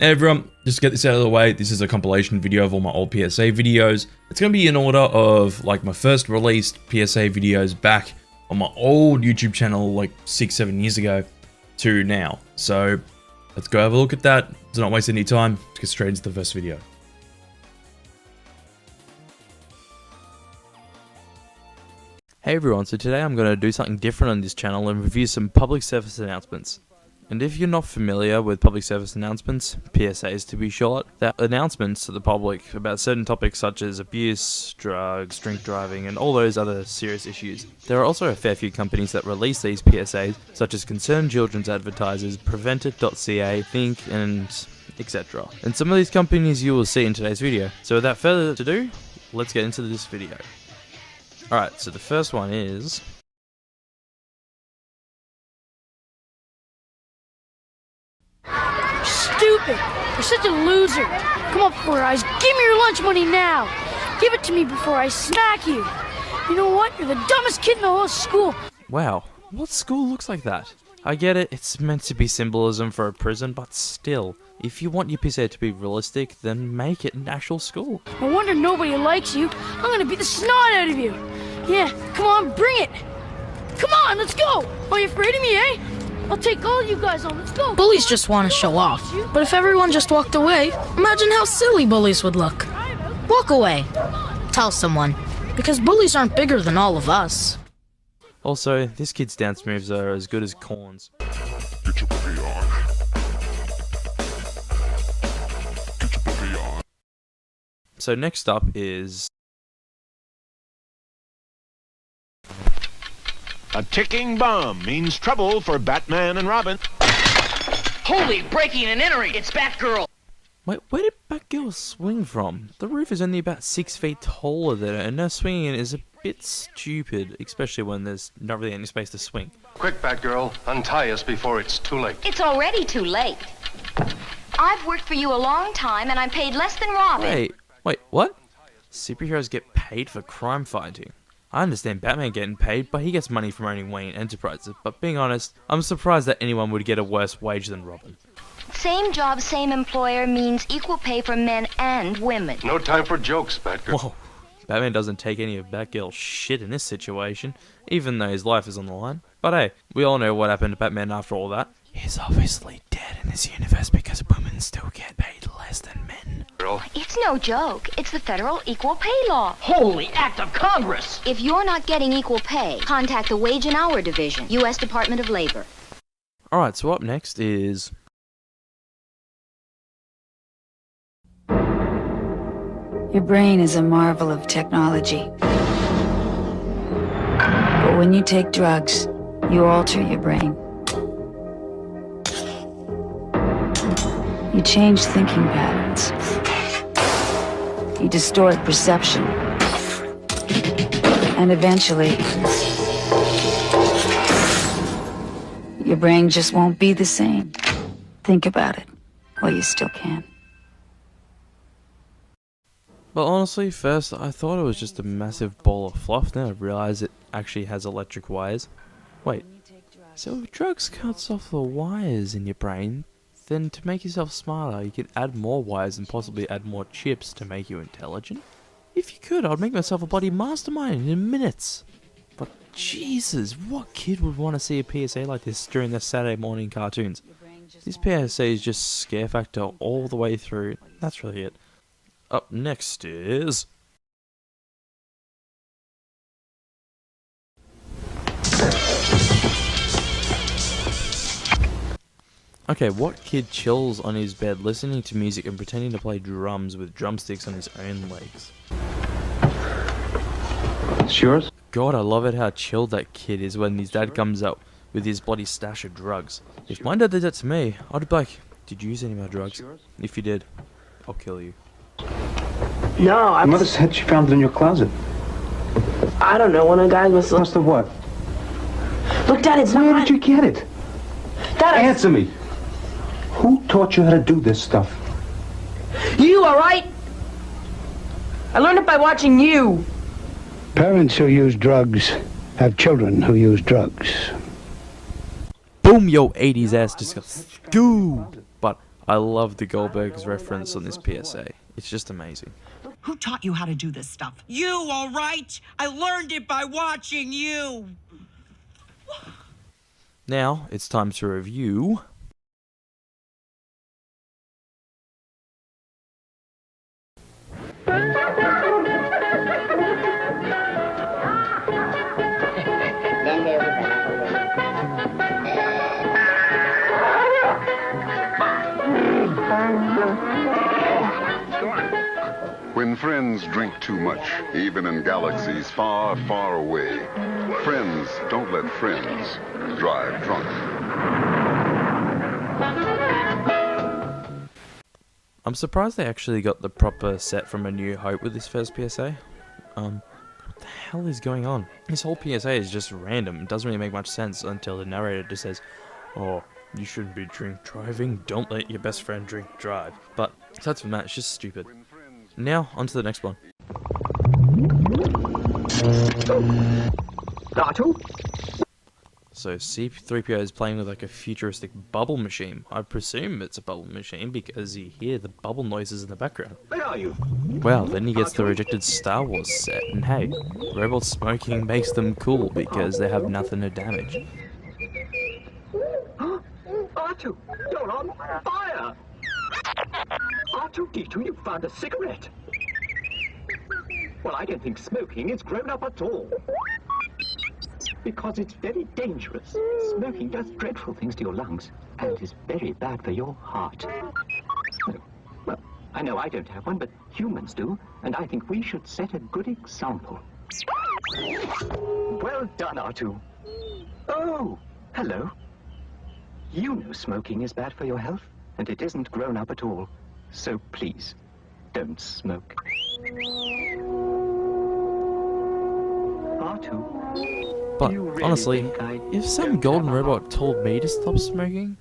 Hey everyone, just to get this out of the way, this is a compilation video of all my old PSA videos. It's going to be in order of like my first released PSA videos back on my old YouTube channel like 6-7 years ago to now. So let's go have a look at that. Let's not waste any time, let's get straight into the first video. Hey everyone, so today I'm going to do something different on this channel and review some public service announcements. And if you're not familiar with public service announcements, PSAs to be short, they're announcements to the public about certain topics such as abuse, drugs, drink driving, and all those other serious issues. There are also a fair few companies that release these PSAs, such as Concerned Children's Advertisers, Prevented.ca, Think, and etc. And some of these companies you will see in today's video. So without further ado, let's get into this video. Alright, so the first one is... Stupid! You're such a loser! Come on, Four Eyes, give me your lunch money now! Give it to me before I smack you! You know what? You're the dumbest kid in the whole school! Wow, what school looks like that? I get it, it's meant to be symbolism for a prison, but still, if you want your PSA to be realistic, then make it an actual school. No wonder nobody likes you. I'm gonna beat the snot out of you! Yeah, come on, bring it! Come on, let's go! Are you afraid of me, eh? I'll take all you guys on, let's go! Bullies just want to show off. But if everyone just walked away, imagine how silly bullies would look. Walk away. Tell someone. Because bullies aren't bigger than all of us. Also, this kid's dance moves are as good as Korn's. So next up is... A ticking bomb means trouble for Batman and Robin. Holy breaking and entering! It's Batgirl! Wait, where did Batgirl swing from? The roof is only about 6 feet taller than her, and her swinging is a bit stupid, especially when there's not really any space to swing. Quick, Batgirl, untie us before it's too late. It's already too late. I've worked for you a long time, and I'm paid less than Robin. Wait, what? Superheroes get paid for crime fighting. I understand Batman getting paid, but he gets money from owning Wayne Enterprises. But being honest, I'm surprised that anyone would get a worse wage than Robin. Same job, same employer means equal pay for men and women. No time for jokes, Batgirl. Whoa, Batman doesn't take any of Batgirl's shit in this situation, even though his life is on the line. But hey, we all know what happened to Batman after all that. He's obviously dead in this universe because women still get paid less than men. It's no joke. It's the federal equal pay law. Holy act of Congress! If you're not getting equal pay, contact the Wage and Hour Division, U.S. Department of Labor. Alright, so up next is... Your brain is a marvel of technology. But when you take drugs, you alter your brain. You change thinking patterns. You distort perception. And eventually, your brain just won't be the same. Think about it while you still can. Well, honestly, first I thought it was just a massive ball of fluff, then I realized it actually has electric wires. Wait, so if drugs cuts off the wires in your brain, then to make yourself smarter, you could add more wires and possibly add more chips to make you intelligent? If you could, I'd make myself a bloody mastermind in minutes. But Jesus, what kid would want to see a PSA like this during their Saturday morning cartoons? These PSAs just scare factor all the way through. That's really it. Up next is... Okay, what kid chills on his bed listening to music and pretending to play drums with drumsticks on his own legs? It's yours? God, I love it how chilled that kid is when his dad comes up with his bloody stash of drugs. If my dad did that to me, I'd be like, did you use any of my drugs? If you did, I'll kill you. No, My mother said she found it in your closet. I don't know. One of the guys must Must have what? Look, Dad, it's Where not... did you get it? Dad, Answer me. Who taught you how to do this stuff? You, all right? I learned it by watching you. Parents who use drugs have children who use drugs. Boom, yo 80s ass just got skewed. But I love the Goldberg's reference on this PSA. It's just amazing. Who taught you how to do this stuff? You, all right? I learned it by watching you. Now, it's time to review... When friends drink too much, even in galaxies far, far away, friends don't let friends drive drunk. I'm surprised they actually got the proper set from A New Hope with this first PSA. What the hell is going on? This whole PSA is just random. It doesn't really make much sense until the narrator just says, "Oh, you shouldn't be drink driving. Don't let your best friend drink drive." But aside from that, it's just stupid. Now, on to the next one. So C-3PO is playing with like a futuristic bubble machine. I presume it's a bubble machine because you hear the bubble noises in the background. Where are you? Well, then he gets the rejected Star Wars set, and hey, robot smoking makes them cool because they have nothing to damage. R2, you're on fire! R2-D2, you found a cigarette! Well, I don't think smoking is grown up at all. Because it's very dangerous. Smoking does dreadful things to your lungs, and is very bad for your heart. Well, I know I don't have one, but humans do, and I think we should set a good example. Well done, R2. Oh, hello. You know smoking is bad for your health, and it isn't grown up at all. So please, don't smoke. R2. But really honestly, if some golden robot told me to stop smoking,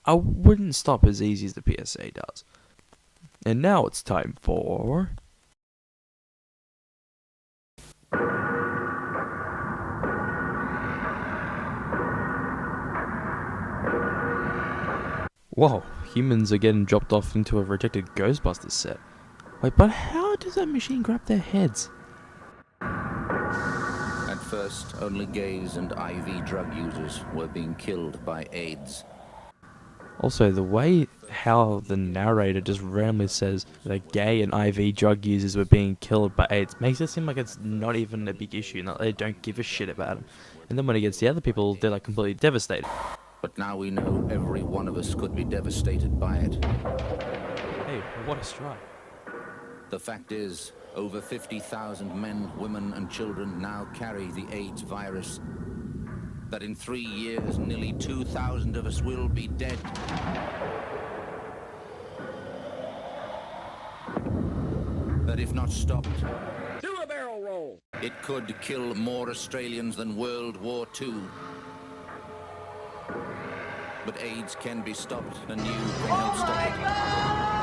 I wouldn't stop as easy as the PSA does. And now it's time for... Whoa, humans are getting dropped off into a rejected Ghostbusters set. Wait, but how does that machine grab their heads? At first, only gays and IV drug users were being killed by AIDS. Also, the way how the narrator just randomly says that gay and IV drug users were being killed by AIDS makes it seem like it's not even a big issue, and that they don't give a shit about them. And then when it gets the other people, they're like completely devastated. But now we know every one of us could be devastated by it. Hey, what a strike. The fact is, over 50,000 men, women and children now carry the AIDS virus. That in 3 years, nearly 2,000 of us will be dead. That if not stopped, Do a barrel roll. it could kill more Australians than World War II. But AIDS can be stopped, and you can help stop it.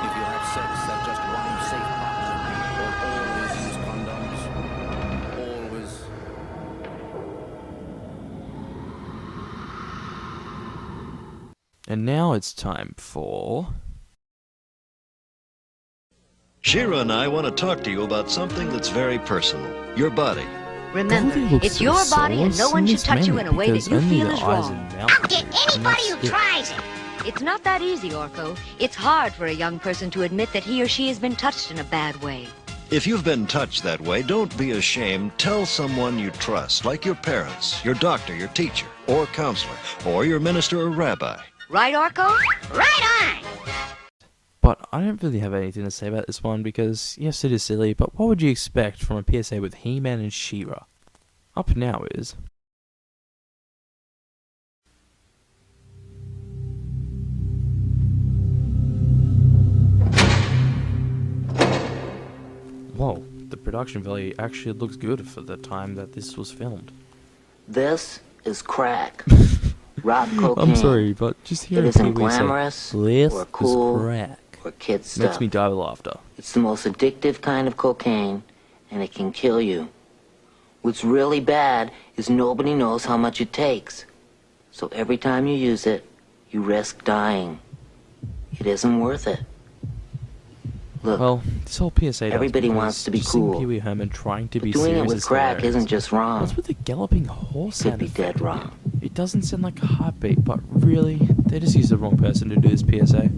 If you have sex at just one safe partner, or always use condoms, always. And now it's time for... Shira and I want to talk to you about something that's very personal. Your body. Remember, it's your body and no one should touch you in a way that you feel is wrong. I'll get anybody who tries it. It's not that easy, Orko. It's hard for a young person to admit that he or she has been touched in a bad way. If you've been touched that way, don't be ashamed. Tell someone you trust, like your parents, your doctor, your teacher, or counselor, or your minister or rabbi. Right, Orko? Right on! But I don't really have anything to say about this one because, yes, it is silly, but what would you expect from a PSA with He-Man and She-Ra? Up now is... Whoa, the production value actually looks good for the time that this was filmed. This is crack. Rock cocaine. I'm sorry, but just hearing it isn't Pee-wee say, glamorous "This or cool is crack," or kid stuff. makes me die of laughter. It's the most addictive kind of cocaine, and it can kill you. What's really bad is nobody knows how much it takes. So every time you use it, you risk dying. It isn't worth it. Look, well, this whole PSA. Everybody wants to be cool. Pee Wee Herman trying to be doing serious it with crack hilarious. isn't just wrong. What's with the galloping horse? Could be dead wrong. It doesn't sound like a heartbeat, but really, they just used the wrong person to do this PSA.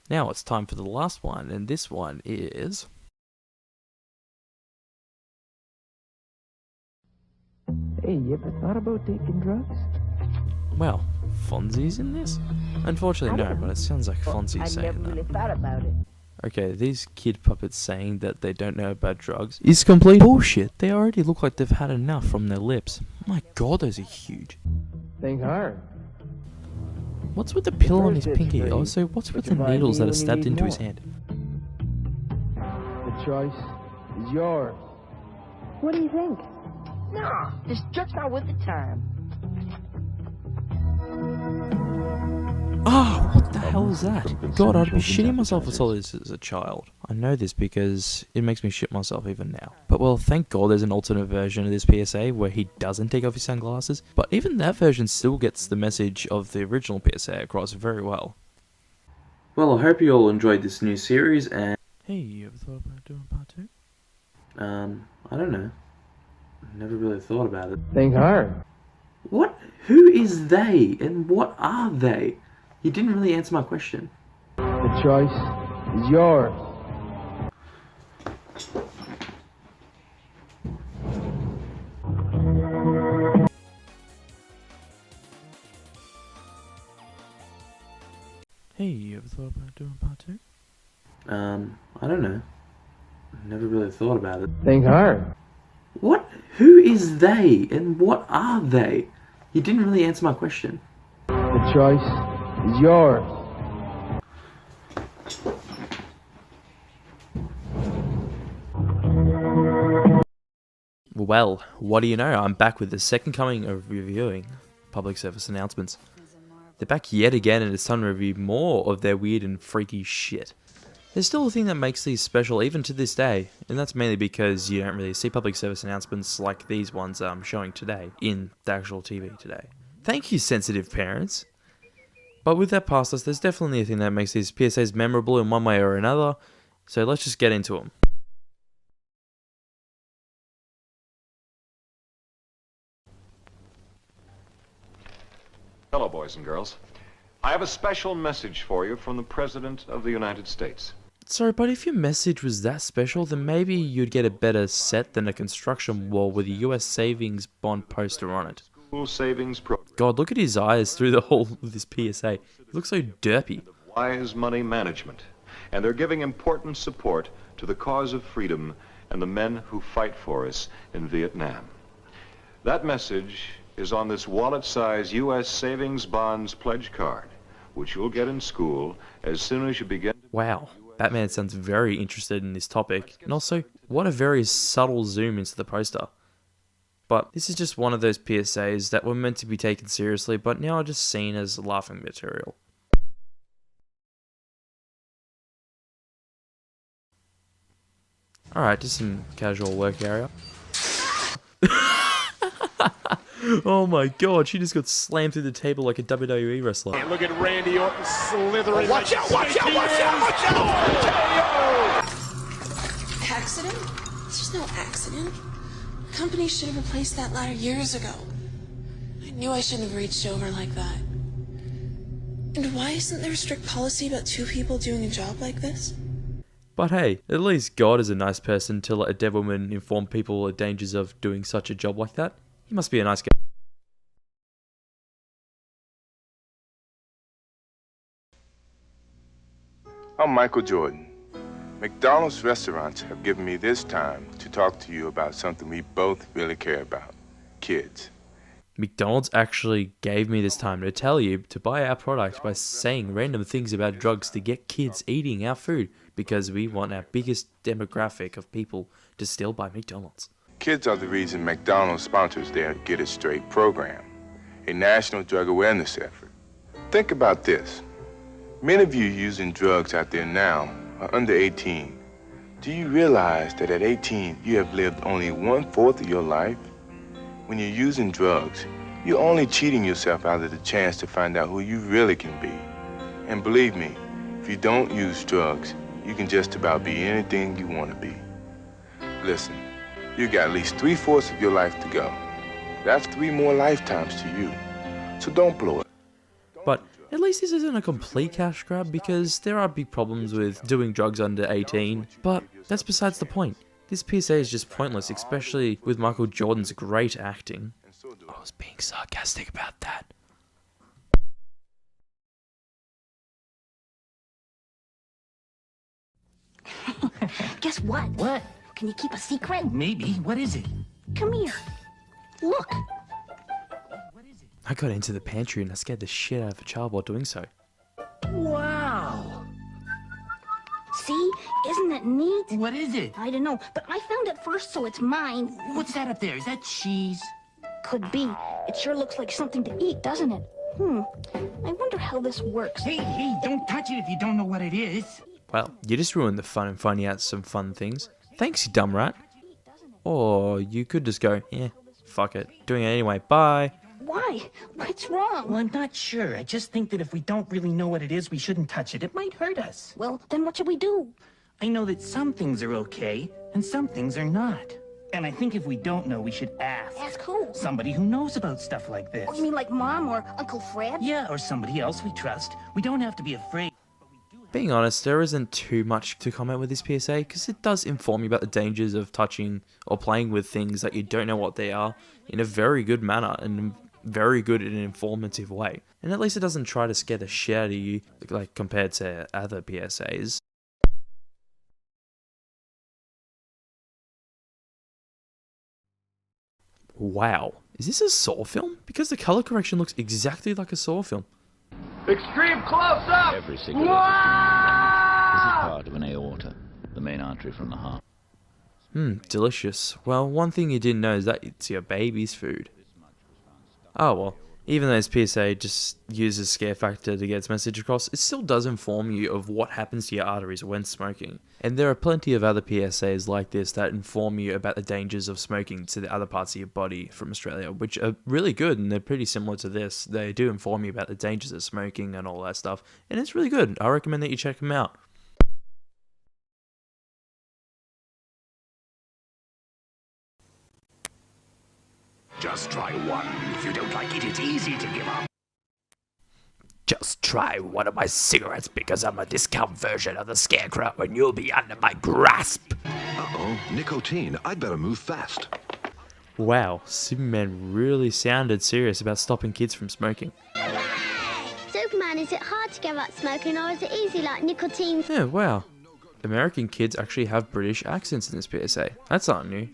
Now it's time for the last one, and this one is... Hey, you ever thought about taking drugs? Well, Fonzie's in this? Unfortunately no, but it sounds like Fonzie's saying never that. really thought about it. Okay, these kid puppets saying that they don't know about drugs is complete bullshit. They already look like they've had enough from their lips. My god, those are huge. Think hard. What's with the pill on his pinky? Also, what's with the needles that are stabbed into his hand? The choice is yours. What do you think? No, this jerk's not with the time. Ah, what the hell is that? God, I'd be shitting myself if I saw this as a child. I know this because it makes me shit myself even now. But well, thank God there's an alternate version of this PSA where he doesn't take off his sunglasses. But even that version still gets the message of the original PSA across very well. Well, I hope you all enjoyed this new series and... Hey, you ever thought about doing part 2? I don't know. Never really thought about it. Think hard. What? Who is they? And what are they? You didn't really answer my question. The choice is yours. Hey, you ever thought about doing part 2? I don't know. Never really thought about it. Think hard. What? Who is they? And what are they? You didn't really answer my question. The choice is yours. Well, what do you know? I'm back with the second coming of reviewing public service announcements. They're back yet again, and it's time to review more of their weird and freaky shit. There's still a thing that makes these special even to this day, and that's mainly because you don't really see public service announcements like these ones I'm showing today in the actual TV today. Thank you, sensitive parents. But with that past us, there's definitely a thing that makes these PSAs memorable in one way or another, so let's just get into them. Hello, boys and girls. I have a special message for you from the President of the United States. Sorry, but if your message was that special, then maybe you'd get a better set than a construction wall with a US savings bond poster on it. School savings program. God, look at his eyes through the whole of this PSA. He looks so derpy. Wise money management. And they're giving important support to the cause of freedom and the men who fight for us in Vietnam. That message is on this wallet-size U.S. Savings Bonds pledge card, which you'll get in school as soon as you begin to... Wow, Batman sounds very interested in this topic, and also, what a very subtle zoom into the poster. But this is just one of those PSAs that were meant to be taken seriously, but now are just seen as laughing material. Alright, just some casual work area. Oh my god, she just got slammed through the table like a WWE wrestler. And look at Randy Orton slithering. Watch out, watch out, watch out, watch out! Accident? There's no accident. The company should have replaced that ladder years ago. I knew I shouldn't have reached over like that. And why isn't there a strict policy about 2 people doing a job like this? But hey, at least God is a nice person to let a dead woman inform people of the dangers of doing such a job like that. He must be a nice guy. I'm Michael Jordan. McDonald's restaurants have given me this time to talk to you about something we both really care about. Kids. McDonald's actually gave me this time to tell you to buy our product by saying random things about drugs to get kids eating our food because we want our biggest demographic of people to still buy McDonald's. Kids are the reason McDonald's sponsors their Get It Straight program, a national drug awareness effort. Think about this. Many of you using drugs out there now are under 18, Do you realize that at 18, you have lived only 1/4 of your life? When you're using drugs, you're only cheating yourself out of the chance to find out who you really can be. And believe me, if you don't use drugs, you can just about be anything you want to be. Listen, you got at least 3/4 of your life to go. That's 3 more lifetimes to you. So don't blow it. But at least this isn't a complete cash grab, because there are big problems with doing drugs under 18, but that's besides the point. This PSA is just pointless, especially with Michael Jordan's great acting. I was being sarcastic about that. Guess what? What? Can you keep a secret? Maybe. What is it? Come here. Look. I got into the pantry and I scared the shit out of a child while doing so. Wow. See? Isn't that neat? What is it? I don't know, but I found it first, so it's mine. What's that up there? Is that cheese? Could be. It sure looks like something to eat, doesn't it? I wonder how this works. Hey, don't touch it if you don't know what it is. Well, you just ruined the fun and finding out some fun things. Thanks, you dumb rat. Or you could just go, yeah, fuck it. Doing it anyway, bye. Why? What's wrong? Well, I'm not sure. I just think that if we don't really know what it is, we shouldn't touch it. It might hurt us. Well, then what should we do? I know that some things are okay, and some things are not. And I think if we don't know, we should ask. Ask who? Somebody who knows about stuff like this. Oh, you mean like Mom or Uncle Fred? Yeah, or somebody else we trust. We don't have to be afraid. Being honest, there isn't too much to comment with this PSA, because it does inform you about the dangers of touching or playing with things that you don't know what they are in a very good manner and very good in an informative way. And at least it doesn't try to scare the shit out of you, like compared to other PSAs. Wow, is this a Saw film? Because the color correction looks exactly like a Saw film. Extreme close-up! Every cigarette this is part of an aorta, the main artery from the heart. Delicious. Well, one thing you didn't know is that it's your baby's food. Oh well, even though this PSA just uses scare factor to get its message across, it still does inform you of what happens to your arteries when smoking. And there are plenty of other PSAs like this that inform you about the dangers of smoking to the other parts of your body from Australia, which are really good, and they're pretty similar to this. They do inform you about the dangers of smoking and all that stuff, and it's really good. I recommend that you check them out. Just try one. If you don't like it, it's easy to give up. Just try one of my cigarettes because I'm a discount version of the Scarecrow and you'll be under my grasp. Uh-oh, nicotine. I'd better move fast. Wow, Superman really sounded serious about stopping kids from smoking. Superman, is it hard to give up smoking or is it easy like nicotine? Yeah, wow. American kids actually have British accents in this PSA. That's not new.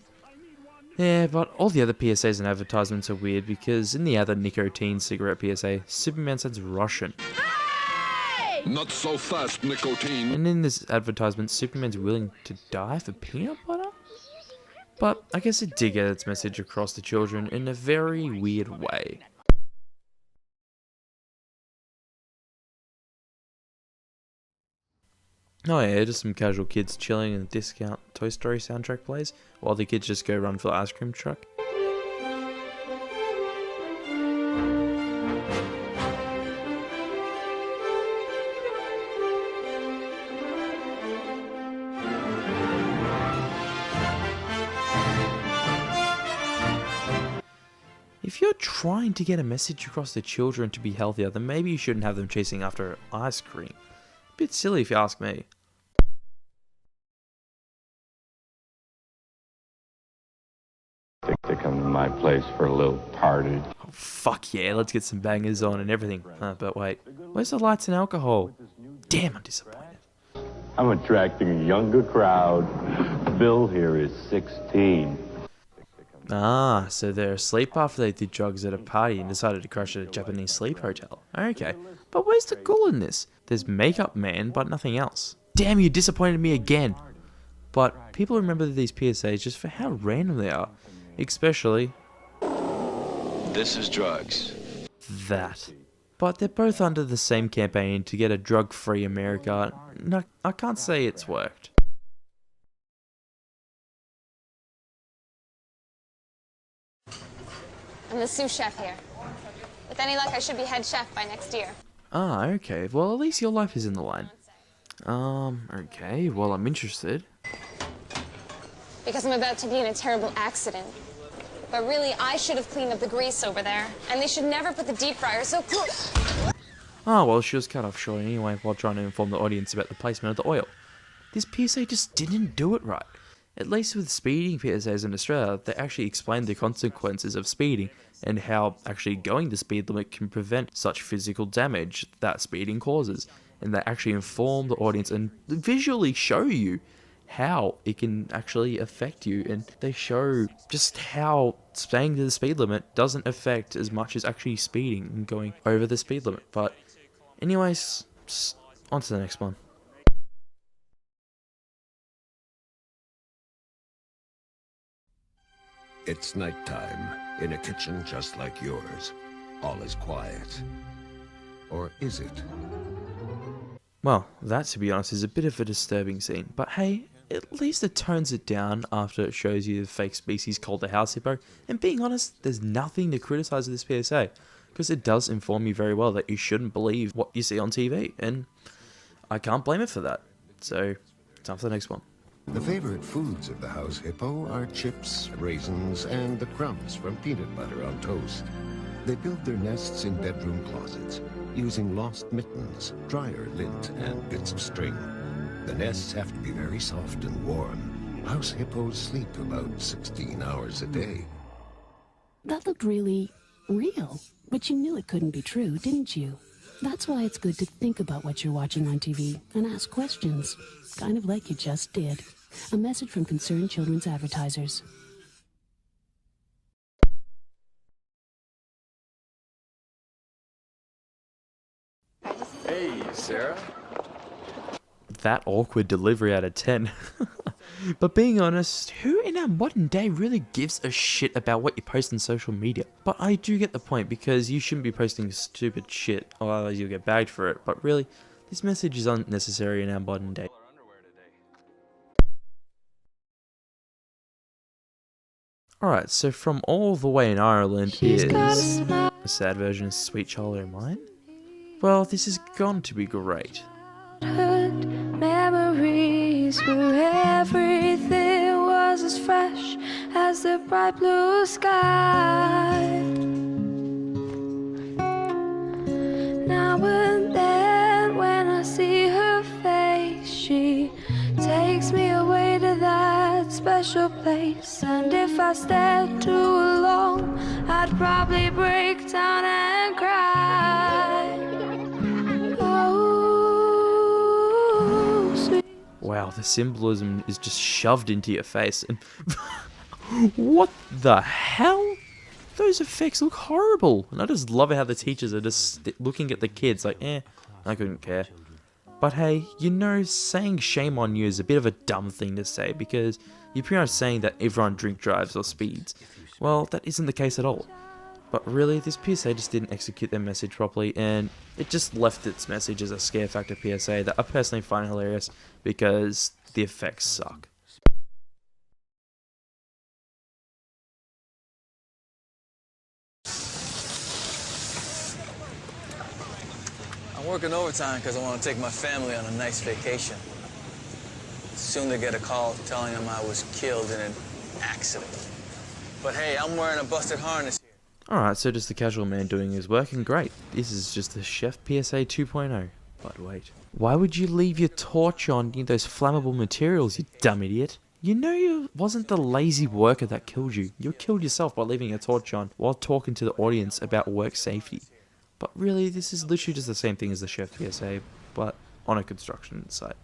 Yeah, but all the other PSAs and advertisements are weird because in the other nicotine cigarette PSA, Superman sounds Russian. Hey! Not so fast, nicotine. And in this advertisement, Superman's willing to die for peanut butter? But I guess it did get its message across to children in a very weird way. Oh yeah, just some casual kids chilling and a discount Toy Story soundtrack plays, while the kids just go run for the ice cream truck. If you're trying to get a message across to children to be healthier, then maybe you shouldn't have them chasing after ice cream. Bit silly if you ask me. They come to my place for a little party. Oh, fuck yeah, let's get some bangers on and everything. But wait, where's the lights and alcohol? Damn, I'm disappointed. I'm attracting a younger crowd. Bill here is 16. Ah, so they're asleep after they did drugs at a party and decided to crash at a Japanese sleep hotel. Okay, but where's the cool in this? There's Makeup Man, but nothing else. Damn, you disappointed me again. But people remember these PSAs just for how random they are. Especially... This is drugs. That. But they're both under the same campaign to get a drug-free America. No, I can't say it's worked. I'm the sous chef here. With any luck, I should be head chef by next year. Ah, okay. Well, at least your life is in the line. Okay. Well, I'm interested. Because I'm about to be in a terrible accident. But really, I should have cleaned up the grease over there. And they should never put the deep fryer so close. Oh, well, she was cut off short anyway while trying to inform the audience about the placement of the oil. This PSA just didn't do it right. At least with speeding PSAs in Australia, they actually explained the consequences of speeding and how actually going the speed limit can prevent such physical damage that speeding causes. And they actually inform the audience and visually show you how it can actually affect you, and they show just how staying to the speed limit doesn't affect as much as actually speeding and going over the speed limit. But anyways, on to the next one. It's nighttime in a kitchen just like yours. All is quiet. Or is it? Well, that, to be honest, is a bit of a disturbing scene, but hey, at least it tones it down after it shows you the fake species called the house hippo, and being honest, there's nothing to criticize with this PSA, because it does inform you very well that you shouldn't believe what you see on TV, and I can't blame it for that. So, time for the next one. The favorite foods of the house hippo are chips, raisins, and the crumbs from peanut butter on toast. They build their nests in bedroom closets, using lost mittens, dryer lint, and bits of string. The nests have to be very soft and warm. House hippos sleep about 16 hours a day. That looked really real, but you knew it couldn't be true, didn't you? That's why it's good to think about what you're watching on TV and ask questions, kind of like you just did. A message from Concerned Children's Advertisers. Hey, Sarah. That awkward delivery out of 10. But being honest, who in our modern day really gives a shit about what you post on social media? But I do get the point, because you shouldn't be posting stupid shit, or otherwise you'll get bagged for it. But really, this message is unnecessary in our modern day. Alright, so From All the Way in Ireland is a sad version of Sweet Child O' Mine. Well, this is going to be great. Memories where everything was as fresh as the bright blue sky. Now and then when I see her face, she takes me away to that special place. And if I stayed too long, I'd probably break down and cry. Wow, the symbolism is just shoved into your face. And what the hell? Those effects look horrible. And I just love how the teachers are just looking at the kids like, I couldn't care. But hey, you know, saying shame on you is a bit of a dumb thing to say, because you're pretty much saying that everyone drink drives or speeds. Well, that isn't the case at all. But really, this PSA just didn't execute their message properly, and it just left its message as a scare factor PSA that I personally find hilarious because the effects suck. I'm working overtime because I want to take my family on a nice vacation. Soon they get a call telling them I was killed in an accident. But hey, I'm wearing a busted harness. Alright, so just the casual man doing his work, and great. This is just the Chef PSA 2.0. But wait. Why would you leave your torch on those flammable materials, you dumb idiot? You know it wasn't the lazy worker that killed you. You killed yourself by leaving a torch on while talking to the audience about work safety. But really, this is literally just the same thing as the Chef PSA, but on a construction site.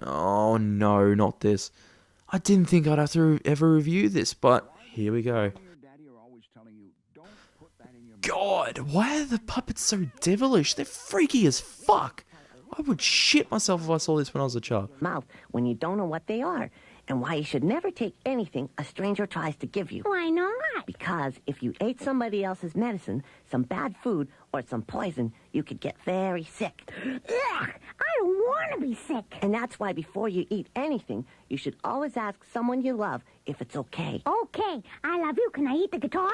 Oh no, not this. I didn't think I'd have to ever review this, but here we go. God, why are the puppets so devilish? They're freaky as fuck. I would shit myself if I saw this when I was a child. Mouth when you don't know what they are, and why you should never take anything a stranger tries to give you. Why not? Because if you ate somebody else's medicine, some bad food, or some poison, you could get very sick. Ugh, I don't want to be sick. And that's why before you eat anything, you should always ask someone you love if it's okay. Okay, I love you. Can I eat the guitar?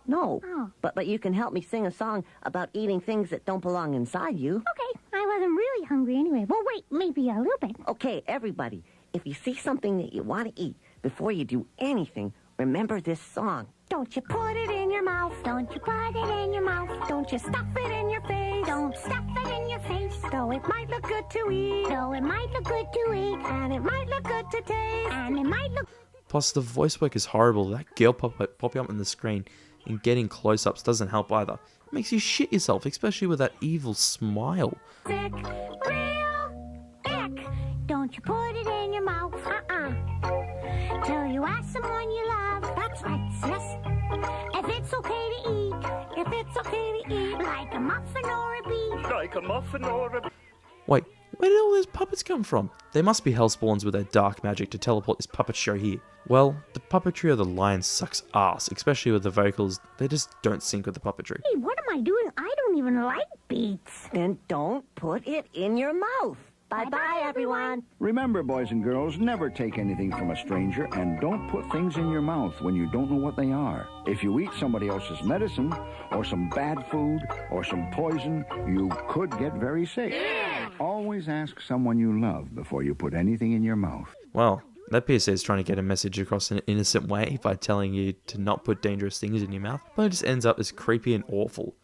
No. Oh. But you can help me sing a song about eating things that don't belong inside you. Okay, I wasn't really hungry anyway. Well, wait, maybe a little bit. Okay, everybody, if you see something that you want to eat, before you do anything, remember this song. Don't you put it in your mouth. Don't you put it in your mouth. Don't you stuff it in your face. Don't stuff it in your face. Though it might look good to eat. Though it might look good to eat. And it might look good to taste. And it might look... Plus, the voice work is horrible. That girl popping up on the screen and getting close-ups doesn't help either. It makes you shit yourself, especially with that evil smile. Sick, real ick. Don't you put it in your mouth. Till you ask someone you love. That's right, sis. If it's okay to eat. If it's okay to eat. Like a muffin or a beef. Like a muffin or a... Wait, where did all those puppets come from? They must be hellspawns with their dark magic to teleport this puppet show here. Well, the puppetry of the lion sucks ass, especially with the vocals. They just don't sync with the puppetry. Hey, what am I doing? I don't even like beets. Then don't put it in your mouth. Bye-bye, everyone. Remember, boys and girls, never take anything from a stranger and don't put things in your mouth when you don't know what they are. If you eat somebody else's medicine or some bad food or some poison, you could get very sick. Yeah. Always ask someone you love before you put anything in your mouth. Well, that PSA is trying to get a message across in an innocent way by telling you to not put dangerous things in your mouth, but it just ends up as creepy and awful.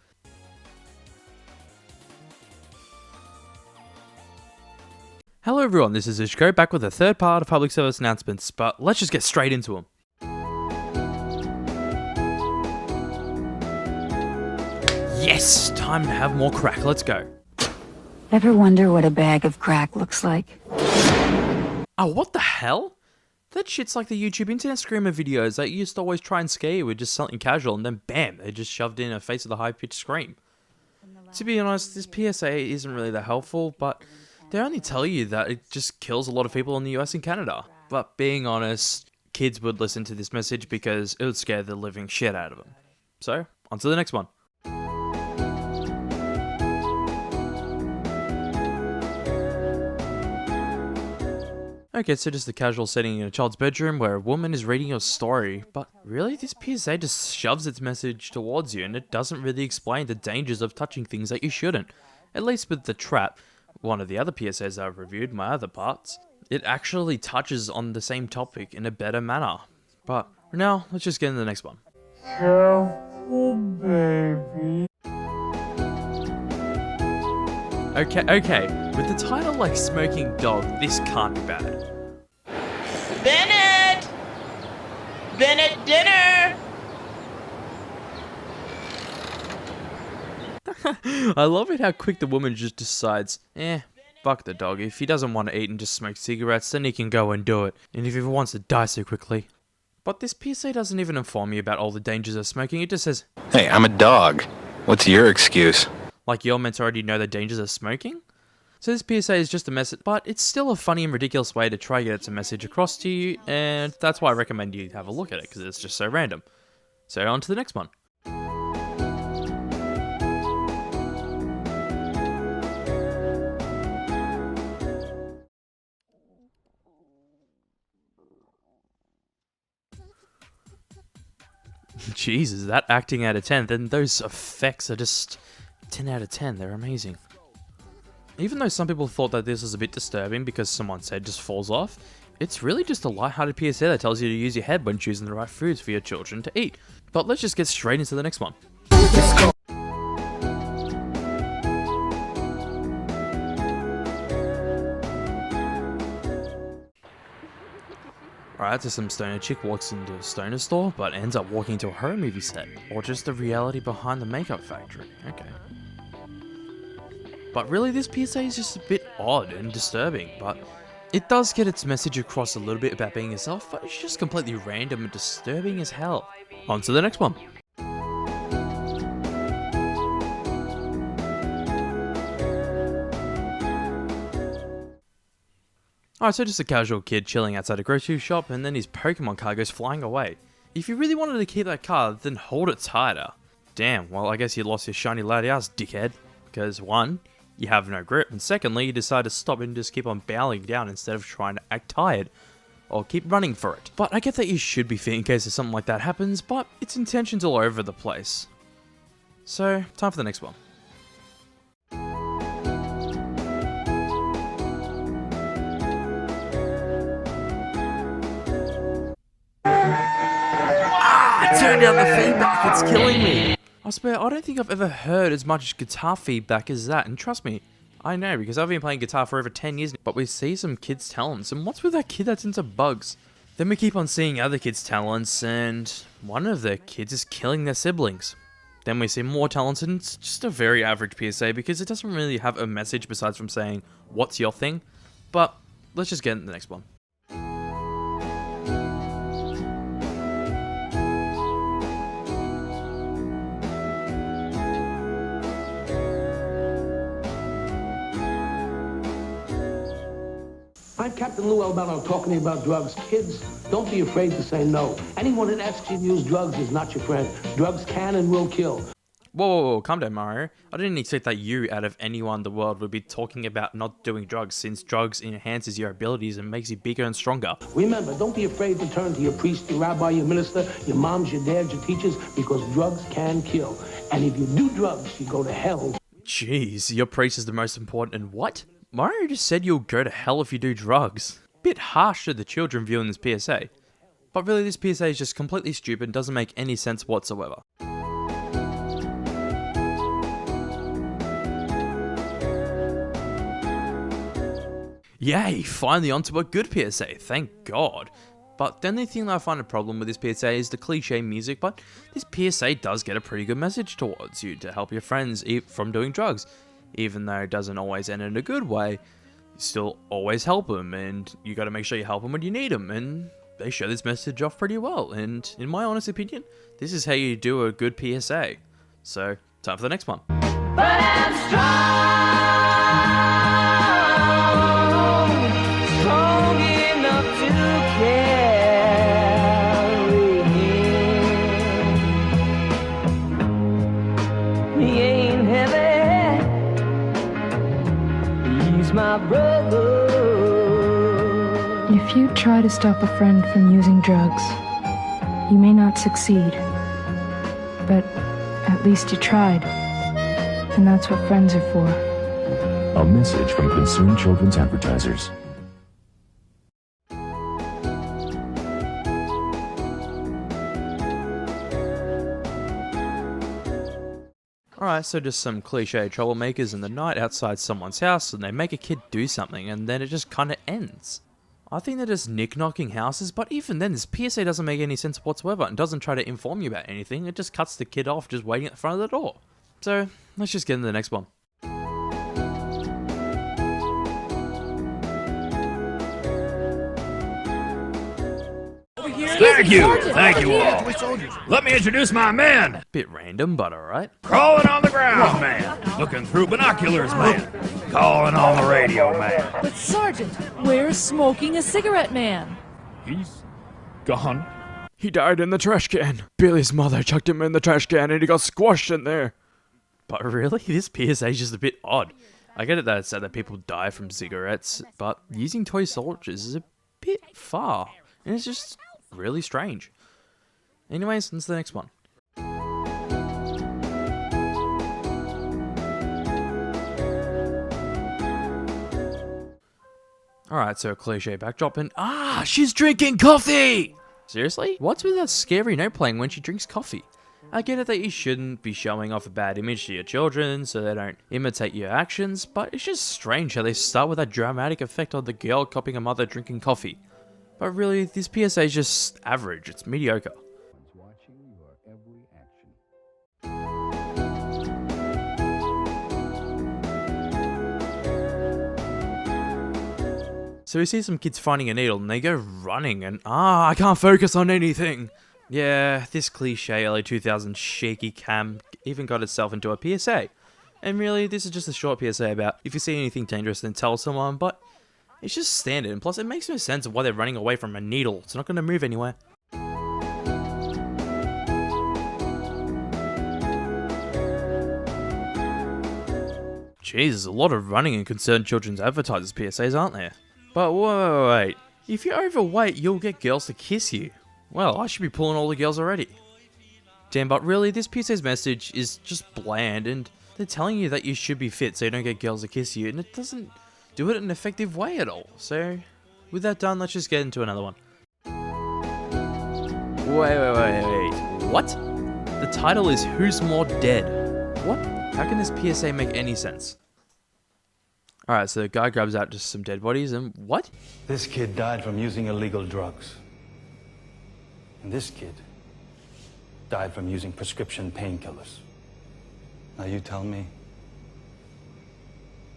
Hello everyone, this is Ishko, back with a third part of public service announcements, but let's just get straight into them. Yes, time to have more crack, let's go. Ever wonder what a bag of crack looks like? Oh, what the hell? That shit's like the YouTube internet screamer videos that used to always try and scare you with just something casual and then bam, they just shoved in a face with a high-pitched scream. To be honest, this PSA isn't really that helpful, but they only tell you that it just kills a lot of people in the US and Canada. But being honest, kids would listen to this message because it would scare the living shit out of them. So, on to the next one. Okay, so just a casual setting in a child's bedroom where a woman is reading your story, but really this PSA just shoves its message towards you and it doesn't really explain the dangers of touching things that you shouldn't. At least with the trap, one of the other PSAs I've reviewed, my other parts, it actually touches on the same topic in a better manner. But for now, let's just get into the next one. Careful, baby. Okay, with the title like Smoking Dog, this can't be bad. Bennett! Bennett dinner! I love it how quick the woman just decides, fuck the dog. If he doesn't want to eat and just smoke cigarettes, then he can go and do it. And if he wants to die so quickly. But this PSA doesn't even inform you about all the dangers of smoking, it just says, Hey, I'm a dog. What's your excuse? Like you're meant to already know the dangers of smoking? So this PSA is just a message, but it's still a funny and ridiculous way to try to get its message across to you, and that's why I recommend you have a look at it, because it's just so random. So on to the next one. Jesus, that acting out of 10, then those effects are just 10 out of 10, they're amazing. Even though some people thought that this was a bit disturbing because someone's head just falls off, it's really just a lighthearted PSA that tells you to use your head when choosing the right foods for your children to eat. But let's just get straight into the next one. Alright, so some stoner chick walks into a stoner store, but ends up walking into a horror movie set. Or just the reality behind the makeup factory. Okay. But really, this PSA is just a bit odd and disturbing, but it does get its message across a little bit about being yourself, but it's just completely random and disturbing as hell. On to the next one. Alright, so just a casual kid chilling outside a grocery shop and then his Pokemon card goes flying away. If you really wanted to keep that card, then hold it tighter. Damn, well I guess you lost your shiny Latias, dickhead. Because 1, you have no grip, and secondly, you decide to stop and just keep on bowing down instead of trying to act tired. or keep running for it. But I get that you should be fit in case if something like that happens, but its intentions all over the place. So, time for the next one. Turn down the feedback, it's killing me. I swear, I don't think I've ever heard as much guitar feedback as that, and trust me, I know, because I've been playing guitar for over 10 years, but we see some kids' talents, and what's with that kid that's into bugs? Then we keep on seeing other kids' talents, and one of the kids is killing their siblings. Then we see more talents, and it's just a very average PSA, because it doesn't really have a message besides from saying, what's your thing? But, let's just get into the next one. I'm Captain Lou Albano talking to you about drugs. Kids, don't be afraid to say no. Anyone that asks you to use drugs is not your friend. Drugs can and will kill. Whoa, calm down, Mario. I didn't expect that you, out of anyone in the world, would be talking about not doing drugs, since drugs enhances your abilities and makes you bigger and stronger. Remember, don't be afraid to turn to your priest, your rabbi, your minister, your moms, your dads, your teachers, because drugs can kill. And if you do drugs, you go to hell. Jeez, your priest is the most important and what? Mario just said you'll go to hell if you do drugs. Bit harsh to the children viewing this PSA. But really, this PSA is just completely stupid and doesn't make any sense whatsoever. Yay, finally onto a good PSA, thank God. But the only thing that I find a problem with this PSA is the cliche music, but this PSA does get a pretty good message towards you to help your friends from doing drugs. Even though it doesn't always end in a good way, you still always help them, and you gotta make sure you help them when you need them, and they show this message off pretty well, and in my honest opinion, this is how you do a good PSA. So, time for the next one. But I'm strong enough to carry him. He ain't heavy. My brother. If you try to stop a friend from using drugs, you may not succeed. But at least you tried. And that's what friends are for. A message from Concerned Children's Advertisers. Alright, so just some cliche troublemakers in the night outside someone's house, and they make a kid do something, and then it just kinda ends. I think they're just nick-knocking houses, but even then, this PSA doesn't make any sense whatsoever, and doesn't try to inform you about anything, it just cuts the kid off just waiting at the front of the door. So, let's just get into the next one. Thank you all. Let me introduce my man. Bit random, but alright. Crawling on the ground, man. Looking through binoculars, man. Calling on the radio, man. But Sergeant, where's smoking a cigarette man? He's gone. He died in the trash can. Billy's mother chucked him in the trash can and he got squashed in there. But really, this PSA is just a bit odd. I get it that it's sad that people die from cigarettes, but using toy soldiers is a bit far. And it's just really strange. Anyways, on to the next one. Alright, so a cliche backdrop and she's drinking coffee! Seriously? What's with that scary note playing when she drinks coffee? I get it that you shouldn't be showing off a bad image to your children so they don't imitate your actions, but it's just strange how they start with that dramatic effect on the girl copying a mother drinking coffee. But really, this PSA is just average, it's mediocre. So we see some kids finding a needle and they go running and I can't focus on anything. Yeah, this cliche early 2000s shaky cam even got itself into a PSA. And really, this is just a short PSA about if you see anything dangerous then tell someone, but it's just standard, and plus it makes no sense of why they're running away from a needle. It's not going to move anywhere. Jeez, there's a lot of running in Concerned Children's Advertisers PSAs, aren't there? But wait. If you're overweight, you'll get girls to kiss you. Well, I should be pulling all the girls already. Damn, but really, this PSA's message is just bland, and they're telling you that you should be fit so you don't get girls to kiss you, and it doesn't do it in an effective way at all. So, with that done, let's just get into another one. Wait. What? The title is Who's More Dead? What? How can this PSA make any sense? Alright, so the guy grabs out just some dead bodies and what? This kid died from using illegal drugs. And this kid died from using prescription painkillers. Now you tell me,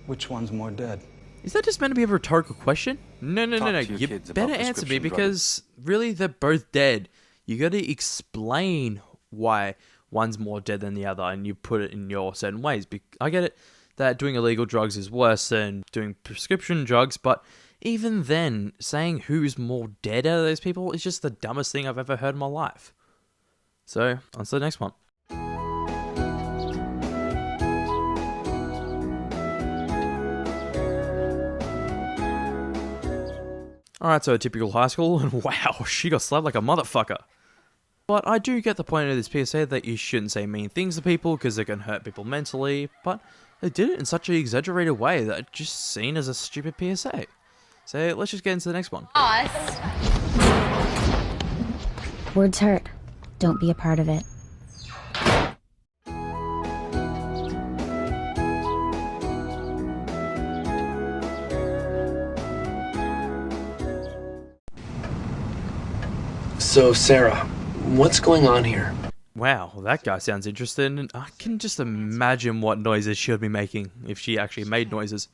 which one's more dead? Is that just meant to be a rhetorical question? No. You better answer me because really they're both dead. You gotta explain why one's more dead than the other and you put it in your certain ways. I get it that doing illegal drugs is worse than doing prescription drugs, but even then, saying who's more dead out of those people is just the dumbest thing I've ever heard in my life. So, on to the next one. Alright, so a typical high school, and wow, she got slapped like a motherfucker. But I do get the point of this PSA that you shouldn't say mean things to people because it can hurt people mentally, but they did it in such an exaggerated way that it's just seen as a stupid PSA. So let's just get into the next one. Words hurt. Don't be a part of it. So, Sarah, what's going on here? Wow, that guy sounds interesting, and I can just imagine what noises she'll be making if she actually made noises.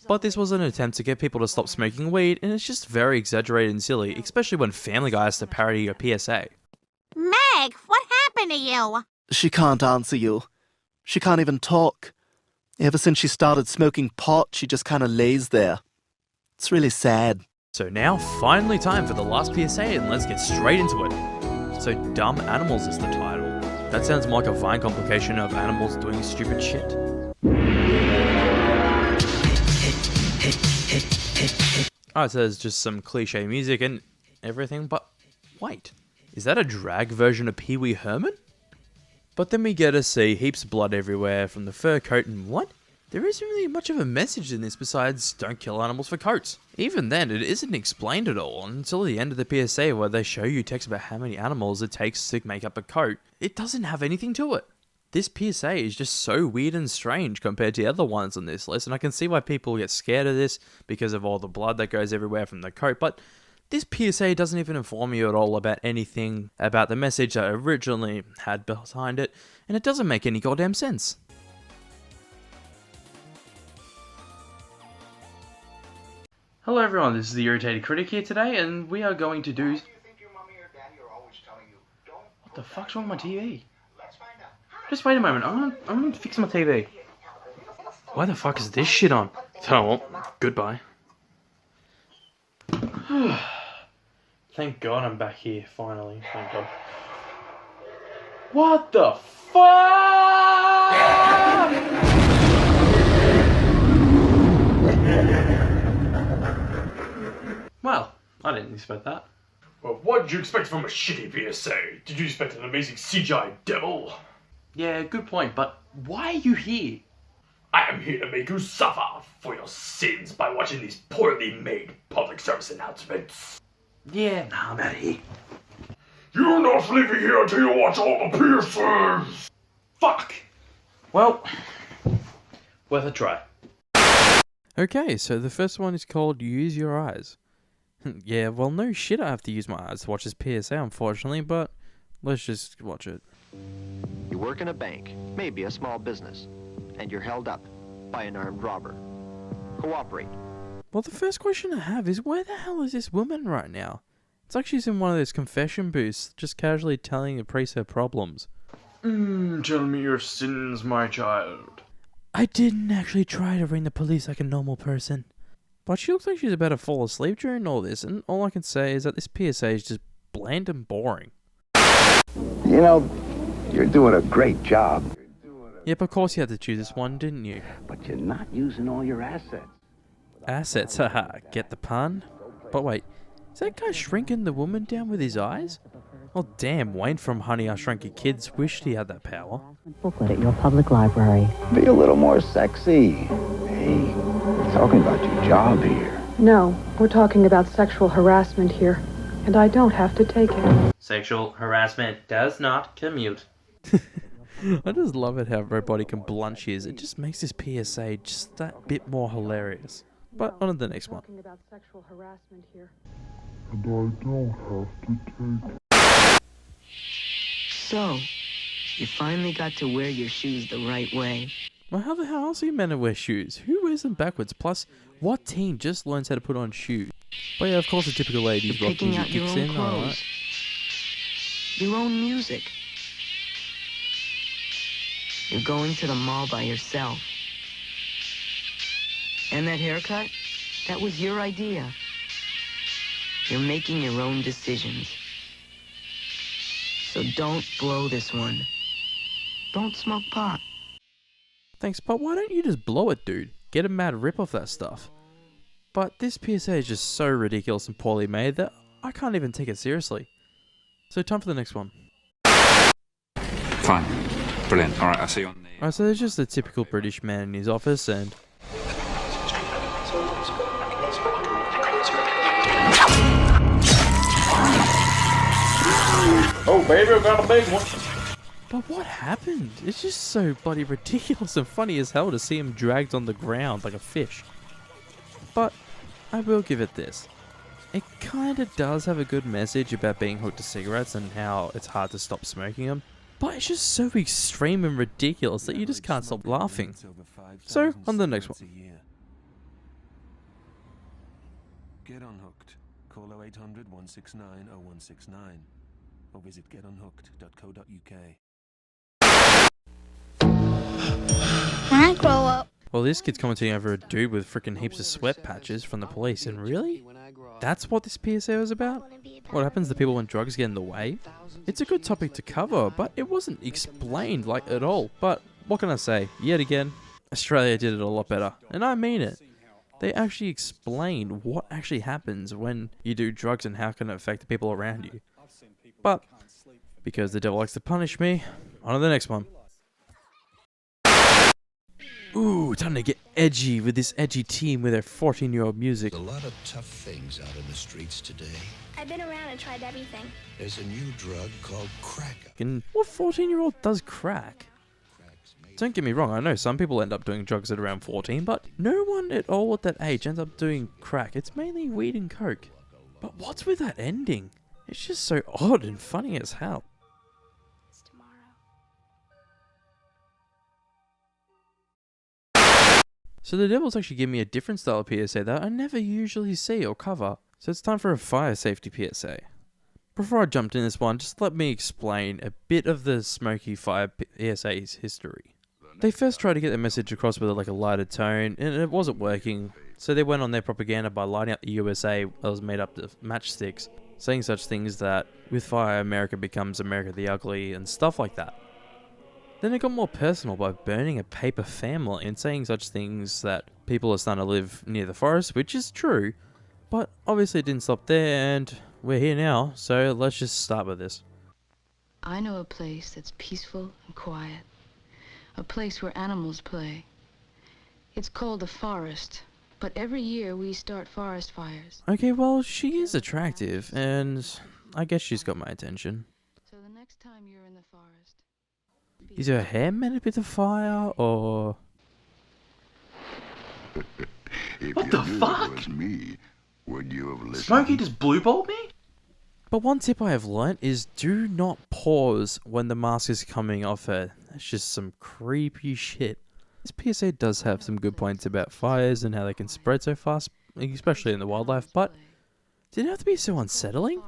But this was an attempt to get people to stop smoking weed, and it's just very exaggerated and silly, especially when Family Guy has to parody a PSA. Meg, what happened to you? She can't answer you. She can't even talk. Ever since she started smoking pot, she just kind of lays there. It's really sad. So now, finally time for the last PSA, and let's get straight into it. So, Dumb Animals is the title. That sounds more like a Vine complication of animals doing stupid shit. Alright, so there's just some cliche music and everything, but wait, is that a drag version of Pee Wee Herman? But then we get to see heaps of blood everywhere from the fur coat, and what? There isn't really much of a message in this besides don't kill animals for coats. Even then, it isn't explained at all until the end of the PSA where they show you text about how many animals it takes to make up a coat. It doesn't have anything to it. This PSA is just so weird and strange compared to the other ones on this list, and I can see why people get scared of this because of all the blood that goes everywhere from the coat, but this PSA doesn't even inform you at all about anything about the message that originally had behind it, and it doesn't make any goddamn sense. Hello everyone, this is the Irritated Critic here today, and we are going to do... What the fuck's wrong with my TV? Just wait a moment, I'm gonna fix my TV. Why the fuck is this shit on? Oh well, goodbye. Thank God I'm back here, finally, thank God. What the fuck?! Well, I didn't expect that. Well, what did you expect from a shitty PSA? Did you expect an amazing CGI devil? Yeah, good point, but why are you here? I am here to make you suffer for your sins by watching these poorly made public service announcements. Yeah, nah, I'm out of here. You're not leaving here until you watch all the PSAs! Fuck! Well, worth a try. Okay, so the first one is called Use Your Eyes. Yeah, well, no shit I have to use my eyes to watch this PSA, unfortunately, but let's just watch it. You work in a bank, maybe a small business, and you're held up by an armed robber. Cooperate. Well, the first question I have is, where the hell is this woman right now? It's like she's in one of those confession booths, just casually telling the priest her problems. Tell me your sins, my child. I didn't actually try to ring the police like a normal person. But she looks like she's about to fall asleep during all this, and all I can say is that this PSA is just bland and boring. You know, you're doing a great job. Yep, of course you had to choose this one, didn't you? But you're not using all your assets. Assets, haha, get the pun? But wait, is that guy shrinking the woman down with his eyes? Oh damn, Wayne from Honey, I Shrunk Your Kids wished he had that power. Booklet at your public library. Be a little more sexy. Hey, we're talking about your job here. No, we're talking about sexual harassment here, and I don't have to take it. Sexual harassment does not commute. I just love it how robotic and blunt she is. It just makes this PSA just that bit more hilarious. But on to the next one. Talking about sexual harassment here. And I don't have to take it. So, you finally got to wear your shoes the right way. Well, how the hell else are you meant to wear shoes? Who wears them backwards? Plus, what teen just learns how to put on shoes? But yeah, of course the typical ladies rock Picking music out your kicks own in, clothes. alright. Your own music. You're going to the mall by yourself. And that haircut? That was your idea. You're making your own decisions. So don't blow this one. Don't smoke pot. Thanks, but why don't you just blow it, dude? Get a mad rip off that stuff. But this PSA is just so ridiculous and poorly made that I can't even take it seriously. So time for the next one. Fine. Brilliant. Alright, I'll see you on the... Alright, so there's just a typical British man in his office and... Oh baby, I got a big one. But what happened? It's just so bloody ridiculous and funny as hell to see him dragged on the ground like a fish. But I will give it this. It kinda does have a good message about being hooked to cigarettes and how it's hard to stop smoking them. But it's just so extreme and ridiculous that you just can't stop laughing. So, on to the next one. Get unhooked. Call 0800 169 0169 or visit getunhooked.co.uk. When I grow up. Well, this kid's commenting over a dude with freaking heaps of sweat patches from the police, and really? That's what this PSA was about? What happens to people when drugs get in the way? It's a good topic to cover, but it wasn't explained like at all. But what can I say? Yet again, Australia did it a lot better, and I mean it. They actually explained what actually happens when you do drugs and how can it affect the people around you. But, because the devil likes to punish me, on to the next one. Ooh, time to get edgy with this edgy team with their 14-year-old music. A lot of tough things out in the streets today. I've been around and tried everything. There's a new drug called crack. And what 14-year-old does crack? Don't get me wrong, I know some people end up doing drugs at around 14, but no one at all at that age ends up doing crack. It's mainly weed and coke. But what's with that ending? It's just so odd and funny as hell. So the devil's actually giving me a different style of PSA that I never usually see or cover. So it's time for a fire safety PSA. Before I jumped in this one, just let me explain a bit of the smoky fire PSA's history. They first tried to get their message across with like a lighter tone, and it wasn't working. So they went on their propaganda by lighting up the USA that was made up of matchsticks, saying such things that with fire America becomes America the Ugly and stuff like that. Then it got more personal by burning a paper family and saying such things that people are starting to live near the forest, which is true, but obviously it didn't stop there and we're here now, so let's just start with this. I know a place that's peaceful and quiet, a place where animals play. It's called the forest, but every year we start forest fires. Okay, well, she is attractive, and I guess she's got my attention. So the next time you're in the forest... Is her hair meant to be the fire, or...? What the fuck? Smokey just blueballed me? But one tip I have learnt is do not pause when the mask is coming off her. That's just some creepy shit. This PSA does have some good points about fires and how they can spread so fast, especially in the wildlife, but did it have to be so unsettling?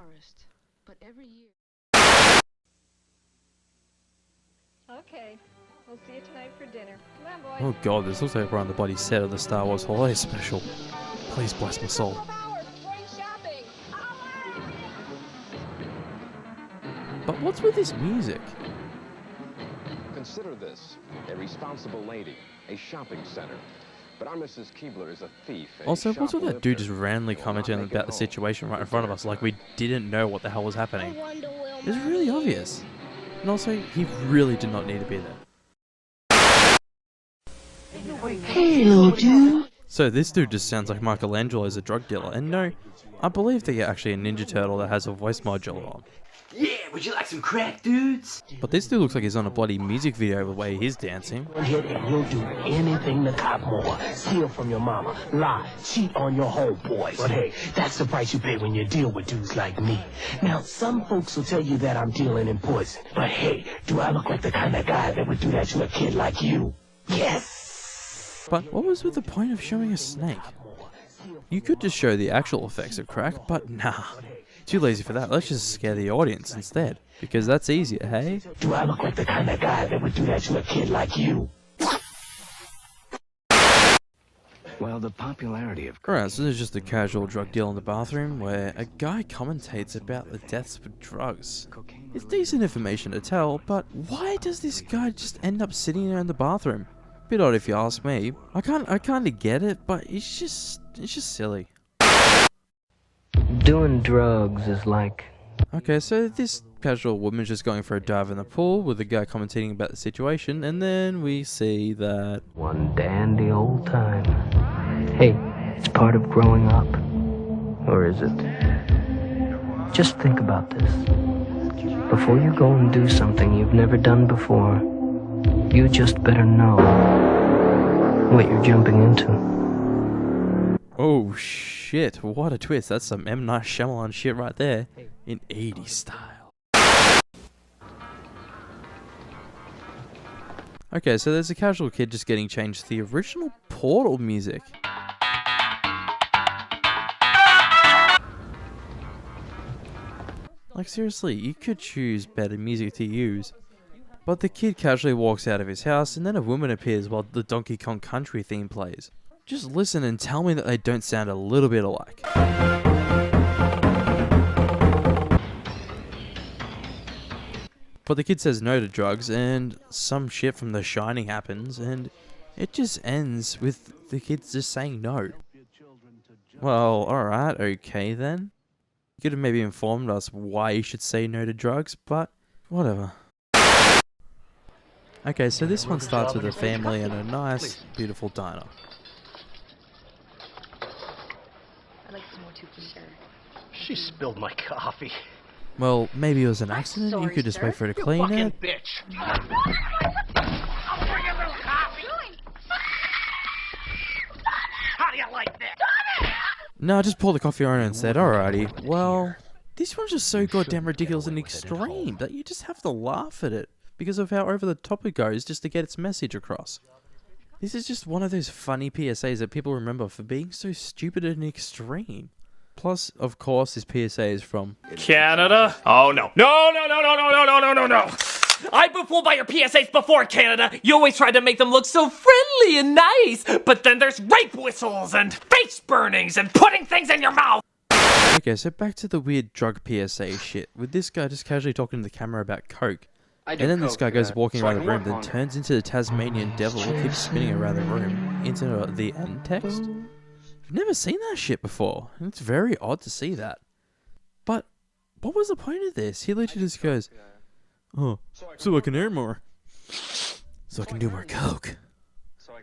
Okay, we'll see you tonight for dinner. Come on, boy. Oh god, this looks like we're on the bloody set of the Star Wars Holiday Special. Please bless my soul. But what's with this music? Consider this a responsible lady, a shopping center. But our Mrs. Keebler is a thief. Also, what's with that dude just randomly commenting about the situation right in front of us like we didn't know what the hell was happening? It's really obvious. And also, he really did not need to be there. Hey, little dude. So this dude just sounds like Michelangelo's a drug dealer. And no, I believe they're actually a Ninja Turtle that has a voice modulator on. Yeah, would you like some crack, dudes? But this dude looks like he's on a bloody music video the way he's dancing. You'll do anything to cop more. Steal from your mama, lie, cheat on your homeboys. But hey, that's the price you pay when you deal with dudes like me. Now, some folks will tell you that I'm dealing in poison. But hey, do I look like the kind of guy that would do that to a kid like you? Yes! But what was with the point of showing a snake? You could just show the actual effects of crack, but nah. Too lazy for that. Let's just scare the audience instead. Because that's easier, hey? Do I look like the kind of guy that would do that to a kid like you? Well, the popularity of... Alright, so this is just a casual drug deal in the bathroom where a guy commentates about the deaths with drugs. It's decent information to tell, but why does this guy just end up sitting there in the bathroom? Bit odd if you ask me. I kinda get it, but it's just silly. Doing drugs is like... Okay, so this casual woman's just going for a dive in the pool with the guy commentating about the situation, and then we see that... One dandy old time. Hey, it's part of growing up. Or is it? Just think about this. Before you go and do something you've never done before, you just better know what you're jumping into. Oh shit, what a twist. That's some M. Night Shyamalan shit right there. In 80s style. Okay, so there's a casual kid just getting changed to the original Portal music. Like seriously, you could choose better music to use. But the kid casually walks out of his house and then a woman appears while the Donkey Kong Country theme plays. Just listen and tell me that they don't sound a little bit alike. But the kid says no to drugs and some shit from The Shining happens and it just ends with the kid just saying no. Well, alright, okay then. You could have maybe informed us why you should say no to drugs, but whatever. Okay, so this one starts with a family in a nice, beautiful diner. I'd like some more too, for sure. She spilled my coffee. Well, maybe it was an accident. You could just wait for her to clean it. Bitch. How do you like that? No, just pour the coffee on and said, alrighty. Well, this one's just so goddamn ridiculous and extreme that you just have to laugh at it because of how over the top it goes just to get its message across. This is just one of those funny PSAs that people remember for being so stupid and extreme. Plus, of course, this PSA is from Canada? Oh no. No. I've been fooled by your PSAs before, Canada. You always try to make them look so friendly and nice, but then there's rape whistles and face burnings and putting things in your mouth. Okay, so back to the weird drug PSA shit, with this guy just casually talking to the camera about coke. And then this guy goes walking around the room, then turns into the Tasmanian devil and keeps spinning around the room into the end text. I've never seen that shit before, and it's very odd to see that. But what was the point of this? He literally just goes, oh, so I can earn more. So I can do more coke.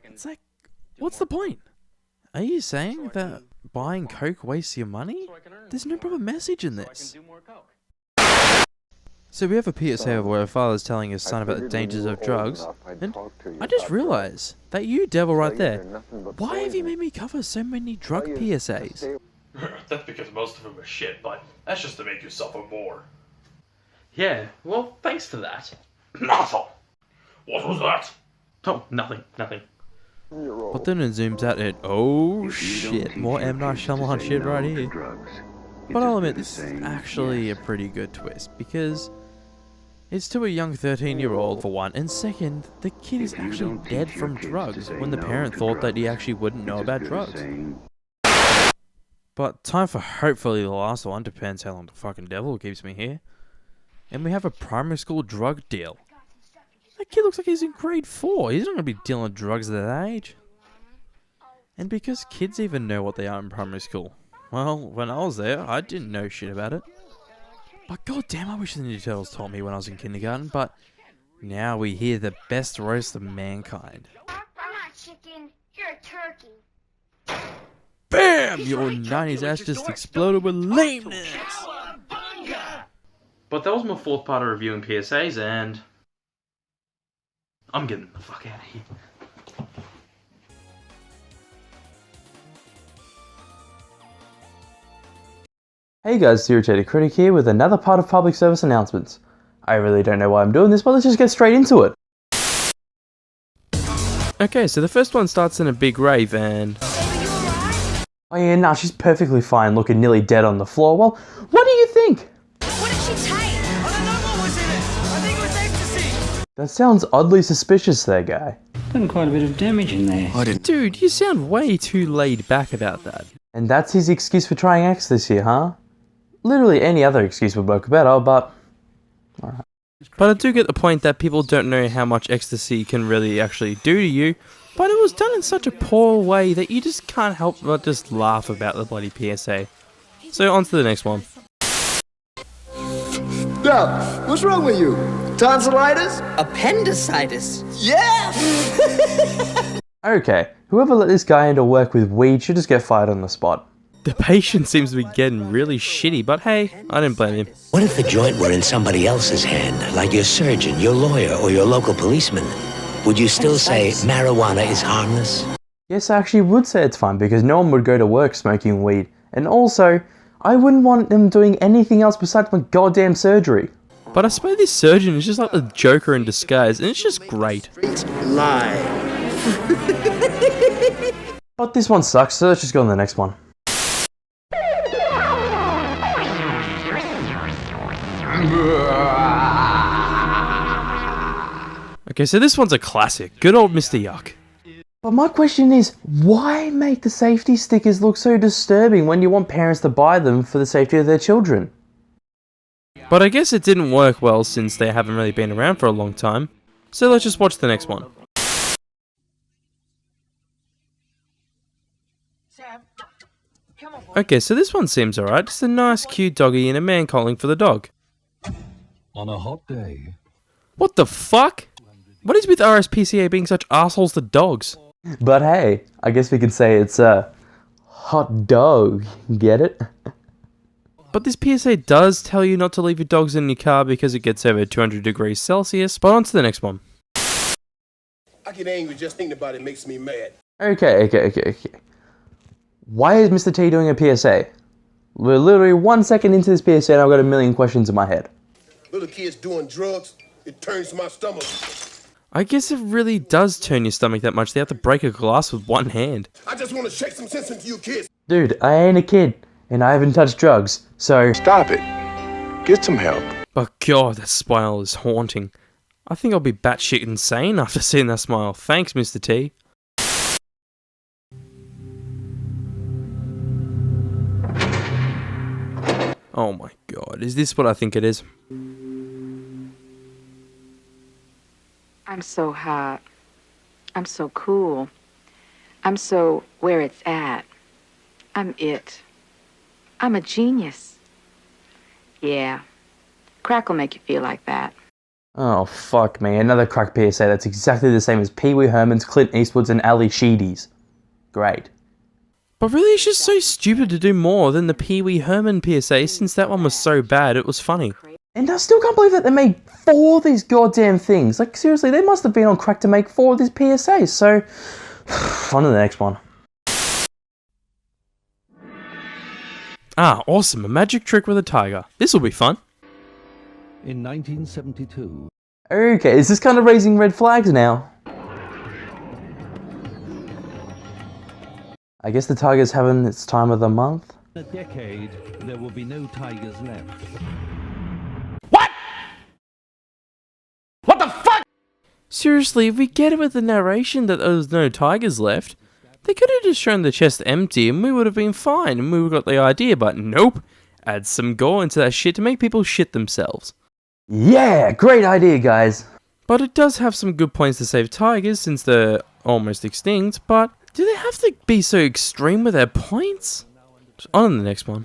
It's like, what's the point? Are you saying that buying coke wastes your money? There's no proper message in this. So we have a PSA where a father's telling his son about the dangers of drugs, and I just realized that you devil right there, why have you made me cover so many drug PSAs? That's because most of them are shit, but that's just to make you suffer more. Yeah, well, thanks for that. Nothing! What was that? Oh, nothing. But then it zooms out and oh shit, more M. Night Shyamalan shit right here. But I'll admit, this is actually a pretty good twist, because it's to a young 13-year-old for one, and second, the kid is actually dead from drugs when the parent thought that he actually wouldn't know about drugs. But time for hopefully the last one, depends how long the fucking devil keeps me here. And we have a primary school drug deal. A That kid looks like he's in grade 4. He's not going to be dealing drugs at that age. And because kids even know what they are in primary school. Well, when I was there, I didn't know shit about it. But goddamn, I wish the Ninja Turtles taught me when I was in kindergarten. But now we hear the best roast of mankind. I'm not chicken. You're a turkey. BAM! Your 90s ass just exploded with lameness. But that was my 4th part of reviewing PSAs, and I'm getting the fuck out of here. Hey guys, it's Irritated Critic here with another part of public service announcements. I really don't know why I'm doing this, but let's just get straight into it. Okay, so the first one starts in a big rave and... Oh yeah, nah, she's perfectly fine, looking nearly dead on the floor. Well, what do you think? What did she take? I don't know what was in it. I think it was ecstasy. That sounds oddly suspicious there, guy. Done quite a bit of damage in there. Dude, you sound way too laid back about that. And that's his excuse for trying X this year, huh? Literally any other excuse would work better, but... Alright. But I do get the point that people don't know how much ecstasy can really actually do to you, but it was done in such a poor way that you just can't help but just laugh about the bloody PSA. So on to the next one. Now, what's wrong with you? Tonsillitis? Appendicitis? Yeah! Okay, whoever let this guy into work with weed should just get fired on the spot. The patient seems to be getting really shitty, but hey, I didn't blame him. What if the joint were in somebody else's hand, like your surgeon, your lawyer, or your local policeman? Would you still say marijuana is harmless? Yes, I actually would say it's fine, because no one would go to work smoking weed. And also, I wouldn't want them doing anything else besides my goddamn surgery. But I suppose this surgeon is just like the Joker in disguise, and it's just great. Lie. But this one sucks, so let's just go on to the next one. Okay, so this one's a classic. Good old Mr. Yuck. But my question is, why make the safety stickers look so disturbing when you want parents to buy them for the safety of their children? But I guess it didn't work well since they haven't really been around for a long time. So let's just watch the next one. Okay, so this one seems alright. Just a nice cute doggy and a man calling for the dog. On a hot day. What the fuck? What is with RSPCA being such assholes to dogs? But hey, I guess we could say it's a hot dog. Get it? But this PSA does tell you not to leave your dogs in your car because it gets over 200 degrees Celsius. But on to the next one. I get angry just thinking about it makes me mad. Okay. Why is Mr. T doing a PSA? We're literally 1 second into this PSA and I've got a million questions in my head. Little kids doing drugs, it turns my stomach. I guess it really does turn your stomach that much. They have to break a glass with one hand. I just want to shake some sense into you kids. Dude, I ain't a kid, and I haven't touched drugs, so... Stop it. Get some help. But god, that smile is haunting. I think I'll be batshit insane after seeing that smile. Thanks, Mr. T. Oh my god, is this what I think it is? I'm so hot. I'm so cool. I'm so where it's at. I'm it. I'm a genius. Yeah. Crack will make you feel like that. Oh fuck me, another crack PSA that's exactly the same as Pee Wee Herman's, Clint Eastwood's and Ali Sheedy's. Great. But really it's just so stupid to do more than the Pee Wee Herman PSA since that one was so bad it was funny. And I still can't believe that they made 4 of these goddamn things. Like seriously, they must have been on crack to make 4 of these PSAs, so... on to the next one. Ah, awesome, a magic trick with a tiger. This'll be fun. In 1972. Okay, is this kind of raising red flags now? I guess the tiger's having its time of the month. In a decade, there will be no tigers left. What the fuck? Seriously, if we get it with the narration that there was no tigers left, they could have just shown the chest empty and we would have been fine and we would have got the idea, but nope. Add some gore into that shit to make people shit themselves. Yeah, great idea, guys. But it does have some good points to save tigers since they're almost extinct, but do they have to be so extreme with their points? On to the next one.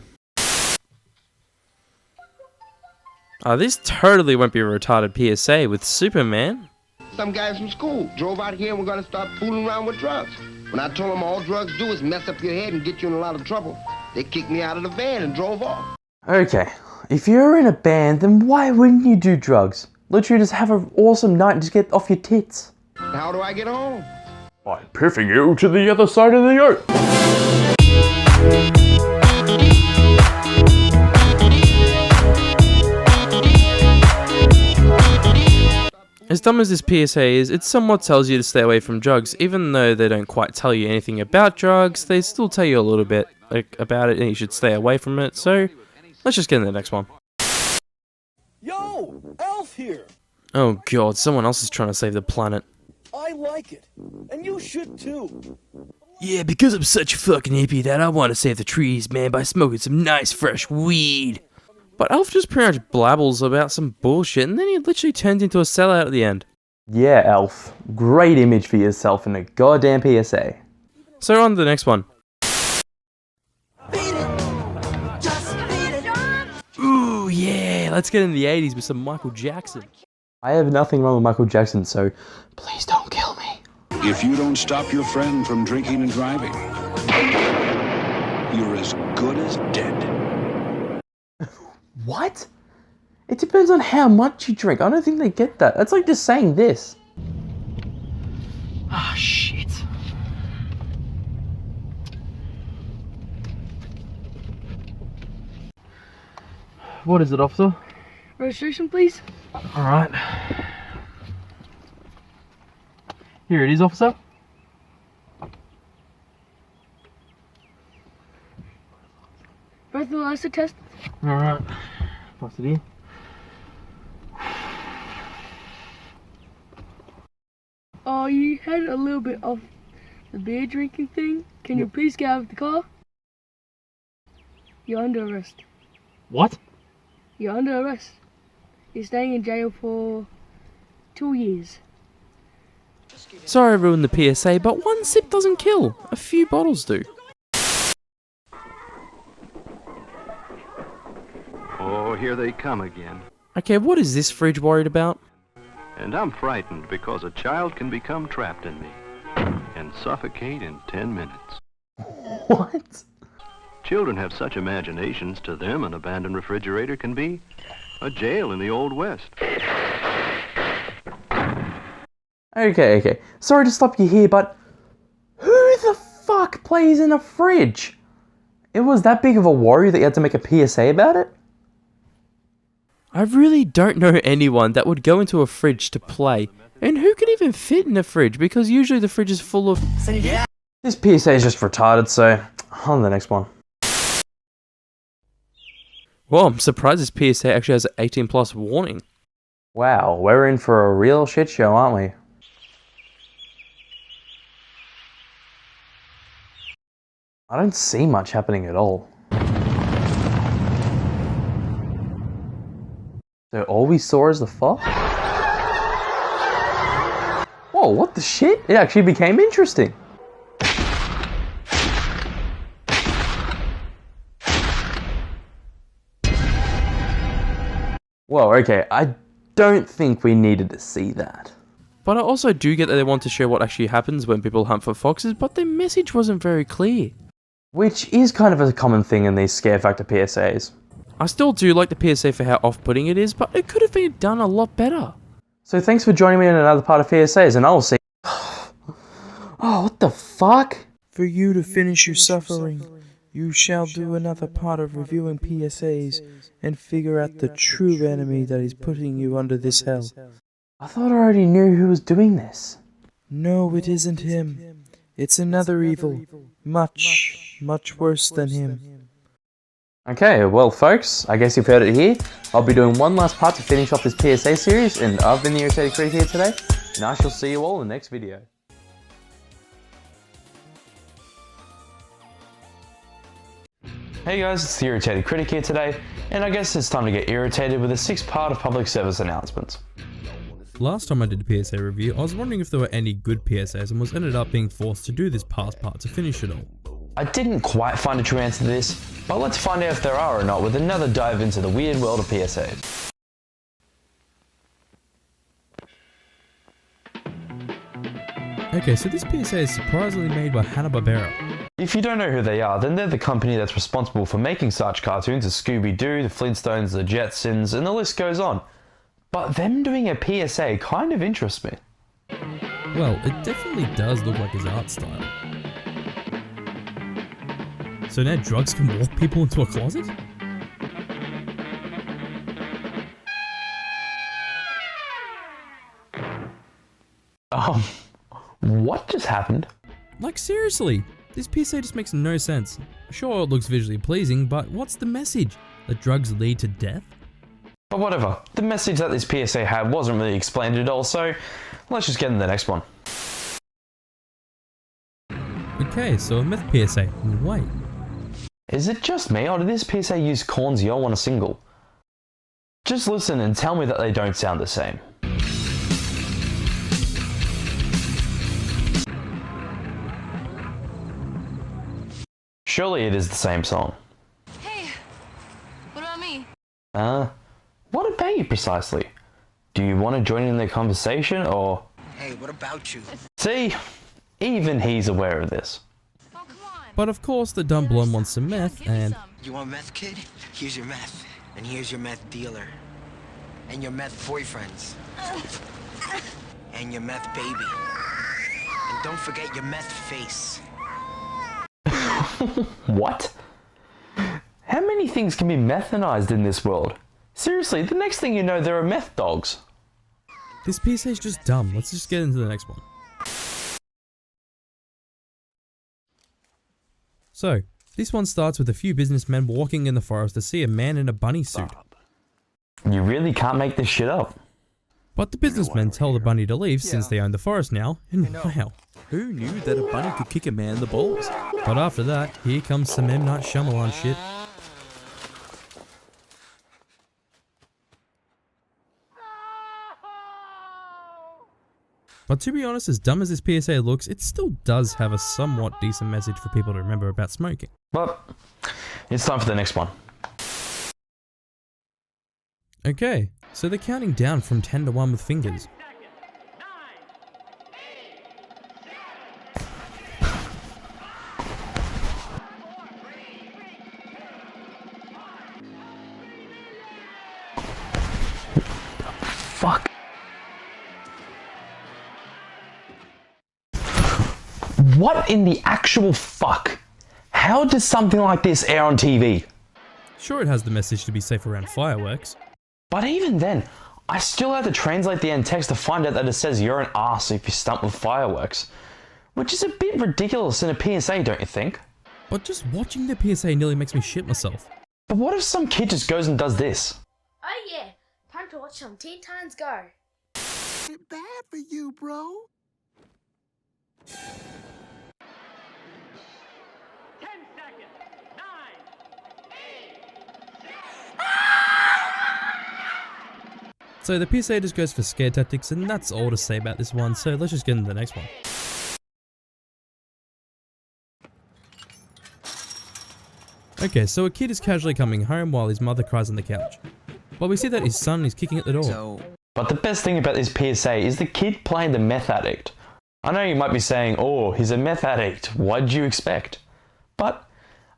This totally won't be a retarded PSA with Superman. Some guys from school drove out here and were gonna start fooling around with drugs. When I told them all drugs do is mess up your head and get you in a lot of trouble, they kicked me out of the van and drove off. Okay, if you're in a band, then why wouldn't you do drugs? Literally just have an awesome night and just get off your tits. How do I get home? By piffing you to the other side of the earth. As dumb as this PSA is, it somewhat tells you to stay away from drugs. Even though they don't quite tell you anything about drugs, they still tell you a little bit about it and you should stay away from it. So, let's just get into the next one. Yo, Elf here. Oh god, someone else is trying to save the planet. I like it, and you should too. Yeah, because I'm such a fucking hippie that I want to save the trees, man, by smoking some nice fresh weed. But Elf just pretty much blabbles about some bullshit and then he literally turns into a sellout at the end. Yeah, Elf. Great image for yourself in a goddamn PSA. So on to the next one. Ooh, yeah, let's get in the 80s with some Michael Jackson. I have nothing wrong with Michael Jackson, so please don't kill me. If you don't stop your friend from drinking and driving, you're as good as dead. What? It depends on how much you drink. I don't think they get that. That's like just saying this. Ah, shit. What is it, officer? Registration, please. Alright. Here it is, officer. Breathalyzer test. Alright. Pass it in. Oh, you had a little bit of the beer drinking thing. Can you please get out of the car? You're under arrest. What? You're under arrest. You're staying in jail for 2 years. Sorry I ruined the PSA, but one sip doesn't kill. A few bottles do. Oh, here they come again. Okay, what is this fridge worried about? And I'm frightened because a child can become trapped in me and suffocate in 10 minutes. What? Children have such imaginations. To them, an abandoned refrigerator can be a jail in the Old West. Okay. Sorry to stop you here, but who the fuck plays in a fridge? It was that big of a worry that you had to make a PSA about it? I really don't know anyone that would go into a fridge to play. And who could even fit in a fridge? Because usually the fridge is full of... This PSA is just retarded, so on to the next one. Well, I'm surprised this PSA actually has an 18 plus warning. Wow, we're in for a real shit show, aren't we? I don't see much happening at all. So all we saw is the fog? Whoa, what the shit? It actually became interesting. Whoa, okay, I don't think we needed to see that. But I also do get that they want to show what actually happens when people hunt for foxes, but their message wasn't very clear. Which is kind of a common thing in these scare factor PSAs. I still do like the PSA for how off-putting it is, but it could have been done a lot better. So thanks for joining me in another part of PSAs, and I'll see you. Oh, what the fuck? For you to finish your suffering, you shall do another part of reviewing PSAs and figure out the true enemy that is putting you under this hell. I thought I already knew who was doing this. No, it isn't him. It's another evil. Much worse than him. Okay, well folks, I guess you've heard it here. I'll be doing one last part to finish off this PSA series, and I've been the Irritated Critic here today, and I shall see you all in the next video. Hey guys, it's the Irritated Critic here today, and I guess it's time to get irritated with a 6th part of public service announcements. Last time I did a PSA review, I was wondering if there were any good PSAs and was ended up being forced to do this past part to finish it all. I didn't quite find a true answer to this, but let's find out if there are or not with another dive into the weird world of PSAs. Okay, so this PSA is surprisingly made by Hanna-Barbera. If you don't know who they are, then they're the company that's responsible for making such cartoons as Scooby-Doo, the Flintstones, the Jetsons, and the list goes on. But them doing a PSA kind of interests me. Well, it definitely does look like his art style. So now drugs can walk people into a closet? What just happened? Like seriously, this PSA just makes no sense. Sure, it looks visually pleasing, but what's the message? That drugs lead to death? But whatever, the message that this PSA had wasn't really explained at all, so let's just get into the next one. Okay, so a meth PSA. Wait. Is it just me, or did this PSA use Korn's Yo on a single? Just listen and tell me that they don't sound the same. Surely it is the same song. Hey, what about me? What about you precisely? Do you want to join in the conversation, or... Hey, what about you? See? Even he's aware of this. But of course, the dumb blonde wants some meth, and... You want meth, kid? Here's your meth. And here's your meth dealer. And your meth boyfriends. And your meth baby. And don't forget your meth face. What? How many things can be methanized in this world? Seriously, the next thing you know, there are meth dogs. This PSA is just dumb. Let's just get into the next one. So, this one starts with a few businessmen walking in the forest to see a man in a bunny suit. You really can't make this shit up. But the businessmen tell the bunny to leave since they own the forest now, and wow. Who knew that a bunny could kick a man in the balls? But after that, here comes some M. Night Shyamalan shit. But to be honest, as dumb as this PSA looks, it still does have a somewhat decent message for people to remember about smoking. But it's time for the next one. Okay, so they're counting down from 10 to 1 with fingers. Fuck. What in the actual fuck? How does something like this air on TV? Sure, it has the message to be safe around fireworks. But even then, I still have to translate the end text to find out that it says you're an arse if you stump with fireworks. Which is a bit ridiculous in a PSA, don't you think? But just watching the PSA nearly makes me shit myself. But what if some kid just goes and does this? Oh yeah, time to watch some Teen Titans Go. Ain't bad for you, bro. 10 seconds. 9, 8, 7. So the PSA just goes for scare tactics, and that's all to say about this one, so let's just get into the next one. Okay, so a kid is casually coming home while his mother cries on the couch. But we see that his son is kicking at the door. But the best thing about this PSA is the kid playing the meth addict. I know you might be saying, oh, he's a meth addict, what did you expect? But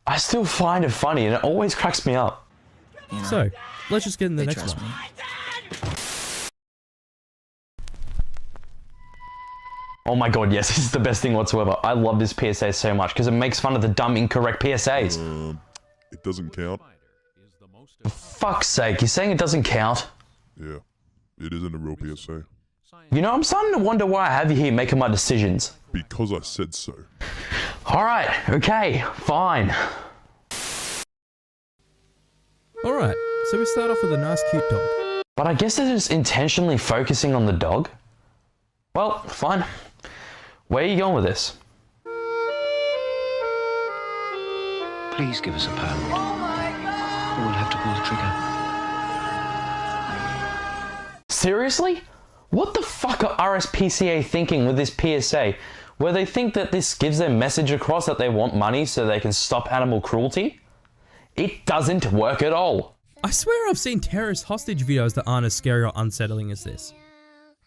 I still find it funny and it always cracks me up. So, let's just get in the next one. Oh my god, yes, this is the best thing whatsoever. I love this PSA so much because it makes fun of the dumb, incorrect PSAs. It doesn't count. For fuck's sake, you're saying it doesn't count? Yeah, it isn't a real PSA. You know, I'm starting to wonder why I have you here making my decisions. Because I said so. Alright, okay, fine. Alright, so we start off with a nice cute dog. But I guess they're just intentionally focusing on the dog? Well, fine. Where are you going with this? Please give us a pound. Or we'll have to pull the trigger. Seriously? What the fuck are RSPCA thinking with this PSA, where they think that this gives their message across that they want money so they can stop animal cruelty? It doesn't work at all. I swear I've seen terrorist hostage videos that aren't as scary or unsettling as this.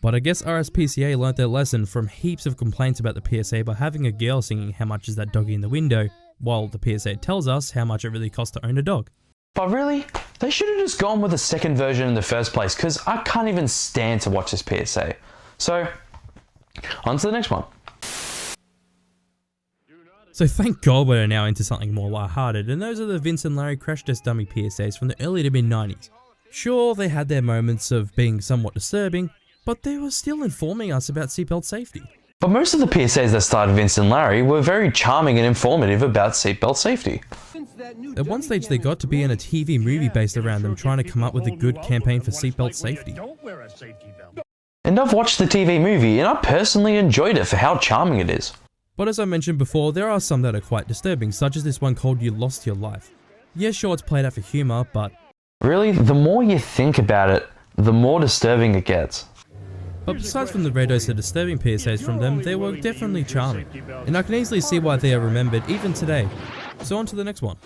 But I guess RSPCA learnt their lesson from heaps of complaints about the PSA by having a girl singing "How much is that doggy in the window," while the PSA tells us how much it really costs to own a dog. But really, they should have just gone with the second version in the first place, because I can't even stand to watch this PSA. So, on to the next one. So thank God we're now into something more lighthearted, and those are the Vince and Larry crash test dummy PSAs from the early to mid 90s. Sure, they had their moments of being somewhat disturbing, but they were still informing us about seatbelt safety. But most of the PSAs that started Vince and Larry were very charming and informative about seatbelt safety. At one stage they got to be in a TV movie based around them trying to come up with a good campaign for seatbelt safety. And I've watched the TV movie and I personally enjoyed it for how charming it is. But as I mentioned before, there are some that are quite disturbing, such as this one called "You Lost Your Life." Yeah, sure, it's played out for humour, but... Really, the more you think about it, the more disturbing it gets. But besides from the rare dose of disturbing PSAs from them, they were definitely charming. And I can easily see why they are remembered even today. So on to the next one.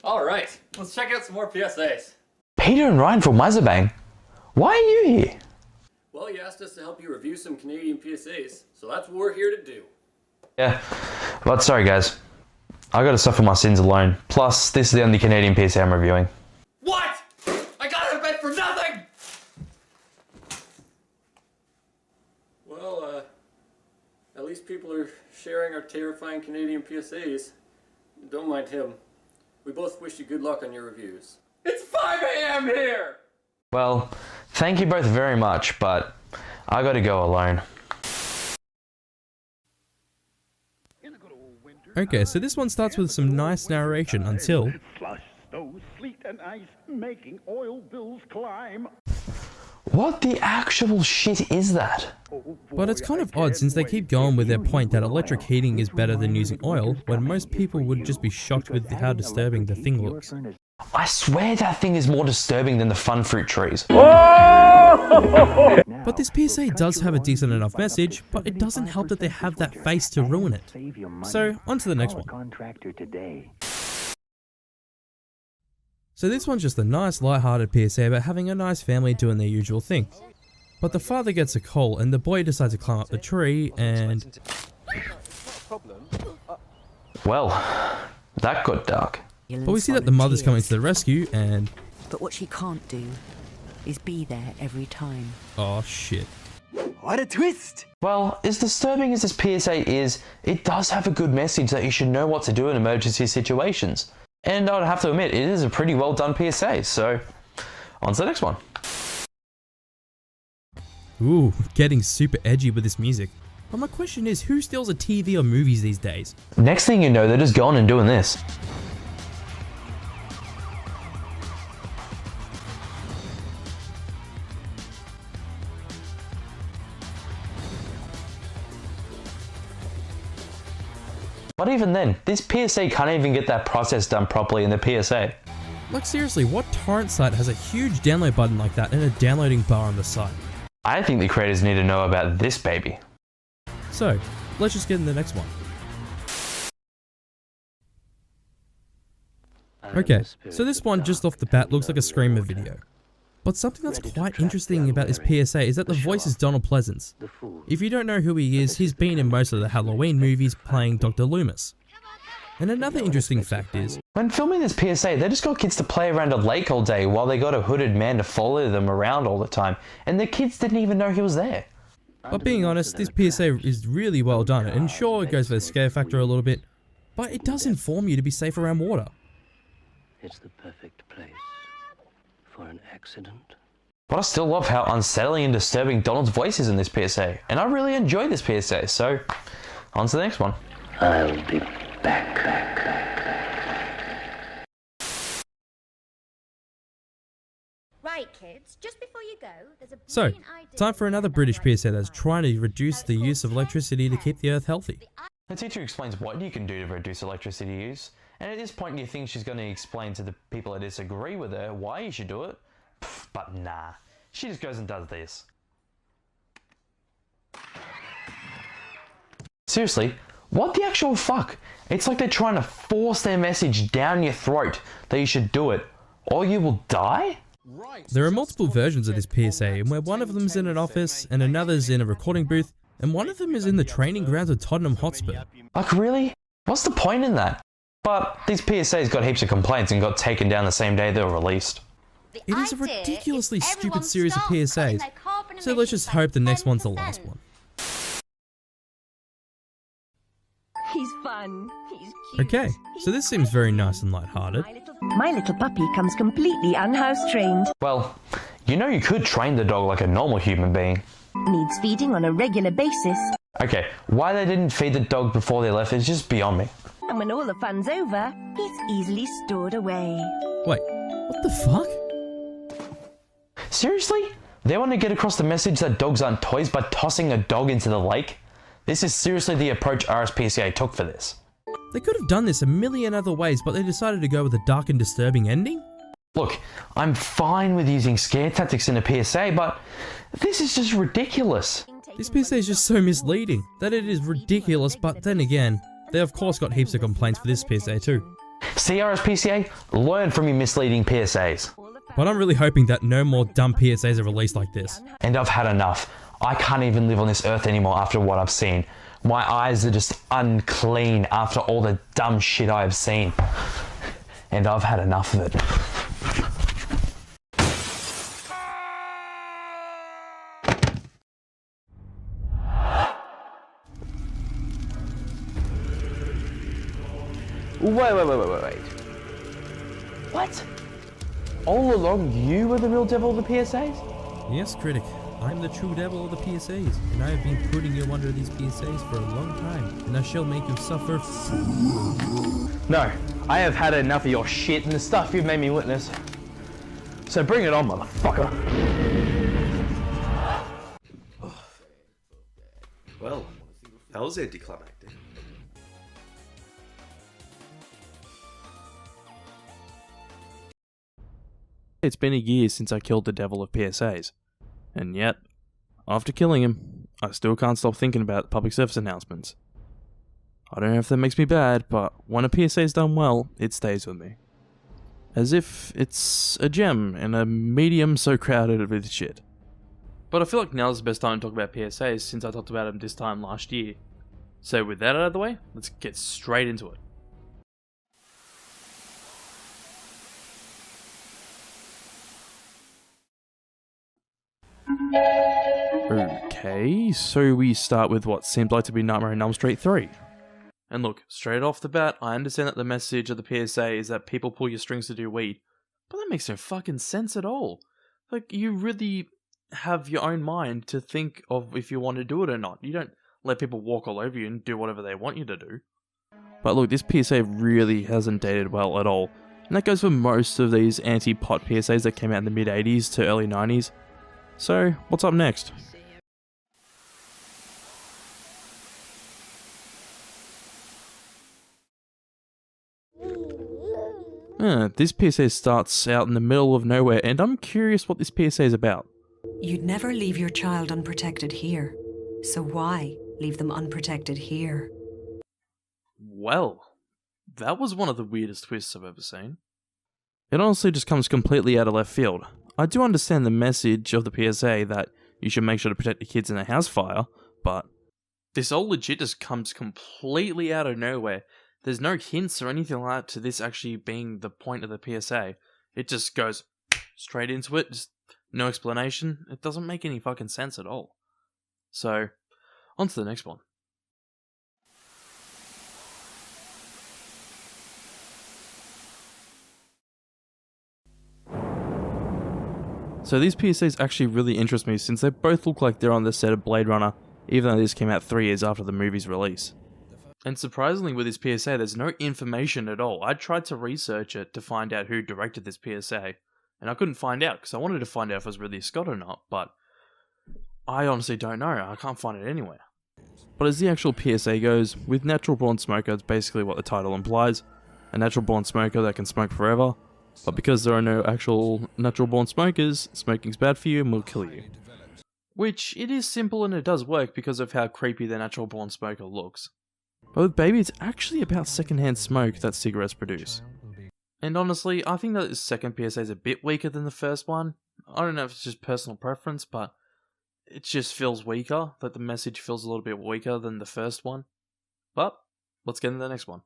Alright, let's check out some more PSAs. Peter and Ryan from Wazabang, why are you here? Well, you asked us to help you review some Canadian PSAs, so that's what we're here to do. Yeah, but sorry guys, I gotta suffer my sins alone. Plus, this is the only Canadian PSA I'm reviewing. What? I got out of bed for nothing! Well, at least people are sharing our terrifying Canadian PSAs. Don't mind him. We both wish you good luck on your reviews. It's 5 AM here! Well, thank you both very much, but I gotta go alone. Okay, so this one starts with some nice narration until... Slush, snow, sleet and ice, making oil bills climb. What the actual shit is that? But it's kind of odd since they keep going with their point that electric heating is better than using oil, when most people would just be shocked with how disturbing the thing looks. I swear that thing is more disturbing than the fun fruit trees. But this PSA does have a decent enough message, but it doesn't help that they have that face to ruin it. So, on to the next one. So this one's just a nice light-hearted PSA about having a nice family doing their usual thing. But the father gets a call and the boy decides to climb up the tree and... Well, that got dark. But we see that the mother's coming to the rescue and... But what she can't do is be there every time. Oh shit. What a twist! Well, as disturbing as this PSA is, it does have a good message that you should know what to do in emergency situations. And I'd have to admit, it is a pretty well done PSA, so on to the next one. Ooh, getting super edgy with this music. But my question is, who steals a TV or movies these days? Next thing you know, they're just going and doing this. But even then, this PSA can't even get that process done properly in the PSA. Like seriously, what torrent site has a huge download button like that and a downloading bar on the side? I think the creators need to know about this baby. So, let's just get in the next one. Okay, so this one just off the bat looks like a Screamer video. But something that's quite interesting about this PSA is that the voice is Donald Pleasance. If you don't know who he is, he's been in most of the Halloween movies playing Dr. Loomis. And another interesting fact is, when filming this PSA, they just got kids to play around a lake all day while they got a hooded man to follow them around all the time, and the kids didn't even know he was there. But being honest, this PSA is really well done, and sure it goes for the scare factor a little bit, but it does inform you to be safe around water. It's the perfect place for an accident. But I still love how unsettling and disturbing Donald's voice is in this PSA, and I really enjoy this PSA, so on to the next one. I'll be back. Right, kids, just before you go, there's a So, time for another British PSA that's trying to reduce the use of electricity to keep the earth healthy. The teacher explains what you can do to reduce electricity use, and at this point you think she's going to explain to the people that disagree with her why you should do it. But nah, She just goes and does this. Seriously, what the actual fuck? It's like they're trying to force their message down your throat that you should do it, or you will die? There are multiple versions of this PSA, and where one of them is in an office, and another's in a recording booth, and one of them is in the training grounds of Tottenham Hotspur. Like really? What's the point in that? But these PSAs got heaps of complaints and got taken down the same day they were released. It is a ridiculously stupid series of PSAs, so let's just hope the next one's the last one. He's fun. He's cute. Okay, so this seems very nice and lighthearted. My little puppy comes completely unhouse trained. Well, you know you could train the dog like a normal human being. Needs feeding on a regular basis. Okay, why they didn't feed the dog before they left is just beyond me. And when all the fun's over, he's easily stored away. Wait, what the fuck? Seriously? They want to get across the message that dogs aren't toys by tossing a dog into the lake? This is seriously the approach RSPCA took for this. They could have done this a million other ways, but they decided to go with a dark and disturbing ending? Look, I'm fine with using scare tactics in a PSA, but this is just ridiculous. This PSA is just so misleading that it is ridiculous, but then again, they of course got heaps of complaints for this PSA too. See RSPCA? Learn from your misleading PSAs. But I'm really hoping that no more dumb PSAs are released like this. And I've had enough. I can't even live on this earth anymore after what I've seen. My eyes are just unclean after all the dumb shit I have seen. And I've had enough of it. Wait. What? All along you were the real devil of the PSAs? Yes, critic. I'm the true devil of the PSAs, and I have been putting you under these PSAs for a long time, and I shall make you suffer. No, I have had enough of your shit and the stuff you've made me witness. So bring it on, motherfucker. Well, that was anticlimactic. It's been a year since I killed the devil of PSAs, and yet, after killing him, I still can't stop thinking about public service announcements. I don't know if that makes me bad, but when a PSA is done well, it stays with me. As if it's a gem in a medium so crowded with shit. But I feel like now's the best time to talk about PSAs since I talked about them this time last year. So with that out of the way, let's get straight into it. Okay, so we start with what seems like to be Nightmare on Elm Street 3. And look, straight off the bat, I understand that the message of the PSA is that people pull your strings to do weed, but that makes no fucking sense at all. Like, you really have your own mind to think of if you want to do it or not. You don't let people walk all over you and do whatever they want you to do. But look, this PSA really hasn't dated well at all, and that goes for most of these anti-pot PSAs that came out in the mid-80s to early 90s. So, what's up next? This PSA starts out in the middle of nowhere, and I'm curious what this PSA is about. You'd never leave your child unprotected here. So why leave them unprotected here? Well, that was one of the weirdest twists I've ever seen. It honestly just comes completely out of left field. I do understand the message of the PSA that you should make sure to protect the kids in a house fire, but this all legit just comes completely out of nowhere. There's no hints or anything like that to this actually being the point of the PSA. It just goes straight into it, just no explanation. It doesn't make any fucking sense at all. So, on to the next one. So these PSAs actually really interest me since they both look like they're on the set of Blade Runner, even though this came out 3 years after the movie's release. And surprisingly with this PSA, there's no information at all. I tried to research it to find out who directed this PSA, and I couldn't find out because I wanted to find out if it was Ridley Scott or not, but I honestly don't know. I can't find it anywhere. But as the actual PSA goes, with natural born smoker, it's basically what the title implies. A natural born smoker that can smoke forever. But because there are no actual natural born smokers, smoking's bad for you and will kill you. Which, it is simple and it does work because of how creepy the natural born smoker looks. But with baby, it's actually about secondhand smoke that cigarettes produce. And honestly, I think that this second PSA is a bit weaker than the first one. I don't know if it's just personal preference, but it just feels weaker. Like the message feels a little bit weaker than the first one. But, let's get into the next one.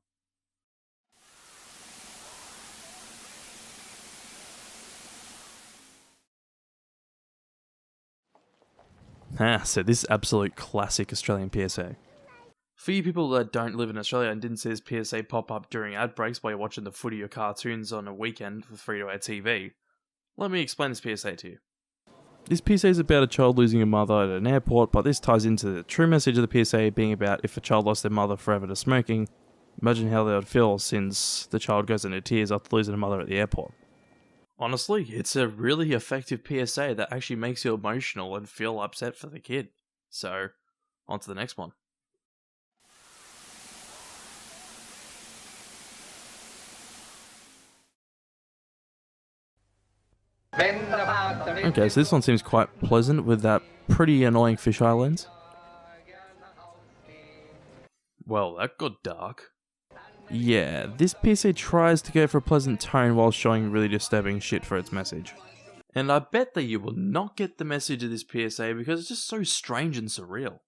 So this is absolute classic Australian PSA. For you people that don't live in Australia and didn't see this PSA pop up during ad breaks while you're watching the footy or cartoons on a weekend with free-to-air TV, let me explain this PSA to you. This PSA is about a child losing a mother at an airport, but this ties into the true message of the PSA being about if a child lost their mother forever to smoking, imagine how they would feel since the child goes into tears after losing a mother at the airport. Honestly, it's a really effective PSA that actually makes you emotional and feel upset for the kid. So, on to the next one. Okay, so this one seems quite pleasant with that pretty annoying fisheye lens. Well, that got dark. Yeah, this PSA tries to go for a pleasant tone while showing really disturbing shit for its message. And I bet that you will not get the message of this PSA because it's just so strange and surreal.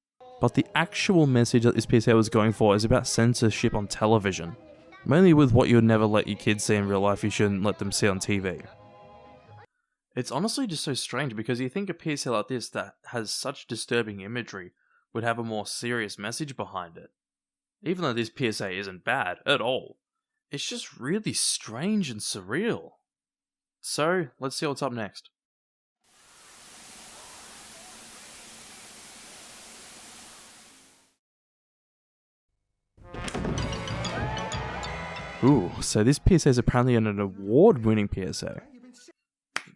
But the actual message that this PSA was going for is about censorship on television. Mainly with what you would never let your kids see in real life, you shouldn't let them see on TV. It's honestly just so strange because you think a PSA like this that has such disturbing imagery would have a more serious message behind it. Even though this PSA isn't bad at all, it's just really strange and surreal. So, let's see what's up next. Ooh, so this PSA is apparently an award-winning PSA.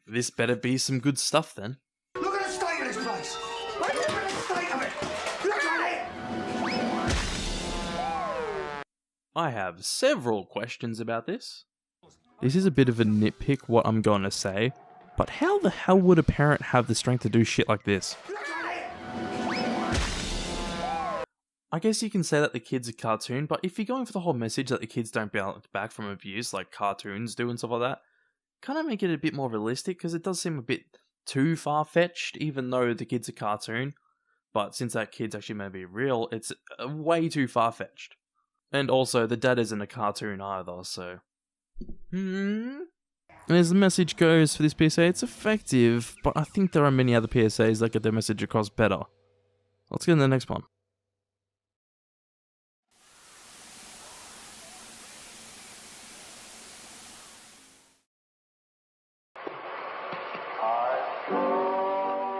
This better be some good stuff then. Look at the state of this place! Look at the state of it! Look at it! I have several questions about this. This is a bit of a nitpick what I'm going to say, but how the hell would a parent have the strength to do shit like this? I guess you can say that the kid's a cartoon, but if you're going for the whole message that the kids don't bounce back from abuse like cartoons do and stuff like that, kind of make it a bit more realistic because it does seem a bit too far-fetched even though the kid's a cartoon, but since that kid's actually meant to be real, it's way too far-fetched. And also, the dad isn't a cartoon either, so... And as the message goes for this PSA, it's effective, but I think there are many other PSAs that get their message across better. Let's get in the next one.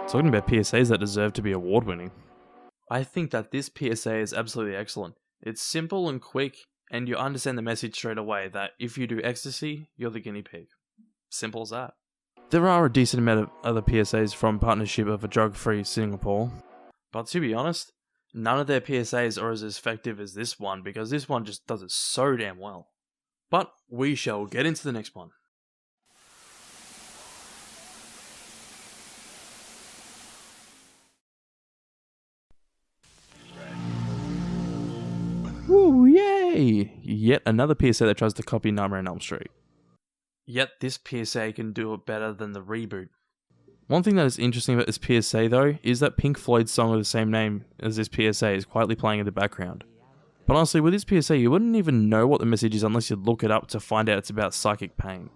Talking about PSAs that deserve to be award-winning. I think that this PSA is absolutely excellent. It's simple and quick, and you understand the message straight away that if you do ecstasy, you're the guinea pig. Simple as that. There are a decent amount of other PSAs from Partnership of a Drug-Free Singapore, but to be honest, none of their PSAs are as effective as this one because this one just does it so damn well. But we shall get into the next one. Woo, yay! Yet another PSA that tries to copy Nightmare on Elm Street. Yet this PSA can do it better than the reboot. One thing that is interesting about this PSA though, is that Pink Floyd's song with the same name as this PSA is quietly playing in the background. But honestly, with this PSA, you wouldn't even know what the message is unless you look it up to find out it's about psychic pain.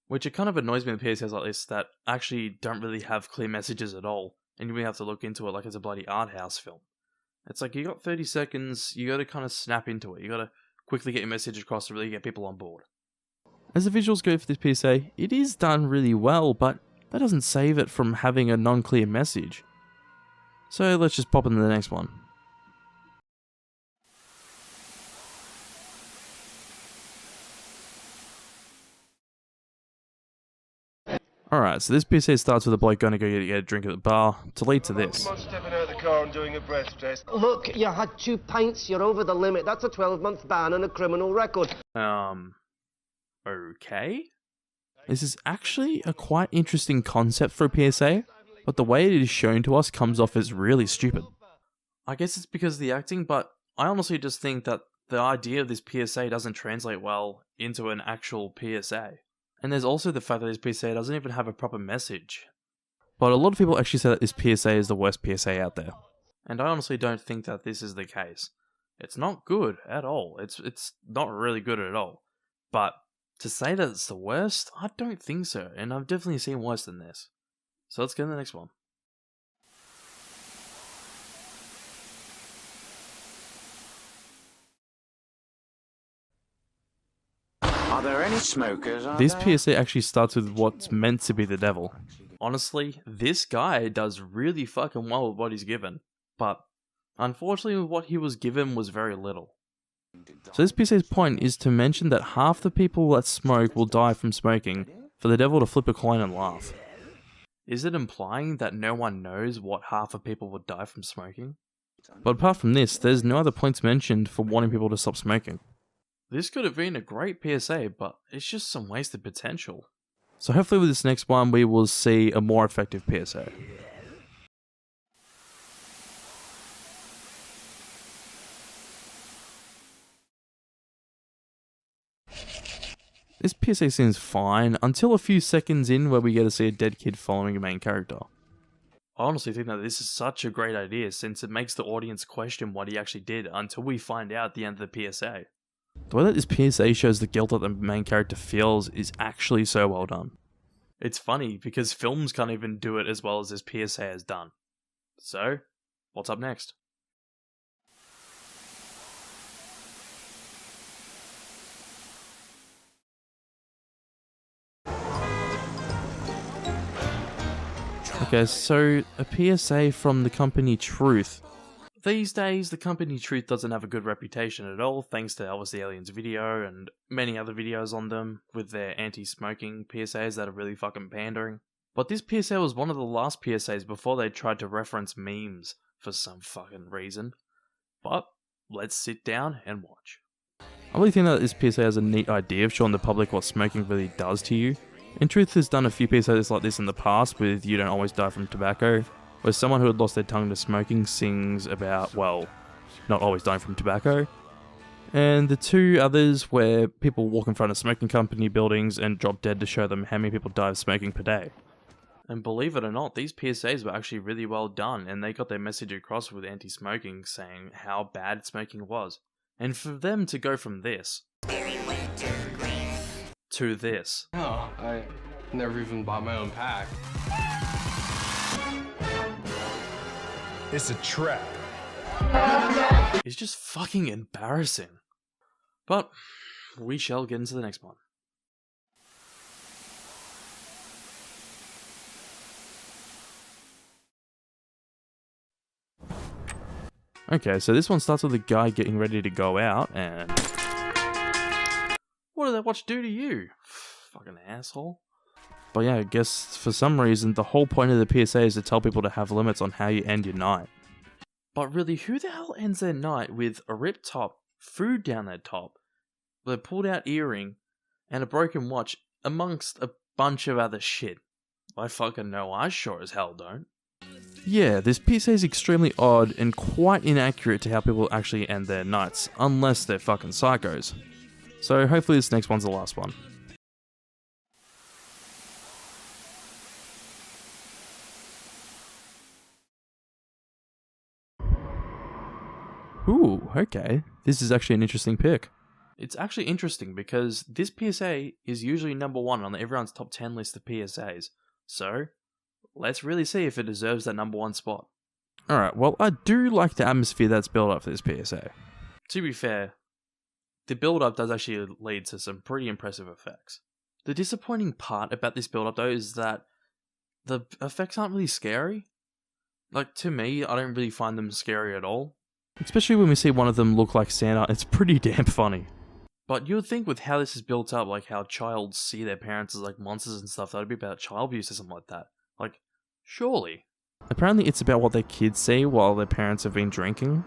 Which it kind of annoys me with PSAs like this that actually don't really have clear messages at all, and you really have to look into it like it's a bloody art house film. It's like, you got 30 seconds, you gotta kind of snap into it, you gotta quickly get your message across to really get people on board. As the visuals go for this PSA, it is done really well, but that doesn't save it from having a non-clear message. So let's just pop into the next one. Alright, so this PSA starts with a bloke going to go get a drink at the bar, to lead to this. Come on, stepping out of the car and doing a breath test. Look, you had 2 pints, you're over the limit. That's a 12-month ban and a criminal record. Okay? This is actually a quite interesting concept for a PSA, but the way it is shown to us comes off as really stupid. I guess it's because of the acting, but I honestly just think that the idea of this PSA doesn't translate well into an actual PSA. And there's also the fact that this PSA doesn't even have a proper message. But a lot of people actually say that this PSA is the worst PSA out there. And I honestly don't think that this is the case. It's not good at all. It's not really good at all. But to say that it's the worst, I don't think so. And I've definitely seen worse than this. So let's get to the next one. Are there any smokers? This PSA actually starts with what's meant to be the devil. Honestly, this guy does really fucking well with what he's given. But unfortunately, what he was given was very little. So this PSA's point is to mention that half the people that smoke will die from smoking, for the devil to flip a coin and laugh. Is it implying that no one knows what half of people would die from smoking? But apart from this, there's no other points mentioned for wanting people to stop smoking. This could have been a great PSA, but it's just some wasted potential. So hopefully with this next one we will see a more effective PSA. This PSA seems fine, until a few seconds in where we get to see a dead kid following a main character. I honestly think that this is such a great idea since it makes the audience question what he actually did until we find out at the end of the PSA. The way that this PSA shows the guilt that the main character feels is actually so well done. It's funny because films can't even do it as well as this PSA has done. So, what's up next? Okay, so a PSA from the company Truth. These days, the company Truth doesn't have a good reputation at all, thanks to Elvis the Alien's video and many other videos on them with their anti-smoking PSAs that are really fucking pandering. But this PSA was one of the last PSAs before they tried to reference memes for some fucking reason. But let's sit down and watch. I really think that this PSA has a neat idea of showing the public what smoking really does to you. And Truth has done a few PSAs like this in the past with You Don't Always Die From Tobacco, where someone who had lost their tongue to smoking sings about, well, not always dying from tobacco. And the two others where people walk in front of smoking company buildings and drop dead to show them how many people die of smoking per day. And believe it or not, these PSAs were actually really well done, and they got their message across with anti-smoking, saying how bad smoking was. And for them to go from this to this. Oh, I never even bought my own pack. It's a trap. It's just fucking embarrassing. But we shall get into the next one. Okay, so this one starts with a guy getting ready to go out and... What did that watch do to you? Fucking asshole. But yeah, I guess for some reason the whole point of the PSA is to tell people to have limits on how you end your night. But really, who the hell ends their night with a ripped top, food down their top, with a pulled out earring, and a broken watch, amongst a bunch of other shit? I fucking know, I sure as hell don't. Yeah, this PSA is extremely odd and quite inaccurate to how people actually end their nights, unless they're fucking psychos. So hopefully this next one's the last one. Ooh, okay. This is actually an interesting pick. It's actually interesting because this PSA is usually number 1 on everyone's top 10 list of PSAs. So, let's really see if it deserves that number 1 spot. Alright, well, I do like the atmosphere that's built up for this PSA. To be fair, the build-up does actually lead to some pretty impressive effects. The disappointing part about this build-up, though, is that the effects aren't really scary. Like, to me, I don't really find them scary at all. Especially when we see one of them look like Santa, it's pretty damn funny. But you would think with how this is built up, like how childs see their parents as like monsters and stuff, that would be about child abuse or something like that. Like, surely. Apparently it's about what their kids see while their parents have been drinking.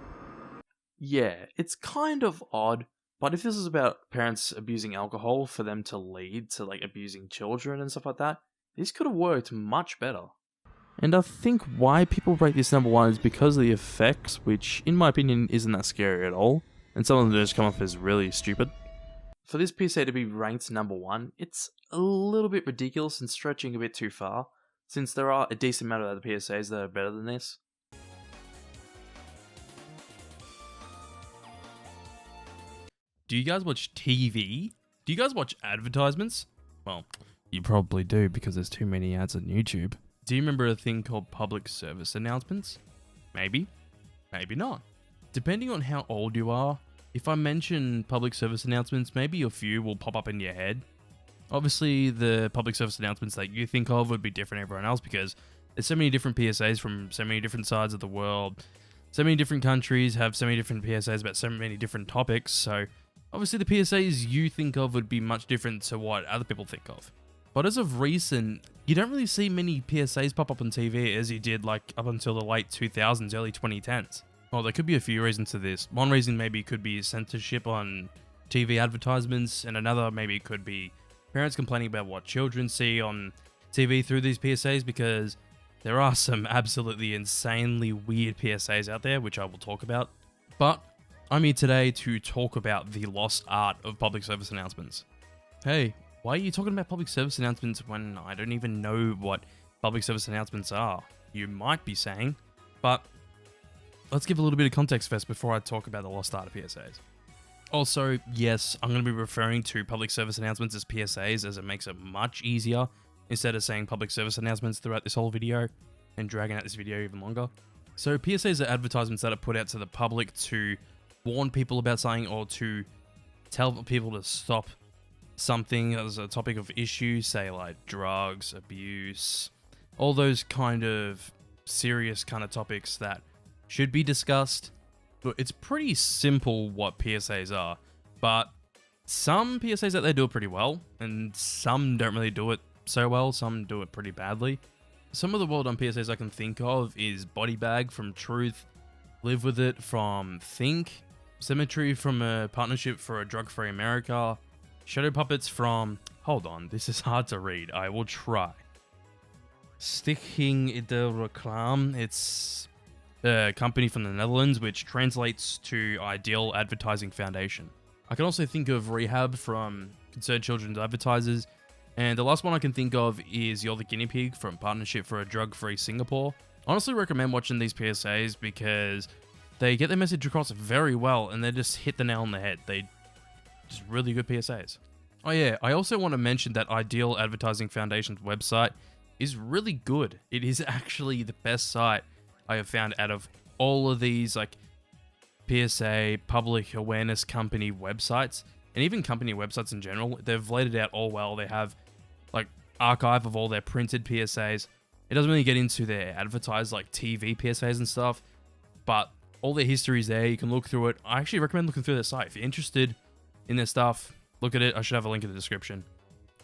Yeah, it's kind of odd, But if this is about parents abusing alcohol for them to lead to like abusing children and stuff like that, this could have worked much better. And I think why people rate this number 1 is because of the effects, which in my opinion isn't that scary at all, and some of them just come off as really stupid. For this PSA to be ranked number 1, it's a little bit ridiculous and stretching a bit too far, since there are a decent amount of other PSAs that are better than this. Do you guys watch TV? Do you guys watch advertisements? Well, you probably do because there's too many ads on YouTube. Do you remember a thing called public service announcements? Maybe, maybe not. Depending on how old you are, if I mention public service announcements, maybe a few will pop up in your head. Obviously, the public service announcements that you think of would be different from everyone else because there's so many different PSAs from so many different sides of the world. So many different countries have so many different PSAs about so many different topics, so obviously the PSAs you think of would be much different to what other people think of. But as of recent, you don't really see many PSAs pop up on TV as you did like up until the late 2000s, early 2010s. Well, there could be a few reasons to this. One reason maybe could be censorship on TV advertisements, and another maybe could be parents complaining about what children see on TV through these PSAs, because there are some absolutely insanely weird PSAs out there, which I will talk about. But I'm here today to talk about the lost art of public service announcements. Hey, why are you talking about public service announcements when I don't even know what public service announcements are? You might be saying, but let's give a little bit of context first before I talk about the lost art of PSAs. Also, yes, I'm going to be referring to public service announcements as PSAs as it makes it much easier instead of saying public service announcements throughout this whole video and dragging out this video even longer. So PSAs are advertisements that are put out to the public to warn people about something or to tell people to stop something as a topic of issue, say like drugs, abuse, all those kind of serious kind of topics that should be discussed. But it's pretty simple what PSAs are, but some PSAs out there do it pretty well, and some don't really do it so well, some do it pretty badly. Some of the well-done PSAs I can think of is Body Bag from Truth, Live With It from Think, Symmetry from a Partnership for a Drug-Free America, Shadow Puppets from... Hold on, this is hard to read. I will try. Stichting de Reclame. It's a company from the Netherlands, which translates to Ideal Advertising Foundation. I can also think of Rehab from Concerned Children's Advertisers. And the last one I can think of is You're the Guinea Pig from Partnership for a Drug-Free Singapore. Honestly recommend watching these PSAs because they get their message across very well and they just hit the nail on the head. They just really good PSAs. Oh yeah, I also want to mention that Ideal Advertising Foundation's website is really good. It is actually the best site I have found out of all of these like PSA, public awareness company websites, and even company websites in general. They've laid it out all well. They have like archive of all their printed PSAs. It doesn't really get into their advertised like TV PSAs and stuff, but all their history is there. You can look through it. I actually recommend looking through their site. If you're interested in their stuff, look at it. I should have a link in the description.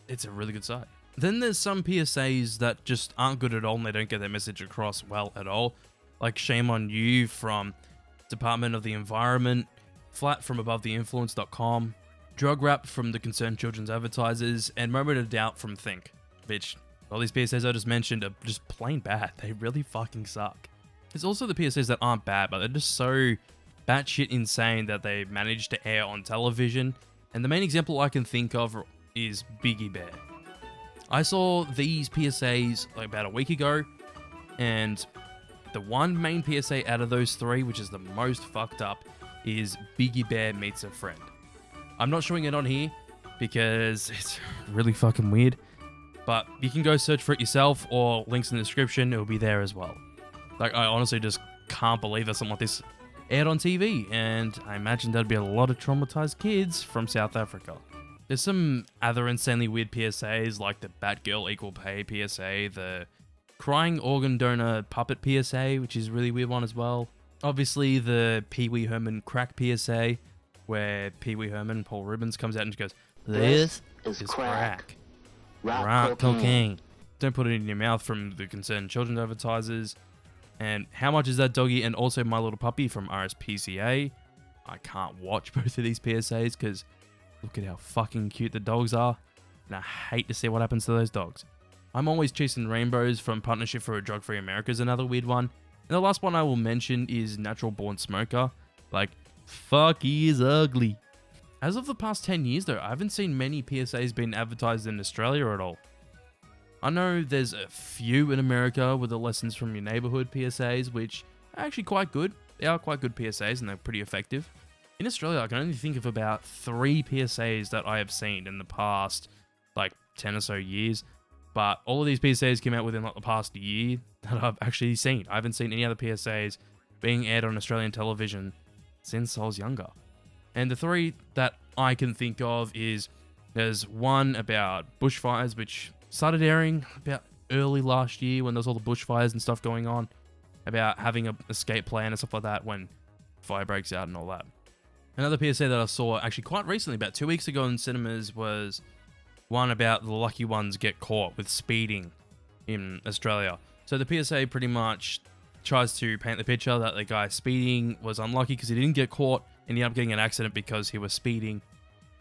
It's a really good site. Then there's some PSAs that just aren't good at all and they don't get their message across well at all. Like Shame on You from Department of the Environment, Flat from AboveTheInfluence.com, Drug Rap from the Concerned Children's Advertisers, and Moment of Doubt from Think, which all these PSAs I just mentioned are just plain bad. They really fucking suck. There's also the PSAs that aren't bad, but they're just so batshit insane that they managed to air on television. And the main example I can think of is Biggie Bear. I saw these PSAs like about a week ago, and the one main PSA out of those three, which is the most fucked up, is Biggie Bear Meets a Friend. I'm not showing it on here because it's really fucking weird, but you can go search for it yourself or links in the description, it'll be there as well. Like, I honestly just can't believe that something like this aired on TV, and I imagine there'd be a lot of traumatized kids from South Africa. There's some other insanely weird PSAs, like the Batgirl Equal Pay PSA, the Crying Organ Donor Puppet PSA, which is a really weird one as well. Obviously, the Pee Wee Herman Crack PSA, where Pee Wee Herman, Paul Rubens, comes out and just goes, "This is crack. Rock cocaine. Don't put it in your mouth," from the Concerned Children's Advertisers. And How Much Is That Doggy? And also My Little Puppy from RSPCA. I can't watch both of these PSAs because look at how fucking cute the dogs are. And I hate to see what happens to those dogs. I'm always chasing rainbows from Partnership for a Drug-Free America is another weird one. And the last one I will mention is Natural Born Smoker. Like, fuck, he is ugly. As of the past 10 years though, I haven't seen many PSAs being advertised in Australia at all. I know there's a few in America with the Lessons from Your Neighborhood PSAs, which are actually quite good. They are quite good PSAs and they're pretty effective. In Australia, I can only think of about 3 PSAs that I have seen in the past, like 10 or so years. But all of these PSAs came out within like the past year that I've actually seen. I haven't seen any other PSAs being aired on Australian television since I was younger. And the 3 that I can think of is, there's one about bushfires, which started airing about early last year when there was all the bushfires and stuff going on, about having an escape plan and stuff like that when fire breaks out and all that. Another PSA that I saw actually quite recently, about 2 weeks ago in cinemas, was one about the lucky ones get caught with speeding in Australia. So the PSA pretty much tries to paint the picture that the guy speeding was unlucky because he didn't get caught and he ended up getting an accident because he was speeding.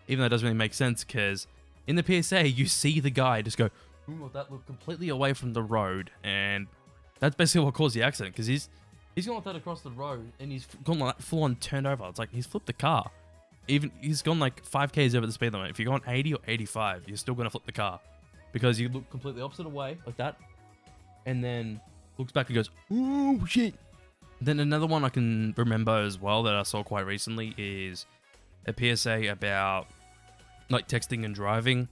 Even though it doesn't really make sense because in the PSA you see the guy just go, ooh, that looked completely away from the road, and that's basically what caused the accident because he's gone like that across the road and he's gone like that full on turned over. It's like he's flipped the car. Even he's gone like 5 k's over the speed limit. If you're going 80 or 85, you're still gonna flip the car because you look completely opposite away like that, and then looks back and goes, "Ooh shit." Then another one I can remember as well that I saw quite recently is a PSA about like texting and driving,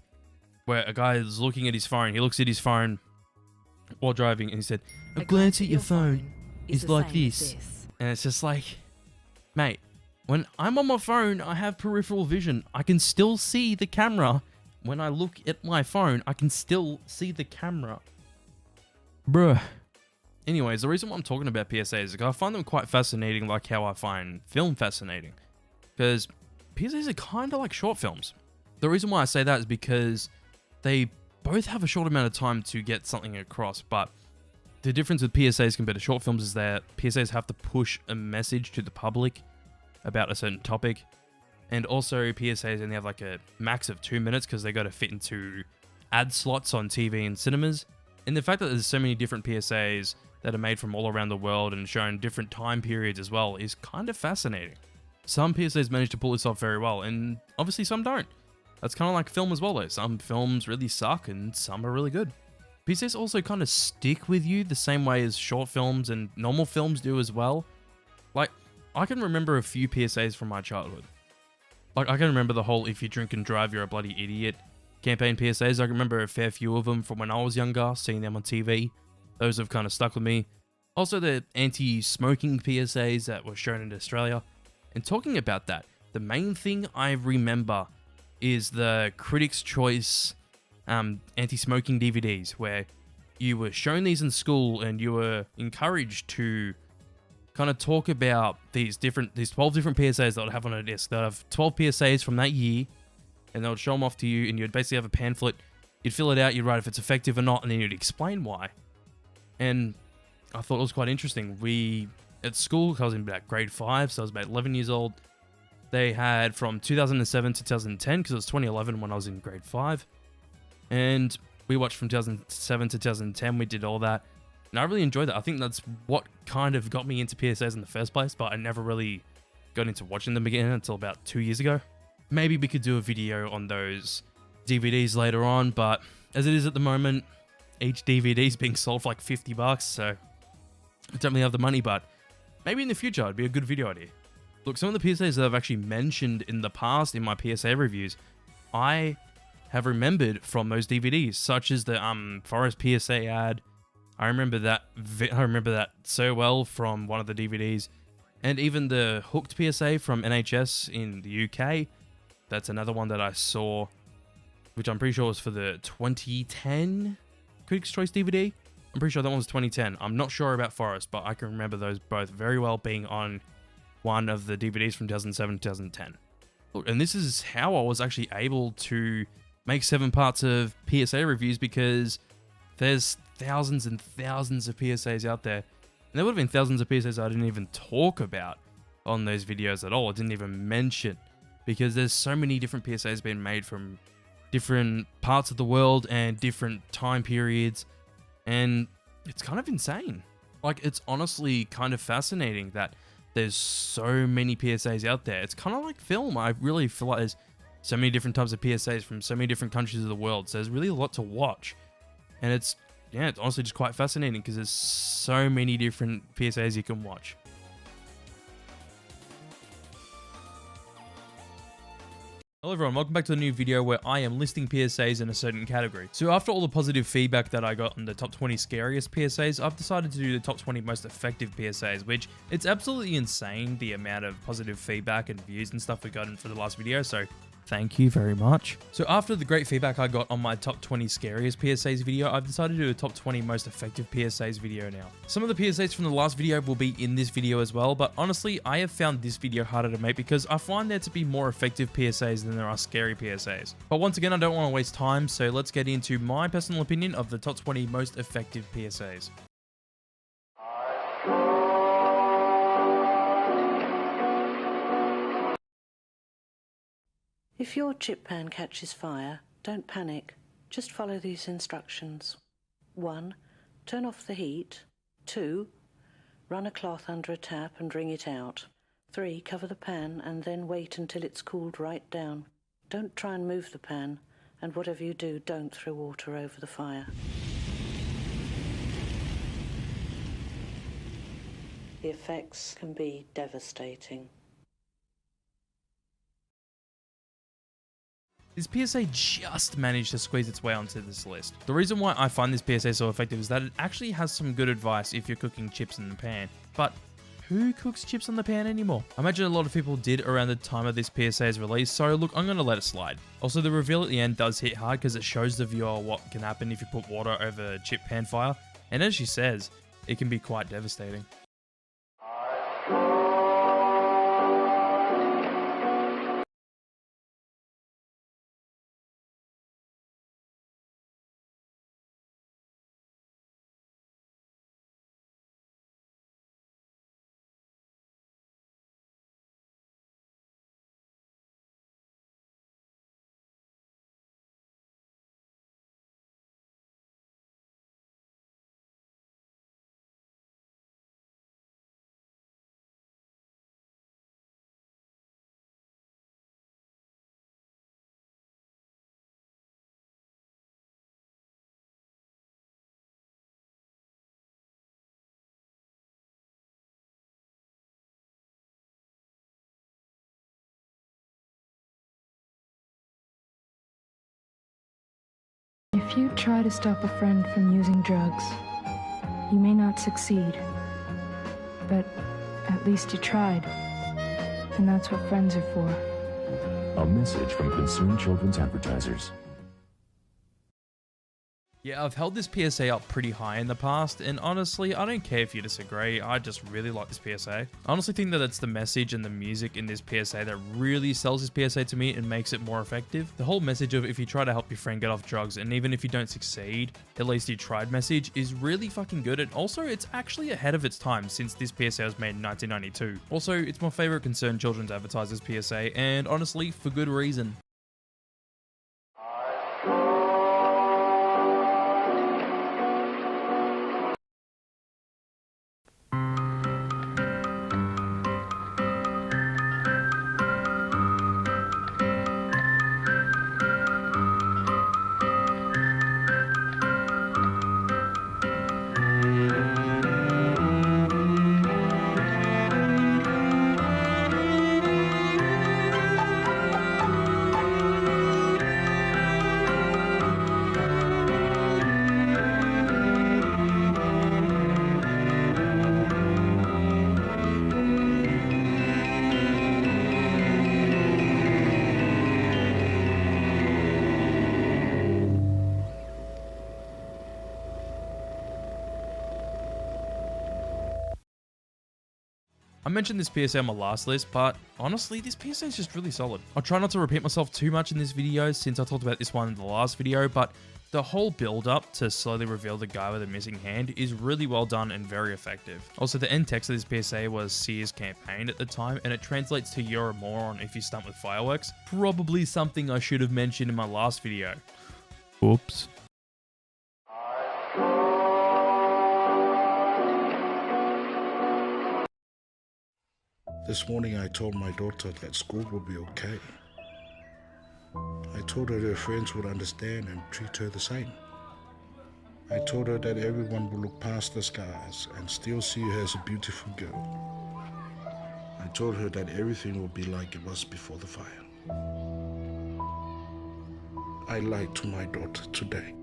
where a guy is looking at his phone. He looks at his phone while driving, and he said, "A glance at your phone is like this," and it's just like, mate. When I'm on my phone, I have peripheral vision. I can still see the camera. When I look at my phone, I can still see the camera. Bruh. Anyways, the reason why I'm talking about PSAs is because I find them quite fascinating, like how I find film fascinating. Because PSAs are kind of like short films. The reason why I say that is because they both have a short amount of time to get something across, but the difference with PSAs compared to short films is that PSAs have to push a message to the public about a certain topic, and also PSAs only have like a max of 2 minutes because they got to fit into ad slots on TV and cinemas. And the fact that there's so many different PSAs that are made from all around the world and shown different time periods as well is kind of fascinating. Some PSAs manage to pull this off very well, and obviously some don't. That's kind of like film as well though. Some films really suck and some are really good. PSAs also kind of stick with you the same way as short films and normal films do as well. Like, I can remember a few PSAs from my childhood. Like, I can remember the whole "if you drink and drive, you're a bloody idiot" campaign PSAs. I can remember a fair few of them from when I was younger, seeing them on TV. Those have kind of stuck with me. Also, the anti-smoking PSAs that were shown in Australia. And talking about that, the main thing I remember is the Critics' Choice anti-smoking DVDs, where you were shown these in school and you were encouraged to kind of talk about these 12 different PSAs that would have on a disc. They'll have 12 PSAs from that year, and they would show them off to you, and you'd basically have a pamphlet. You'd fill it out, you'd write if it's effective or not, and then you'd explain why. And I thought it was quite interesting. At school, I was in about grade 5, so I was about 11 years old. They had from 2007 to 2010, because it was 2011 when I was in grade 5. And we watched from 2007 to 2010, we did all that. And I really enjoyed that. I think that's what kind of got me into PSAs in the first place, but I never really got into watching them again until about 2 years ago. Maybe we could do a video on those DVDs later on, but as it is at the moment, each DVD is being sold for like $50, so I don't really have the money, but maybe in the future it'd be a good video idea. Look, some of the PSAs that I've actually mentioned in the past in my PSA reviews, I have remembered from those DVDs, such as the Forest PSA ad. I remember that so well from one of the DVDs, and even the Hooked PSA from NHS in the UK. That's another one that I saw, which I'm pretty sure was for the 2010 Critics' Choice DVD. I'm pretty sure that one was 2010. I'm not sure about Forest, but I can remember those both very well being on one of the DVDs from 2007 to 2010. Look, and this is how I was actually able to make 7 parts of PSA reviews, because there's thousands and thousands of PSAs out there. And there would have been thousands of PSAs I didn't even talk about. on those videos at all. I didn't even mention, because there's so many different PSAs being made from different parts of the world and different time periods, and it's kind of insane. Like, it's honestly kind of fascinating that there's so many PSAs out there. It's kind of like film. I really feel like there's so many different types of PSAs from so many different countries of the world. So there's really a lot to watch. And it's honestly just quite fascinating because there's so many different PSAs you can watch. Hello everyone, welcome back to a new video where I am listing PSAs in a certain category. So after all the positive feedback that I got on the top 20 scariest PSAs, I've decided to do the top 20 most effective PSAs, which it's absolutely insane the amount of positive feedback and views and stuff we got in for the last video, so thank you very much. So after the great feedback I got on my top 20 scariest PSAs video, I've decided to do a top 20 most effective PSAs video now. Some of the PSAs from the last video will be in this video as well, but honestly, I have found this video harder to make because I find there to be more effective PSAs than there are scary PSAs. But once again, I don't want to waste time, so let's get into my personal opinion of the top 20 most effective PSAs. If your chip pan catches fire, don't panic. Just follow these instructions. 1. Turn off the heat. 2. Run a cloth under a tap and wring it out. 3. Cover the pan and then wait until it's cooled right down. Don't try and move the pan, and whatever you do, don't throw water over the fire. The effects can be devastating. This PSA just managed to squeeze its way onto this list. The reason why I find this PSA so effective is that it actually has some good advice if you're cooking chips in the pan. But who cooks chips in the pan anymore? I imagine a lot of people did around the time of this PSA's release, so look, I'm going to let it slide. Also, the reveal at the end does hit hard because it shows the viewer what can happen if you put water over a chip pan fire. And as she says, it can be quite devastating. If you try to stop a friend from using drugs, you may not succeed, but at least you tried, and that's what friends are for. A message from Concerned Children's Advertisers. Yeah, I've held this PSA up pretty high in the past, and honestly, I don't care if you disagree, I just really like this PSA. I honestly think that it's the message and the music in this PSA that really sells this PSA to me and makes it more effective. The whole message of if you try to help your friend get off drugs, and even if you don't succeed, at least you tried message is really fucking good, and also it's actually ahead of its time since this PSA was made in 1992. Also, it's my favorite Concerned Children's Advertisers PSA, and honestly, for good reason. I mentioned this PSA on my last list, but honestly, this PSA is just really solid. I'll try not to repeat myself too much in this video since I talked about this one in the last video, but The whole build up to slowly reveal the guy with a missing hand is really well done and very effective. Also, the end text of this PSA was Sears campaign at the time, and it translates to "You're a moron if you stunt with fireworks." Probably something I should have mentioned in my last video. Oops. This morning I told my daughter that school will be okay. I told her friends would understand and treat her the same. I told her that everyone will look past the scars and still see her as a beautiful girl. I told her that everything will be like it was before the fire. I lied to my daughter today.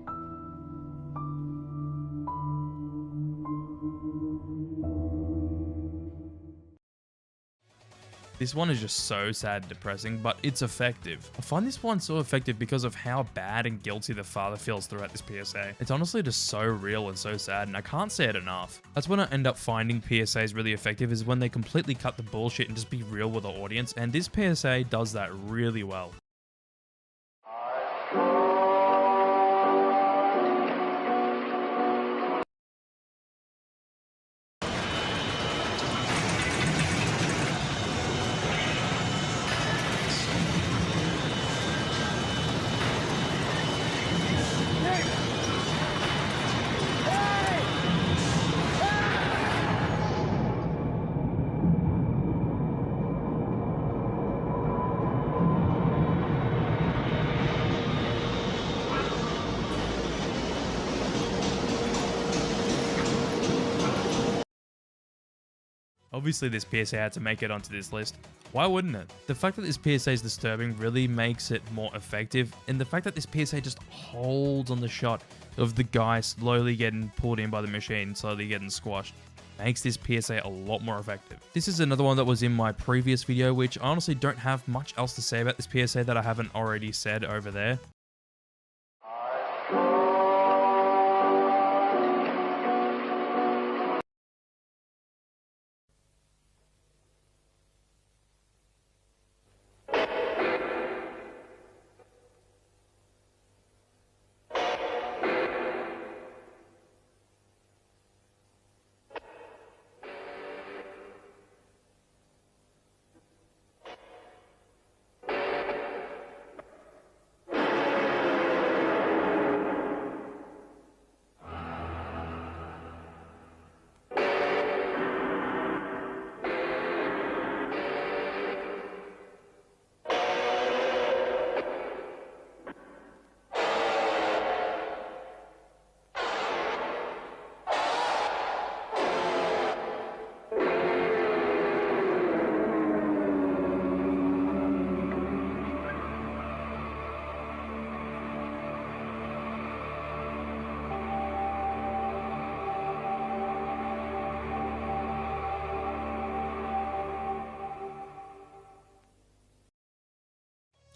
This one is just so sad and depressing, but it's effective. I find this one so effective because of how bad and guilty the father feels throughout this PSA. It's honestly just so real and so sad, and I can't say it enough. That's when I end up finding PSAs really effective, is when they completely cut the bullshit and just be real with the audience, and this PSA does that really well. Obviously this PSA had to make it onto this list. Why wouldn't it? The fact that this PSA is disturbing really makes it more effective, and the fact that this PSA just holds on the shot of the guy slowly getting pulled in by the machine, slowly getting squashed, makes this PSA a lot more effective. This is another one that was in my previous video, which I honestly don't have much else to say about this PSA that I haven't already said over there.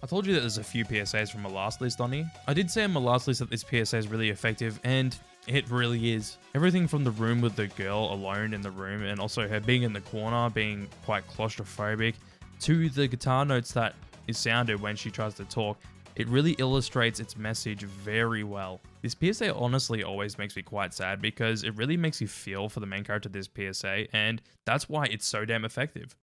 I told you that there's a few PSAs from my last list on here. I did say in my last list that this PSA is really effective, and it really is. Everything from the room with the girl alone in the room, and also her being in the corner, being quite claustrophobic, to the guitar notes that is sounded when she tries to talk, it really illustrates its message very well. This PSA honestly always makes me quite sad because it really makes you feel for the main character of this PSA, and that's why it's so damn effective.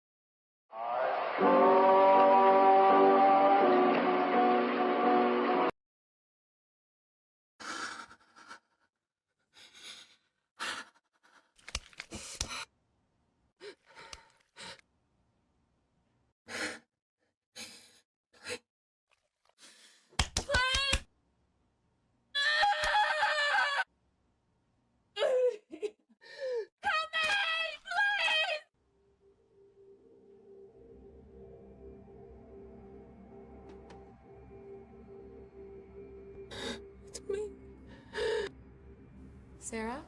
Sarah?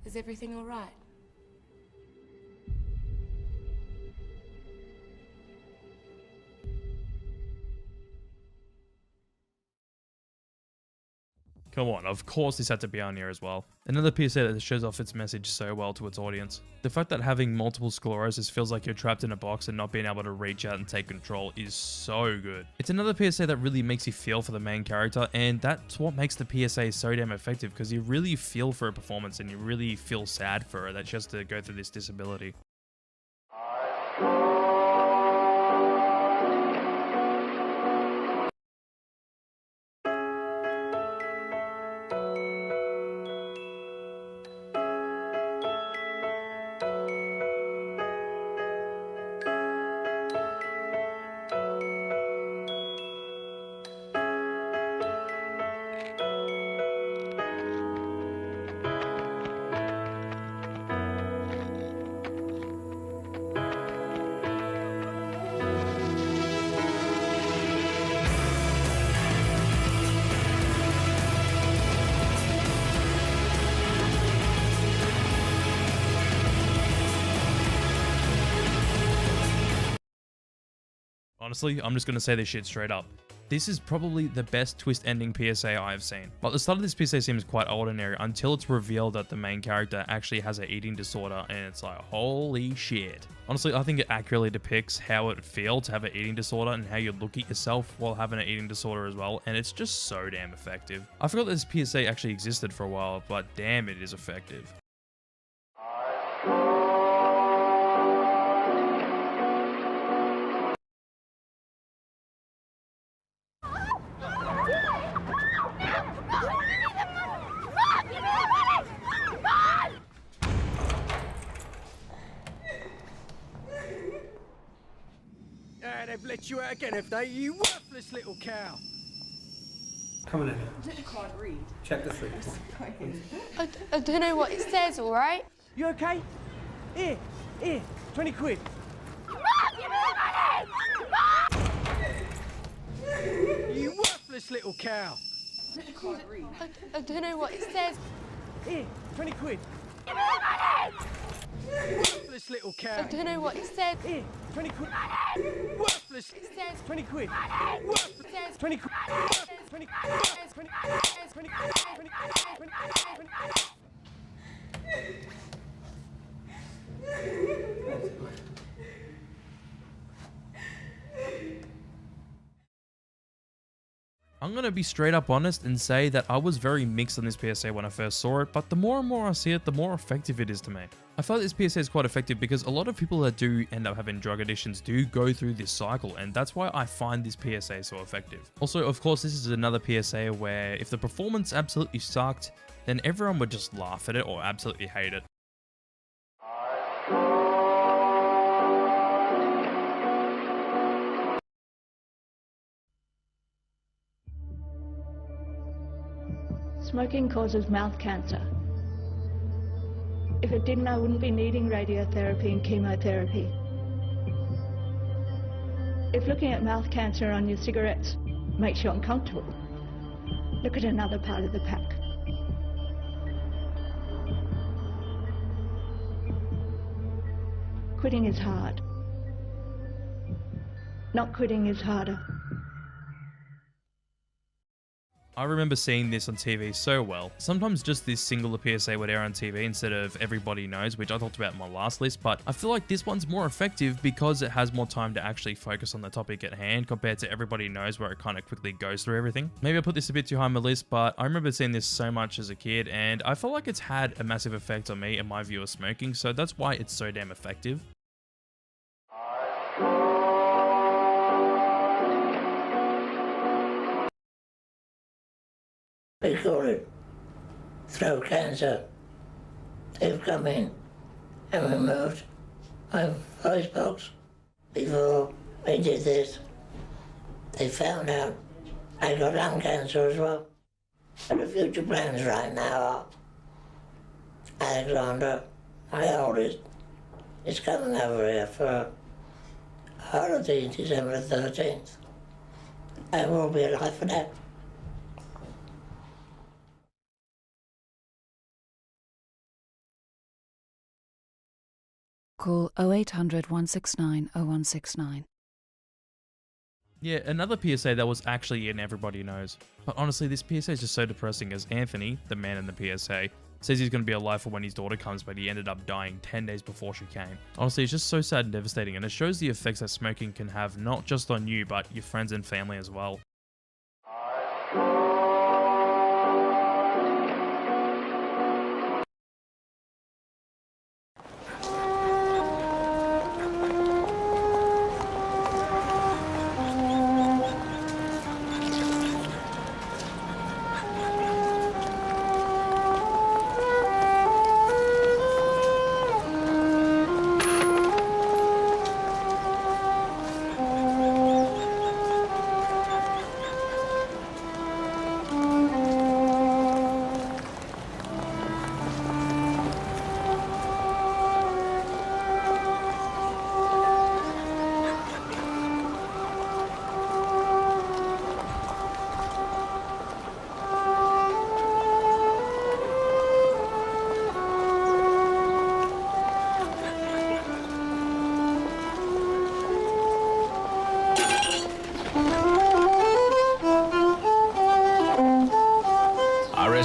Is everything all right? Come on, of course this had to be on here as well. Another PSA that shows off its message so well to its audience. The fact that having multiple sclerosis feels like you're trapped in a box and not being able to reach out and take control is so good. It's another PSA that really makes you feel for the main character, and that's what makes the PSA so damn effective, because you really feel for her performance and you really feel sad for her that she has to go through this disability. Honestly, I'm just going to say this shit straight up. This is probably the best twist ending PSA I have seen. But the start of this PSA seems quite ordinary until it's revealed that the main character actually has an eating disorder, and it's like, holy shit. Honestly, I think it accurately depicts how it feels to have an eating disorder and how you look at yourself while having an eating disorder as well, and it's just so damn effective. I forgot this PSA actually existed for a while, but damn, it is effective. They've let you out again, have they? You worthless little cow. Come on in. Can't read. Check the sleeves. I don't know what it says, all right? You okay? Here, 20 quid. Mom, give me the money! You worthless little cow. Can't read. I don't know what it says. Here, 20 quid. Give me the money! Worthless little cow. I don't know what it said. Here, 20 quid. Worthless. It says 20 quid. Worthless. 20 quid. 20 quid. 20 I'm going to be straight up honest and say that I was very mixed on this PSA when I first saw it, but the more and more I see it, the more effective it is to me. I feel like this PSA is quite effective because a lot of people that do end up having drug addictions do go through this cycle, and that's why I find this PSA so effective. Also, of course, this is another PSA where if the performance absolutely sucked, then everyone would just laugh at it or absolutely hate it. Smoking causes mouth cancer. If it didn't, I wouldn't be needing radiotherapy and chemotherapy. If looking at mouth cancer on your cigarettes makes you uncomfortable, look at another part of the pack. Quitting is hard. Not quitting is harder. I remember seeing this on TV so well. Sometimes just this singular PSA would air on TV instead of Everybody Knows, which I talked about in my last list, but I feel like this one's more effective because it has more time to actually focus on the topic at hand compared to Everybody Knows, where it kind of quickly goes through everything. Maybe I put this a bit too high on my list, but I remember seeing this so much as a kid, and I feel like it's had a massive effect on me and my view of smoking, so that's why it's so damn effective. We call it throat cancer. They've come in and removed my voice box. Before we did this, they found out I got lung cancer as well. And the future plans right now are Alexander, my oldest, is coming over here for holiday December 13th. I will be alive for that. Call 0800 169 0169. Yeah, another PSA that was actually in Everybody Knows. But honestly, this PSA is just so depressing as Anthony, the man in the PSA, says he's going to be alive for when his daughter comes, but he ended up dying 10 days before she came. Honestly, it's just so sad and devastating, and it shows the effects that smoking can have not just on you, but your friends and family as well.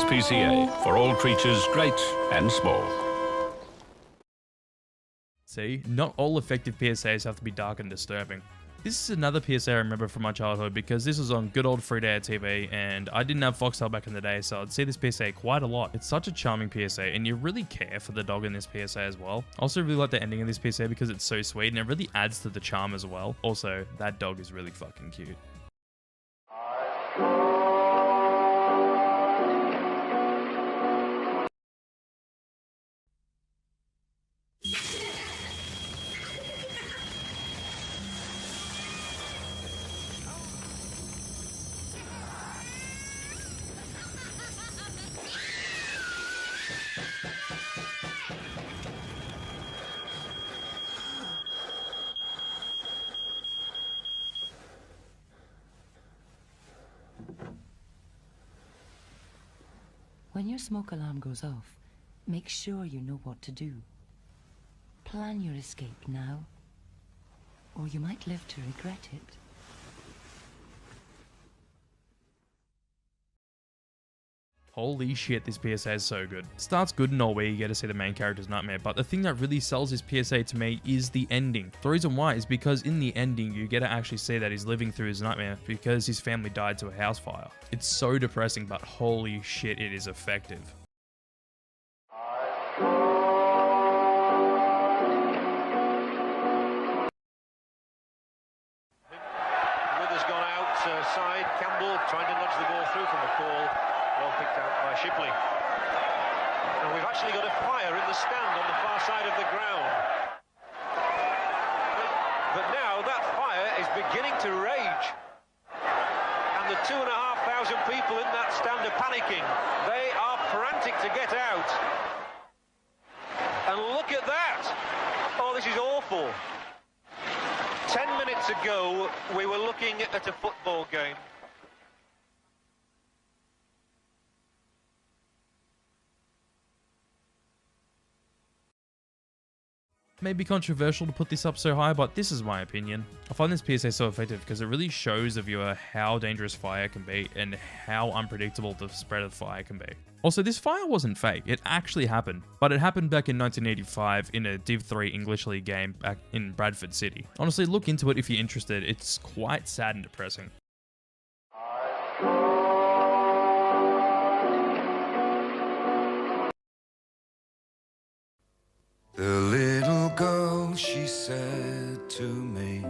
PSA for all creatures great and small. See, not all effective PSAs have to be dark and disturbing. This is another PSA I remember from my childhood because this was on good old free to air TV and I didn't have Foxtel back in the day, so I'd see this PSA quite a lot. It's such a charming PSA and you really care for the dog in this PSA as well. I also really like the ending of this PSA because it's so sweet and it really adds to the charm as well. Also, that dog is really fucking cute. When your smoke alarm goes off, make sure you know what to do. Plan your escape now, or you might live to regret it. Holy shit, this PSA is so good. Starts good and all where you get to see the main character's nightmare, but the thing that really sells this PSA to me is the ending. The reason why is because in the ending, you get to actually see that he's living through his nightmare because his family died to a house fire. It's so depressing, but holy shit, it is effective. Withers gone outside. Campbell trying to nudge the ball through from the call. Well picked out by Shipley. And we've actually got a fire in the stand on the far side of the ground. But now that fire is beginning to rage. And the 2,500 people in that stand are panicking. They are frantic to get out. And look at that. Oh, this is awful. 10 minutes ago, we were looking at a football game. Maybe controversial to put this up so high, but this is my opinion. I find this PSA so effective because it really shows the viewer how dangerous fire can be and how unpredictable the spread of fire can be. Also, this fire wasn't fake, it actually happened, but it happened back in 1985 in a Div 3 English League game back in Bradford City. Honestly, look into it if you're interested, it's quite sad and depressing. The little girl, she said to me,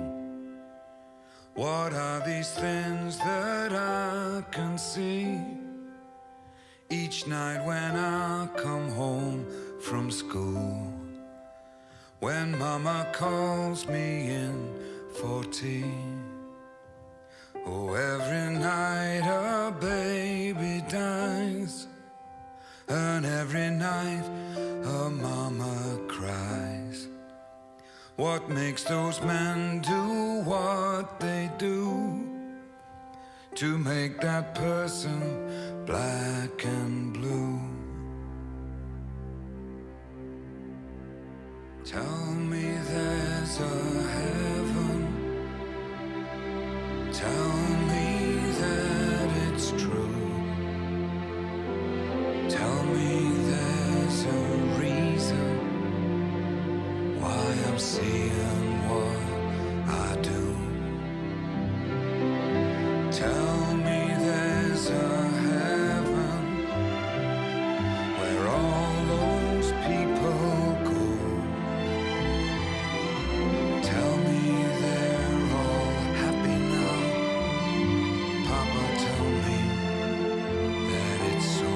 what are these things that I can see? Each night when I come home from school, when Mama calls me in for tea. Oh, every night a baby dies, and every night her mama cries. What makes those men do what they do to make that person black and blue? Tell me there's a heaven. Tell me that it's true. Tell me there's a reason why I'm seeing what I do. Tell me there's a heaven where all those people go. Tell me they're all happy now. Papa, tell me that it's so.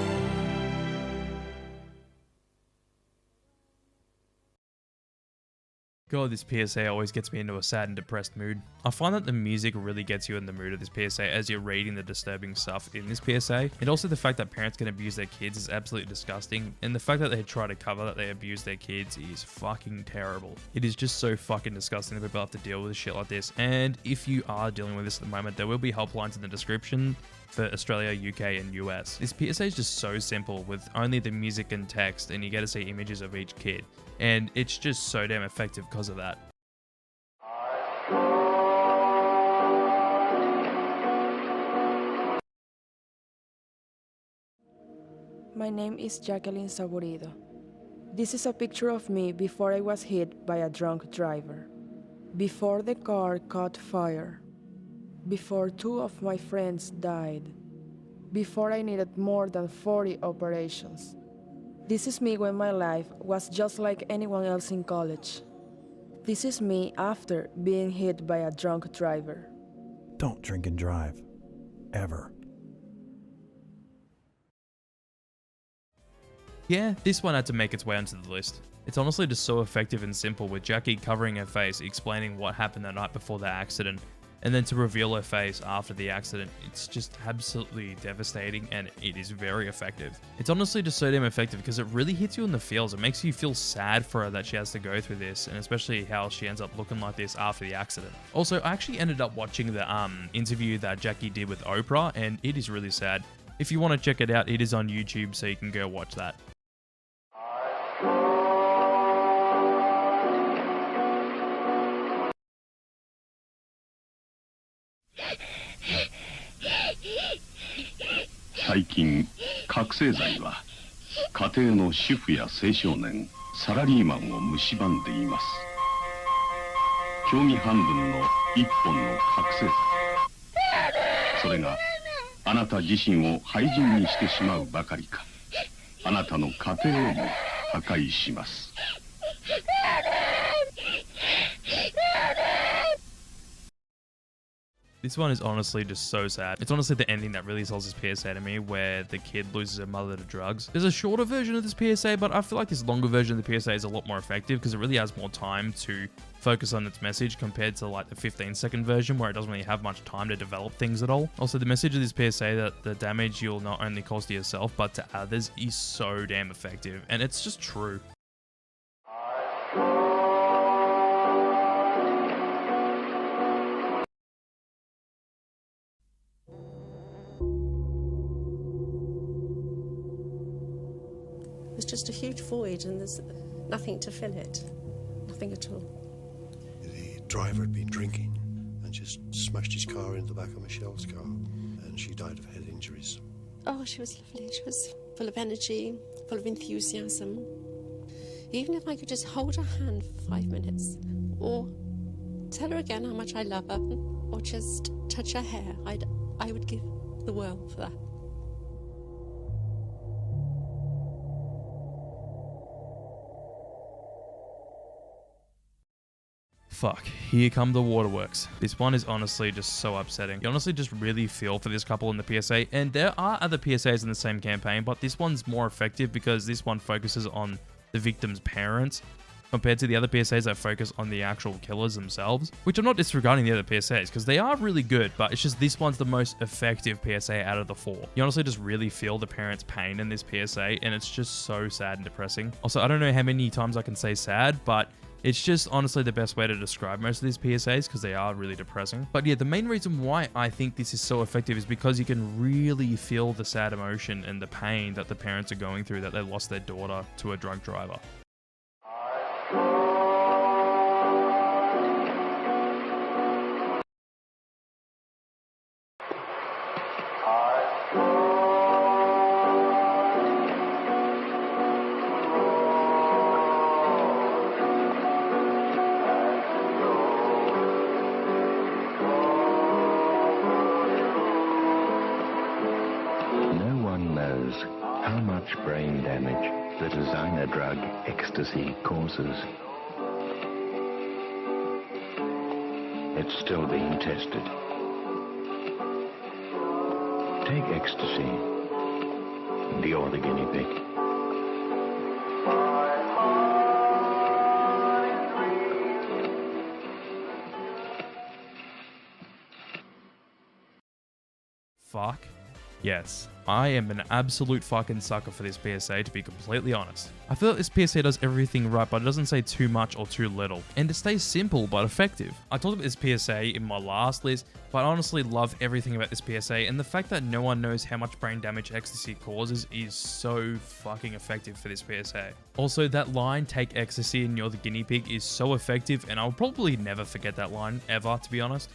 God, this PSA always gets me into a sad and depressed mood. I find that the music really gets you in the mood of this PSA as you're reading the disturbing stuff in this PSA. And also the fact that parents can abuse their kids is absolutely disgusting. And the fact that they try to cover that they abuse their kids is fucking terrible. It is just so fucking disgusting that people have to deal with shit like this. And if you are dealing with this at the moment, there will be helplines in the description for Australia, UK, and US. This PSA is just so simple with only the music and text, and you get to see images of each kid. And it's just so damn effective because of that. My name is Jacqueline Saborido. This is a picture of me before I was hit by a drunk driver. Before the car caught fire. Before 2 of my friends died. Before I needed more than 40 operations. This is me when my life was just like anyone else in college. This is me after being hit by a drunk driver. Don't drink and drive. Ever. Yeah, this one had to make its way onto the list. It's honestly just so effective and simple, with Jackie covering her face, explaining what happened the night before the accident, and then to reveal her face after the accident. It's just absolutely devastating, and it is very effective. It's honestly just so damn effective because it really hits you in the feels. It makes you feel sad for her that she has to go through this, and especially how she ends up looking like this after the accident. Also, I actually ended up watching the interview that Jackie did with Oprah, and it is really sad. If you want to check it out, it is on YouTube, so you can go watch that.最近、覚醒剤は家庭の主婦や青少年、サラリーマンを蝕んでいます。競技半分の一本の覚醒剤。それがあなた自身を廃人にしてしまうばかりか、あなたの家庭をも破壊します。This one is honestly just so sad. It's honestly the ending that really sells this PSA to me, where the kid loses her mother to drugs. There's a shorter version of this PSA, but I feel like this longer version of the PSA is a lot more effective because it really has more time to focus on its message compared to like the 15-second version where it doesn't really have much time to develop things at all. Also, the message of this PSA that the damage you'll not only cause to yourself but to others is so damn effective, and it's just true. There's just a huge void and there's nothing to fill it. Nothing at all. The driver had been drinking and just smashed his car into the back of Michelle's car, and she died of head injuries. Oh, she was lovely. She was full of energy, full of enthusiasm. Even if I could just hold her hand for 5 minutes, or tell her again how much I love her, or just touch her hair, I would give the world for that. Fuck, here come the waterworks. This one is honestly just so upsetting. You honestly just really feel for this couple in the PSA, and there are other PSAs in the same campaign, but this one's more effective because this one focuses on the victim's parents compared to the other PSAs that focus on the actual killers themselves, which I'm not disregarding the other PSAs because they are really good, but it's just this one's the most effective PSA out of the 4. You honestly just really feel the parents' pain in this PSA, and it's just so sad and depressing. Also, I don't know how many times I can say sad, but it's just honestly the best way to describe most of these PSAs because they are really depressing. But yeah, the main reason why I think this is so effective is because you can really feel the sad emotion and the pain that the parents are going through that they lost their daughter to a drunk driver. designer drug ecstasy causes. It's still being tested. Take ecstasy, and you're the guinea pig. Fuck. Yes, I am an absolute fucking sucker for this PSA, to be completely honest. I feel like this PSA does everything right, but it doesn't say too much or too little. And it stays simple but effective. I talked about this PSA in my last list, but I honestly love everything about this PSA, and the fact that no one knows how much brain damage ecstasy causes is so fucking effective for this PSA. Also, that line, take ecstasy and you're the guinea pig, is so effective, and I'll probably never forget that line, ever, to be honest.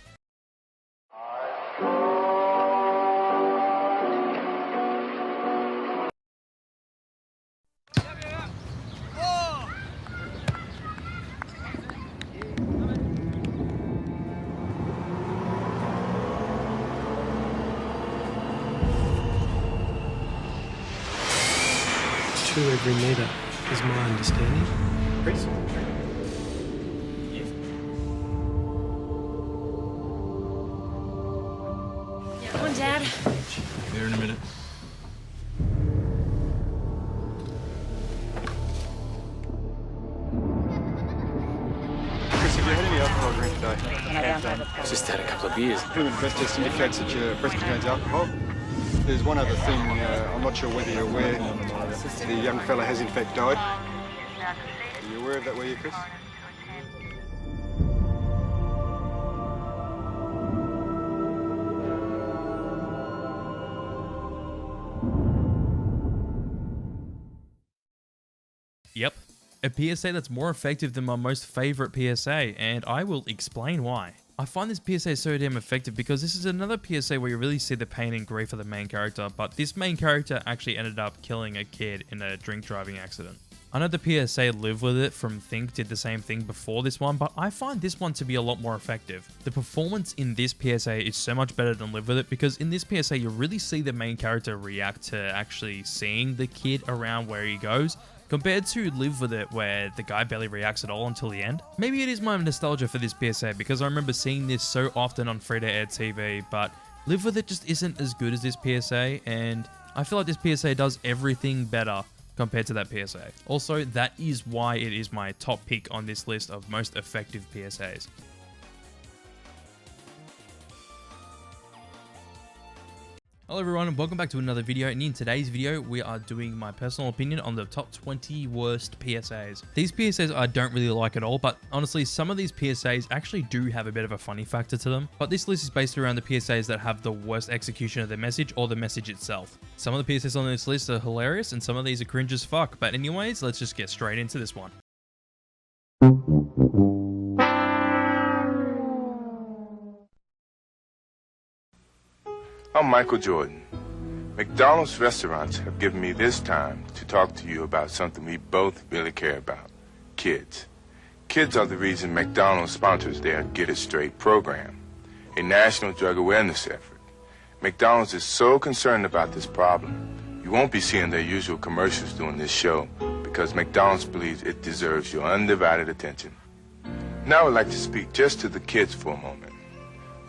Every metre is my understanding. Chris? Come on, Dad. Be there in a minute. Chris, have you had any alcohol drink today? Just had a couple of beers. The breath test indicates that your breath contains alcohol. There's one other thing, I'm not sure whether you're aware, the young fella has in fact died. Are you aware of that, were you, Chris? Yep, a PSA that's more effective than my most favourite PSA, and I will explain why. I find this PSA so damn effective because this is another PSA where you really see the pain and grief of the main character, but this main character actually ended up killing a kid in a drink driving accident. I know the PSA Live With It from Think did the same thing before this one, but I find this one to be a lot more effective. The performance in this PSA is so much better than Live With It because in this PSA you really see the main character react to actually seeing the kid around where he goes, compared to Live With It where the guy barely reacts at all until the end. Maybe it is my nostalgia for this PSA because I remember seeing this so often on free-to-air TV, but Live With It just isn't as good as this PSA, and I feel like this PSA does everything better compared to that PSA. Also, that is why it is my top pick on this list of most effective PSAs. Hello everyone and welcome back to another video, and in today's video we are doing my personal opinion on the top 20 worst PSAs. These PSAs I don't really like at all, but honestly some of these PSAs actually do have a bit of a funny factor to them. But this list is based around the PSAs that have the worst execution of the message or the message itself. Some of the PSAs on this list are hilarious and some of these are cringe as fuck, but anyways, let's just get straight into this one. I'm Michael Jordan. McDonald's restaurants have given me this time to talk to you about something we both really care about: kids. Kids are the reason McDonald's sponsors their Get It Straight program, a national drug awareness effort. McDonald's is so concerned about this problem, you won't be seeing their usual commercials during this show because McDonald's believes it deserves your undivided attention. Now I'd like to speak just to the kids for a moment.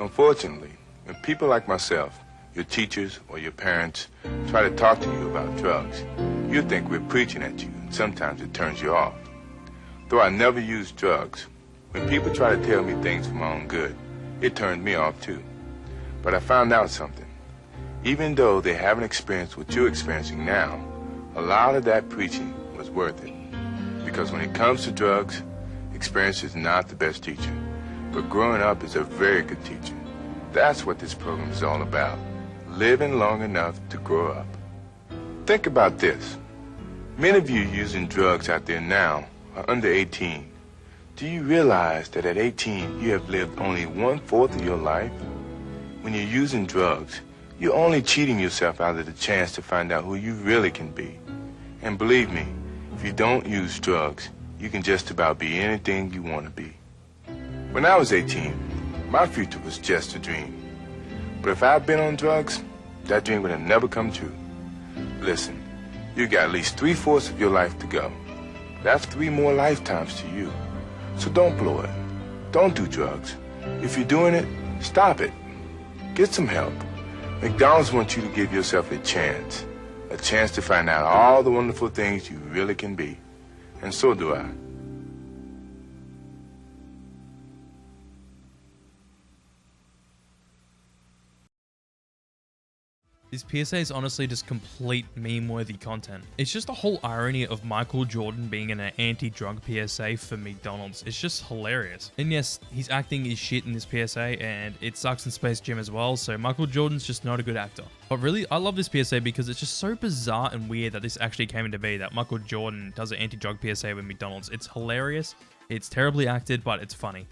Unfortunately, when people like myself, your teachers or your parents, try to talk to you about drugs, you think we're preaching at you, and sometimes it turns you off. Though I never used drugs, when people try to tell me things for my own good, it turned me off too. But I found out something. Even though they haven't experienced what you're experiencing now, a lot of that preaching was worth it. Because when it comes to drugs, experience is not the best teacher, but growing up is a very good teacher. That's what this program is all about. Living long enough to grow up. Think about this. Many of you using drugs out there now are under 18. Do you realize that at 18 you have lived only 1/4 of your life? When you're using drugs, you're only cheating yourself out of the chance to find out who you really can be. And believe me, if you don't use drugs, you can just about be anything you want to be. When I was 18, my future was just a dream. But if I'd been on drugs, that dream would have never come true. Listen, You got at least 3/4 of your life to go. That's 3 more lifetimes to you. So don't blow it. Don't do drugs. If you're doing it, stop it. Get some help. McDonald's wants you to give yourself a chance to find out all the wonderful things you really can be. And so do I. This PSA is honestly just complete meme-worthy content. It's just the whole irony of Michael Jordan being in an anti-drug PSA for McDonald's. It's just hilarious. And yes, his acting is shit in this PSA, and it sucks in Space Jam as well, so Michael Jordan's just not a good actor. But really, I love this PSA because it's just so bizarre and weird that this actually came into be, that Michael Jordan does an anti-drug PSA with McDonald's. It's hilarious, it's terribly acted, but it's funny.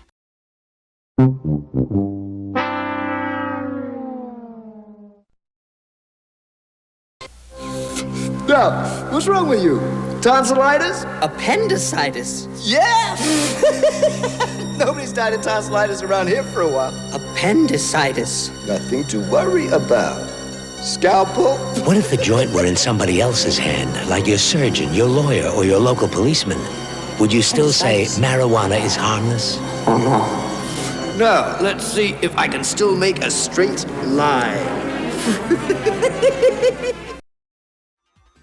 Now, what's wrong with you? Tonsillitis? Appendicitis. Yeah! Nobody's died of tonsillitis around here for a while. Appendicitis. Nothing to worry about. Scalpel? What if the joint were in somebody else's hand, like your surgeon, your lawyer, or your local policeman? Would you still say marijuana is harmless? Now, let's see if I can still make a straight line.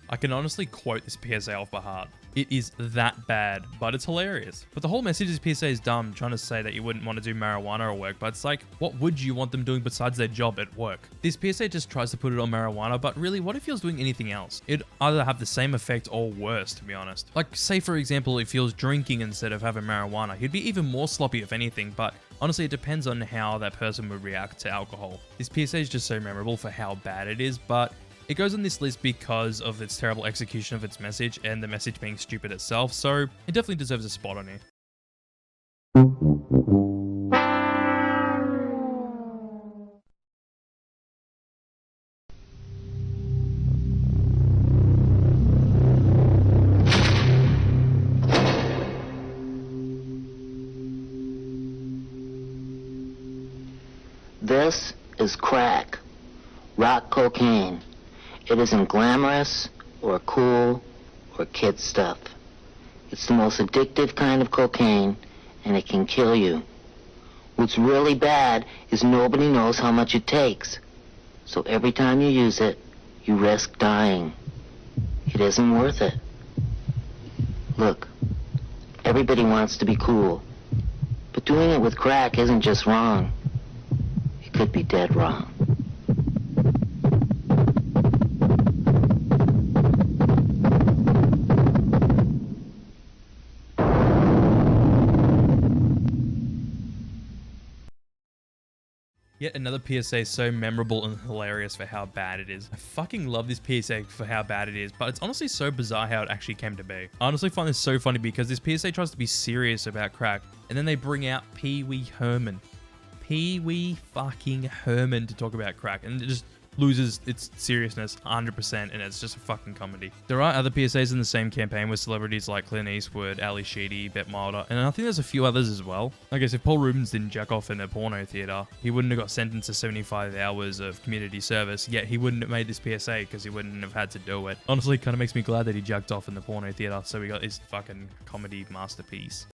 I can honestly quote this PSA off by heart. It is that bad, but it's hilarious. But the whole message of this PSA is dumb, trying to say that you wouldn't want to do marijuana at work, but it's like, what would you want them doing besides their job at work? This PSA just tries to put it on marijuana, but really, what if he was doing anything else? It'd either have the same effect or worse, to be honest. Like, say for example, if he was drinking instead of having marijuana, he'd be even more sloppy if anything, but honestly, it depends on how that person would react to alcohol. This PSA is just so memorable for how bad it is, but it goes on this list because of its terrible execution of its message and the message being stupid itself, so it definitely deserves a spot on here. This is crack, rock cocaine. It isn't glamorous or cool or kid stuff. It's the most addictive kind of cocaine, and it can kill you. What's really bad is nobody knows how much it takes. So every time you use it, you risk dying. It isn't worth it. Look, everybody wants to be cool, but doing it with crack isn't just wrong. It could be dead wrong. Yet another PSA so memorable and hilarious for how bad it is. I fucking love this PSA for how bad it is, but it's honestly so bizarre how it actually came to be. I honestly find this so funny because this PSA tries to be serious about crack, and then they bring out Pee Wee Herman. Pee Wee fucking Herman to talk about crack, and it just loses its seriousness 100%, and it's just a fucking comedy. There are other PSAs in the same campaign with celebrities like Clint Eastwood, Ali Sheedy, Bette Milder, and I think there's a few others as well. I guess if Paul Rubens didn't jack off in a porno theater, he wouldn't have got sentenced to 75 hours of community service, yet he wouldn't have made this PSA because he wouldn't have had to do it. Honestly, kind of makes me glad that he jacked off in the porno theater, so we got his fucking comedy masterpiece.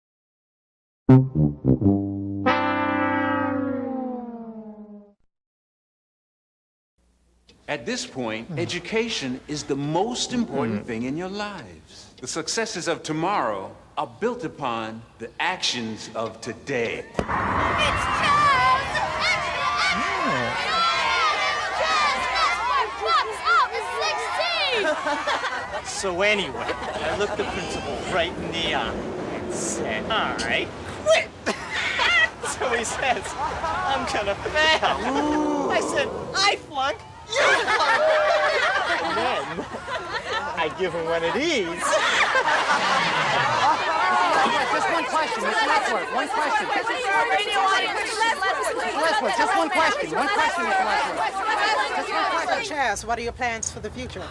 At this point, education is the most important thing in your lives. The successes of tomorrow are built upon the actions of today. So anyway, I looked the principal right in the eye and said, all right, quit. So he says, I'm gonna fail. I said, I flunk, you flunk. And then I give him one of these. Just one question, Mr. Lessworth. One question. Mr. Lessworth, just one question. One question, Mr. Lessworth. Just one question. Chaz, what are your plans for the future?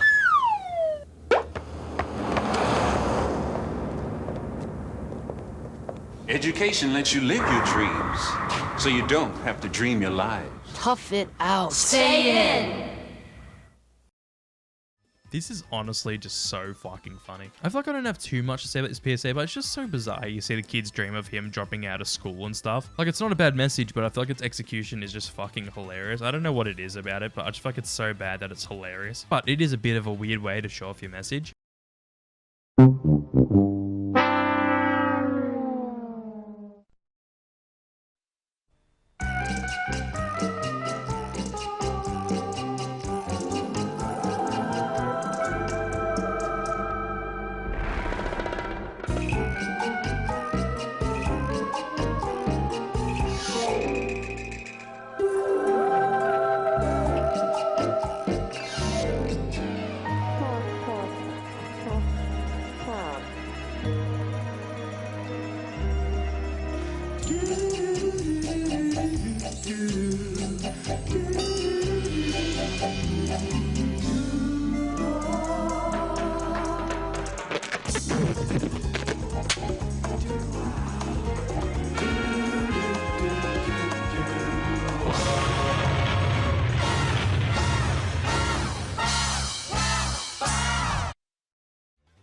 Education lets you live your dreams, so you don't have to dream your lives. Tough it out. Stay in. This is honestly just so fucking funny. I feel like I don't have too much to say about this PSA, but it's just so bizarre. You see the kids dream of him dropping out of school and stuff. Like, it's not a bad message, but I feel like its execution is just fucking hilarious. I don't know what it is about it, but I just feel like it's so bad that it's hilarious. But it is a bit of a weird way to show off your message.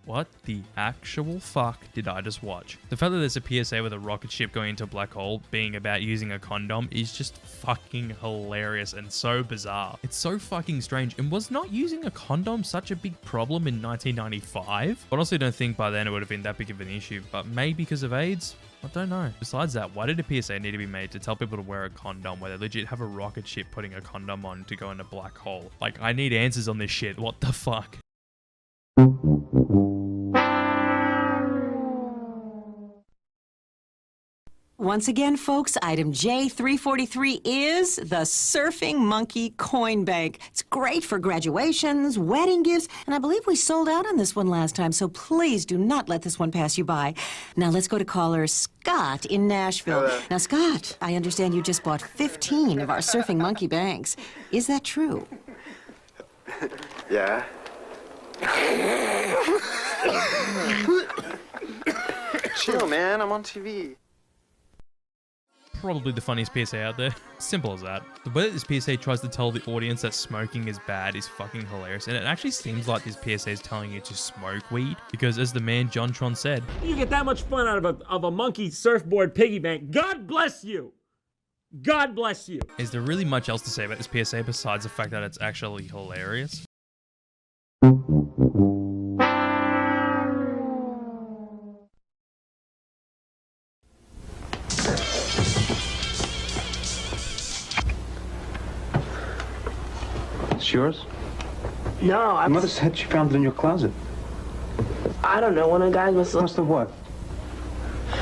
What the actual fuck did I just watch? The fact that there's a PSA with a rocket ship going into a black hole being about using a condom is just fucking hilarious and so bizarre. It's so fucking strange. And was not using a condom such a big problem in 1995? I honestly don't think by then it would have been that big of an issue, but maybe because of AIDS? I don't know. Besides that, why did a PSA need to be made to tell people to wear a condom where they legit have a rocket ship putting a condom on to go in a black hole? Like, I need answers on this shit. What the fuck? Once again, folks, item J343 is the Surfing Monkey Coin Bank. It's great for graduations, wedding gifts, and I believe we sold out on this one last time, so please do not let this one pass you by. Now let's go to caller Scott in Nashville. Hello. Now, Scott, I understand you just bought 15 of our Surfing Monkey Banks. Is that true? Yeah. Chill, man. I'm on TV. Probably the funniest PSA out there. Simple as that. The way that this PSA tries to tell the audience that smoking is bad is fucking hilarious, and it actually seems like this PSA is telling you to smoke weed, because as the man JonTron said, you get that much fun out of a monkey surfboard piggy bank. God bless you. God bless you. Is there really much else to say about this PSA besides the fact that it's actually hilarious? It's yours? No, Your mother said she found it in your closet. I don't know. One of the guys must have what?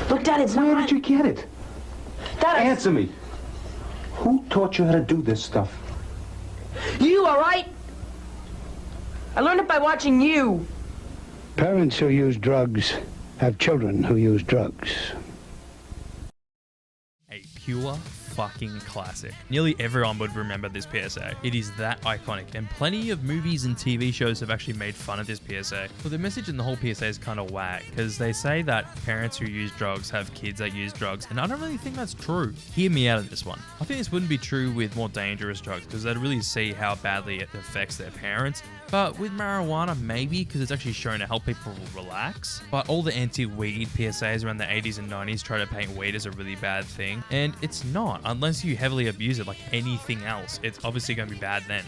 Look, Dad, it's not. Where did you get it? Dad, answer me. Who taught you how to do this stuff? You, all right? I learned it by watching you. Parents who use drugs have children who use drugs. A pure fucking classic. Nearly everyone would remember this PSA. It is that iconic, and plenty of movies and TV shows have actually made fun of this PSA. But the message in the whole PSA is kind of whack, because they say that parents who use drugs have kids that use drugs, and I don't really think that's true. Hear me out on this one. I think this wouldn't be true with more dangerous drugs, because they'd really see how badly it affects their parents. But with marijuana, maybe, because it's actually shown to help people relax. But all the anti-weed PSAs around the 80s and 90s try to paint weed as a really bad thing, and it's not. Unless you heavily abuse it like anything else, it's obviously going to be bad then.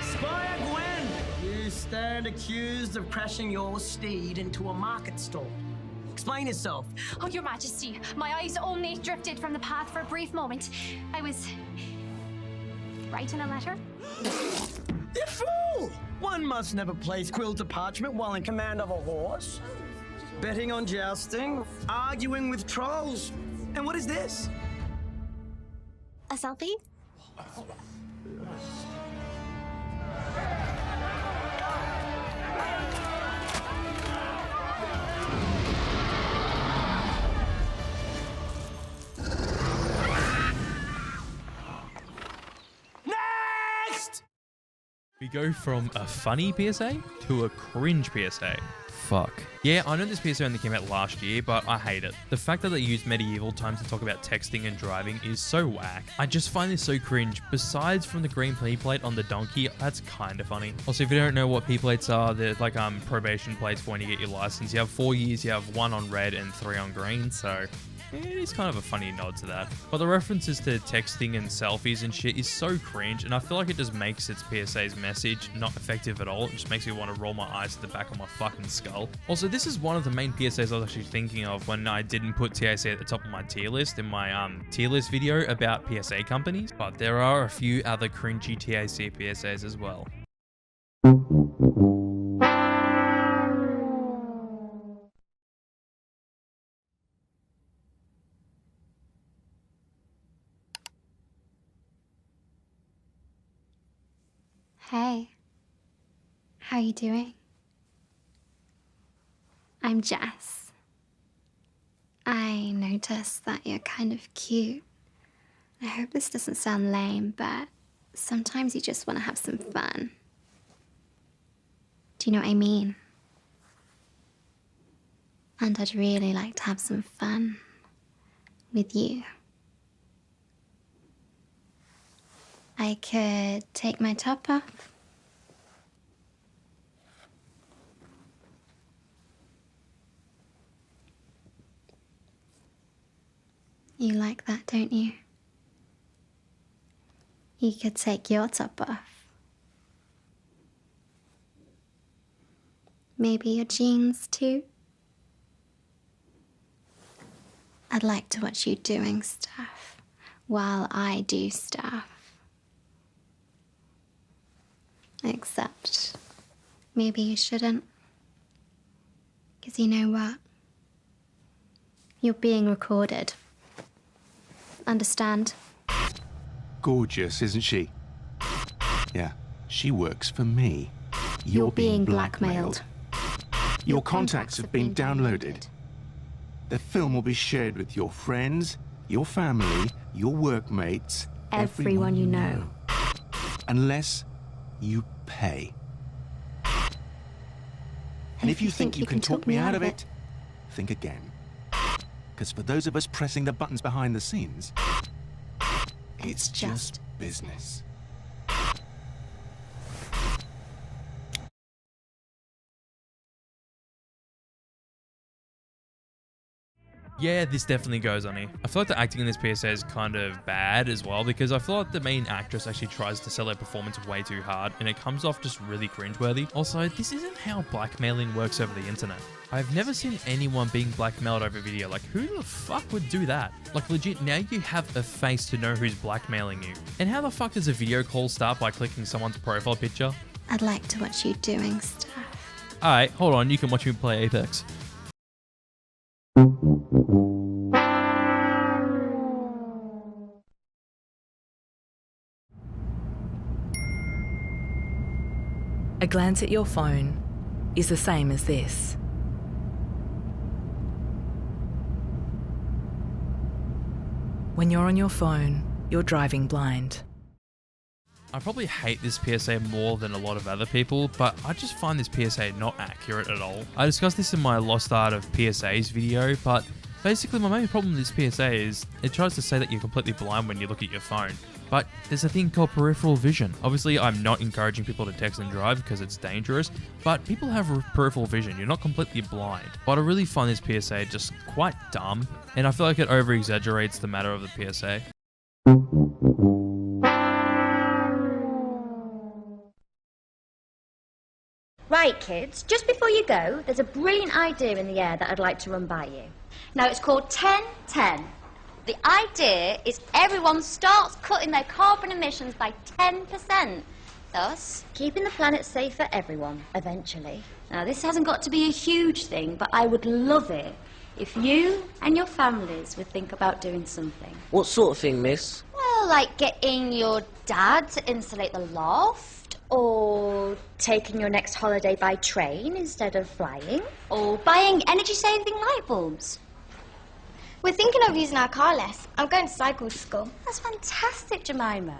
Squire Gwen, you stand accused of crashing your steed into a market stall. Explain yourself. Oh, Your Majesty, my eyes only drifted from the path for a brief moment. I was writing a letter. You fool! One must never place quill to parchment while in command of a horse. Betting on jousting, arguing with trolls. And what is this? A selfie? Next! We go from a funny PSA to a cringe PSA. Fuck. Yeah, I know this PSA only came out last year, but I hate it. The fact that they use medieval times to talk about texting and driving is so whack. I just find this so cringe. Besides from the green P plate on the donkey, that's kind of funny. Also, if you don't know what P plates are, they're like probation plates for when you get your license. You have 4 years, you have 1 on red and 3 on green, so it is kind of a funny nod to that. But the references to texting and selfies and shit is so cringe, and I feel like it just makes its PSA's message not effective at all. It just makes me want to roll my eyes to the back of my fucking skull. Also, this is one of the main PSAs I was actually thinking of when I didn't put TAC at the top of my tier list in my tier list video about PSA companies, but there are a few other cringy TAC PSAs as well. Hey, how you doing? I'm Jess. I noticed that you're kind of cute. I hope this doesn't sound lame, but sometimes you just want to have some fun. Do you know what I mean? And I'd really like to have some fun with you. I could take my top off. You like that, don't you? You could take your top off. Maybe your jeans too. I'd like to watch you doing stuff while I do stuff. Except, maybe you shouldn't. Because you know what? You're being recorded. Understand? Gorgeous, isn't she? Yeah, she works for me. You're being blackmailed. Your contacts have been downloaded. The film will be shared with your friends, your family, your workmates, Everyone you know. Unless you pay. And if you think you can talk me out of it, think again. Because for those of us pressing the buttons behind the scenes, it's just business. Yeah, this definitely goes on here. I feel like the acting in this PSA is kind of bad as well, because I feel like the main actress actually tries to sell her performance way too hard, and it comes off just really cringeworthy. Also, this isn't how blackmailing works over the internet. I've never seen anyone being blackmailed over video. Like, who the fuck would do that? Like, legit, now you have a face to know who's blackmailing you. And how the fuck does a video call start by clicking someone's profile picture? I'd like to watch you doing stuff. Alright, hold on, you can watch me play Apex. A glance at your phone is the same as this. When you're on your phone, you're driving blind. I probably hate this PSA more than a lot of other people, but I just find this PSA not accurate at all. I discussed this in my Lost Art of PSAs video, but basically my main problem with this PSA is it tries to say that you're completely blind when you look at your phone. But there's a thing called peripheral vision. Obviously, I'm not encouraging people to text and drive because it's dangerous, but people have peripheral vision. You're not completely blind. But I really find this PSA just quite dumb, and I feel like it over-exaggerates the matter of the PSA. Right, kids, just before you go, there's a brilliant idea in the air that I'd like to run by you. Now, it's called 10-10. The idea is everyone starts cutting their carbon emissions by 10%, thus keeping the planet safe for everyone, eventually. Now, this hasn't got to be a huge thing, but I would love it if you and your families would think about doing something. What sort of thing, miss? Well, like getting your dad to insulate the loft, or taking your next holiday by train instead of flying, or buying energy-saving light bulbs. We're thinking of using our car less. I'm going to cycle to school. That's fantastic, Jemima.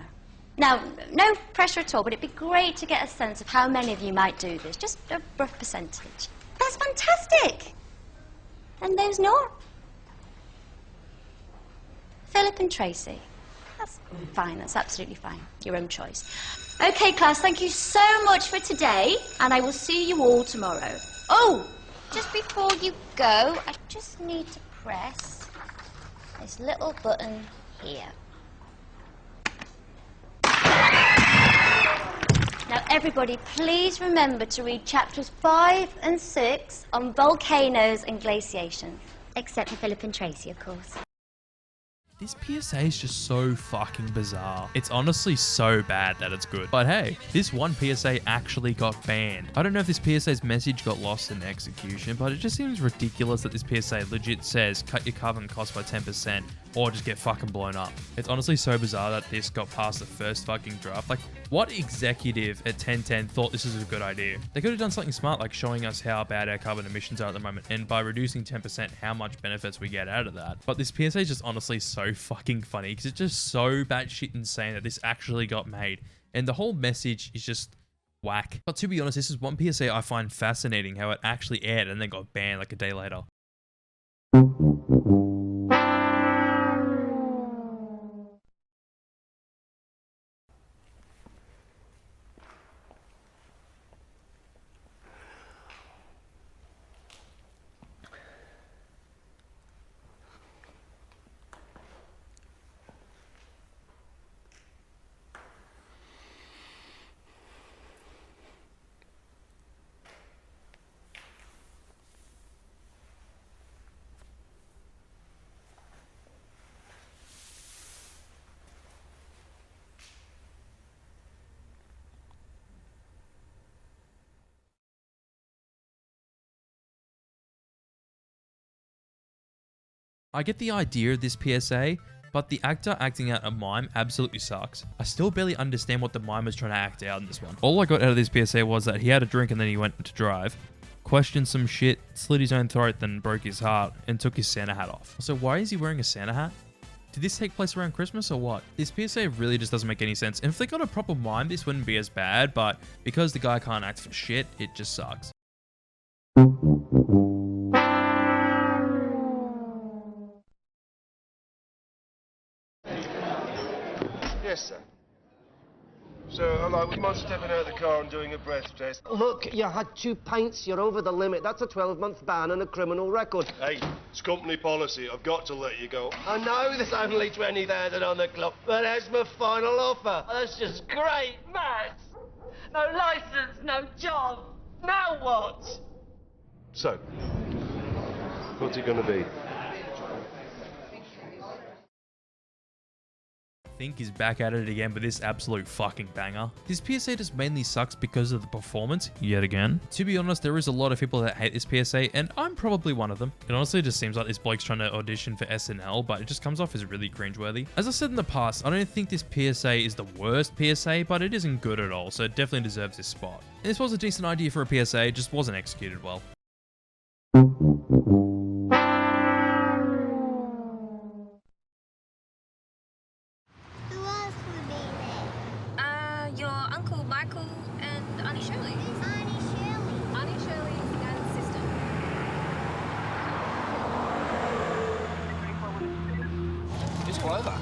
Now, no pressure at all, but it'd be great to get a sense of how many of you might do this. Just a rough percentage. That's fantastic! And those not? Philip and Tracy. That's fine, that's absolutely fine. Your own choice. Okay, class, thank you so much for today, and I will see you all tomorrow. Oh, just before you go, I just need to press this little button here. Now, everybody, please remember to read chapters 5 and 6 on volcanoes and glaciation. Except for Philip and Tracy, of course. This PSA is just so fucking bizarre. It's honestly so bad that it's good. But hey, this one PSA actually got banned. I don't know if this PSA's message got lost in execution, but it just seems ridiculous that this PSA legit says cut your carbon cost by 10% or just get fucking blown up. It's honestly so bizarre that this got past the first fucking draft. Like, what executive at 1010 thought this is a good idea? They could have done something smart like showing us how bad our carbon emissions are at the moment, and by reducing 10% how much benefits we get out of that. But this PSA is just honestly so fucking funny because it's just so batshit insane that this actually got made, and the whole message is just whack. But to be honest, this is one PSA I find fascinating how it actually aired and then got banned like a day later. I get the idea of this PSA, but the actor acting out a mime absolutely sucks. I still barely understand what the mime was trying to act out in this one. All I got out of this PSA was that he had a drink and then he went to drive, questioned some shit, slit his own throat, then broke his heart, and took his Santa hat off. So why is he wearing a Santa hat? Did this take place around Christmas or what? This PSA really just doesn't make any sense. And if they got a proper mime, this wouldn't be as bad, but because the guy can't act for shit, it just sucks. Yes, sir. So, would you mind stepping out of the car and doing a breath test? Look, you had 2 pints, you're over the limit. That's a 12-month ban and a criminal record. Hey, it's company policy. I've got to let you go. I know there's only 20,000 on the clock, but that's my final offer. That's just great, Matt. No license, no job. Now what? So, what's it gonna be? Think is back at it again with this absolute fucking banger. This PSA just mainly sucks because of the performance, yet again. To be honest, there is a lot of people that hate this PSA, and I'm probably one of them. It honestly just seems like this bloke's trying to audition for SNL, but it just comes off as really cringeworthy. As I said in the past, I don't think this PSA is the worst PSA, but it isn't good at all, so it definitely deserves this spot. And this was a decent idea for a PSA, it just wasn't executed well. Your Uncle Michael and Auntie Shirley. Who's Auntie Shirley? Auntie Shirley is Dad's sister. Who's Clover?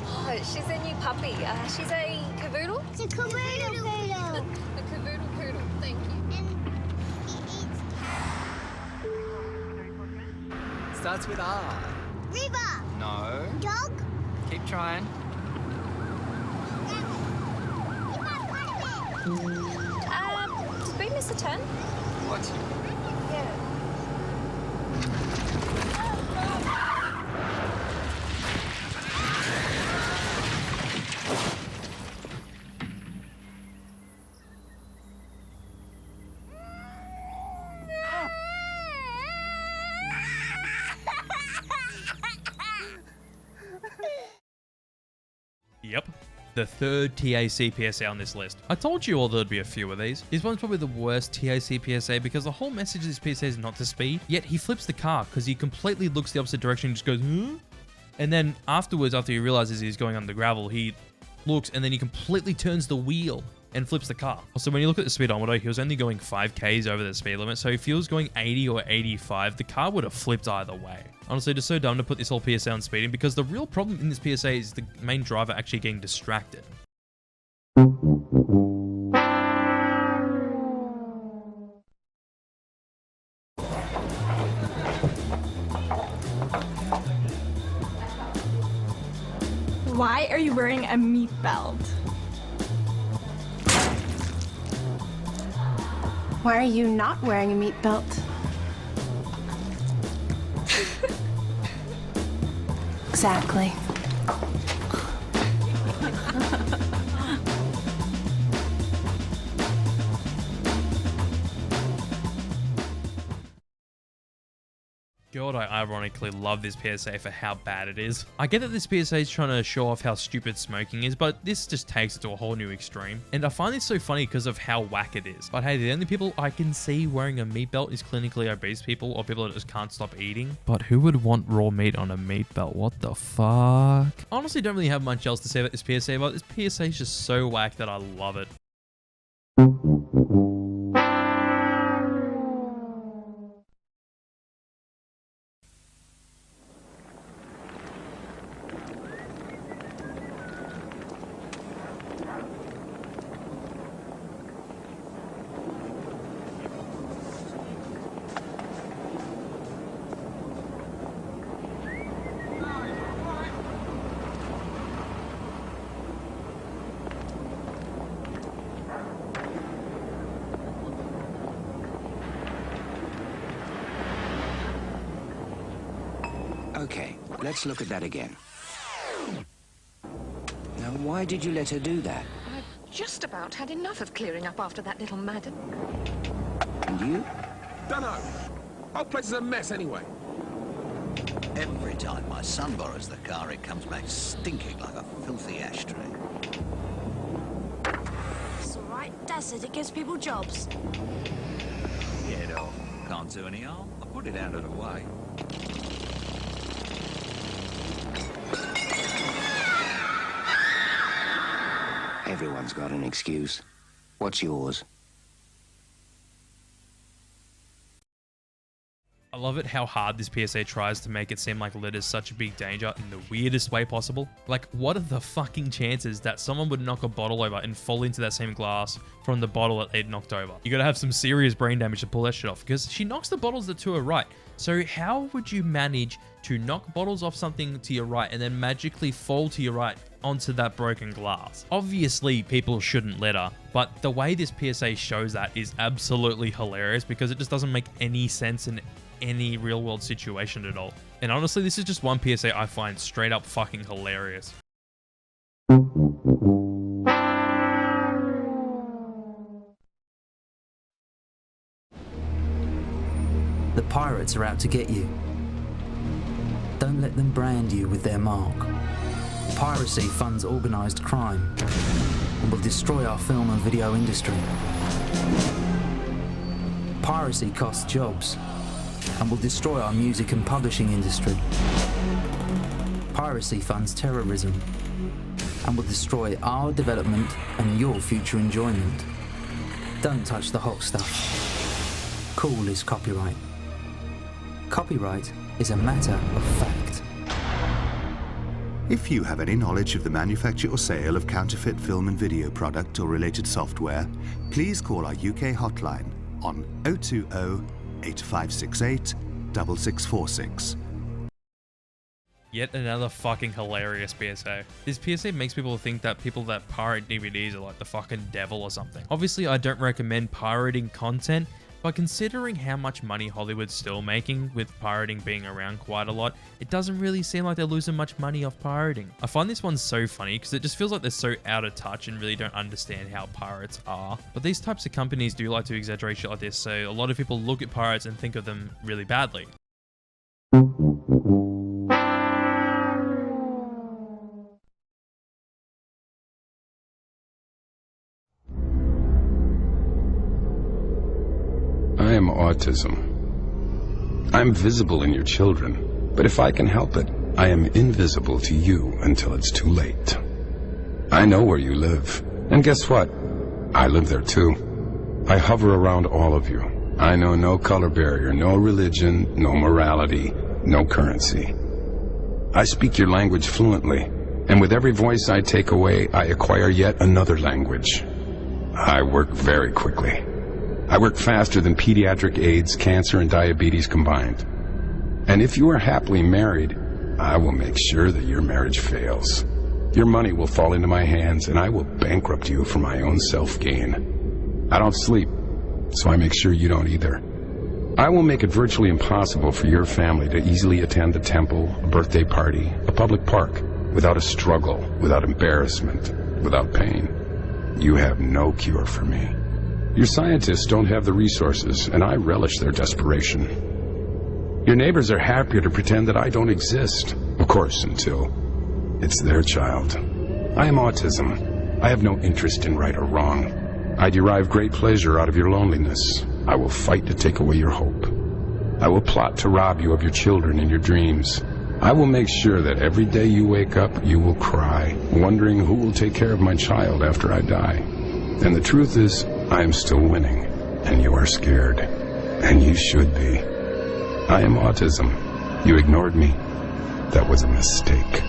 Oh, she's a new puppy. She's a cavoodle. It's a cavoodle poodle. A cavoodle poodle, thank you. And he eats cat. Starts with R. River. No. Dog. Keep trying. Did we miss a turn? What? Yeah. Yep. The third TAC PSA on this list. I told you all there'd be a few of these. This one's probably the worst TAC PSA because the whole message of this PSA is not to speed, yet he flips the car because he completely looks the opposite direction and just goes, hmm? And then afterwards, after he realizes he's going on the gravel, he looks, and then he completely turns the wheel and flips the car. Also, when you look at the speedometer, he was only going 5Ks over the speed limit, so if he was going 80 or 85, the car would have flipped either way. Honestly, just so dumb to put this whole PSA on speeding, because the real problem in this PSA is the main driver actually getting distracted. Why are you wearing a meat belt? Why are you not wearing a meat belt? Exactly. God, I ironically love this PSA for how bad it is. I get that this PSA is trying to show off how stupid smoking is, but this just takes it to a whole new extreme. And I find this so funny because of how whack it is. But hey, the only people I can see wearing a meat belt is clinically obese people or people that just can't stop eating. But who would want raw meat on a meat belt? What the fuck? Honestly, don't really have much else to say about this PSA, but this PSA is just so whack that I love it. Okay, let's look at that again. Now, why did you let her do that? I've just about had enough of clearing up after that little madam. And you? Dunno. Whole place is a mess anyway. Every time my son borrows the car, it comes back stinking like a filthy ashtray. It's all right. Dad said it gives people jobs. Get off. Can't do any harm. I put it out of the way. Everyone's got an excuse. What's yours? I love it how hard this PSA tries to make it seem like litter is such a big danger in the weirdest way possible. Like, what are the fucking chances that someone would knock a bottle over and fall into that same glass from the bottle that they'd knocked over? You gotta have some serious brain damage to pull that shit off, because she knocks the bottles to her right. So how would you manage to knock bottles off something to your right and then magically fall to your right onto that broken glass? Obviously, people shouldn't litter, but the way this PSA shows that is absolutely hilarious because it just doesn't make any sense in any real world situation at all. And honestly, this is just one PSA I find straight up fucking hilarious. The pirates are out to get you. Don't let them brand you with their mark. Piracy funds organised crime and will destroy our film and video industry. Piracy costs jobs and will destroy our music and publishing industry. Piracy funds terrorism and will destroy our development and your future enjoyment. Don't touch the hot stuff. Cool is copyright. Copyright is a matter of fact. If you have any knowledge of the manufacture or sale of counterfeit film and video product or related software, please call our UK hotline on 020-8568-6646. Yet another fucking hilarious PSA. This PSA makes people think that people that pirate DVDs are like the fucking devil or something. Obviously, I don't recommend pirating content, but considering how much money Hollywood's still making, with pirating being around quite a lot, it doesn't really seem like they're losing much money off pirating. I find this one so funny because it just feels like they're so out of touch and really don't understand how pirates are. But these types of companies do like to exaggerate shit like this, so a lot of people look at pirates and think of them really badly. I am autism. I'm visible in your children, but if I can help it, I am invisible to you until it's too late. I know where you live. And guess what? I live there too. I hover around all of you. I know no color barrier, no religion, no morality, no currency. I speak your language fluently, and with every voice I take away, I acquire yet another language. I work very quickly. I work faster than pediatric AIDS, cancer, and diabetes combined. And if you are happily married, I will make sure that your marriage fails. Your money will fall into my hands, and I will bankrupt you for my own self-gain. I don't sleep, so I make sure you don't either. I will make it virtually impossible for your family to easily attend a temple, a birthday party, a public park, without a struggle, without embarrassment, without pain. You have no cure for me. Your scientists don't have the resources, and I relish their desperation. Your neighbors are happier to pretend that I don't exist, of course, until it's their child. I am autism. I have no interest in right or wrong. I derive great pleasure out of your loneliness. I will fight to take away your hope. I will plot to rob you of your children and your dreams. I will make sure that every day you wake up, you will cry, wondering who will take care of my child after I die. And the truth is, I am still winning, and you are scared. And you should be. I am autism. You ignored me. That was a mistake.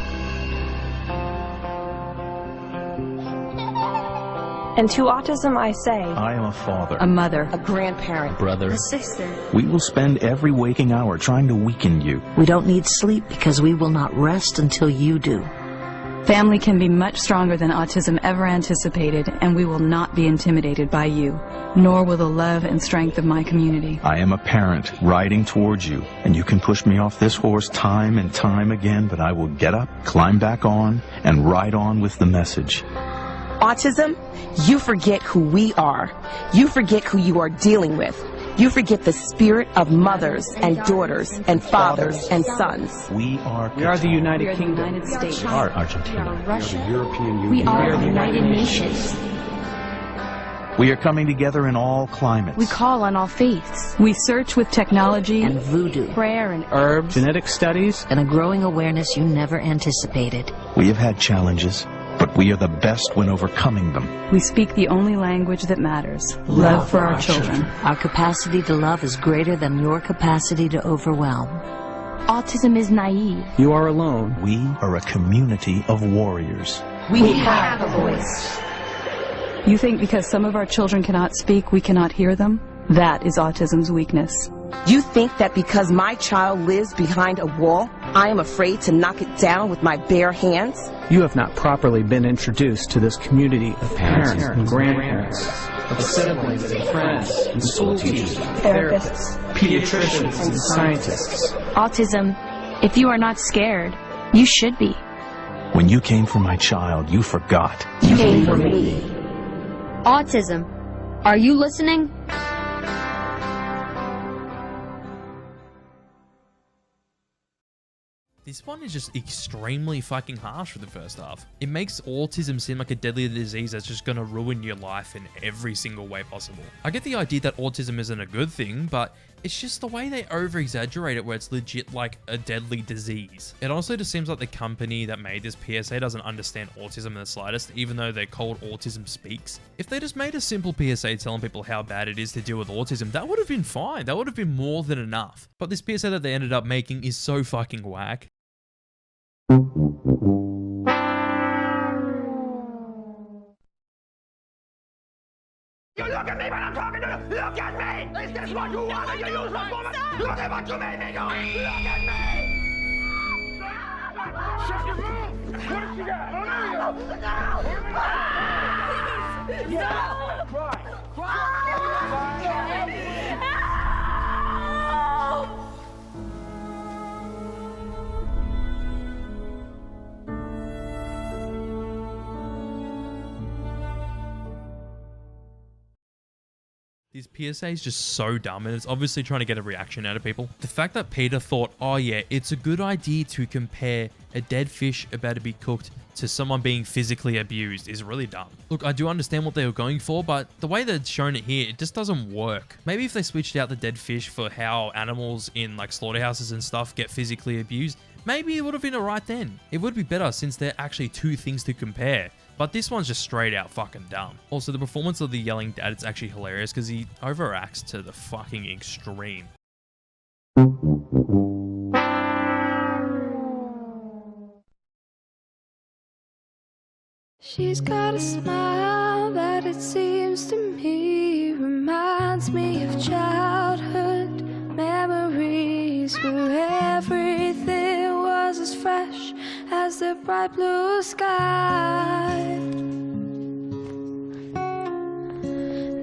And to autism I say, I am a father, a mother, a grandparent, brother, a sister. We will spend every waking hour trying to weaken you. We don't need sleep because we will not rest until you do. Family can be much stronger than autism ever anticipated, and we will not be intimidated by you, nor will the love and strength of my community. I am a parent riding towards you, and you can push me off this horse time and time again, but I will get up, climb back on, and ride on with the message. Autism, you forget who we are. You forget who you are dealing with. You forget the spirit of mothers and daughters and fathers and sons. We are the United Kingdom. The United States. We are Argentina. We are the European Union. We are the United Nations. We are coming together in all climates. We call on all faiths. We search with technology and voodoo, prayer and herbs, genetic studies, and a growing awareness you never anticipated. We have had challenges, but we are the best when overcoming them. We speak the only language that matters, love for our children. Our capacity to love is greater than your capacity to overwhelm. Autism is naive. You are alone. We are a community of warriors. We have a voice. You think because some of our children cannot speak, we cannot hear them? That is autism's weakness. You think that because my child lives behind a wall, I am afraid to knock it down with my bare hands? You have not properly been introduced to this community of parents and grandparents, of siblings and friends, and school teachers, therapists, pediatricians, and scientists. Autism, if you are not scared, you should be. When you came for my child, you forgot. You came for me. Autism, are you listening? This one is just extremely fucking harsh for the first half. It makes autism seem like a deadly disease that's just gonna ruin your life in every single way possible. I get the idea that autism isn't a good thing, but it's just the way they over-exaggerate it where it's legit like a deadly disease. It honestly just seems like the company that made this PSA doesn't understand autism in the slightest, even though they're called Autism Speaks. If they just made a simple PSA telling people how bad it is to deal with autism, that would have been fine. That would have been more than enough. But this PSA that they ended up making is so fucking whack. You look at me when I'm talking to you! Look at me! Is this what you want? Are you useless woman? Look at what you made me do! Look at me! Shut your mouth! What did you got? No! Cry! This PSA is just so dumb, and it's obviously trying to get a reaction out of people. The fact that Peter thought, oh yeah, it's a good idea to compare a dead fish about to be cooked to someone being physically abused is really dumb. Look, I do understand what they were going for, but the way they've shown it here, it just doesn't work. Maybe if they switched out the dead fish for how animals in like slaughterhouses and stuff get physically abused, maybe it would have been alright then. It would be better since there are actually two things to compare. But this one's just straight out fucking dumb. Also, the performance of the yelling dad is actually hilarious because he overacts to the fucking extreme. She's got a smile that it seems to me reminds me of childhood memories where everything was as fresh as the bright blue sky.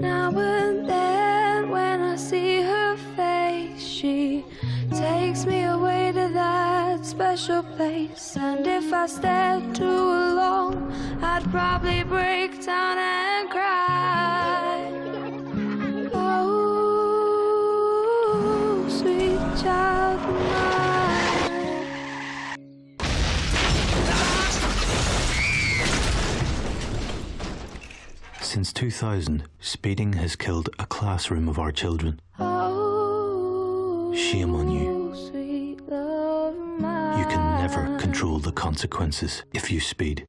Now and then when I see her face, she takes me away to that special place. And if I stayed too long, I'd probably break down and cry. Oh, sweet child of mine. Since 2000, speeding has killed a classroom of our children. Shame on you. Sweet love of mine. You can never control the consequences if you speed.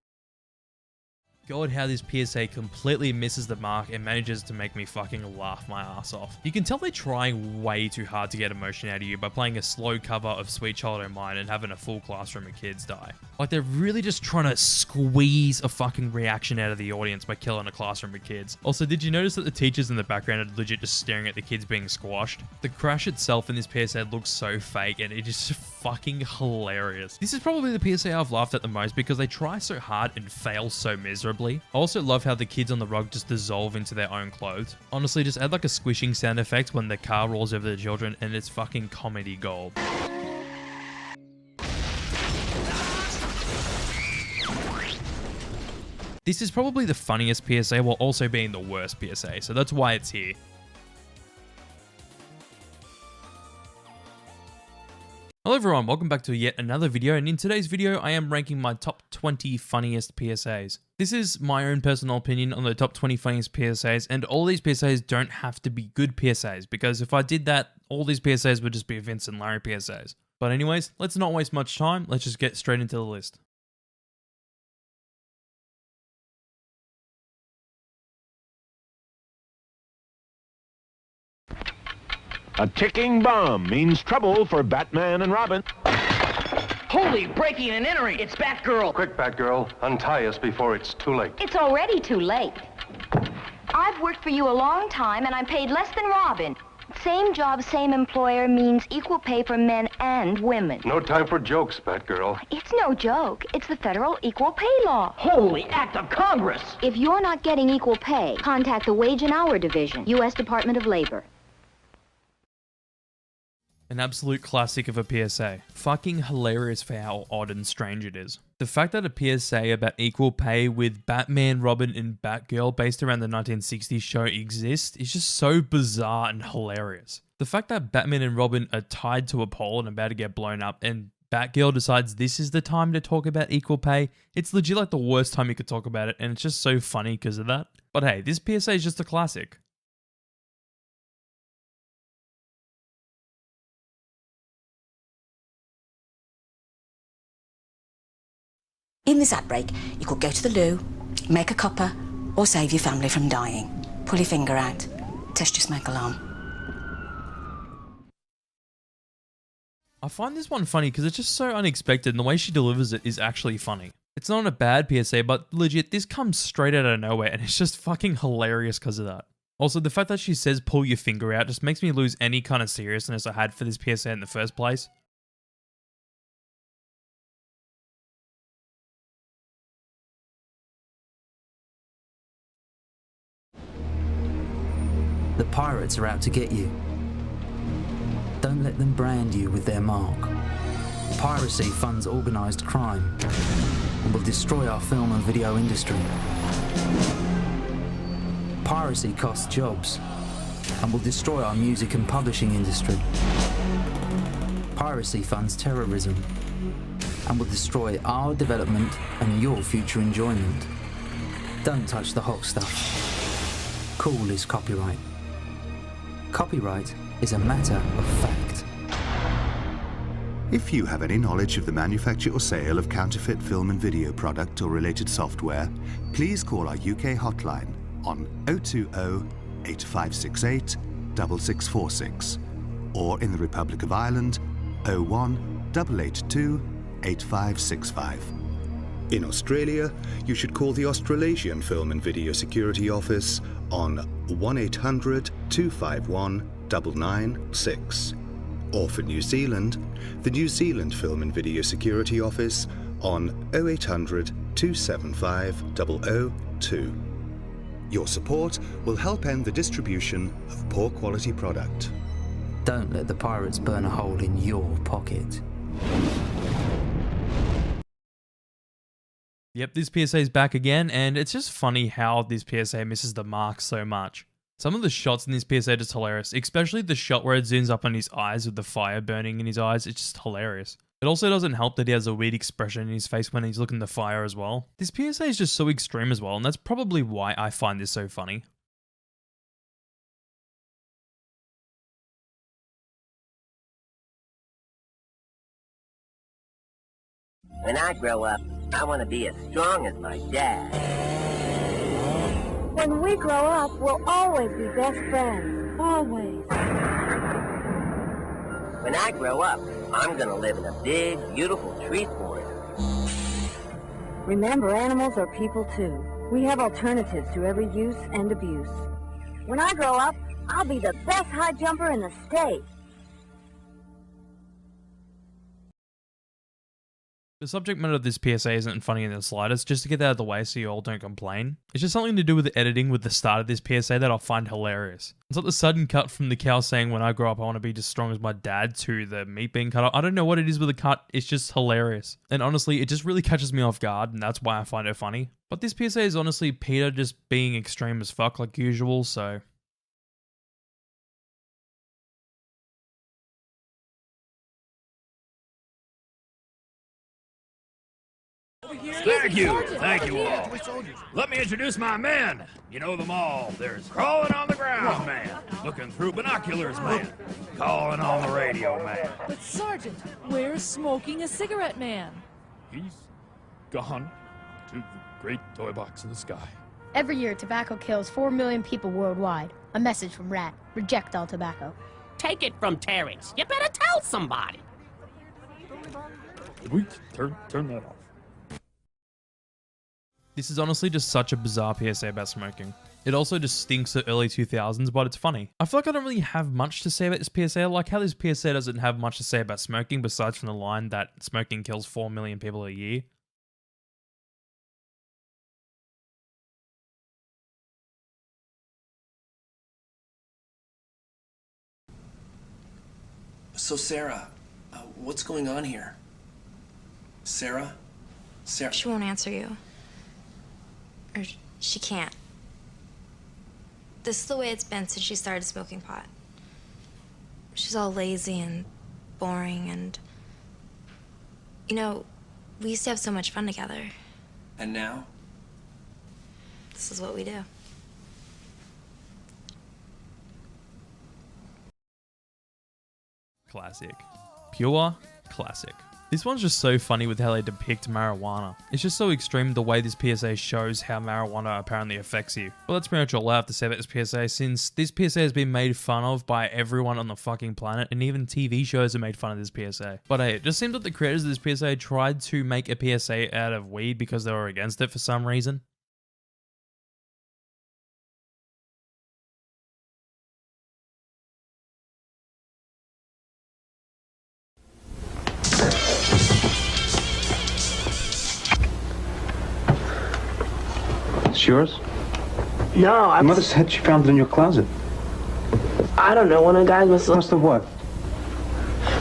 God, how this PSA completely misses the mark and manages to make me fucking laugh my ass off. You can tell they're trying way too hard to get emotion out of you by playing a slow cover of Sweet Child O' Mine and having a full classroom of kids die. Like, they're really just trying to squeeze a fucking reaction out of the audience by killing a classroom of kids. Also, did you notice that the teachers in the background are legit just staring at the kids being squashed? The crash itself in this PSA looks so fake and it is fucking hilarious. This is probably the PSA I've laughed at the most because they try so hard and fail so miserably. I also love how the kids on the rug just dissolve into their own clothes. Honestly, just add like a squishing sound effect when the car rolls over the children and it's fucking comedy gold. This is probably the funniest PSA while also being the worst PSA, so that's why it's here. Hello everyone, welcome back to yet another video, and in today's video I am ranking my top 20 funniest PSAs. This is my own personal opinion on the top 20 funniest PSAs, and all these PSAs don't have to be good PSAs, because if I did that, all these PSAs would just be Vince and Larry PSAs. But anyways, let's not waste much time, let's just get straight into the list. A ticking bomb means trouble for Batman and Robin. Holy, breaking and entering! It's Batgirl! Quick, Batgirl. Untie us before it's too late. It's already too late. I've worked for you a long time, and I'm paid less than Robin. Same job, same employer means equal pay for men and women. No time for jokes, Batgirl. It's no joke. It's the federal equal pay law. Holy act of Congress! If you're not getting equal pay, contact the Wage and Hour Division, U.S. Department of Labor. An absolute classic of a PSA. Fucking hilarious for how odd and strange it is. The fact that a PSA about equal pay with Batman, Robin, and Batgirl based around the 1960s show exists is just so bizarre and hilarious. The fact that Batman and Robin are tied to a pole and about to get blown up, and Batgirl decides this is the time to talk about equal pay, it's legit like the worst time you could talk about it, and it's just so funny because of that. But hey, this PSA is just a classic. In this outbreak, you could go to the loo, make a cuppa, or save your family from dying. Pull your finger out. Test your smoke alarm. I find this one funny because it's just so unexpected and the way she delivers it is actually funny. It's not a bad PSA, but legit, this comes straight out of nowhere and it's just fucking hilarious because of that. Also, the fact that she says pull your finger out just makes me lose any kind of seriousness I had for this PSA in the first place. The pirates are out to get you. Don't let them brand you with their mark. Piracy funds organised crime and will destroy our film and video industry. Piracy costs jobs and will destroy our music and publishing industry. Piracy funds terrorism and will destroy our development and your future enjoyment. Don't touch the hot stuff. Cool is copyright. Copyright is a matter of fact. If you have any knowledge of the manufacture or sale of counterfeit film and video product or related software, please call our UK hotline on 020-8568-6646 or in the Republic of Ireland 01-882-8565. In Australia, you should call the Australasian Film and Video Security Office on 1-800-251-996. Or for New Zealand, the New Zealand Film and Video Security Office on 0800 275 002. Your support will help end the distribution of poor quality product. Don't let the pirates burn a hole in your pocket. Yep, this PSA is back again, and it's just funny how this PSA misses the mark so much. Some of the shots in this PSA are just hilarious, especially the shot where it zooms up on his eyes with the fire burning in his eyes. It's just hilarious. It also doesn't help that he has a weird expression in his face when he's looking at the fire as well. This PSA is just so extreme as well, and that's probably why I find this so funny. When I grow up, I want to be as strong as my dad. When we grow up, we'll always be best friends. Always. When I grow up, I'm gonna live in a big, beautiful tree forest. Remember, animals are people too. We have alternatives to every use and abuse. When I grow up, I'll be the best high jumper in the state. The subject matter of this PSA isn't funny in the slightest, just to get that out of the way so you all don't complain. It's just something to do with the editing with the start of this PSA that I find hilarious. It's like the sudden cut from the cow saying, when I grow up I want to be as strong as my dad, to the meat being cut off. I don't know what it is with the cut, it's just hilarious. And honestly, it just really catches me off guard, and that's why I find it funny. But this PSA is honestly Peter just being extreme as fuck like usual, so... Thank you all. Let me introduce my men. You know them all. There's crawling on the ground man, looking through binoculars man, calling on the radio man. But Sergeant, where's smoking a cigarette man? He's gone to the great toy box in the sky. Every year, tobacco kills 4 million people worldwide. A message from Rat. Reject all tobacco. Take it from Terrence. You better tell somebody. Did we turn that off? This is honestly just such a bizarre PSA about smoking. It also just stinks of early 2000s, but it's funny. I feel like I don't really have much to say about this PSA, like how this PSA doesn't have much to say about smoking besides from the line that smoking kills 4 million people a year. So Sarah, what's going on here? Sarah? Sarah? She won't answer you. Or she can't. This is the way it's been since she started smoking pot. She's all lazy and boring and... You know, we used to have so much fun together. And now? This is what we do. Classic. Pure classic. This one's just so funny with how they depict marijuana. It's just so extreme the way this PSA shows how marijuana apparently affects you. Well, that's pretty much all I have to say about this PSA, since this PSA has been made fun of by everyone on the fucking planet, and even TV shows have made fun of this PSA. But hey, it just seems that the creators of this PSA tried to make a PSA out of weed because they were against it for some reason. It's yours? No, Your mother said she found it in your closet. I don't know. One of the guys must have what?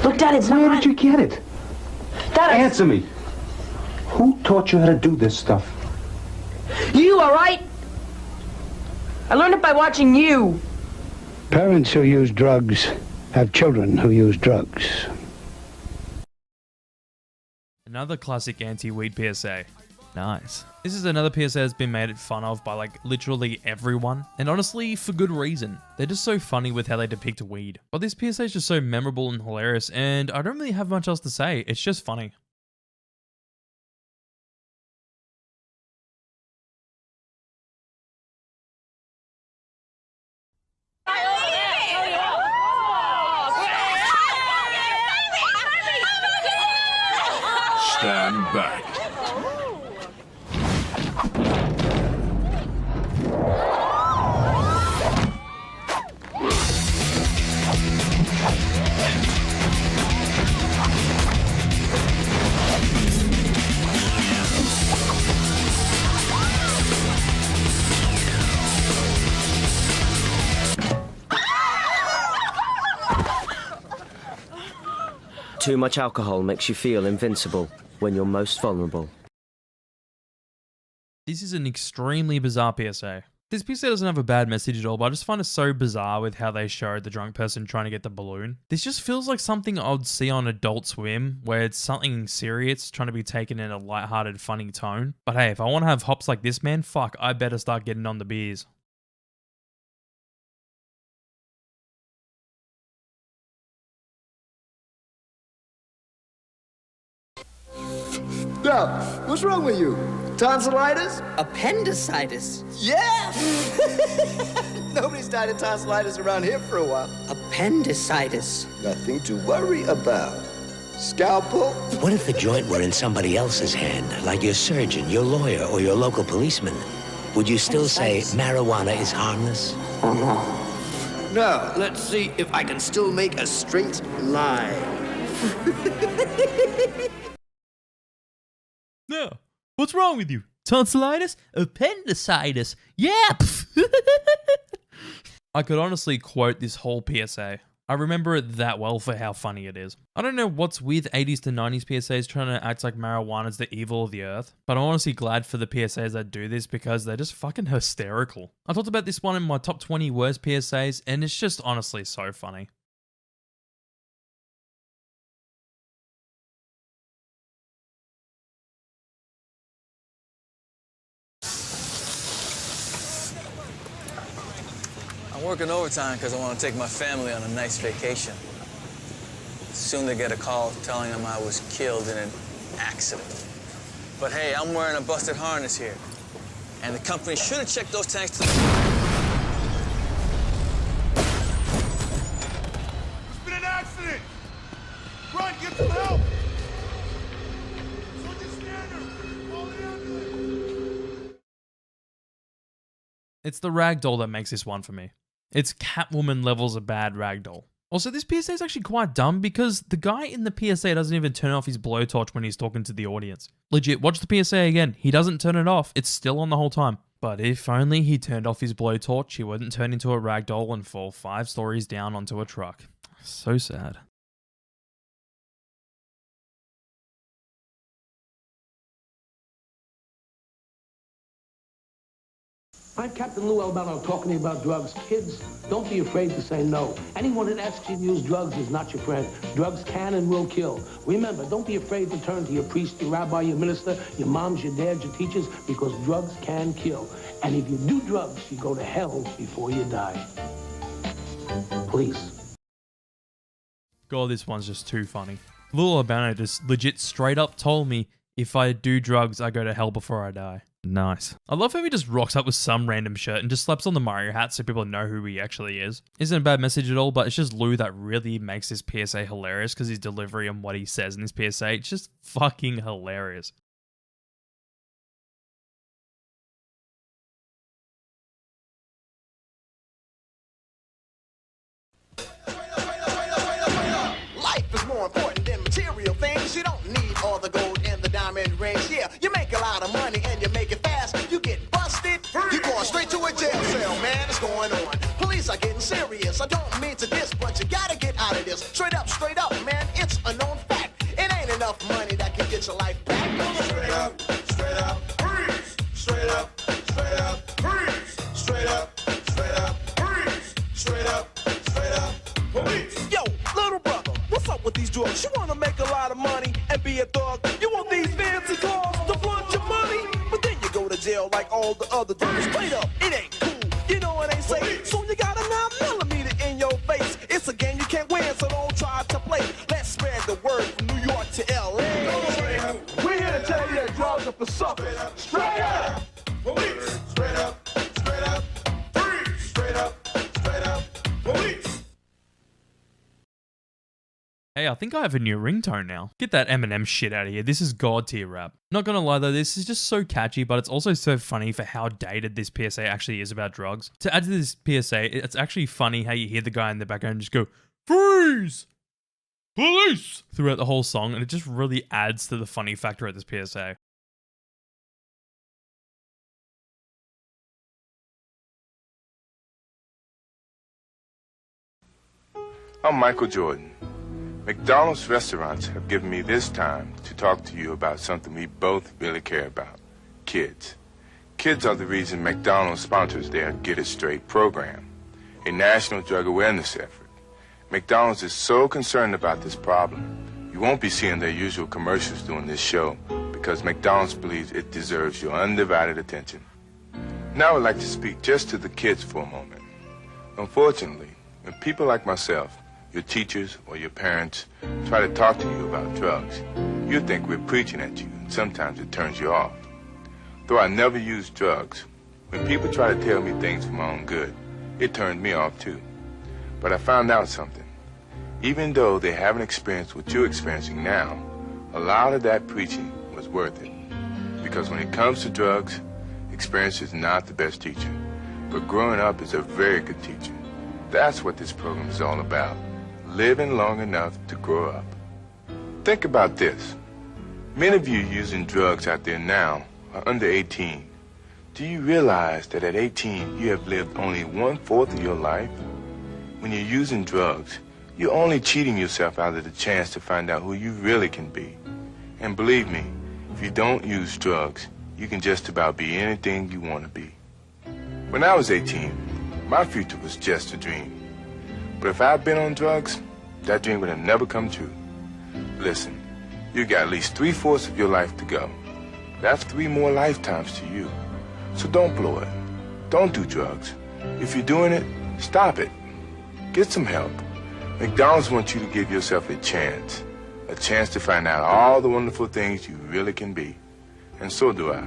Look, Dad, it's not... Where did you get it? Dad, Answer me. Who taught you how to do this stuff? You, all right? I learned it by watching you. Parents who use drugs have children who use drugs. Another classic anti-weed PSA. Nice. This is another PSA that's been made fun of by like literally everyone, and honestly for good reason. They're just so funny with how they depict weed. But this PSA is just so memorable and hilarious, and I don't really have much else to say. It's just funny. Stand back. Too much alcohol makes you feel invincible when you're most vulnerable. This is an extremely bizarre PSA. This PSA doesn't have a bad message at all, but I just find it so bizarre with how they showed the drunk person trying to get the balloon. This just feels like something I'd see on Adult Swim, where it's something serious trying to be taken in a lighthearted, funny tone. But hey, if I want to have hops like this, man, fuck, I better start getting on the beers. Now, what's wrong with you? Tonsillitis? Appendicitis? Yeah! Nobody's died of tonsillitis around here for a while. Appendicitis. Nothing to worry about. Scalpel? What if the joint were in somebody else's hand, like your surgeon, your lawyer, or your local policeman? Would you still say marijuana is harmless? Now, let's see if I can still make a straight line. No. What's wrong with you? Tonsillitis? Appendicitis? Yeah! I could honestly quote this whole PSA. I remember it that well for how funny it is. I don't know what's with 80s to 90s PSAs trying to act like marijuana is the evil of the earth, but I'm honestly glad for the PSAs that do this because they're just fucking hysterical. I talked about this one in my top 20 worst PSAs, and it's just honestly so funny. I'm working overtime because I want to take my family on a nice vacation. Soon they get a call telling them I was killed in an accident. But hey, I'm wearing a busted harness here. And the company should have checked those tanks to the... There's been an accident! Run, get some help! It's the ragdoll that makes this one for me. It's Catwoman levels of bad ragdoll. Also, this PSA is actually quite dumb because the guy in the PSA doesn't even turn off his blowtorch when he's talking to the audience. Legit, watch the PSA again. He doesn't turn it off. It's still on the whole time. But if only he turned off his blowtorch, he wouldn't turn into a ragdoll and fall 5 stories down onto a truck. So sad. I'm Captain Lou Albano talking to you about drugs. Kids, don't be afraid to say no. Anyone that asks you to use drugs is not your friend. Drugs can and will kill. Remember, don't be afraid to turn to your priest, your rabbi, your minister, your moms, your dads, your teachers, because drugs can kill. And if you do drugs, you go to hell before you die. Please. God, this one's just too funny. Lou Albano just legit straight up told me, if I do drugs, I go to hell before I die. Nice. I love how he just rocks up with some random shirt and just slaps on the Mario hat so people know who he actually is. Isn't a bad message at all, but it's just Lou that really makes this PSA hilarious because his delivery and what he says in this PSA, it's just fucking hilarious. Life is more important than material things. You don't need all the gold and the diamond rings. Yeah, you make a lot of money and you make it fast. You get busted, you're going straight to a jail cell, man. It's going on. Police are getting serious. I don't mean to diss, but you gotta get out of this. Straight up, man. It's a known fact. It ain't enough money that can get your life back. Straight up, freeze. Straight up, freeze. Straight up, freeze. Straight up, police. Yo, little brother, what's up with these drugs? You wanna make a lot of money and be a thug? You want these fancy cars to flaunt your money? all the other dudes. Straight up, it ain't cool. You know it ain't safe. So you got a 9mm in your face. It's a game you can't win, so don't try to play. Let's spread the word from New York to LA. We're here to tell you that drugs are for suckers. Straight up. Police. Straight up. Straight up. Freeze. Straight up. Straight up. Police. Hey, I think I have a new ringtone now. Get that Eminem shit out of here. This is god tier rap. Not gonna lie though, this is just so catchy, but it's also so funny for how dated this PSA actually is about drugs. To add to this PSA, it's actually funny how you hear the guy in the background just go, "Freeze! Police!" throughout the whole song, and it just really adds to the funny factor of this PSA. I'm Michael Jordan. McDonald's restaurants have given me this time to talk to you about something we both really care about, kids. Kids are the reason McDonald's sponsors their Get It Straight program, a national drug awareness effort. McDonald's is so concerned about this problem, you won't be seeing their usual commercials during this show because McDonald's believes it deserves your undivided attention. Now I'd like to speak just to the kids for a moment. Unfortunately, when people like myself, your teachers or your parents try to talk to you about drugs, you think we're preaching at you, and sometimes it turns you off. Though I never used drugs, when people try to tell me things for my own good, it turned me off too. But I found out something. Even though they haven't experienced what you're experiencing now, a lot of that preaching was worth it. Because when it comes to drugs, experience is not the best teacher, but growing up is a very good teacher. That's what this program is all about. Living long enough to grow up. Think about this. Many of you using drugs out there now are under 18. Do you realize that at 18 you have lived only 1/4 of your life? When you're using drugs, you're only cheating yourself out of the chance to find out who you really can be. And believe me, if you don't use drugs, you can just about be anything you want to be. When I was 18, my future was just a dream. But if I'd been on drugs, that dream would have never come true. Listen, you got at least 3/4 of your life to go. That's 3 more lifetimes to you. So don't blow it. Don't do drugs. If you're doing it, stop it. Get some help. McDonald's wants you to give yourself a chance to find out all the wonderful things you really can be. And so do I.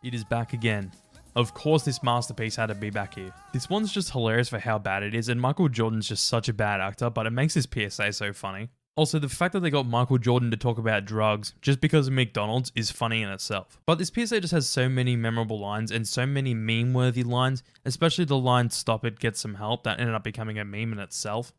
It is back again. Of course this masterpiece had to be back here. This one's just hilarious for how bad it is, and Michael Jordan's just such a bad actor, but it makes this PSA so funny. Also, the fact that they got Michael Jordan to talk about drugs just because of McDonald's is funny in itself. But this PSA just has so many memorable lines and so many meme-worthy lines, especially the line "Stop it, get some help," that ended up becoming a meme in itself.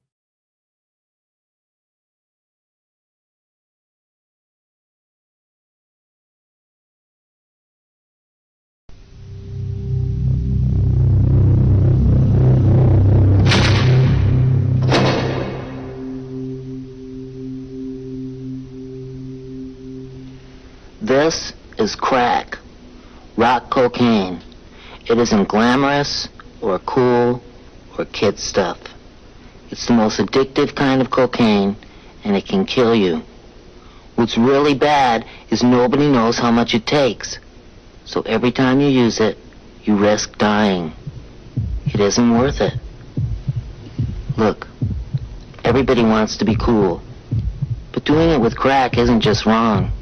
This is crack, rock cocaine. It isn't glamorous or cool or kid stuff. It's the most addictive kind of cocaine, and it can kill you. What's really bad is nobody knows how much it takes. So every time you use it, you risk dying. It isn't worth it. Look, everybody wants to be cool, but doing it with crack isn't just wrong.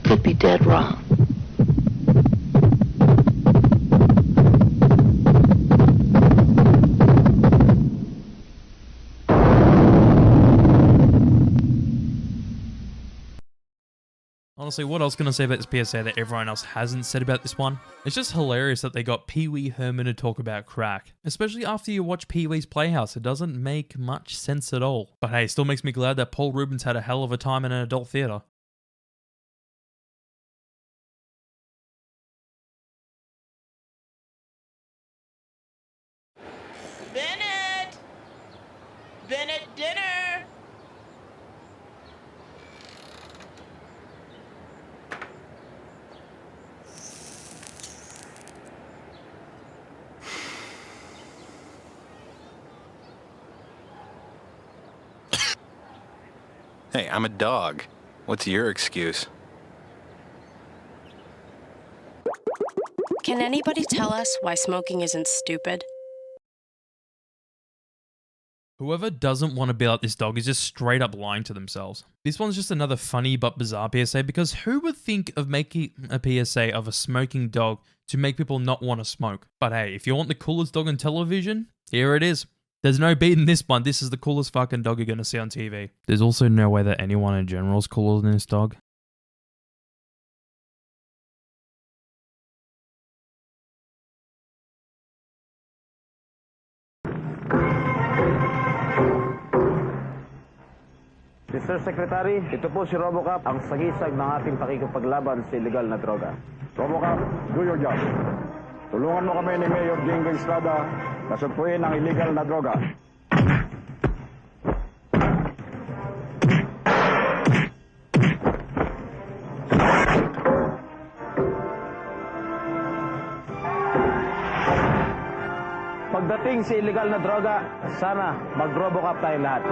Could be dead wrong. Honestly, what else can I say about this PSA that everyone else hasn't said about this one? It's just hilarious that they got Pee Wee Herman to talk about crack. Especially after you watch Pee Wee's Playhouse, it doesn't make much sense at all. But hey, it still makes me glad that Paul Reubens had a hell of a time in an adult theater. Bennett dinner! Hey, I'm a dog. What's your excuse? Can anybody tell us why smoking isn't stupid? Whoever doesn't want to be like this dog is just straight up lying to themselves. This one's just another funny but bizarre PSA because who would think of making a PSA of a smoking dog to make people not want to smoke? But hey, if you want the coolest dog on television, here it is. There's no beating this one. This is the coolest fucking dog you're going to see on TV. There's also no way that anyone in general is cooler than this dog. Mr. Secretary, ito po si Robocop, ang sagisag ng ating pakikipaglaban sa illegal na droga. Robocop, do your job. Tulungan mo kami ni Mayor Jingo Estrada na sugpuin ang illegal na droga. Pagdating sa illegal na droga, sana mag-Robocop tayo lahat.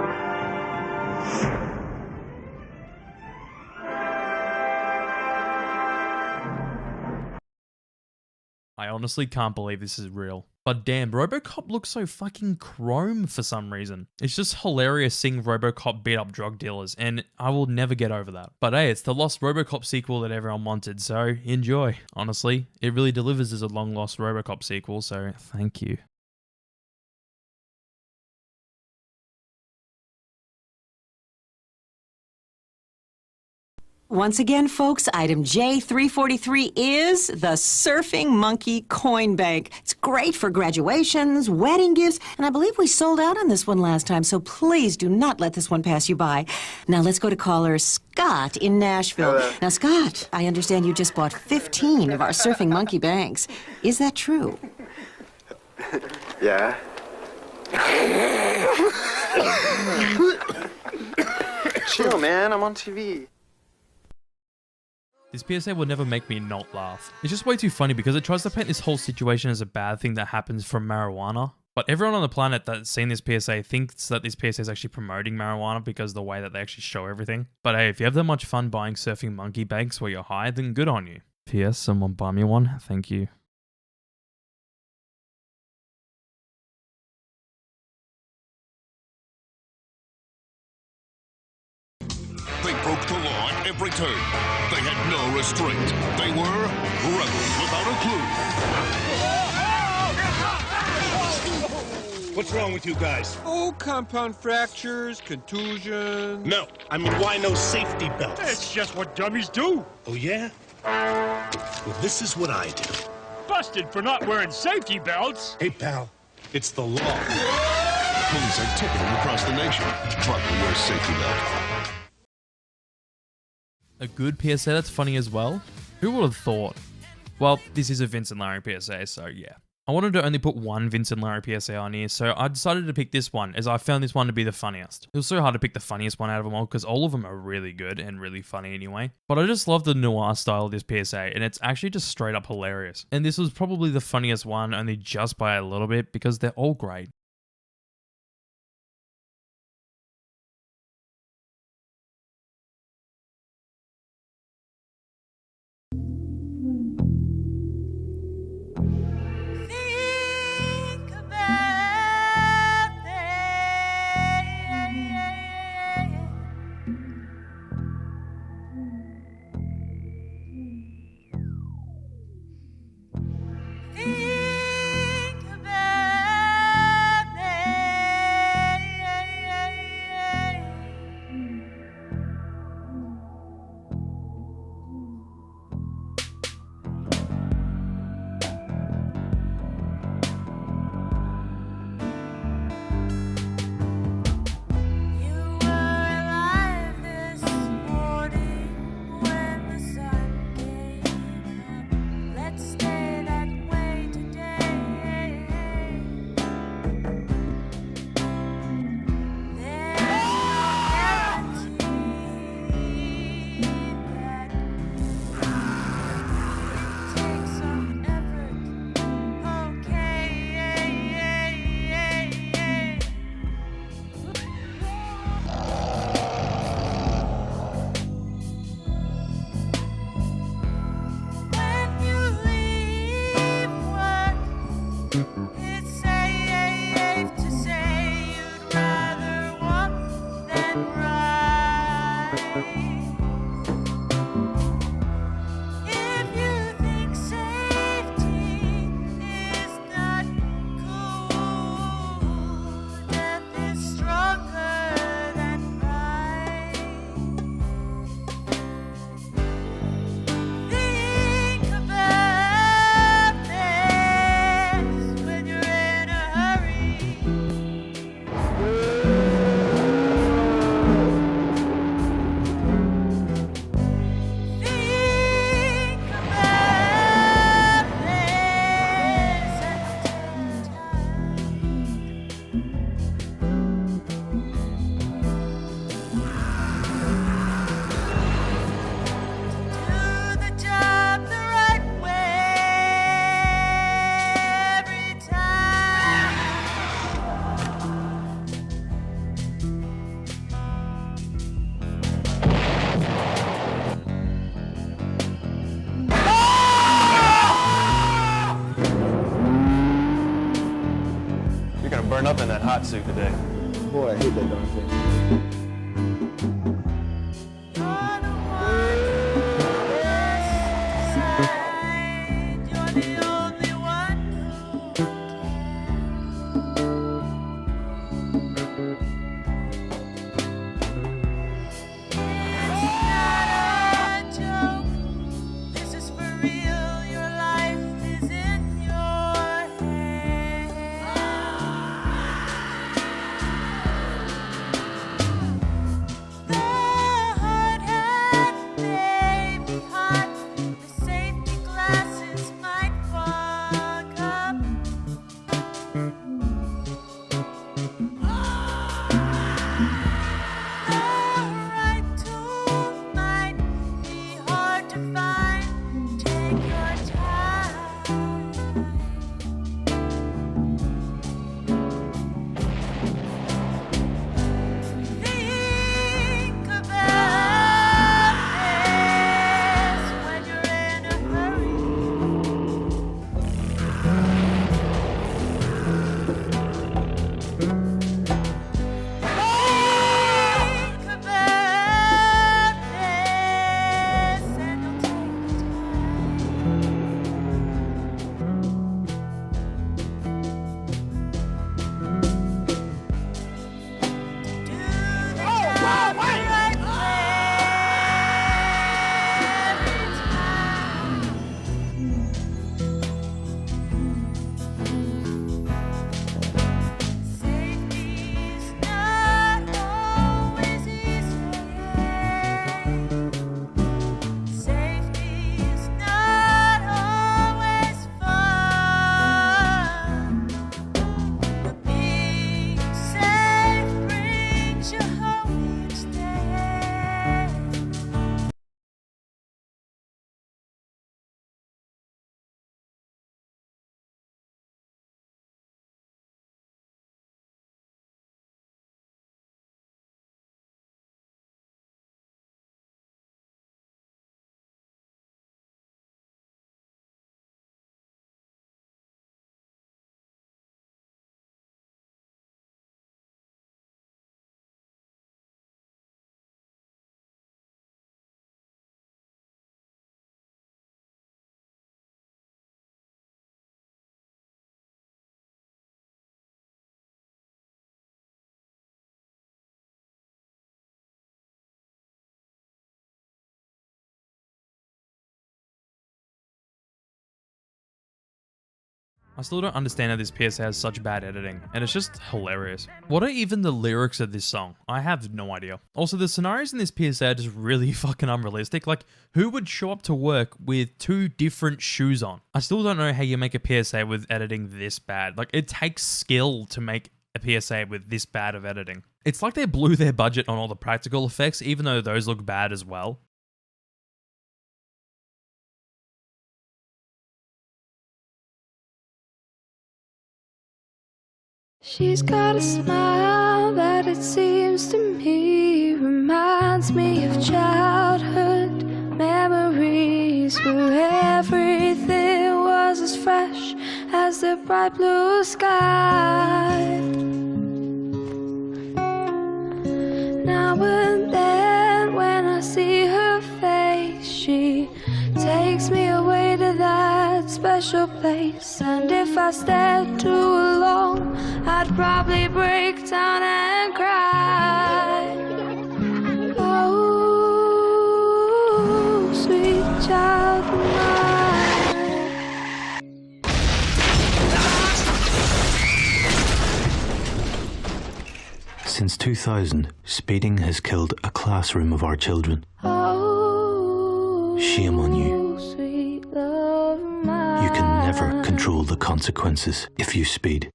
I honestly can't believe this is real. But damn, RoboCop looks so fucking chrome for some reason. It's just hilarious seeing RoboCop beat up drug dealers, and I will never get over that. But hey, it's the lost RoboCop sequel that everyone wanted, so enjoy. Honestly, it really delivers as a long-lost RoboCop sequel, so thank you. Once again, folks, item J343 is the Surfing Monkey Coin Bank. It's great for graduations, wedding gifts, and I believe we sold out on this one last time, so please do not let this one pass you by. Now let's go to caller Scott in Nashville. Hello. Now, Scott, I understand you just bought 15 of our Surfing Monkey Banks. Is that true? Yeah. Chill, man. I'm on TV. This PSA will never make me not laugh. It's just way too funny because it tries to paint this whole situation as a bad thing that happens from marijuana. But everyone on the planet that's seen this PSA thinks that this PSA is actually promoting marijuana because of the way that they actually show everything. But hey, if you have that much fun buying surfing monkey banks while you're high, then good on you. P.S. Someone buy me one. Thank you. They broke the law at every turn. They had no restraint. They were rebels without a clue. What's wrong with you guys? Oh, compound fractures, contusions. No, I mean, why no safety belts? It's just what dummies do. Oh, yeah? Well, this is what I do. Busted for not wearing safety belts. Hey, pal, it's the law. Police are ticketing across the nation. Buckle your safety belt. A good PSA that's funny as well? Who would have thought? Well, this is a Vince and Larry PSA, so yeah. I wanted to only put one Vince and Larry PSA on here, so I decided to pick this one, as I found this one to be the funniest. It was so hard to pick the funniest one out of them all, because all of them are really good and really funny anyway. But I just love the noir style of this PSA, and it's actually just straight up hilarious. And this was probably the funniest one, only just by a little bit, because they're all great. hot suit today. Boy, I hate that darn thing. I still don't understand how this PSA has such bad editing, and it's just hilarious. What are even the lyrics of this song? I have no idea. Also, the scenarios in this PSA are just really fucking unrealistic. Like, who would show up to work with 2 different shoes on? I still don't know how you make a PSA with editing this bad. Like, it takes skill to make a PSA with this bad of editing. It's like they blew their budget on all the practical effects, even though those look bad as well. She's got a smile that it seems to me reminds me of childhood memories where everything was as fresh as the bright blue sky. Now and then when I see her face, she takes me away to that special place. And if I stayed too long, I'd probably break down and cry. Oh, sweet child of mine. Since 2000, speeding has killed a classroom of our children. Oh, shame on you. Sweet love of mine. You can never control the consequences if you speed.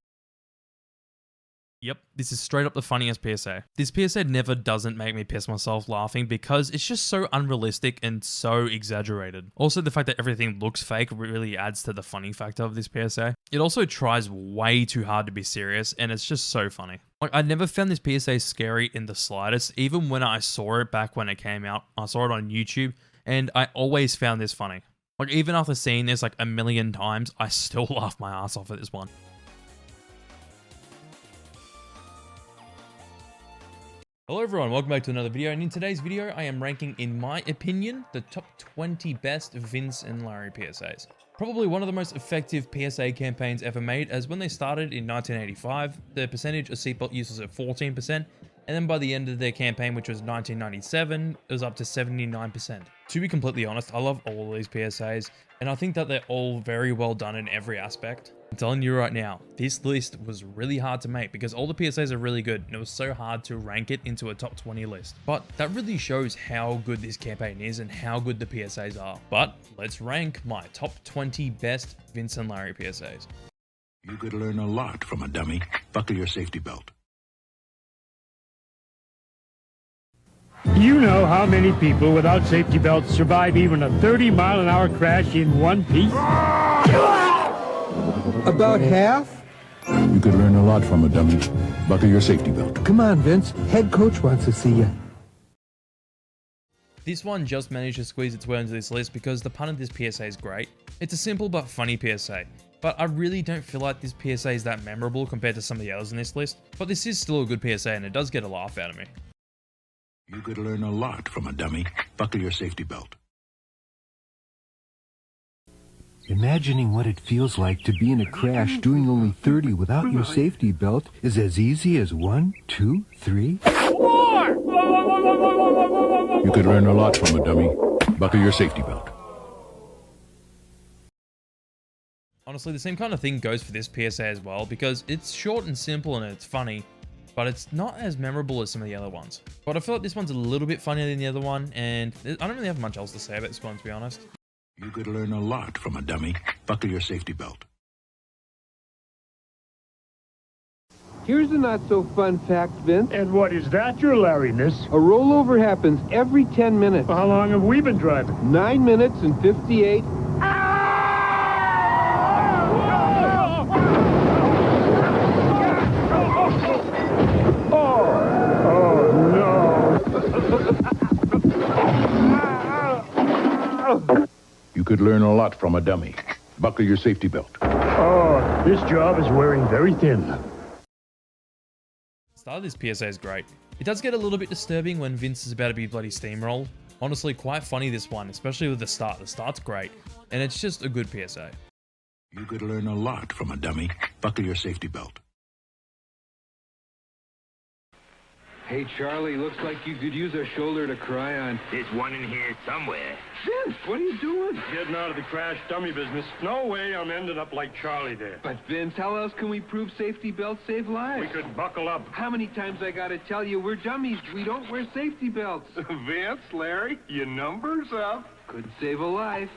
Yep, this is straight up the funniest PSA. This PSA never doesn't make me piss myself laughing because it's just so unrealistic and so exaggerated. Also, the fact that everything looks fake really adds to the funny factor of this PSA. It also tries way too hard to be serious, and it's just so funny. Like, I never found this PSA scary in the slightest, even when I saw it back when it came out. I saw it on YouTube, and I always found this funny. Like, even after seeing this like a million times, I still laugh my ass off at this one. Hello everyone, welcome back to another video, and in today's video I am ranking, in my opinion, the top 20 best Vince and Larry PSAs. Probably one of the most effective PSA campaigns ever made, as when they started in 1985, the percentage of seatbelt use was at 14%, and then by the end of their campaign, which was 1997, it was up to 79%. To be completely honest, I love all of these PSAs, and I think that they're all very well done in every aspect. I'm telling you right now, this list was really hard to make because all the PSAs are really good and it was so hard to rank it into a top 20 list. But that really shows how good this campaign is and how good the PSAs are. But let's rank my top 20 best Vince and Larry PSAs. You could learn a lot from a dummy. Buckle your safety belt. You know how many people without safety belts survive even a 30-mile-an-hour crash in one piece? About half? You could learn a lot from a dummy. Buckle your safety belt. Come on, Vince. Head coach wants to see you. This one just managed to squeeze its way into this list because the pun of this PSA is great. It's a simple but funny PSA, but I really don't feel like this PSA is that memorable compared to some of the others in this list, but this is still a good PSA and it does get a laugh out of me. You could learn a lot from a dummy. Buckle your safety belt. Imagining what it feels like to be in a crash doing only 30 without your safety belt is as easy as 1, 2, 3. You could learn a lot from a dummy. Buckle your safety belt. Honestly, the same kind of thing goes for this PSA as well, because it's short and simple and it's funny, but it's not as memorable as some of the other ones. But I feel like this one's a little bit funnier than the other one, and I don't really have much else to say about this one, to be honest. You could learn a lot from a dummy. Buckle your safety belt. Here's a not-so-fun fact, Vince. And what is that, your Larryness? A rollover happens every 10 minutes. How long have we been driving? 9 minutes and 58. You could learn a lot from a dummy. Buckle your safety belt. Oh, this job is wearing very thin. The start of this PSA is great. It does get a little bit disturbing when Vince is about to be bloody steamrolled. Honestly, quite funny this one, especially with the start. The start's great, and it's just a good PSA. You could learn a lot from a dummy. Buckle your safety belt. Hey, Charlie, looks like you could use a shoulder to cry on. There's one in here somewhere. Vince, what are you doing? Getting out of the crash dummy business. No way I'm ending up like Charlie there. But, Vince, how else can we prove safety belts save lives? We could buckle up. How many times I gotta tell you, we're dummies. We don't wear safety belts. Vince, Larry, your number's up. Could save a life.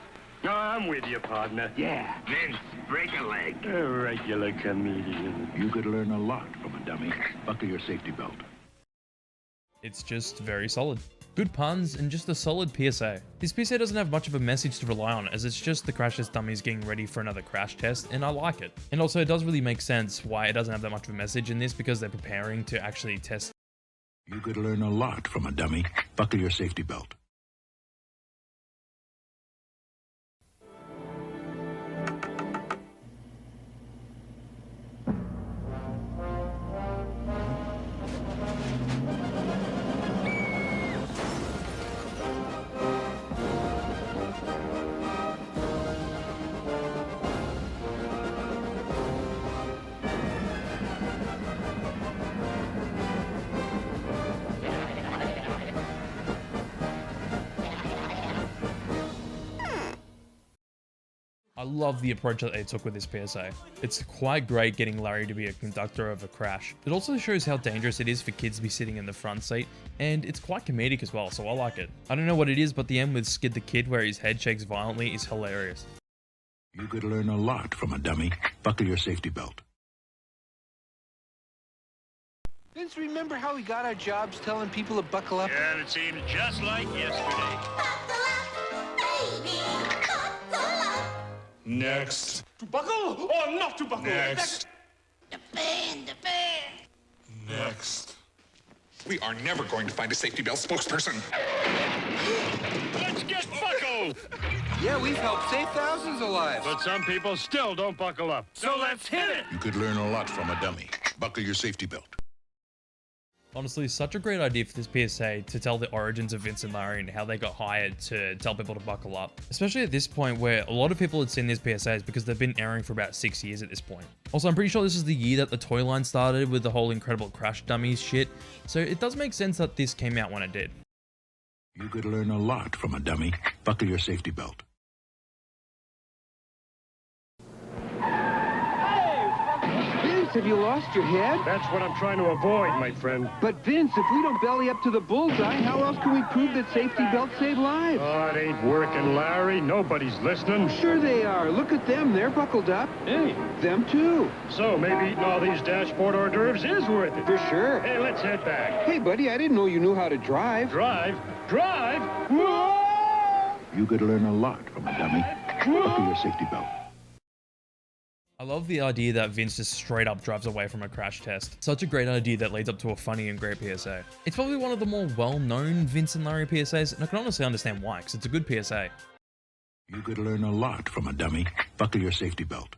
No, I'm with you, partner. Yeah. Vince, break a leg. A regular comedian. You could learn a lot from a dummy. Buckle your safety belt. It's just very solid. Good puns and just a solid PSA. This PSA doesn't have much of a message to rely on, as it's just the crash test dummies getting ready for another crash test, and I like it. And also it does really make sense why it doesn't have that much of a message in this, because they're preparing to actually test. You could learn a lot from a dummy. Buckle your safety belt. I love the approach that they took with this PSA. It's quite great getting Larry to be a conductor of a crash. It also shows how dangerous it is for kids to be sitting in the front seat, and it's quite comedic as well, so I like it. I don't know what it is, but the end with Skid the Kid where his head shakes violently is hilarious. You could learn a lot from a dummy. Buckle your safety belt. Vince, remember how we got our jobs telling people to buckle up? Yeah, it seems just like yesterday. Next. To buckle or not to buckle? Next. The band. Next. We are never going to find a safety belt spokesperson. Let's get buckled! Yeah, we've helped save thousands of lives. But some people still don't buckle up. So let's hit it! You could learn a lot from a dummy. Buckle your safety belt. Honestly, such a great idea for this PSA to tell the origins of Vince and Larry and how they got hired to tell people to buckle up. Especially at this point where a lot of people had seen these PSAs because they've been airing for about 6 years at this point. Also, I'm pretty sure this is the year that the toy line started with the whole Incredible Crash Dummies shit, so it does make sense that this came out when it did. You could learn a lot from a dummy. Buckle your safety belt. Have you lost your head? That's what I'm trying to avoid, my friend. But Vince, if we don't belly up to the bullseye, how else can we prove that safety belts save lives? Oh, it ain't working, Larry. Nobody's listening. Sure they are. Look at them. They're buckled up. Hey. Them too. So maybe eating all these dashboard hors d'oeuvres is worth it. For sure. Hey, let's head back. Hey, buddy, I didn't know you knew how to drive. Drive? Drive? Whoa! You could learn a lot from a dummy. Buckle your safety belt. I love the idea that Vince just straight up drives away from a crash test. Such a great idea that leads up to a funny and great PSA. It's probably one of the more well-known Vince and Larry PSAs, and I can honestly understand why, because it's a good PSA. You could learn a lot from a dummy. Buckle your safety belt.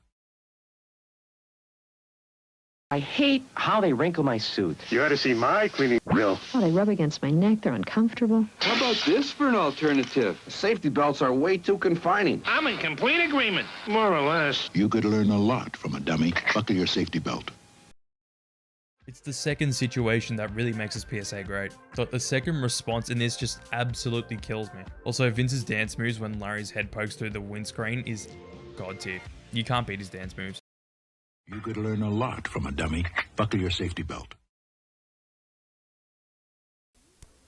I hate how they wrinkle my suit. You ought to see my cleaning bill. Oh, they rub against my neck. They're uncomfortable. How about this for an alternative? Safety belts are way too confining. I'm in complete agreement. More or less. You could learn a lot from a dummy. Buckle your safety belt. It's the second situation that really makes this PSA great. But the second response in this just absolutely kills me. Also, Vince's dance moves when Larry's head pokes through the windscreen is god tier. You can't beat his dance moves. You could learn a lot from a dummy. Buckle your safety belt.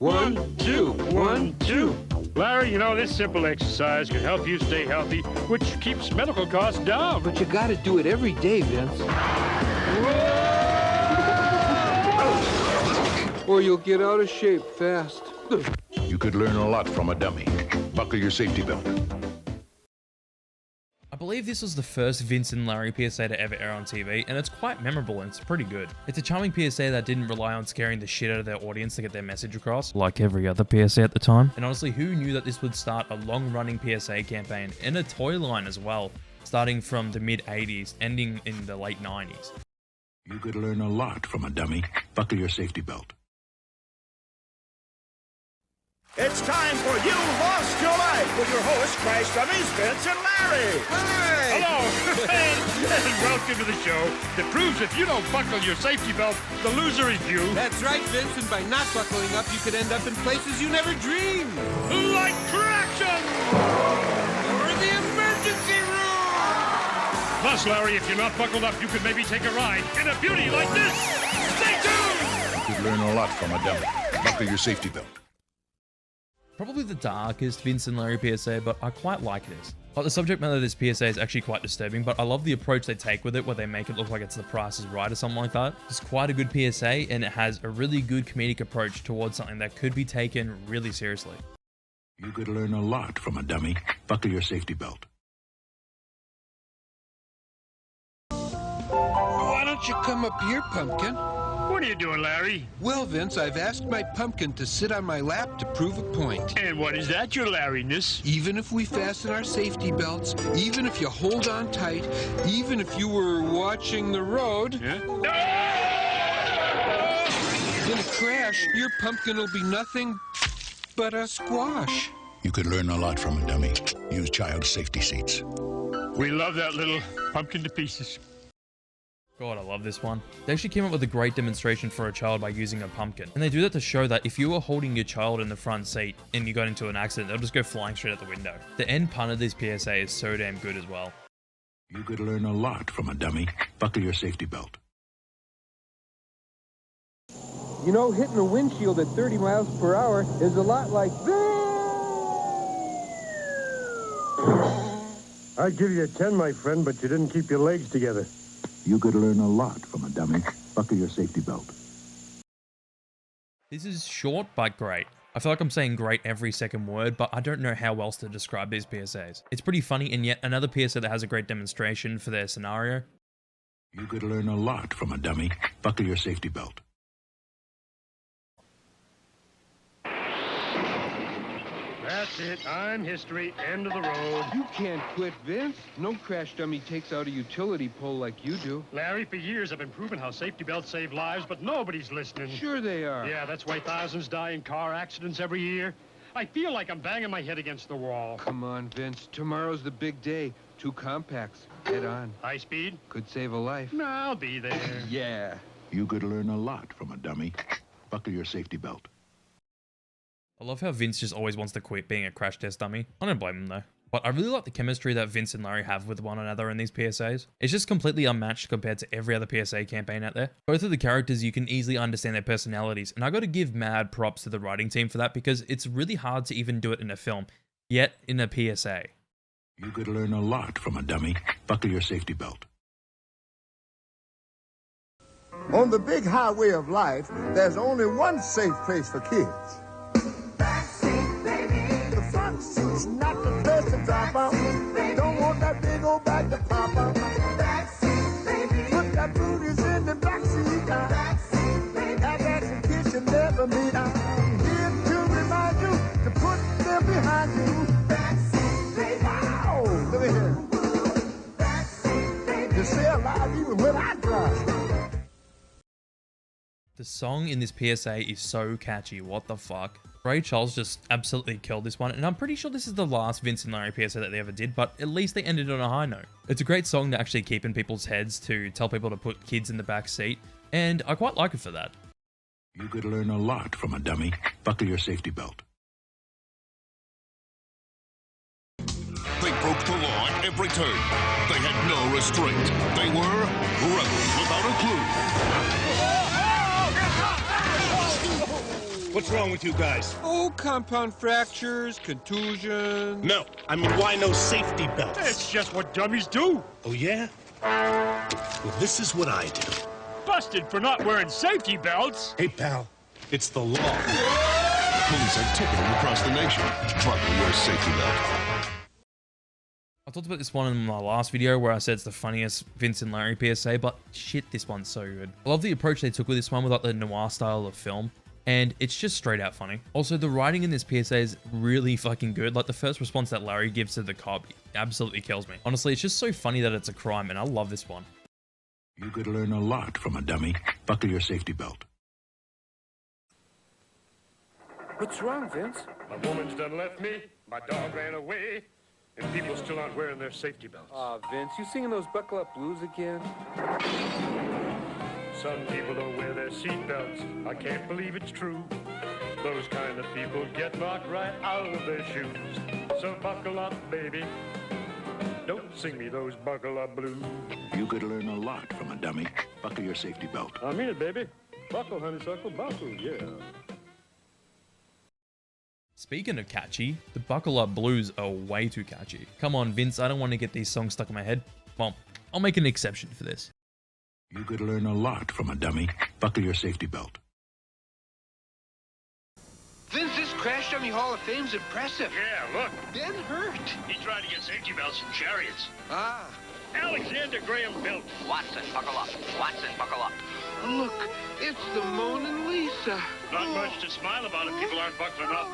1, 2, 1, 2. Larry, you know, this simple exercise can help you stay healthy, which keeps medical costs down. But you gotta do it every day, Vince. Or you'll get out of shape fast. You could learn a lot from a dummy. Buckle your safety belt. I believe this was the first Vince and Larry PSA to ever air on TV, and it's quite memorable and it's pretty good. It's a charming PSA that didn't rely on scaring the shit out of their audience to get their message across, like every other PSA at the time. And honestly, who knew that this would start a long-running PSA campaign and a toy line as well, starting from the mid-80s, ending in the late 90s. You could learn a lot from a dummy. Buckle your safety belt. It's time for You Lost Your Life with your hosts, Crash Dummies, Vince and Larry. Hi! Hello, and welcome to the show that proves if you don't buckle your safety belt, the loser is you. That's right, Vince, and by not buckling up, you could end up in places you never dreamed. Like traction! Or the emergency room! Plus, Larry, if you're not buckled up, you could maybe take a ride in a beauty like this. Stay tuned! You could learn a lot from a dummy. Buckle your safety belt. Probably the darkest Vince and Larry PSA, but I quite like this. Like, the subject matter of this PSA is actually quite disturbing, but I love the approach they take with it, where they make it look like it's The Price is Right or something like that. It's quite a good PSA, and it has a really good comedic approach towards something that could be taken really seriously. You could learn a lot from a dummy. Buckle your safety belt. Why don't you come up here, Pumpkin? What are you doing, Larry? Well, Vince, I've asked my pumpkin to sit on my lap to prove a point. And what is that, your Larryness? Even if we fasten our safety belts, even if you hold on tight, even if you were watching the road... Yeah? In a crash, your pumpkin will be nothing but a squash. You could learn a lot from a dummy. Use child safety seats. We love that little pumpkin to pieces. God, I love this one. They actually came up with a great demonstration for a child by using a pumpkin. And they do that to show that if you were holding your child in the front seat and you got into an accident, they'll just go flying straight out the window. The end pun of this PSA is so damn good as well. You could learn a lot from a dummy. Buckle your safety belt. You know, hitting a windshield at 30 miles per hour is a lot like this. I'd give you a 10, my friend, but you didn't keep your legs together. You could learn a lot from a dummy. Buckle your safety belt. This is short but great. I feel like I'm saying great every second word, but I don't know how else to describe these PSAs. It's pretty funny, and yet another PSA that has a great demonstration for their scenario. You could learn a lot from a dummy. Buckle your safety belt. That's it. I'm history. End of the road. You can't quit, Vince. No crash dummy takes out a utility pole like you do. Larry, for years I've been proving how safety belts save lives, but nobody's listening. Sure they are. Yeah, that's why thousands die in car accidents every year. I feel like I'm banging my head against the wall. Come on, Vince. Tomorrow's the big day. 2 compacts. Head on. High speed? Could save a life. No, I'll be there. Yeah. You could learn a lot from a dummy. Buckle your safety belt. I love how Vince just always wants to quit being a crash test dummy. I don't blame him though. But I really like the chemistry that Vince and Larry have with one another in these PSAs. It's just completely unmatched compared to every other PSA campaign out there. Both of the characters, you can easily understand their personalities, and I gotta give mad props to the writing team for that because it's really hard to even do it in a film, yet in a PSA. You could learn a lot from a dummy. Buckle your safety belt. On the big highway of life, there's only one safe place for kids. Backseat, baby. The front seat's not the place to drop out. Don't want that big old bag to pop out. Backseat, baby. Put that booties in the backseat. Backseat, baby. Have action kids you never meet. I'm here to remind you to put them behind you. Backseat, baby. Wow, look at here. Backseat, baby. You stay alive even when I drive. The song in this PSA is so catchy, what the fuck. Ray Charles just absolutely killed this one, and I'm pretty sure this is the last Vince and Larry PSA that they ever did, but at least they ended on a high note. It's a great song to actually keep in people's heads, to tell people to put kids in the back seat, and I quite like it for that. You could learn a lot from a dummy. Buckle your safety belt. They broke the law at every turn. They had no restraint. They were rebels without a clue. What's wrong with you guys? Oh, compound fractures, contusions. No, I mean, why no safety belts? It's just what dummies do. Oh, yeah? Well, this is what I do. Busted for not wearing safety belts. Hey, pal, it's the law. Police are ticketing across the nation. Buckle your safety belt. I talked about this one in my last video where I said it's the funniest Vince and Larry PSA, but shit, this one's so good. I love the approach they took with this one with like the noir style of film. And it's just straight out funny. Also, the writing in this PSA is really fucking good. Like the first response that Larry gives to the cop absolutely kills me. Honestly, it's just so funny that it's a crime, and I love this one. You could learn a lot from a dummy. Buckle your safety belt. What's wrong, Vince? My woman's done left me, my dog ran away, and people still aren't wearing their safety belts. Aw, Vince, you singing those buckle up blues again? Some people don't wear their seat belts. I can't believe it's true. Those kind of people get knocked right out of their shoes. So buckle up, baby. Don't sing me those buckle up blues. You could learn a lot from a dummy. Buckle your safety belt. I mean it, baby. Buckle, honeysuckle, buckle, yeah. Speaking of catchy, the Buckle Up Blues are way too catchy. Come on, Vince, I don't want to get these songs stuck in my head. Well, I'll make an exception for this. You could learn a lot from a dummy. Buckle your safety belt. Vince, this Crash Dummy Hall of Fame's impressive. Yeah, look. Ben hurt. He tried to get safety belts from chariots. Ah. Alexander Graham Belt. Watson, buckle up. Watson, buckle up. Look, it's the Mona Lisa. Not much to smile about if people aren't buckling up.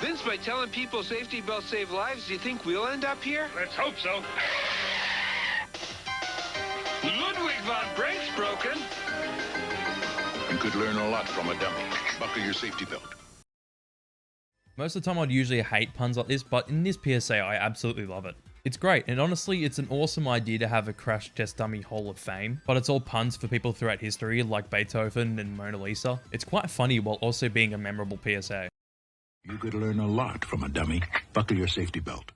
Vince, by telling people safety belts save lives, do you think we'll end up here? Let's hope so. Ludwig von Brake's broken. You could learn a lot from a dummy. Buckle your safety belt. Most of the time I'd usually hate puns like this, but in this PSA I absolutely love it. It's great, and honestly it's an awesome idea to have a crash test dummy Hall of Fame, but it's all puns for people throughout history like Beethoven and Mona Lisa. It's quite funny while also being a memorable PSA. You could learn a lot from a dummy. Buckle your safety belt.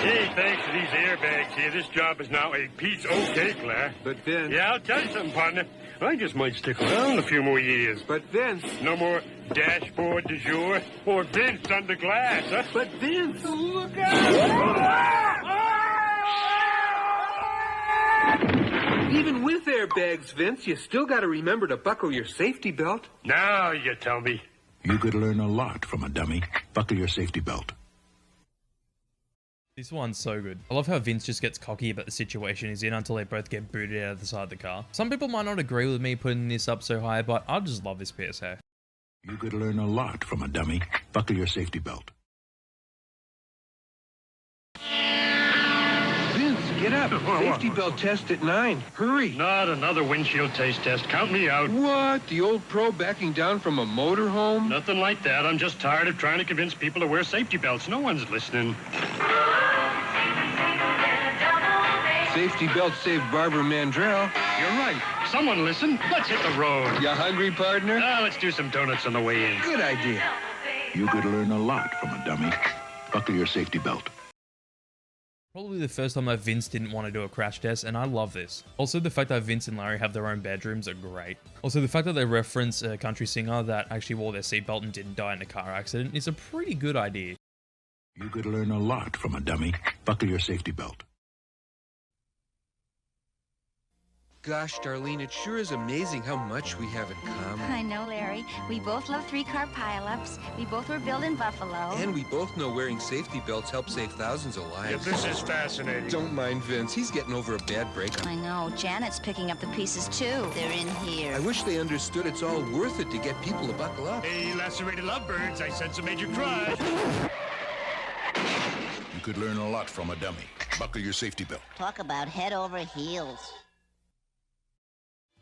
Hey, thanks to these airbags here, this job is now a piece okay, Claire. But then... Yeah, I'll tell you something, partner. I just might stick around a few more years. But Vince... No more dashboard du jour or Vince under glass, huh? But Vince... Look out! Even with airbags, Vince, you still gotta remember to buckle your safety belt. Now you tell me. You could learn a lot from a dummy. Buckle your safety belt. This one's so good. I love how Vince just gets cocky about the situation he's in until they both get booted out of the side of the car. Some people might not agree with me putting this up so high, but I just love this PSA. You could learn a lot from a dummy. Buckle your safety belt. Vince, get up. Safety belt test at 9. Hurry. Not another windshield taste test. Count me out. What? The old pro backing down from a motorhome? Nothing like that. I'm just tired of trying to convince people to wear safety belts. No one's listening. Safety belt saved Barbara Mandrell. You're right. Someone listen. Let's hit the road. You hungry, partner? Let's do some donuts on the way in. Good idea. You could learn a lot from a dummy. Buckle your safety belt. Probably the first time that Vince didn't want to do a crash test, and I love this. Also, the fact that Vince and Larry have their own bedrooms are great. Also, the fact that they reference a country singer that actually wore their seatbelt and didn't die in a car accident is a pretty good idea. You could learn a lot from a dummy. Buckle your safety belt. Gosh, Darlene, it sure is amazing how much we have in common. I know, Larry. We both love three-car pileups. We both were built in Buffalo. And we both know wearing safety belts helps save thousands of lives. Yeah, this is fascinating. Don't mind Vince. He's getting over a bad breakup. I know. Janet's picking up the pieces, too. They're in here. I wish they understood it's all worth it to get people to buckle up. Hey, lacerated lovebirds, I sense a major crush. You could learn a lot from a dummy. Buckle your safety belt. Talk about head over heels.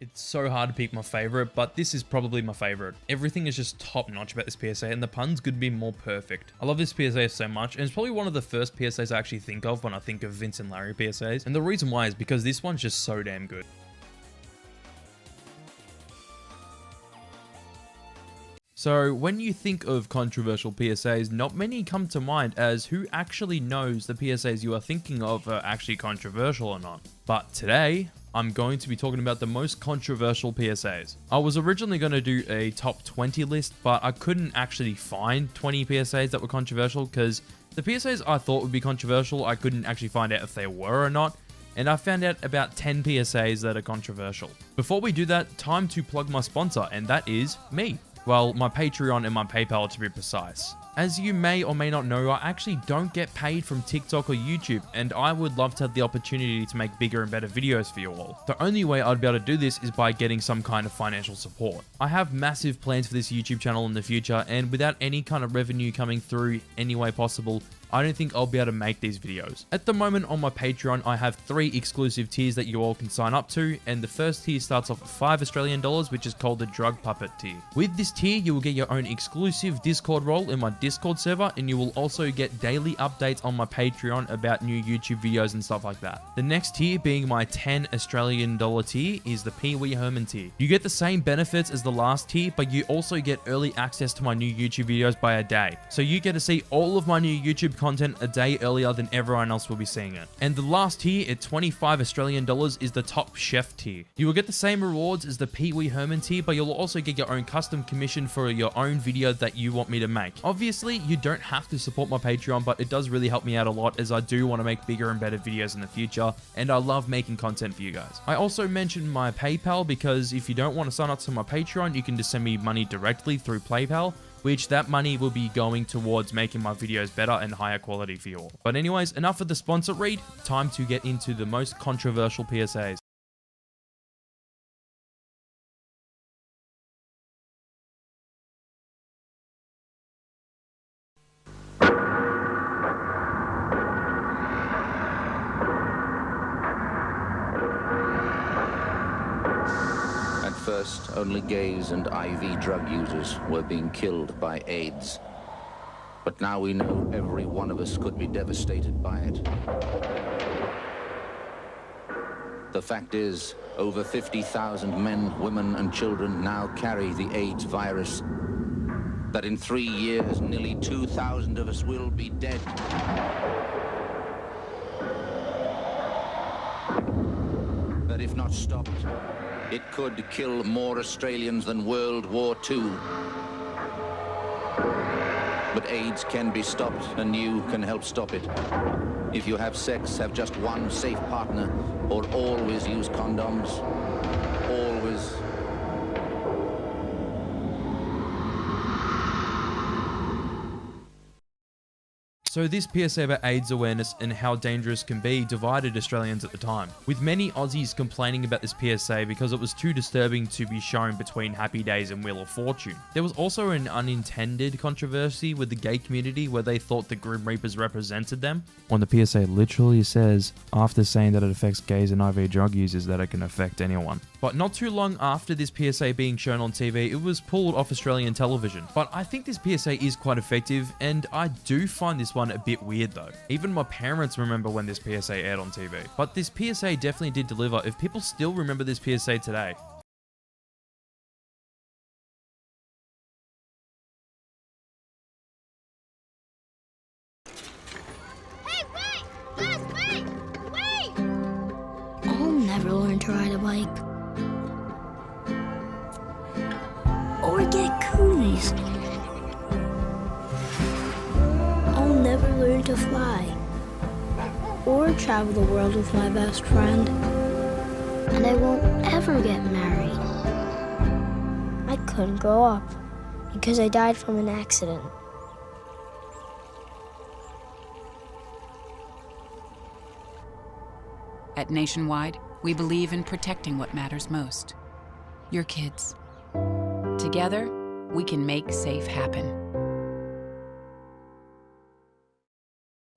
It's so hard to pick my favorite, but this is probably my favorite. Everything is just top notch about this PSA, and the puns could be more perfect. I love this PSA so much, and it's probably one of the first PSAs I actually think of when I think of Vince and Larry PSAs. And the reason why is because this one's just so damn good. So when you think of controversial PSAs, not many come to mind, as who actually knows the PSAs you are thinking of are actually controversial or not. But today, I'm going to be talking about the most controversial PSAs. I was originally going to do a top 20 list, but I couldn't actually find 20 PSAs that were controversial, because the PSAs I thought would be controversial, I couldn't actually find out if they were or not. And I found out about 10 PSAs that are controversial. Before we do that, time to plug my sponsor, and that is me. Well, my Patreon and my PayPal to be precise. As you may or may not know, I actually don't get paid from TikTok or YouTube, and I would love to have the opportunity to make bigger and better videos for you all. The only way I'd be able to do this is by getting some kind of financial support. I have massive plans for this YouTube channel in the future, and without any kind of revenue coming through any way possible, I don't think I'll be able to make these videos. At the moment on my Patreon, I have 3 exclusive tiers that you all can sign up to, and the first tier starts off at $5 Australian, which is called the Drug Puppet tier. With this tier, you will get your own exclusive Discord role in my Discord server, and you will also get daily updates on my Patreon about new YouTube videos and stuff like that. The next tier, being my $10 Australian tier, is the Pee Wee Herman tier. You get the same benefits as the last tier, but you also get early access to my new YouTube videos by a day. So you get to see all of my new YouTube content a day earlier than everyone else will be seeing it. And the last tier at $25 Australian is the Top Chef tier. You will get the same rewards as the Pee Wee Herman tier, but you'll also get your own custom commission for your own video that you want me to make. Obviously, you don't have to support my Patreon, but it does really help me out a lot, as I do want to make bigger and better videos in the future, and I love making content for you guys. I also mentioned my PayPal, because if you don't want to sign up to my Patreon, you can just send me money directly through PayPal, which that money will be going towards making my videos better and higher quality for you all. But anyways, enough of the sponsor read, time to get into the most controversial PSAs. First, only gays and IV drug users were being killed by AIDS. But now we know every one of us could be devastated by it. The fact is, over 50,000 men, women, and children now carry the AIDS virus. That in 3 years, nearly 2,000 of us will be dead. That if not stopped, it could kill more Australians than World War II. But AIDS can be stopped, and you can help stop it. If you have sex, have just one safe partner, or always use condoms. Always. So this PSA about AIDS awareness and how dangerous can be divided Australians at the time, with many Aussies complaining about this PSA because it was too disturbing to be shown between Happy Days and Wheel of Fortune. There was also an unintended controversy with the gay community where they thought the Grim Reapers represented them, when the PSA literally says, after saying that it affects gays and IV drug users, that it can affect anyone. But not too long after this PSA being shown on TV, it was pulled off Australian television. But I think this PSA is quite effective, and I do find this one a bit weird though. Even my parents remember when this PSA aired on TV. But this PSA definitely did deliver if people still remember this PSA today. Hey, wait! Gus, wait! Wait! I'll never learn to ride a bike. Or get coolies. I'll never learn to fly. Or travel the world with my best friend. And I won't ever get married. I couldn't grow up because I died from an accident. At Nationwide, we believe in protecting what matters most. Your kids. Together, we can make safe happen.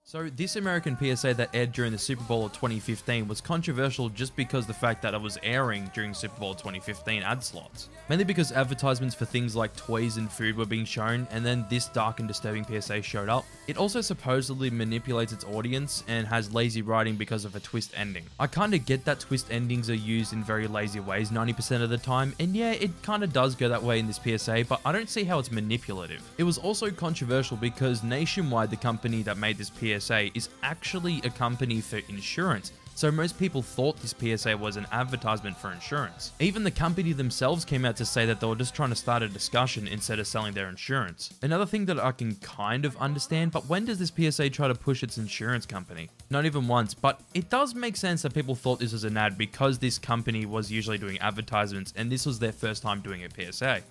So this American PSA that aired during the Super Bowl of 2015 was controversial just because the fact that it was airing during Super Bowl 2015 ad slots. Mainly because advertisements for things like toys and food were being shown, and then this dark and disturbing PSA showed up. It also supposedly manipulates its audience and has lazy writing because of a twist ending. I kinda get that twist endings are used in very lazy ways 90% of the time, and yeah, it kinda does go that way in this PSA, but I don't see how it's manipulative. It was also controversial because Nationwide, the company that made this PSA, is actually a company for insurance. So most people thought this PSA was an advertisement for insurance. Even the company themselves came out to say that they were just trying to start a discussion instead of selling their insurance. Another thing that I can kind of understand, but when does this PSA try to push its insurance company? Not even once, but it does make sense that people thought this was an ad because this company was usually doing advertisements and this was their first time doing a PSA.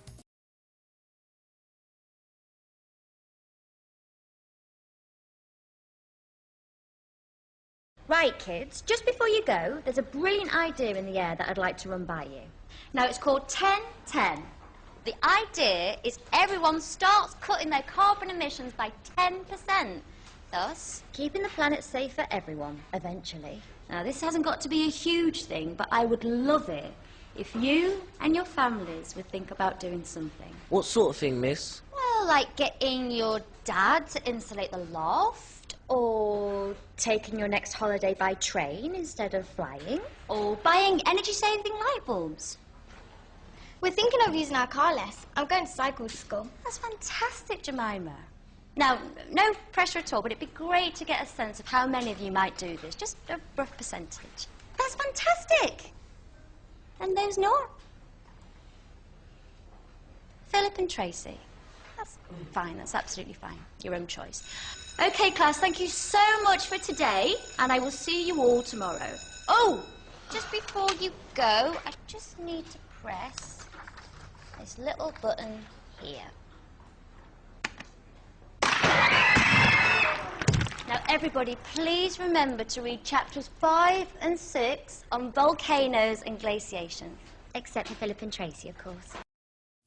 Right, kids, just before you go, there's a brilliant idea in the air that I'd like to run by you. Now, it's called 10-10. The idea is everyone starts cutting their carbon emissions by 10%, thus keeping the planet safe for everyone, eventually. Now, this hasn't got to be a huge thing, but I would love it if you and your families would think about doing something. What sort of thing, miss? Well, like getting your dad to insulate the loft, or taking your next holiday by train instead of flying, or buying energy-saving light bulbs. We're thinking of using our car less. I'm going to cycle to school. That's fantastic, Jemima. Now, no pressure at all, but it'd be great to get a sense of how many of you might do this, just a rough percentage. That's fantastic! And those not? Philip and Tracy. That's fine, that's absolutely fine. Your own choice. Okay, class, thank you so much for today, and I will see you all tomorrow. Oh, just before you go, I just need to press this little button here. Now, everybody, please remember to read chapters 5 and 6 on volcanoes and glaciation. Except for Philip and Tracy, of course.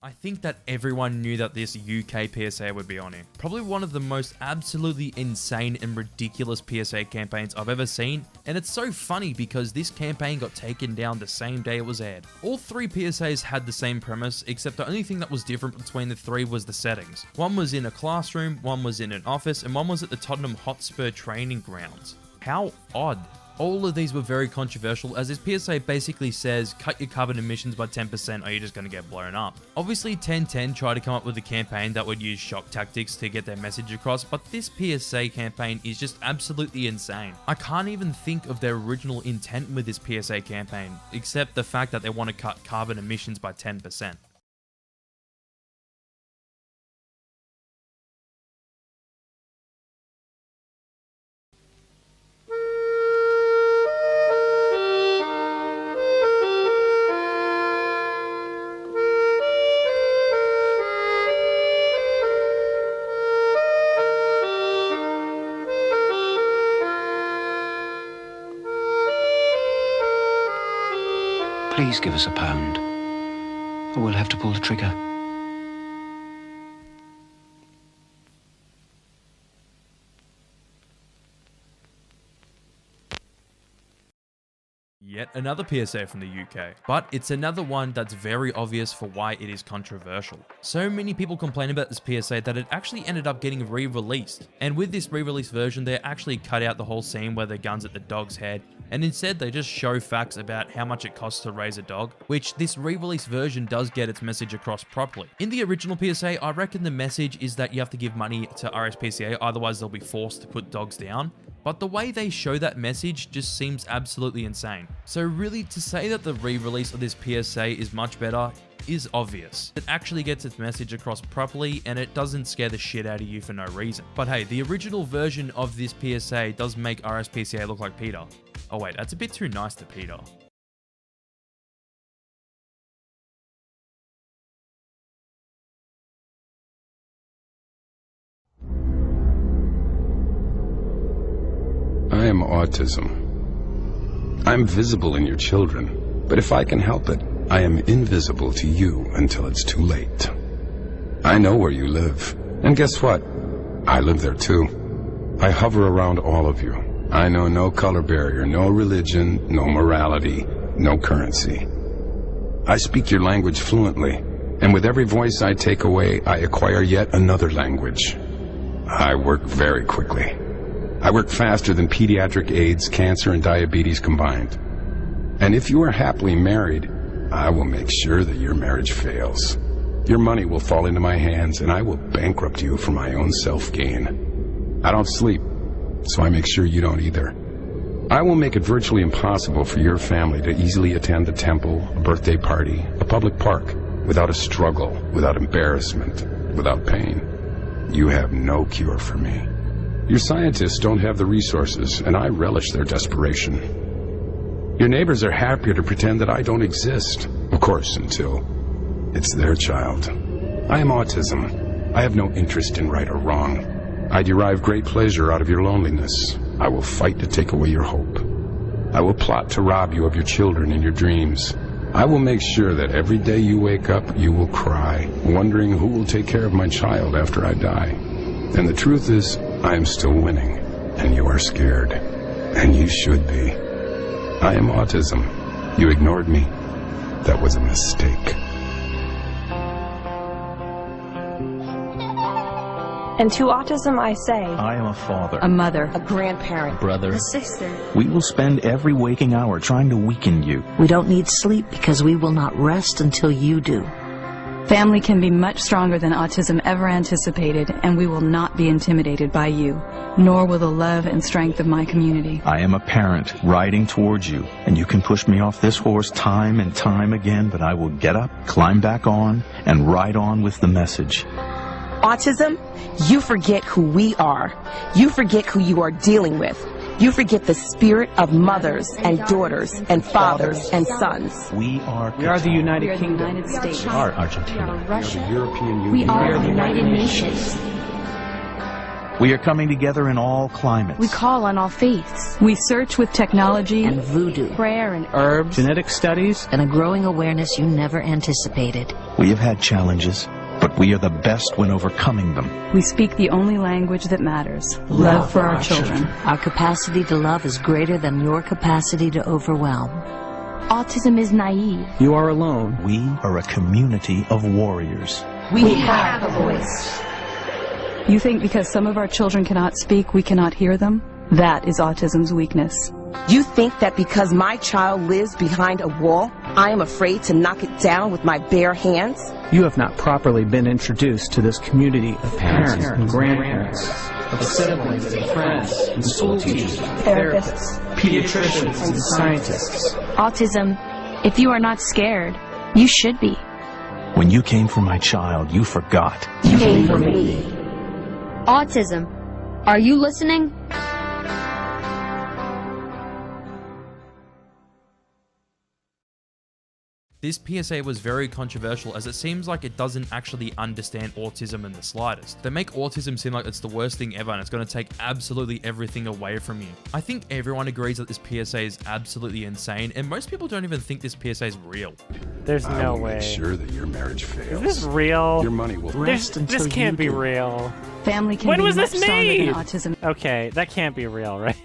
I think that everyone knew that this UK PSA would be on here. Probably one of the most absolutely insane and ridiculous PSA campaigns I've ever seen, and it's so funny because this campaign got taken down the same day it was aired. All three PSAs had the same premise, except the only thing that was different between the three was the settings. One was in a classroom, one was in an office, and one was at the Tottenham Hotspur training grounds. How odd. All of these were very controversial, as this PSA basically says, cut your carbon emissions by 10% or you're just going to get blown up. Obviously 1010 tried to come up with a campaign that would use shock tactics to get their message across, but this PSA campaign is just absolutely insane. I can't even think of their original intent with this PSA campaign, except the fact that they want to cut carbon emissions by 10%. Please give us £1, or we'll have to pull the trigger. Yet another PSA from the UK, but it's another one that's very obvious for why it is controversial. So many people complain about this PSA that it actually ended up getting re-released, and with this re-released version they actually cut out the whole scene where the gun's at the dog's head, and instead they just show facts about how much it costs to raise a dog, which this re-released version does get its message across properly. In the original PSA, I reckon the message is that you have to give money to RSPCA, otherwise they'll be forced to put dogs down. But the way they show that message just seems absolutely insane. So really, to say that the re-release of this PSA is much better is obvious. It actually gets its message across properly and it doesn't scare the shit out of you for no reason. But hey, the original version of this PSA does make RSPCA look like Peter. Oh wait, that's a bit too nice to Peter. I am autism. I'm visible in your children, but if I can help it, I am invisible to you until it's too late. I know where you live, and guess what? I live there too. I hover around all of you. I know no color barrier, no religion, no morality, no currency. I speak your language fluently, and with every voice I take away, I acquire yet another language. I work very quickly. I work faster than pediatric AIDS, cancer, and diabetes combined. And if you are happily married, I will make sure that your marriage fails. Your money will fall into my hands, and I will bankrupt you for my own self-gain. I don't sleep, so I make sure you don't either. I will make it virtually impossible for your family to easily attend a temple, a birthday party, a public park, without a struggle, without embarrassment, without pain. You have no cure for me. Your scientists don't have the resources, and I relish their desperation. Your neighbors are happier to pretend that I don't exist, of course, until it's their child. I am autism. I have no interest in right or wrong. I derive great pleasure out of your loneliness. I will fight to take away your hope. I will plot to rob you of your children and your dreams. I will make sure that every day you wake up, you will cry, wondering who will take care of my child after I die. And the truth is, I am still winning, and you are scared, and you should be. I am autism. You ignored me. That was a mistake. And to autism I say, I am a father, a mother, a grandparent, brother, a sister. We will spend every waking hour trying to weaken you. We don't need sleep because we will not rest until you do. Family can be much stronger than autism ever anticipated, and we will not be intimidated by you, nor will the love and strength of my community. I am a parent riding towards you, and you can push me off this horse time and time again, but I will get up, climb back on, and ride on with the message. Autism, you forget who we are. You forget who you are dealing with. You forget the spirit of mothers and daughters and fathers and sons. We are the United Kingdom. United States. We are Argentina. We are Russia. We are the European Union. We are the United Nations. We are coming together in all climates. We call on all faiths. We search with technology And voodoo. Prayer and herbs. Genetic studies. And a growing awareness you never anticipated. We have had challenges, but we are the best when overcoming them. We speak the only language that matters, love for our children. Our capacity to love is greater than your capacity to overwhelm. Autism is naive. You are alone. We are a community of warriors. We have a voice. You think because some of our children cannot speak, we cannot hear them? That is autism's weakness. You think that because my child lives behind a wall, I am afraid to knock it down with my bare hands? You have not properly been introduced to this community of parents and grandparents, of siblings and friends and school teachers, therapists, pediatricians and scientists. Autism, if you are not scared, you should be. When you came for my child, you forgot. You came for me. Autism, are you listening? This PSA was very controversial as it seems like it doesn't actually understand autism in the slightest. They make autism seem like it's the worst thing ever and it's going to take absolutely everything away from you. I think everyone agrees that this PSA is absolutely insane and most people don't even think this PSA is real. There's no way. Make sure that your marriage fails. Is this real? Your money will This can't be real. Family can When be was much this stronger than made? autism. Okay, that can't be real, right?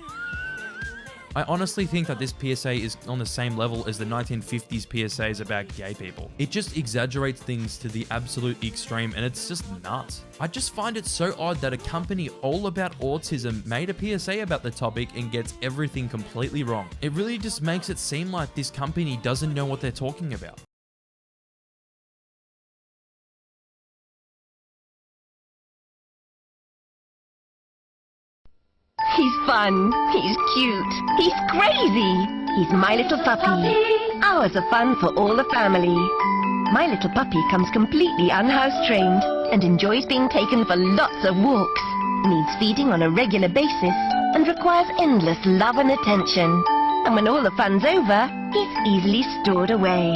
I honestly think that this PSA is on the same level as the 1950s PSAs about gay people. It just exaggerates things to the absolute extreme and it's just nuts. I just find it so odd that a company all about autism made a PSA about the topic and gets everything completely wrong. It really just makes it seem like this company doesn't know what they're talking about. He's fun, he's cute, he's crazy. He's my little puppy. Hours of fun for all the family. My little puppy comes completely unhouse trained and enjoys being taken for lots of walks, needs feeding on a regular basis, and requires endless love and attention. And when all the fun's over, he's easily stored away.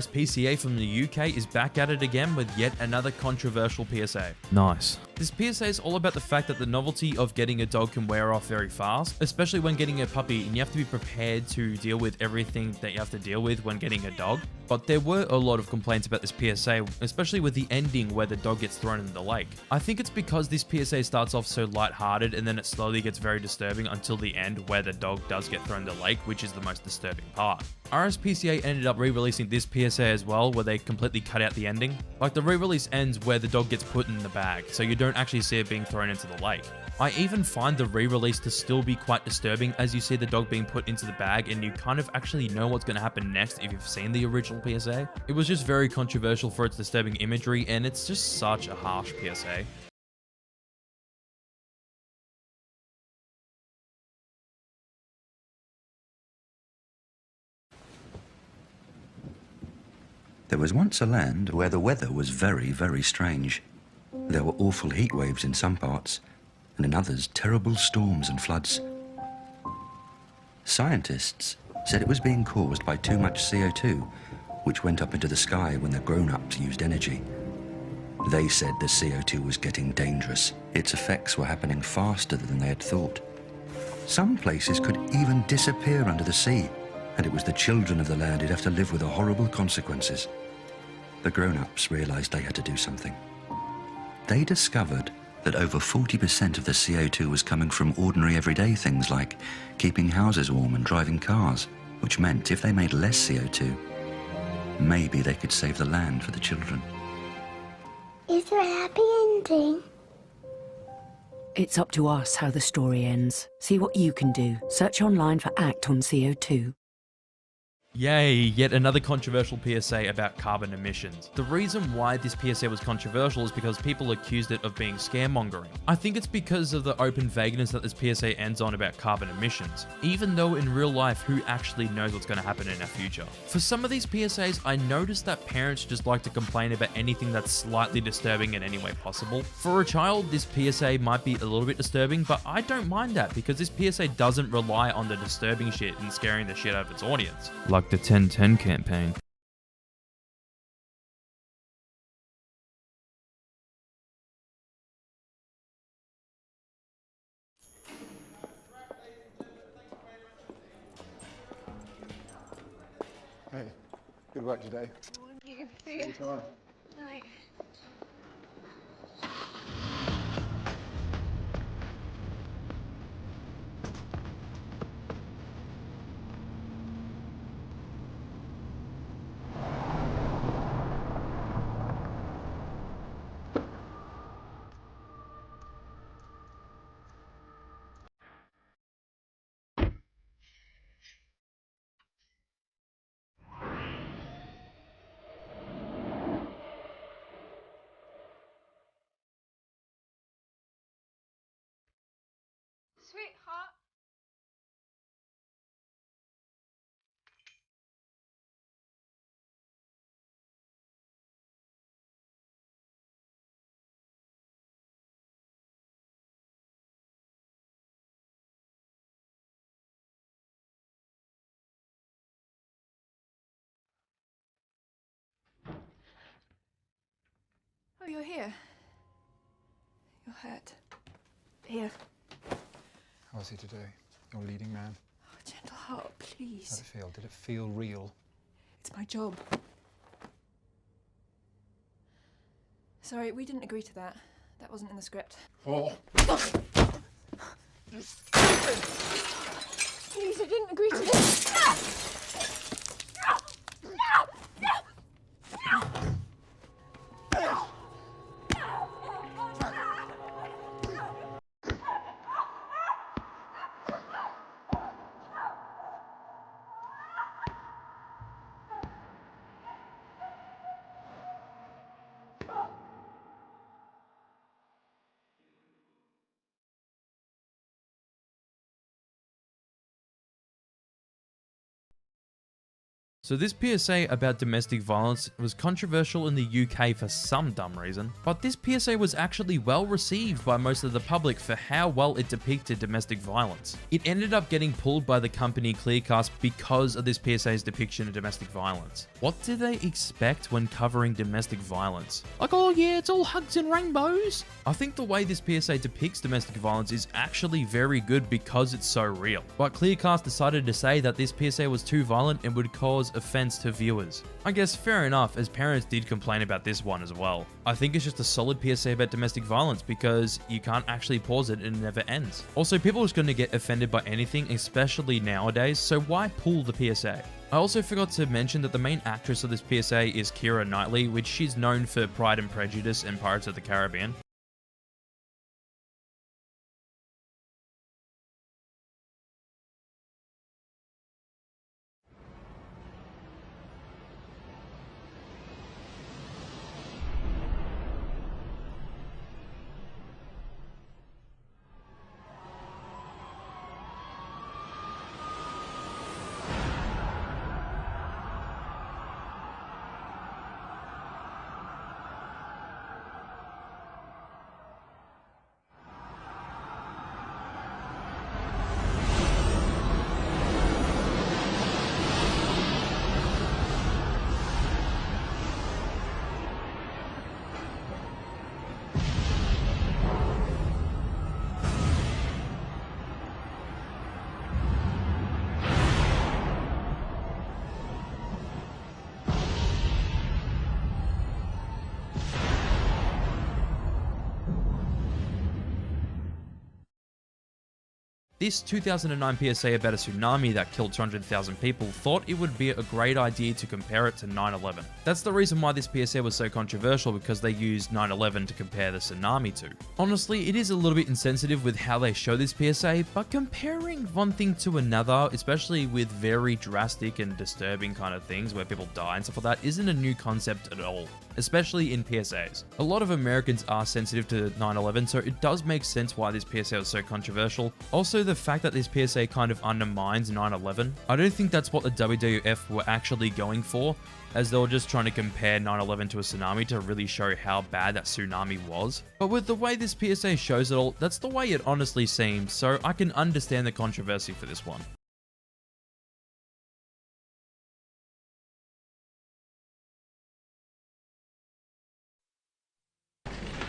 PSA from the UK is back at it again with yet another controversial PSA. Nice. This PSA is all about the fact that the novelty of getting a dog can wear off very fast, especially when getting a puppy, and you have to be prepared to deal with everything that you have to deal with when getting a dog. But there were a lot of complaints about this PSA, especially with the ending where the dog gets thrown in the lake. I think it's because this PSA starts off so lighthearted and then it slowly gets very disturbing until the end where the dog does get thrown in the lake, which is the most disturbing part. PSA ended up re-releasing this PSA as well, where they completely cut out the ending. Like, the re-release ends where the dog gets put in the bag, so you don't actually see it being thrown into the lake. I even find the re-release to still be quite disturbing as you see the dog being put into the bag and you kind of actually know what's going to happen next if you've seen the original PSA. It was just very controversial for its disturbing imagery and it's just such a harsh PSA. There was once a land where the weather was very, very strange. There were awful heat waves in some parts, and in others terrible storms and floods. Scientists said it was being caused by too much CO2, which went up into the sky when the grown-ups used energy. They said the CO2 was getting dangerous. Its effects were happening faster than they had thought. Some places could even disappear under the sea, and it was the children of the land who'd have to live with the horrible consequences. The grown-ups realized they had to do something. They discovered that over 40% of the CO2 was coming from ordinary everyday things like keeping houses warm and driving cars, which meant if they made less CO2, maybe they could save the land for the children. Is there a happy ending? It's up to us how the story ends. See what you can do. Search online for ACT on CO2. Yay, yet another controversial PSA about carbon emissions. The reason why this PSA was controversial is because people accused it of being scaremongering. I think it's because of the open vagueness that this PSA ends on about carbon emissions, even though in real life, who actually knows what's going to happen in our future? For some of these PSAs, I noticed that parents just like to complain about anything that's slightly disturbing in any way possible. For a child, this PSA might be a little bit disturbing, but I don't mind that because this PSA doesn't rely on the disturbing shit and scaring the shit out of its audience. Like the 1010 campaign. Hey, good work today. See you tomorrow. Night. Sweetheart. you're here. You're hurt. Here. How is he today? Your leading man? Oh, gentle heart, please. How did it feel? Did it feel real? It's my job. Sorry, we didn't agree to that. That wasn't in the script. Oh. Please, I didn't agree to this. So this PSA about domestic violence was controversial in the UK for some dumb reason, but this PSA was actually well received by most of the public for how well it depicted domestic violence. It ended up getting pulled by the company Clearcast because of this PSA's depiction of domestic violence. What do they expect when covering domestic violence? Like, oh yeah, it's all hugs and rainbows? I think the way this PSA depicts domestic violence is actually very good because it's so real. But Clearcast decided to say that this PSA was too violent and would cause offense to viewers. I guess fair enough, as parents did complain about this one as well. I think it's just a solid PSA about domestic violence because you can't actually pause it and it never ends. Also, people are just going to get offended by anything, especially nowadays, so why pull the PSA? I also forgot to mention that the main actress of this PSA is Keira Knightley, which she's known for Pride and Prejudice and Pirates of the Caribbean. This 2009 PSA about a tsunami that killed 200,000 people thought it would be a great idea to compare it to 9/11. That's the reason why this PSA was so controversial, because they used 9/11 to compare the tsunami to. Honestly, it is a little bit insensitive with how they show this PSA, but comparing one thing to another, especially with very drastic and disturbing kind of things where people die and stuff like that, isn't a new concept at all, especially in PSAs. A lot of Americans are sensitive to 9/11, so it does make sense why this PSA was so controversial. Also, the fact that this PSA kind of undermines 9/11, I don't think that's what the WWF were actually going for, as they were just trying to compare 9/11 to a tsunami to really show how bad that tsunami was. But with the way this PSA shows it all, that's the way it honestly seems, so I can understand the controversy for this one.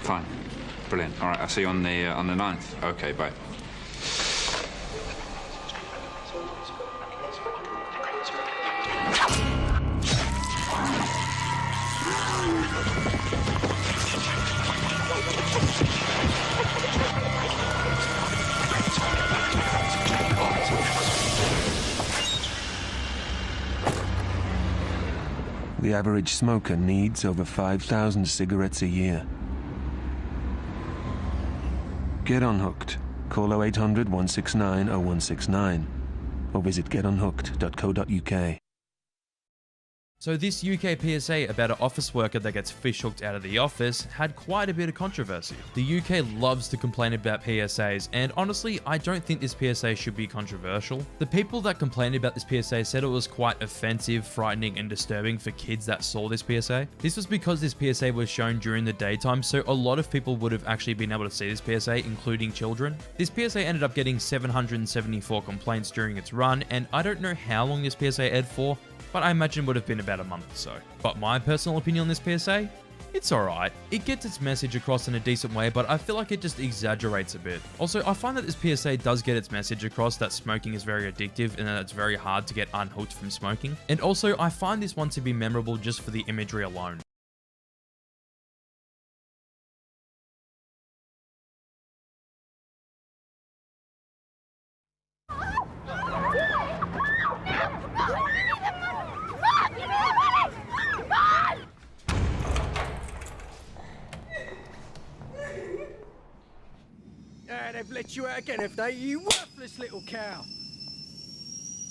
Fine. Brilliant. All right, I'll see you on the 9th. Okay, bye. The average smoker needs over 5,000 cigarettes a year. Get unhooked. Call 0800 169 0169 or visit getunhooked.co.uk. So this UK PSA about an office worker that gets fish hooked out of the office had quite a bit of controversy. The UK loves to complain about PSAs, and honestly, I don't think this PSA should be controversial. The people that complained about this PSA said it was quite offensive, frightening, and disturbing for kids that saw this PSA. This was because this PSA was shown during the daytime, so a lot of people would have actually been able to see this PSA, including children. This PSA ended up getting 774 complaints during its run, and I don't know how long this PSA aired for, but I imagine it would have been about a month or so. But my personal opinion on this PSA? It's alright. It gets its message across in a decent way, but I feel like it just exaggerates a bit. Also, I find that this PSA does get its message across that smoking is very addictive and that it's very hard to get unhooked from smoking. And also, I find this one to be memorable just for the imagery alone. They've let you out again, have they? You worthless little cow.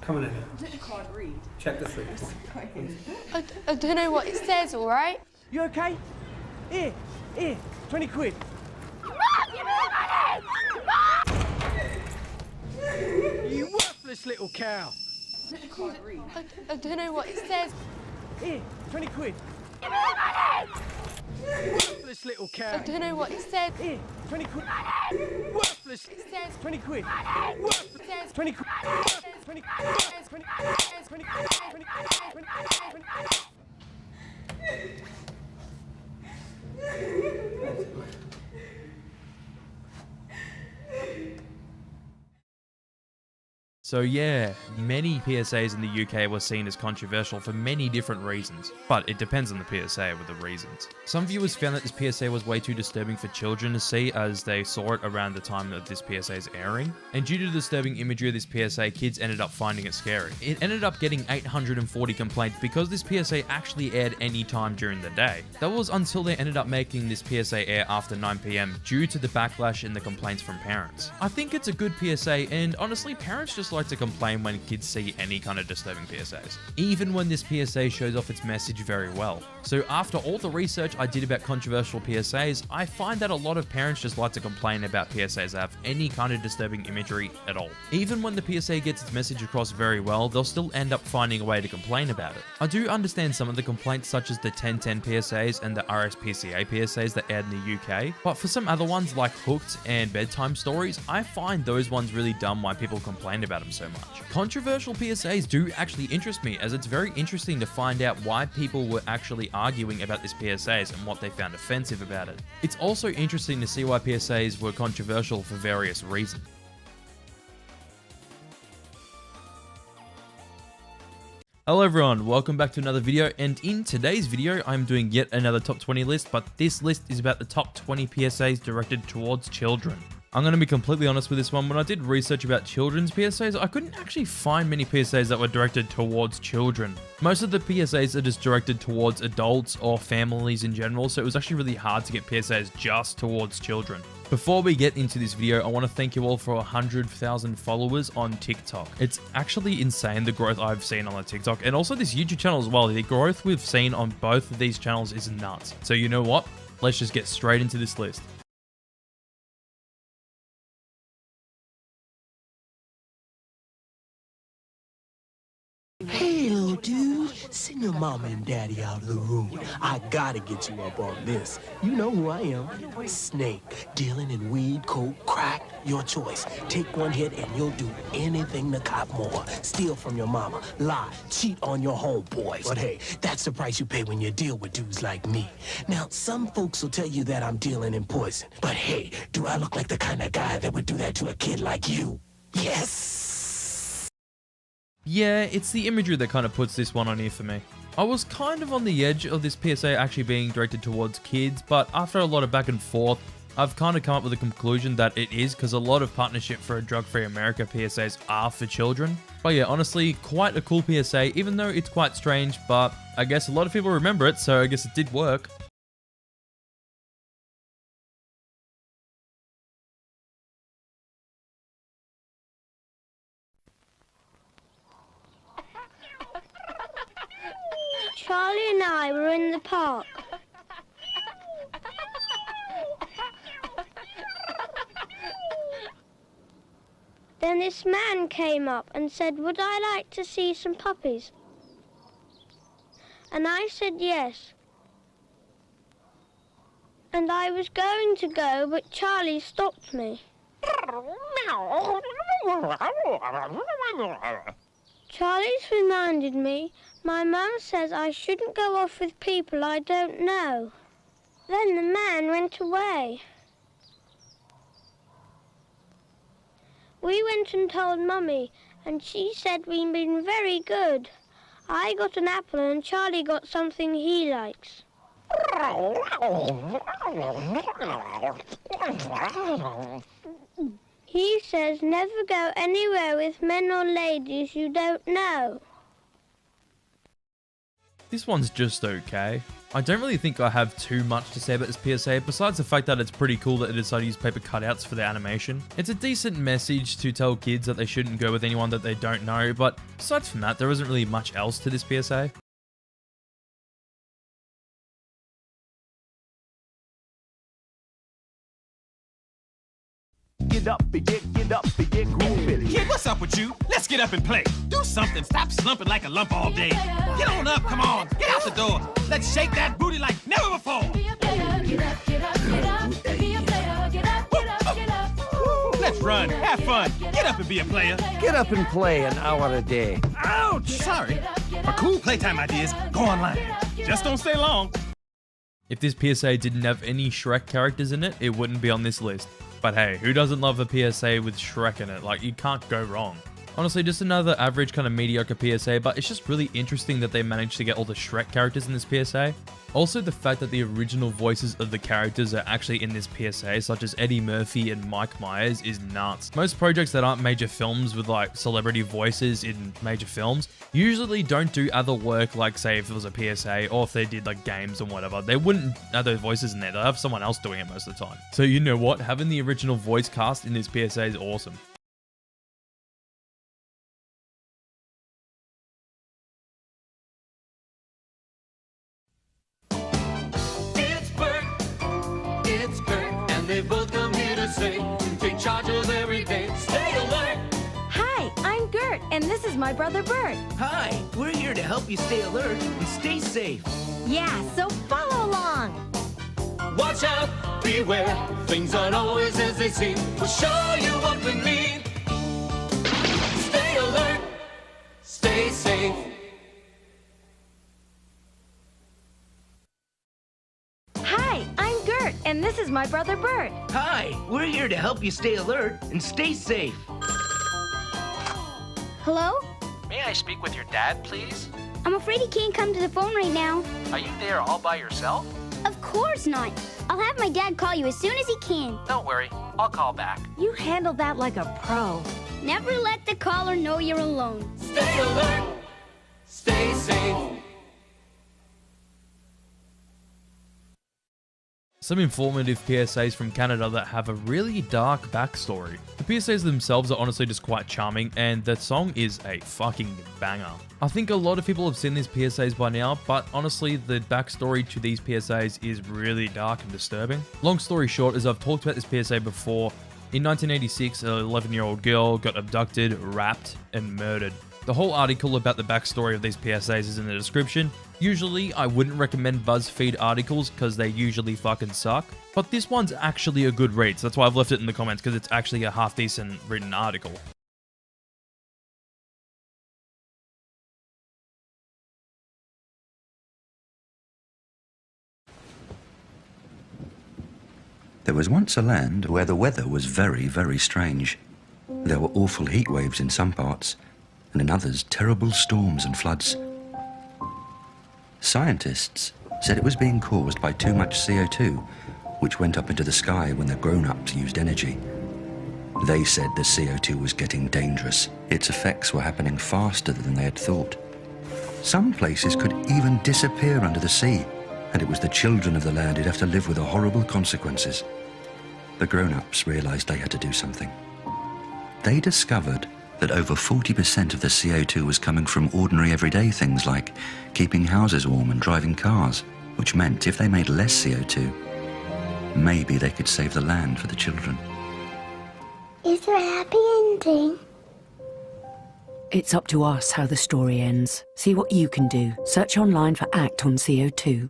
Come on in. Can't read. Check the sleep. I don't know what it says, all right? You okay? Here, 20 quid. Mom, give me the money! You worthless little cow. Can't read. I don't know what it says. Here, 20 quid. Give me the money! Worthless little cow. I don't know what it said. Here, 20 quid. Worthless. It says 20 quid. Worthless. It says 20 quid. 20 quid. 20 quid. 20 quid. So yeah, many PSAs in the UK were seen as controversial for many different reasons, but it depends on the PSA with the reasons. Some viewers found that this PSA was way too disturbing for children to see as they saw it around the time of this PSA's airing, and due to the disturbing imagery of this PSA, kids ended up finding it scary. It ended up getting 840 complaints because this PSA actually aired any time during the day. That was until they ended up making this PSA air after 9 PM due to the backlash and the complaints from parents. I think it's a good PSA, and honestly, parents just like to complain when kids see any kind of disturbing PSAs, even when this PSA shows off its message very well. So after all the research I did about controversial PSAs, I find that a lot of parents just like to complain about PSAs that have any kind of disturbing imagery at all. Even when the PSA gets its message across very well, they'll still end up finding a way to complain about it. I do understand some of the complaints such as the 1010 PSAs and the RSPCA PSAs that aired in the UK, but for some other ones like Hooked and Bedtime Stories, I find those ones really dumb why people complain about them so much. Controversial PSAs do actually interest me, as it's very interesting to find out why people were actually arguing about this PSAs and what they found offensive about it. It's also interesting to see why PSAs were controversial for various reasons. Hello everyone, welcome back to another video, and in today's video I'm doing yet another top 20 list, but this list is about the top 20 PSAs directed towards children. I'm going to be completely honest with this one. When I did research about children's PSAs, I couldn't actually find many PSAs that were directed towards children. Most of the PSAs are just directed towards adults or families in general, so it was actually really hard to get PSAs just towards children. Before we get into this video, I want to thank you all for 100,000 followers on TikTok. It's actually insane the growth I've seen on the TikTok, and also this YouTube channel as well. The growth we've seen on both of these channels is nuts. So you know what? Let's just get straight into this list. Hey, little dude, send your mama and daddy out of the room. I gotta get you up on this. You know who I am. Snake, dealing in weed, coke, crack, your choice. Take one hit and you'll do anything to cop more. Steal from your mama, lie, cheat on your homeboys. But hey, that's the price you pay when you deal with dudes like me. Now, some folks will tell you that I'm dealing in poison. But hey, do I look like the kind of guy that would do that to a kid like you? Yes! Yeah, it's the imagery that kind of puts this one on here for me. I was kind of on the edge of this PSA actually being directed towards kids, but after a lot of back and forth, I've kind of come up with a conclusion that it is, because a lot of Partnership for a Drug-Free America PSAs are for children. But yeah, honestly, quite a cool PSA, even though it's quite strange, but I guess a lot of people remember it, so I guess it did work. Charlie and I were in the park. Then this man came up and said, "Would I like to see some puppies?" And I said yes. And I was going to go, but Charlie stopped me. Charlie's reminded me my mum says I shouldn't go off with people I don't know. Then the man went away. We went and told Mummy, and she said we'd been very good. I got an apple and Charlie got something he likes. He says never go anywhere with men or ladies you don't know. This one's just okay. I don't really think I have too much to say about this PSA, besides the fact that it's pretty cool that it decided to use paper cutouts for the animation. It's a decent message to tell kids that they shouldn't go with anyone that they don't know, but besides from that, there isn't really much else to this PSA. Get up and get up and get grooving. Kid, what's up with you? Let's get up and play. Do something. Stop slumping like a lump all day. Get on up, come on. Get out the door. Let's shake that booty like never before. Let's run. Have fun. Get up and be a player. Get up and play an hour a day. Ouch! Sorry. For cool playtime ideas, go online. Just don't stay long. If this PSA didn't have any Shrek characters in it, it wouldn't be on this list. But hey, who doesn't love a PSA with Shrek in it? Like, you can't go wrong. Honestly, just another average kind of mediocre PSA, but it's just really interesting that they managed to get all the Shrek characters in this PSA. Also, the fact that the original voices of the characters are actually in this PSA, such as Eddie Murphy and Mike Myers, is nuts. Most projects that aren't major films with like celebrity voices in major films usually don't do other work, like say if it was a PSA or if they did like games and whatever. They wouldn't have those voices in there. They'll have someone else doing it most of the time. So you know what? Having the original voice cast in this PSA is awesome. They both come here to say, take charge of every day, stay alert. Hi, I'm Gert, and this is my brother Bert. Hi, we're here to help you stay alert and stay safe. Yeah, so follow along. Watch out, beware, things aren't always as they seem. We'll show you what we mean. Stay alert, stay safe. Hi, I'm Gert, and this is my brother Bert. Hi, we're here to help you stay alert and stay safe. Hello? May I speak with your dad, please? I'm afraid he can't come to the phone right now. Are you there all by yourself? Of course not. I'll have my dad call you as soon as he can. Don't worry, I'll call back. You handled that like a pro. Never let the caller know you're alone. Stay alert, stay safe. Some informative PSAs from Canada that have a really dark backstory. The PSAs themselves are honestly just quite charming, and the song is a fucking banger. I think a lot of people have seen these PSAs by now, but honestly, the backstory to these PSAs is really dark and disturbing. Long story short, as I've talked about this PSA before, in 1986, an 11-year-old girl got abducted, raped, and murdered. The whole article about the backstory of these PSAs is in the description. Usually, I wouldn't recommend BuzzFeed articles because they usually fucking suck. But this one's actually a good read, so that's why I've left it in the comments, because it's actually a half-decent written article. There was once a land where the weather was very, very strange. There were awful heat waves in some parts, and in others, terrible storms and floods. Scientists said it was being caused by too much CO2, which went up into the sky when the grown-ups used energy. They said the CO2 was getting dangerous. Its effects were happening faster than they had thought. Some places could even disappear under the sea, and it was the children of the land who'd have to live with the horrible consequences. The grown-ups realized they had to do something. They discovered that over 40% of the CO2 was coming from ordinary everyday things like keeping houses warm and driving cars, which meant if they made less CO2, maybe they could save the land for the children. Is there a happy ending? It's up to us how the story ends. See what you can do. Search online for ACT on CO2.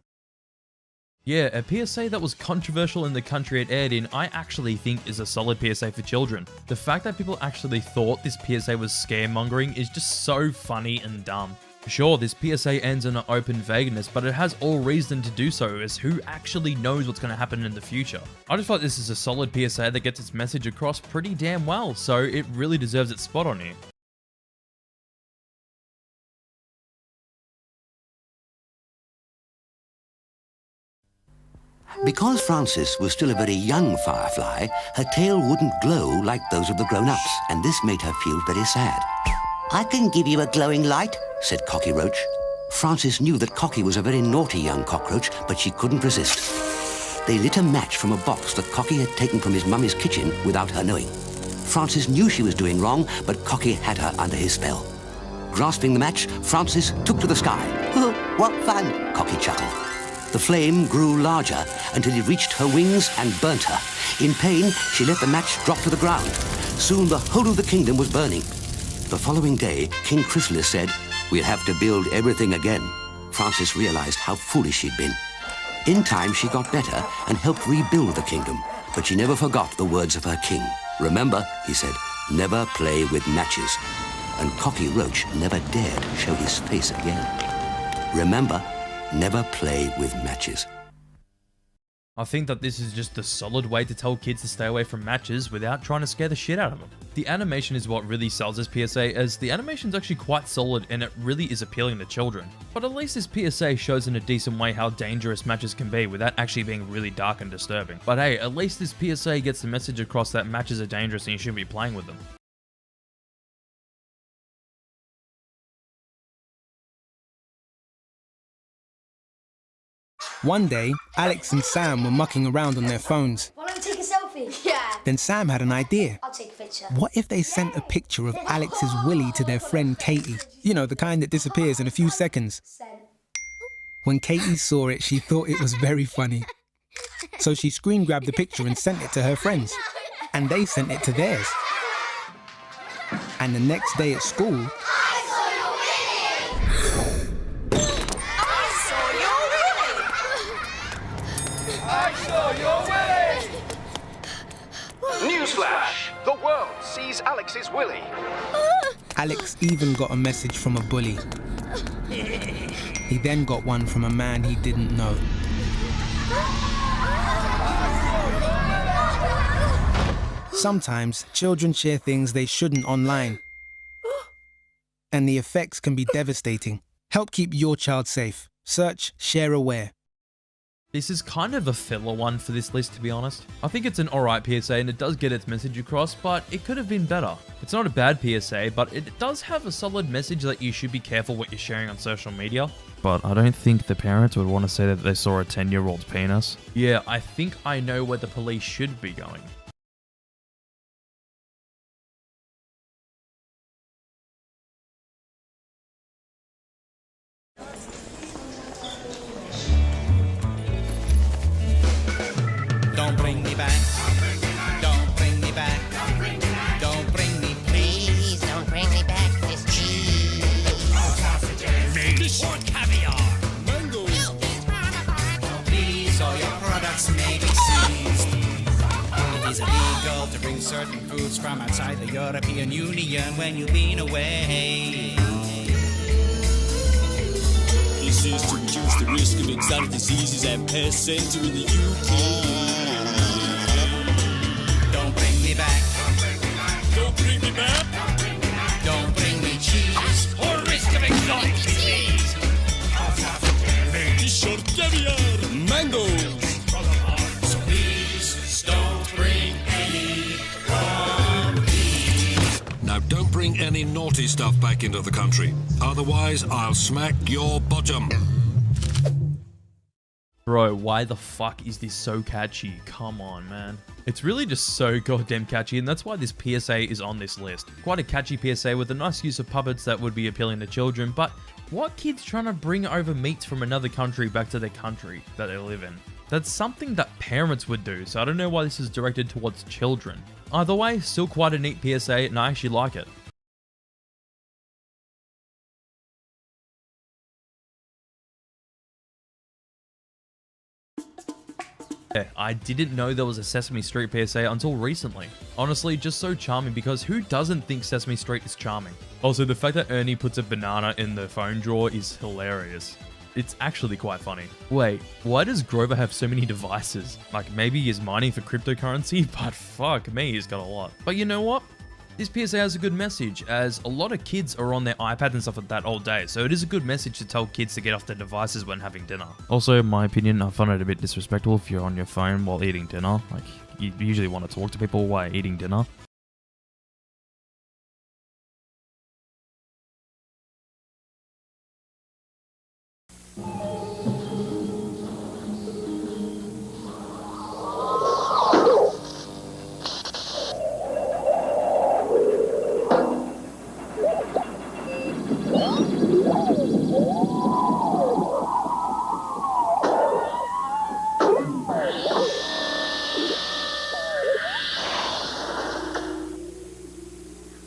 Yeah, a PSA that was controversial in the country it aired in, I actually think is a solid PSA for children. The fact that people actually thought this PSA was scaremongering is just so funny and dumb. Sure, this PSA ends in an open vagueness, but it has all reason to do so, as who actually knows what's going to happen in the future. I just thought this is a solid PSA that gets its message across pretty damn well, so it really deserves its spot on here. Because Frances was still a very young firefly, her tail wouldn't glow like those of the grown-ups, and this made her feel very sad. "I can give you a glowing light," said Cocky Roach. Frances knew that Cocky was a very naughty young cockroach, but she couldn't resist. They lit a match from a box that Cocky had taken from his mummy's kitchen without her knowing. Frances knew she was doing wrong, but Cocky had her under his spell. Grasping the match, Frances took to the sky. "Oh, what fun," Cocky chuckled. The flame grew larger until it reached her wings and burnt her. In pain, she let the match drop to the ground. Soon the whole of the kingdom was burning. The following day, King Chrysalis said, "We'll have to build everything again." Frances realized how foolish she'd been. In time, she got better and helped rebuild the kingdom, but she never forgot the words of her king. "Remember," he said, "never play with matches." And Cocky Roach never dared show his face again. Remember, never play with matches. I think that this is just a solid way to tell kids to stay away from matches without trying to scare the shit out of them. The animation is what really sells this PSA, as the animation is actually quite solid and it really is appealing to children. But at least this PSA shows in a decent way how dangerous matches can be without actually being really dark and disturbing. But hey, at least this PSA gets the message across that matches are dangerous and you shouldn't be playing with them. One day, Alex and Sam were mucking around on their phones. Why don't we take a selfie? Yeah. Then Sam had an idea. I'll take a picture. What if they sent a picture of Alex's willy to their friend Katie? You know, the kind that disappears in a few seconds. When Katie saw it, she thought it was very funny. So she screen grabbed the picture and sent it to her friends. And they sent it to theirs. And the next day at school, Newsflash! The world sees Alex's willy. Alex even got a message from a bully. He then got one from a man he didn't know. Sometimes children share things they shouldn't online. And the effects can be devastating. Help keep your child safe. Search Share Aware. This is kind of a filler one for this list, to be honest. I think it's an alright PSA and it does get its message across, but it could have been better. It's not a bad PSA, but it does have a solid message that you should be careful what you're sharing on social media. But I don't think the parents would want to say that they saw a 10-year-old's penis. Yeah, I think I know where the police should be going. Don't bring me back. Don't bring me back. Don't bring me, please. Don't bring me back this cheese. Fish or caviar. Mango. Please, all your products may be seized. It is illegal to bring certain foods from outside the European Union when you've been away. This is to reduce the risk of exotic diseases and pests entering the UK. Don't bring me back. Don't bring me back. Don't bring me cheese or risk of exotic disease. Fish or caviar. Mangoes. So please don't bring any from me. Now don't bring any naughty stuff back into the country. Otherwise, I'll smack your bottom. Bro, why the fuck is this so catchy? Come on, man. It's really just so goddamn catchy, and that's why this PSA is on this list. Quite a catchy PSA with a nice use of puppets that would be appealing to children, but what kid's trying to bring over meats from another country back to their country that they live in? That's something that parents would do, so I don't know why this is directed towards children. Either way, still quite a neat PSA, and I actually like it. I didn't know there was a Sesame Street PSA until recently. Honestly, just so charming because who doesn't think Sesame Street is charming? Also, the fact that Ernie puts a banana in the phone drawer is hilarious. It's actually quite funny. Wait, why does Grover have so many devices? Like, maybe he's mining for cryptocurrency, but fuck me, he's got a lot. But you know what? This PSA has a good message, as a lot of kids are on their iPads and stuff like that all day, so it is a good message to tell kids to get off their devices when having dinner. Also, in my opinion, I find it a bit disrespectful if you're on your phone while eating dinner. Like, you usually want to talk to people while eating dinner.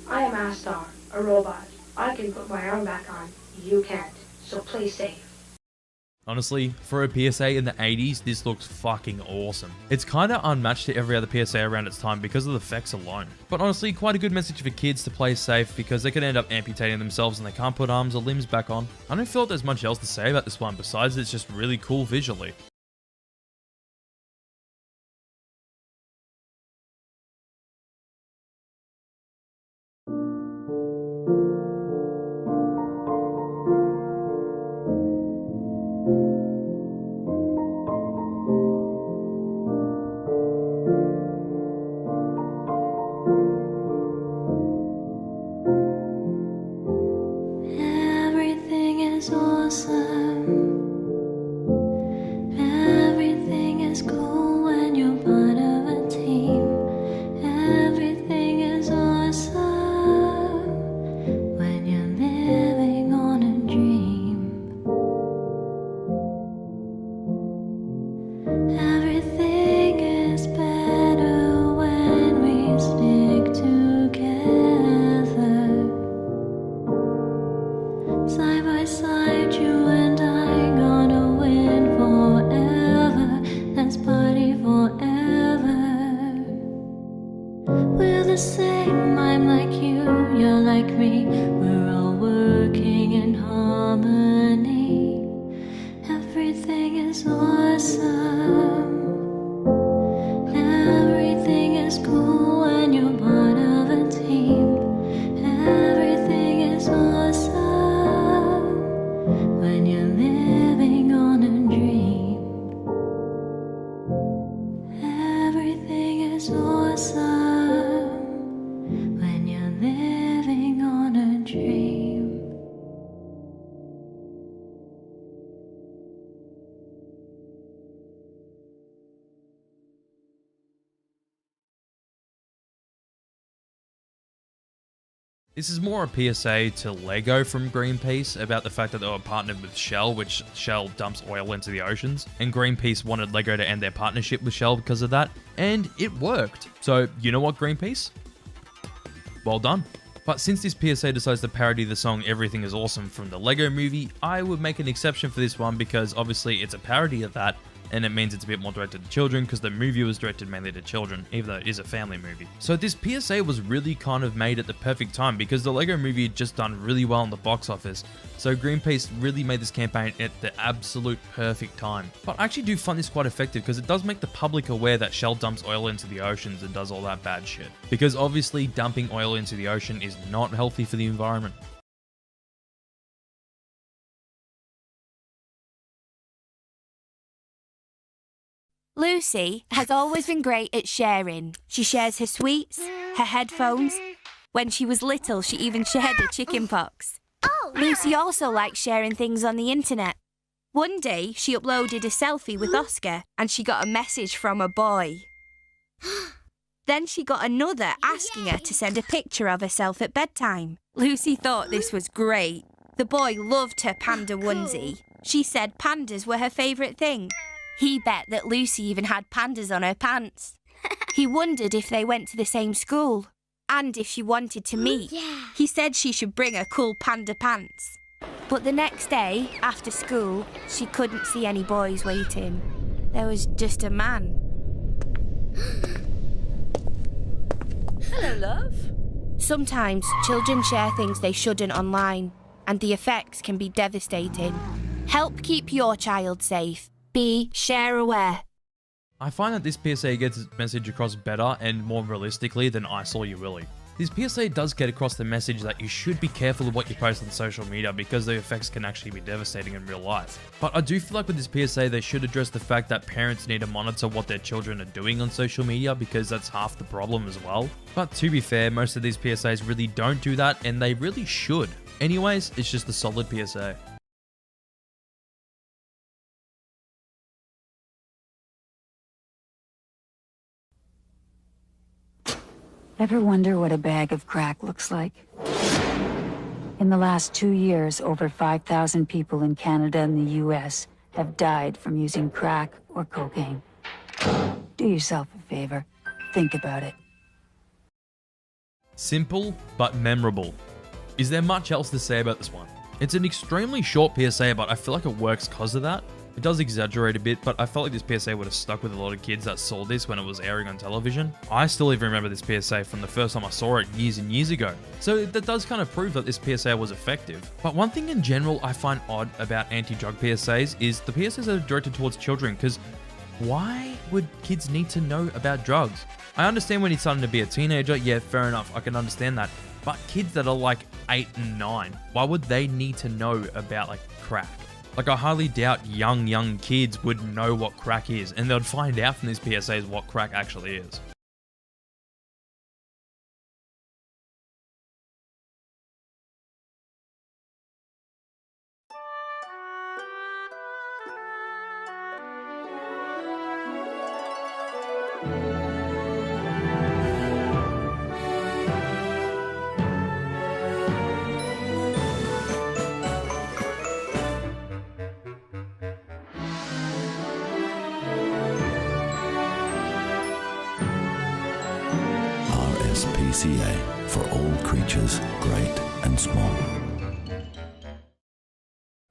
I am Astar, a robot. I can put my arm back on. You can't. So play safe. Honestly, for a PSA in the 80s, this looks fucking awesome. It's kinda unmatched to every other PSA around its time because of the effects alone. But honestly, quite a good message for kids to play safe because they could end up amputating themselves and they can't put arms or limbs back on. I don't feel like there's much else to say about this one besides it's just really cool visually. Everything is awesome. Everything is cool when you're part of a team. Everything is awesome when you're living on a dream. Everything is better when we stick together. Side by side, you and I gonna win forever. Let's party forever. We're the same, I'm like you, you're like me. We're all working in harmony. Everything is awesome. Everything is cool when you're part of a team. Everything is awesome when you're living on a dream. Everything is awesome when you're living on a dream. This is more a PSA to Lego from Greenpeace about the fact that they were partnered with Shell, which Shell dumps oil into the oceans, and Greenpeace wanted Lego to end their partnership with Shell because of that, and it worked. So, you know what, Greenpeace? Well done. But since this PSA decides to parody the song Everything is Awesome from the Lego movie, I would make an exception for this one because obviously it's a parody of that, and it means it's a bit more directed to children because the movie was directed mainly to children, even though it is a family movie. So this PSA was really kind of made at the perfect time because the Lego movie had just done really well in the box office, so Greenpeace really made this campaign at the absolute perfect time. But I actually do find this quite effective because it does make the public aware that Shell dumps oil into the oceans and does all that bad shit. Because obviously dumping oil into the ocean is not healthy for the environment. Lucy has always been great at sharing. She shares her sweets, her headphones. When she was little, she even shared her chicken pox. Lucy also likes sharing things on the internet. One day, she uploaded a selfie with Oscar and she got a message from a boy. Then she got another asking her to send a picture of herself at bedtime. Lucy thought this was great. The boy loved her panda onesie. She said pandas were her favourite thing. He bet that Lucy even had pandas on her pants. He wondered if they went to the same school and if she wanted to meet. He said she should bring her cool panda pants. But the next day, after school, she couldn't see any boys waiting. there was just a man. Hello, love. Sometimes children share things they shouldn't online, and the effects can be devastating. Help keep your child safe. Be share aware. I find that this PSA gets its message across better and more realistically than I Saw You Willy. This PSA does get across the message that you should be careful of what you post on social media because the effects can actually be devastating in real life. But I do feel like with this PSA they should address the fact that parents need to monitor what their children are doing on social media because that's half the problem as well. But to be fair, most of these PSAs really don't do that and they really should. Anyways, it's just a solid PSA. Ever wonder what a bag of crack looks like? In the last 2 years, over 5,000 people in Canada and the US have died from using crack or cocaine. Do yourself a favor. Think about it. Simple, but memorable. Is there much else to say about this one? It's an extremely short PSA, but I feel like it works because of that. It does exaggerate a bit, but I felt like this PSA would have stuck with a lot of kids that saw this when it was airing on television. I still even remember this PSA from the first time I saw it years and years ago. So that does kind of prove that this PSA was effective. But one thing in general I find odd about anti-drug PSAs is the PSAs that are directed towards children, because why would kids need to know about drugs? I understand when he's starting to be a teenager, yeah, fair enough, I can understand that. But kids that are like 8 and 9, why would they need to know about like crack? Like, I highly doubt young kids would know what crack is, and they'd find out from these PSAs what crack actually is. PSA for all creatures, great and small.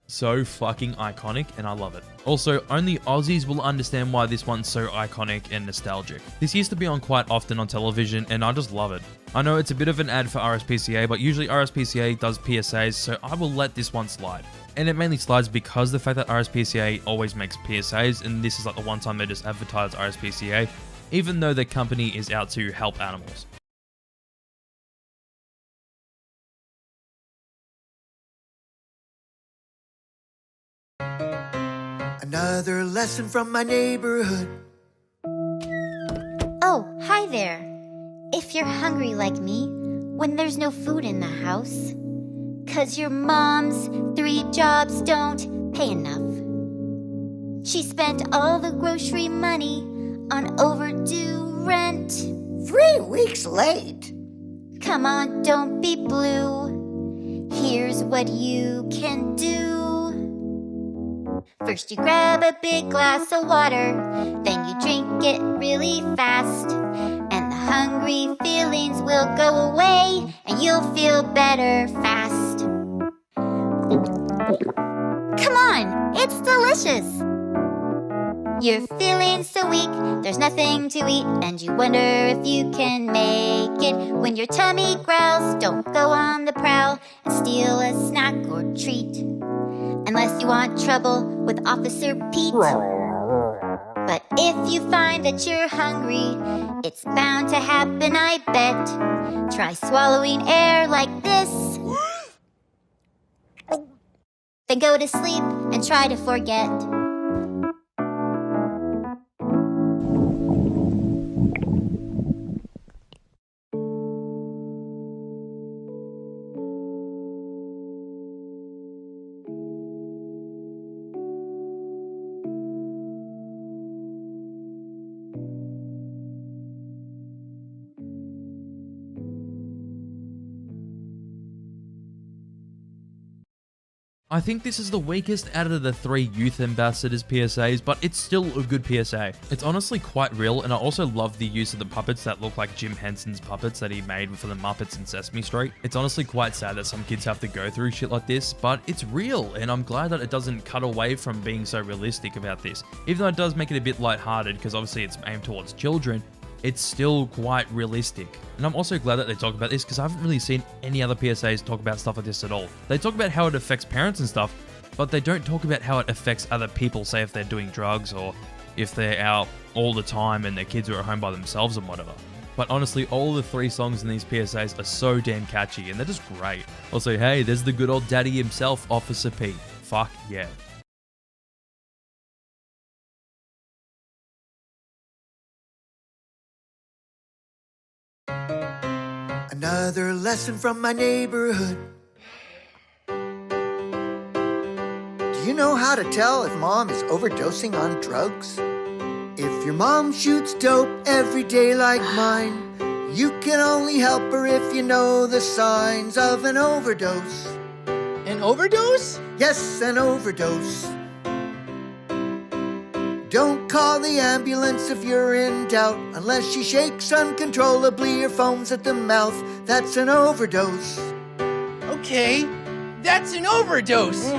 So fucking iconic, and I love it. Also, only Aussies will understand why this one's so iconic and nostalgic. This used to be on quite often on television, and I just love it. I know it's a bit of an ad for RSPCA, but usually RSPCA does PSAs, so I will let this one slide. And it mainly slides because the fact that RSPCA always makes PSAs, and this is like the one time they just advertise RSPCA, even though the company is out to help animals. Another lesson from my neighborhood. Oh, hi there. If you're hungry like me, when there's no food in the house, 'cause your mom's 3 jobs don't pay enough. She spent all the grocery money on overdue rent. 3 weeks late? Come on, don't be blue. Here's what you can do. First you grab a big glass of water, then you drink it really fast, and the hungry feelings will go away, and you'll feel better fast. Come on, it's delicious! You're feeling so weak, there's nothing to eat, and you wonder if you can make it. When your tummy growls, don't go on the prowl and steal a snack or treat. Unless you want trouble with Officer Pete. But if you find that you're hungry, it's bound to happen, I bet. Try swallowing air like this. Then go to sleep and try to forget. I think this is the weakest out of the 3 youth ambassadors PSAs, but it's still a good PSA. It's honestly quite real, and I also love the use of the puppets that look like Jim Henson's puppets that he made for the Muppets in Sesame Street. It's honestly quite sad that some kids have to go through shit like this, but it's real, and I'm glad that it doesn't cut away from being so realistic about this. Even though it does make it a bit lighthearted, because obviously it's aimed towards children, it's still quite realistic. And I'm also glad that they talk about this, because I haven't really seen any other PSAs talk about stuff like this at all. They talk about how it affects parents and stuff, but they don't talk about how it affects other people, say if they're doing drugs or if they're out all the time and their kids are at home by themselves and whatever. But honestly, all the 3 songs in these PSAs are so damn catchy, and they're just great. Also, hey, there's the good old daddy himself, Officer Pete. Fuck yeah. Another lesson from my neighborhood. Do you know how to tell if mom is overdosing on drugs? If your mom shoots dope every day like mine, you can only help her if you know the signs of an overdose. An overdose? Yes, an overdose. Don't call the ambulance if you're in doubt, unless she shakes uncontrollably or foams at the mouth. That's an overdose. Okay, that's an overdose.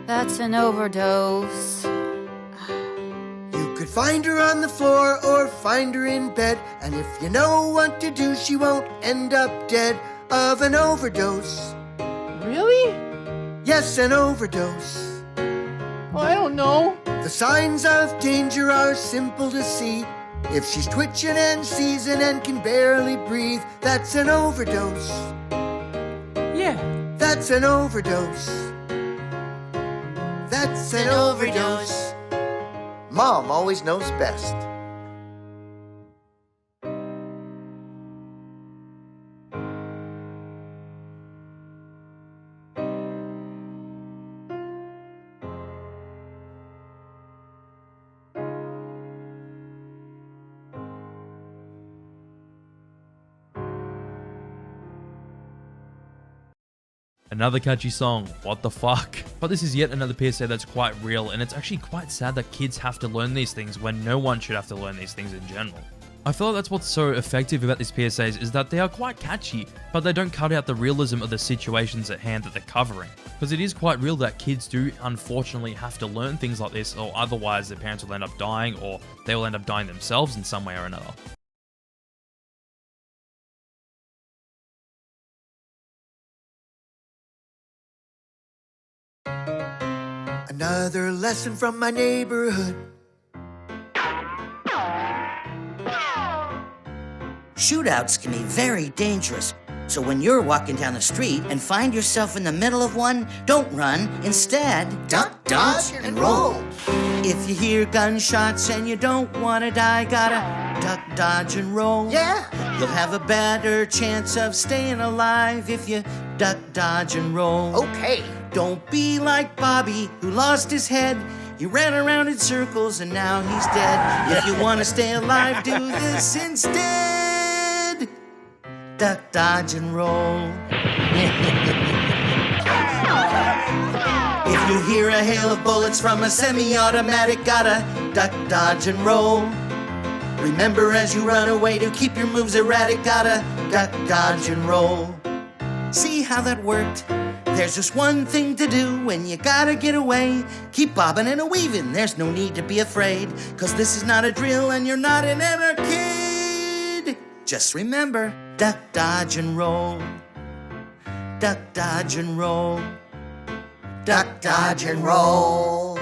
That's an overdose. You could find her on the floor or find her in bed, and if you know what to do, she won't end up dead of an overdose. Really? Yes, an overdose. Oh, I don't know. The signs of danger are simple to see. If she's twitching and seizing and can barely breathe, that's an overdose. Yeah. That's an overdose. That's an overdose. Mom always knows best. Another catchy song, what the fuck? But this is yet another PSA that's quite real, and it's actually quite sad that kids have to learn these things when no one should have to learn these things in general. I feel like that's what's so effective about these PSAs, is that they are quite catchy, but they don't cut out the realism of the situations at hand that they're covering. Because it is quite real that kids do unfortunately have to learn things like this, or otherwise their parents will end up dying, or they will end up dying themselves in some way or another. Another lesson from my neighborhood. Shootouts can be very dangerous. So when you're walking down the street and find yourself in the middle of one, don't run. Instead, duck, dodge, and roll. If you hear gunshots and you don't want to die, gotta duck, dodge, and roll. Yeah. You'll have a better chance of staying alive if you duck, dodge, and roll. Okay. Don't be like Bobby, who lost his head. He ran around in circles and now he's dead. If you want to stay alive, do this instead. Duck, dodge, and roll. If you hear a hail of bullets from a semi-automatic, gotta duck, dodge, and roll. Remember as you run away to keep your moves erratic, gotta duck, dodge, and roll. See how that worked? There's just one thing to do when you gotta get away. Keep bobbing and a-weaving, there's no need to be afraid. 'Cause this is not a drill and you're not an anarchid. Just remember, duck, dodge, and roll. Duck, dodge, and roll. Duck, dodge, and roll.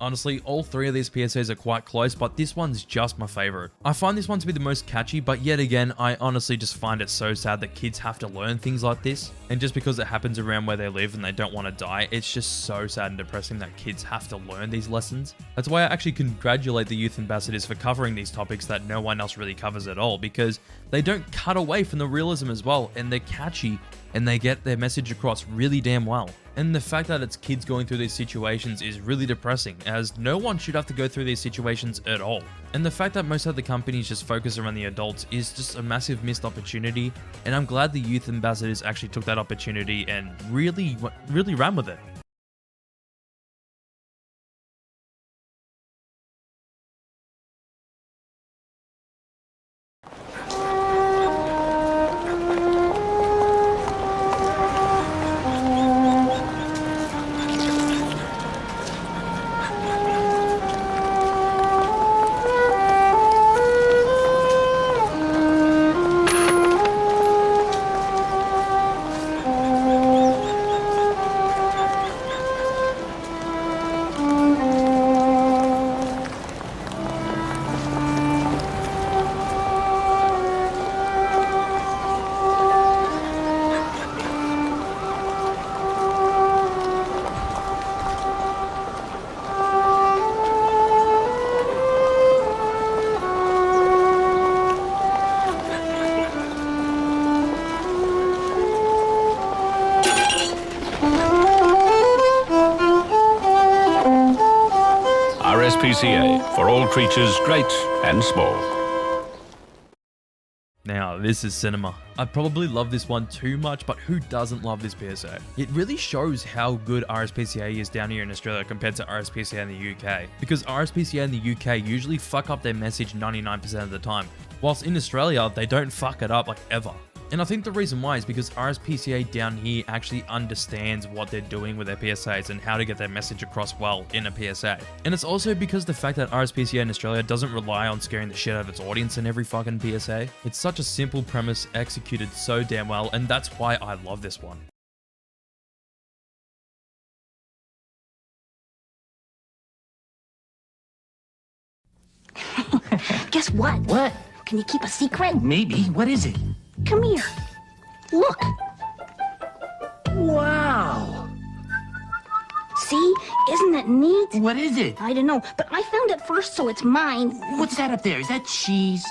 Honestly, all 3 of these PSAs are quite close, but this one's just my favorite. I find this one to be the most catchy, but yet again, I honestly just find it so sad that kids have to learn things like this. And just because it happens around where they live and they don't want to die, it's just so sad and depressing that kids have to learn these lessons. That's why I actually congratulate the youth ambassadors for covering these topics that no one else really covers at all, because they don't cut away from the realism as well, and they're catchy and they get their message across really damn well. And the fact that it's kids going through these situations is really depressing, as no one should have to go through these situations at all. And the fact that most of the companies just focus around the adults is just a massive missed opportunity, and I'm glad the youth ambassadors actually took that opportunity and really ran with it. PSA, for all creatures great and small. Now, this is cinema. I probably love this one too much, but who doesn't love this PSA? It really shows how good RSPCA is down here in Australia compared to RSPCA in the UK, because RSPCA in the UK usually fuck up their message 99% of the time, whilst in Australia, they don't fuck it up like ever. And I think the reason why is because RSPCA down here actually understands what they're doing with their PSAs and how to get their message across well in a PSA. And it's also because the fact that RSPCA in Australia doesn't rely on scaring the shit out of its audience in every fucking PSA. It's such a simple premise executed so damn well, and that's why I love this one. Guess what? What? Can you keep a secret? Maybe. What is it? Come here. Look. Wow. See? Isn't that neat? What is it? I don't know, but I found it first, so it's mine. What's that up there? Is that cheese?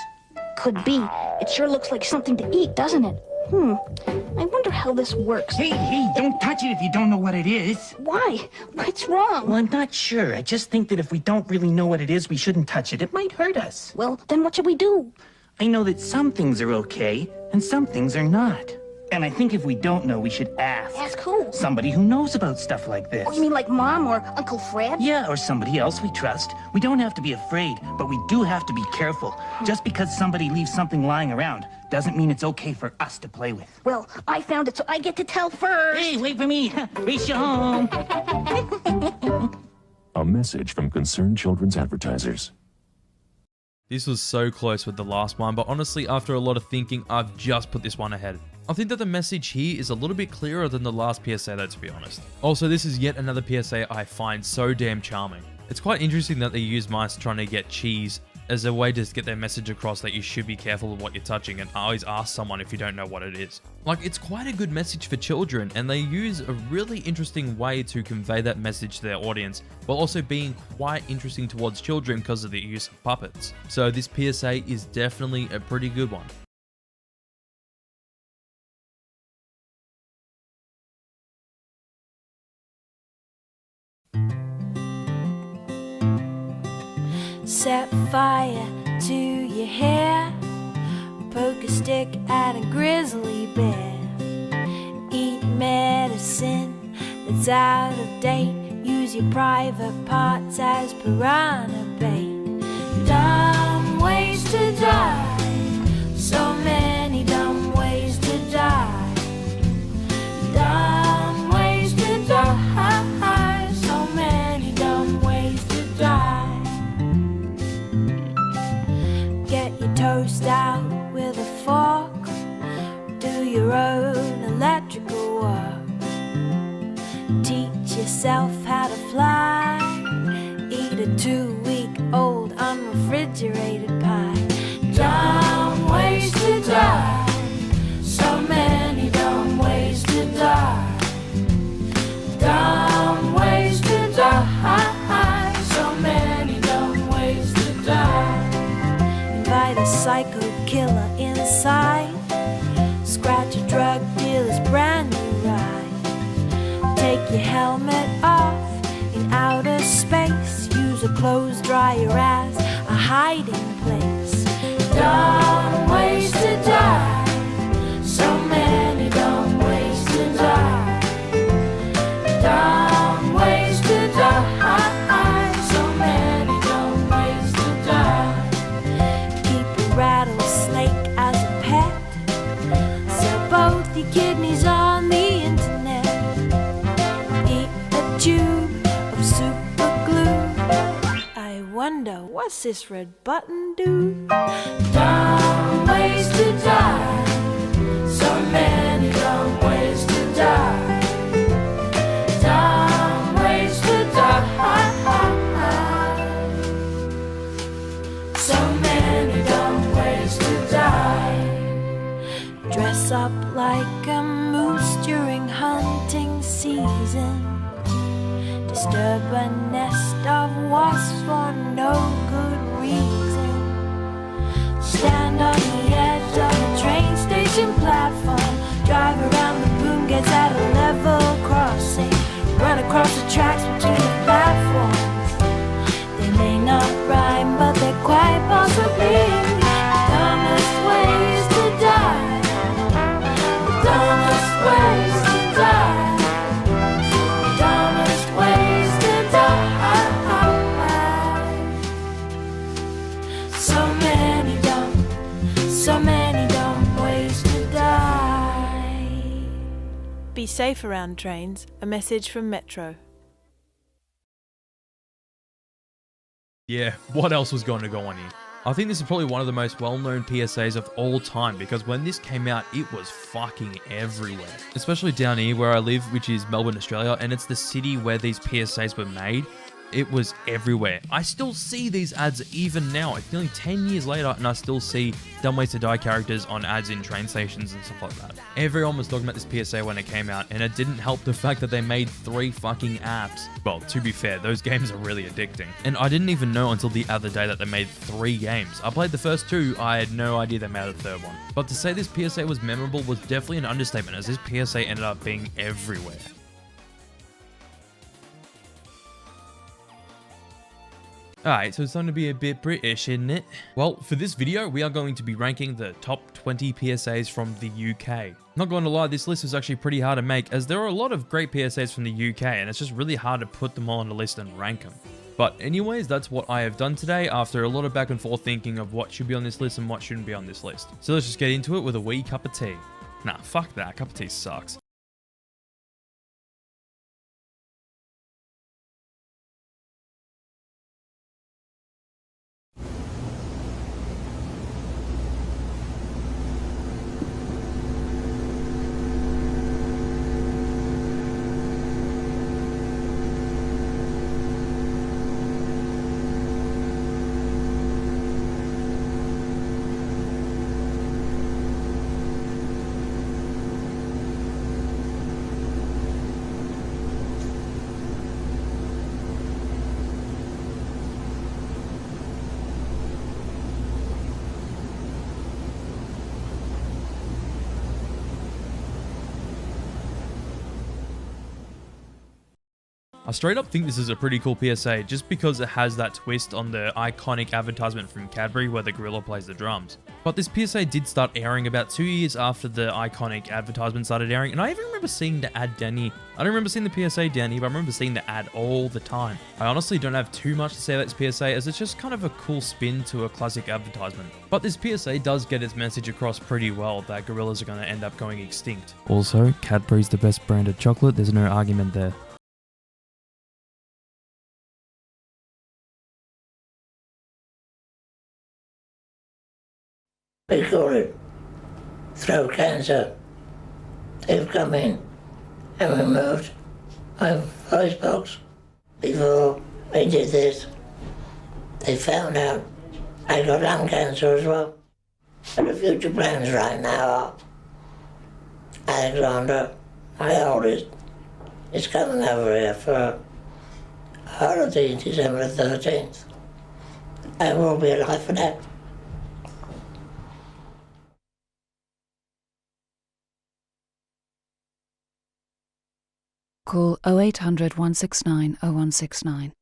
Could be. It sure looks like something to eat, doesn't it? I wonder how this works. Hey, don't touch it if you don't know what it is. Why? What's wrong? Well, I'm not sure. I just think that if we don't really know what it is, we shouldn't touch it. It might hurt us. Well, then what should we do? I know that some things are okay, and some things are not. And I think if we don't know, we should ask. Ask who? Somebody who knows about stuff like this. Oh, you mean like Mom or Uncle Fred? Yeah, or somebody else we trust. We don't have to be afraid, but we do have to be careful. Just because somebody leaves something lying around doesn't mean it's okay for us to play with. Well, I found it, so I get to tell first. Hey, wait for me. Race you home. A message from Concerned Children's Advertisers. This was so close with the last one, but honestly, after a lot of thinking, I've just put this one ahead. I think that the message here is a little bit clearer than the last PSA though, to be honest. Also, this is yet another PSA I find so damn charming. It's quite interesting that they use mice trying to get cheese as a way to get their message across that you should be careful of what you're touching and always ask someone if you don't know what it is. Like, it's quite a good message for children, and they use a really interesting way to convey that message to their audience, while also being quite interesting towards children because of the use of puppets. So this PSA is definitely a pretty good one. Set fire to your hair, poke a stick at a grizzly bear, eat medicine that's out of date, use your private parts as piranha bait. Dumb ways to die, so many dumb ways to die. Dumb ways to die, so many dumb ways to die. Get your toast out with a fork, do your own electrical work, teach yourself how to fly, eat a 2-week-old unrefrigerated pie. Dumb ways to die, so many dumb ways to psycho killer inside. Scratch a drug dealer's brand new ride. Take your helmet off in outer space. Use a clothes dryer as a hiding place. Dumb ways to die. So many dumb ways to die. Dumb ways to die. So many dumb ways to die. Keep a rattlesnake as a pet. Sell both your kidneys on the internet. Eat a tube of super glue. I wonder, what's this red button do? Dumb ways to die. So many dumb ways to die. Dumb ways to die. So many dumb ways to die. Dress up like a moose during hunting season. Disturb a nest of wasps for no good reason. Stand on the edge of a train station platform. Drive around the boom gates at a level crossing. Run across the tracks between the platforms. They may not rhyme, but they're quite possibly the dumbest ways to die. The dumbest ways to die. The dumbest ways to die. So many dumb ways to die. Be safe around trains. A message from Metro. Yeah, what else was going to go on here? I think this is probably one of the most well-known PSAs of all time because when this came out, it was fucking everywhere. Especially down here where I live, which is Melbourne, Australia, and it's the city where these PSAs were made. It was everywhere. I still see these ads even now. It's nearly 10 years later and I still see Dumb Ways to Die characters on ads in train stations and stuff like that. Everyone was talking about this PSA when it came out and it didn't help the fact that they made 3 fucking apps. Well, to be fair, those games are really addicting. And I didn't even know until the other day that they made 3 games. I played the first 2, I had no idea they made a 3rd one. But to say this PSA was memorable was definitely an understatement as this PSA ended up being everywhere. Alright, so it's time to be a bit British, isn't it? Well, for this video, we are going to be ranking the top 20 PSAs from the UK. Not going to lie, this list is actually pretty hard to make as there are a lot of great PSAs from the UK and it's just really hard to put them all on the list and rank them. But anyways, that's what I have done today after a lot of back and forth thinking of what should be on this list and what shouldn't be on this list. So let's just get into it with a wee cup of tea. Nah, fuck that, a cup of tea sucks. I straight up think this is a pretty cool PSA just because it has that twist on the iconic advertisement from Cadbury where the gorilla plays the drums. But this PSA did start airing about 2 years after the iconic advertisement started airing, and I even remember seeing the ad down here. I don't remember seeing the PSA down here, but I remember seeing the ad all the time. I honestly don't have too much to say about this PSA as it's just kind of a cool spin to a classic advertisement. But this PSA does get its message across pretty well that gorillas are going to end up going extinct. Also, Cadbury's the best branded chocolate, there's no argument there. We call it throat cancer. They've come in and removed my voice box. Before we did this, they found out I got lung cancer as well. But the future plans right now are Alexander, my oldest, is coming over here for holiday December 13th. I will be alive for that. Call 0800 169 0169.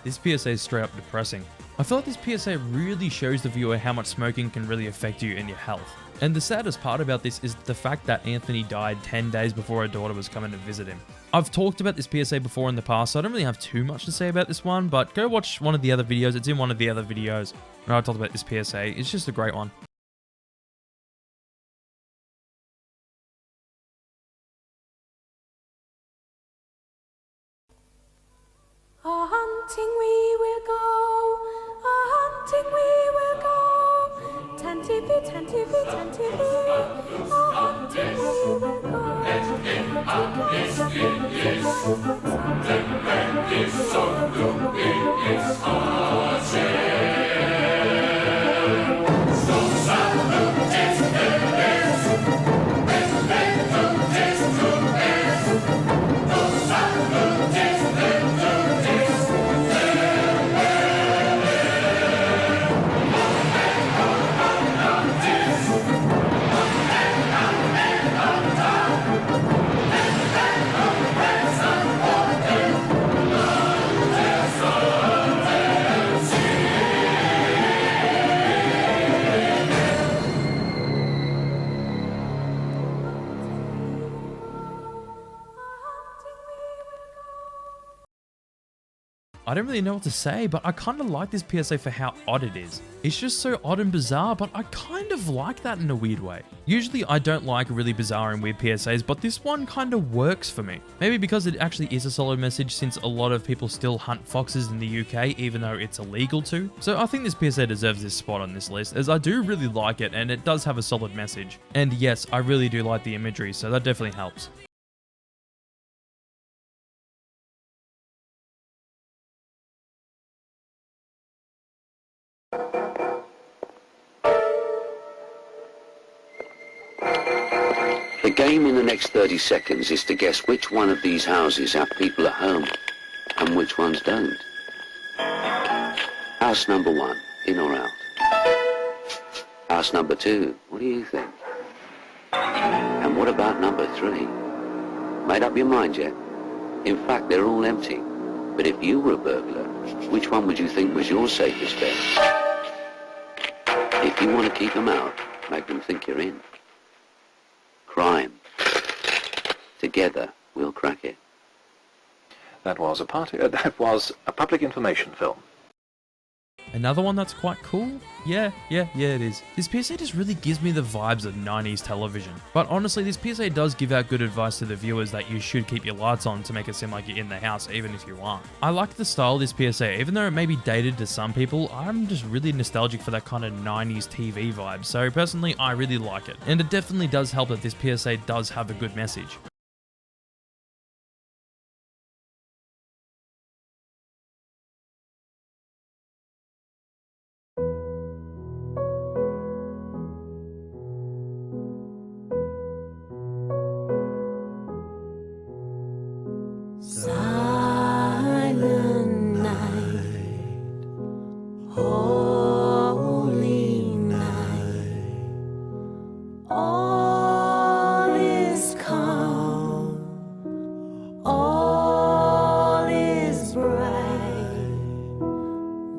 This PSA is straight up depressing. I feel like this PSA really shows the viewer how much smoking can really affect you and your health. And the saddest part about this is the fact that Anthony died 10 days before her daughter was coming to visit him. I've talked about this PSA before in the past, so I don't really have too much to say about this one, but go watch one of the other videos. It's in one of the other videos where I talked about this PSA. It's just a great one. A-hunting we will go, a-hunting we will go. 10 TV, 10 TV, 10 TV. A-hunting we will go. I don't really know what to say, but I kind of like this PSA for how odd it is. It's just so odd and bizarre, but I kind of like that in a weird way. Usually I don't like really bizarre and weird PSAs, but this one kind of works for me. Maybe because it actually is a solid message, since a lot of people still hunt foxes in the UK, even though it's illegal to. So I think this PSA deserves this spot on this list, as I do really like it and it does have a solid message. And yes, I really do like the imagery, so that definitely helps. The game in the next 30 seconds is to guess which one of these houses have people at home and which ones don't. House number 1, in or out? House number 2, what do you think? And what about number 3? Made up your mind yet? In fact, they're all empty. But if you were a burglar, which one would you think was your safest bet? If you want to keep them out, make them think you're in. Crime. Together, we'll crack it. That was a public information film. Another one that's quite cool? Yeah, it is. This PSA just really gives me the vibes of 90s television. But honestly, this PSA does give out good advice to the viewers that you should keep your lights on to make it seem like you're in the house, even if you aren't. I like the style of this PSA, even though it may be dated to some people. I'm just really nostalgic for that kind of 90s TV vibe, so personally, I really like it. And it definitely does help that this PSA does have a good message. Silent night, holy night, all is calm, all is bright,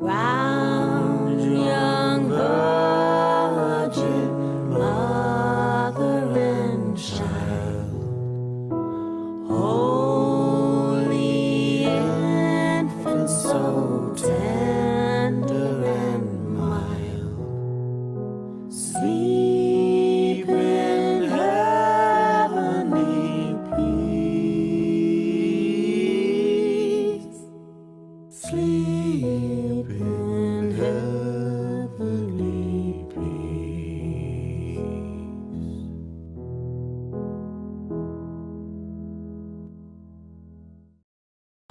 round young virgin, mother and child. Holy infant, so tender and mild, sleep in heavenly peace, sleep in heavenly peace.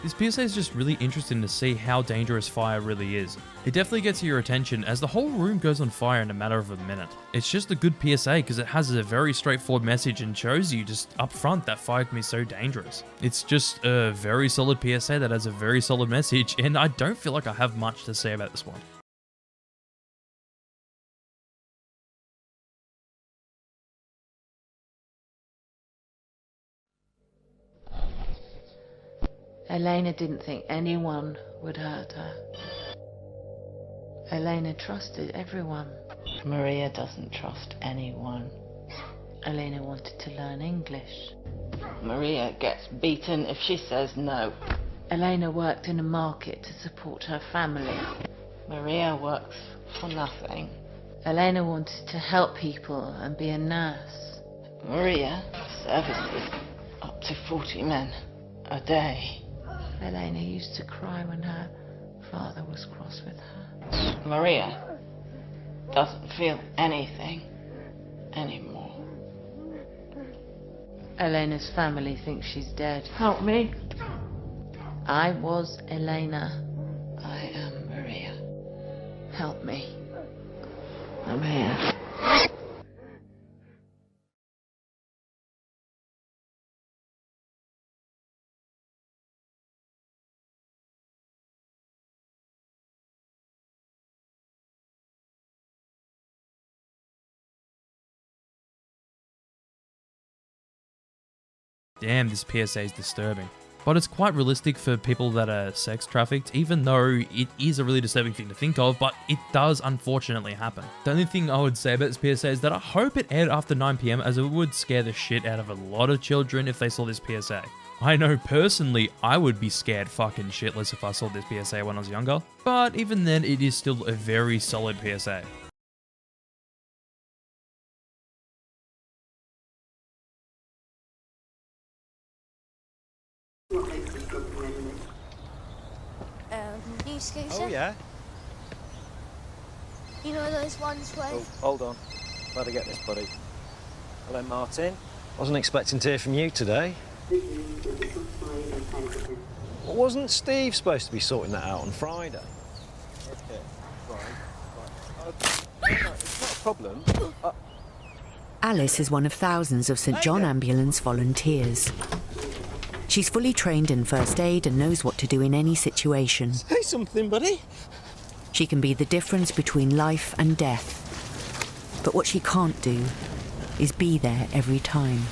This PSA is just really interesting to see how dangerous fire really is. It definitely gets your attention as the whole room goes on fire in a matter of a minute. It's just a good PSA because it has a very straightforward message and shows you just up front that fire can be so dangerous. It's just a very solid PSA that has a very solid message, and I don't feel like I have much to say about this one. Elena didn't think anyone would hurt her. Elena trusted everyone. Maria doesn't trust anyone. Elena wanted to learn English. Maria gets beaten if she says no. Elena worked in a market to support her family. Maria works for nothing. Elena wanted to help people and be a nurse. Maria services up to 40 men a day. Elena used to cry when her father was cross with her. Maria doesn't feel anything anymore. Elena's family thinks she's dead. Help me. I was Elena. I am Maria. Help me. I'm here. Damn, this PSA is disturbing. But it's quite realistic for people that are sex trafficked, even though it is a really disturbing thing to think of, but it does unfortunately happen. The only thing I would say about this PSA is that I hope it aired after 9 PM, as it would scare the shit out of a lot of children if they saw this PSA. I know personally I would be scared fucking shitless if I saw this PSA when I was younger, but even then it is still a very solid PSA. New scooter? Oh, yeah? You know those ones where... Oh, hold on. Better get this, buddy. Hello, Martin. Wasn't expecting to hear from you today. Well, wasn't Steve supposed to be sorting that out on Friday? Okay, right. No, it's not a problem. Alice is one of thousands of St John Ambulance volunteers. She's fully trained in first aid and knows what to do in any situation. Say something, buddy. She can be the difference between life and death. But what she can't do is be there every time.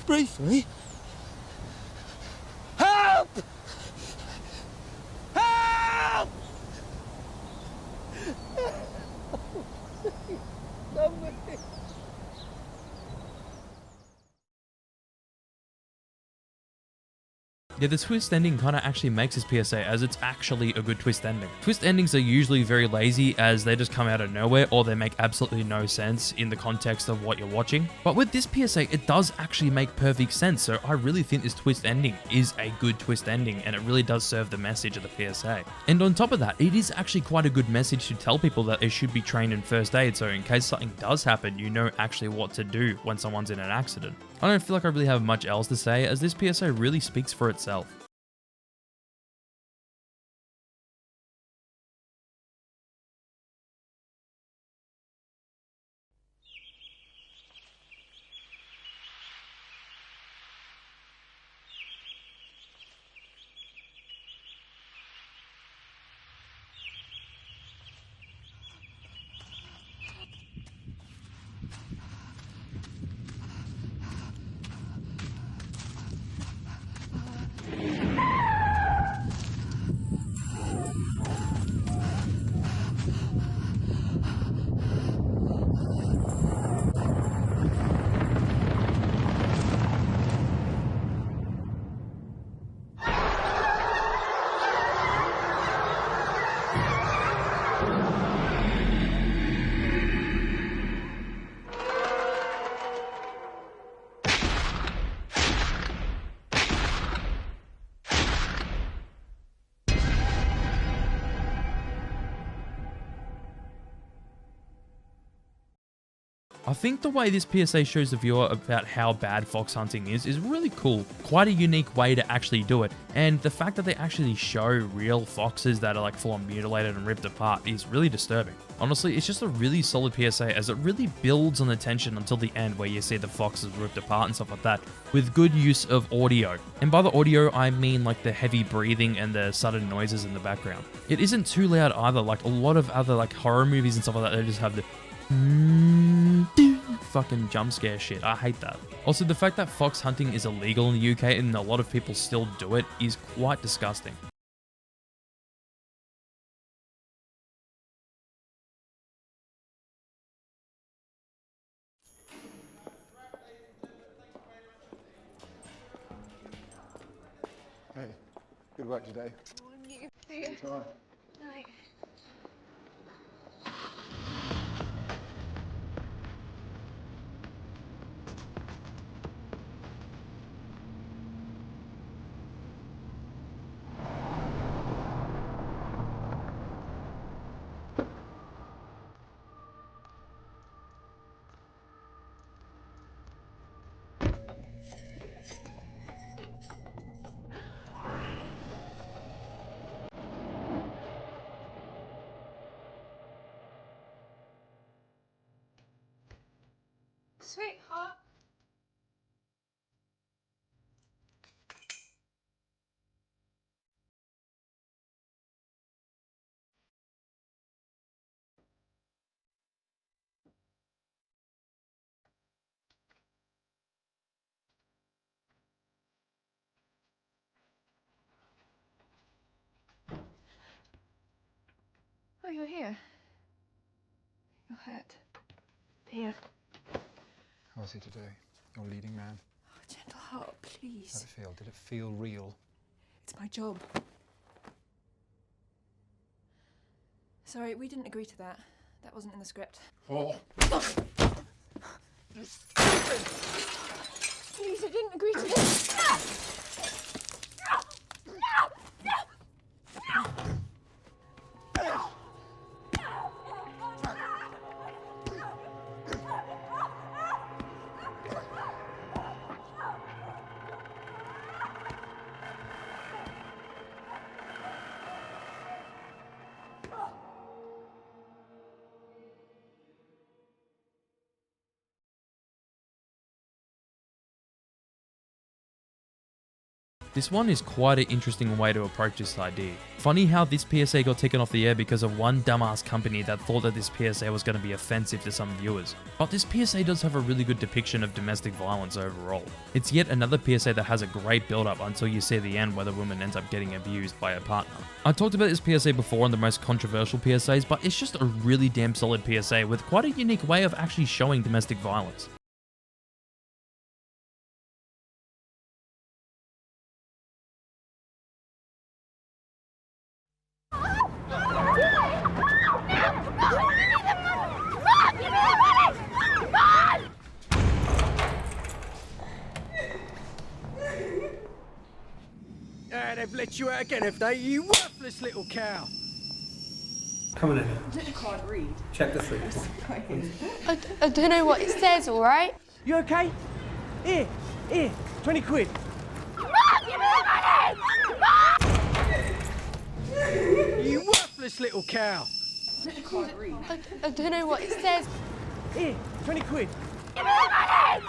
Briefly. Help! Help! Somebody. Yeah, the twist ending kind of actually makes this PSA, as it's actually a good twist ending. Twist endings are usually very lazy, as they just come out of nowhere or they make absolutely no sense in the context of what you're watching. But with this PSA, it does actually make perfect sense, so I really think this twist ending is a good twist ending, and it really does serve the message of the PSA. And on top of that, it is actually quite a good message to tell people that they should be trained in first aid, so in case something does happen, you know actually what to do when someone's in an accident. I don't feel like I really have much else to say, as this PSA really speaks for itself. I think the way this PSA shows the viewer about how bad fox hunting is really cool. Quite a unique way to actually do it. And the fact that they actually show real foxes that are like full on mutilated and ripped apart is really disturbing. Honestly, it's just a really solid PSA, as it really builds on the tension until the end where you see the foxes ripped apart and stuff like that, with good use of audio. And by the audio, I mean like the heavy breathing and the sudden noises in the background. It isn't too loud either, like a lot of other like horror movies and stuff like that, they just have the fucking jump scare shit. I hate that. Also, the fact that fox hunting is illegal in the UK and a lot of people still do it is quite disgusting. Hey, good work today. Good time. Sweetheart. Oh, you're here. You're hurt. Here. How was he today? Your leading man? Oh, gentle heart, please. How did it feel? Did it feel real? It's my job. Sorry, we didn't agree to that. That wasn't in the script. Oh. Please, I didn't agree to this. This one is quite an interesting way to approach this idea. Funny how this PSA got taken off the air because of one dumbass company that thought that this PSA was going to be offensive to some viewers. But this PSA does have a really good depiction of domestic violence overall. It's yet another PSA that has a great build up until you see the end where the woman ends up getting abused by her partner. I talked about this PSA before on the most controversial PSAs, but it's just a really damn solid PSA with quite a unique way of actually showing domestic violence. They've let you out again, have they? You worthless little cow! Come on in. Can't read. Check the sleep. I don't know what it says, all right? You okay? Here, 20 quid. Mom, give me the money! You worthless little cow! Can't read. I don't know what it says. Here, 20 quid. Give me the money!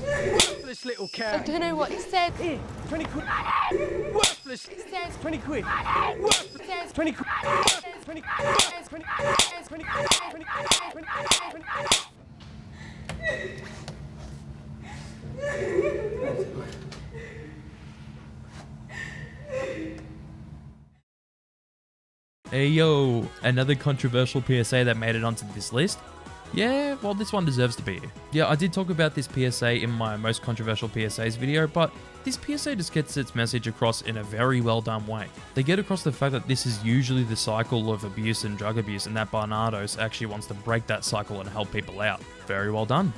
Worthless little cow! I don't know what it says. Here, 20 quid. Worthless! It says 20 quid. money! Worthless! It says 20 quid. 20 quid. 20 Hey yo, another controversial PSA that made it onto this list? Yeah, well this one deserves to be here. Yeah, I did talk about this PSA in my most controversial PSAs video, but this PSA just gets its message across in a very well done way. They get across the fact that this is usually the cycle of abuse and drug abuse, and that Barnardos actually wants to break that cycle and help people out. Very well done.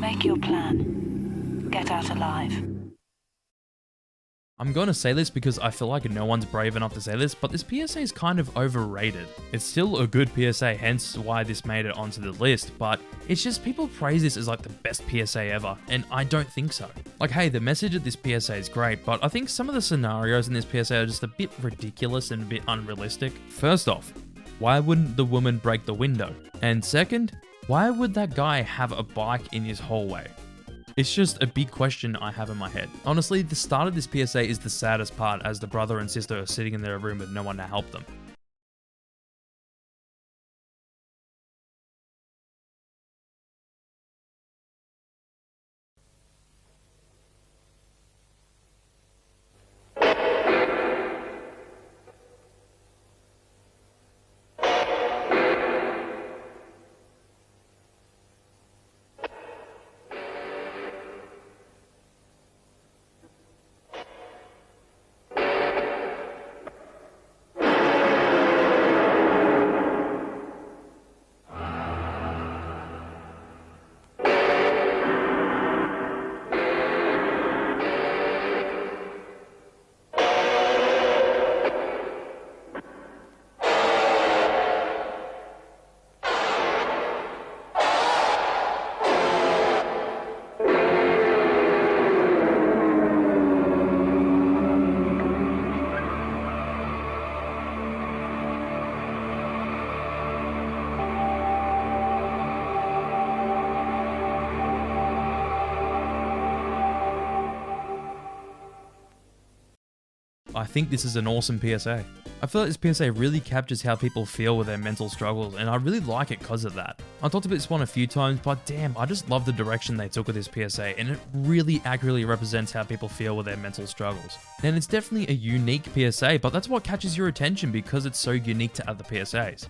Make your plan. Get out alive. I'm going to say this because I feel like no one's brave enough to say this, but this PSA is kind of overrated. It's still a good PSA, hence why this made it onto the list, but it's just people praise this as like the best PSA ever, and I don't think so. Like, hey, the message of this PSA is great, but I think some of the scenarios in this PSA are just a bit ridiculous and a bit unrealistic. First off, why wouldn't the woman break the window? And second, why would that guy have a bike in his hallway? It's just a big question I have in my head. Honestly, the start of this PSA is the saddest part, as the brother and sister are sitting in their room with no one to help them. I think this is an awesome PSA. I feel like this PSA really captures how people feel with their mental struggles, and I really like it because of that. I talked about this one a few times, but damn, I just love the direction they took with this PSA, and it really accurately represents how people feel with their mental struggles. And it's definitely a unique PSA, but that's what catches your attention because it's so unique to other PSAs.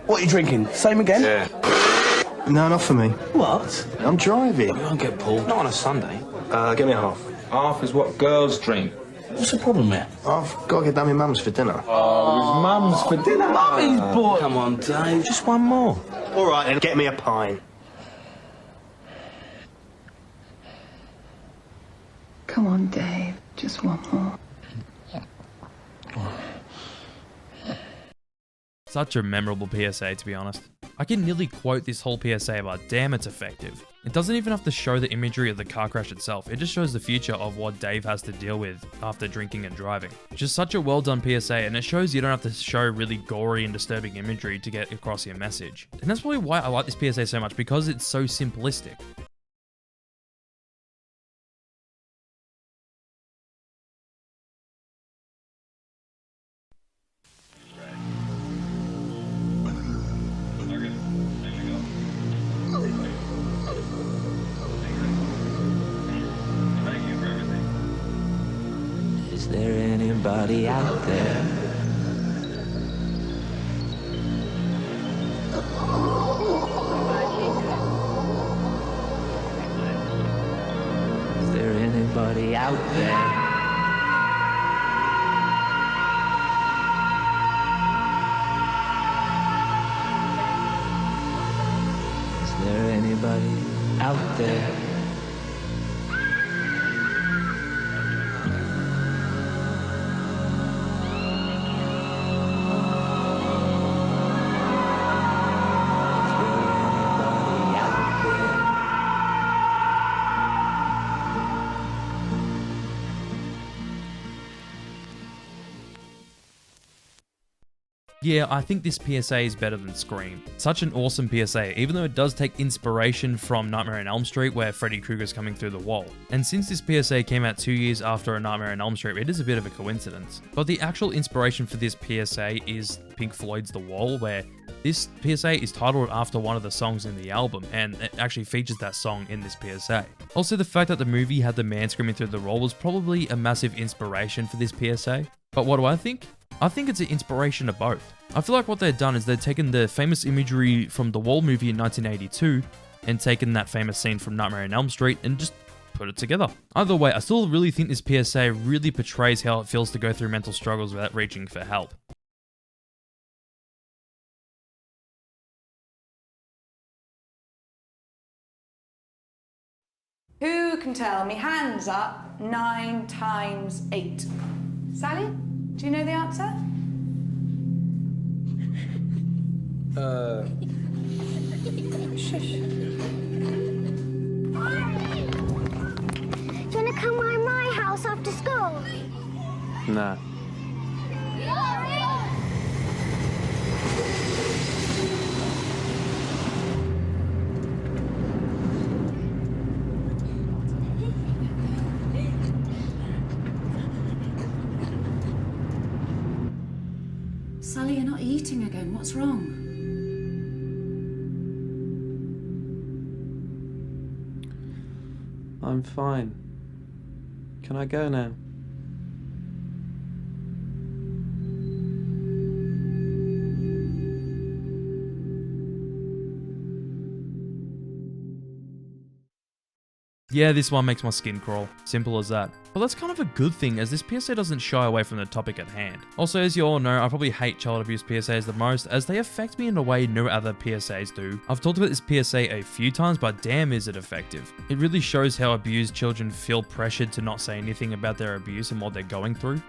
What are you drinking? Same again? Yeah. No, not for me. What? I'm driving. You won't get pulled. Not on a Sunday. Get me a half. Half is what girls drink. What's the problem here? I've got to get down my mum's for dinner. Oh, his mum's for dinner. Mummy's boy. Come on, Dave. Just one more. All right, then get me a pint. Come on, Dave. Just one more. Such a memorable PSA, to be honest. I can nearly quote this whole PSA, but damn, it's effective. It doesn't even have to show the imagery of the car crash itself, it just shows the future of what Dave has to deal with after drinking and driving. Just such a well done PSA, and it shows you don't have to show really gory and disturbing imagery to get across your message. And that's probably why I like this PSA so much, because it's so simplistic. Is there anybody out there? Is there anybody out there? Is there anybody out there? Yeah, I think this PSA is better than Scream. Such an awesome PSA, even though it does take inspiration from Nightmare on Elm Street, where Freddy Krueger's coming through the wall. And since this PSA came out 2 years after A Nightmare on Elm Street, it is a bit of a coincidence. But the actual inspiration for this PSA is Pink Floyd's The Wall, where this PSA is titled after one of the songs in the album, and it actually features that song in this PSA. Also, the fact that the movie had the man screaming through the wall was probably a massive inspiration for this PSA. But what do I think? I think it's an inspiration of both. I feel like what they've done is they've taken the famous imagery from the Wall movie in 1982 and taken that famous scene from Nightmare on Elm Street and just put it together. Either way, I still really think this PSA really portrays how it feels to go through mental struggles without reaching for help. can tell me hands up 9 times 8. Sally, do you know the answer? Shush. Do you want to come round my house after school? Nah. Sally, you're not eating again. What's wrong? I'm fine. Can I go now? Yeah, this one makes my skin crawl. Simple as that. But that's kind of a good thing, as this PSA doesn't shy away from the topic at hand. Also, as you all know, I probably hate child abuse PSAs the most, as they affect me in a way no other PSAs do. I've talked about this PSA a few times, but damn is it effective. It really shows how abused children feel pressured to not say anything about their abuse and what they're going through.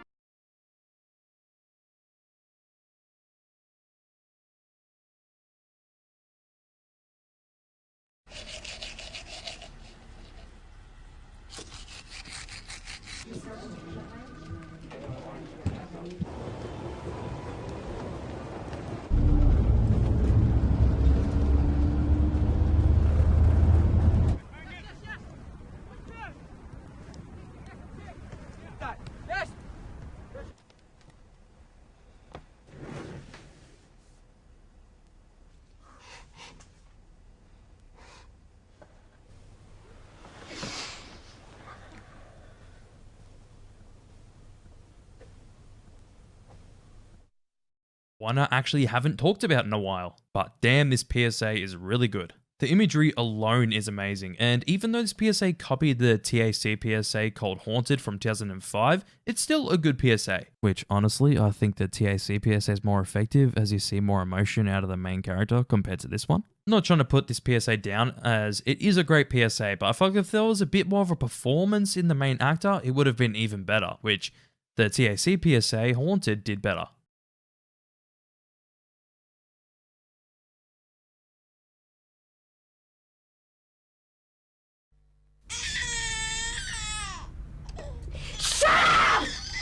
One I actually haven't talked about in a while, but damn, this PSA is really good. The imagery alone is amazing, and even though this PSA copied the TAC PSA called Haunted from 2005, it's still a good PSA. Which honestly, I think the TAC PSA is more effective as you see more emotion out of the main character compared to this one. I'm not trying to put this PSA down, as it is a great PSA, but I feel like if there was a bit more of a performance in the main actor, it would have been even better, which the TAC PSA Haunted did better.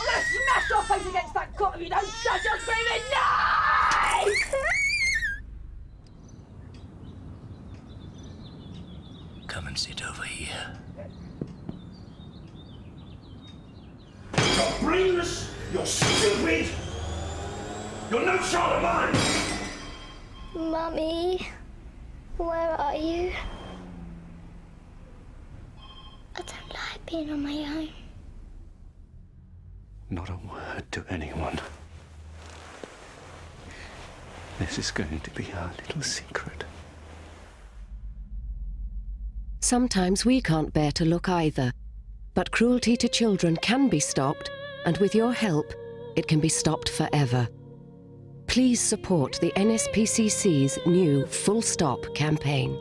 Smash your face against that cot if you don't shut your screaming no! Come and sit over here. You're brainless, you're stupid, you're no child of mine! Mummy, where are you? I don't like being on my own. Not a word to anyone. This is going to be our little secret. Sometimes we can't bear to look either, but cruelty to children can be stopped, and with your help, it can be stopped forever. Please support the NSPCC's new Full Stop campaign.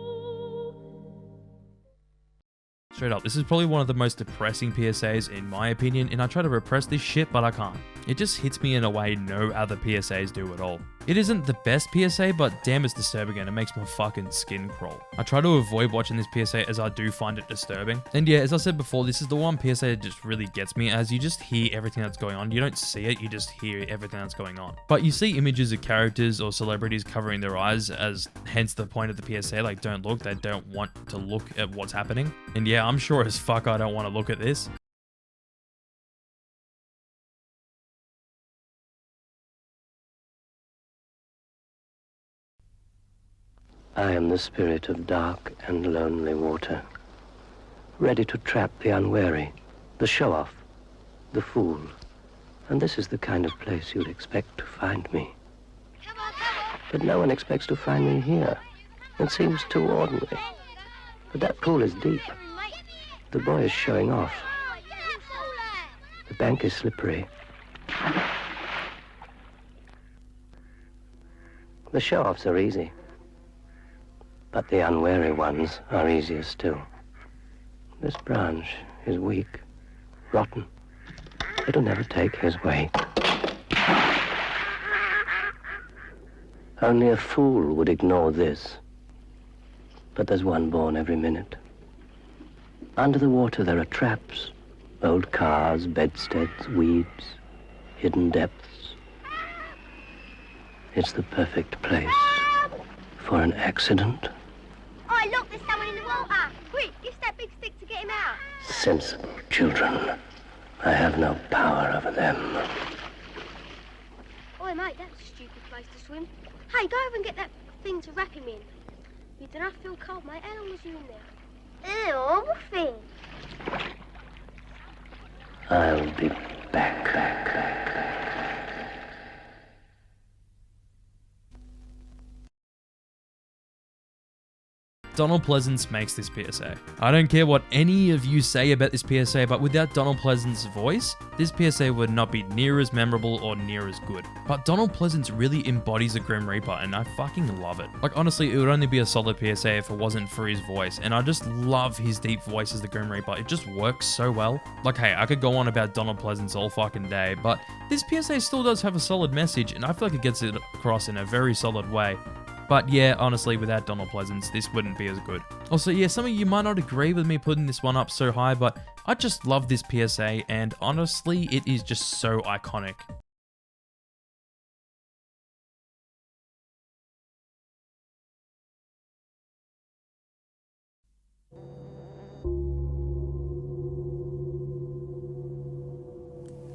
Straight up, this is probably one of the most depressing PSAs in my opinion, and I try to repress this shit, but I can't. It just hits me in a way no other PSAs do at all. It isn't the best PSA, but damn it's disturbing and it makes my fucking skin crawl. I try to avoid watching this PSA as I do find it disturbing. And yeah, as I said before, this is the one PSA that just really gets me, as you just hear everything that's going on. You don't see it, you just hear everything that's going on. But you see images of characters or celebrities covering their eyes, as hence the point of the PSA, like don't look, they don't want to look at what's happening. And yeah, I'm sure as fuck I don't want to look at this. I am the spirit of dark and lonely water, ready to trap the unwary, the show-off, the fool. And this is the kind of place you'd expect to find me. But no one expects to find me here. It seems too ordinary. But that pool is deep. The boy is showing off. The bank is slippery. The show-offs are easy. But the unwary ones are easier still. This branch is weak, rotten. It'll never take his weight. Only a fool would ignore this. But there's one born every minute. Under the water there are traps. Old cars, bedsteads, weeds, hidden depths. It's the perfect place for an accident. Oh, look, there's someone in the water. Quick, use that big stick to get him out. Sensible children. I have no power over them. Oi, mate, that's a stupid place to swim. Hey, go over and get that thing to wrap him in. You do not feel cold, mate. How long was you in there? Ew, what thing? I'll be back. Donald Pleasance makes this PSA. I don't care what any of you say about this PSA, but without Donald Pleasance's voice, this PSA would not be near as memorable or near as good. But Donald Pleasance really embodies the Grim Reaper, and I fucking love it. Like, honestly, it would only be a solid PSA if it wasn't for his voice, and I just love his deep voice as the Grim Reaper. It just works so well. Like, hey, I could go on about Donald Pleasance all fucking day, but this PSA still does have a solid message, and I feel like it gets it across in a very solid way. But yeah, honestly, without Donald Pleasance, this wouldn't be as good. Also, yeah, some of you might not agree with me putting this one up so high, but I just love this PSA, and honestly, it is just so iconic.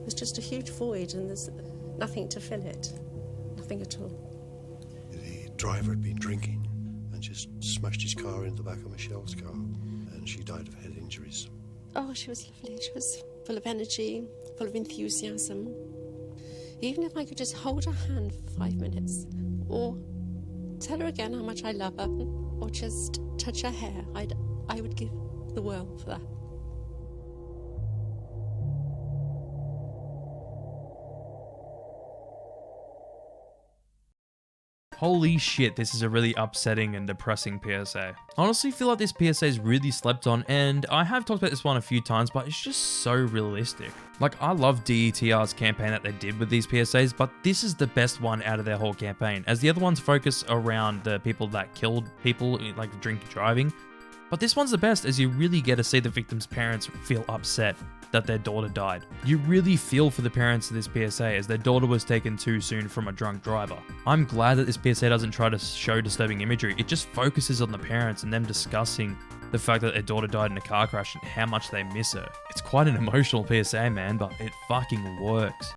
There's just a huge void, and there's nothing to fill it. Nothing at all. The driver had been drinking and just smashed his car into the back of Michelle's car, and she died of head injuries. Oh, she was lovely. She was full of energy, full of enthusiasm. Even if I could just hold her hand for 5 minutes, or tell her again how much I love her, or just touch her hair, I would give the world for that. Holy shit, this is a really upsetting and depressing PSA. I honestly feel like this PSA is really slept on, and I have talked about this one a few times, but it's just so realistic. Like, I love DETR's campaign that they did with these PSAs, but this is the best one out of their whole campaign, as the other ones focus around the people that killed people, like drinking driving. But this one's the best, as you really get to see the victim's parents feel upset that their daughter died. You really feel for the parents of this PSA, as their daughter was taken too soon from a drunk driver. I'm glad that this PSA doesn't try to show disturbing imagery, it just focuses on the parents and them discussing the fact that their daughter died in a car crash and how much they miss her. It's quite an emotional PSA, man, but it fucking works.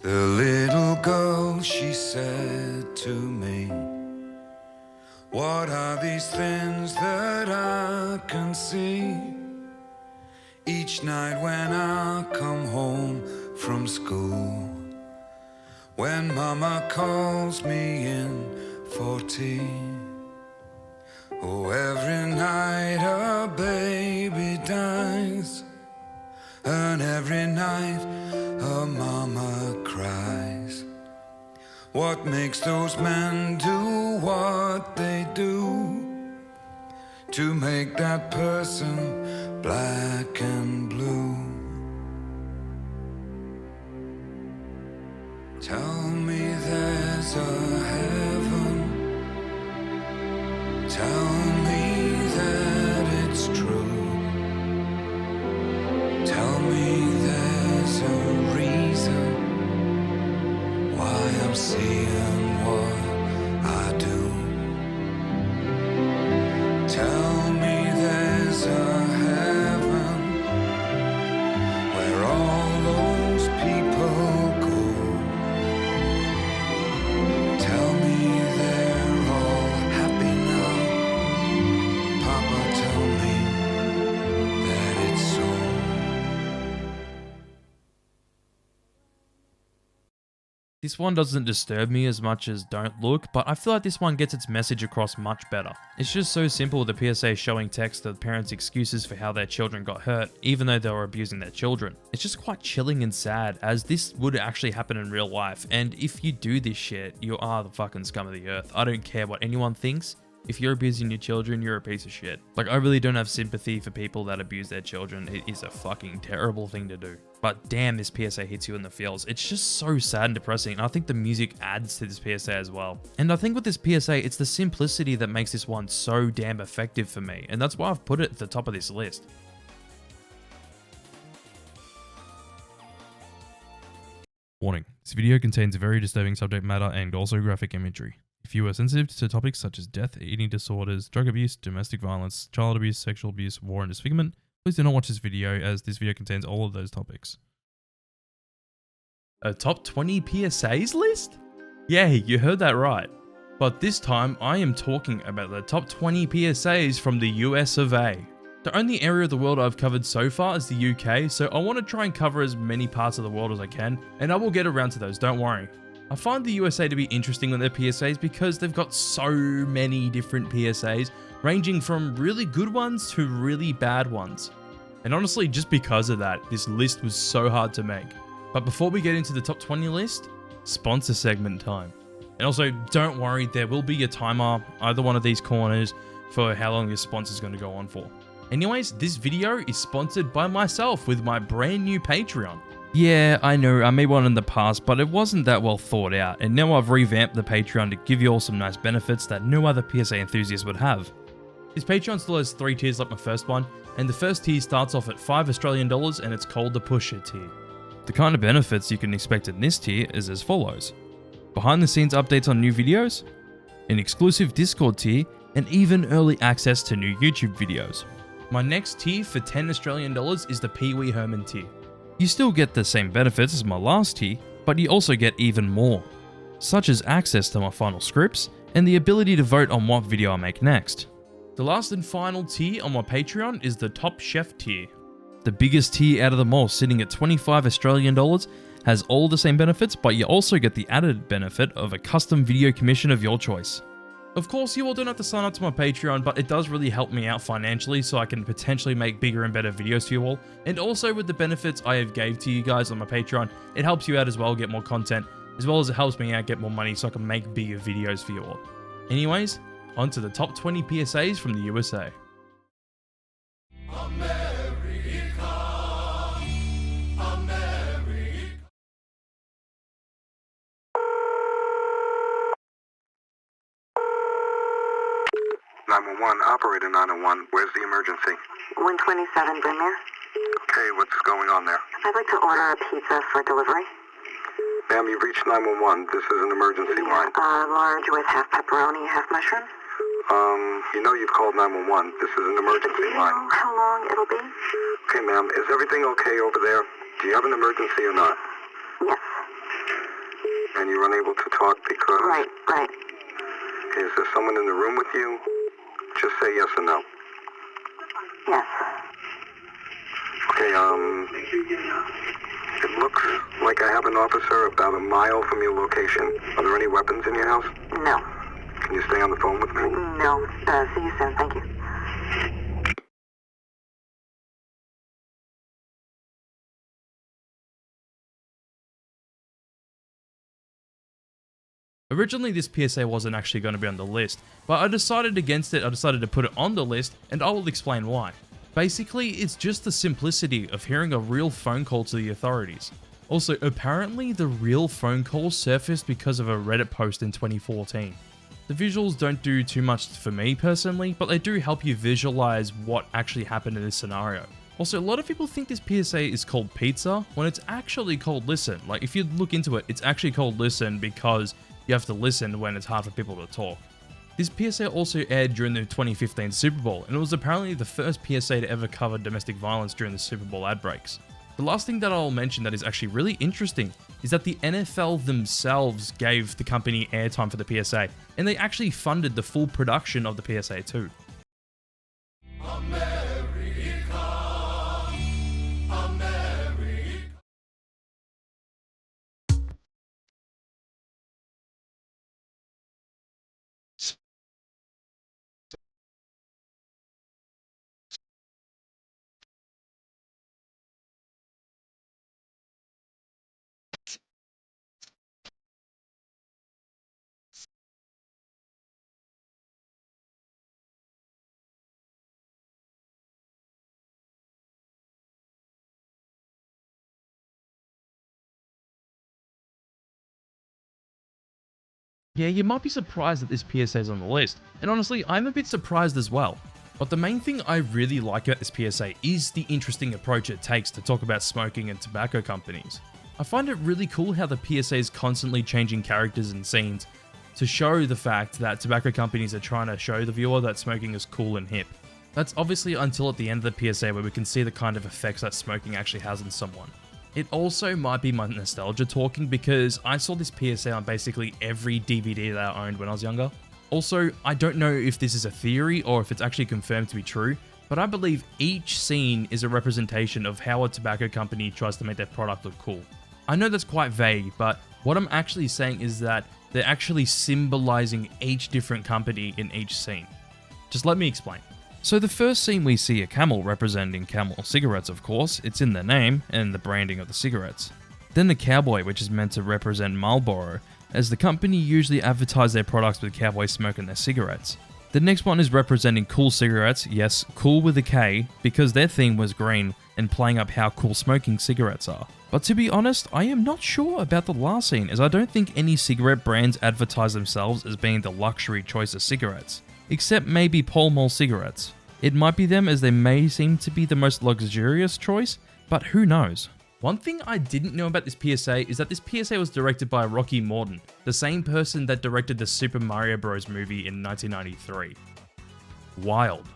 The little girl, she said to me, what are these things that I can see? Each night when I come home from school, when mama calls me in for tea. Oh, every night a baby dies, and every night her mama cries. What makes those men do what they do to make that person black and blue? Tell me there's a heaven. Tell me that it's true. Tell me there's a reason why I'm seeing what I do. Tell me there's a heaven where all those people go. Tell me they're all happy now. Papa, tell me that it's so. This one doesn't disturb me as much as Don't Look, but I feel like this one gets its message across much better. It's just so simple, the PSA showing text of parents' excuses for how their children got hurt, even though they were abusing their children. It's just quite chilling and sad, as this would actually happen in real life, and if you do this shit, you are the fucking scum of the earth. I don't care what anyone thinks. If you're abusing your children, you're a piece of shit. Like, I really don't have sympathy for people that abuse their children. It is a fucking terrible thing to do. But damn, this PSA hits you in the feels. It's just so sad and depressing, and I think the music adds to this PSA as well. And I think with this PSA, it's the simplicity that makes this one so damn effective for me, and that's why I've put it at the top of this list. Warning, this video contains very disturbing subject matter and also graphic imagery. If you are sensitive to topics such as death, eating disorders, drug abuse, domestic violence, child abuse, sexual abuse, war and disfigurement, please do not watch this video, as this video contains all of those topics. A top 20 PSAs list? Yeah, you heard that right. But this time, I am talking about the top 20 PSAs from the US of A. The only area of the world I've covered so far is the UK, so I want to try and cover as many parts of the world as I can, and I will get around to those, don't worry. I find the USA to be interesting with their PSAs because they've got so many different PSAs, ranging from really good ones to really bad ones. And honestly, just because of that, this list was so hard to make. But before we get into the top 20 list, sponsor segment time. And also, don't worry, there will be a timer, either one of these corners, for how long your sponsor is going to go on for. Anyways, this video is sponsored by myself with my brand new Patreon. Yeah, I know, I made one in the past, but it wasn't that well thought out, and now I've revamped the Patreon to give you all some nice benefits that no other PSA enthusiast would have. This Patreon still has 3 tiers like my first one, and the first tier starts off at $5 Australian and it's called the Pusher tier. The kind of benefits you can expect in this tier is as follows: behind the scenes updates on new videos, an exclusive Discord tier, and even early access to new YouTube videos. My next tier for $10 Australian is the Pee Wee Herman tier. You still get the same benefits as my last tier, but you also get even more, such as access to my final scripts and the ability to vote on what video I make next. The last and final tier on my Patreon is the Top Chef tier. The biggest tier out of them all, sitting at $25 Australian, has all the same benefits, but you also get the added benefit of a custom video commission of your choice. Of course, you all don't have to sign up to my Patreon, but it does really help me out financially so I can potentially make bigger and better videos for you all. And also with the benefits I have gave to you guys on my Patreon, it helps you out as well, get more content, as well as it helps me out get more money so I can make bigger videos for you all. Anyways, on to the top 20 PSAs from the USA. Operator 901, where's the emergency? 127 Brynmere. Okay, what's going on there? I'd like to order a pizza for delivery. Ma'am, you've reached 911. This is an emergency line. Large with half pepperoni, half mushroom. You know you've called 911. This is an emergency line. Do you know how long it'll be? Okay, ma'am, is everything okay over there? Do you have an emergency or not? Yes. And you're unable to talk because... Right. Is there someone in the room with you? Just say yes or no. Yes. Okay, it looks like I have an officer about a mile from your location. Are there any weapons in your house? No. Can you stay on the phone with me? No. See you soon. Thank you. Originally, this PSA wasn't actually going to be on the list, but I decided against it. I decided to put it on the list, and I will explain why. Basically, it's just the simplicity of hearing a real phone call to the authorities. Also, apparently the real phone call surfaced because of a Reddit post in 2014. The visuals don't do too much for me personally, but they do help you visualize what actually happened in this scenario. Also, a lot of people think this PSA is called pizza, when it's actually called listen. Like, if you look into it, it's actually called listen because you have to listen when it's hard for people to talk. This PSA also aired during the 2015 Super Bowl, and it was apparently the first PSA to ever cover domestic violence during the Super Bowl ad breaks. The last thing that I'll mention that is actually really interesting is that the NFL themselves gave the company airtime for the PSA, and they actually funded the full production of the PSA too. Yeah, you might be surprised that this PSA is on the list, and honestly, I'm a bit surprised as well. But the main thing I really like about this PSA is the interesting approach it takes to talk about smoking and tobacco companies. I find it really cool how the PSA is constantly changing characters and scenes to show the fact that tobacco companies are trying to show the viewer that smoking is cool and hip. That's obviously until at the end of the PSA where we can see the kind of effects that smoking actually has on someone. It also might be my nostalgia talking because I saw this PSA on basically every DVD that I owned when I was younger. Also, I don't know if this is a theory or if it's actually confirmed to be true, but I believe each scene is a representation of how a tobacco company tries to make their product look cool. I know that's quite vague, but what I'm actually saying is that they're actually symbolizing each different company in each scene. Just let me explain. So the first scene we see a Camel representing Camel cigarettes, of course, it's in the name and the branding of the cigarettes. Then the Cowboy, which is meant to represent Marlboro, as the company usually advertise their products with cowboy smoke in their cigarettes. The next one is representing Cool cigarettes, yes, cool with a K, because their theme was green and playing up how cool smoking cigarettes are. But to be honest, I am not sure about the last scene, as I don't think any cigarette brands advertise themselves as being the luxury choice of cigarettes. Except maybe Pall Mall cigarettes. It might be them as they may seem to be the most luxurious choice, but who knows. One thing I didn't know about this PSA is that this PSA was directed by Rocky Morton, the same person that directed the Super Mario Bros. Movie in 1993. Wild.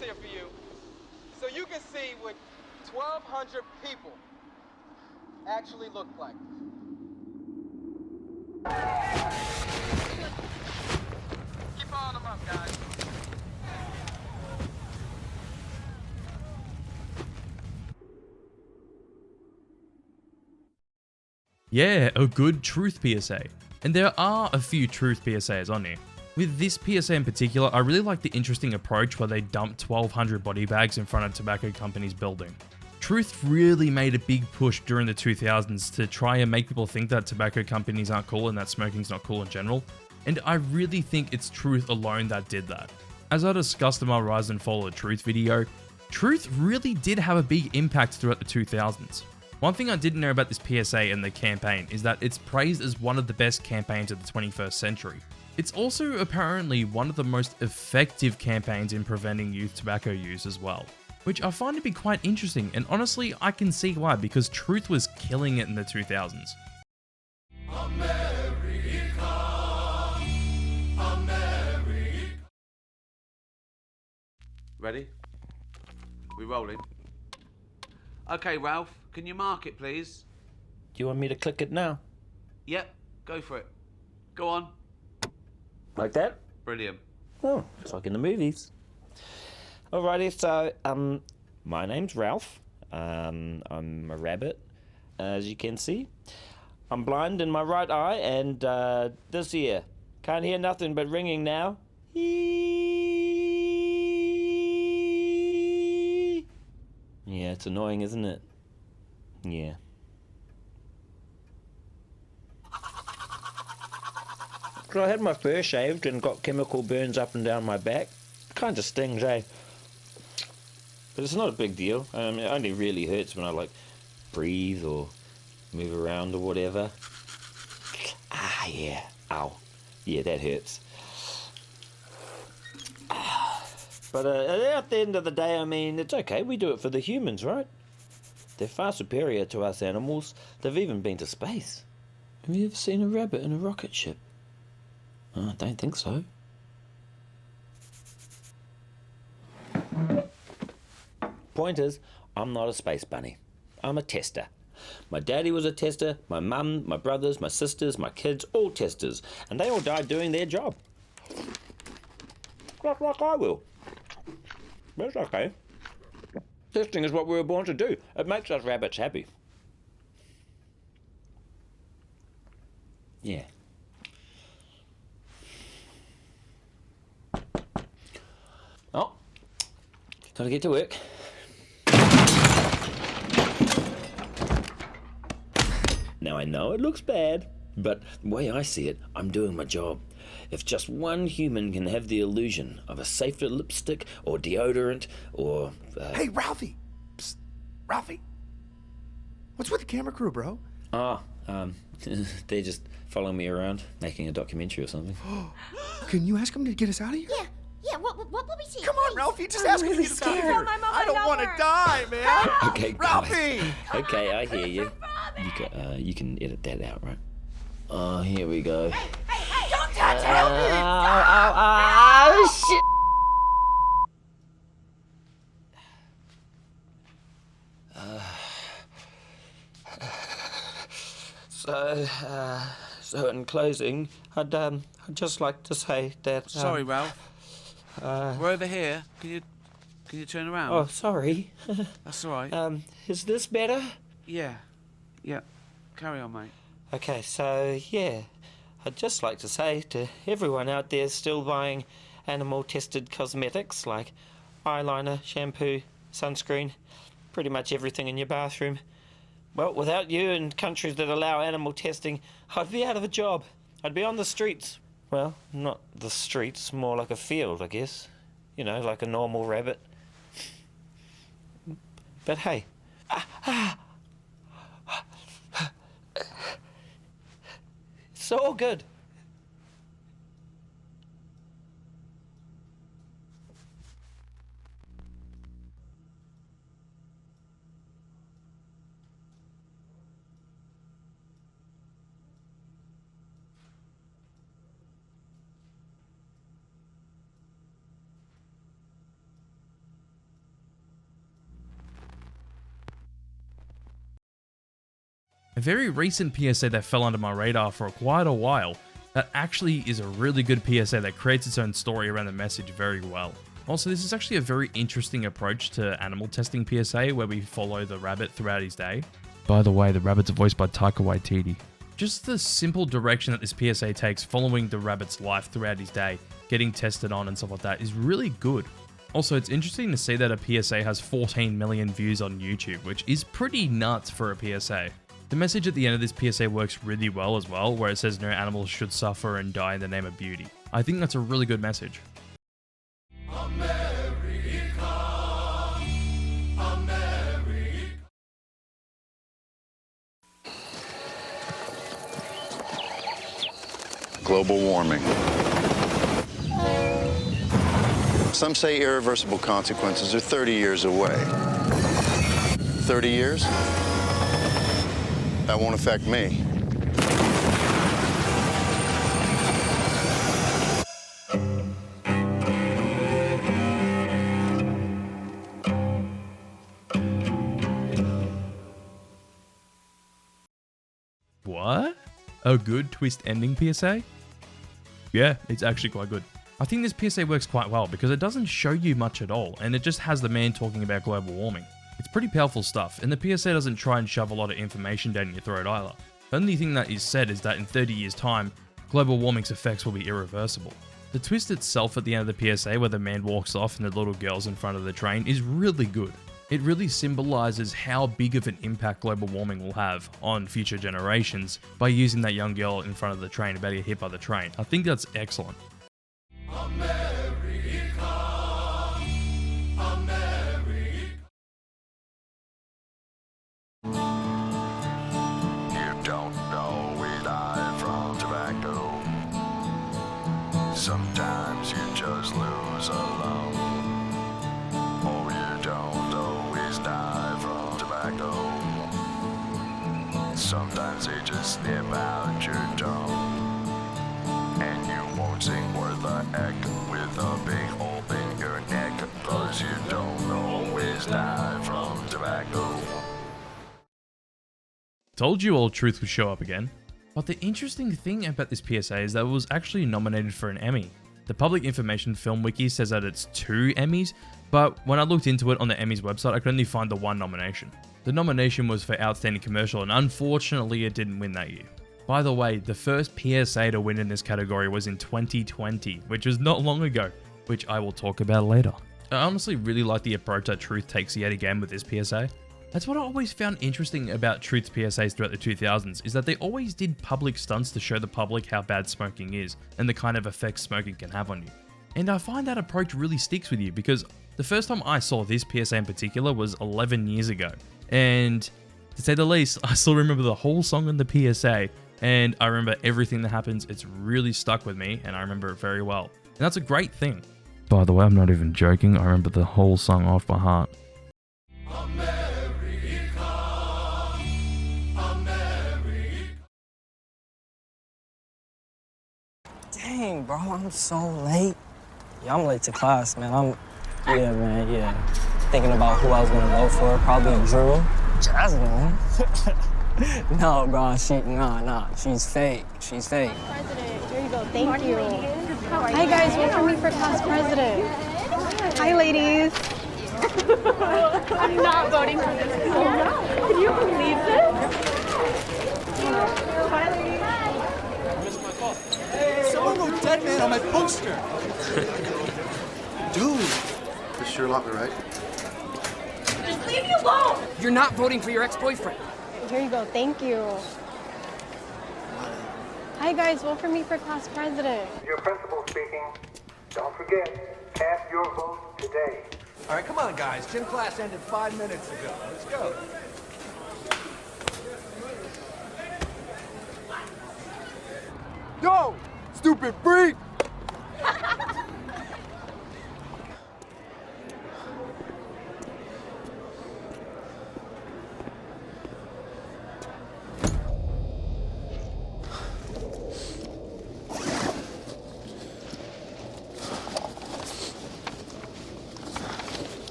For you, so you can see what 1,200 people actually look like. Keep following them up, guys. Yeah, a good truth PSA. And there are a few truth PSAs on here. With this PSA in particular, I really like the interesting approach where they dumped 1,200 body bags in front of tobacco companies' building. Truth really made a big push during the 2000s to try and make people think that tobacco companies aren't cool and that smoking's not cool in general, and I really think it's Truth alone that did that. As I discussed in my Rise and Fall of Truth video, Truth really did have a big impact throughout the 2000s. One thing I didn't know about this PSA and the campaign is that it's praised as one of the best campaigns of the 21st century. It's also apparently one of the most effective campaigns in preventing youth tobacco use as well, which I find to be quite interesting, and honestly I can see why, because Truth was killing it in the 2000s. Ready? We rolling? Okay, Ralph, can you mark it, please? Do you want me to click it now? Yep, go for it. Go on. Like that? Brilliant. Oh, it's like in the movies. Alrighty, so, my name's Ralph. I'm a rabbit, as you can see. I'm blind in my right eye, and, this ear. Can't hear nothing but ringing now. Yeah, it's annoying, isn't it? Yeah. So I had my fur shaved and got chemical burns up and down my back. Kind of stings, eh? But it's not a big deal. It only really hurts when I, like, breathe or move around or whatever. Ah, yeah. Ow. Yeah, that hurts. But at the end of the day, I mean, it's okay. We do it for the humans, right? They're far superior to us animals. They've even been to space. Have you ever seen a rabbit in a rocket ship? Oh, I don't think so. Point is, I'm not a space bunny. I'm a tester. My daddy was a tester, my mum, my brothers, my sisters, my kids, all testers, and they all died doing their job. Like I will. But it's okay. Testing is what we were born to do. It makes us rabbits happy. Yeah. Oh, gotta get to work. Now I know it looks bad, but the way I see it, I'm doing my job. If just one human can have the illusion of a safer lipstick or deodorant or... Hey, Ralphie! Psst. Ralphie! What's with the camera crew, bro? They're just following me around, making a documentary or something. Can you ask them to get us out of here? Yeah, what will we see? Come on, Ralphie, just ask them to get us out of here. I don't want to die, man. Okay, Ralphie! Okay, I hear you. You can edit that out, right? Oh, here we go. Hey, don't touch it! Oh, shit! So in closing, I'd just like to say that... Sorry, Ralph. We're over here. Can you turn around? Oh, sorry. That's all right. Is this better? Yeah. Carry on, mate. Okay, so, yeah. I'd just like to say to everyone out there still buying animal-tested cosmetics like eyeliner, shampoo, sunscreen, pretty much everything in your bathroom. Well, without you and countries that allow animal testing, I'd be out of a job. I'd be on the streets. Well, not the streets, more like a field, I guess. You know, like a normal rabbit. But hey. It's all good. A very recent PSA that fell under my radar for quite a while, that actually is a really good PSA that creates its own story around the message very well. Also, this is actually a very interesting approach to animal testing PSA where we follow the rabbit throughout his day. By the way, the rabbits are voiced by Taika Waititi. Just the simple direction that this PSA takes following the rabbit's life throughout his day, getting tested on and stuff like that is really good. Also, it's interesting to see that a PSA has 14 million views on YouTube, which is pretty nuts for a PSA. The message at the end of this PSA works really well as well, where it says no animals should suffer and die in the name of beauty. I think that's a really good message. Global warming. Some say irreversible consequences are 30 years away. 30 years? That won't affect me. What? A good twist ending PSA? Yeah, it's actually quite good. I think this PSA works quite well because it doesn't show you much at all, and it just has the man talking about global warming. It's pretty powerful stuff, and the PSA doesn't try and shove a lot of information down your throat either. The only thing that is said is that in 30 years' time, global warming's effects will be irreversible. The twist itself at the end of the PSA where the man walks off and the little girl's in front of the train is really good. It really symbolizes how big of an impact global warming will have on future generations by using that young girl in front of the train about to get hit by the train. I think that's excellent. Sometimes you just lose alone. Oh, you don't always die from tobacco. Sometimes they just snip out your tongue, and you won't sing worth a heck with a big hole in your neck, 'cause you don't always die from tobacco. Told you all truth would show up again. But the interesting thing about this PSA is that it was actually nominated for an Emmy. The Public Information Film Wiki says that it's 2 Emmys, but when I looked into it on the Emmys website, I could only find the 1 nomination. The nomination was for Outstanding Commercial, and unfortunately it didn't win that year. By the way, the first PSA to win in this category was in 2020, which was not long ago, which I will talk about later. I honestly really like the approach that Truth takes yet again with this PSA. That's what I always found interesting about Truth's PSAs throughout the 2000s, is that they always did public stunts to show the public how bad smoking is, and the kind of effects smoking can have on you. And I find that approach really sticks with you, because the first time I saw this PSA in particular was 11 years ago. And to say the least, I still remember the whole song in the PSA, and I remember everything that happens. It's really stuck with me, and I remember it very well. And that's a great thing. By the way, I'm not even joking, I remember the whole song off by heart. Dang, bro, I'm so late. Yeah, I'm late to class, man. Yeah. Thinking about who I was gonna vote for, probably Drew. Jasmine. No, bro, nah, she's fake. She's fake. President, here you go, thank you. Hi guys, vote for me for class president. Hi ladies. I'm not voting for this. Can you believe this? Bye ladies. Someone wrote dead man on my poster. Dude, this sure lot me right. Just leave me alone. You're not voting for your ex-boyfriend. Here you go, thank you. Hi guys, vote for me for class president. Your principal speaking. Don't forget, cast your vote today. All right, come on, guys. Gym class ended 5 minutes ago. Let's go. Yo, stupid freak!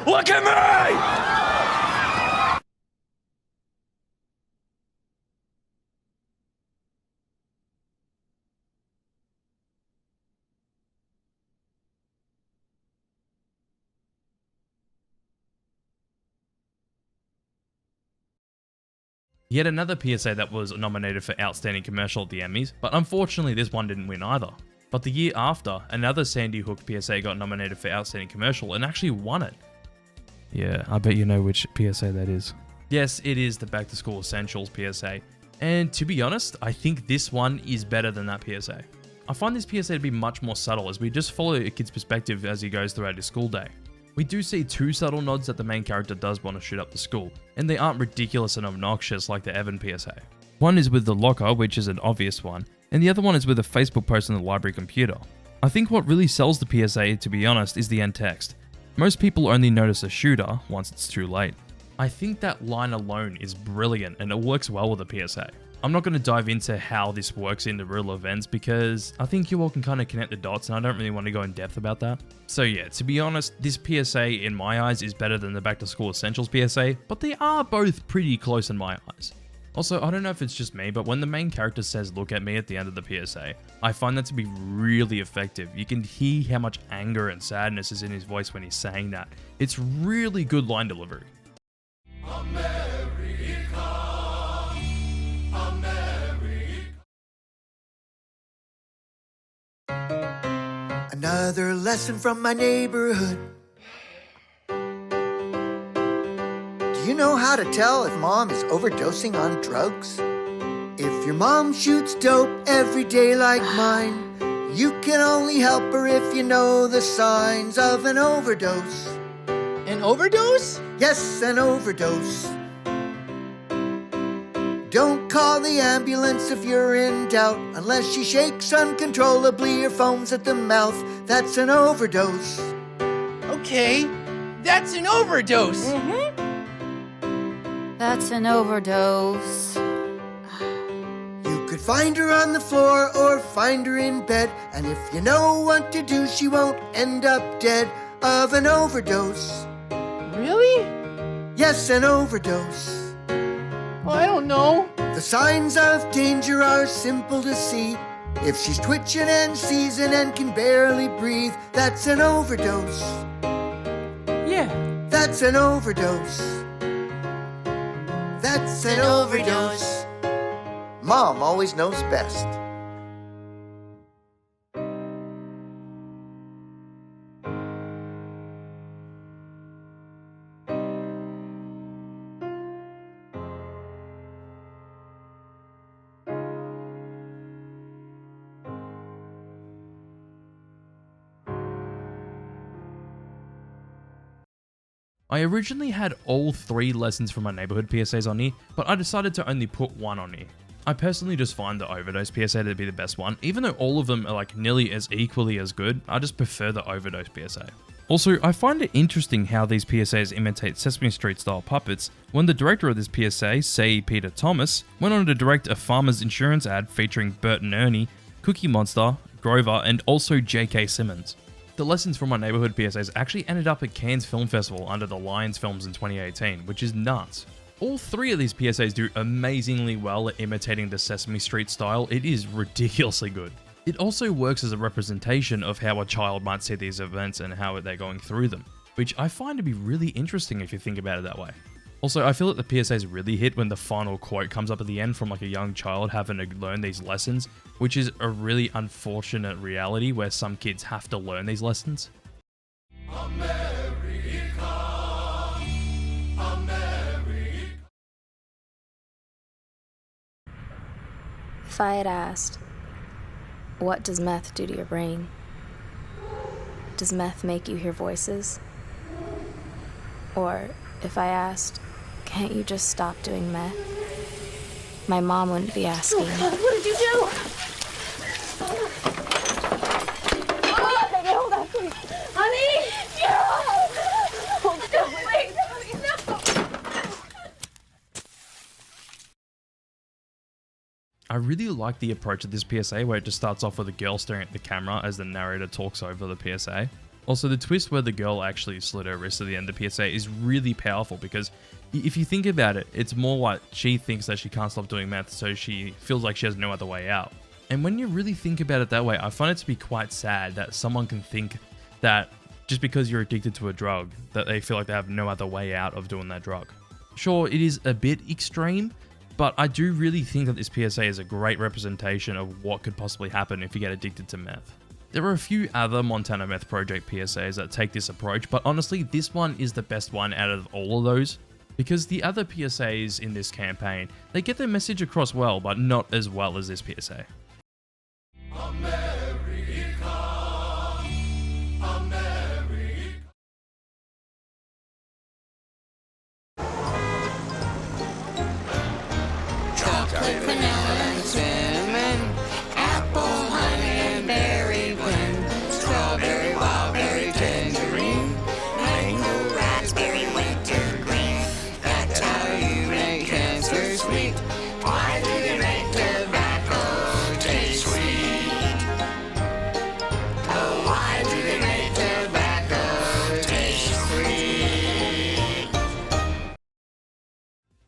Look at me! Yet another PSA that was nominated for Outstanding Commercial at the Emmys, but unfortunately this one didn't win either. But the year after, another Sandy Hook PSA got nominated for Outstanding Commercial and actually won it. Yeah, I bet you know which PSA that is. Yes, it is the Back to School Essentials PSA. And to be honest, I think this one is better than that PSA. I find this PSA to be much more subtle, as we just follow a kid's perspective as he goes throughout his school day. We do see 2 subtle nods that the main character does want to shoot up the school, and they aren't ridiculous and obnoxious like the Evan PSA. One is with the locker, which is an obvious one, and the other one is with a Facebook post on the library computer. I think what really sells the PSA, to be honest, is the end text. Most people only notice a shooter once it's too late. I think that line alone is brilliant and it works well with the PSA. I'm not going to dive into how this works in the real events because I think you all can kind of connect the dots and I don't really want to go in depth about that. So yeah, to be honest, this PSA in my eyes is better than the Back to School Essentials PSA, but they are both pretty close in my eyes. Also, I don't know if it's just me, but when the main character says "look at me" at the end of the PSA, I find that to be really effective. You can hear how much anger and sadness is in his voice when he's saying that. It's really good line delivery. Another lesson from my neighborhood. Do you know how to tell if mom is overdosing on drugs? If your mom shoots dope every day like mine, you can only help her if you know the signs of an overdose. An overdose? Yes, an overdose. Don't call the ambulance if you're in doubt, unless she shakes uncontrollably or foams at the mouth. That's an overdose. Okay, that's an overdose. That's an overdose. You could find her on the floor or find her in bed. And if you know what to do, she won't end up dead of an overdose. Really? Yes, an overdose. Oh, I don't know. The signs of danger are simple to see. If she's twitching and seizing and can barely breathe, that's an overdose. Yeah. That's an overdose. That's an overdose. Mom always knows best. I originally had all 3 lessons from my neighborhood PSAs on here, but I decided to only put 1 on here. I personally just find the overdose PSA to be the best one. Even though all of them are like nearly as equally as good, I just prefer the overdose PSA. Also, I find it interesting how these PSAs imitate Sesame Street style puppets when the director of this PSA, say Peter Thomas, went on to direct a Farmers Insurance ad featuring Bert and Ernie, Cookie Monster, Grover, and also J.K. Simmons. The lessons from my neighborhood PSAs actually ended up at Cannes Film Festival under the Lions films in 2018, which is nuts. All 3 of these PSAs do amazingly well at imitating the Sesame Street style. It is ridiculously good. It also works as a representation of how a child might see these events and how they're going through them, which I find to be really interesting if you think about it that way. Also, I feel that the PSAs really hit when the final quote comes up at the end from like a young child having to learn these lessons, which is a really unfortunate reality where some kids have to learn these lessons. If I had asked, what does meth do to your brain? Does meth make you hear voices? Or if I asked, can't you just stop doing meth? My mom wouldn't be asking. Oh, God, what did you do? Oh, baby, hold on, please. Honey! Gerald! Hold still, please. I really like the approach of this PSA where it just starts off with a girl staring at the camera as the narrator talks over the PSA. Also, the twist where the girl actually slit her wrist at the end of the PSA is really powerful because if you think about it, it's more like she thinks that she can't stop doing meth, so she feels like she has no other way out. And when you really think about it that way, I find it to be quite sad that someone can think that just because you're addicted to a drug, that they feel like they have no other way out of doing that drug. Sure, it is a bit extreme, but I do really think that this PSA is a great representation of what could possibly happen if you get addicted to meth. There are a few other Montana Meth Project PSAs that take this approach, but honestly, this one is the best one out of all of those, because the other PSAs in this campaign, they get their message across well, but not as well as this PSA. Chocolate, vanilla, cinnamon, apple, honey, and berry blend, strawberry, wildberry, tangerine, mango, raspberry, wintergreen. That's how you make cancer sweet. Why do they make tobacco taste sweet? Oh, why do they make tobacco taste sweet?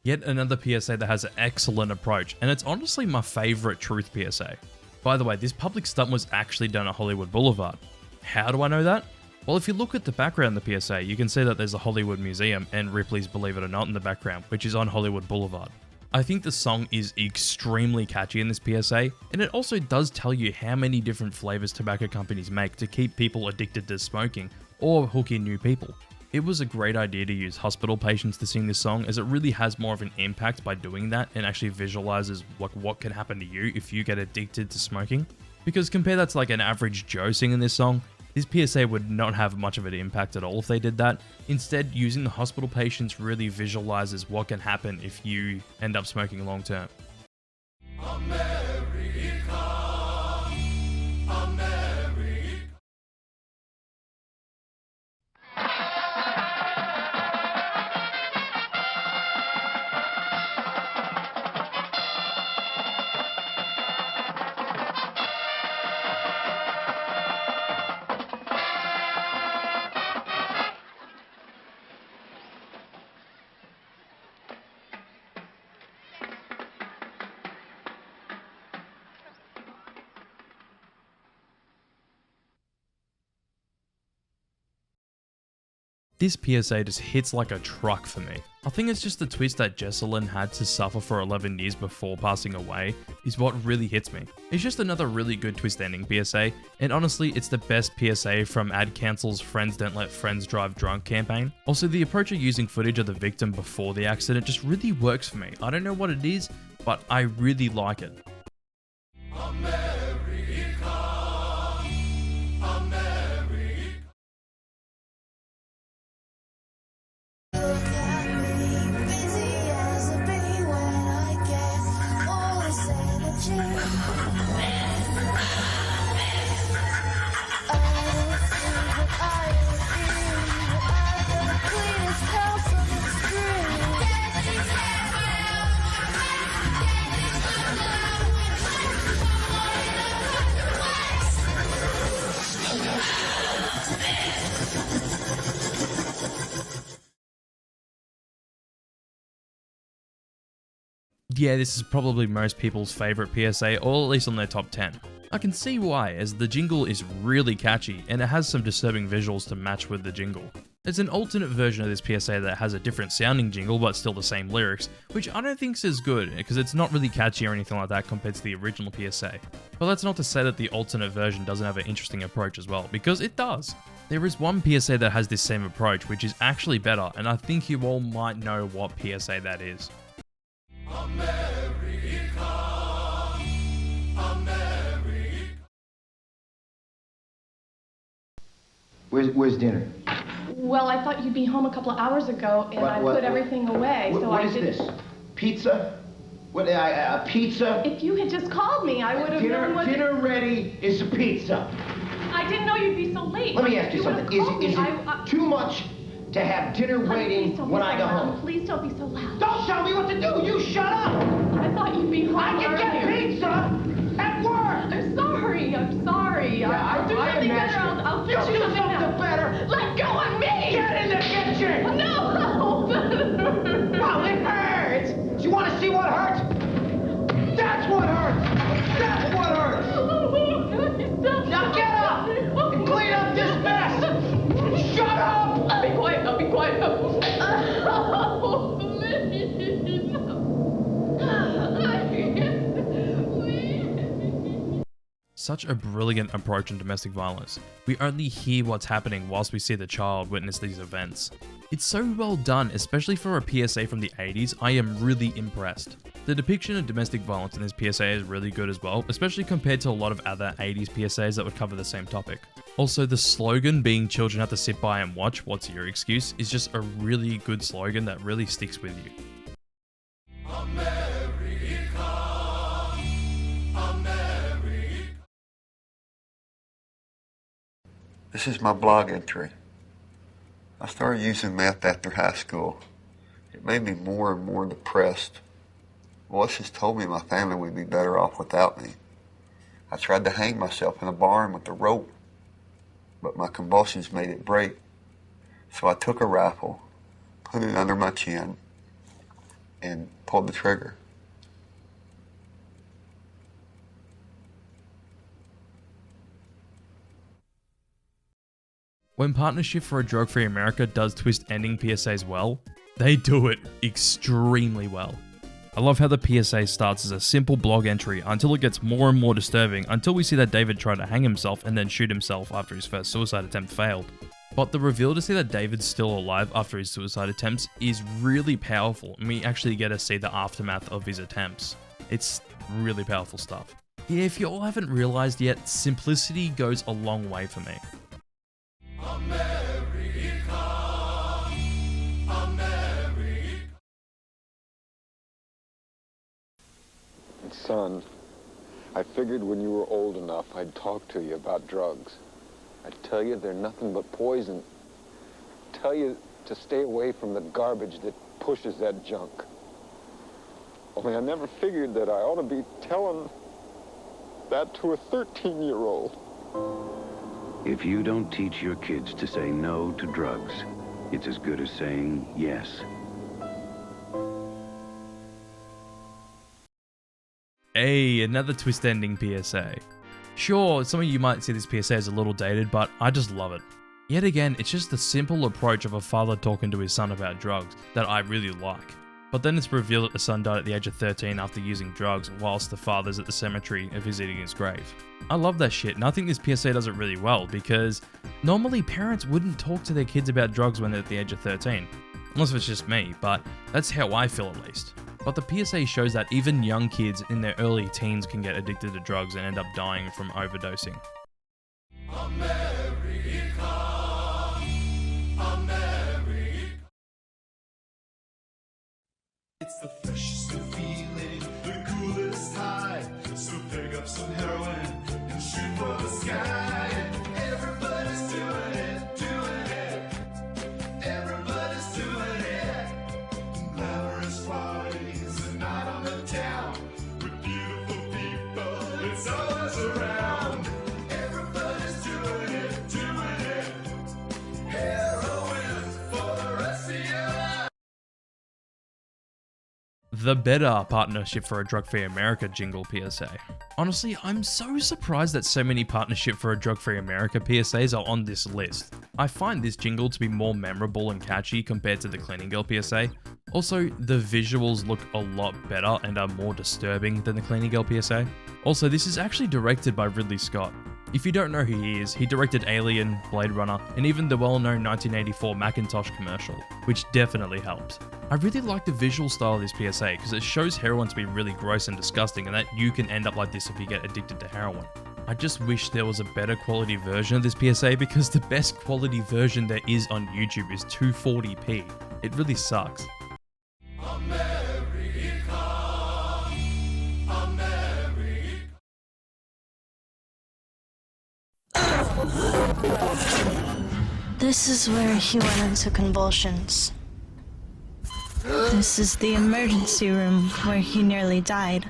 Yet another PSA that has an excellent approach, and it's honestly my favorite truth PSA. By the way, this public stunt was actually done at Hollywood Boulevard. How do I know that? Well, if you look at the background of the PSA, you can see that there's a Hollywood Museum and Ripley's Believe It or Not in the background, which is on Hollywood Boulevard. I think the song is extremely catchy in this PSA, and it also does tell you how many different flavors tobacco companies make to keep people addicted to smoking or hook in new people. It was a great idea to use hospital patients to sing this song, as it really has more of an impact by doing that and actually visualizes what can happen to you if you get addicted to smoking. Because compare that to like an average Joe singing this song, this PSA would not have much of an impact at all if they did that. Instead, using the hospital patients really visualizes what can happen if you end up smoking long term. This PSA just hits like a truck for me. I think it's just the twist that Jesselyn had to suffer for 11 years before passing away is what really hits me. It's just another really good twist ending PSA, and honestly it's the best PSA from Ad Cancel's Friends Don't Let Friends Drive Drunk campaign. Also, the approach of using footage of the victim before the accident just really works for me. I don't know what it is, but I really like it. Yeah, this is probably most people's favourite PSA, or at least on their top 10. I can see why, as the jingle is really catchy, and it has some disturbing visuals to match with the jingle. There's an alternate version of this PSA that has a different sounding jingle, but still the same lyrics, which I don't think is as good, because it's not really catchy or anything like that compared to the original PSA. But that's not to say that the alternate version doesn't have an interesting approach as well, because it does. There is one PSA that has this same approach, which is actually better, and I think you all might know what PSA that is. Where's dinner? Well, I thought you'd be home a couple of hours ago, and I put everything away, so what I is didn't... this? Pizza? What, a pizza? If you had just called me, I would have known what... Dinner ready is a pizza. I didn't know you'd be so late. Let me ask you something. Is it too much to have dinner waiting when I go home? Please don't be so loud. Don't tell me what to do! You shut up! I thought you'd be home I can get pizza at work! I'm sorry. Yeah, I'll do something better. I'll fix you something better. Let go of me! Get in the kitchen! No! Well, it hurts! Do you want to see what hurts? That's what hurts! That's what hurts! Now get up and clean up this mess! Shut up! I'll be quiet. Oh, please. Such a brilliant approach in domestic violence. We only hear what's happening whilst we see the child witness these events. It's so well done, especially for a PSA from the 80s, I am really impressed. The depiction of domestic violence in this PSA is really good as well, especially compared to a lot of other 80s PSAs that would cover the same topic. Also, the slogan being "children have to sit by and watch, what's your excuse?" is just a really good slogan that really sticks with you. This is my blog entry. I started using meth after high school. It made me more and more depressed. Voices told me my family would be better off without me. I tried to hang myself in a barn with a rope, but my convulsions made it break. So I took a rifle, put it under my chin, and pulled the trigger. When Partnership for a Drug-Free America does twist ending PSAs well, they do it extremely well. I love how the PSA starts as a simple blog entry until it gets more and more disturbing until we see that David tried to hang himself and then shoot himself after his first suicide attempt failed. But the reveal to see that David's still alive after his suicide attempts is really powerful, and we actually get to see the aftermath of his attempts. It's really powerful stuff. Yeah, if you all haven't realized yet, simplicity goes a long way for me. Son, I figured when you were old enough, I'd talk to you about drugs. I'd tell you they're nothing but poison. Tell you to stay away from the garbage that pushes that junk. Only I never figured that I ought to be telling that to a 13-year-old. If you don't teach your kids to say no to drugs, it's as good as saying yes. Hey, another twist ending PSA. Sure, some of you might see this PSA as a little dated, but I just love it. Yet again, it's just the simple approach of a father talking to his son about drugs that I really like. But then it's revealed that the son died at the age of 13 after using drugs whilst the father's at the cemetery visiting his grave. I love that shit, and I think this PSA does it really well because normally parents wouldn't talk to their kids about drugs when they're at the age of 13. Unless it's just me, but that's how I feel at least. But the PSA shows that even young kids in their early teens can get addicted to drugs and end up dying from overdosing. It's the freshest feeling, the coolest high. So pick up some heroin and shoot for the sky. Everybody's doing it, doing it. Everybody's doing it. Glamorous parties, a night on the town with beautiful people. It's always around. Everybody's doing it, doing it. Heroin for the rest of your life. The better Partnership for a Drug-Free America jingle PSA. Honestly, I'm so surprised that so many Partnership for a Drug-Free America PSAs are on this list. I find this jingle to be more memorable and catchy compared to the Cleaning Girl PSA. Also, the visuals look a lot better and are more disturbing than the Cleaning Girl PSA. Also, this is actually directed by Ridley Scott. If you don't know who he is, he directed Alien, Blade Runner, and even the well-known 1984 Macintosh commercial, which definitely helps. I really like the visual style of this PSA because it shows heroin to be really gross and disgusting and that you can end up like this if you get addicted to heroin. I just wish there was a better quality version of this PSA because the best quality version there is on YouTube is 240p. It really sucks. This is where he went into convulsions. This is the emergency room where he nearly died.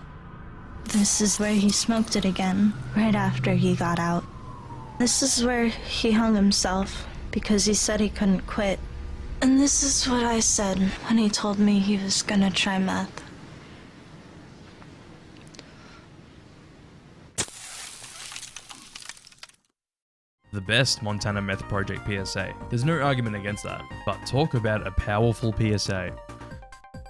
This is where he smoked it again, right after he got out. This is where he hung himself because he said he couldn't quit. And this is what I said when he told me he was gonna try meth. The best Montana Meth Project PSA. There's no argument against that. But talk about a powerful PSA.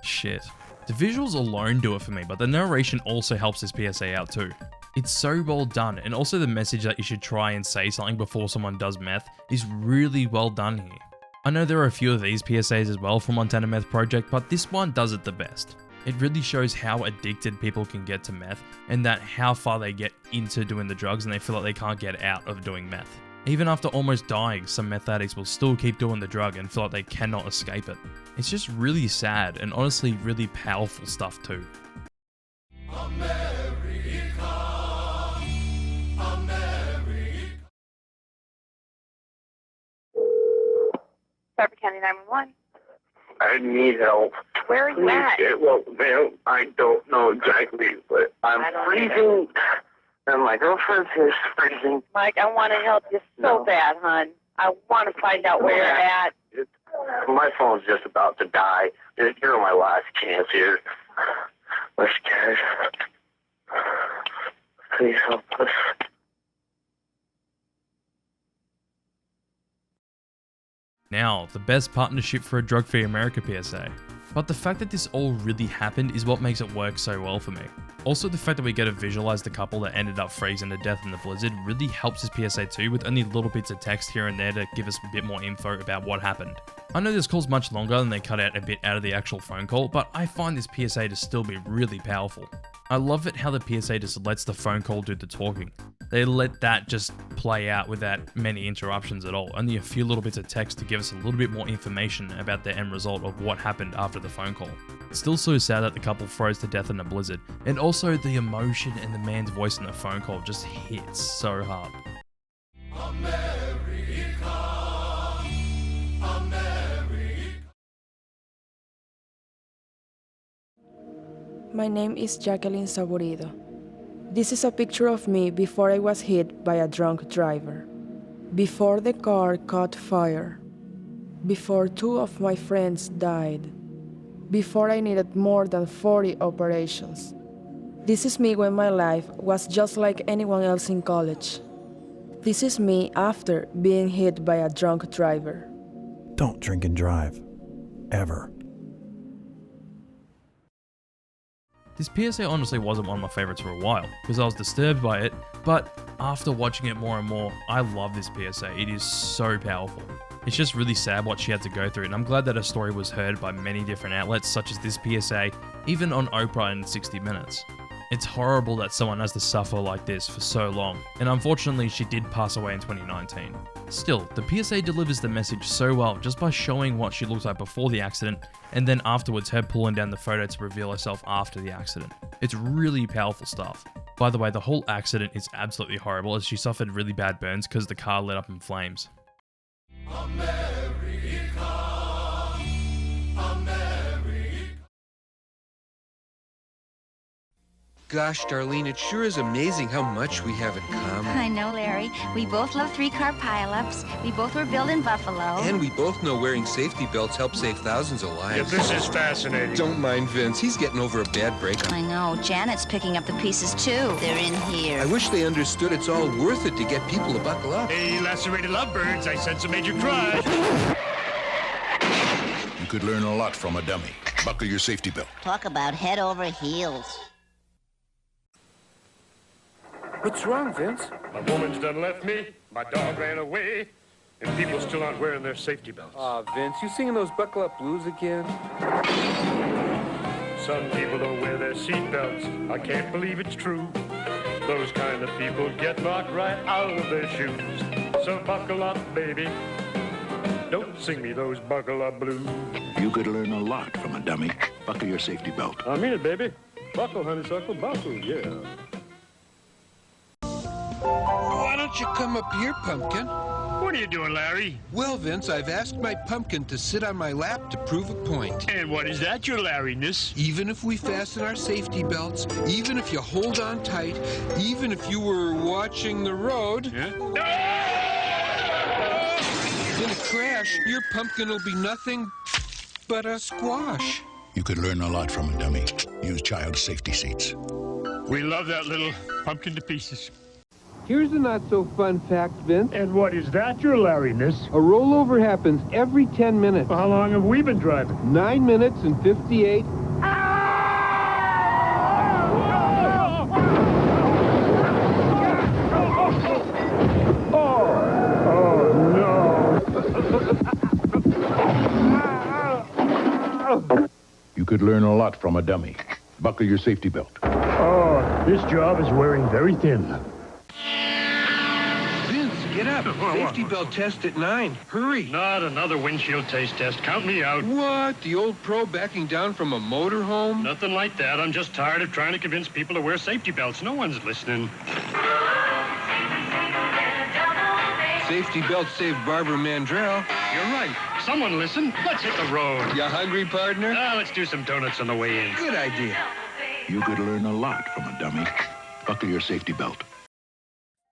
Shit. The visuals alone do it for me, but the narration also helps this PSA out too. It's so well done, and also the message that you should try and say something before someone does meth is really well done here. I know there are a few of these PSAs as well from Montana Meth Project, but this one does it the best. It really shows how addicted people can get to meth, and that how far they get into doing the drugs and they feel like they can't get out of doing meth. Even after almost dying, some meth addicts will still keep doing the drug and feel like they cannot escape it. It's just really sad and honestly really powerful stuff too. Fairfield County 911. I need help. Where are you at? Well, ma'am, I don't know exactly, but I'm freezing, and my girlfriend is freezing. Mike, I want to help you so bad, hon. I want to find out where you're at. My phone's just about to die. You're my last chance here. We're scared. Please help us. Now, the best Partnership for a Drug-Free America PSA. But the fact that this all really happened is what makes it work so well for me. Also, the fact that we get to visualize the couple that ended up freezing to death in the blizzard really helps this PSA too, with only little bits of text here and there to give us a bit more info about what happened. I know this call's much longer and they cut out a bit out of the actual phone call, but I find this PSA to still be really powerful. I love it how the PSA just lets the phone call do the talking. They let that just play out without many interruptions at all, only a few little bits of text to give us a little bit more information about the end result of what happened after the phone call. It's still so sad that the couple froze to death in a blizzard, and also the emotion and the man's voice in the phone call just hits so hard. My name is Jacqueline Saborido. This is a picture of me before I was hit by a drunk driver. Before the car caught fire. Before 2 of my friends died. Before I needed more than 40 operations. This is me when my life was just like anyone else in college. This is me after being hit by a drunk driver. Don't drink and drive. Ever. This PSA honestly wasn't one of my favorites for a while, because I was disturbed by it, but after watching it more and more, I love this PSA. It is so powerful. It's just really sad what she had to go through, and I'm glad that her story was heard by many different outlets, such as this PSA, even on Oprah in 60 Minutes. It's horrible that someone has to suffer like this for so long, and unfortunately she did pass away in 2019. Still, the PSA delivers the message so well just by showing what she looks like before the accident, and then afterwards her pulling down the photo to reveal herself after the accident. It's really powerful stuff. By the way, the whole accident is absolutely horrible as she suffered really bad burns because the car lit up in flames. Gosh, Darlene, it sure is amazing how much we have in common. I know, Larry. We both love three-car pileups. We both were built in Buffalo. And we both know wearing safety belts helps save thousands of lives. Yeah, this is fascinating. Don't mind Vince. He's getting over a bad breakup. I know. Janet's picking up the pieces, too. They're in here. I wish they understood it's all worth it to get people to buckle up. Hey, lacerated lovebirds, I sense a major crush. You could learn a lot from a dummy. Buckle your safety belt. Talk about head over heels. What's wrong, Vince? My woman's done left me, my dog ran away, and people still aren't wearing their safety belts. Aw, Vince, you singing those buckle up blues again? Some people don't wear their seat belts. I can't believe it's true. Those kind of people get knocked right out of their shoes. So buckle up, baby. Don't sing me those buckle up blues. You could learn a lot from a dummy. Buckle your safety belt. I mean it, baby. Buckle, honeysuckle, buckle, yeah. Why don't you come up here, Pumpkin? What are you doing, Larry? Well, Vince, I've asked my pumpkin to sit on my lap to prove a point. And what is that, your Larryness? Even if we fasten our safety belts, even if you hold on tight, even if you were watching the road... In a crash, your pumpkin will be nothing but a squash. You could learn a lot from a dummy. Use child safety seats. We love that little pumpkin to pieces. Here's a not-so-fun fact, Vince. And what is that, your Larryness? A rollover happens every 10 minutes. Well, how long have we been driving? 9 minutes and 58. You could learn a lot from a dummy. Buckle your safety belt. Oh, this job is wearing very thin. Vince, get up. Safety belt test at 9. Hurry. Not another windshield taste test. Count me out. What? The old pro backing down from a motorhome? Nothing like that. I'm just tired of trying to convince people to wear safety belts. No one's listening. Safety belt saved Barbara Mandrell. You're right. Someone listen. Let's hit the road. You hungry, partner? Let's do some donuts on the way in. Good idea. You could learn a lot from a dummy. Buckle your safety belt.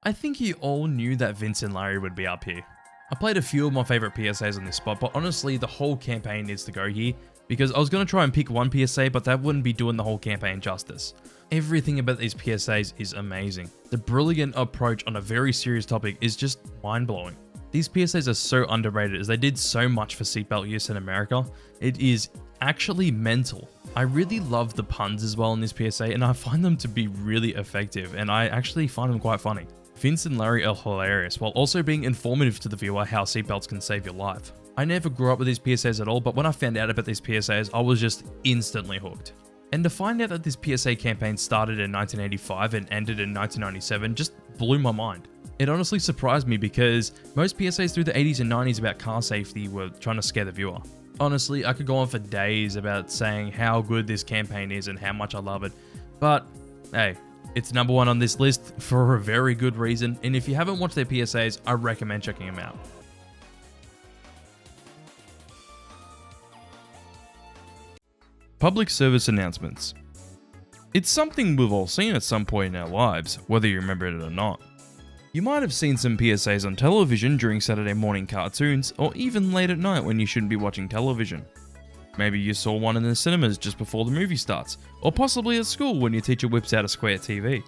I think you all knew that Vince and Larry would be up here. I played a few of my favourite PSAs on this spot, but honestly the whole campaign needs to go here, because I was going to try and pick one PSA, but that wouldn't be doing the whole campaign justice. Everything about these PSAs is amazing. The brilliant approach on a very serious topic is just mind-blowing. These PSAs are so underrated as they did so much for seatbelt use in America. It is actually mental. I really love the puns as well in this PSA, and I find them to be really effective, and I actually find them quite funny. Vince and Larry are hilarious, while also being informative to the viewer how seatbelts can save your life. I never grew up with these PSAs at all, but when I found out about these PSAs, I was just instantly hooked. And to find out that this PSA campaign started in 1985 and ended in 1997 just blew my mind. It honestly surprised me because most PSAs through the 80s and 90s about car safety were trying to scare the viewer. Honestly, I could go on for days about saying how good this campaign is and how much I love it, but hey, it's number one on this list for a very good reason, and if you haven't watched their PSAs, I recommend checking them out. Public service announcements. It's something we've all seen at some point in our lives, whether you remember it or not. You might have seen some PSAs on television during Saturday morning cartoons, or even late at night when you shouldn't be watching television. Maybe you saw one in the cinemas just before the movie starts, or possibly at school when your teacher whips out a square TV.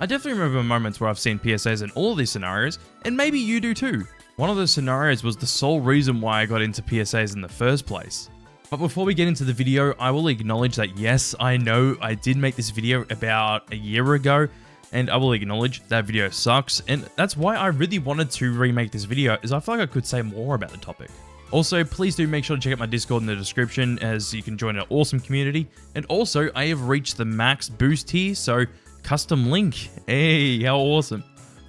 I definitely remember moments where I've seen PSAs in all of these scenarios, and maybe you do too. One of those scenarios was the sole reason why I got into PSAs in the first place. But before we get into the video, I will acknowledge that yes, I know I did make this video about a year ago, and I will acknowledge that video sucks, and that's why I really wanted to remake this video, is I feel like I could say more about the topic. Also, please do make sure to check out my Discord in the description, as you can join an awesome community, and also, I have reached the max boost here, so custom link. Hey, how awesome.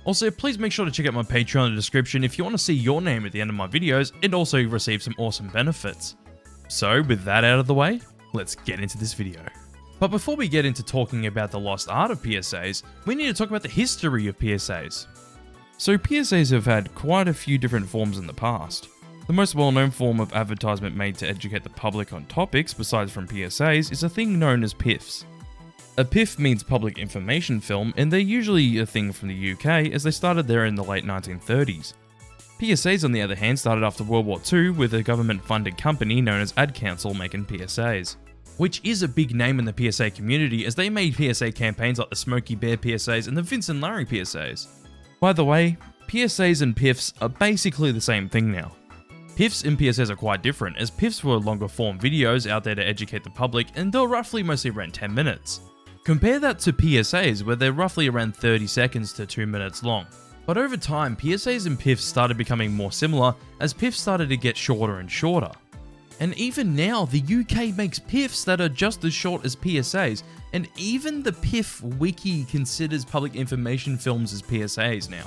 Also, please make sure to check out my Patreon in the description if you want to see your name at the end of my videos, and also receive some awesome benefits. So, with that out of the way, let's get into this video. But before we get into talking about the lost art of PSAs, we need to talk about the history of PSAs. So PSAs have had quite a few different forms in the past. The most well-known form of advertisement made to educate the public on topics besides from PSAs is a thing known as PIFs. A PIF means public information film, and they're usually a thing from the UK as they started there in the late 1930s. PSAs on the other hand started after World War II with a government-funded company known as Ad Council making PSAs. Which is a big name in the PSA community as they made PSA campaigns like the Smokey Bear PSAs and the Vince and Larry PSAs. By the way, PSAs and PIFs are basically the same thing now. PIFs and PSAs are quite different, as PIFs were longer form videos out there to educate the public and they'll roughly mostly around 10 minutes. Compare that to PSAs where they're roughly around 30 seconds to 2 minutes long. But over time, PSAs and PIFs started becoming more similar as PIFs started to get shorter and shorter. And even now, the UK makes PIFs that are just as short as PSAs, and even the PIF wiki considers public information films as PSAs now.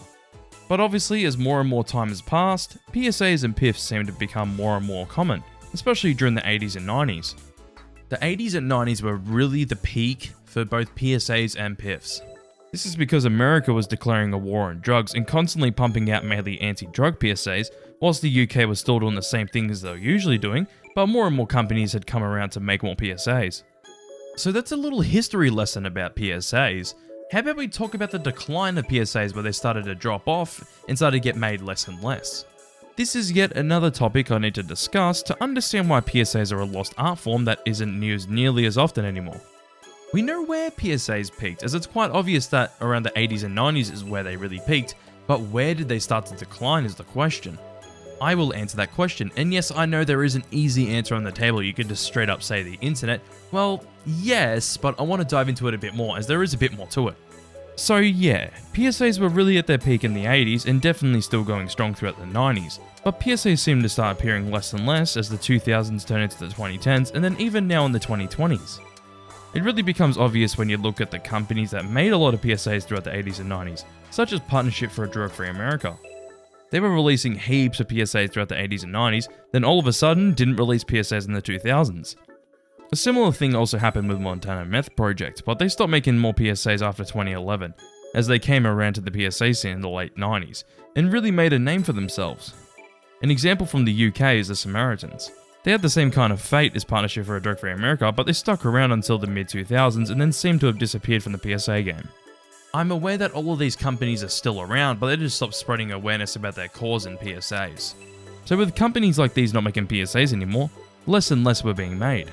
But obviously, as more and more time has passed, PSAs and PIFs seem to become more and more common, especially during the 80s and 90s. The 80s and 90s were really the peak for both PSAs and PIFs. This is because America was declaring a war on drugs and constantly pumping out mainly anti-drug PSAs, whilst the UK was still doing the same thing as they were usually doing, but more and more companies had come around to make more PSAs. So that's a little history lesson about PSAs. How about we talk about the decline of PSAs where they started to drop off and started to get made less and less. This is yet another topic I need to discuss to understand why PSAs are a lost art form that isn't used nearly as often anymore. We know where PSAs peaked, as it's quite obvious that around the 80s and 90s is where they really peaked, but where did they start to decline is the question. I will answer that question, and yes, I know there is an easy answer on the table. You could just straight up say the internet. Well, yes, but I want to dive into it a bit more, as there is a bit more to it. So yeah, PSAs were really at their peak in the 80s and definitely still going strong throughout the 90s, but PSAs seem to start appearing less and less as the 2000s turn into the 2010s, and then even now in the 2020s. It really becomes obvious when you look at the companies that made a lot of PSAs throughout the 80s and 90s, such as Partnership for a Drug-Free America. They were releasing heaps of PSAs throughout the 80s and 90s, then all of a sudden didn't release PSAs in the 2000s. A similar thing also happened with Montana Meth Project, but they stopped making more PSAs after 2011, as they came around to the PSA scene in the late 90s, and really made a name for themselves. An example from the UK is the Samaritans. They had the same kind of fate as Partnership for a Drug-Free America, but they stuck around until the mid-2000s and then seemed to have disappeared from the PSA game. I'm aware that all of these companies are still around, but they just stopped spreading awareness about their cause in PSAs. So with companies like these not making PSAs anymore, less and less were being made.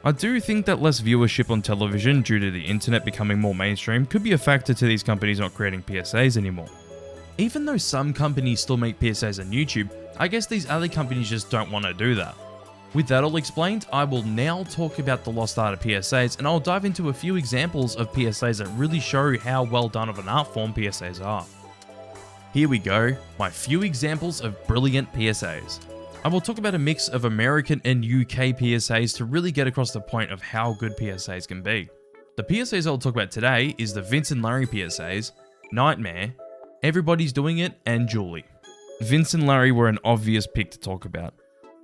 I do think that less viewership on television due to the internet becoming more mainstream could be a factor to these companies not creating PSAs anymore. Even though some companies still make PSAs on YouTube, I guess these other companies just don't want to do that. With that all explained, I will now talk about the lost art of PSAs, and I'll dive into a few examples of PSAs that really show how well done of an art form PSAs are. Here we go, my few examples of brilliant PSAs. I will talk about a mix of American and UK PSAs to really get across the point of how good PSAs can be. The PSAs I'll talk about today is the Vince and Larry PSAs, Nightmare, Everybody's Doing It, and Julie. Vince and Larry were an obvious pick to talk about.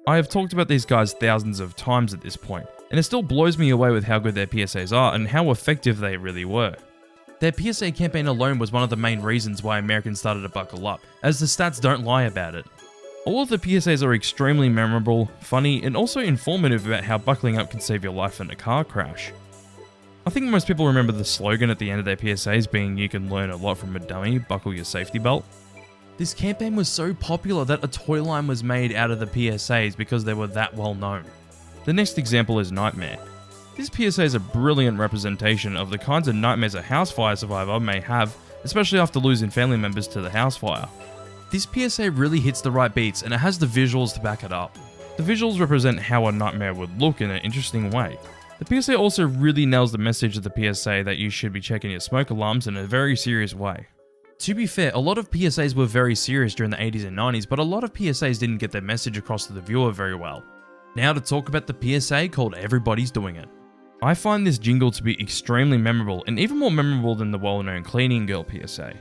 I have talked about these guys thousands of times at this point, and it still blows me away with how good their PSAs are and how effective they really were. Their PSA campaign alone was one of the main reasons why Americans started to buckle up, as the stats don't lie about it. All of the PSAs are extremely memorable, funny, and also informative about how buckling up can save your life in a car crash. I think most people remember the slogan at the end of their PSAs being "You can learn a lot from a dummy, buckle your safety belt." This campaign was so popular that a toy line was made out of the PSAs because they were that well known. The next example is Nightmare. This PSA is a brilliant representation of the kinds of nightmares a house fire survivor may have, especially after losing family members to the house fire. This PSA really hits the right beats and it has the visuals to back it up. The visuals represent how a nightmare would look in an interesting way. The PSA also really nails the message of the PSA that you should be checking your smoke alarms in a very serious way. To be fair, a lot of PSAs were very serious during the 80s and 90s, but a lot of PSAs didn't get their message across to the viewer very well. Now to talk about the PSA called Everybody's Doing It. I find this jingle to be extremely memorable and even more memorable than the well-known Cleaning Girl PSA.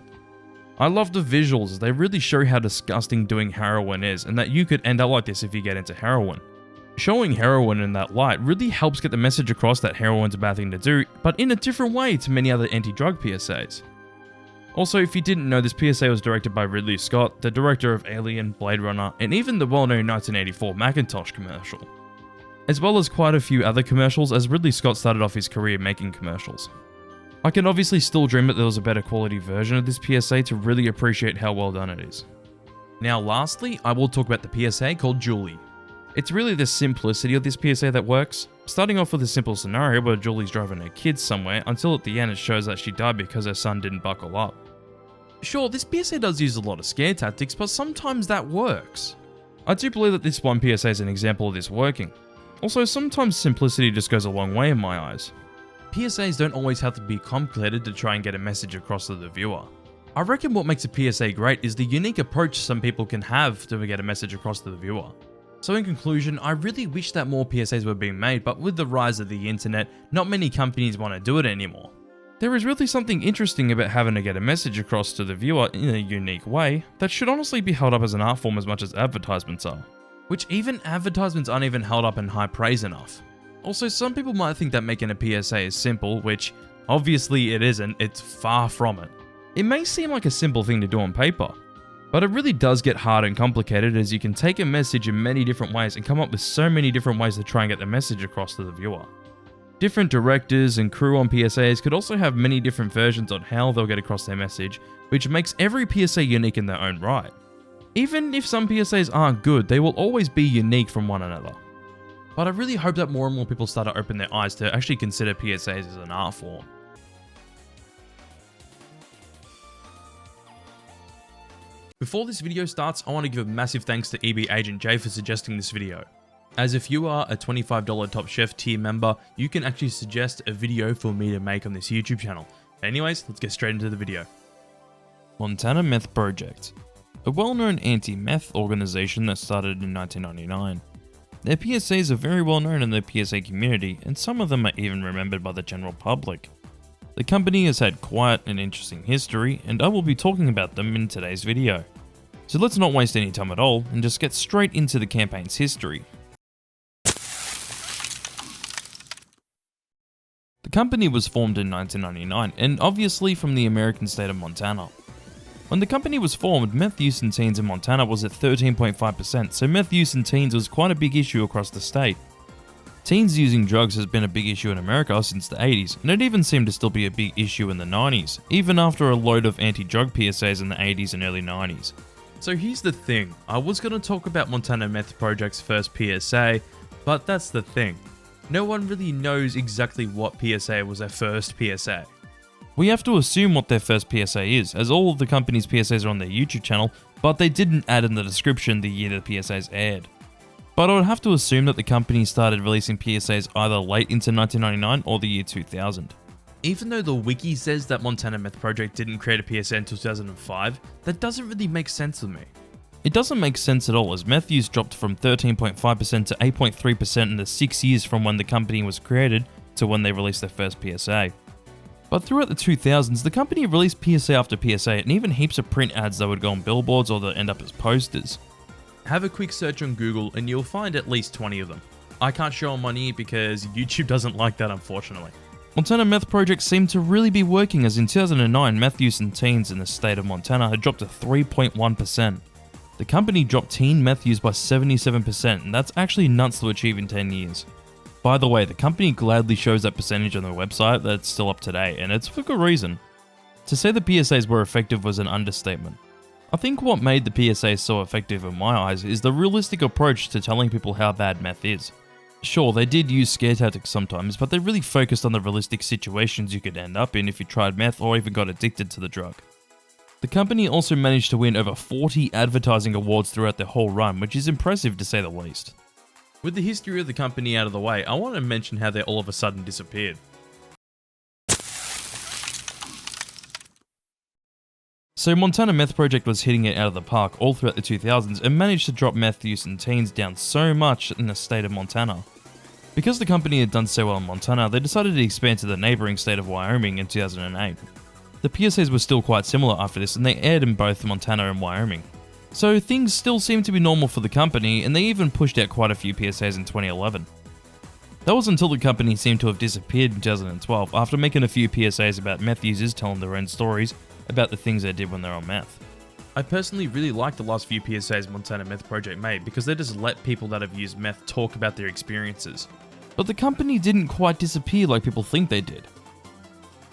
I love the visuals as they really show how disgusting doing heroin is and that you could end up like this if you get into heroin. Showing heroin in that light really helps get the message across that heroin's a bad thing to do, but in a different way to many other anti-drug PSAs. Also, if you didn't know, this PSA was directed by Ridley Scott, the director of Alien, Blade Runner, and even the well-known 1984 Macintosh commercial. As well as quite a few other commercials, as Ridley Scott started off his career making commercials. I can obviously still dream that there was a better quality version of this PSA to really appreciate how well done it is. Now lastly, I will talk about the PSA called Julie. It's really the simplicity of this PSA that works, starting off with a simple scenario where Julie's driving her kids somewhere until at the end it shows that she died because her son didn't buckle up. Sure, this PSA does use a lot of scare tactics, but sometimes that works. I do believe that this one PSA is an example of this working. Also, sometimes simplicity just goes a long way in my eyes. PSAs don't always have to be complicated to try and get a message across to the viewer. I reckon what makes a PSA great is the unique approach some people can have to get a message across to the viewer. So in conclusion, I really wish that more PSAs were being made, but with the rise of the internet, not many companies want to do it anymore. There is really something interesting about having to get a message across to the viewer in a unique way that should honestly be held up as an art form as much as advertisements are. Which even advertisements aren't even held up in high praise enough. Also, some people might think that making a PSA is simple, which obviously it isn't, it's far from it. It may seem like a simple thing to do on paper, but it really does get hard and complicated as you can take a message in many different ways and come up with so many different ways to try and get the message across to the viewer. Different directors and crew on PSAs could also have many different versions on how they'll get across their message, which makes every PSA unique in their own right. Even if some PSAs aren't good, they will always be unique from one another. But I really hope that more and more people start to open their eyes to actually consider PSAs as an art form. Before this video starts, I want to give a massive thanks to EB Agent J for suggesting this video. As if you are a $25 Top Chef tier member, you can actually suggest a video for me to make on this YouTube channel. Anyways, let's get straight into the video. Montana Meth Project. A well-known anti-meth organization that started in 1999. Their PSAs are very well known in the PSA community, and some of them are even remembered by the general public. The company has had quite an interesting history, and I will be talking about them in today's video. So let's not waste any time at all, and just get straight into the campaign's history. The company was formed in 1999, and obviously from the American state of Montana. When the company was formed, meth use in teens in Montana was at 13.5%, so meth use in teens was quite a big issue across the state. Teens using drugs has been a big issue in America since the 80s, and it even seemed to still be a big issue in the 90s, even after a load of anti-drug PSAs in the 80s and early 90s. So here's the thing, I was going to talk about Montana Meth Project's first PSA, but that's the thing. No one really knows exactly what PSA was their first PSA. We have to assume what their first PSA is, as all of the company's PSAs are on their YouTube channel, but they didn't add in the description the year the PSAs aired. But I would have to assume that the company started releasing PSAs either late into 1999 or the year 2000. Even though the wiki says that Montana Meth Project didn't create a PSA until 2005, that doesn't really make sense to me. It doesn't make sense at all, as meth use dropped from 13.5% to 8.3% in the 6 years from when the company was created to when they released their first PSA. But throughout the 2000s, the company released PSA after PSA and even heaps of print ads that would go on billboards or that end up as posters. Have a quick search on Google and you'll find at least 20 of them. I can't show them on here because YouTube doesn't like that, unfortunately. Montana Meth Project seemed to really be working, as in 2009 meth use in teens in the state of Montana had dropped to 3.1%. The company dropped teen meth use by 77%, and that's actually nuts to achieve in 10 years. By the way, the company gladly shows that percentage on their website that's still up today, and it's for good reason. To say the PSAs were effective was an understatement. I think what made the PSAs so effective in my eyes is the realistic approach to telling people how bad meth is. Sure, they did use scare tactics sometimes, but they really focused on the realistic situations you could end up in if you tried meth or even got addicted to the drug. The company also managed to win over 40 advertising awards throughout their whole run, which is impressive to say the least. With the history of the company out of the way, I want to mention how they all of a sudden disappeared. So Montana Meth Project was hitting it out of the park all throughout the 2000s and managed to drop meth use in teens down so much in the state of Montana. Because the company had done so well in Montana, they decided to expand to the neighbouring state of Wyoming in 2008. The PSAs were still quite similar after this, and they aired in both Montana and Wyoming. So things still seemed to be normal for the company, and they even pushed out quite a few PSAs in 2011. That was until the company seemed to have disappeared in 2012 after making a few PSAs about meth users telling their own stories about the things they did when they're on meth. I personally really like the last few PSAs Montana Meth Project made because they just let people that have used meth talk about their experiences. But the company didn't quite disappear like people think they did.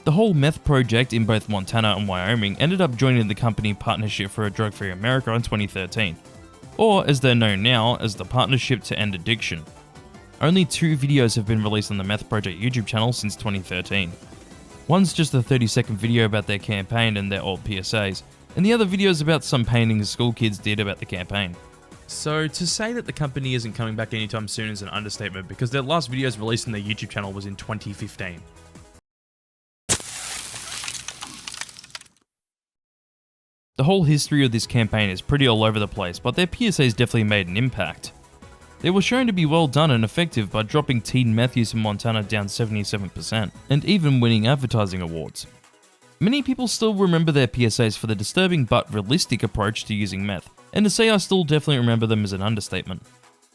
The whole meth project in both Montana and Wyoming ended up joining the company Partnership for a Drug-Free America in 2013, or as they're known now as the Partnership to End Addiction. Only 2 videos have been released on the Meth Project YouTube channel since 2013. One's just a 30-second video about their campaign and their old PSAs, and the other video is about some paintings school kids did about the campaign. So to say that the company isn't coming back anytime soon is an understatement because their last videos released on their YouTube channel was in 2015. The whole history of this campaign is pretty all over the place, but their PSAs definitely made an impact. They were shown to be well done and effective by dropping teen meth use in Montana down 77%, and even winning advertising awards. Many people still remember their PSAs for the disturbing but realistic approach to using meth, and to say I still definitely remember them is an understatement.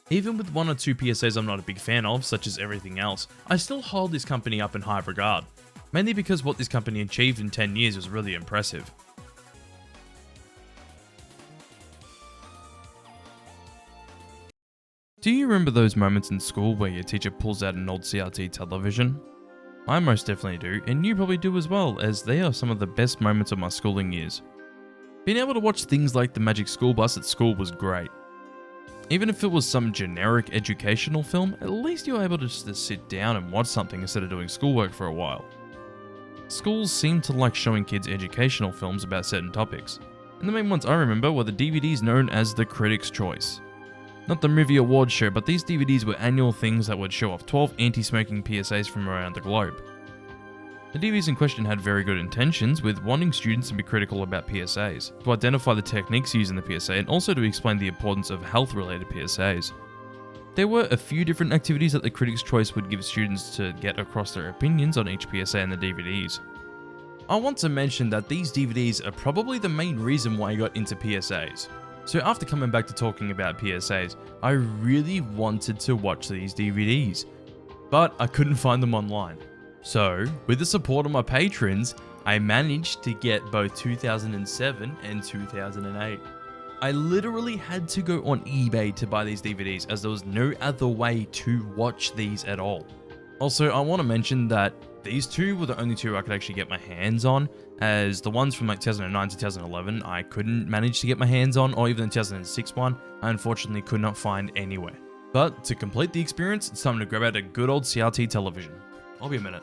Even with 1 or 2 PSAs I'm not a big fan of, such as everything else, I still hold this company up in high regard, mainly because what this company achieved in 10 years was really impressive. Do you remember those moments in school where your teacher pulls out an old CRT television? I most definitely do, and you probably do as well, as they are some of the best moments of my schooling years. Being able to watch things like the Magic School Bus at school was great. Even if it was some generic educational film, at least you were able to just sit down and watch something instead of doing schoolwork for a while. Schools seem to like showing kids educational films about certain topics, and the main ones I remember were the DVDs known as the Critics' Choice. Not the movie awards show, but these DVDs were annual things that would show off 12 anti-smoking PSAs from around the globe. The DVDs in question had very good intentions, with wanting students to be critical about PSAs, to identify the techniques used in the PSA, and also to explain the importance of health-related PSAs. There were a few different activities that the Critics' Choice would give students to get across their opinions on each PSA in the DVDs. I want to mention that these DVDs are probably the main reason why I got into PSAs. So after coming back to talking about PSAs, I really wanted to watch these DVDs, but I couldn't find them online. So, with the support of my patrons, I managed to get both 2007 and 2008. I literally had to go on eBay to buy these DVDs as there was no other way to watch these at all. Also, I want to mention that these 2 were the only 2 I could actually get my hands on, as the ones from like 2009 to 2011 I couldn't manage to get my hands on, or even the 2006 one I unfortunately could not find anywhere. But to complete the experience, it's time to grab out a good old CRT television. I'll be a minute.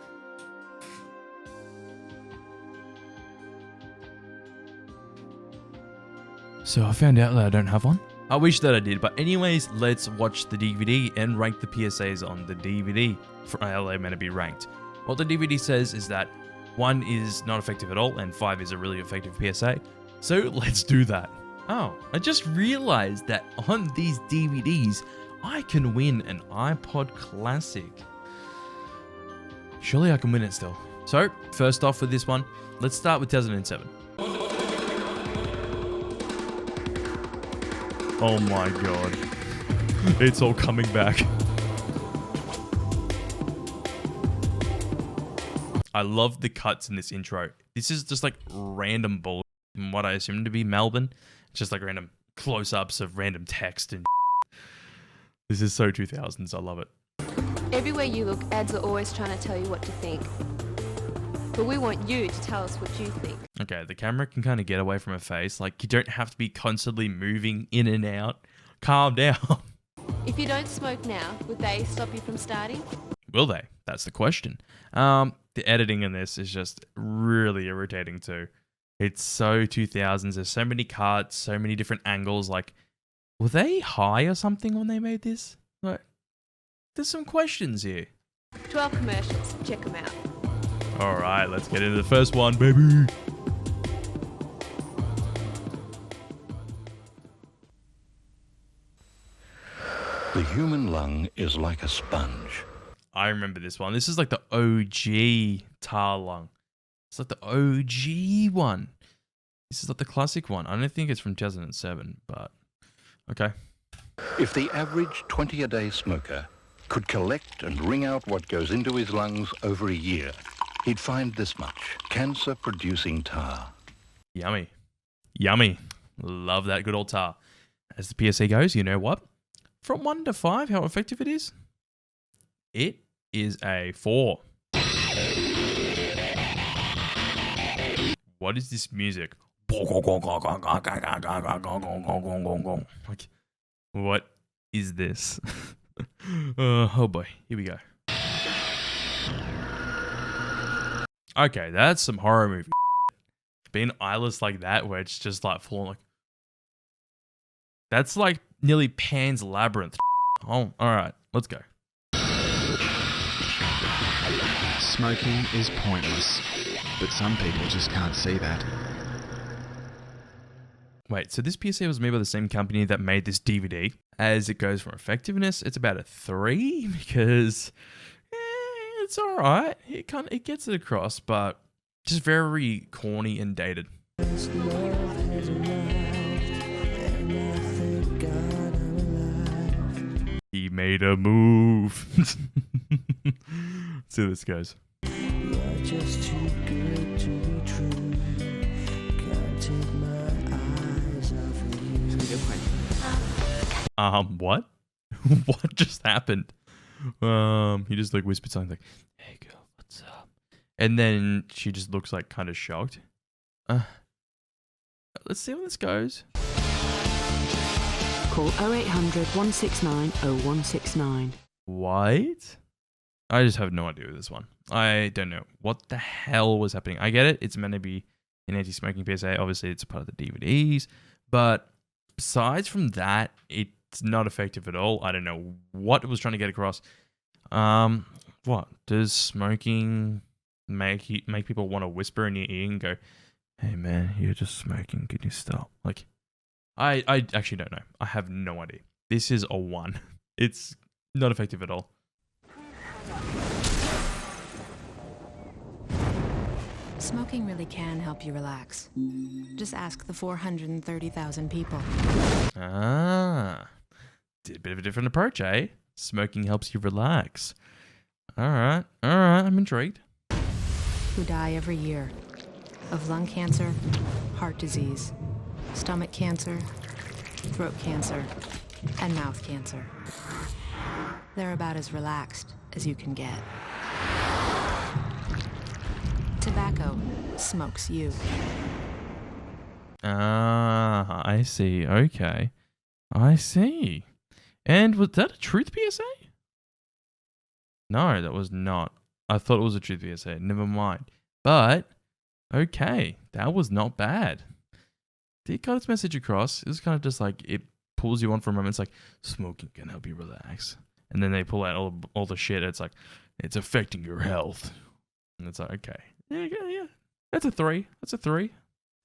So I found out that I don't have one. I wish that I did, but anyways, let's watch the DVD and rank the PSAs on the DVD for how they're meant to be ranked. What the DVD says is that 1 is not effective at all and 5 is a really effective PSA. So let's do that. Oh, I just realized that on these DVDs, I can win an iPod Classic. Surely I can win it still. So, first off with this one, let's start with 2007. Oh my god. It's all coming back. I love the cuts in this intro. This is just like random bull in what I assume to be Melbourne. It's just like random close-ups of random text and this is so 2000s. I love it. Everywhere you look, ads are always trying to tell you what to think. But we want you to tell us what you think. Okay, the camera can kind of get away from her face. Like, you don't have to be constantly moving in and out. Calm down. If you don't smoke now, would they stop you from starting? Will they? That's the question. The editing in this is just really irritating too. It's so 2000s. There's so many cuts, so many different angles. Like, were they high or something when they made this? Like, there's some questions here. 12 commercials. Check them out. All right, let's get into the first one, baby. The human lung is like a sponge. I remember this one. This is like the OG tar lung. It's like the OG one. This is like the classic one. I don't think it's from 2007, but okay. If the average 20-a-day smoker could collect and wring out what goes into his lungs over a year, he'd find this much: cancer-producing tar. Yummy. Yummy. Love that good old tar. As the PSA goes, you know what? From 1 to 5, how effective it is? It is a 4. What is this music? Like, what is this? Oh boy, here we go. Okay, that's some horror movie. Being eyeless like that, where it's just like full on, like, that's like nearly Pan's Labyrinth. Oh, all right, let's go. Smoking is pointless, but some people just can't see that. Wait, so this PSA was made by the same company that made this DVD. As it goes from effectiveness, it's about a 3 because it's all right. It gets it across, but just very corny and dated. He made a move. Let's see how this goes. Just too good to be true. Can't take my eyes off of you. What? What just happened? He just like whispered something like, "Hey girl, what's up?" And then she just looks like kind of shocked. Let's see how this goes. Call 0800 169 0169. What? I just have no idea with this one. I don't know what the hell was happening. I get it. It's meant to be an anti-smoking PSA. Obviously, it's a part of the DVDs. But besides from that, it's not effective at all. I don't know what it was trying to get across. What? Does smoking make people want to whisper in your ear and go, "Hey man, you're just smoking. Can you stop?" Like, I actually don't know. I have no idea. This is a 1. It's not effective at all. Smoking really can help you relax. Just ask the 430,000 people. Did a bit of a different approach, eh? Smoking helps you relax. All right, I'm intrigued. Who die every year of lung cancer, heart disease, stomach cancer, throat cancer, and mouth cancer. They're about as relaxed as you can get. Tobacco smokes you. I see. Okay. I see. And was that a truth PSA? No, that was not. I thought it was a truth PSA. Never mind. But, okay. That was not bad. It got its message across. It was kind of just like, it pulls you on for a moment. It's like, smoking can help you relax. And then they pull out all the shit. It's like, it's affecting your health. And it's like, okay. Yeah. That's a 3. That's a 3.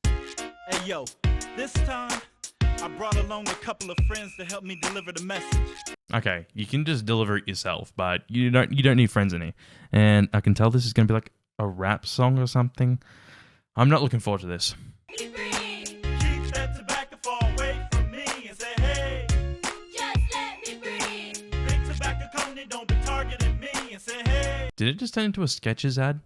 Hey, yo. This time, I brought along a couple of friends to help me deliver the message. Okay, you can just deliver it yourself, but you don't need friends in here. And I can tell this is going to be like a rap song or something. I'm not looking forward to this. Keep that tobacco far away from me and say, hey, just let me breathe. Big tobacco company, don't be targeting me and say, hey. Did it just turn into a Skechers ad?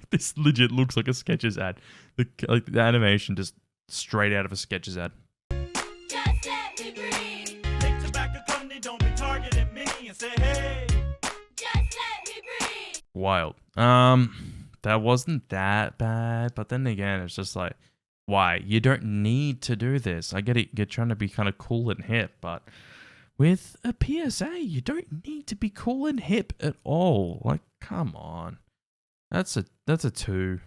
This legit looks like a Skechers ad. The animation just straight out of a Skechers ad. Just let me breathe. Big tobacco company, don't be targeting me and say, hey, just let me breathe. Wild. That wasn't that bad, but then again, it's just like, why? You don't need to do this. I get it. You're trying to be kind of cool and hip, but with a PSA. You don't need to be cool and hip at all. Like, come on. That's a 2.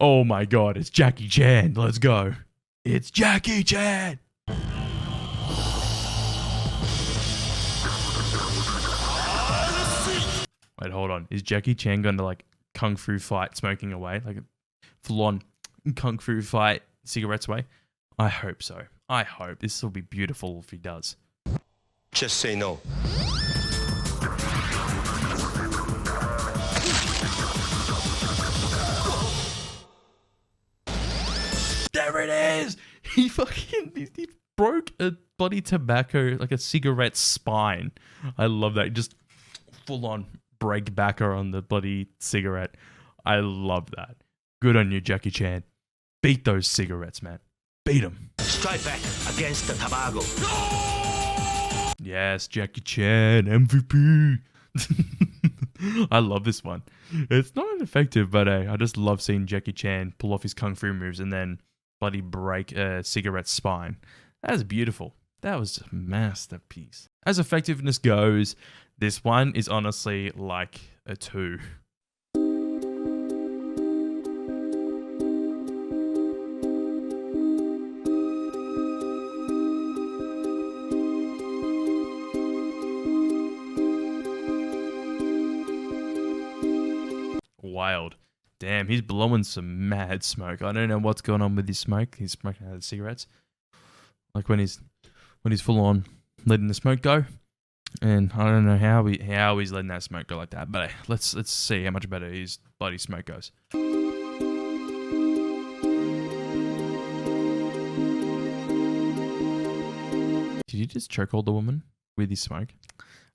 Oh my god, it's Jackie Chan. Let's go. It's Jackie Chan. Wait, hold on. Is Jackie Chan going to like kung fu fight smoking away? Like a full-on kung fu fight cigarettes away? I hope so. I hope. This will be beautiful if he does. Just say no. There it is! He broke a bloody tobacco, like a cigarette spine. I love that. Just full-on break backer on the bloody cigarette. I love that. Good on you, Jackie Chan. Beat those cigarettes, man. Beat them. Strike back against the tobacco. Yes, Jackie Chan, MVP. I love this one. It's not effective, but I just love seeing Jackie Chan pull off his kung fu moves and then bloody break a cigarette spine. That was beautiful. That was a masterpiece. As effectiveness goes, this one is honestly like a 2. Wild. Damn, he's blowing some mad smoke. I don't know what's going on with his smoke. He's smoking out of cigarettes. Like when he's full on letting the smoke go. And I don't know how he's letting that smoke go like that. But let's see how much better his bloody smoke goes. Did you just chokehold the woman with his smoke?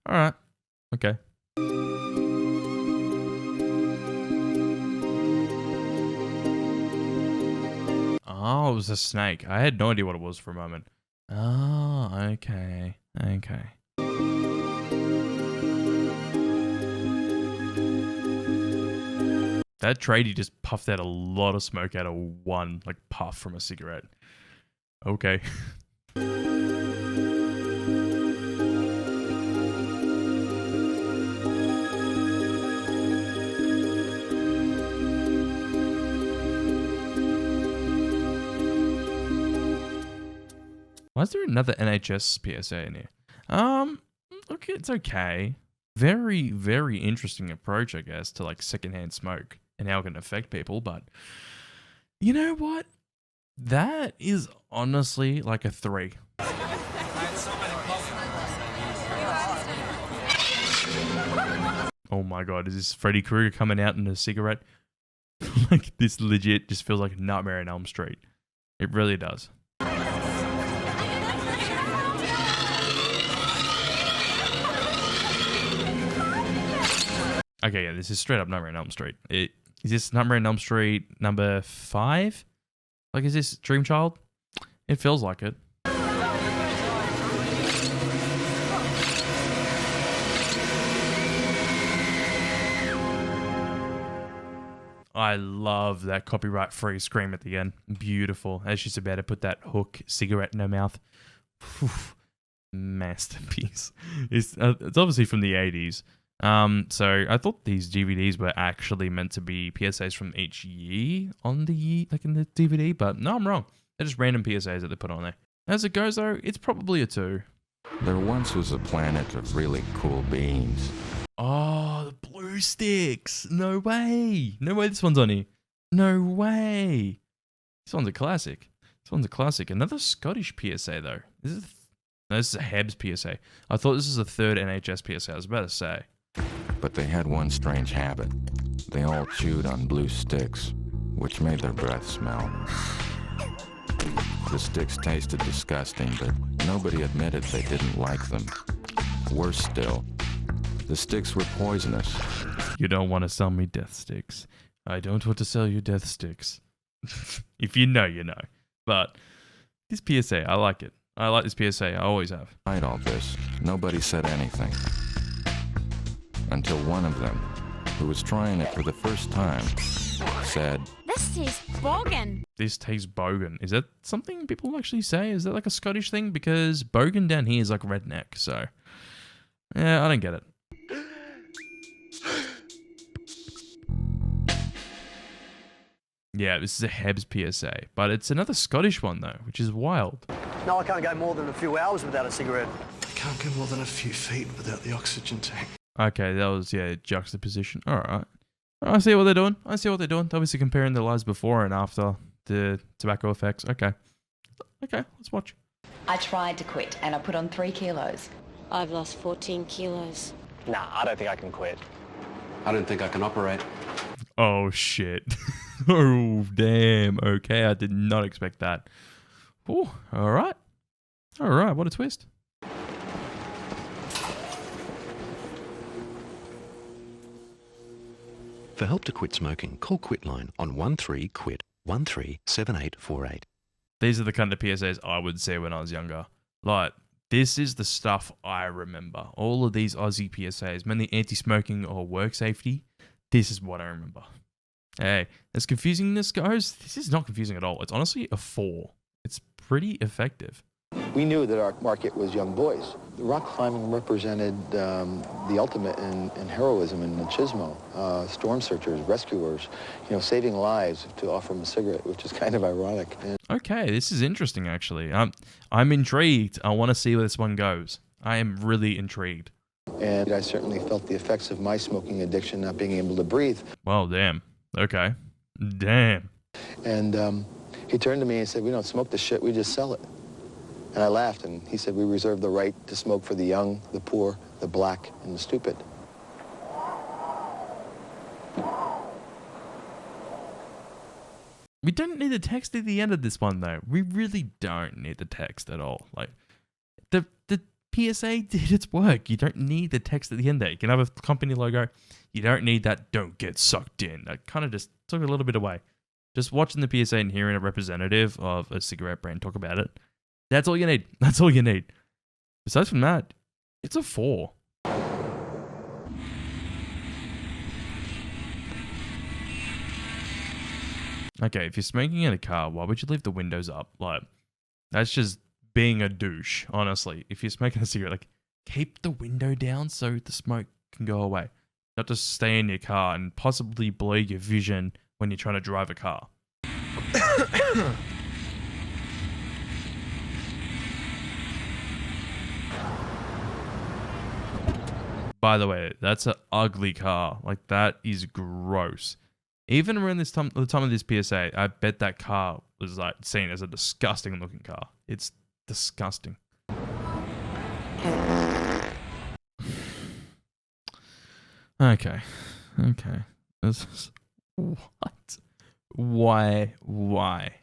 Alright. Okay. Oh, it was a snake. I had no idea what it was for a moment. Oh, okay. Okay. That tradie just puffed out a lot of smoke out of one, like, puff from a cigarette. Okay. Why is there another NHS PSA in here? Look, it's okay. Very, very interesting approach, I guess, to like secondhand smoke and how it can affect people. But you know what? That is honestly like a 3. Oh my god, is this Freddy Krueger coming out in a cigarette? Like, this legit just feels like Nightmare on Elm Street. It really does. Okay, yeah, this is straight up Nightmare on Elm Street. Is this Nightmare on Elm Street number 5? Like, is this Dream Child? It feels like it. I love that copyright-free scream at the end. Beautiful. As she's about to put that hook cigarette in her mouth. Whew. Masterpiece. It's obviously from the 80s. So I thought these DVDs were actually meant to be PSAs from each year on the like in the DVD, but no, I'm wrong. They're just random PSAs that they put on there. As it goes though, it's probably a 2. There once was a planet of really cool beings. Oh, the blue sticks. No way. No way this one's on here. No way. This one's a classic. This one's a classic. Another Scottish PSA though. No, this is a Heaps PSA. I thought this was the 3rd NHS PSA. I was about to say. But they had one strange habit. They all chewed on blue sticks, which made their breath smell. The sticks tasted disgusting, but nobody admitted they didn't like them. Worse still, the sticks were poisonous. You don't want to sell me death sticks. I don't want to sell you death sticks. If you know, you know. But this PSA, I like it. I like this PSA. I always have. Despite all this, nobody said anything. Until one of them, who was trying it for the first time, said, This This tastes bogan. This tastes bogan. Is that something people actually say? Is that like a Scottish thing? Because bogan down here is like redneck, so... Yeah, I don't get it. Yeah, this is a Heaps PSA, but it's another Scottish one though, which is wild. No, I can't go more than a few hours without a cigarette. I can't go more than a few feet without the oxygen tank. Okay, that was, yeah, juxtaposition. Alright. I see what they're doing. I see what they're doing. They're obviously comparing their lives before and after the tobacco effects. Okay. Okay, let's watch. I tried to quit and I put on 3 kilos. I've lost 14 kilos. Nah, I don't think I can quit. I don't think I can operate. Oh, shit. Oh, damn. Okay, I did not expect that. Oh, alright. Alright, what a twist. For help to quit smoking, call Quitline on 13QUIT 137848. These are the kind of PSAs I would say when I was younger. Like, this is the stuff I remember. All of these Aussie PSAs, mainly anti-smoking or work safety, this is what I remember. Hey, as confusing this goes, this is not confusing at all. It's honestly a 4. It's pretty effective. We knew that our market was young boys. Rock climbing represented the ultimate in heroism and machismo. Storm searchers, rescuers, saving lives to offer them a cigarette, which is kind of ironic. Okay, this is interesting actually. I'm intrigued. I want to see where this one goes. I am really intrigued. And I certainly felt the effects of my smoking addiction, not being able to breathe. Well, damn. Okay. Damn. And he turned to me and said, "We don't smoke this shit, we just sell it." And I laughed, and he said, "We reserve the right to smoke for the young, the poor, the black, and the stupid." We don't need the text at the end of this one, though. We really don't need the text at all. Like, the PSA did its work. You don't need the text at the end there. You can have a company logo. You don't need that "don't get sucked in." That kind of just took a little bit away. Just watching the PSA and hearing a representative of a cigarette brand talk about it, that's all you need. That's all you need. Besides from that, it's a 4. Okay, if you're smoking in a car, why would you leave the windows up? Like, that's just being a douche, honestly. If you're smoking a cigarette, like, keep the window down so the smoke can go away. Not just stay in your car and possibly blur your vision when you're trying to drive a car. By the way, that's an ugly car. Like, that is gross. Even around the time of this PSA, I bet that car was like seen as a disgusting looking car. It's disgusting. Okay. What? Why?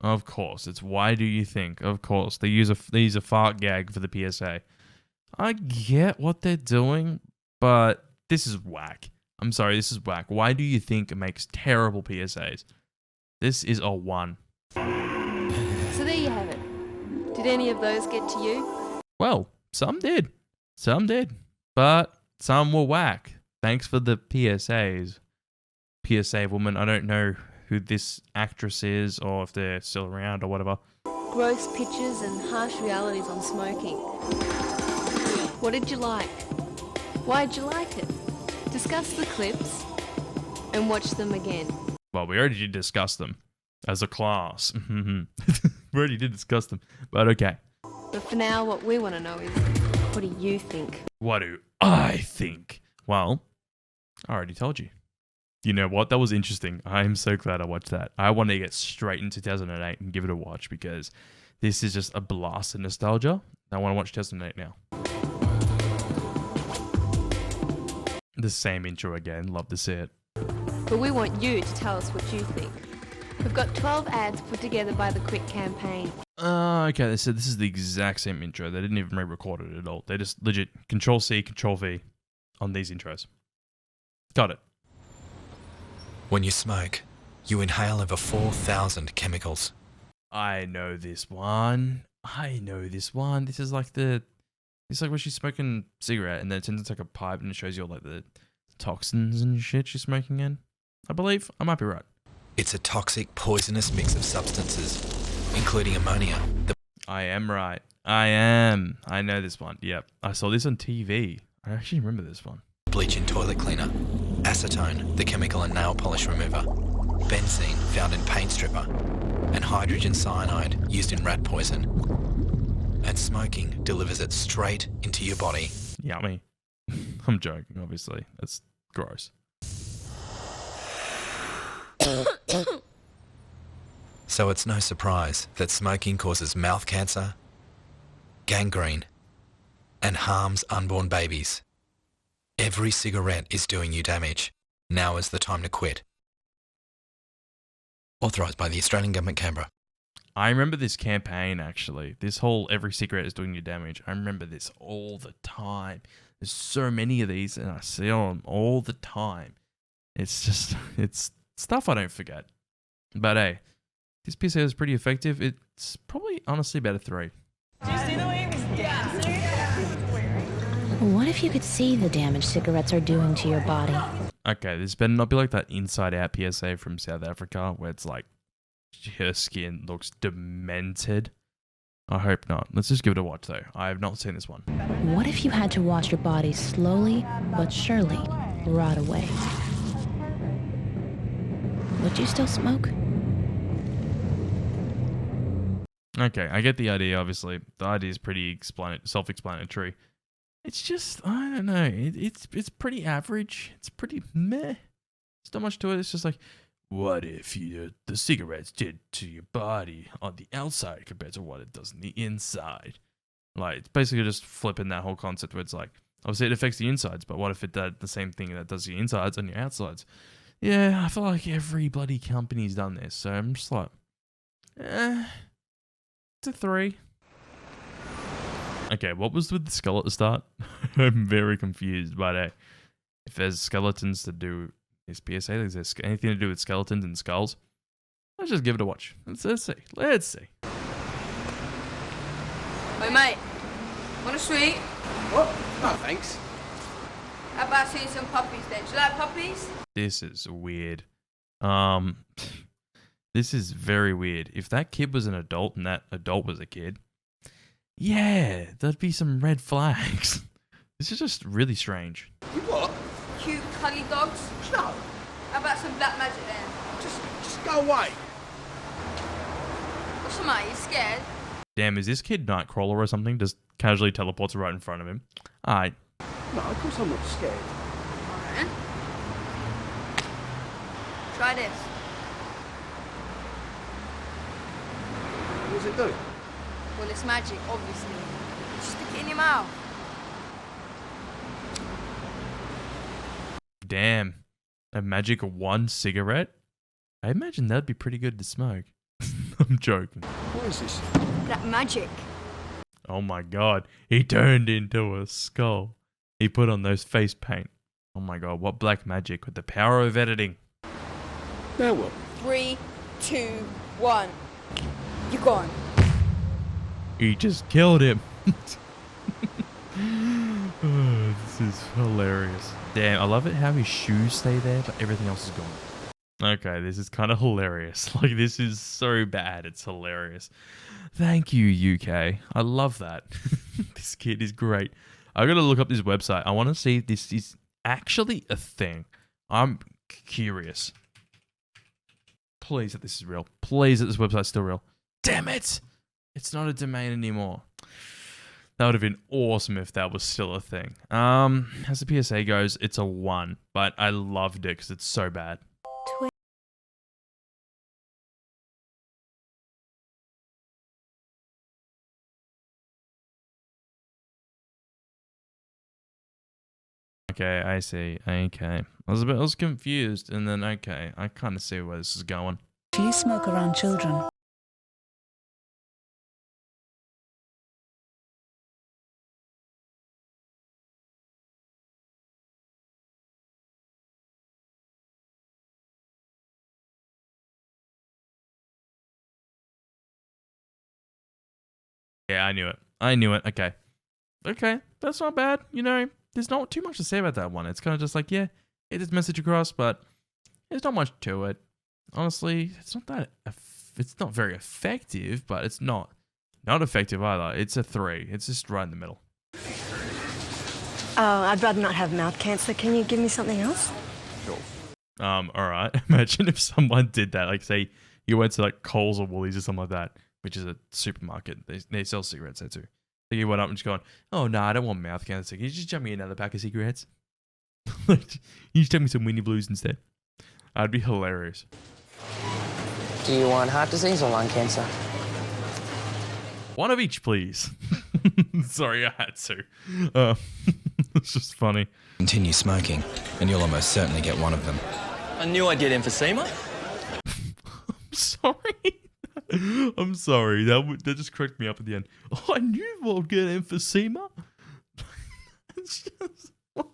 Of course, it's why do you think? Of course, they use a fart gag for the PSA. I get what they're doing, but this is whack. I'm sorry, this is whack. Why do you think it makes terrible PSAs? This is a 1. So there you have it. Did any of those get to you? Well, some did. But some were whack. Thanks for the PSAs. PSA woman, I don't know who this actress is or if they're still around or whatever. Gross pictures and harsh realities on smoking. What did you like? Why'd you like it? Discuss the clips and watch them again. Well, we already did discuss them as a class. We already did discuss them, but okay. But for now, what we want to know is, what do you think? What do I think? Well, I already told you. You know what? That was interesting. I'm so glad I watched that. I want to get straight into 2008 and give it a watch because this is just a blast of nostalgia. I want to watch 2008 now. The same intro again. Love to see it. But we want you to tell us what you think. We've got 12 ads put together by the Quit campaign. Okay, so this is the exact same intro. They didn't even re-record it at all. They just legit Control-C, Control-V on these intros. Got it. When you smoke, you inhale over 4,000 chemicals. I know this one. This is like the It's like when she's smoking a cigarette and then it turns into like a pipe and it shows you all like the toxins and shit she's smoking in. I believe. I might be right. It's a toxic, poisonous mix of substances, including ammonia. I am right. I am. I know this one. Yep. I saw this on TV. I actually remember this one. Bleach in toilet cleaner, acetone, the chemical in nail polish remover, benzene found in paint stripper, and hydrogen cyanide used in rat poison. And smoking delivers it straight into your body. Yummy. I'm joking, obviously. That's gross. So it's no surprise that smoking causes mouth cancer, gangrene, and harms unborn babies. Every cigarette is doing you damage. Now is the time to quit. Authorised by the Australian Government, Canberra. I remember this campaign, actually. This whole every cigarette is doing you damage. I remember this all the time. There's so many of these, and I see them all the time. It's just, it's stuff I don't forget. But hey, this PSA is pretty effective. It's probably, honestly, about a 3. Do you see the way he's dancing? What if you could see the damage cigarettes are doing to your body? Okay, this better not be like that Inside Out PSA from South Africa, where it's like, her skin looks demented. I hope not. Let's just give it a watch, though. I have not seen this one. What if you had to watch your body slowly but surely rot away? Would you still smoke? Okay, I get the idea, obviously. The idea is pretty self-explanatory. It's just, I don't know. It's pretty average. It's pretty meh. There's not much to it. It's just like, what if the cigarettes did to your body on the outside compared to what it does on the inside? Like, it's basically just flipping that whole concept where it's like, obviously it affects the insides, but what if it did the same thing that does the insides on your outsides? Yeah, I feel like every bloody company's done this, so I'm just like, it's a 3. Okay, what was with the skull at the start? I'm very confused, but if there's skeletons to do this PSA, is there anything to do with skeletons and skulls? Let's just give it a watch. Let's see. Let's see. Hey mate, want a sweet? What? No thanks. How about seeing some puppies then? Do you like puppies? This is weird. This is very weird. If that kid was an adult and that adult was a kid, yeah, there'd be some red flags. This is just really strange. You what? Cute cuddly dogs? No. How about some black magic then? Just go away. What's the matter? You scared? Damn, is this kid Nightcrawler or something? Just casually teleports right in front of him. Alright. No, of course I'm not scared. Alright. Try this. What does it do? Well, it's magic, obviously. Just stick it in your mouth. Damn. A magic 1 cigarette? I imagine that'd be pretty good to smoke. I'm joking. What is this? Black magic. Oh my god. He turned into a skull. He put on those face paint. Oh my god, what black magic with the power of editing. Now what? 3, 2, 1. You're gone. He just killed him. Oh, this is hilarious. Damn, I love it how his shoes stay there, but everything else is gone. Okay, this is kind of hilarious. Like, this is so bad, it's hilarious. Thank you, UK. I love that. This kid is great. I gotta look up this website. I want to see if this is actually a thing. I'm curious. Please that this is real. Please that this website's still real. Damn it! It's not a domain anymore. That would have been awesome if that was still a thing. As the PSA goes, it's a 1, but I loved it because it's so bad. Okay, I see. Okay. I was confused, and then okay, I kind of see where this is going. Do you smoke around children? Yeah, I knew it. I knew it. Okay. okay, that's not bad. You know, there's not too much to say about that one. It's kind of just like, yeah, get this message across, but there's not much to it. Honestly, it's not very effective, but it's not effective either. It's a 3. It's just right in the middle. Oh, I'd rather not have mouth cancer. Can you give me something else? Sure. Alright. Imagine if someone did that. Like, say, you went to like Coles or Woolies or something like that, which is a supermarket. They sell cigarettes there too. So you went up and just going, oh, no, I don't want mouth cancer. Can you just jump me another pack of cigarettes? Like, you just take me some Winnie Blues instead. That'd be hilarious. Do you want heart disease or lung cancer? One of each, please. Sorry, I had to. It's just funny. Continue smoking, and you'll almost certainly get one of them. I knew I'd get emphysema. I'm sorry. That just cracked me up at the end. Oh, I knew I would get emphysema. It's just, what?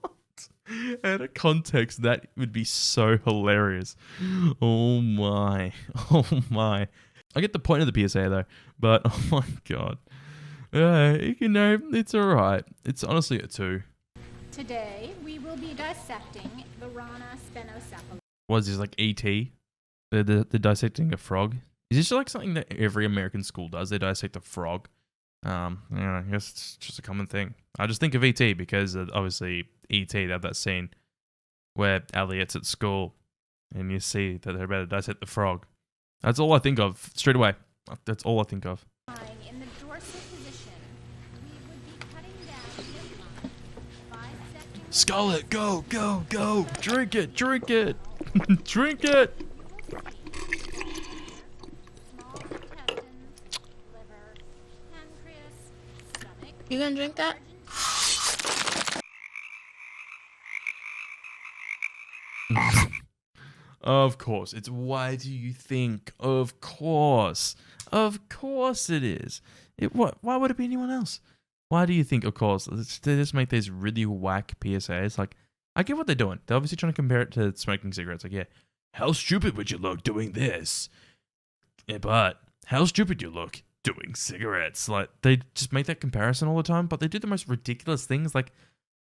Out of context, that would be so hilarious. Oh my. I get the point of the PSA though, but oh my god. You know, it's alright. It's honestly a 2. Today, we will be dissecting the Rana spinocephalus. What is this, like E.T.? They're dissecting a frog? Is this like something that every American school does? They dissect a frog? Yeah, I guess it's just a common thing. I just think of E.T. because obviously E.T. they have that scene where Elliot's at school and you see that they're about to dissect the frog. That's all I think of straight away. That's all I think of. In the dorsal position, we would be cutting down midline 5 seconds. Skull it! Go! Drink it! Drink it! Drink it! You gonna drink that? Of course. It's why do you think? Of course. Of course it is. Why would it be anyone else? Why do you think, of course? They just make these really whack PSAs. Like, I get what they're doing. They're obviously trying to compare it to smoking cigarettes. Like, yeah, how stupid would you look doing this? Yeah, but how stupid you look doing cigarettes. Like, they just make that comparison all the time, but they do the most ridiculous things. Like,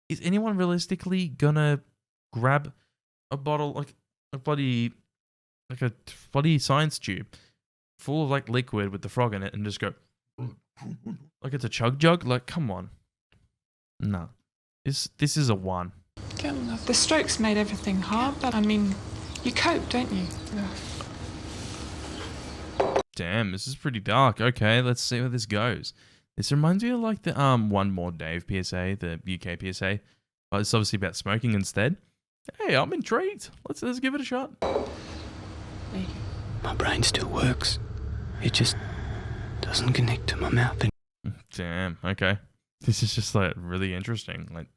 is anyone realistically gonna grab a bottle, like a bloody science tube full of like liquid with the frog in it and just go like it's a chug jug? Like, come on. No. This is a 1. The strokes made everything hard, but I mean, you cope, don't you? Damn, this is pretty dark. Okay, let's see where this goes. This reminds me of like the One More Dave PSA, the UK PSA. But it's obviously about smoking instead. Hey, I'm intrigued. Let's give it a shot. My brain still works. It just doesn't connect to my mouth. Damn, okay. This is just like really interesting. Like,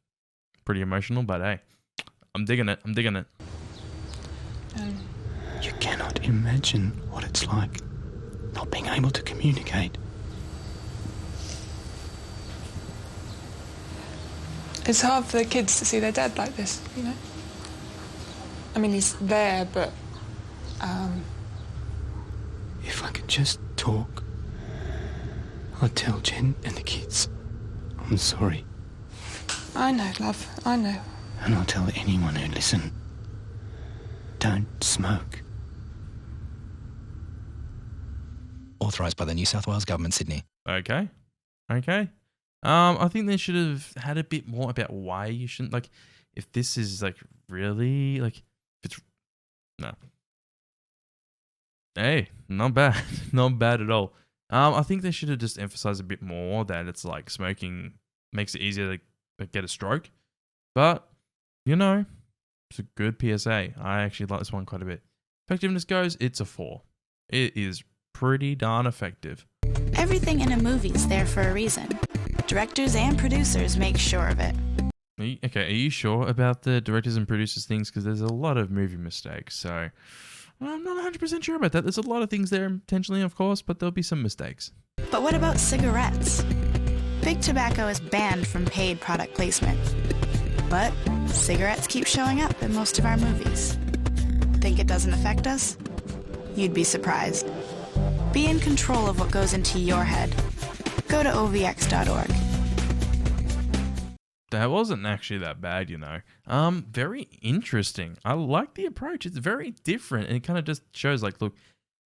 pretty emotional, but hey, I'm digging it. You cannot imagine what it's like not being able to communicate. It's hard for the kids to see their dad like this, you know? I mean, he's there, but, If I could just talk, I'd tell Jen and the kids, I'm sorry. I know, love, I know. And I'll tell anyone who listen, don't smoke. Authorised by the New South Wales Government, Sydney. Okay. I think they should have had a bit more about why you shouldn't, like, if this is like really like, if it's no. Hey, not bad. Not bad at all. I think they should have just emphasized a bit more that it's like smoking makes it easier to get a stroke. But, you know, it's a good PSA. I actually like this one quite a bit. Effectiveness goes, it's a 4. It is pretty darn effective. Everything in a movie's there for a reason. Directors and producers make sure of it. Are you sure about the directors and producers things? Because there's a lot of movie mistakes, so I'm not 100% sure about that. There's a lot of things there intentionally, of course, but there'll be some mistakes. But what about cigarettes? Big tobacco is banned from paid product placement. But cigarettes keep showing up in most of our movies. Think it doesn't affect us? You'd be surprised. Be in control of what goes into your head. Go to ovx.org. say, it wasn't actually that bad, you know. Very interesting. I like the approach. It's very different, and it kind of just shows, like, look,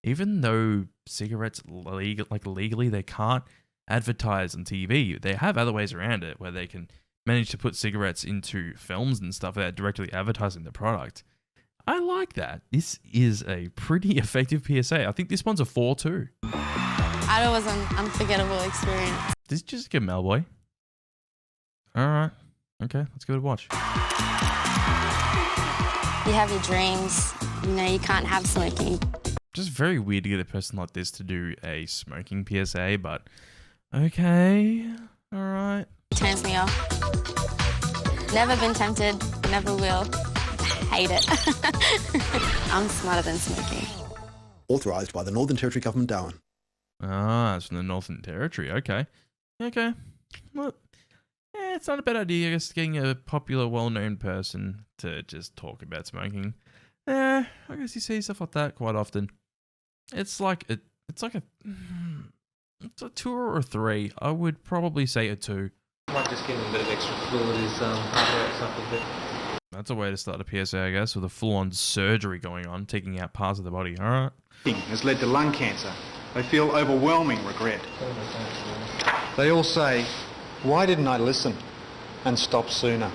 even though cigarettes legally they can't advertise on TV, they have other ways around it where they can manage to put cigarettes into films and stuff without directly advertising the product. I like that. This is a pretty effective PSA. I think this one's a 4 too. It was an unforgettable experience. This is just a good Melboy. Alright. Okay, let's give it a watch. You have your dreams, you know, you can't have smoking. Just very weird to get a person like this to do a smoking PSA, but okay. Alright. Turns me off. Never been tempted, never will. Hate it. I'm smarter than smoking. Authorised by the Northern Territory Government, Darwin. Ah, it's from the Northern Territory. Okay. Okay. Well, yeah, it's not a bad idea, I guess, getting a popular, well-known person to just talk about smoking. I guess you see stuff like that quite often. It's like a 2 or a 3. I would probably say a 2. Might just give him a bit of extra fluid as heart rate's up a bit. That's a way to start a PSA, I guess, with a full-on surgery going on, taking out parts of the body. All right. Has led to lung cancer. They feel overwhelming regret. They all say, why didn't I listen and stop sooner?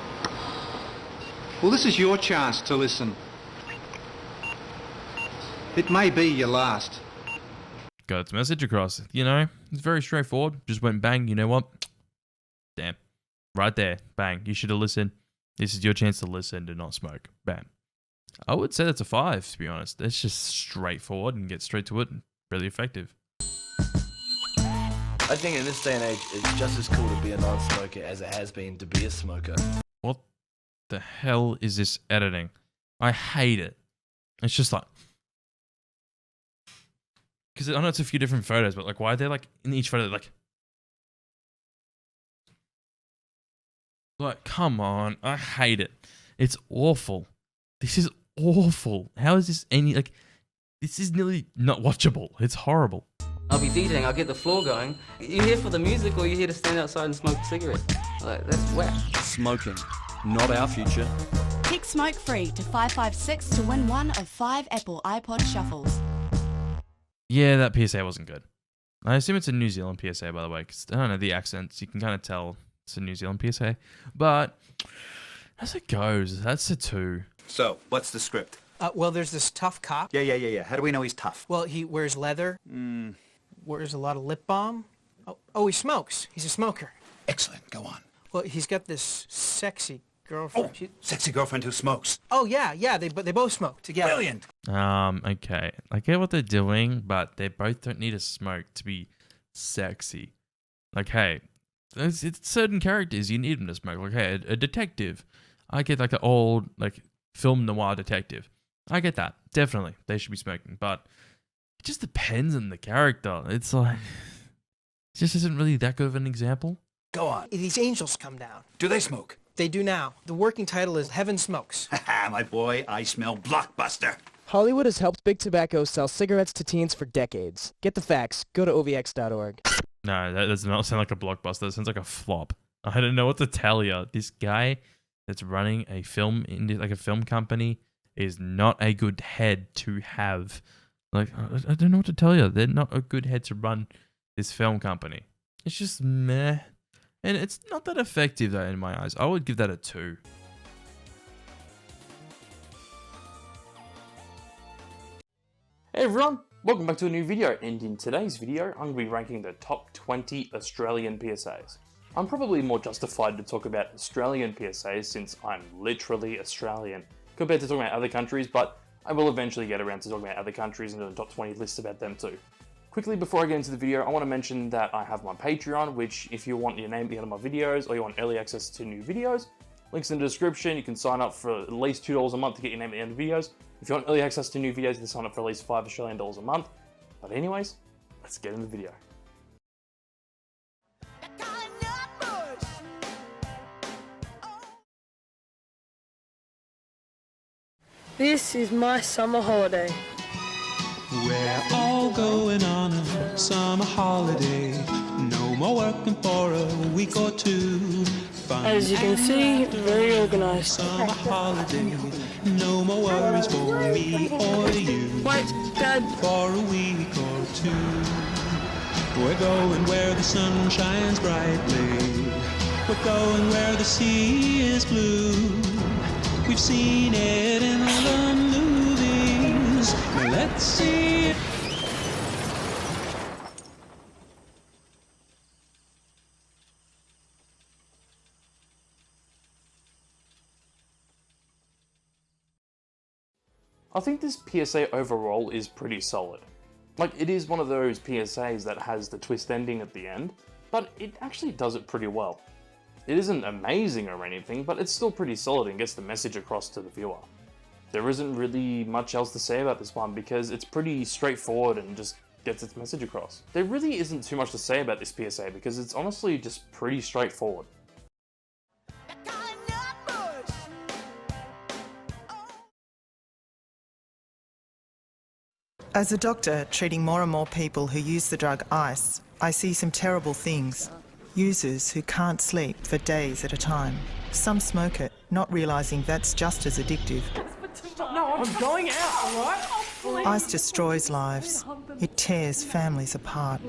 Well, this is your chance to listen. It may be your last. Got its message across. You know, it's very straightforward. Just went bang, you know what? Damn. Right there. Bang. You should have listened. This is your chance to listen, to not smoke. Bam. I would say that's a 5, to be honest. It's just straightforward and get straight to it and really effective. I think in this day and age, it's just as cool to be a non-smoker as it has been to be a smoker. What the hell is this editing? I hate it. It's just like... Because I know it's a few different photos, but like, why are they like, in each photo, like... Like, come on. I hate it. It's awful. This is awful. How is this any, like... This is nearly not watchable. It's horrible. I'll be DJing, I'll get the floor going. You here for the music or you here to stand outside and smoke a cigarette? Like, that's whack. Smoking, not our future. Pick Smoke Free to 556 to win one of 5 Apple iPod Shuffles. Yeah, that PSA wasn't good. I assume it's a New Zealand PSA, by the way, because I don't know the accents. You can kind of tell it's a New Zealand PSA. But as it goes, that's a 2. So, what's the script? Well, there's this tough cop. Yeah. How do we know he's tough? Well, he wears leather, wears a lot of lip balm. Oh, he smokes. He's a smoker. Excellent, go on. Well, he's got this sexy girlfriend. Oh, sexy girlfriend who smokes. Oh, yeah, they both smoke together. Brilliant. Okay. I get what they're doing, but they both don't need to smoke to be sexy. Like, hey, it's certain characters, you need them to smoke. Like, hey, a detective. I get like an old, like, film noir detective. I get that. Definitely. They should be smoking. But it just depends on the character. It's like... It just isn't really that good of an example. Go on. These angels come down. Do they smoke? They do now. The working title is Heaven Smokes. Haha, my boy, I smell blockbuster. Hollywood has helped Big Tobacco sell cigarettes to teens for decades. Get the facts. Go to ovx.org. No, that does not sound like a blockbuster. That sounds like a flop. I don't know what to tell you. This guy that's running a film company is not a good head to have. Like, I don't know what to tell you. They're not a good head to run this film company. It's just meh. And it's not that effective, though, in my eyes. I would give that a 2. Hey everyone, welcome back to a new video. And in today's video, I'm going to be ranking the top 20 Australian PSAs. I'm probably more justified to talk about Australian PSAs since I'm literally Australian compared to talking about other countries, but I will eventually get around to talking about other countries and doing a top 20 list about them too. Quickly, before I get into the video, I want to mention that I have my Patreon, which if you want your name at the end of my videos or you want early access to new videos, links in the description. You can sign up for at least $2 a month to get your name at the end of videos. If you want early access to new videos, you can sign up for at least $5 Australian a month. But anyways, let's get into the video. This is my summer holiday. We're all going on a summer holiday. No more working for a week or two. As you can see, very organised. Summer holiday, no more worries for me or you. Wait, Dad. For a week or two, we're going where the sun shines brightly. We're going where the sea is blue. We've seen it in the movies. Now let's see it. I think this PSA overall is pretty solid. Like, it is one of those PSAs that has the twist ending at the end, but it actually does it pretty well. It isn't amazing or anything, but it's still pretty solid and gets the message across to the viewer. There isn't really much else to say about this one because it's pretty straightforward and just gets its message across. There really isn't too much to say about this PSA because it's honestly just pretty straightforward. As a doctor treating more and more people who use the drug ice, I see some terrible things. Users who can't sleep for days at a time. Some smoke it, not realising that's just as addictive. No, I'm going out, alright? Ice destroys lives. It tears families apart.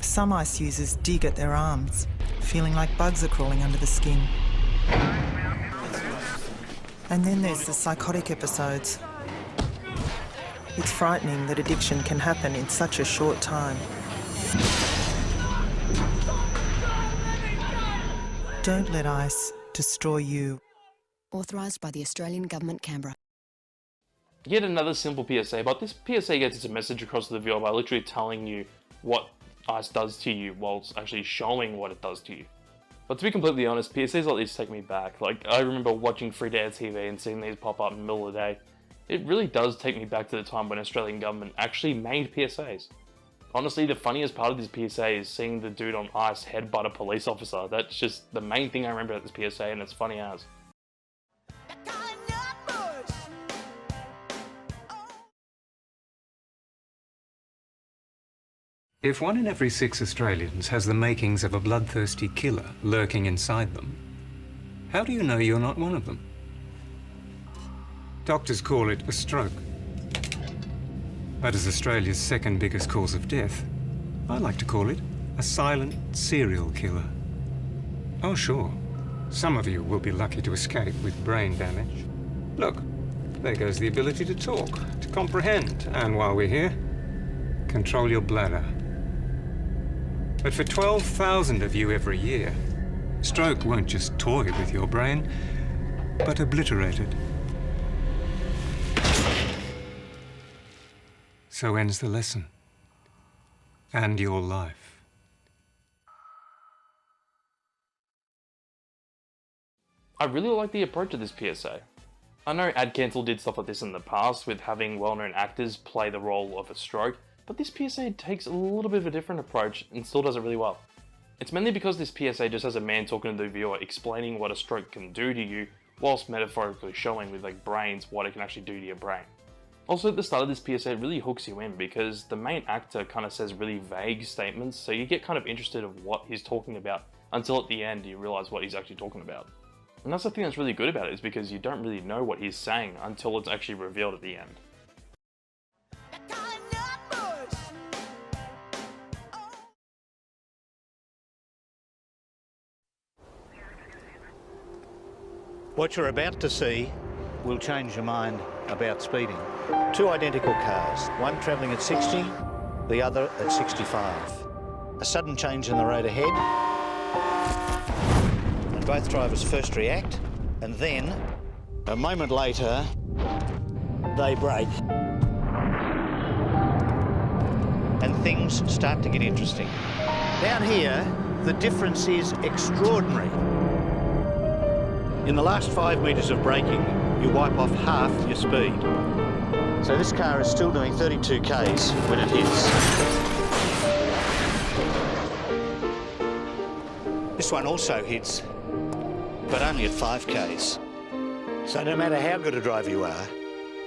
Some ice users dig at their arms, feeling like bugs are crawling under the skin. And then there's the psychotic episodes. It's frightening that addiction can happen in such a short time. Don't let ice destroy you. Authorised by the Australian Government, Canberra. Yet another simple PSA, but this PSA gets its message across to the viewer by literally telling you what ice does to you whilst actually showing what it does to you. But to be completely honest, PSAs like these take me back. Like, I remember watching free to air TV and seeing these pop up in the middle of the day. It really does take me back to the time when Australian government actually made PSAs. Honestly, the funniest part of this PSA is seeing the dude on ice headbutt a police officer. That's just the main thing I remember about this PSA, and it's funny as. If 1 in every 6 Australians has the makings of a bloodthirsty killer lurking inside them, how do you know you're not one of them? Doctors call it a stroke. But as Australia's second biggest cause of death, I like to call it a silent serial killer. Oh sure, some of you will be lucky to escape with brain damage. Look, there goes the ability to talk, to comprehend, and while we're here, control your bladder. But for 12,000 of you every year, stroke won't just toy with your brain, but obliterate it. So ends the lesson. And your life. I really like the approach of this PSA. I know Ad Cancel did stuff like this in the past with having well-known actors play the role of a stroke, but this PSA takes a little bit of a different approach and still does it really well. It's mainly because this PSA just has a man talking to the viewer explaining what a stroke can do to you, whilst metaphorically showing with like brains what it can actually do to your brain. Also at the start of this PSA it really hooks you in because the main actor kind of says really vague statements, so you get kind of interested of what he's talking about until at the end you realise what he's actually talking about. And that's the thing that's really good about it, is because you don't really know what he's saying until it's actually revealed at the end. What you're about to see will change your mind about speeding. 2 identical cars, one travelling at 60, the other at 65. A sudden change in the road ahead, and both drivers first react, and then, a moment later, they brake. And things start to get interesting. Down here, the difference is extraordinary. In the last 5 metres of braking, you wipe off half your speed. So this car is still doing 32 k's when it hits. This one also hits, but only at 5 k's. So no matter how good a driver you are,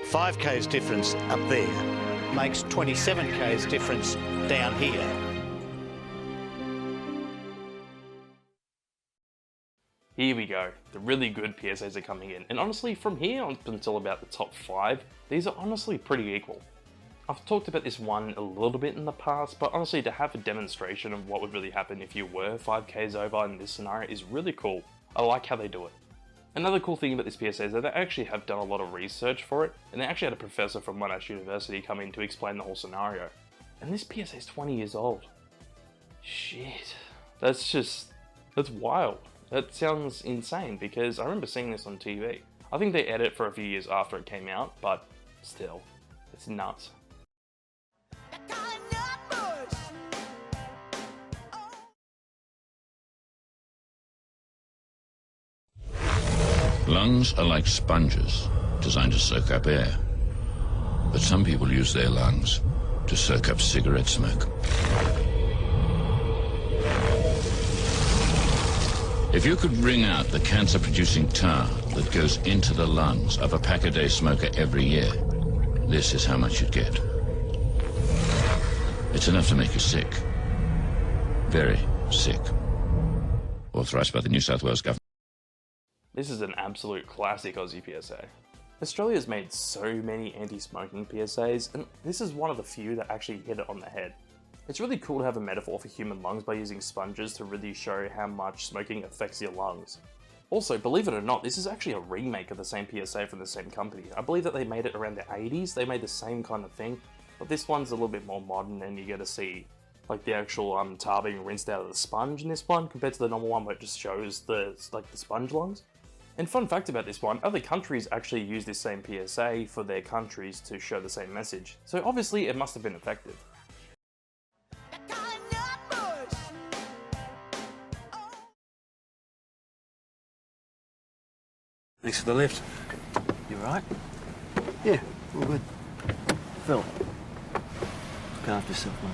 5 k's difference up there makes 27 k's difference down here. Here we go, the really good PSAs are coming in, and honestly from here on until about the top 5, these are honestly pretty equal. I've talked about this one a little bit in the past, but honestly to have a demonstration of what would really happen if you were 5Ks over in this scenario is really cool. I like how they do it. Another cool thing about this PSA is that they actually have done a lot of research for it, and they actually had a professor from Monash University come in to explain the whole scenario. And this PSA is 20 years old. Shit, that's wild. That sounds insane because I remember seeing this on TV. I think they aired it for a few years after it came out, but still, it's nuts. Lungs are like sponges, designed to soak up air. But some people use their lungs to soak up cigarette smoke. If you could wring out the cancer-producing tar that goes into the lungs of a pack-a-day smoker every year, this is how much you'd get. It's enough to make you sick. Very sick. Authorised by the New South Wales Government. This is an absolute classic Aussie PSA. Australia's made so many anti-smoking PSAs, and this is one of the few that actually hit it on the head. It's really cool to have a metaphor for human lungs by using sponges to really show how much smoking affects your lungs. Also, believe it or not, this is actually a remake of the same PSA from the same company. I believe that they made it around the 80s, they made the same kind of thing, but this one's a little bit more modern and you get to see like the actual tar being rinsed out of the sponge in this one compared to the normal one where it just shows the sponge lungs. And fun fact about this one, other countries actually use this same PSA for their countries to show the same message, so obviously it must have been effective. Thanks for the lift. You alright? Yeah, all good. Phil, look after yourself, mate.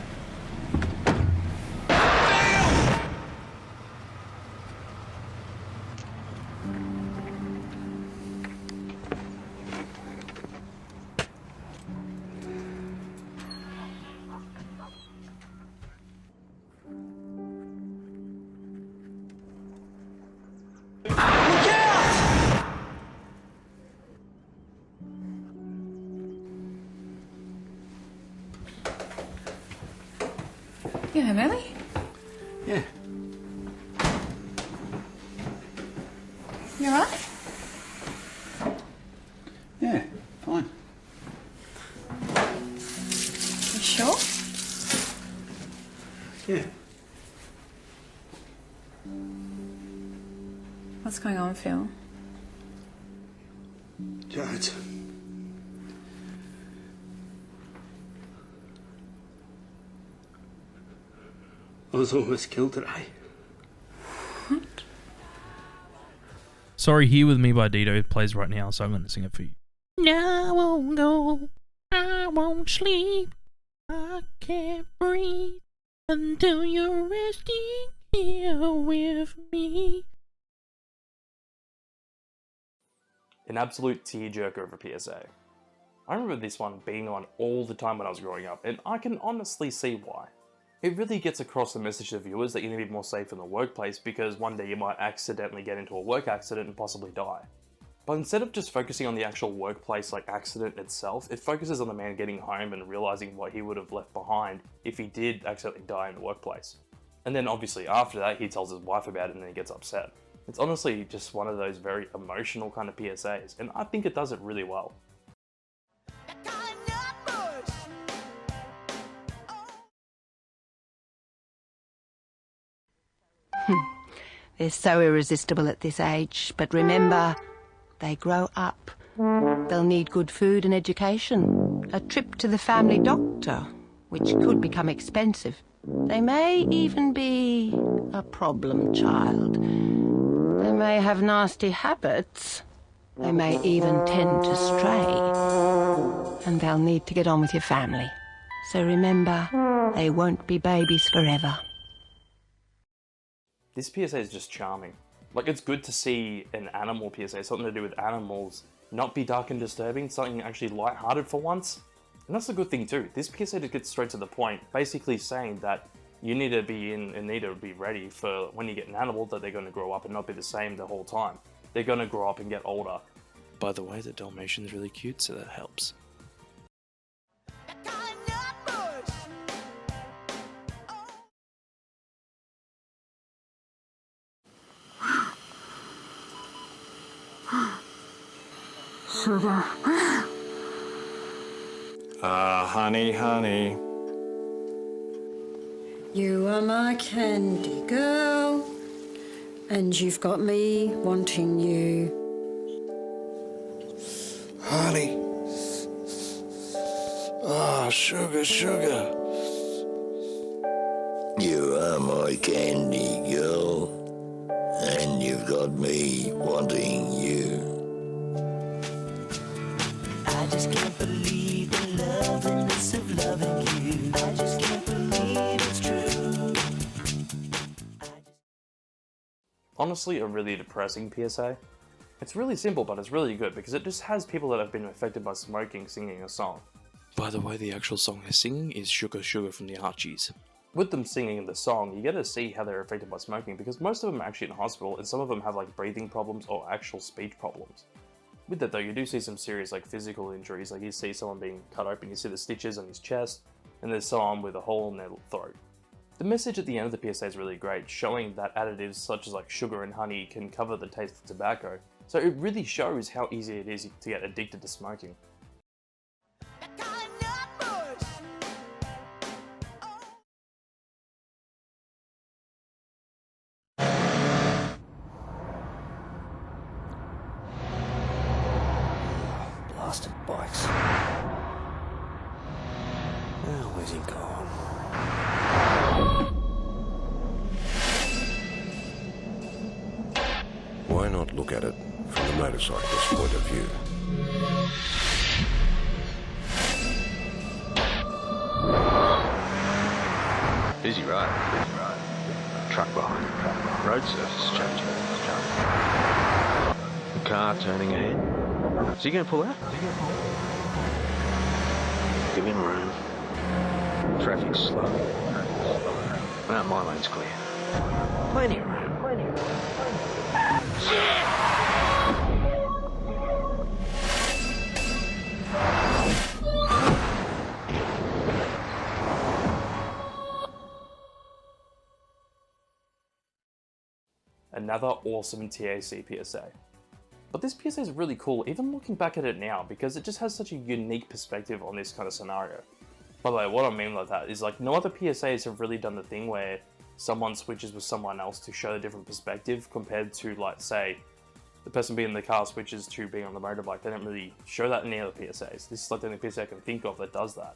You home early? Yeah. You alright? Yeah, fine. You sure? Yeah. What's going on, Phil? Jodes. I was almost killed today. Sorry, Here With Me by Dido plays right now, so I'm going to sing it for you. No, I won't go, I won't sleep, I can't breathe until you're resting here with me. An absolute tearjerker of a PSA. I remember this one being on all the time when I was growing up, and I can honestly see why. It really gets across the message to viewers that you need to be more safe in the workplace because one day you might accidentally get into a work accident and possibly die. But instead of just focusing on the actual workplace accident itself, it focuses on the man getting home and realizing what he would have left behind if he did accidentally die in the workplace. And then obviously after that he tells his wife about it and then he gets upset. It's honestly just one of those very emotional kind of PSAs, and I think it does it really well. They're so irresistible at this age, but remember, they grow up. They'll need good food and education, a trip to the family doctor, which could become expensive. They may even be a problem child. They may have nasty habits. They may even tend to stray. And they'll need to get on with your family. So remember, they won't be babies forever. This PSA is just charming. It's good to see an animal PSA, something to do with animals, not be dark and disturbing, something actually lighthearted for once. And that's a good thing too. This PSA just gets straight to the point, basically saying that You need to be ready for when you get an animal that they're going to grow up and not be the same the whole time. They're going to grow up and get older. By the way, the Dalmatian's really cute, so that helps. Sugar. Honey, honey. You are my candy girl, and you've got me wanting you. Honey. Ah, sugar, sugar. You are my candy girl, and you've got me wanting you. I just can't believe the loveliness of loving you. I just can't believe it's true. Honestly, a really depressing PSA. It's really simple, but it's really good because it just has people that have been affected by smoking singing a song. By the way, the actual song they're singing is Sugar Sugar from the Aussies. With them singing the song, you get to see how they're affected by smoking because most of them are actually in hospital and some of them have like breathing problems or actual speech problems. With that though, you do see some serious like physical injuries, like you see someone being cut open, you see the stitches on his chest, and there's someone with a hole in their throat. The message at the end of the PSA is really great, showing that additives such as like sugar and honey can cover the taste of tobacco. So it really shows how easy it is to get addicted to smoking. Blasted bikes. Now where's he gone? Why not look at it from the motorcyclist's point of view? Busy road. Truck behind. Road surface is changing. The car turning ahead. Is he going to pull out? Give him room. Traffic's slow. No, my lane's clear. Plenty of room. Another awesome TAC PSA. But this PSA is really cool, even looking back at it now, because it just has such a unique perspective on this kind of scenario. By the way, what I mean by that is like no other PSAs have really done the thing where someone switches with someone else to show a different perspective compared to, like, say, the person being in the car switches to being on the motorbike. They don't really show that in any other PSAs. This is like the only PSA I can think of that does that.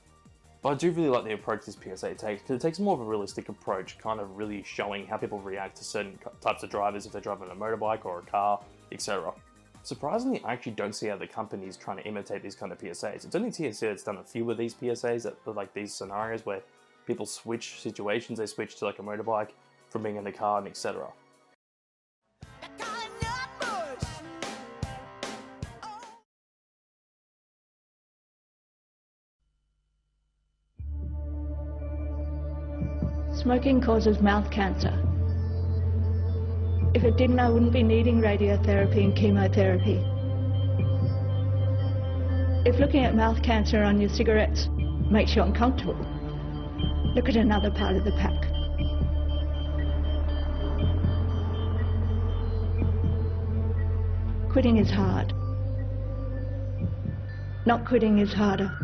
But I do really like the approach this PSA takes, because it takes more of a realistic approach, kind of really showing how people react to certain types of drivers if they're driving a motorbike or a car, etc. Surprisingly, I actually don't see other companies trying to imitate these kind of PSAs. It's only TAC that's done a few of these PSAs that are like these scenarios where people switch situations, they switch to like a motorbike from being in the car and etc. Smoking causes mouth cancer. If it didn't, I wouldn't be needing radiotherapy and chemotherapy. If looking at mouth cancer on your cigarettes makes you uncomfortable, look at another part of the pack. Quitting is hard. Not quitting is harder.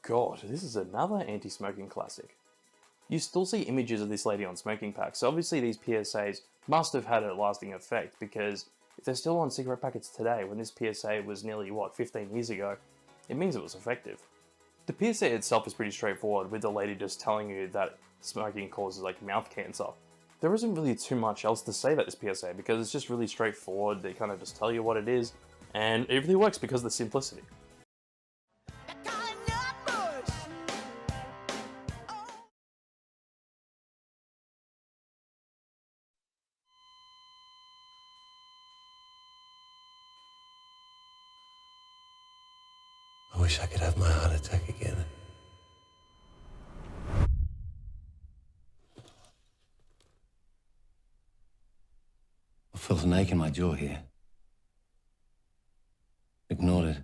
God, this is another anti-smoking classic. You still see images of this lady on smoking packs, so obviously these PSAs must have had a lasting effect, because if they're still on cigarette packets today, when this PSA was nearly, 15 years ago, it means it was effective. The PSA itself is pretty straightforward, with the lady just telling you that smoking causes like mouth cancer. There isn't really too much else to say about this PSA, because it's just really straightforward. They kind of just tell you what it is, and it really works because of the simplicity. I wish I could have my heart attack again. Felt an ache in my jaw here. Ignored it.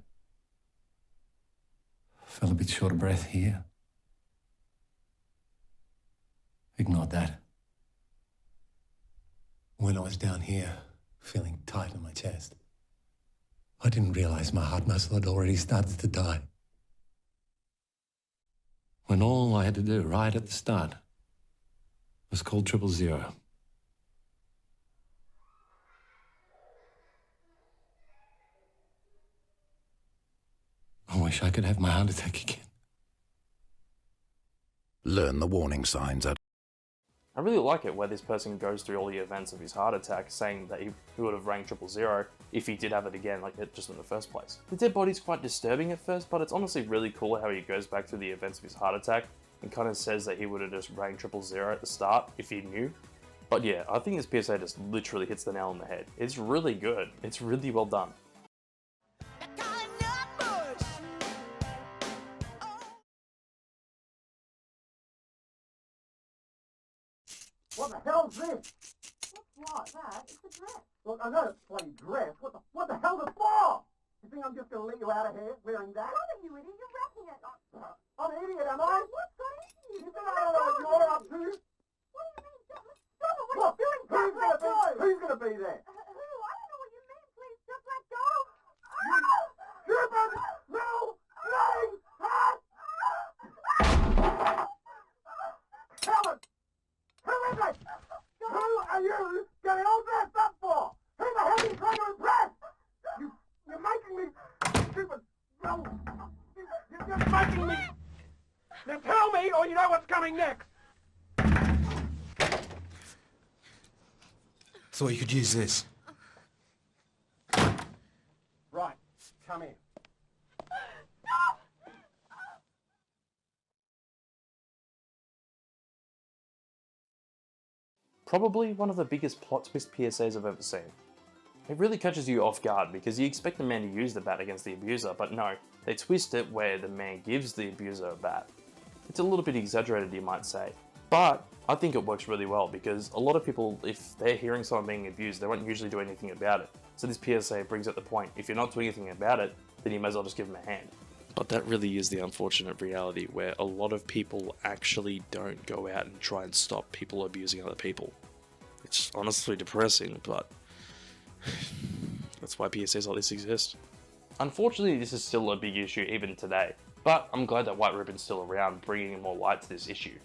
Felt a bit short of breath here. Ignored that. When I was down here, feeling tight in my chest, I didn't realize my heart muscle had already started to die. When all I had to do right at the start was call 000. I wish I could have my heart attack again. Learn the warning signs at... I really like it where this person goes through all the events of his heart attack, saying that he would have rang 000 if he did have it again, like it just in the first place. The dead body's quite disturbing at first, but it's honestly really cool how he goes back through the events of his heart attack and kind of says that he would have just rang 000 at the start if he knew. But yeah, I think this PSA just literally hits the nail on the head. It's really good. It's really well done. What the hell's this? What's that? It's a dress. Look, I know it's a bloody dress. What the hell's it for? You think I'm just going to let you out of here wearing that? What are you eating? You're wrapping it. I'm eating it, am I? What's got into you? You think I don't know what you're up to? What do you mean? Stop it. What are you doing? Who's going to be there? Who? I don't know what you mean. Please, just let go. Stupid little lying hat! Tell it! Who is it? Who are you getting all dressed up for? Who the hell are you trying to impress? You're making me stupid. No, you're making me. Now tell me, or you know what's coming next. Thought you could use this. Right, come in. Probably one of the biggest plot twist PSAs I've ever seen. It really catches you off guard because you expect the man to use the bat against the abuser, but no, they twist it where the man gives the abuser a bat. It's a little bit exaggerated, you might say, but I think it works really well because a lot of people, if they're hearing someone being abused, they won't usually do anything about it. So this PSA brings up the point, if you're not doing anything about it, then you may as well just give them a hand. But that really is the unfortunate reality where a lot of people actually don't go out and try and stop people abusing other people. It's honestly depressing, but that's why PSAs like this exist. Unfortunately, this is still a big issue even today, but I'm glad that White Ribbon's still around, bringing more light to this issue.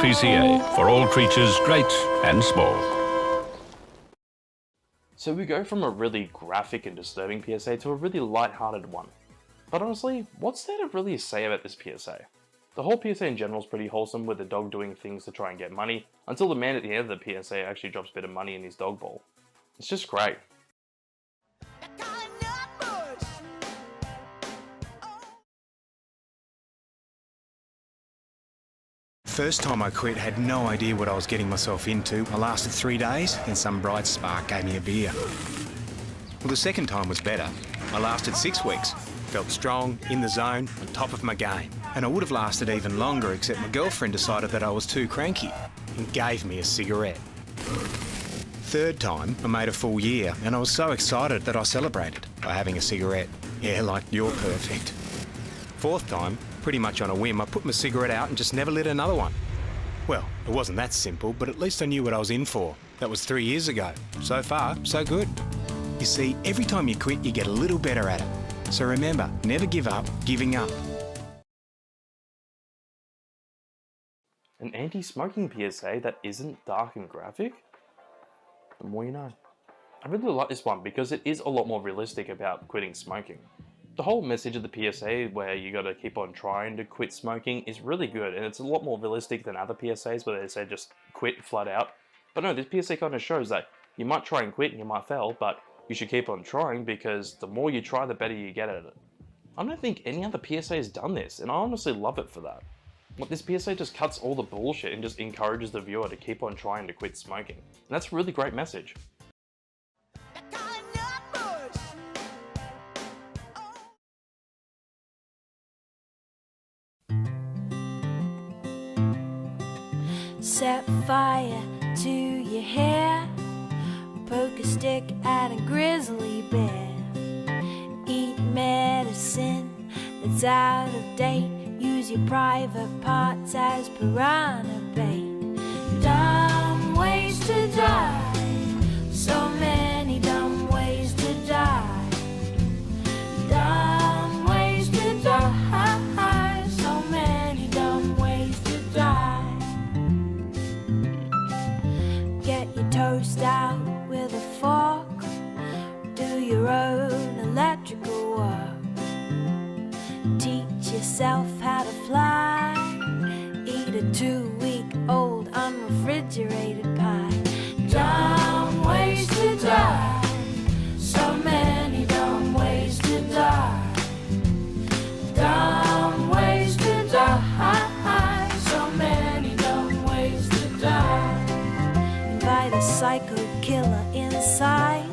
PSA, for all creatures great and small. So we go from a really graphic and disturbing PSA to a really light-hearted one. But honestly, what's there to really say about this PSA? The whole PSA in general is pretty wholesome, with the dog doing things to try and get money, until the man at the end of the PSA actually drops a bit of money in his dog bowl. It's just great. First time I quit, had no idea what I was getting myself into. I lasted 3 days, then some bright spark gave me a beer. Well, the second time was better. I lasted 6 weeks. Felt strong, in the zone, on top of my game. And I would have lasted even longer, except my girlfriend decided that I was too cranky and gave me a cigarette. Third time, I made a full year, and I was so excited that I celebrated by having a cigarette. Yeah, like you're perfect. Fourth time, pretty much on a whim, I put my cigarette out and just never lit another one. Well, it wasn't that simple, but at least I knew what I was in for. That was 3 years ago. So far, so good. You see, every time you quit, you get a little better at it. So remember, never give up giving up. An anti-smoking PSA that isn't dark and graphic? The more you know. I really like this one because it is a lot more realistic about quitting smoking. The whole message of the PSA where you gotta keep on trying to quit smoking is really good, and it's a lot more realistic than other PSAs where they say just quit flat out. But no, this PSA kind of shows that you might try and quit and you might fail, but you should keep on trying because the more you try, the better you get at it. I don't think any other PSA has done this, and I honestly love it for that. Like, this PSA just cuts all the bullshit and just encourages the viewer to keep on trying to quit smoking. And that's a really great message. Set fire to your hair, poke a stick at a grizzly bear, eat medicine that's out of date, use your private parts as piranha bait. Dumb ways to die, so many dumb ways to die. Dumb ways to die, so many dumb ways to die. Get your toast out with a fork, do your own electrical work, teach yourself how to fly, eat a 2-week-old unrefrigerated pie. Dumb ways to die, so many dumb ways to die. Dumb ways to die, so many dumb ways to die. Invite a psycho killer inside,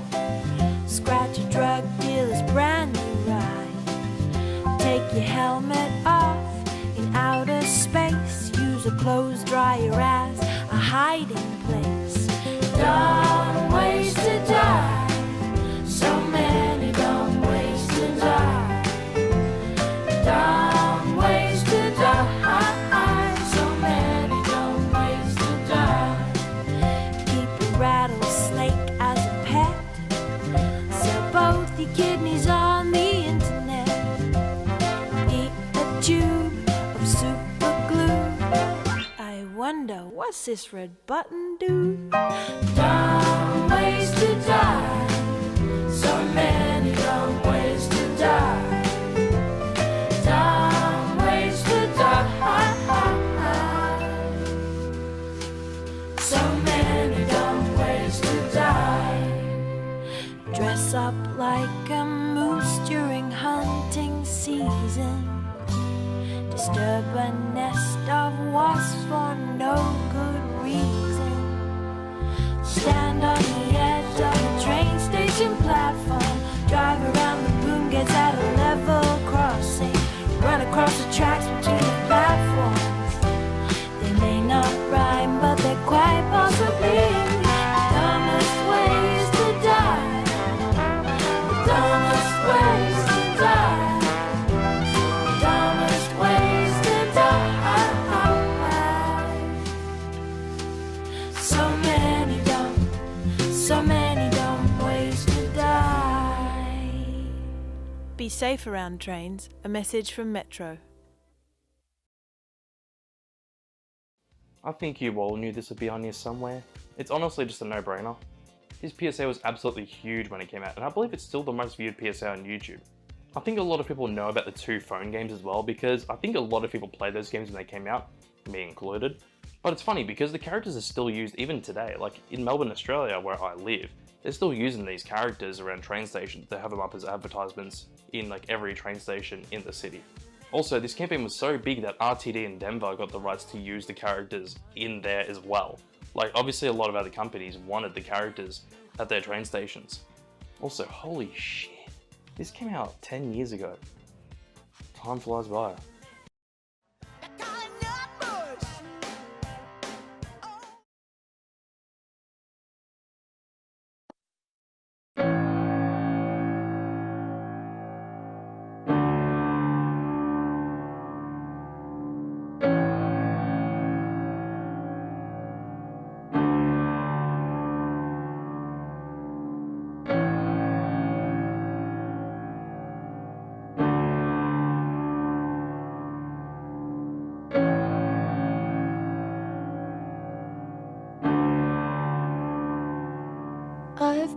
scratch a drug dealer's brand new ride. Take your helmet off in outer space, use a clothes dryer as a hiding place. Dumb ways to die, so many dumb ways to die. Dumb ways to die, so many dumb ways to die. Keep a rattlesnake as a pet, sell both your kidneys on the internet. Eat a tube of super glue. I wonder, what's this red button do? Dumb ways to die, so many dumb ways to die. Dumb ways to die, so many dumb ways to die. Dress up like a moose during hunting season, disturb a nest of wasps for no good reason. Stand on the edge of a train station platform, drive around the boom gates at a level crossing, run across the tracks between the platforms. They may not rhyme, but they're quite possibly the dumbest ways to die. The dumbest ways to die. The dumbest ways to die. So many dumb ways to die. Be safe around trains. A message from Metro. I think you all knew this would be on here somewhere. It's honestly just a no-brainer. This PSA was absolutely huge when it came out, and I believe it's still the most viewed PSA on YouTube. I think a lot of people know about the 2 phone games as well, because I think a lot of people played those games when they came out, me included. But it's funny because the characters are still used even today. Like in Melbourne, Australia, where I live, they're still using these characters around train stations. They have them up as advertisements in like every train station in the city. Also, this campaign was so big that RTD in Denver got the rights to use the characters in there as well. Like obviously a lot of other companies wanted the characters at their train stations. Also, holy shit, this came out 10 years ago. Time flies by.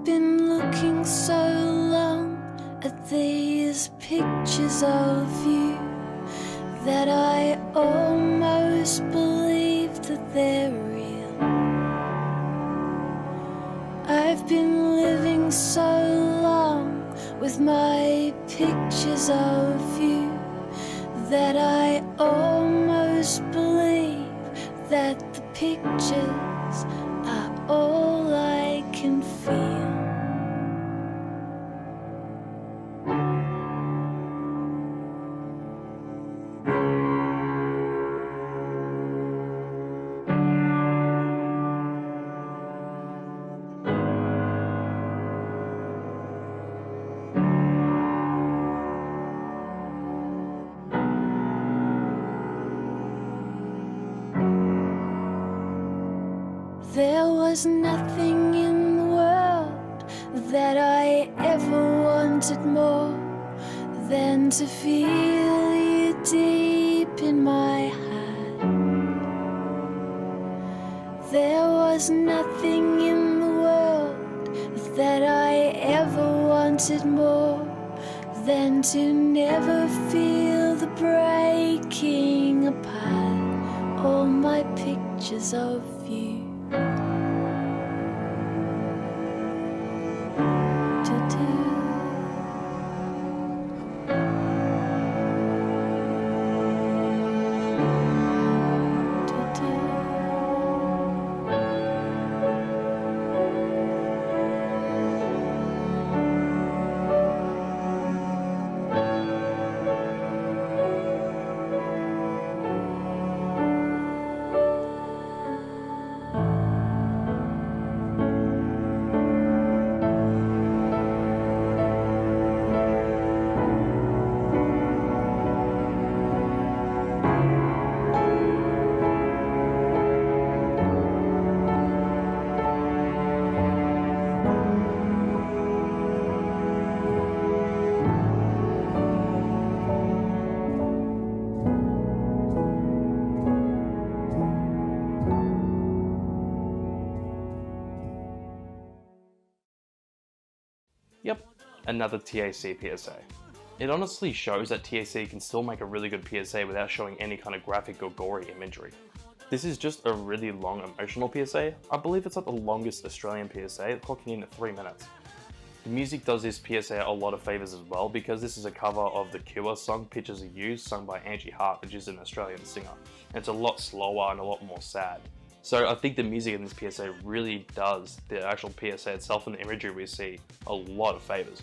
I've been looking so long at these pictures of you that I almost believe that they're real. I've been living so long with my pictures of you that I almost believe that the pictures are all I can feel. There was nothing in the world that I ever wanted more than to feel you deep in my heart. There was nothing in the world that I ever wanted more than to never feel the breaking apart. All my pictures of you. Yep, another TAC PSA. It honestly shows that TAC can still make a really good PSA without showing any kind of graphic or gory imagery. This is just a really long emotional PSA. I believe it's like the longest Australian PSA, clocking in at 3 minutes. The music does this PSA a lot of favours as well, because this is a cover of the Cure song Pictures of You, sung by Angie Hart, which is an Australian singer. And it's a lot slower and a lot more sad. So I think the music in this PSA really does the actual PSA itself and the imagery we see a lot of favours.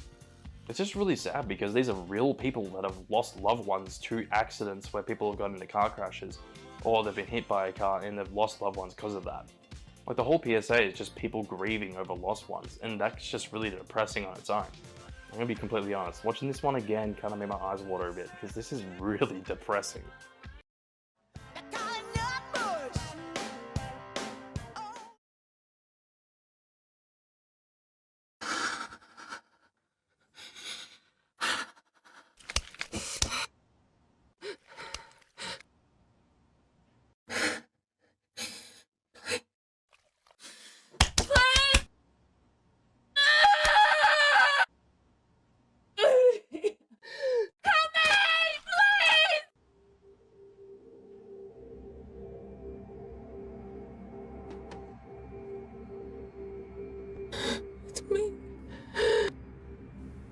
It's just really sad because these are real people that have lost loved ones to accidents where people have gotten into car crashes, or they've been hit by a car and they've lost loved ones because of that. Like, the whole PSA is just people grieving over lost ones, and that's just really depressing on its own. I'm gonna be completely honest, watching this one again kind of made my eyes water a bit because this is really depressing.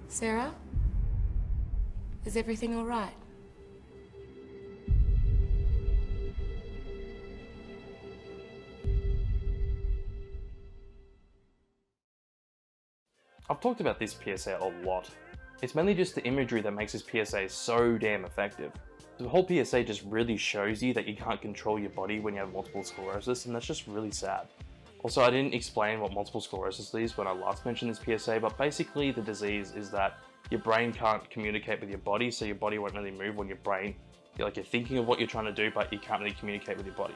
Sarah? Is everything all right? I've talked about this PSA a lot. It's mainly just the imagery that makes this PSA so damn effective. The whole PSA just really shows you that you can't control your body when you have multiple sclerosis, and that's just really sad. Also, I didn't explain what multiple sclerosis is when I last mentioned this PSA, but basically the disease is that your brain can't communicate with your body, so your body won't really move when your brain, you're thinking of what you're trying to do, but you can't really communicate with your body.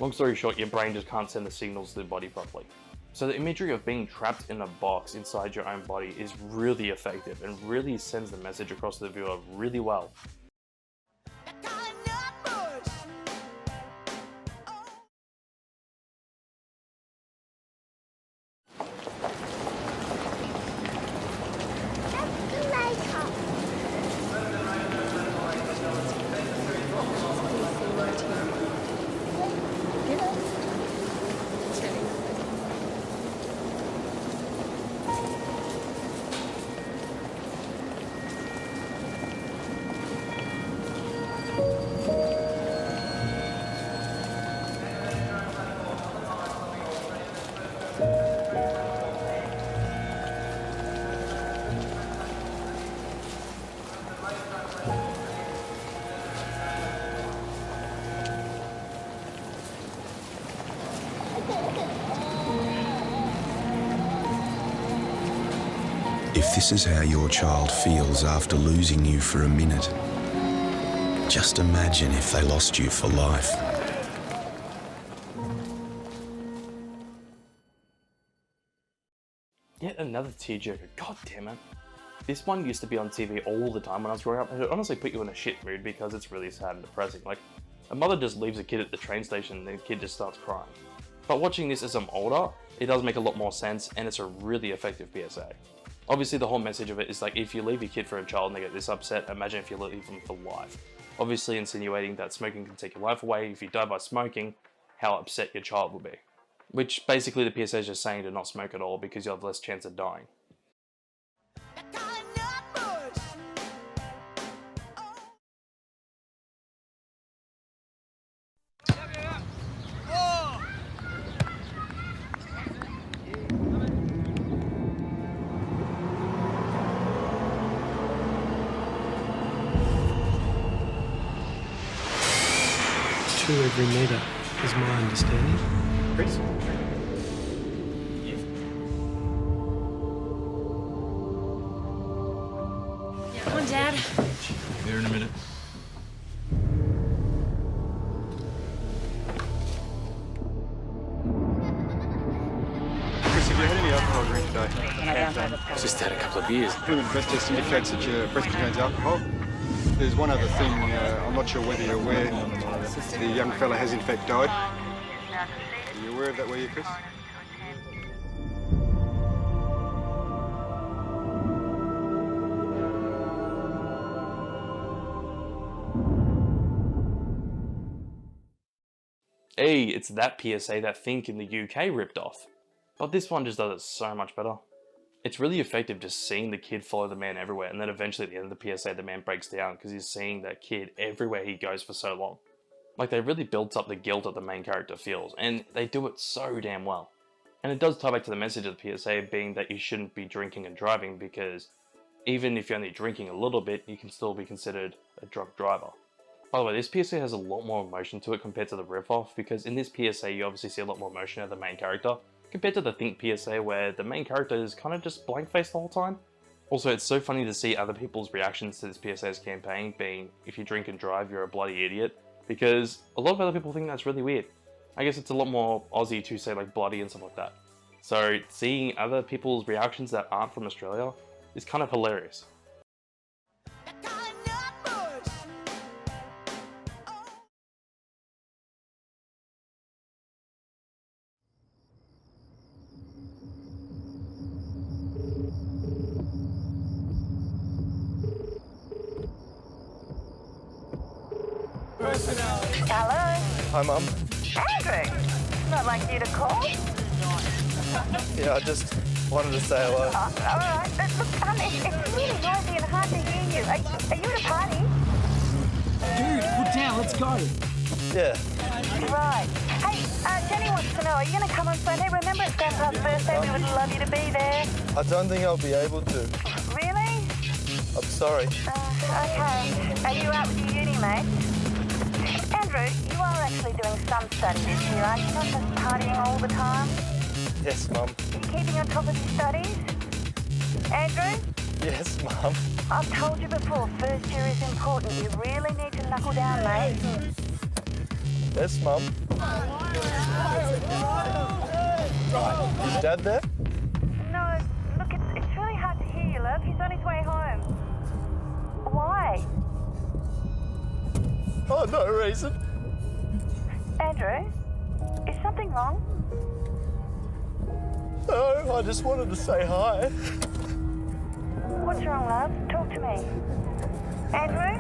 Long story short, your brain just can't send the signals to the body properly. So the imagery of being trapped in a box inside your own body is really effective and really sends the message across to the viewer really well. If this is how your child feels after losing you for a minute, just imagine if they lost you for life. Yet another tearjerker, god damn it. This one used to be on TV all the time when I was growing up, and it honestly put you in a shit mood because it's really sad and depressing. Like, a mother just leaves a kid at the train station and the kid just starts crying. But watching this as I'm older, it does make a lot more sense, and it's a really effective PSA. Obviously the whole message of it is like, if you leave your kid for a child and they get this upset, imagine if you leave them for life. Obviously insinuating that smoking can take your life away. If you die by smoking, how upset your child will be. Which basically the PSA is just saying to not smoke at all because you have less chance of dying. Two every metre is my understanding. Chris? Come on, Dad. Here in a minute. Chris, have you had any alcohol drink today? Just had a couple of beers. Human breath test indicates that your breath contains alcohol. There's one other thing, I'm not sure whether you're aware, the young fella has in fact died. Are you aware of that, were you, Chris? Hey, it's that PSA that Think in the UK ripped off. But this one just does it so much better. It's really effective just seeing the kid follow the man everywhere, and then eventually at the end of the PSA the man breaks down because he's seeing that kid everywhere he goes for so long. Like, they really built up the guilt that the main character feels, and they do it so damn well. And it does tie back to the message of the PSA being that you shouldn't be drinking and driving, because even if you're only drinking a little bit, you can still be considered a drunk driver. By the way, this PSA has a lot more emotion to it compared to the ripoff, because in this PSA you obviously see a lot more emotion out of the main character, compared to the Think PSA where the main character is kind of just blank-faced the whole time. Also, it's so funny to see other people's reactions to this PSA's campaign being, if you drink and drive, you're a bloody idiot, because a lot of other people think that's really weird. I guess it's a lot more Aussie to say like bloody and stuff like that. So seeing other people's reactions that aren't from Australia is kind of hilarious. Hello? Hi, Mum. Andrew? Not like you to call? Yeah, I just wanted to say hello. Oh, alright. Look, it's really noisy and hard to hear you. Are you at a party? Dude, put down, let's go. Yeah. Right. Hey, Jenny wants to know, are you going to come on Sunday? Remember it's Grandpa's birthday, we would love you to be there. I don't think I'll be able to. Really? I'm sorry. Okay. Are you out with your uni, mate? Andrew, you are actually doing some study this year, aren't you? Not just partying all the time? Yes, Mum. Are you keeping on top of your studies? Andrew? Yes, Mum. I've told you before, first year is important. You really need to knuckle down, mate. Yes, Mum. Is Dad there? No, look, it's really hard to hear you, love. He's on his way home. Why? Oh, no reason. Andrew, is something wrong? No, I just wanted to say hi. What's wrong, love? Talk to me. Andrew?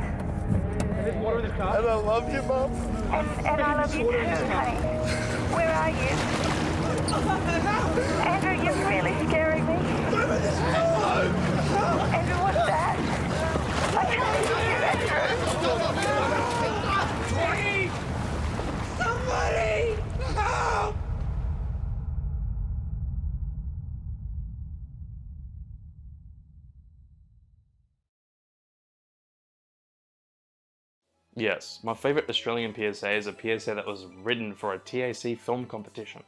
There's water in the car. And I love you, Mum. And I love you too, honey. Where are you? Andrew, you're really scaring me. Andrew, what's that? I can't hear you, Andrew. Somebody! Help! Yes, my favourite Australian PSA is a PSA that was written for a TAC film competition.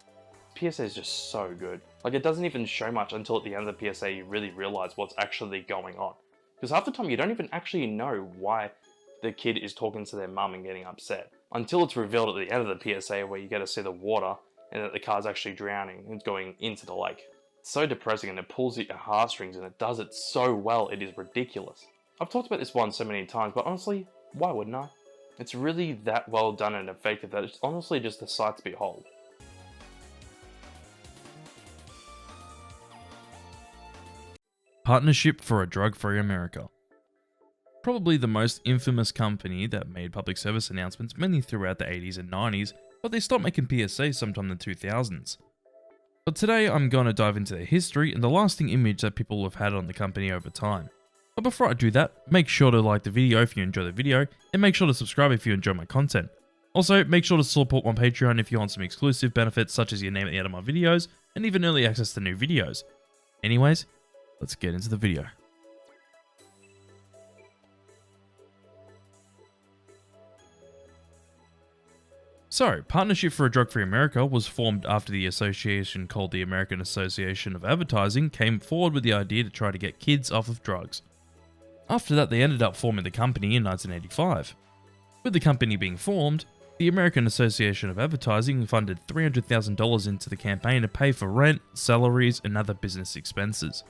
PSA is just so good. Like, it doesn't even show much until at the end of the PSA you really realize what's actually going on. Because half the time you don't even actually know why the kid is talking to their mum and getting upset. Until it's revealed at the end of the PSA where you get to see the water and that the car's actually drowning and going into the lake. It's so depressing and it pulls at your heartstrings and it does it so well, it is ridiculous. I've talked about this one so many times, but honestly, why wouldn't I? It's really that well done and effective that it's honestly just a sight to behold. Partnership for a Drug-Free America. Probably the most infamous company that made public service announcements mainly throughout the 80s and 90s, but they stopped making PSAs sometime in the 2000s. But today I'm going to dive into their history and the lasting image that people have had on the company over time. But before I do that, make sure to like the video if you enjoy the video, and make sure to subscribe if you enjoy my content. Also, make sure to support my Patreon if you want some exclusive benefits such as your name at the end of my videos, and even early access to new videos. Anyways, let's get into the video. So, Partnership for a Drug-Free America was formed after the association called the American Association of Advertising came forward with the idea to try to get kids off of drugs. After that, they ended up forming the company in 1985. With the company being formed, the American Association of Advertising funded $300,000 into the campaign to pay for rent, salaries, and other business expenses.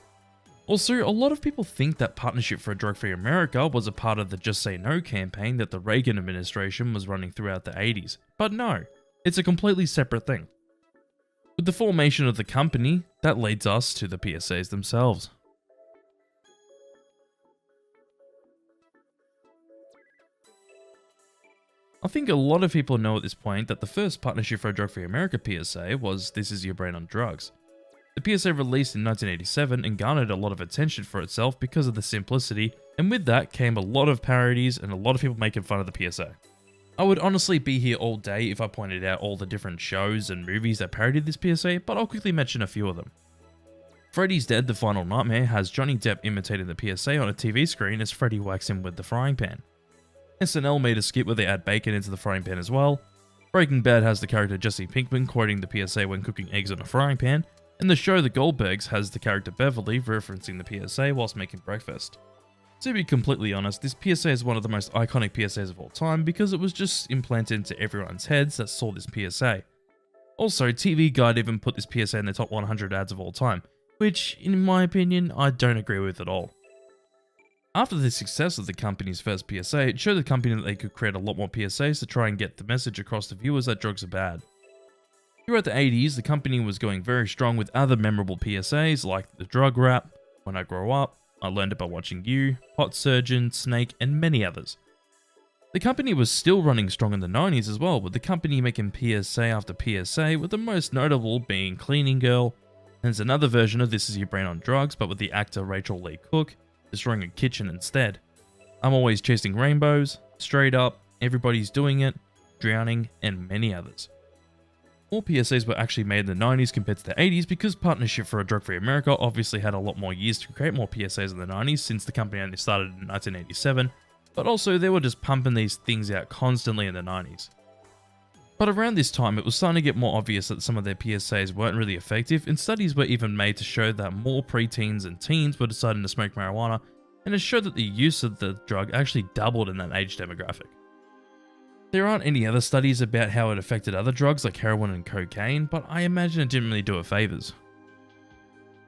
Also, a lot of people think that Partnership for a Drug-Free America was a part of the Just Say No campaign that the Reagan administration was running throughout the 80s, but no, it's a completely separate thing. With the formation of the company, that leads us to the PSAs themselves. I think a lot of people know at this point that the first Partnership for a Drug-Free America PSA was This Is Your Brain on Drugs. The PSA released in 1987 and garnered a lot of attention for itself because of the simplicity, and with that came a lot of parodies and a lot of people making fun of the PSA. I would honestly be here all day if I pointed out all the different shows and movies that parodied this PSA, but I'll quickly mention a few of them. Freddy's Dead: The Final Nightmare has Johnny Depp imitating the PSA on a TV screen as Freddy whacks him with the frying pan. SNL made a skit where they add bacon into the frying pan as well. Breaking Bad has the character Jesse Pinkman quoting the PSA when cooking eggs on a frying pan, and the show The Goldbergs has the character Beverly referencing the PSA whilst making breakfast. To be completely honest, this PSA is one of the most iconic PSAs of all time because it was just implanted into everyone's heads that saw this PSA. Also, TV Guide even put this PSA in the top 100 ads of all time, which, in my opinion, I don't agree with at all. After the success of the company's first PSA, it showed the company that they could create a lot more PSAs to try and get the message across to viewers that drugs are bad. Throughout the 80s, the company was going very strong with other memorable PSAs like the drug rap, When I Grow Up, I Learned It By Watching You, Pot Surgeon, Snake, and many others. The company was still running strong in the 90s as well, with the company making PSA after PSA, with the most notable being Cleaning Girl. There's another version of This Is Your Brain on Drugs, but with the actor Rachel Lee Cook, destroying a kitchen instead. I'm Always Chasing Rainbows, Straight Up, Everybody's Doing It, Drowning, and many others. More PSAs were actually made in the 90s compared to the 80s because Partnership for a Drug-Free America obviously had a lot more years to create more PSAs in the 90s since the company only started in 1987, but also they were just pumping these things out constantly in the 90s. But around this time it was starting to get more obvious that some of their PSAs weren't really effective, and studies were even made to show that more preteens and teens were deciding to smoke marijuana, and it showed that the use of the drug actually doubled in that age demographic. There aren't any other studies about how it affected other drugs like heroin and cocaine, but I imagine it didn't really do it favours.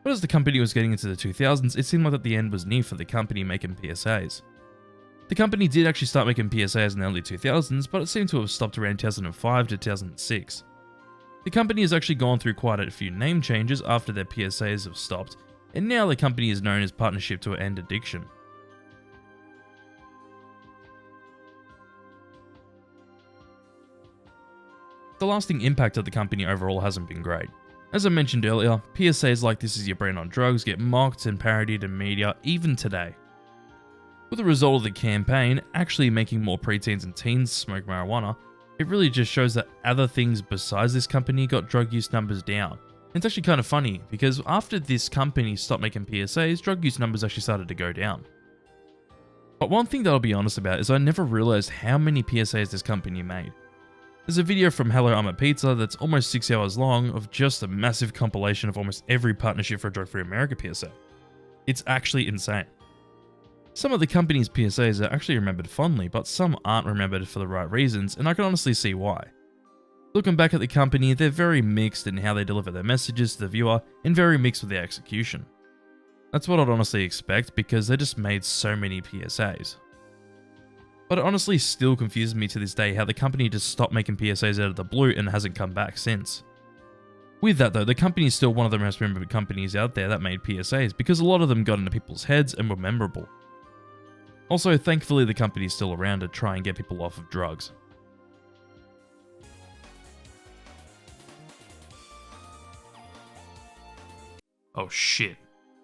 But as the company was getting into the 2000s, it seemed like that the end was near for the company making PSAs. The company did actually start making PSAs in the early 2000s, but it seemed to have stopped around 2005 to 2006. The company has actually gone through quite a few name changes after their PSAs have stopped, and now the company is known as Partnership to End Addiction. The lasting impact of the company overall hasn't been great. As I mentioned earlier, PSAs like This Is Your Brain on Drugs get mocked and parodied in media even today. With the result of the campaign actually making more preteens and teens smoke marijuana, it really just shows that other things besides this company got drug use numbers down. It's actually kind of funny because after this company stopped making PSAs, drug use numbers actually started to go down. But one thing that I'll be honest about is I never realized how many PSAs this company made. There's a video from Hello I'm a Pizza that's almost 6 hours long of just a massive compilation of almost every Partnership for a Drug-Free America PSA. It's actually insane. Some of the company's PSAs are actually remembered fondly, but some aren't remembered for the right reasons, and I can honestly see why. Looking back at the company, they're very mixed in how they deliver their messages to the viewer, and very mixed with their execution. That's what I'd honestly expect, because they just made so many PSAs. But it honestly still confuses me to this day how the company just stopped making PSAs out of the blue and hasn't come back since. With that though, the company is still one of the most remembered companies out there that made PSAs, because a lot of them got into people's heads and were memorable. Also, thankfully the company is still around to try and get people off of drugs. Oh shit,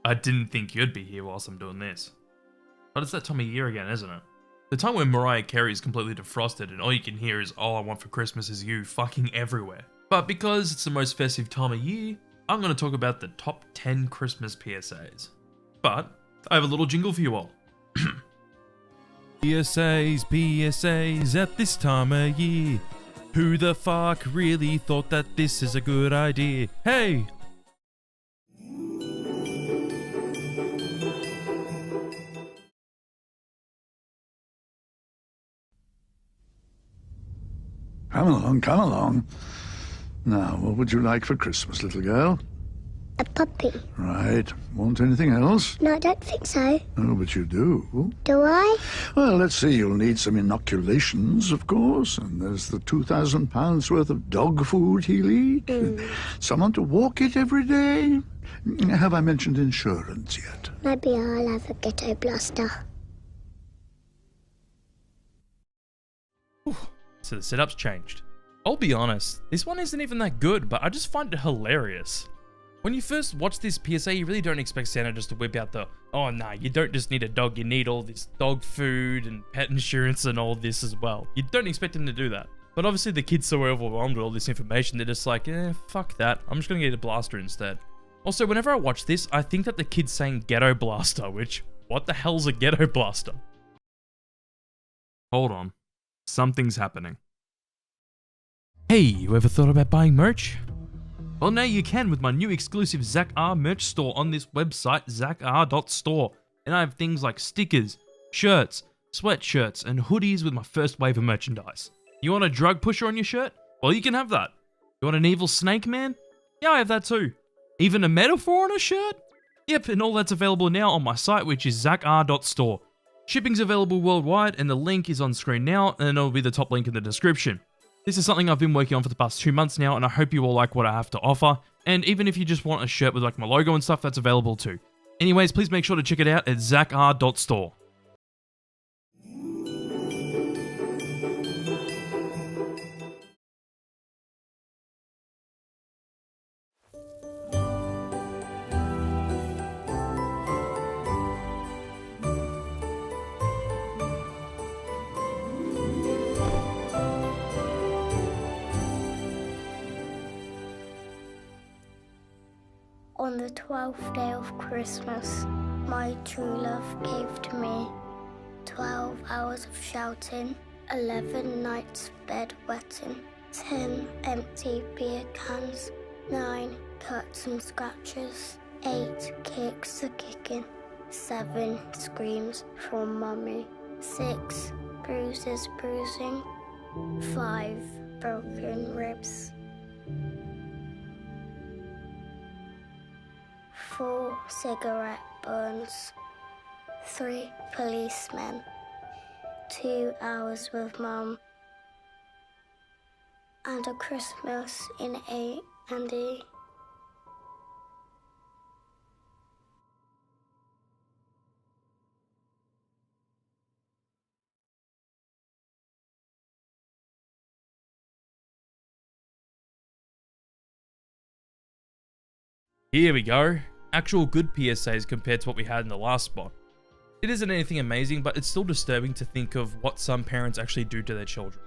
I didn't think you'd be here whilst I'm doing this. But it's that time of year again, isn't it? The time when Mariah Carey is completely defrosted and all you can hear is "All I Want for Christmas Is You" fucking everywhere. But because it's the most festive time of year, I'm going to talk about the top 10 Christmas PSAs. But I have a little jingle for you all. PSAs, PSAs at this time of year. Who the fuck really thought that this is a good idea? Hey! Come along, come along. Now, what would you like for Christmas, little girl? A puppy. Right. Want anything else? No, I don't think so. Oh, but you do. Do I? Well, let's see. You'll need some inoculations, of course. And there's the £2,000 worth of dog food he'll eat. Someone to walk it every day. Have I mentioned insurance yet? Maybe I'll have a ghetto blaster. So the setup's changed. I'll be honest, this one isn't even that good, but I just find it hilarious. When you first watch this PSA, you really don't expect Santa just to whip out the, oh nah, you don't just need a dog, you need all this dog food and pet insurance and all this as well. You don't expect him to do that. But obviously the kids so overwhelmed with all this information, they're just like, fuck that, I'm just gonna get a blaster instead. Also, whenever I watch this, I think that the kid's saying ghetto blaster, which, what the hell's a ghetto blaster? Hold on. Something's happening. Hey, you ever thought about buying merch? Well, now you can with my new exclusive Zach R merch store on this website, zachR.store. And I have things like stickers, shirts, sweatshirts, and hoodies with my first wave of merchandise. You want a drug pusher on your shirt? Well, you can have that. You want an evil snake man? Yeah, I have that too. Even a metaphor on a shirt? Yep, and all that's available now on my site, which is zachR.store. Shipping's available worldwide, and the link is on screen now, and it'll be the top link in the description. This is something I've been working on for the past 2 months now, and I hope you all like what I have to offer. And even if you just want a shirt with like my logo and stuff, that's available too. Anyways, please make sure to check it out at zachR.store. On the 12th day of Christmas, my true love gave to me 12 hours of shouting, 11 nights bedwetting, 10 empty beer cans, 9 cuts and scratches, 8 kicks a kicking, 7 screams from mummy, 6 bruises bruising, 5 broken ribs, 4 cigarette burns, 3 policemen, 2 hours with mum, and a Christmas in A&E. Here we go. Actual good PSAs compared to what we had in the last spot. It isn't anything amazing, but it's still disturbing to think of what some parents actually do to their children.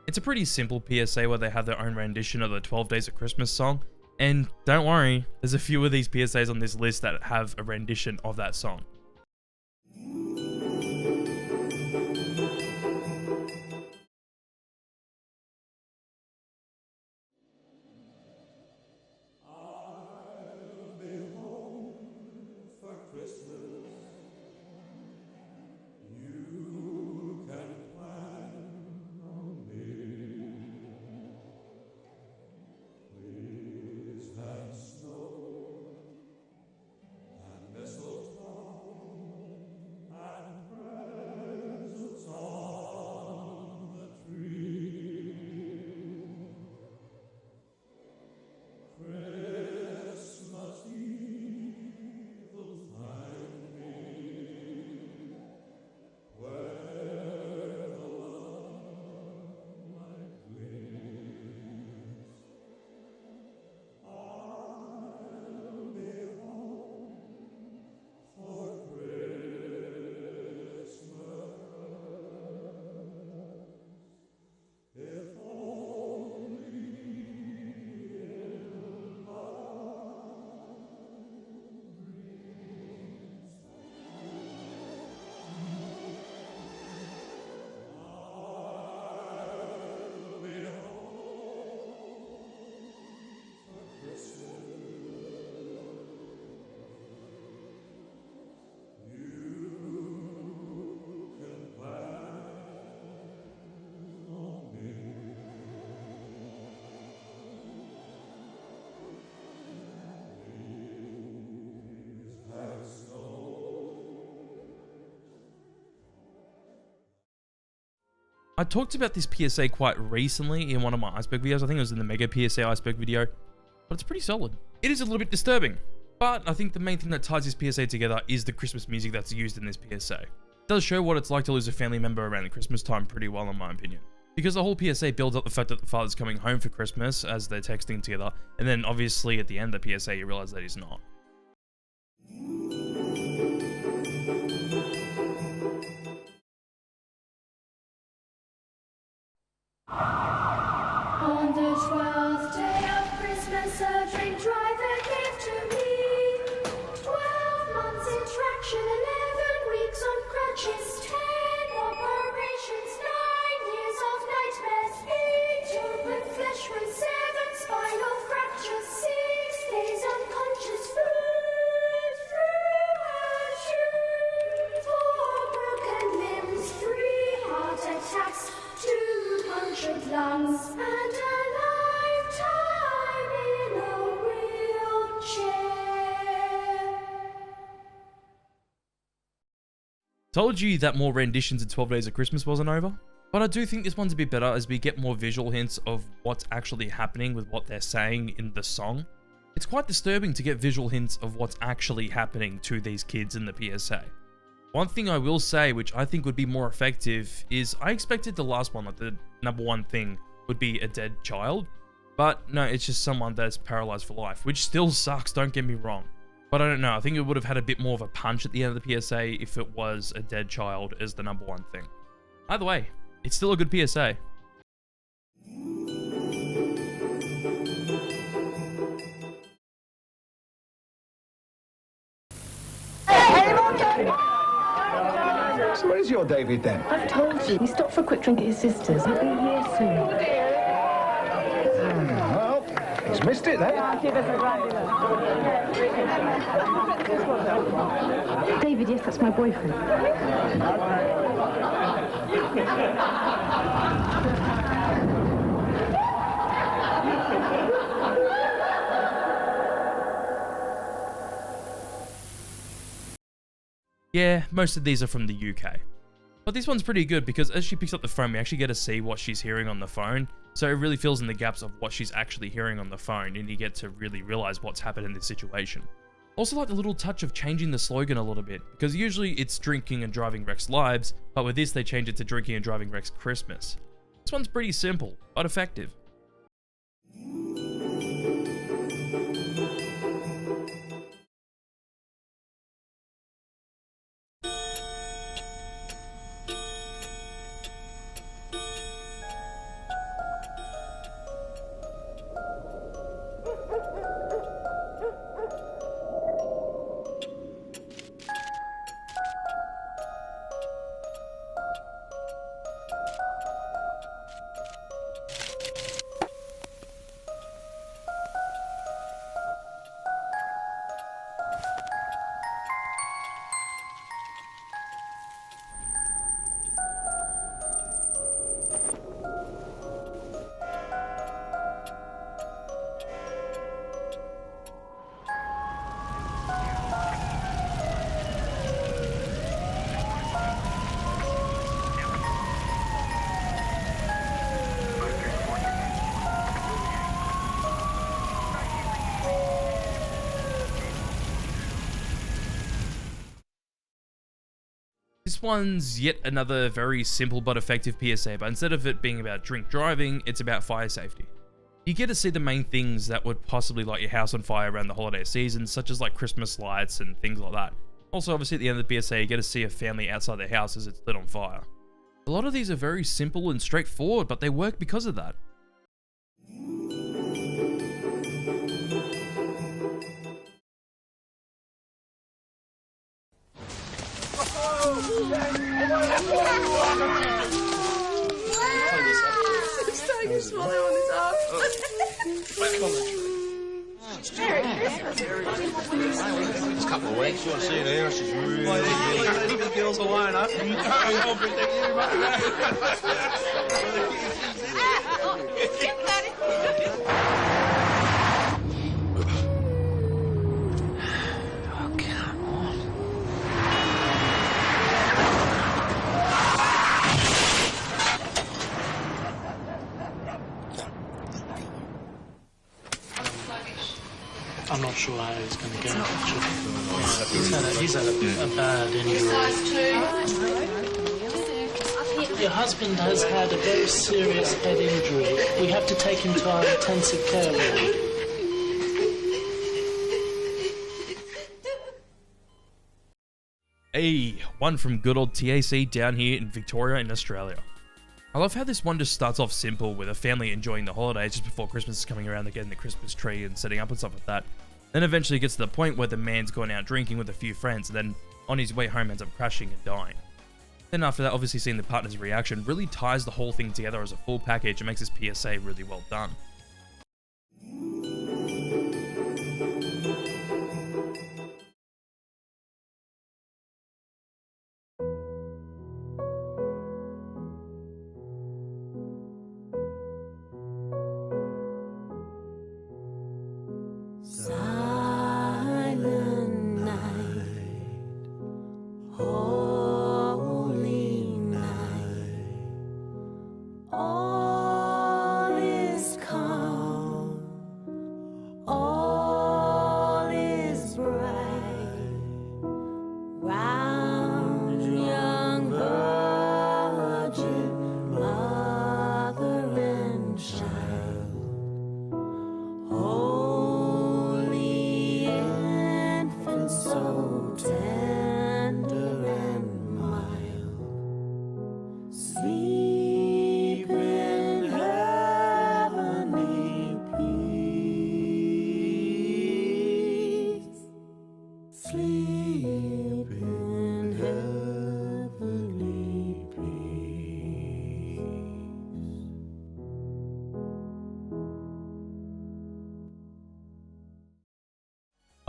It's a pretty simple PSA where they have their own rendition of the 12 Days of Christmas song, and don't worry, there's a few of these PSAs on this list that have a rendition of that song. I talked about this PSA quite recently in one of my iceberg videos. I think it was in the Mega PSA iceberg video, but it's pretty solid. It is a little bit disturbing, but I think the main thing that ties this PSA together is the Christmas music that's used in this PSA. It does show what it's like to lose a family member around the Christmas time pretty well, in my opinion. Because the whole PSA builds up the fact that the father's coming home for Christmas as they're texting together, and then obviously at the end of the PSA you realize that he's not. On the 12th day of Christmas, a drink driver gave to me 12 months in traction, 11 weeks on crutches, 10 operations, 9 years of nightmares, 8 open flesh wounds, 7 spinal fractures, 6 days unconscious, food through and through, 4 broken limbs, 3 heart attacks, 2 punctured lungs, and a lifetime in a wheelchair. Told you that more renditions in 12 Days of Christmas wasn't over, but I do think this one's a bit better as we get more visual hints of what's actually happening with what they're saying in the song. It's quite disturbing to get visual hints of what's actually happening to these kids in the PSA. One thing I will say, which I think would be more effective, is I expected the last one, like the #1 thing, would be a dead child. But no, it's just someone that's paralyzed for life, which still sucks, don't get me wrong. But I don't know, I think it would have had a bit more of a punch at the end of the PSA if it was a dead child as the #1 thing. Either way, it's still a good PSA. So where's your David then? I've told you. He stopped for a quick drink at his sister's. He'll be here soon. Well, he's missed it then. David, yes, that's my boyfriend. Yeah, most of these are from the UK. But this one's pretty good because as she picks up the phone, we actually get to see what she's hearing on the phone. So it really fills in the gaps of what she's actually hearing on the phone, and you get to really realize what's happened in this situation. Also like the little touch of changing the slogan a little bit, because usually it's drinking and driving wrecks lives, but with this they change it to drinking and driving wrecks Christmas. This one's pretty simple, but effective. This one's yet another very simple but effective PSA, but instead of it being about drink driving, it's about fire safety. You get to see the main things that would possibly light your house on fire around the holiday season, such as like Christmas lights and things like that. Also, obviously at the end of the PSA, you get to see a family outside their house as it's lit on fire. A lot of these are very simple and straightforward, but they work because of that. He's swallowing on his arm. It's a couple of weeks. You want to see the house is really good. The girls alone, huh? sure how he's going to go. Actually. He's had a bad injury. Your husband has had a very serious head injury. We have to take him to our intensive care ward. Hey, one from good old TAC down here in Victoria in Australia. I love how this one just starts off simple with a family enjoying the holidays just before Christmas is coming around. They're getting the Christmas tree and setting up and stuff like that. Then eventually it gets to the point where the man's going out drinking with a few friends and then on his way home ends up crashing and dying. Then after that, obviously seeing the partner's reaction really ties the whole thing together as a full package and makes this PSA really well done. Silent night, holy night, all is calm, all is bright, round young virgin, mother and child, holy infant, so tender and mild, sleep in heavenly peace, sleep in heavenly peace.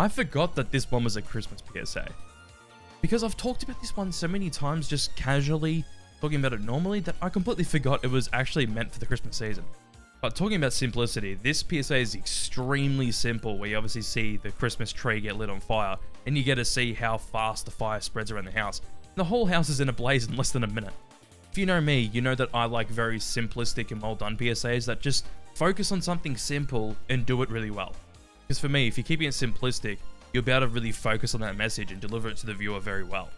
I forgot that this one was a Christmas PSA. Because I've talked about this one so many times just casually, talking about it normally, that I completely forgot it was actually meant for the Christmas season. But talking about simplicity, this PSA is extremely simple, where you obviously see the Christmas tree get lit on fire, and you get to see how fast the fire spreads around the house. The whole house is in a blaze in less than a minute. If you know me, you know that I like very simplistic and well done PSAs that just focus on something simple and do it really well. Because for me, if you're keeping it simplistic, you'll be able to really focus on that message and deliver it to the viewer very well.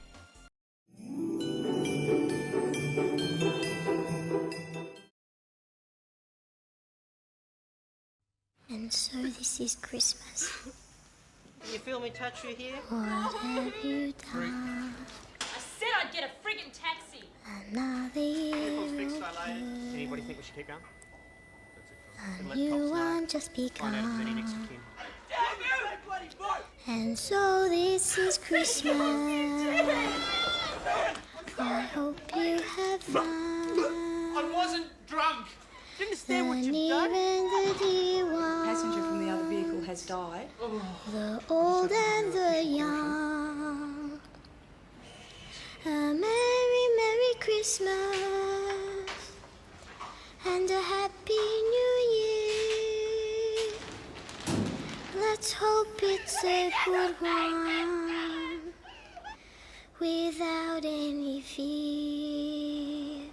And so this is Christmas. You feel me touch you here? What have you done? I said I'd get a friggin' taxi. Another year Anybody think we should keep going? and you want just begun. And so this is Christmas. I hope you have fun. I wasn't drunk. Do you understand what And you've done? even the dear ones, Passenger from the other vehicle has died. the old and the young. A merry, merry Christmas and a happy new year. Let's hope it's a good one without any fear.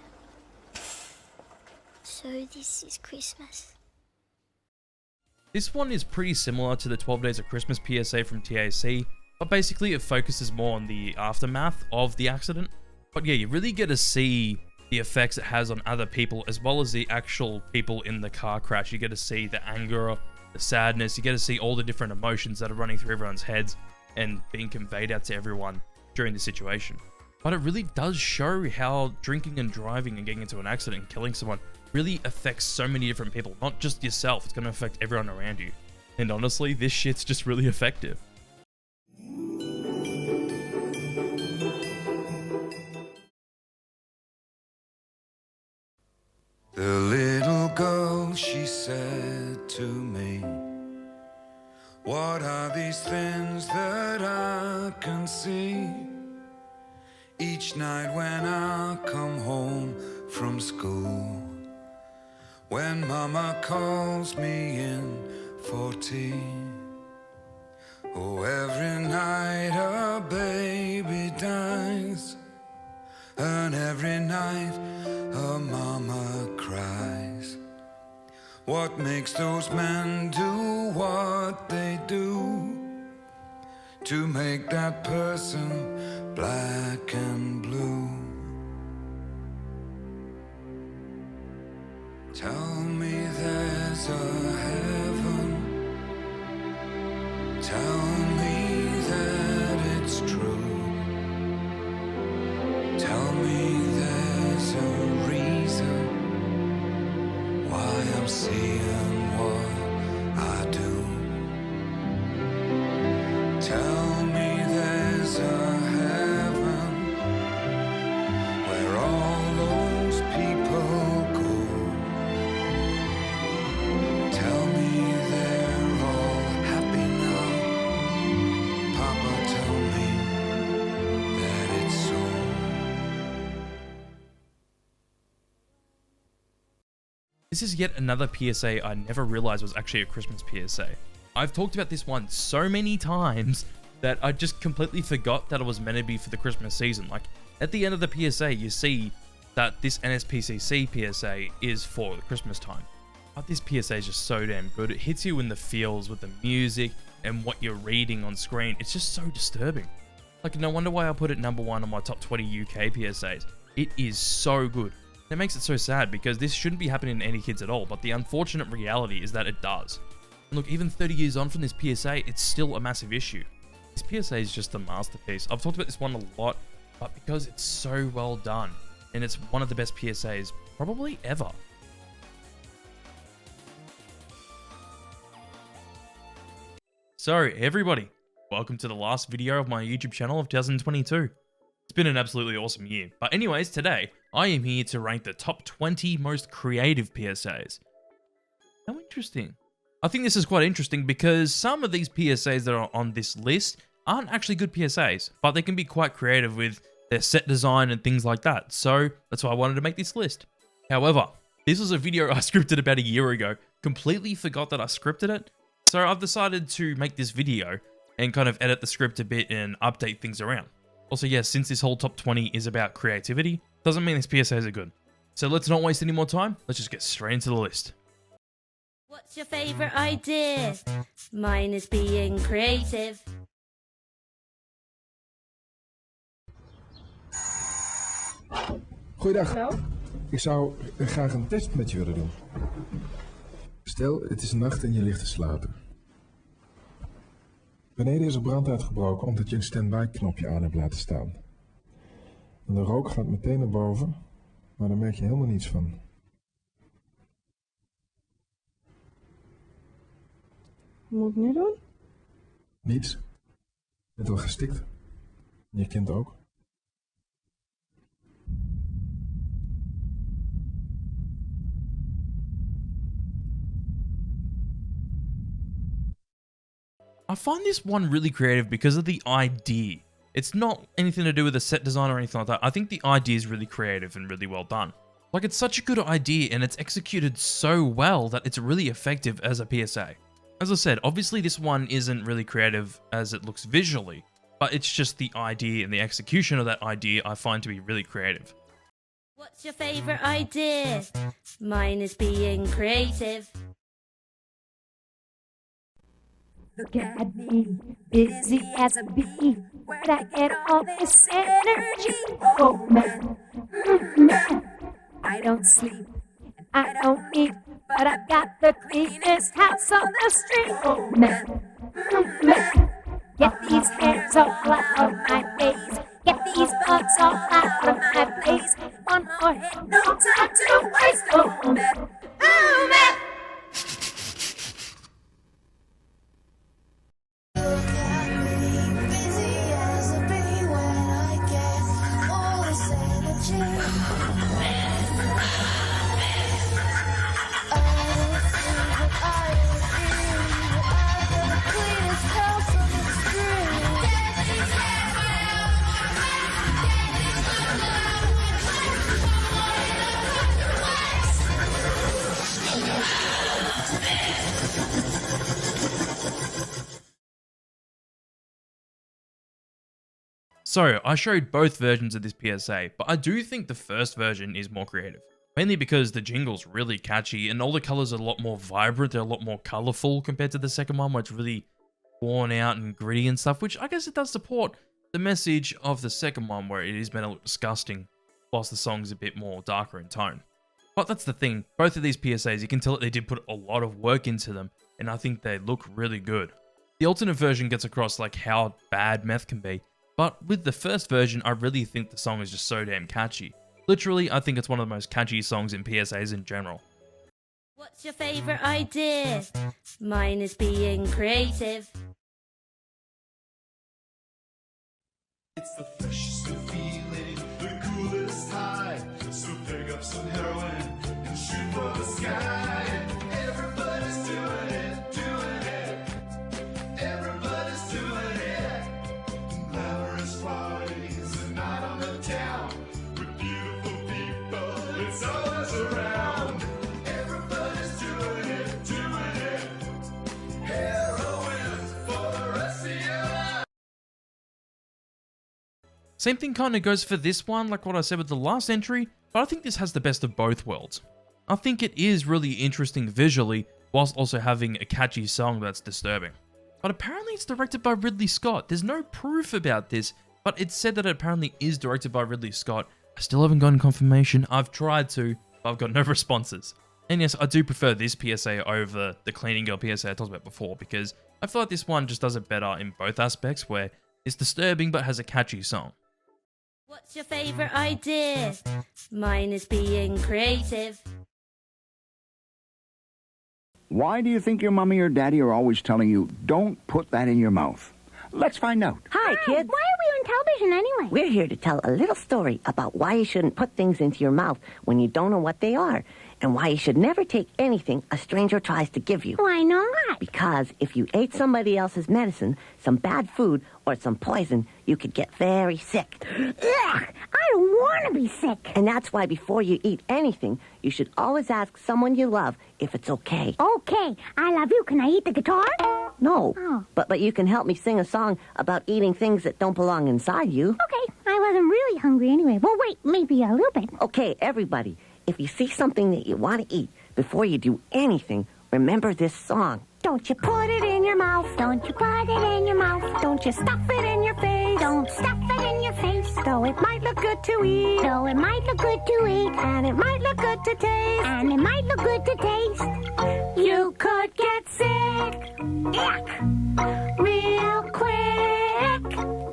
So this is Christmas. This one is pretty similar to the 12 Days of Christmas PSA from TAC, but basically it focuses more on the aftermath of the accident. But yeah, you really get to see the effects it has on other people as well as the actual people in the car crash. You get to see the anger, the sadness, you get to see all the different emotions that are running through everyone's heads and being conveyed out to everyone during the situation. But it really does show how drinking and driving and getting into an accident and killing someone really affects so many different people, not just yourself, it's going to affect everyone around you. And honestly, this shit's just really effective. The little girl, she said to me, what are these things that I can see? Each night when I come home from school, when Mama calls me in for tea. Oh, every night a baby dies, and every night a mama cries. What makes those men do what they do? to make that person black and blue. Tell me there's a heaven. Tell me that it's true. Tell me there's a reason why I'm seeing what I do. Tell me there's a heaven where all those people go. Tell me they're all happy now. Papa, tell me that it's so. This is yet another PSA I never realized was actually a Christmas PSA. I've talked about this one so many times that I just completely forgot that it was meant to be for the Christmas season. Like, at the end of the PSA, you see that this NSPCC PSA is for the Christmas time. But this PSA is just so damn good. It hits you in the feels with the music and what you're reading on screen. It's just so disturbing. Like, no wonder why I put it number 1 on my top 20 UK PSAs. It is so good. And it makes it so sad because this shouldn't be happening to any kids at all, but the unfortunate reality is that it does. And look, even 30 years on from this PSA, it's still a massive issue. This PSA is just a masterpiece. I've talked about this one a lot, but because it's so well done, and it's one of the best PSAs probably ever. So everybody, welcome to the last video of my YouTube channel of 2022. It's been an absolutely awesome year. But anyways, today, I am here to rank the top 20 most creative PSAs. How interesting. I think this is quite interesting because some of these PSAs that are on this list aren't actually good PSAs, but they can be quite creative with their set design and things like that. So that's why I wanted to make this list. However, this was a video I scripted about a year ago. Completely forgot that I scripted it. So I've decided to make this video and kind of edit the script a bit and update things around. Also, yes, since this whole top 20 is about creativity, doesn't mean these PSAs are good. So let's not waste any more time. Let's just get straight into the list. What's your favourite idea? Mine is being creative. Goeiedag. Hallo? Ik zou graag een test met je willen doen. Stel, het is nacht en je ligt te slapen. Beneden is er brand uitgebroken omdat je een standby knopje aan hebt laten staan. En de rook gaat meteen naar boven, maar daar merk je helemaal niets van. Wat moet ik nu doen? Niets. Je bent wel gestikt. Je kind ook. I find this one really creative because of the idea. It's not anything to do with the set design or anything like that. I think the idea is really creative and really well done. Like, it's such a good idea and it's executed so well that it's really effective as a PSA. As I said, obviously this one isn't really creative as it looks visually, but it's just the idea and the execution of that idea I find to be really creative. What's your favourite idea? Mine is being creative. Look at me, busy as a bee. Where'd I get all this energy? Oh man, man. I don't sleep, and I don't eat, but I've got the cleanest house on the street. Oh man, man. Get these hairs all out of my face. Get these bugs all out of my face. One more hit, no time to waste. Oh man, oh man. So, I showed both versions of this PSA, but I do think the first version is more creative. Mainly because the jingle's really catchy and all the colours are a lot more vibrant, they're a lot more colourful compared to the second one, where it's really worn out and gritty and stuff, which I guess it does support the message of the second one, where it is meant to look disgusting, whilst the song's a bit more darker in tone. But that's the thing, both of these PSAs, you can tell that they did put a lot of work into them, and I think they look really good. The alternate version gets across like how bad Meth can be, but with the first version, I really think the song is just so damn catchy. Literally, I think it's one of the most catchy songs in PSAs in general. What's your favourite idea? Mine is being creative. It's the freshest of feeling, the coolest high. So pick up some heroin and shoot for the sky. Everybody's doing it, doing it. Everybody's doing it. Glamorous parties, a night on the town with beautiful people. It's always around. Everybody's doing it, doing it. Heroin for the rest of your life. Same thing kind of goes for this one, like what I said with the last entry, but I think this has the best of both worlds. I think it is really interesting visually, whilst also having a catchy song that's disturbing. But apparently it's directed by Ridley Scott. There's no proof about this, but it's said that it apparently is directed by Ridley Scott. I still haven't gotten confirmation. I've tried to, but I've got no responses. And yes, I do prefer this PSA over the Cleaning Girl PSA I talked about before, because I feel like this one just does it better in both aspects, where it's disturbing but has a catchy song. What's your favourite idea? Mine is being creative. Why do you think your mommy or daddy are always telling you, don't put that in your mouth? Let's find out. Hi, kids. Why are we on television anyway? We're here to tell a little story about why you shouldn't put things into your mouth when you don't know what they are, and why you should never take anything a stranger tries to give you. Why not? Because if you ate somebody else's medicine, some bad food, or some poison, you could get very sick. Ugh, I don't want to be sick. And that's why before you eat anything, you should always ask someone you love if it's okay. Okay, I love you. Can I eat the guitar? No, Oh. but you can help me sing a song about eating things that don't belong inside you. Okay, I wasn't really hungry anyway. Well, wait, maybe a little bit. Okay, everybody, if you see something that you want to eat, before you do anything, remember this song. Don't you put it in your mouth. Don't you put it in your mouth. Don't you stuff it in your face. Don't stuff it in your face. Though it might look good to eat. Though it might look good to eat. And it might look good to taste. And it might look good to taste. You could get sick. Ick. Real quick.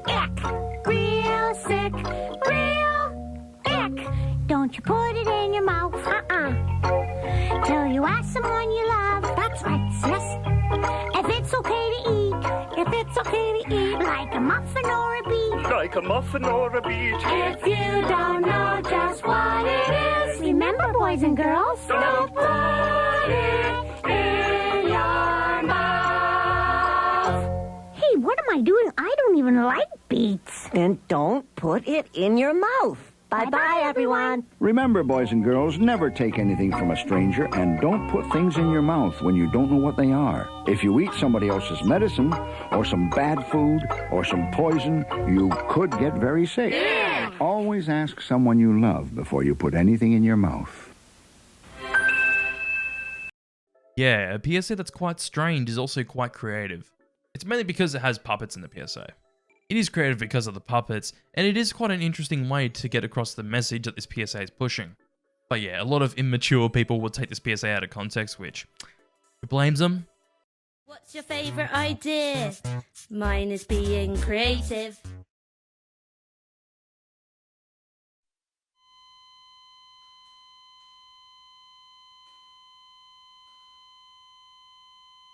Ick. Real sick. Real ick. Don't you put it in your mouth. Till you ask someone you love. That's right, sis. If it's okay to eat. If it's okay to eat. Like a muffin or a beet. Like a muffin or a beet. If you don't know just what it is, remember, boys and girls, don't put it in your mouth. Hey, what am I doing? I don't even like beets. Then don't put it in your mouth. Bye-bye, everyone. Remember, boys and girls, never take anything from a stranger, and don't put things in your mouth when you don't know what they are. If you eat somebody else's medicine, or some bad food, or some poison, you could get very sick. Yeah. Always ask someone you love before you put anything in your mouth. Yeah, a PSA that's quite strange is also quite creative. It's mainly because it has puppets in the PSA. It is creative because of the puppets, and it is quite an interesting way to get across the message that this PSA is pushing. But yeah, a lot of immature people will take this PSA out of context, which who blames them? What's your favourite idea? Mine is being creative.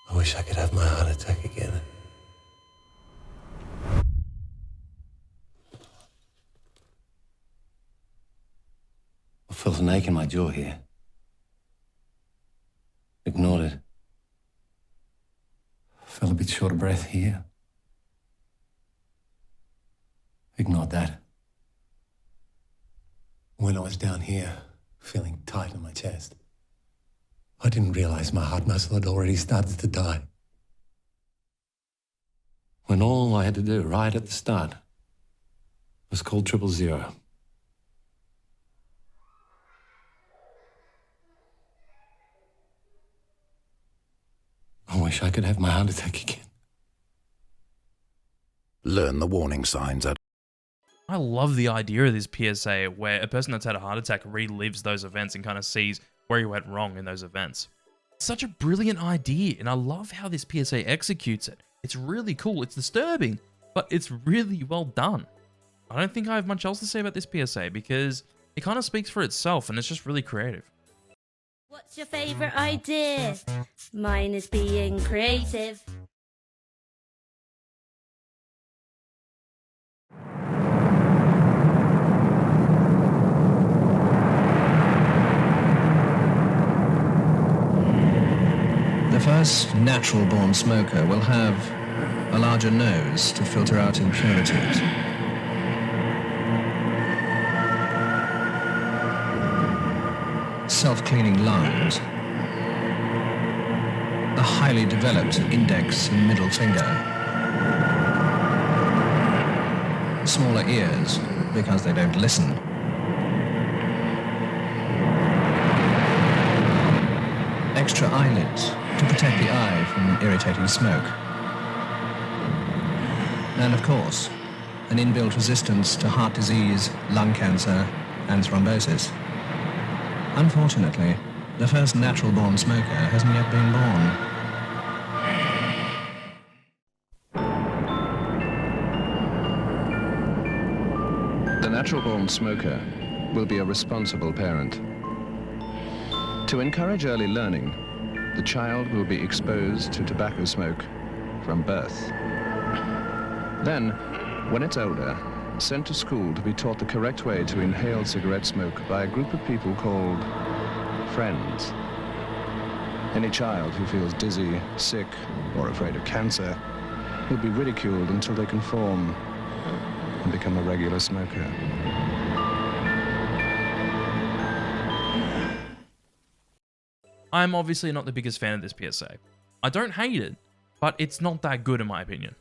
I wish I could have my heart attack again. I felt an ache in my jaw here. Ignored it. Felt a bit short of breath here. Ignored that. When I was down here, feeling tight in my chest, I didn't realize my heart muscle had already started to die. When all I had to do right at the start was call 000. I wish I could have my heart attack again. learn the warning signs at. I love the idea of this PSA where a person that's had a heart attack relives those events and kind of sees where he went wrong in those events. It's such a brilliant idea, and I love how this PSA executes it. It's really cool. It's disturbing, but it's really well done. I don't think I have much else to say about this PSA because it kind of speaks for itself and it's just really creative. What's your favourite idea? Mine is being creative. The first natural-born smoker will have a larger nose to filter out impurities. Self-cleaning lungs. A highly developed index and middle finger. Smaller ears, because they don't listen. Extra eyelids to protect the eye from irritating smoke. And of course, an inbuilt resistance to heart disease, lung cancer, and thrombosis. Unfortunately, the first natural-born smoker hasn't yet been born. The natural-born smoker will be a responsible parent. To encourage early learning, the child will be exposed to tobacco smoke from birth. Then, when it's older, sent to school to be taught the correct way to inhale cigarette smoke by a group of people called friends. Any child who feels dizzy, sick, or afraid of cancer will be ridiculed until they conform and become a regular smoker. I'm obviously not the biggest fan of this PSA. I don't hate it, but it's not that good in my opinion.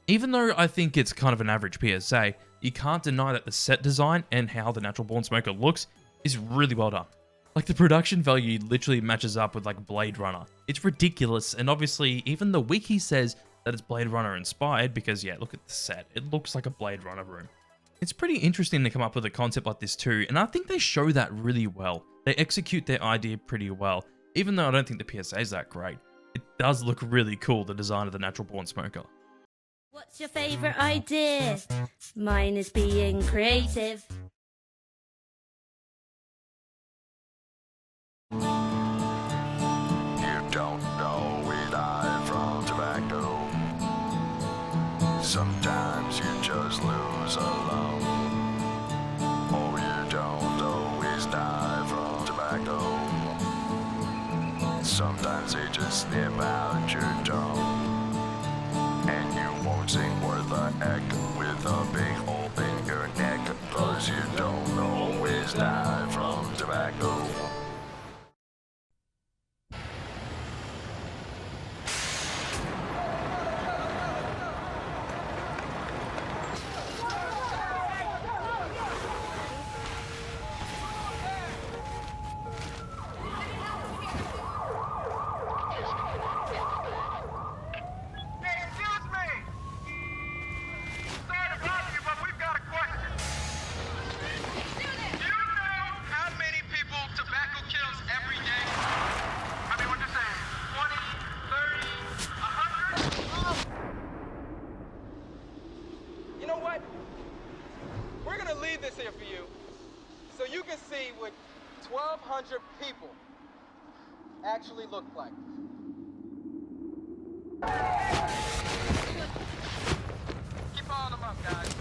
Even though I think it's kind of an average PSA, you can't deny that the set design and how the natural born smoker looks is really well done. Like the production value literally matches up with like Blade Runner. It's ridiculous, and obviously even the wiki says that it's Blade Runner inspired because yeah, look at the set. It looks like a Blade Runner room. It's pretty interesting to come up with a concept like this too, and I think they show that really well. They execute their idea pretty well. Even though I don't think the PSA is that great, it does look really cool, the design of the natural born smoker. What's your favourite idea? Mine is being creative. You don't always die from tobacco. Sometimes you just lose a lung. Oh, you don't always die from tobacco. Sometimes they just slip out your tongue. And you won't sing worth a heck with a big hole in your neck. 'Cause you don't always die from tobacco. You know what? We're gonna leave this here for you so you can see what 1,200 people actually look like. Keep all them up, guys.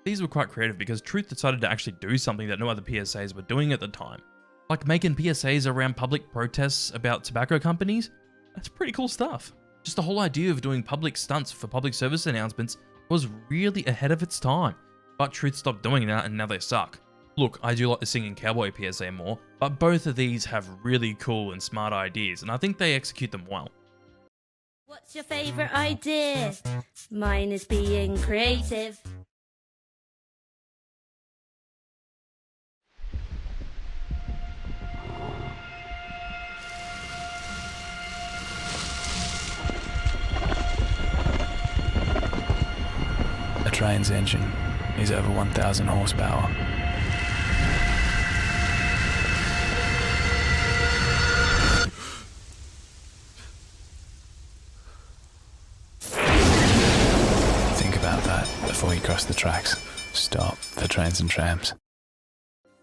These were quite creative because Truth decided to actually do something that no other PSAs were doing at the time. Like making PSAs around public protests about tobacco companies. That's pretty cool stuff. Just the whole idea of doing public stunts for public service announcements was really ahead of its time. But Truth stopped doing that and now they suck. Look, I do like the singing cowboy PSA more, but both of these have really cool and smart ideas and I think they execute them well. What's your favourite idea? Mine is being creative. train's engine is over 1,000 horsepower. Think about that before you cross the tracks. Stop for trains and trams.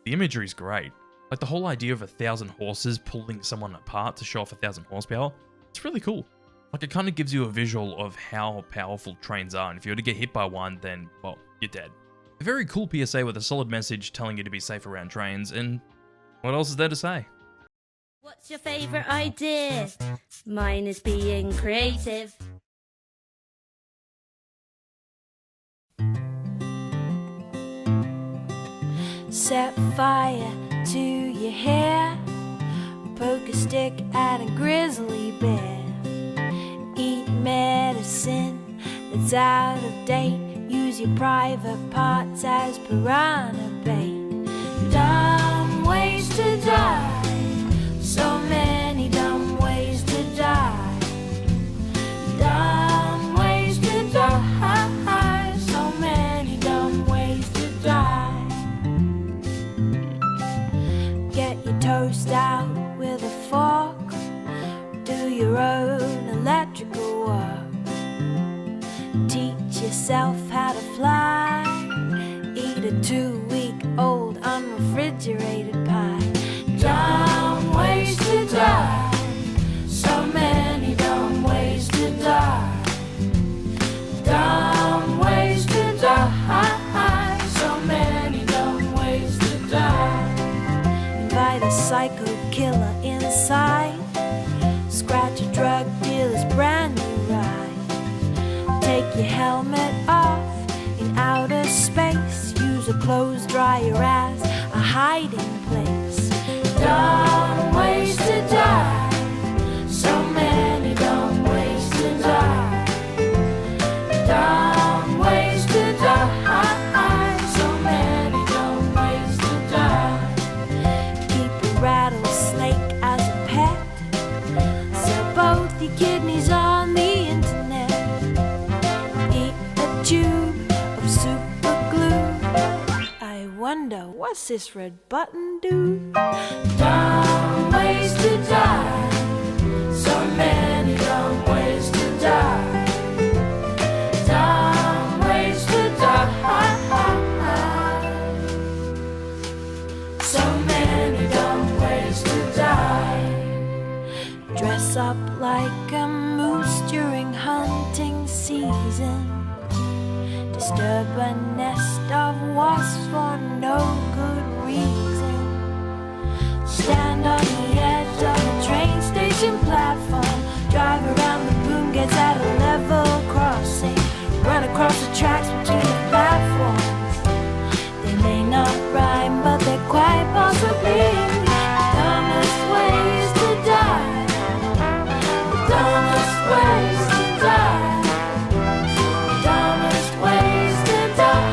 The imagery is great. Like the whole idea of 1,000 horses pulling someone apart to show off 1,000 horsepower, it's really cool. Like it kind of gives you a visual of how powerful trains are, and if you were to get hit by one, then, well, you're dead. A very cool PSA with a solid message telling you to be safe around trains, and what else is there to say? What's your favourite idea? Mine is being creative. Set fire to your hair, poke a stick at a grizzly bear, eat medicine that's out of date, use your private parts as piranha bait. Dumb ways to die, so many dumb ways to die. Dumb ways to die, so many dumb ways to die. Get your toast out with a fork, do your own electrical work, teach yourself how to fly, eat a 2-week-old unrefrigerated pie. Dumb ways to die, so many dumb ways to die. Dumb ways to die, so many dumb ways to die. Invite a psycho killer inside, scratch a drug dealer's brand new ride. Take your helmet off in outer space, use a clothes dryer as a hiding place. Dumb ways to die, so many dumb ways to die. Dumb ways to die, so many dumb ways to die. Keep a rattlesnake as a pet, sell both your kidneys on the internet. Eat a tube of super glue. I wonder, what's this red button do? Dumb ways to die, so many dumb ways to die. Dumb ways to die, so many dumb ways to die. Dress up like a moose during hunting season, disturb a nest of wasps for no good reason. Stand on the edge of a train station platform, drive around the boom gates at a level crossing, run across the tracks between the platforms. They may not rhyme, but they're quite possibly the dumbest ways to die. The dumbest ways to die. The dumbest ways to die.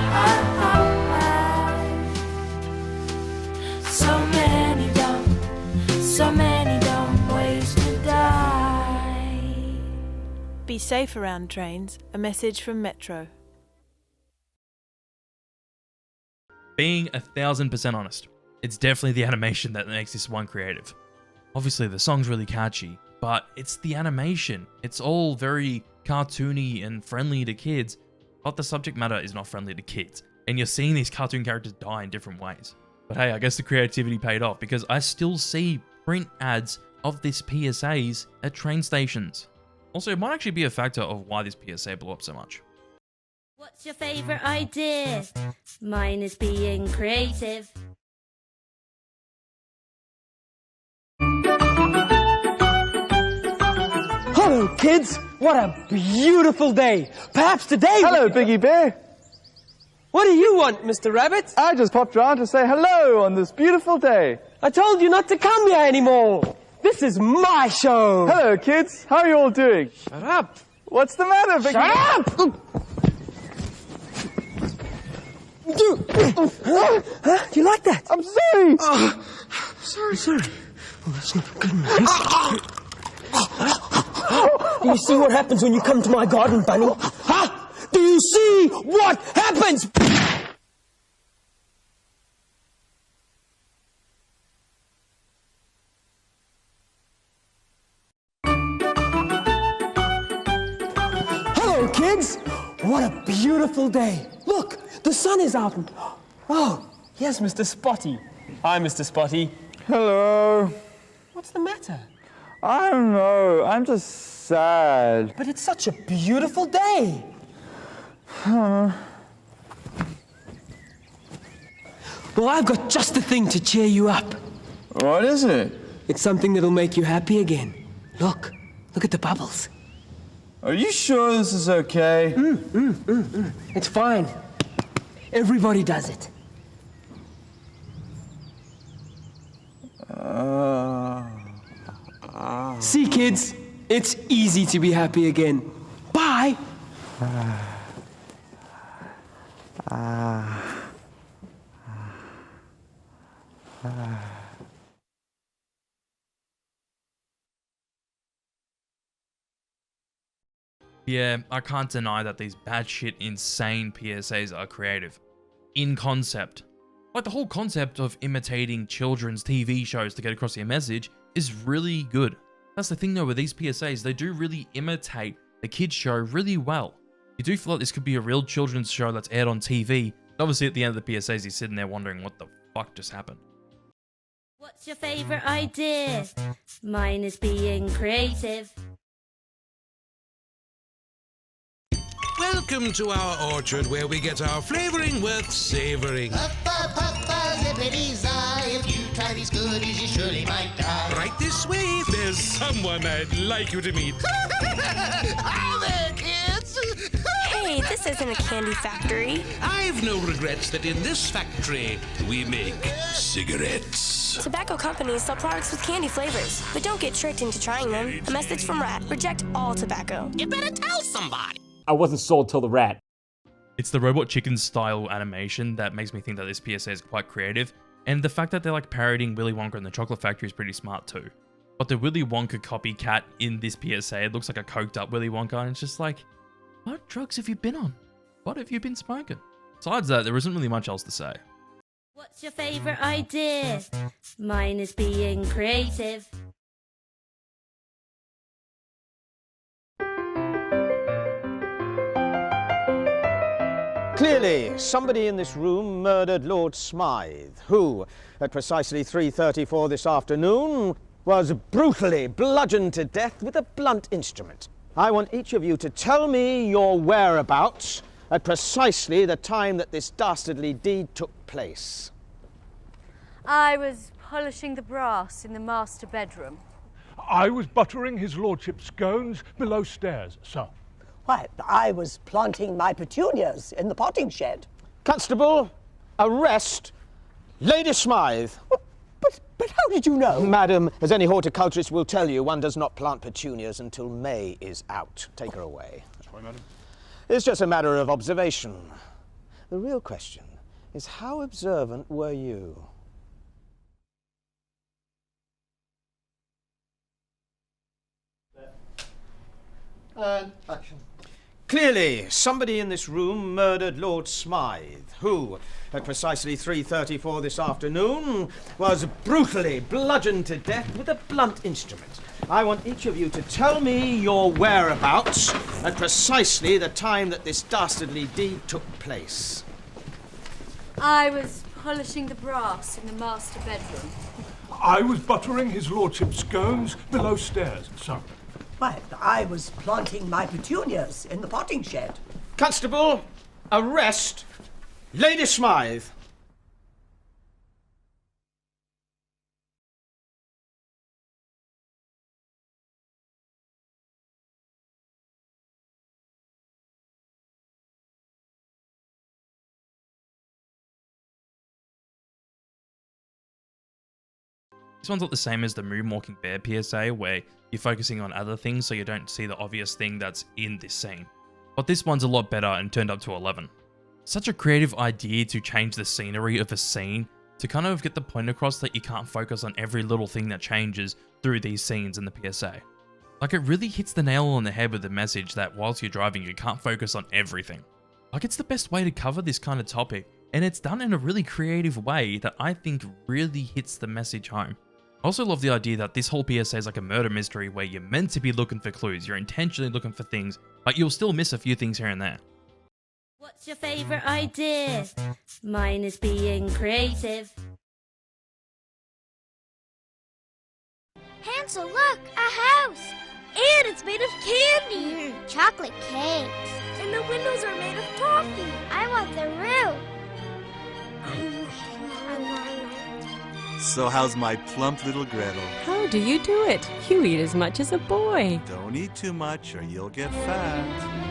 So many dumb ways to die. Be safe around trains. A message from Metro. Being 1,000% honest, it's definitely the animation that makes this one creative. Obviously the song's really catchy, but it's the animation. It's all very cartoony and friendly to kids, but the subject matter is not friendly to kids. And you're seeing these cartoon characters die in different ways. But hey, I guess the creativity paid off because I still see print ads of this PSAs at train stations. Also, it might actually be a factor of why this PSA blew up so much. What's your favourite idea? Mine is being creative. Hello, kids! What a beautiful day! Perhaps today... Hello, Biggie Bear! What do you want, Mr. Rabbit? I just popped round to say hello on this beautiful day. I told you not to come here anymore! This is my show! Hello, kids! How are you all doing? Shut up! What's the matter, Biggie? Shut up! Huh? Do you like that? I'm sorry! Sorry. Well, that's not good enough. Do you see what happens when you come to my garden, Bunny? Huh? Do you see see what happens! Hello, kids! What a beautiful day. Look, the sun is out. Oh, yes, Mr. Spotty. Hi, Mr. Spotty. Hello. What's the matter? I don't know. I'm just sad. But it's such a beautiful day. Huh. Well, I've got just the thing to cheer you up. What is it? It's something that'll make you happy again. Look at the bubbles. Are you sure this is okay? It's fine. Everybody does it. See, kids, it's easy to be happy again. Bye. Yeah, I can't deny that these batshit insane PSAs are creative. In concept. Like the whole concept of imitating children's TV shows to get across your message is really good. That's the thing though with these PSAs, they do really imitate the kids show really well. You do feel like this could be a real children's show that's aired on TV. Obviously at the end of the PSAs he's sitting there wondering what the fuck just happened. What's your favourite idea? Mine is being creative. Welcome to our orchard where we get our flavouring worth savouring. If you try these goodies, you surely might die. Right this way, there's someone I'd like you to meet. Hi there, kids! Hey, this isn't a candy factory. I've no regrets that in this factory we make cigarettes. Tobacco companies sell products with candy flavors, but don't get tricked into trying them. A message from Rat. Reject all tobacco. You better tell somebody. I wasn't sold till the rat. It's the Robot Chicken style animation that makes me think that this PSA is quite creative, and the fact that they're like parodying Willy Wonka and the Chocolate Factory is pretty smart too. But the Willy Wonka copycat in this PSA, it looks like a coked up Willy Wonka, and it's just like, what drugs have you been on? What have you been smoking? Besides that, there isn't really much else to say. What's your favourite idea? Mine is being creative. Clearly, somebody in this room murdered Lord Smythe, who, at precisely 3:34 this afternoon, was brutally bludgeoned to death with a blunt instrument. I want each of you to tell me your whereabouts at precisely the time that this dastardly deed took place. I was polishing the brass in the master bedroom. I was buttering his lordship's scones below stairs, sir. Why, I was planting my petunias in the potting shed. Constable, arrest Lady Smythe. But how did you know? Madam, as any horticulturist will tell you, one does not plant petunias until May is out. Take her away. That's right, madam. It's just a matter of observation. The real question is, how observant were you? And action. Clearly, somebody in this room murdered Lord Smythe, who, at precisely 3:34 this afternoon, was brutally bludgeoned to death with a blunt instrument. I want each of you to tell me your whereabouts at precisely the time that this dastardly deed took place. I was polishing the brass in the master bedroom. I was buttering his lordship's scones below stairs, sir. Why, I was planting my petunias in the potting shed. Constable, arrest Lady Smythe. This one's not the same as the Moonwalking Bear PSA, where you're focusing on other things so you don't see the obvious thing that's in this scene. But this one's a lot better and turned up to 11. Such a creative idea to change the scenery of a scene to kind of get the point across that you can't focus on every little thing that changes through these scenes in the PSA. Like, it really hits the nail on the head with the message that whilst you're driving you can't focus on everything. Like, it's the best way to cover this kind of topic, and it's done in a really creative way that I think really hits the message home. I also love the idea that this whole PSA is like a murder mystery where you're meant to be looking for clues, you're intentionally looking for things, but you'll still miss a few things here and there. What's your favourite idea? Mine is being creative. Hansel, look! A house! And it's made of candy! Chocolate cakes! And the windows are made of toffee! I want the roof! So how's my plump little Gretel? How do you do it? You eat as much as a boy. Don't eat too much or you'll get fat.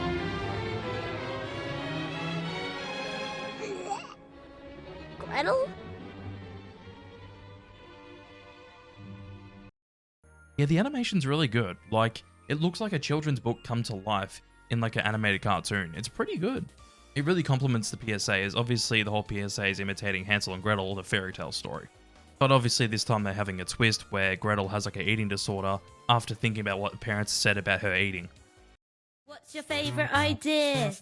Gretel? Yeah, the animation's really good. Like, it looks like a children's book come to life in like an animated cartoon. It's pretty good. It really complements the PSAs. Obviously, the whole PSA is imitating Hansel and Gretel, the fairy tale story. But obviously, this time they're having a twist where Gretel has like an eating disorder after thinking about what the parents said about her eating. What's your favourite idea?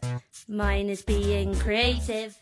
Mine is being creative.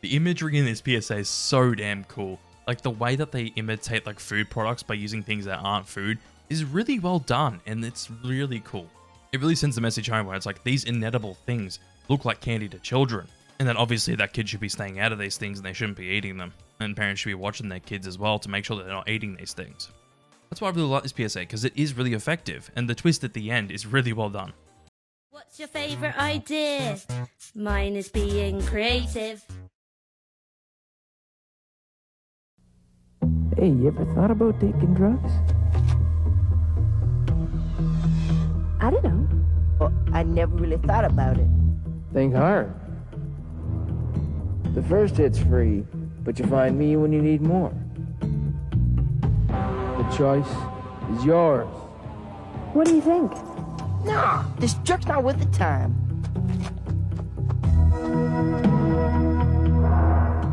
The imagery in this PSA is so damn cool. Like, the way that they imitate like food products by using things that aren't food is really well done, and it's really cool. It really sends the message home where it's like, these inedible things look like candy to children, and then obviously that kid should be staying out of these things and they shouldn't be eating them, and parents should be watching their kids as well to make sure that they're not eating these things. That's why I really like this PSA, because it is really effective, and the twist at the end is really well done. What's your favourite idea? Mine is being creative. Hey, you ever thought about taking drugs? I don't know. Well, I never really thought about it. Think hard. The first hit's free, but you find me when you need more. The choice is yours. What do you think? Nah, this jerk's not worth the time.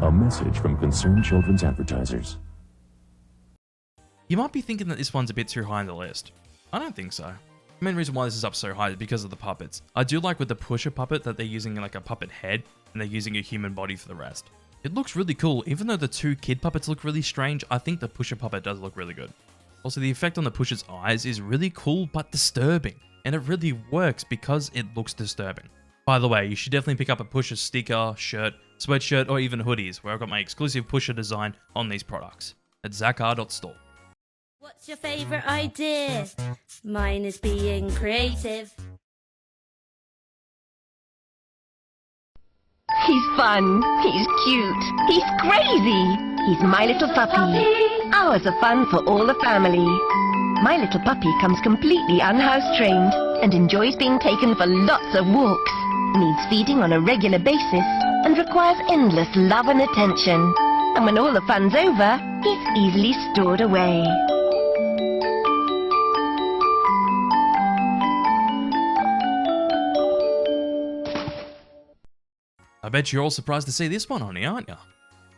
A message from Concerned Children's Advertisers. You might be thinking that this one's a bit too high on the list. I don't think so. The main reason why this is up so high is because of the puppets. I do like with the pusher puppet that they're using like a puppet head and they're using a human body for the rest. It looks really cool. Even though the two kid puppets look really strange, I think the pusher puppet does look really good. Also, the effect on the pusher's eyes is really cool but disturbing, and it really works because it looks disturbing. By the way, you should definitely pick up a pusher sticker, shirt, sweatshirt, or even hoodies, where I've got my exclusive pusher design on these products at zakar.store. What's your favourite idea? Mine is being creative. He's fun, he's cute, he's crazy. He's my little puppy. Hours of fun for all the family. My little puppy comes completely unhouse trained and enjoys being taken for lots of walks. Needs feeding on a regular basis and requires endless love and attention. And when all the fun's over, he's easily stored away. I bet you're all surprised to see this one on here, aren't you?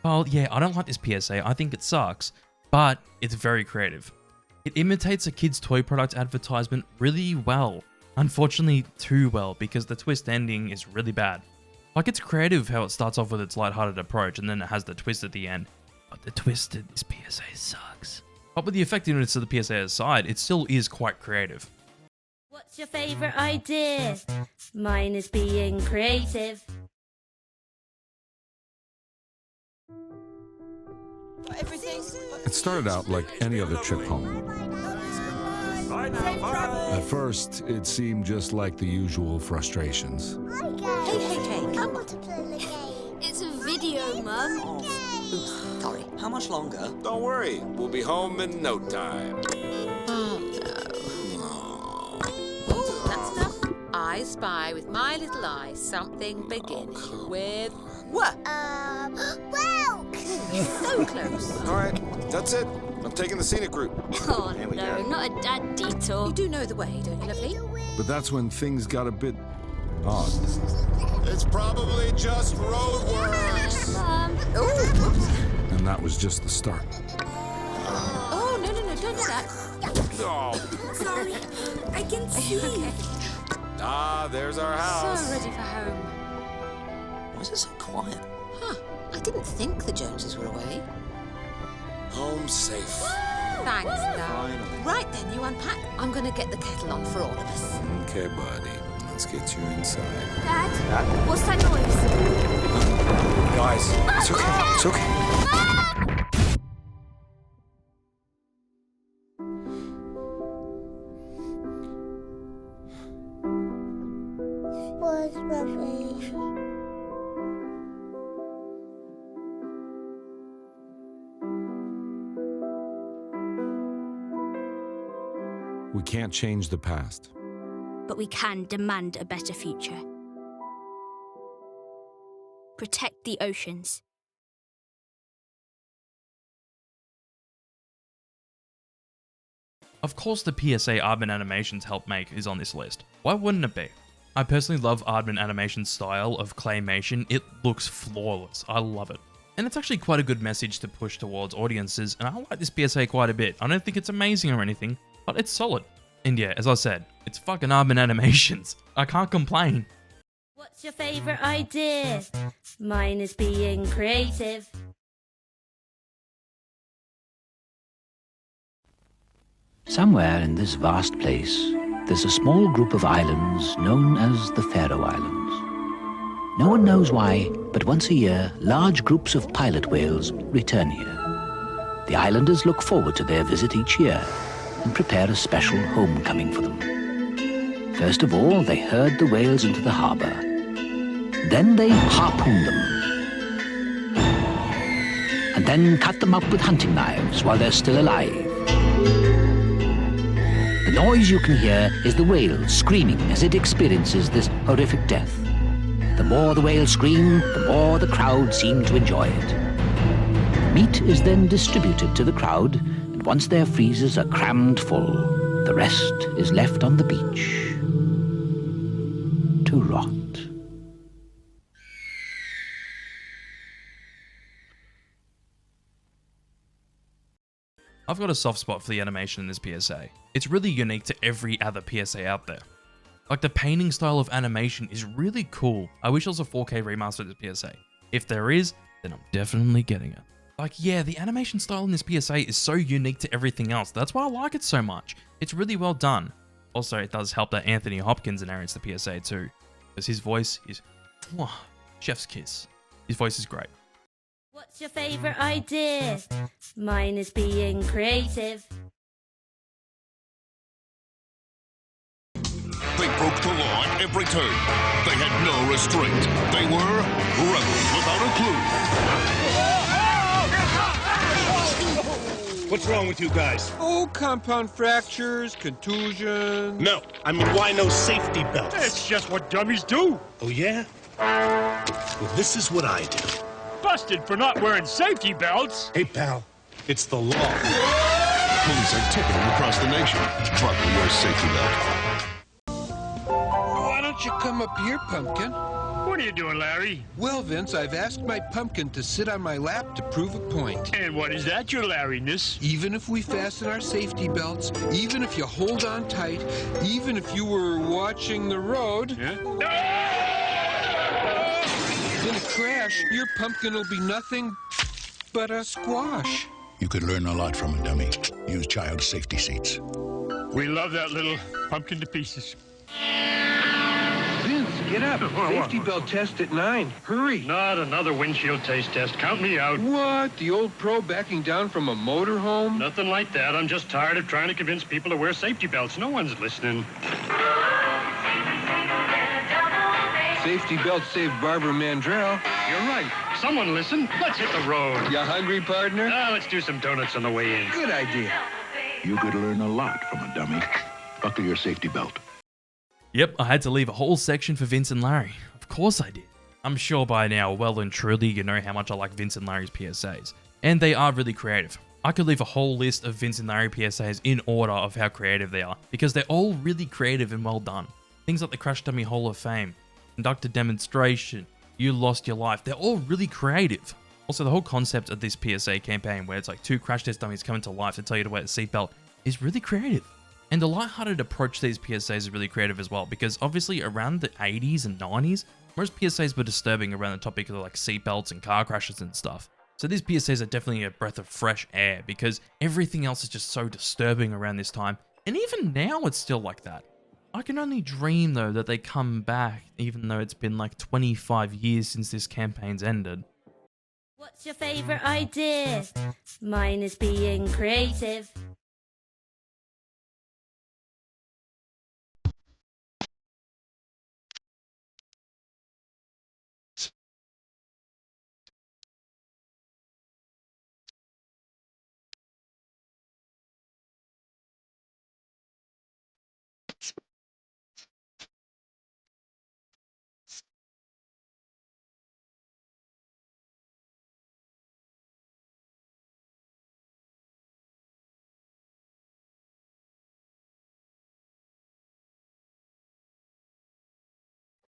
Well, yeah, I don't like this PSA, I think it sucks, but it's very creative. It imitates a kid's toy product advertisement really well. Unfortunately, too well, because the twist ending is really bad. Like, it's creative how it starts off with its lighthearted approach, and then it has the twist at the end. But the twist in this PSA sucks. But with the effectiveness of the PSA aside, it still is quite creative. What's your favourite idea? Mine is being creative. It started out like any other trip home. At first, it seemed just like the usual frustrations. Hey, I want to play the game. go, Mum. Oops, sorry. How much longer? Don't worry, we'll be home in no time. Oh, no. Oh, that's enough. I spy with my little eye something beginning with... What? Well! So close. All right, that's it. I'm taking the scenic route. Oh, no, not a dad detour. You do know the way, don't you, lovely? But that's when things got a bit odd. It's probably just roadworks. Mom. Oh, oops. And that was just the start. Oh, no, don't do that. Oh. Sorry, I can see. Okay. Ah, there's our house. So ready for home. Why is it so quiet? Huh, I didn't think the Joneses were away. Home safe. Thanks, darling. Right then, you unpack. I'm going to get the kettle on for all of us. Okay, buddy. Let's get you inside. Dad, what's that noise? Guys, it's okay. It's okay. What's my face? We can't change the past. But we can demand a better future. Protect the oceans. Of course the PSA Aardman Animations helped make is on this list. Why wouldn't it be? I personally love Aardman Animation's style of claymation. It looks flawless. I love it. And it's actually quite a good message to push towards audiences, and I like this PSA quite a bit. I don't think it's amazing or anything, but it's solid. And yeah, as I said, it's fucking Aardman Animations. I can't complain. What's your favourite idea? Mine is being creative. Somewhere in this vast place, there's a small group of islands known as the Faroe Islands. No one knows why, but once a year, large groups of pilot whales return here. The islanders look forward to their visit each year and prepare a special homecoming for them. First of all, they herd the whales into the harbour. Then they harpoon them. And then cut them up with hunting knives while they're still alive. The noise you can hear is the whale screaming as it experiences this horrific death. The more the whales scream, the more the crowd seem to enjoy it. Meat is then distributed to the crowd, and once their freezers are crammed full, the rest is left on the beach to rot. I've got a soft spot for the animation in this PSA. It's really unique to every other PSA out there. Like, the painting style of animation is really cool. I wish there was a 4K remaster of this PSA. If there is, then I'm definitely getting it. Like, yeah, the animation style in this PSA is so unique to everything else. That's why I like it so much. It's really well done. Also, it does help that Anthony Hopkins narrates the PSA too, because his voice is chef's kiss. His voice is great. What's your favourite idea? Mine is being creative. They broke the law at every turn. They had no restraint. They were rebels without a clue. What's wrong with you guys? Oh, compound fractures, contusions. No, I mean, why no safety belts? It's just what dummies do. Oh, yeah? Well, this is what I do. Busted for not wearing safety belts. Hey, pal, it's the law. Police are ticketing across the nation. Buckle your safety belt. Why don't you come up here, Pumpkin? What are you doing, Larry? Well, Vince, I've asked my pumpkin to sit on my lap to prove a point. And what is that, your Larryness? Even if we fasten our safety belts, even if you hold on tight, even if you were watching the road... In a crash, your pumpkin will be nothing but a squash. You could learn a lot from a dummy. Use child safety seats. We love that little pumpkin to pieces. Vince, get up. Safety belt test at 9. Hurry. Not another windshield taste test. Count me out. What? The old pro backing down from a motorhome? Nothing like that. I'm just tired of trying to convince people to wear safety belts. No one's listening. Safety belt saved Barbara Mandrell. You're right. someone listen. Let's hit the road. You hungry, partner? Let's do some donuts on the way in. Good idea. You could learn a lot from a dummy. Buckle your safety belt. Yep, I had to leave a whole section for Vince and Larry. Of course I did. I'm sure by now, well and truly, you know how much I like Vince and Larry's PSAs. And they are really creative. I could leave a whole list of Vince and Larry PSAs in order of how creative they are, because they're all really creative and well done. Things like the Crash Dummy Hall of Fame, Conduct a Demonstration, You Lost Your Life, they're all really creative. Also, the whole concept of this PSA campaign, where it's like 2 crash test dummies coming to life to tell you to wear a seatbelt, is really creative. And the lighthearted approach to these PSAs is really creative as well, because obviously around the 80s and 90s, most PSAs were disturbing around the topic of like seatbelts and car crashes and stuff. So these PSAs are definitely a breath of fresh air, because everything else is just so disturbing around this time. And even now it's still like that. I can only dream though that they come back, even though it's been like 25 years since this campaign's ended. What's your favourite idea? Mine is being creative.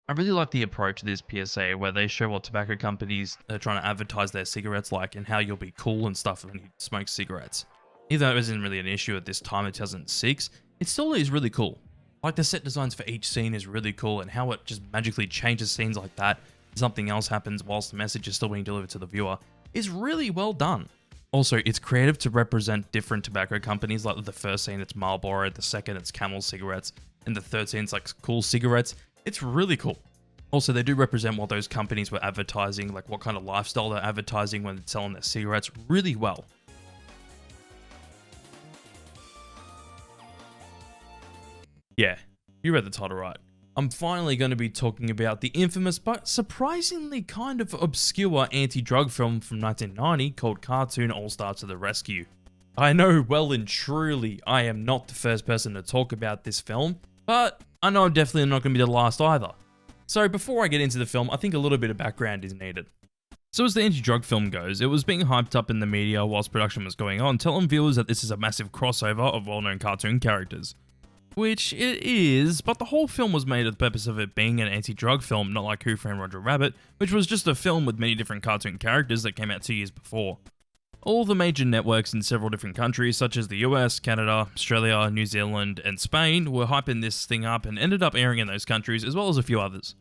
I really like the approach to this PSA where they show what tobacco companies are trying to advertise their cigarettes like and how you'll be cool and stuff when you smoke cigarettes. Even though it isn't really an issue at this time in 2006, it still is really cool. Like the set designs for each scene is really cool, and how it just magically changes scenes like that and something else happens whilst the message is still being delivered to the viewer is really well done. Also, it's creative to represent different tobacco companies, like the first scene it's Marlboro, the second it's Camel cigarettes, and the third scene it's like Cool cigarettes. It's really cool. Also, they do represent what those companies were advertising, like what kind of lifestyle they're advertising when they're selling their cigarettes really well. Yeah, you read the title right. I'm finally going to be talking about the infamous but surprisingly kind of obscure anti-drug film from 1990 called Cartoon All-Star to the Rescue. I know well and truly I am not the first person to talk about this film, but I know I'm definitely not going to be the last either. So before I get into the film, I think a little bit of background is needed. So as the anti-drug film goes, it was being hyped up in the media whilst production was going on, telling viewers that this is a massive crossover of well-known cartoon characters. Which it is, but the whole film was made for the purpose of it being an anti-drug film, not like Who Framed Roger Rabbit, which was just a film with many different cartoon characters that came out 2 years before. All the major networks in several different countries, such as the US, Canada, Australia, New Zealand, and Spain, were hyping this thing up and ended up airing in those countries, as well as a few others.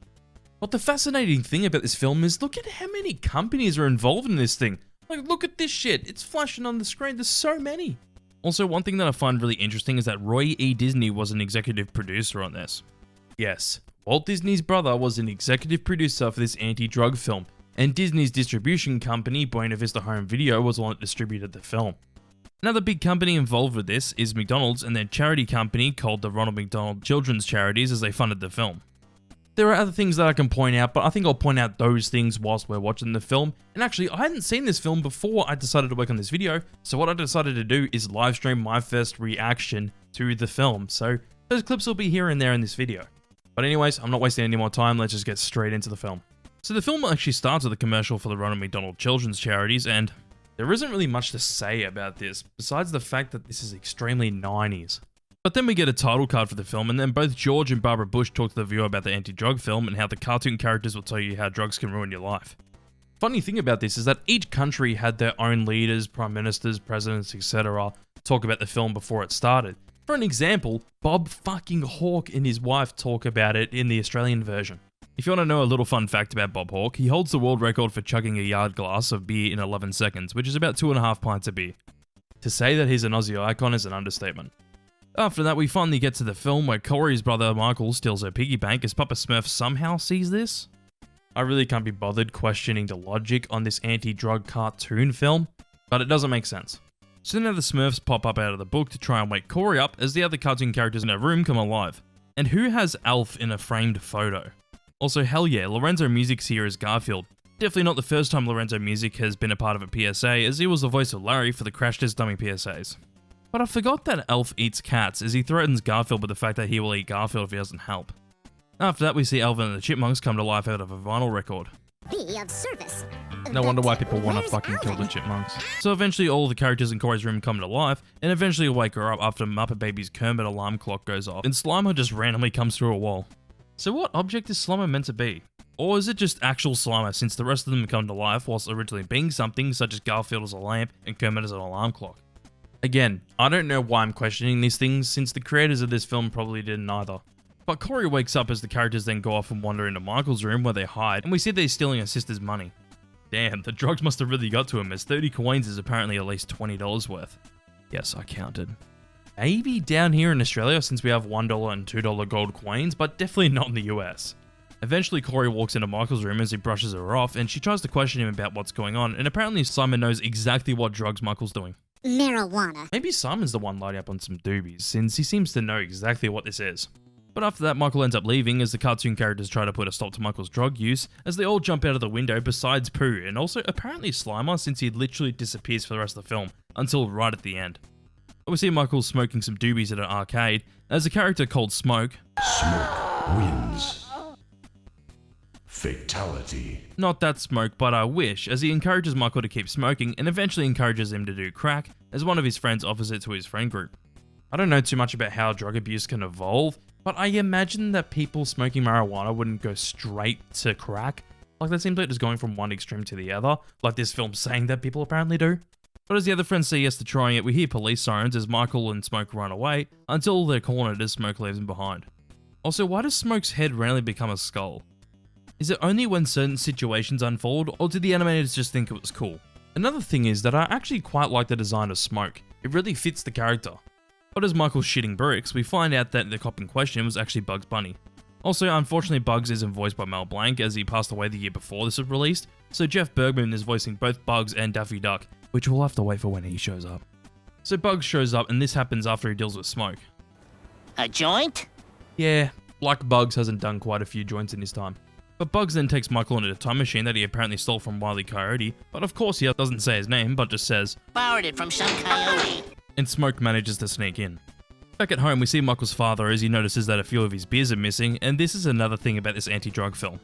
But the fascinating thing about this film is look at how many companies are involved in this thing. Like, look at this shit, it's flashing on the screen, there's so many. Also, one thing that I find really interesting is that Roy E. Disney was an executive producer on this. Yes, Walt Disney's brother was an executive producer for this anti-drug film, and Disney's distribution company, Buena Vista Home Video, was the one that distributed the film. Another big company involved with this is McDonald's and their charity company called the Ronald McDonald Children's Charities as they funded the film. There are other things that I can point out, but I think I'll point out those things whilst we're watching the film. And actually, I hadn't seen this film before I decided to work on this video, so what I decided to do is live stream my first reaction to the film, so those clips will be here and there in this video. But anyways, I'm not wasting any more time, let's just get straight into the film. So the film actually starts with a commercial for the Ronald McDonald Children's Charities, and there isn't really much to say about this, besides the fact that this is extremely 90s. But then we get a title card for the film, and then both George and Barbara Bush talk to the viewer about the anti-drug film and how the cartoon characters will tell you how drugs can ruin your life. Funny thing about this is that each country had their own leaders, prime ministers, presidents, etc. talk about the film before it started. For an example, Bob fucking Hawke and his wife talk about it in the Australian version. If you want to know a little fun fact about Bob Hawke, he holds the world record for chugging a yard glass of beer in 11 seconds, which is about 2.5 pints of beer. To say that he's an Aussie icon is an understatement. After that, we finally get to the film where Corey's brother Michael steals her piggy bank as Papa Smurf somehow sees this. I really can't be bothered questioning the logic on this anti-drug cartoon film, but it doesn't make sense. So now the Smurfs pop up out of the book to try and wake Corey up as the other cartoon characters in her room come alive. And who has Alf in a framed photo? Also, hell yeah, Lorenzo Music's here as Garfield. Definitely not the first time Lorenzo Music has been a part of a PSA, as he was the voice of Larry for the Crash Test Dummy PSAs. But I forgot that Elf eats cats, as he threatens Garfield with the fact that he will eat Garfield if he doesn't help. After that, we see Alvin and the Chipmunks come to life out of a vinyl record. Be of service. No wonder why people want to fucking kill the Chipmunks. So eventually all the characters in Corey's room come to life, and eventually wake her up after Muppet Baby's Kermit alarm clock goes off, and Slimer just randomly comes through a wall. So what object is Slimer meant to be? Or is it just actual Slimer, since the rest of them come to life whilst originally being something such as Garfield as a lamp and Kermit as an alarm clock? Again, I don't know why I'm questioning these things, since the creators of this film probably didn't either. But Corey wakes up as the characters then go off and wander into Michael's room where they hide, and we see that he's stealing his sister's money. Damn, the drugs must have really got to him, as 30 coins is apparently at least $20 worth. Yes, I counted. Maybe down here in Australia, since we have $1 and $2 gold coins, but definitely not in the US. Eventually, Corey walks into Michael's room as he brushes her off, and she tries to question him about what's going on, and apparently Simon knows exactly what drugs Michael's doing. Marijuana. Maybe Simon's the one lighting up on some doobies, since he seems to know exactly what this is. But after that, Michael ends up leaving as the cartoon characters try to put a stop to Michael's drug use, as they all jump out of the window besides Pooh, and also apparently Slimer, since he literally disappears for the rest of the film, until right at the end. We see Michael smoking some doobies at an arcade, as a character called Smoke Wins. Fatality. Not that Smoke, but I wish, as he encourages Michael to keep smoking and eventually encourages him to do crack, as one of his friends offers it to his friend group. I don't know too much about how drug abuse can evolve, but I imagine that people smoking marijuana wouldn't go straight to crack. Like, that seems like just going from one extreme to the other, like this film's saying that people apparently do. But as the other friends say yes to trying it, we hear police sirens as Michael and Smoke run away, until they're cornered as Smoke leaves them behind. Also, why does Smoke's head randomly become a skull? Is it only when certain situations unfold, or did the animators just think it was cool? Another thing is that I actually quite like the design of Smoke. It really fits the character. But as Michael's shitting bricks, we find out that the cop in question was actually Bugs Bunny. Also, unfortunately, Bugs isn't voiced by Mel Blanc, as he passed away the year before this was released, so Jeff Bergman is voicing both Bugs and Daffy Duck, which we'll have to wait for when he shows up. So Bugs shows up, and this happens after he deals with Smoke. A joint? Yeah, like Bugs hasn't done quite a few joints in his time. But Bugs then takes Michael into a time machine that he apparently stole from Wile E. Coyote, but of course he doesn't say his name, but just says, Borrowed it from some coyote. And Smoke manages to sneak in. Back at home, we see Michael's father as he notices that a few of his beers are missing, and this is another thing about this anti-drug film.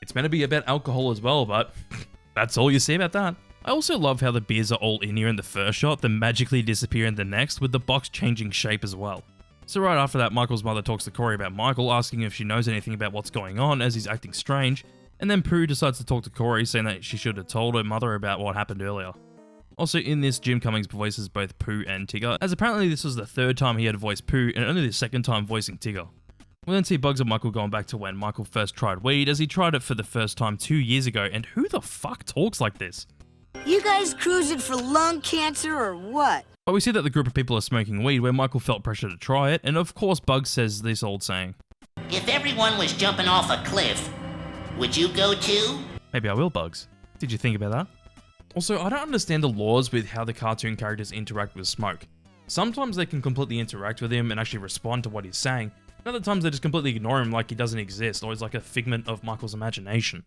It's meant to be about alcohol as well, but that's all you see about that. I also love how the beers are all in here in the first shot, then magically disappear in the next, with the box changing shape as well. So right after that, Michael's mother talks to Corey about Michael, asking if she knows anything about what's going on as he's acting strange, and then Pooh decides to talk to Corey, saying that she should have told her mother about what happened earlier. Also in this, Jim Cummings voices both Pooh and Tigger, as apparently this was the third time he had voiced Pooh and only the second time voicing Tigger. We then see Bugs and Michael going back to when Michael first tried weed, as he tried it for the first time 2 years ago, and who the fuck talks like this? You guys cruising for lung cancer or what? But we see that the group of people are smoking weed where Michael felt pressure to try it, and of course Bugs says this old saying. If everyone was jumping off a cliff, would you go too? Maybe I will, Bugs. Did you think about that? Also, I don't understand the laws with how the cartoon characters interact with Smoke. Sometimes they can completely interact with him and actually respond to what he's saying, and other times they just completely ignore him like he doesn't exist or he's like a figment of Michael's imagination.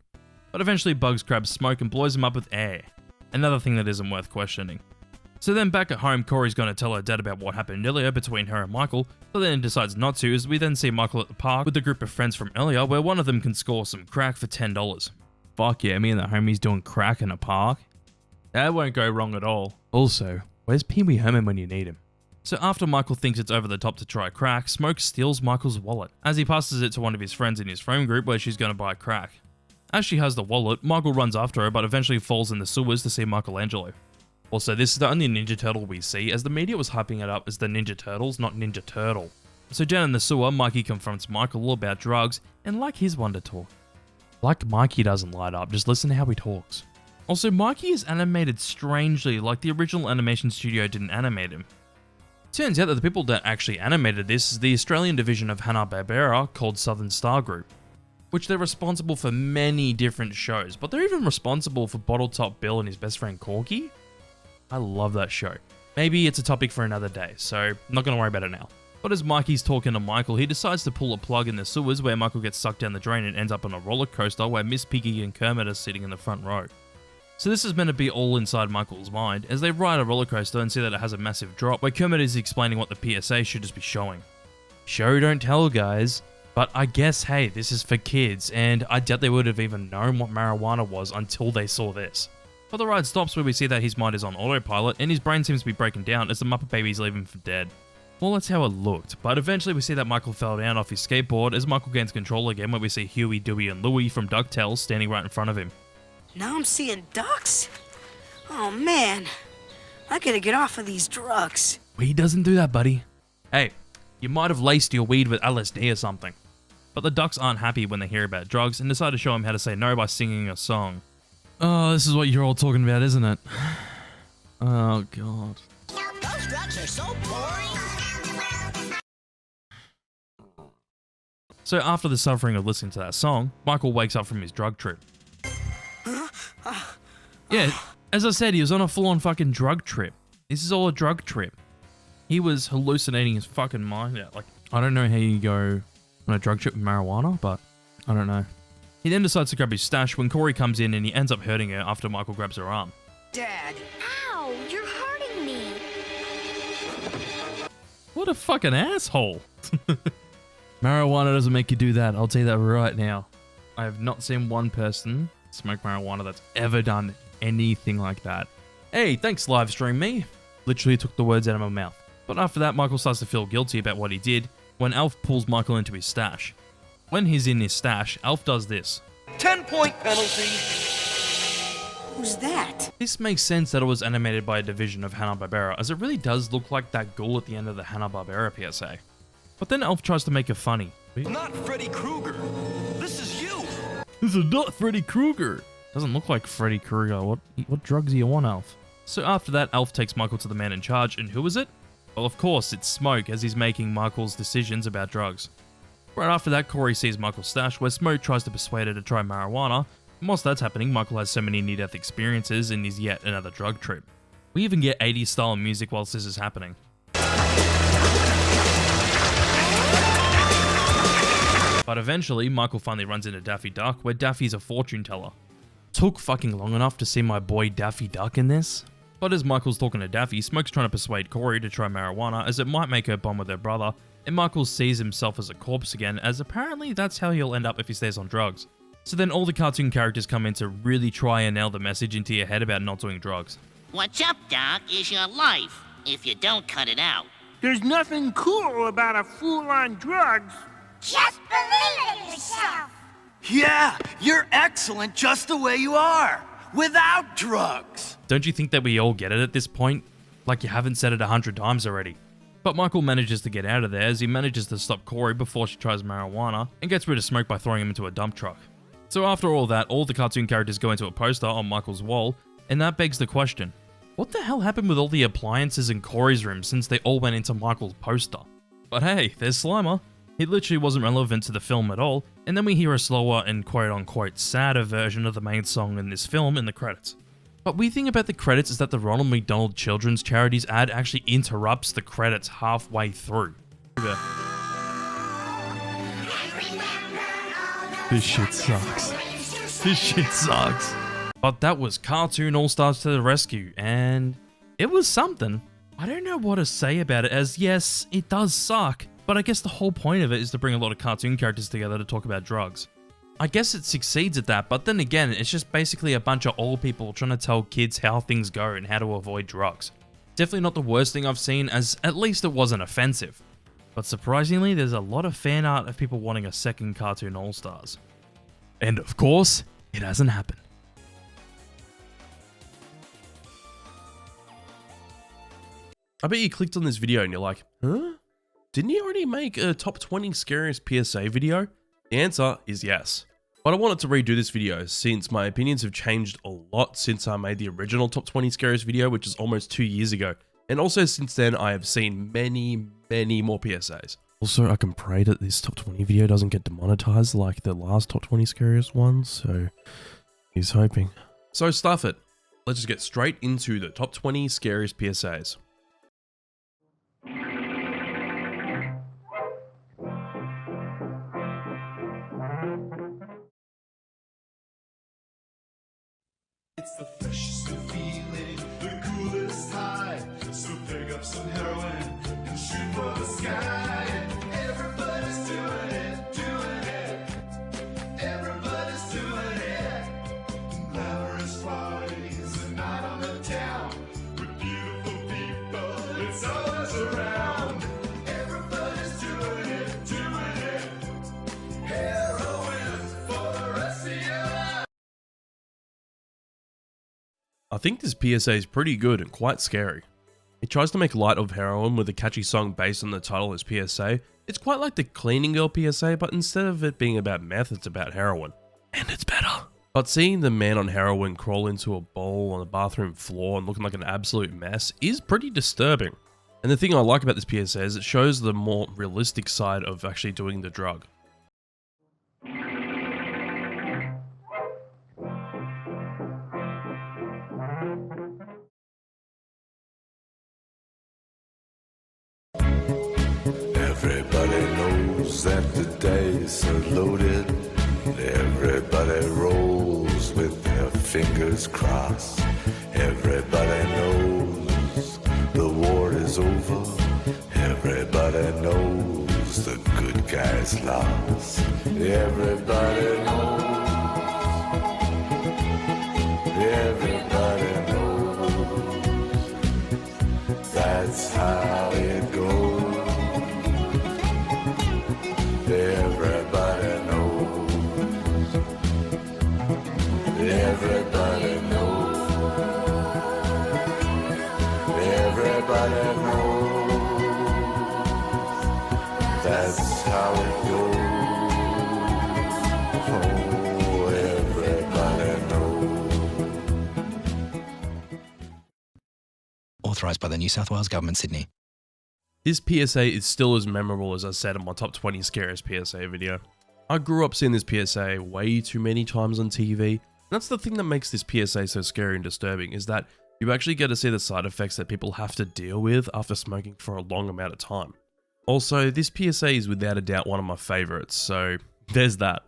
But eventually Bugs grabs Smoke and blows him up with air. Another thing that isn't worth questioning. So then back at home, Corey's going to tell her dad about what happened earlier between her and Michael, but then decides not to, as we then see Michael at the park with a group of friends from earlier where one of them can score some crack for $10. Fuck yeah, me and the homies doing crack in a park? That won't go wrong at all. Also, where's Pee Wee Herman when you need him? So after Michael thinks it's over the top to try crack, Smoke steals Michael's wallet, as he passes it to one of his friends in his phone group where she's going to buy crack. As she has the wallet, Michael runs after her but eventually falls in the sewers to see Michelangelo. Also, this is the only Ninja Turtle we see, as the media was hyping it up as the Ninja Turtles, not Ninja Turtle. So down in the sewer, Mikey confronts Michael about drugs, and like his one to talk. Like Mikey doesn't light up, just listen to how he talks. Also, Mikey is animated strangely, like the original animation studio didn't animate him. Turns out that the people that actually animated this is the Australian division of Hanna-Barbera called Southern Star Group, which they're responsible for many different shows, but they're even responsible for Bottle Top Bill and his best friend Corky. I love that show. Maybe it's a topic for another day, so I'm not going to worry about it now. But as Mikey's talking to Michael, he decides to pull a plug in the sewers where Michael gets sucked down the drain and ends up on a roller coaster where Miss Piggy and Kermit are sitting in the front row. So this is meant to be all inside Michael's mind as they ride a roller coaster and see that it has a massive drop where Kermit is explaining what the PSA should just be showing. Show don't tell, guys. But I guess, hey, this is for kids, and I doubt they would have even known what marijuana was until they saw this. But the ride stops where we see that his mind is on autopilot and his brain seems to be breaking down as the Muppet Babies leave him for dead. Well, that's how it looked, but eventually we see that Michael fell down off his skateboard as Michael gains control again where we see Huey, Dewey and Louie from DuckTales standing right in front of him. Now I'm seeing ducks? Oh man, I gotta get off of these drugs. Weed doesn't do that, buddy. Hey, you might have laced your weed with LSD or something. But the ducks aren't happy when they hear about drugs and decide to show him how to say no by singing a song. Oh, this is what you're all talking about, isn't it? Oh, God. Those drugs are so boring. So after the suffering of listening to that song, Michael wakes up from his drug trip. Yeah, as I said, he was on a full-on fucking drug trip. This is all a drug trip. He was hallucinating his fucking mind out. Like, I don't know how you go on a drug trip with marijuana, but I don't know. He then decides to grab his stash when Corey comes in and he ends up hurting her after Michael grabs her arm. Dad. Ow, you're hurting me. What a fucking asshole. Marijuana doesn't make you do that, I'll tell you that right now. I have not seen one person smoke marijuana that's ever done anything like that. Hey, thanks livestream me. Literally took the words out of my mouth. But after that, Michael starts to feel guilty about what he did when Alf pulls Michael into his stash. When he's in his stash, Alf does this. 10-point penalty. Who's that? This makes sense that it was animated by a division of Hanna-Barbera, as it really does look like that ghoul at the end of the Hanna-Barbera PSA. But then Alf tries to make it funny. Not Freddy Krueger. This is you. This is not Freddy Krueger. Doesn't look like Freddy Krueger. What drugs do you want, Alf? So after that, Alf takes Michael to the man in charge, and who is it? Well, of course, it's Smoke, as he's making Michael's decisions about drugs. Right after that, Corey sees Michael's stash, where Smoke tries to persuade her to try marijuana, and whilst that's happening, Michael has so many near-death experiences and is yet another drug trip. We even get 80s style music whilst this is happening. But eventually, Michael finally runs into Daffy Duck, where Daffy's a fortune teller. Took fucking long enough to see my boy Daffy Duck in this. But as Michael's talking to Daffy, Smoke's trying to persuade Corey to try marijuana as it might make her bond with her brother, and Michael sees himself as a corpse again, as apparently that's how he'll end up if he stays on drugs. So then all the cartoon characters come in to really try and nail the message into your head about not doing drugs. What's up, Doc, is your life, if you don't cut it out. There's nothing cool about a fool on drugs. Just believe in yourself. Yeah, you're excellent just the way you are, without drugs. Don't you think that we all get it at this point? Like you haven't said it 100 times already. But Michael manages to get out of there as he manages to stop Corey before she tries marijuana and gets rid of Smoke by throwing him into a dump truck. So after all that, all the cartoon characters go into a poster on Michael's wall, and that begs the question, what the hell happened with all the appliances in Corey's room since they all went into Michael's poster? But hey, there's Slimer. He literally wasn't relevant to the film at all, and then we hear a slower and quote-unquote sadder version of the main song in this film in the credits. But weird thing about the credits is that the Ronald McDonald Children's Charities ad actually interrupts the credits halfway through. This shit sucks. This shit sucks. But that was Cartoon All-Stars to the rescue, and it was something. I don't know what to say about it, as yes, it does suck, but I guess the whole point of it is to bring a lot of cartoon characters together to talk about drugs. I guess it succeeds at that, but then again, it's just basically a bunch of old people trying to tell kids how things go and how to avoid drugs. Definitely not the worst thing I've seen, as at least it wasn't offensive. But surprisingly, there's a lot of fan art of people wanting a second Cartoon All-Stars. And of course, it hasn't happened. I bet you clicked on this video and you're like, huh? Didn't he already make a top 20 scariest PSA video? The answer is yes. But I wanted to redo this video since my opinions have changed a lot since I made the original top 20 scariest video, which is almost 2 years ago. And also since then, I have seen many more PSAs. Also, I can pray that this top 20 video doesn't get demonetized like the last top 20 scariest one, so he's hoping. So stuff it. Let's just get straight into the top 20 scariest PSAs. It's the freshest feeling, the coolest high. So pick up some heroin and shoot for the sky. Everybody's doing it, doing it. Everybody's doing it. Glamorous parties, a night on the town with beautiful people. It's always around. Everybody's doing it, doing it. Heroin for the rest of your life. I think this PSA is pretty good and quite scary. It tries to make light of heroin with a catchy song based on the title as PSA. It's quite like the Cleaning Girl PSA, but instead of it being about meth, it's about heroin. And it's better. But seeing the man on heroin crawl into a bowl on the bathroom floor and looking like an absolute mess is pretty disturbing. And the thing I like about this PSA is it shows the more realistic side of actually doing the drug. Everybody knows that the dice are loaded. Everybody rolls with their fingers crossed. Everybody knows the war is over. Everybody knows the good guys lost. Everybody knows. Everybody knows. That's how it goes. Everybody knows. Everybody knows. Everybody knows. That's how it goes. Oh, everybody knows. Authorised by the New South Wales Government, Sydney. This PSA is still as memorable as I said in my top 20 scariest PSA video. I grew up seeing this PSA way too many times on TV. And that's the thing that makes this PSA so scary and disturbing, is that you actually get to see the side effects that people have to deal with after smoking for a long amount of time. Also, this PSA is without a doubt one of my favourites, so there's that.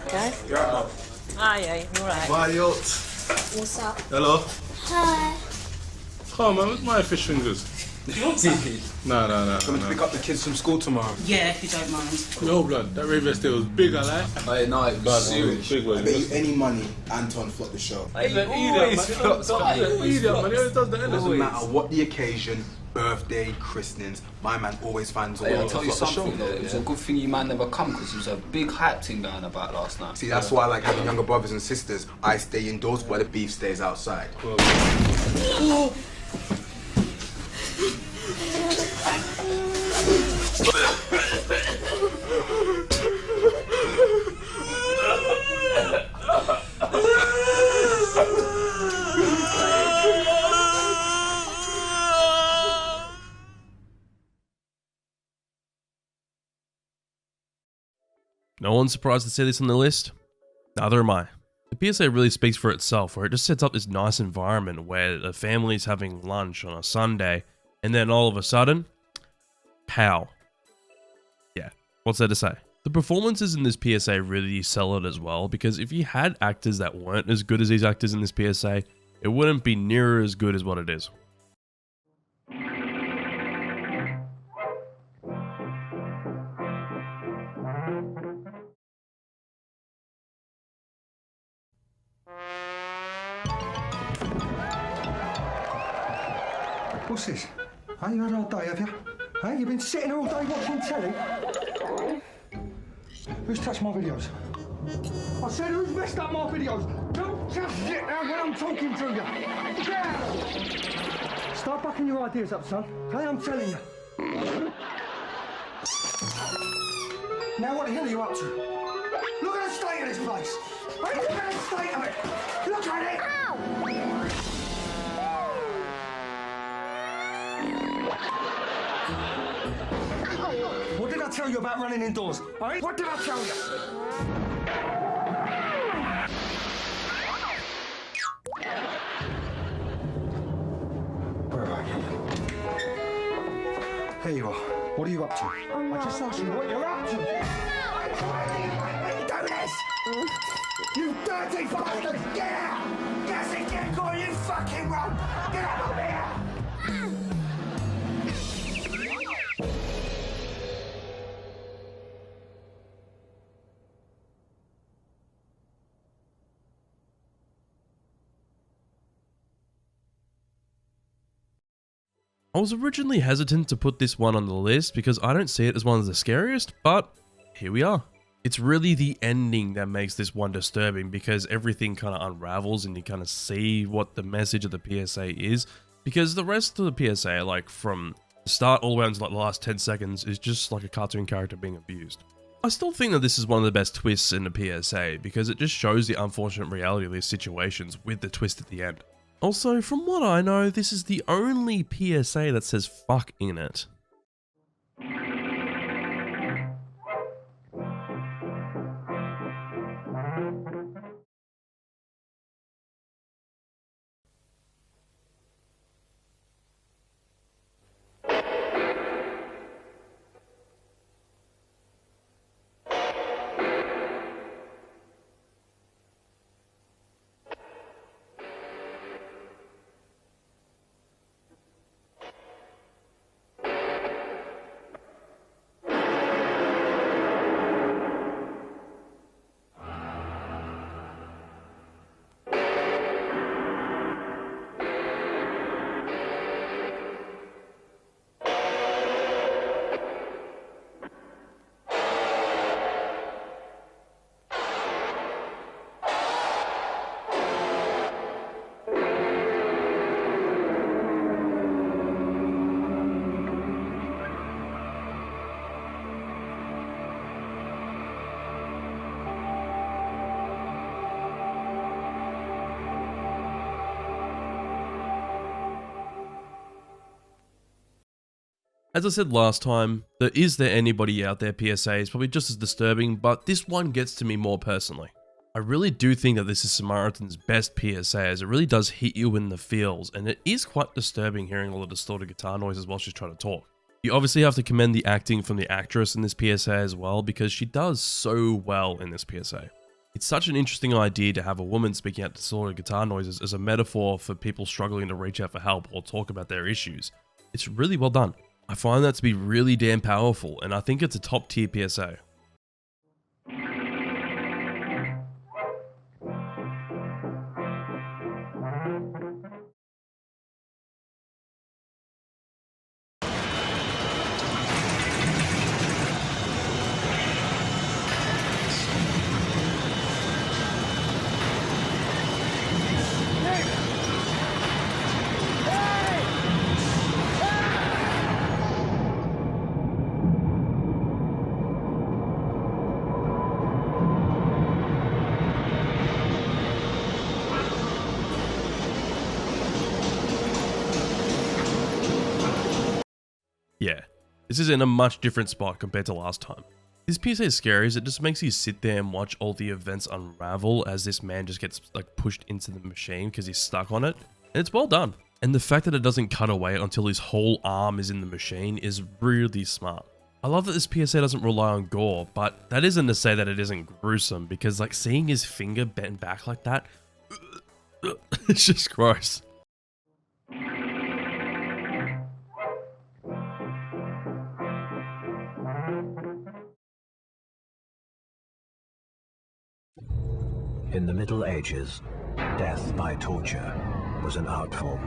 Okay. You're right, Mum. Hi, yeah, you alright? Why, yo? What's up? Hello? Hi. Come on, man, where's my fish fingers? Do you want some? No. I'm going to pick up the kids from school tomorrow. Yeah, if you don't mind. No, blood, that rave yesterday was big, I like. Hey, no, it was serious. Big I bet you any money, Anton flopped the show. He's an idiot, man. He always does the Doesn't Ellen. matter what the occasion, birthday, christenings, my man always finds a way Hey, to I'll tell you flop the show. something though, it was a good thing you man never come because there was a big hype thing going about last night. See, that's why I like having younger brothers and sisters. I stay indoors while the beef stays outside. No one's surprised to see this on the list? Neither am I. The PSA really speaks for itself, where it just sets up this nice environment where the family's having lunch on a Sunday, and then all of a sudden, pow. Yeah, what's there to say? The performances in this PSA really sell it as well, because if you had actors that weren't as good as these actors in this PSA, it wouldn't be near as good as what it is. What's this? Hey, you had all day, have you? Hey, you've been sitting all day watching telly? Who's touched my videos? I said, who's messed up my videos? Don't just sit there when I'm talking to you. Yeah. Start bucking your ideas up, son. Okay, I'm telling you. Now what the hell are you up to? Look at the state of this place. Hey, look at the state of it. Look at it. What did I tell you about running indoors? Eh? What did I tell you? up to? I just asked you what you're up to. Why do you make me do this? You dirty bastard! Get out! Guess it, get caught, you fucking wrong! Get out of here! I was originally hesitant to put this one on the list because I don't see it as one of the scariest, but here we are. It's really the ending that makes this one disturbing because everything kind of unravels and you kind of see what the message of the PSA is, because the rest of the PSA, like from the start all the way until like the last 10 seconds, is just like a cartoon character being abused. I still think that this is one of the best twists in the PSA because it just shows the unfortunate reality of these situations with the twist at the end. Also, from what I know, this is the only PSA that says fuck in it. As I said last time, there anybody out there PSA is probably just as disturbing, but this one gets to me more personally. I really do think that this is Samaritan's best PSA, as it really does hit you in the feels, and it is quite disturbing hearing all the distorted guitar noises while she's trying to talk. You obviously have to commend the acting from the actress in this PSA as well, because she does so well in this PSA. It's such an interesting idea to have a woman speaking out distorted guitar noises as a metaphor for people struggling to reach out for help or talk about their issues. It's really well done. I find that to be really damn powerful, and I think it's a top tier PSA. Yeah, this is in a much different spot compared to last time. This PSA is scary as it just makes you sit there and watch all the events unravel as this man just gets like pushed into the machine because he's stuck on it. And it's well done. And the fact that it doesn't cut away until his whole arm is in the machine is really smart. I love that this PSA doesn't rely on gore, but that isn't to say that it isn't gruesome, because like seeing his finger bent back like that, it's just gross. In the Middle Ages, death by torture was an art form.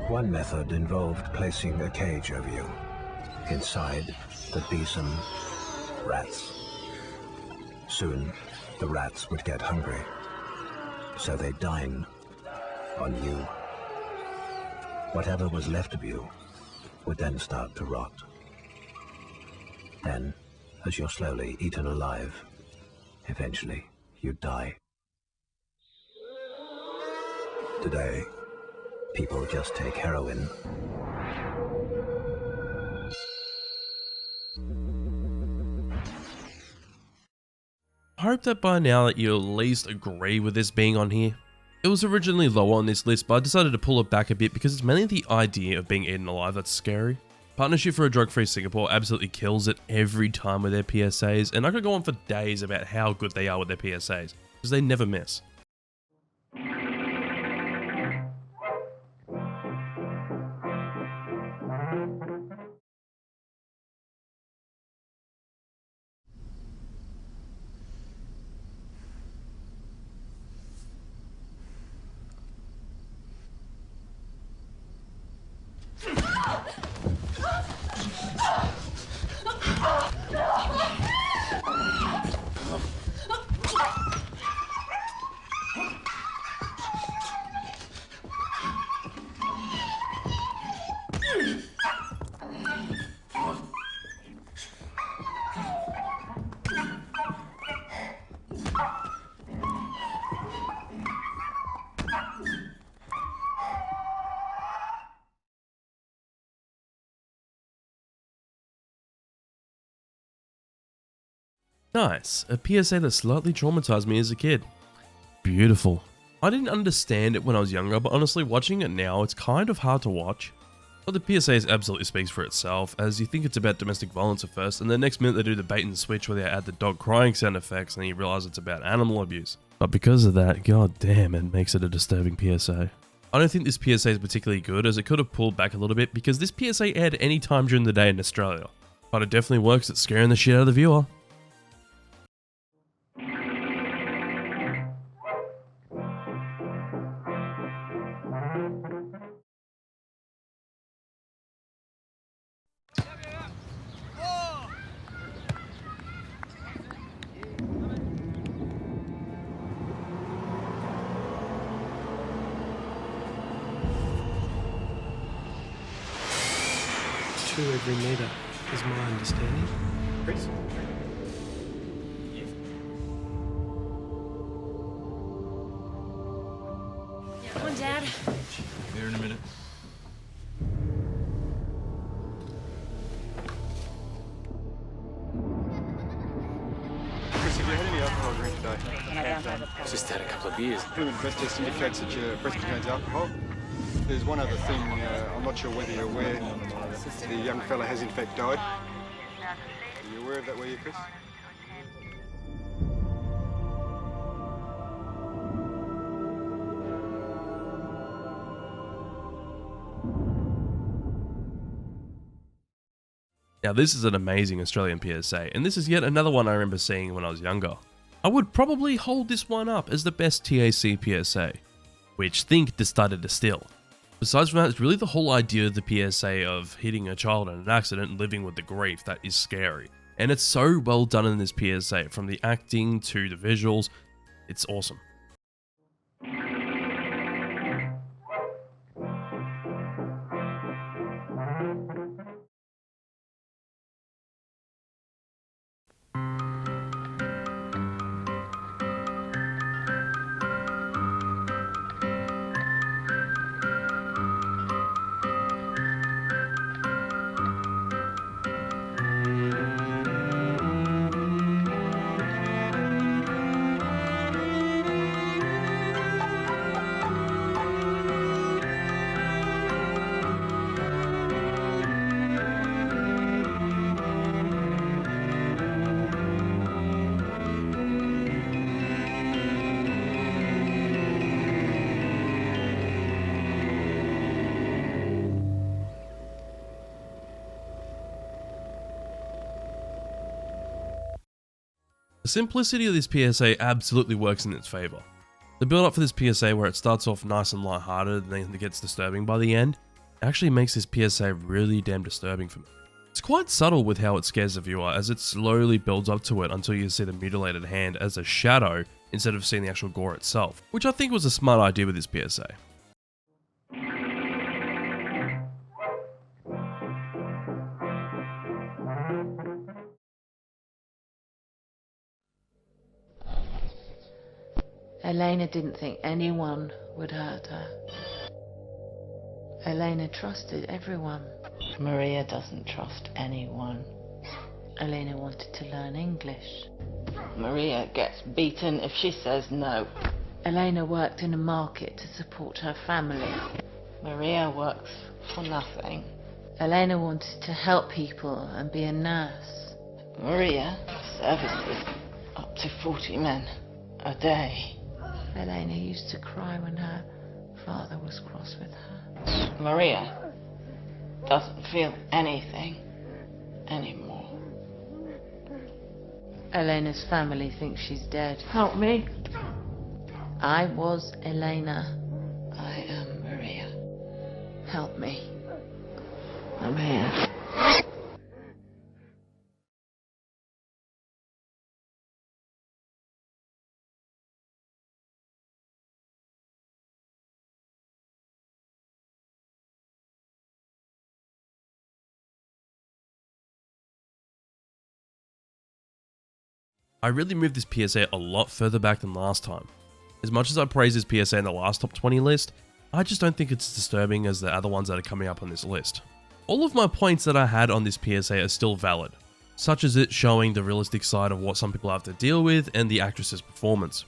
One method involved placing a cage over you. Inside, there'd be some rats. Soon, the rats would get hungry, so they'd dine on you. Whatever was left of you would then start to rot. Then, as you're slowly eaten alive, eventually you die. Today, people just take heroin. I hope that by now that you at least agree with this being on here. It was originally lower on this list, but I decided to pull it back a bit because it's mainly the idea of being eaten alive that's scary. Partnership for a Drug-Free Singapore absolutely kills it every time with their PSAs, and I could go on for days about how good they are with their PSAs, because they never miss. Nice, a PSA that slightly traumatized me as a kid. Beautiful. I didn't understand it when I was younger, but honestly watching it now, it's kind of hard to watch. But the PSAs absolutely speaks for itself, as you think it's about domestic violence at first, and the next minute they do the bait and switch where they add the dog crying sound effects, and then you realise it's about animal abuse. But because of that, god damn, it makes it a disturbing PSA. I don't think this PSA is particularly good, as it could have pulled back a little bit, because this PSA aired any time during the day in Australia. But it definitely works at scaring the shit out of the viewer. Every meter is my understanding. Chris? Come on, Dad. There in a minute. Chris, have you had any alcohol drink today? Just had a couple of beers. Fluid breath test indicates that your breath contains alcohol. There's one other thing, I'm not sure whether you're aware, the young fella has in fact died. Are you aware of that, were you, Chris? Now this is an amazing Australian PSA, and this is yet another one I remember seeing when I was younger. I would probably hold this one up as the best TAC PSA, which Think decided to steal. Besides from that, it's really the whole idea of the PSA of hitting a child in an accident and living with the grief that is scary. And it's so well done in this PSA, from the acting to the visuals, it's awesome. The simplicity of this PSA absolutely works in its favour. The build up for this PSA, where it starts off nice and lighthearted and then it gets disturbing by the end, actually makes this PSA really damn disturbing for me. It's quite subtle with how it scares the viewer, as it slowly builds up to it until you see the mutilated hand as a shadow instead of seeing the actual gore itself, which I think was a smart idea with this PSA. Elena didn't think anyone would hurt her. Elena trusted everyone. Maria doesn't trust anyone. Elena wanted to learn English. Maria gets beaten if she says no. Elena worked in a market to support her family. Maria works for nothing. Elena wanted to help people and be a nurse. Maria services up to 40 men a day. Elena used to cry when her father was cross with her. Maria doesn't feel anything anymore. Elena's family thinks she's dead. Help me. I was Elena. I am Maria. Help me. I'm here. I really moved this PSA a lot further back than last time. As much as I praise this PSA in the last top 20 list, I just don't think it's as disturbing as the other ones that are coming up on this list. All of my points that I had on this PSA are still valid, such as it showing the realistic side of what some people have to deal with and the actress's performance.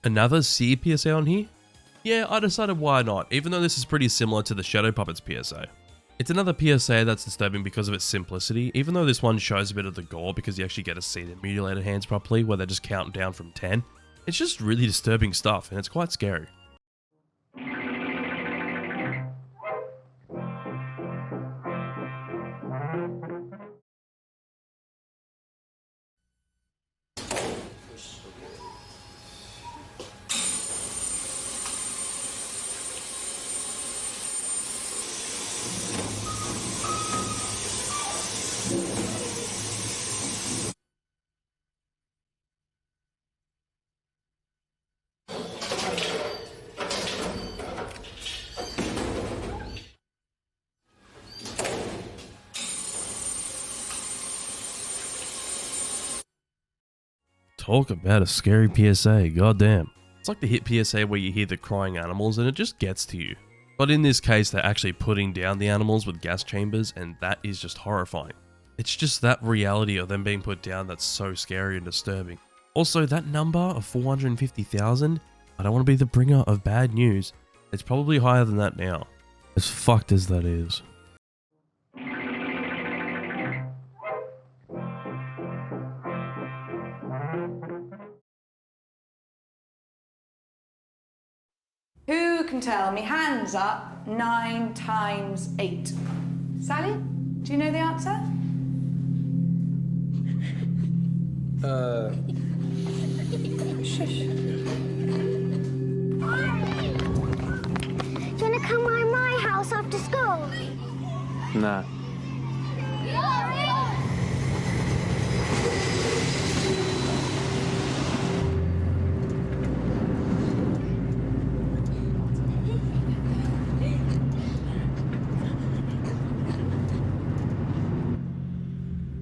Another C PSA on here? Yeah, I decided why not, even though this is pretty similar to the Shadow Puppets PSA. It's another PSA that's disturbing because of its simplicity, even though this one shows a bit of the gore because you actually get to see the mutilated hands properly where they just count down from 10. It's just really disturbing stuff and it's quite scary. Talk about a scary PSA, goddamn. It's like the hit PSA where you hear the crying animals and it just gets to you. But in this case, they're actually putting down the animals with gas chambers and that is just horrifying. It's just that reality of them being put down that's so scary and disturbing. Also, that number of 450,000, I don't want to be the bringer of bad news, it's probably higher than that now. As fucked as that is. Who can tell me? Hands up. 9 times 8. Sally, do you know the answer? Shush. Do you want to come by my house after school? Nah.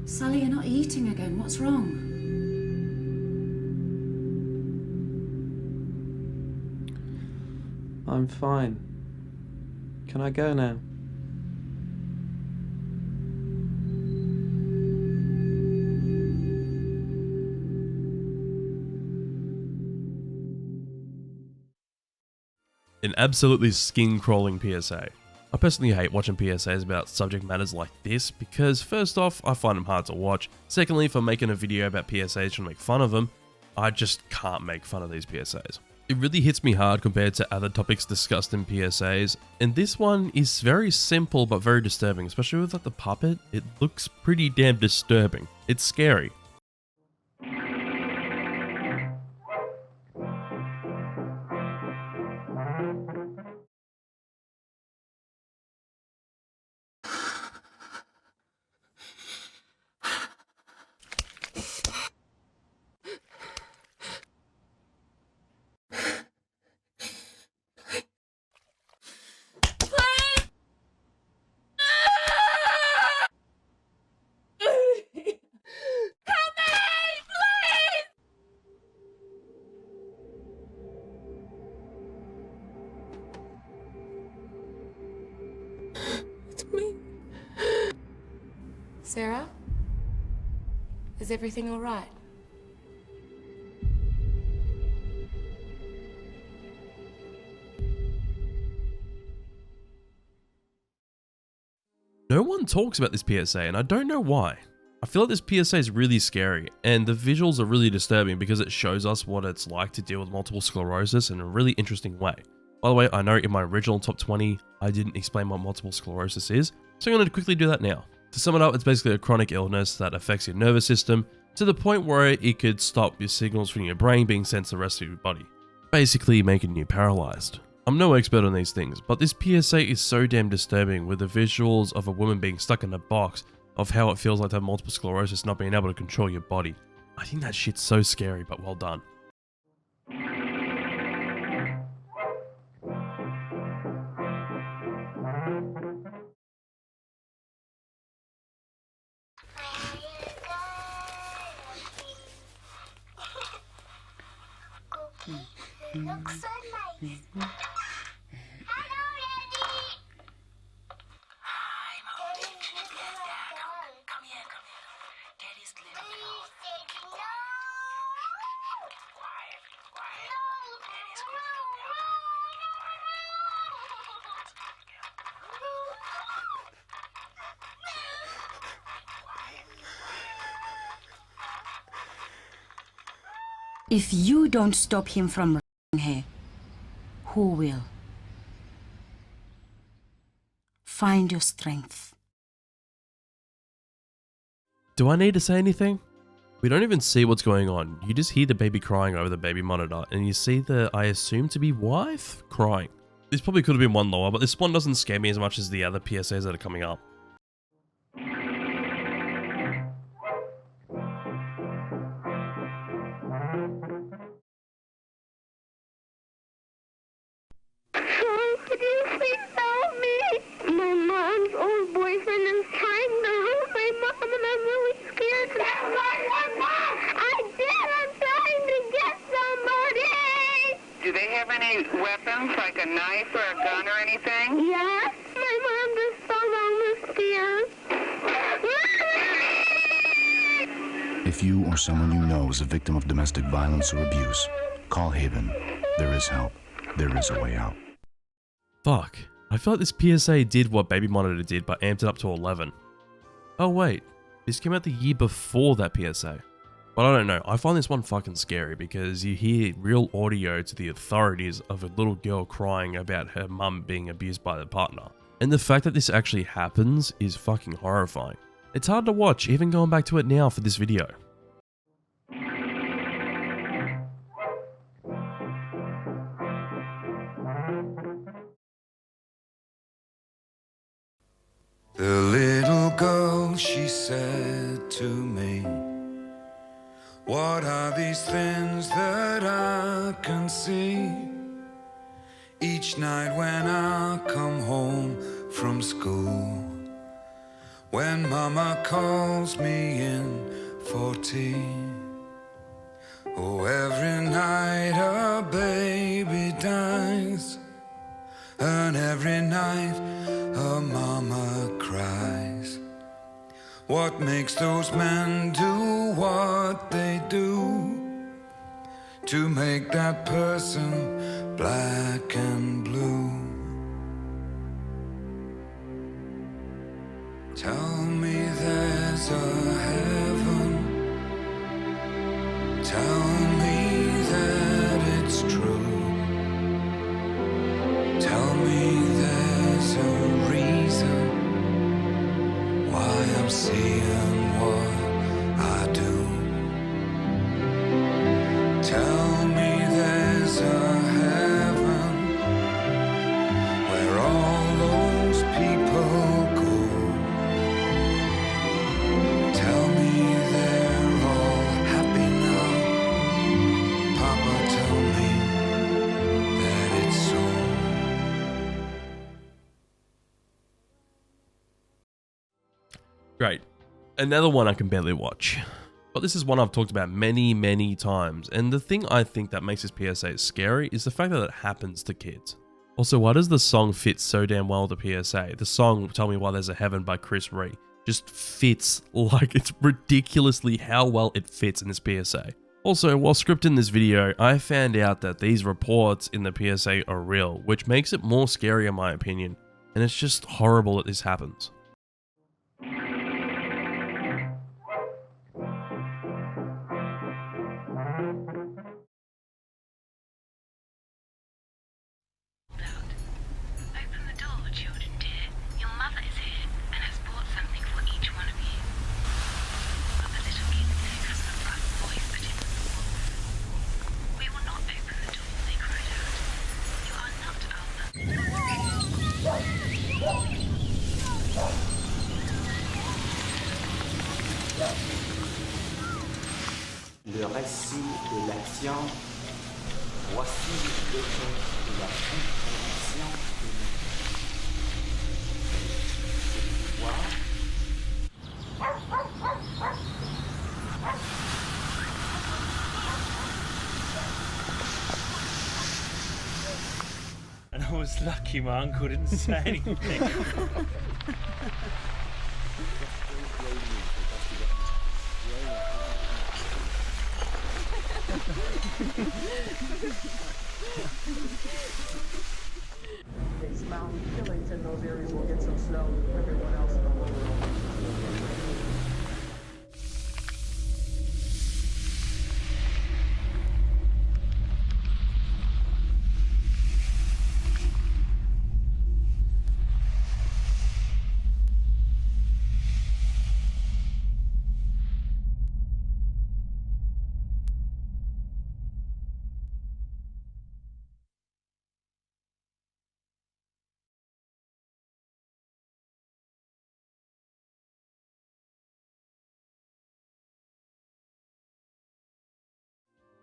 Sally, you're not eating again. What's wrong? I'm fine. Can I go now? An absolutely skin-crawling PSA. I personally hate watching PSAs about subject matters like this because first off, I find them hard to watch. Secondly, if I'm making a video about PSAs trying to make fun of them, I just can't make fun of these PSAs. It really hits me hard compared to other topics discussed in PSAs, and this one is very simple but very disturbing, especially with like the puppet. It looks pretty damn disturbing. It's scary. Sarah? Is everything all right? No one talks about this PSA, and I don't know why. I feel like this PSA is really scary, and the visuals are really disturbing because it shows us what it's like to deal with multiple sclerosis in a really interesting way. By the way, I know in my original top 20, I didn't explain what multiple sclerosis is, so I'm going to quickly do that now. To sum it up, it's basically a chronic illness that affects your nervous system to the point where it could stop your signals from your brain being sent to the rest of your body, basically making you paralyzed. I'm no expert on these things, but this PSA is so damn disturbing with the visuals of a woman being stuck in a box of how it feels like to have multiple sclerosis not being able to control your body. I think that shit's so scary, but well done. Looks so nice. Hello, Daddy. Hi, Mommy. Come here. Daddy's little girl. Please, Daddy, no. Quiet. Daddy's little girl. If you don't stop him from here, who will? Find your strength. Do I need to say anything? We don't even see what's going on. You just hear the baby crying over the baby monitor, and you see the, I assume to be wife, crying. This probably could have been one lower, but this one doesn't scare me as much as the other PSAs that are coming up. Do they have any weapons, like a knife or a gun or anything? Yes, my mom just fell down the stairs. If you or someone you know is a victim of domestic violence or abuse, call Haven. There is help. There is a way out. Fuck. I feel like this PSA did what Baby Monitor did, but amped it up to 11. Oh wait, this came out the year before that PSA. But I don't know, I find this one fucking scary because you hear real audio to the authorities of a little girl crying about her mum being abused by the partner. And the fact that this actually happens is fucking horrifying. It's hard to watch, even going back to it now for this video. The little girl, she said to me, what are these things that I can see? Each night when I come home from school, when mama calls me in for tea. Oh, every night a baby dies, and every night a mama cries. What makes those men do what they do to make that person black and blue? Tell me there's a heaven. Tell me that it's true. Tell me there's a reason why I'm seeing what I do. Tell me there's a heaven where all those people go. Tell me they're all happy now. Papa, tell me that it's so. Great. Another one I can barely watch. But this is one I've talked about many, many times, and the thing I think that makes this PSA scary is the fact that it happens to kids. Also, why does the song fit so damn well with the PSA? The song Tell Me Why There's a Heaven by Chris Ree. just fits, like it's ridiculously how well it fits in this PSA. Also, while scripting this video, I found out that these reports in the PSA are real, which makes it more scary in my opinion, and it's just horrible that this happens. Le récit de l'action, voici le fait de la compréhension de pouvoir. And I was lucky my uncle didn't say anything. These mountain killings in those areas will get some snow. Everyone else in the world.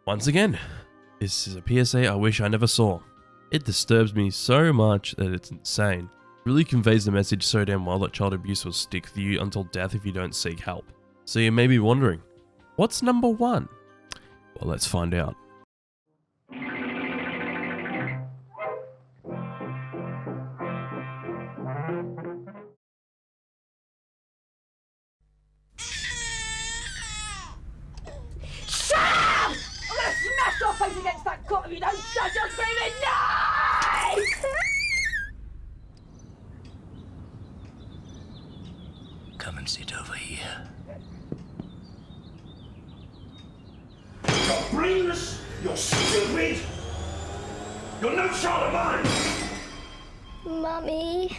Once again, this is a PSA I wish I never saw. It disturbs me so much that it's insane. It really conveys the message so damn well that child abuse will stick with you until death if you don't seek help. So you may be wondering, what's number one? Well, let's find out. Smash your face against that cot if you don't shut your screaming noise! Come and sit over here. You're brainless, you're stupid, you're no child of mine! Mummy,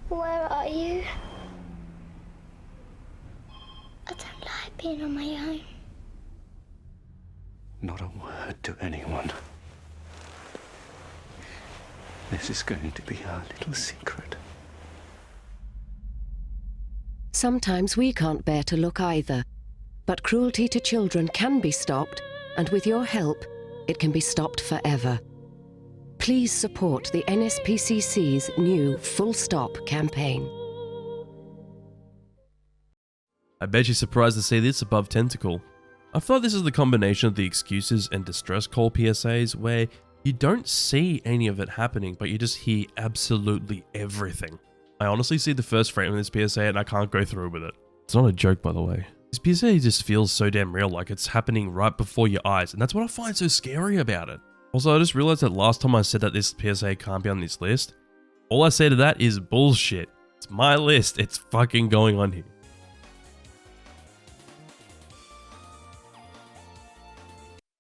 where are you? I don't like being on my own. Not a word to anyone. This is going to be our little secret. Sometimes we can't bear to look either, but cruelty to children can be stopped, and with your help, it can be stopped forever. Please support the NSPCC's new Full Stop campaign. I bet you're surprised to see this above Tentacle. I thought this is the combination of the excuses and distress call PSAs where you don't see any of it happening, but you just hear absolutely everything. I honestly see the first frame of this PSA and I can't go through with it. It's not a joke, by the way. This PSA just feels so damn real, like it's happening right before your eyes, and that's what I find so scary about it. Also, I just realized that last time I said that this PSA can't be on this list, all I say to that is bullshit. It's my list, it's fucking going on here.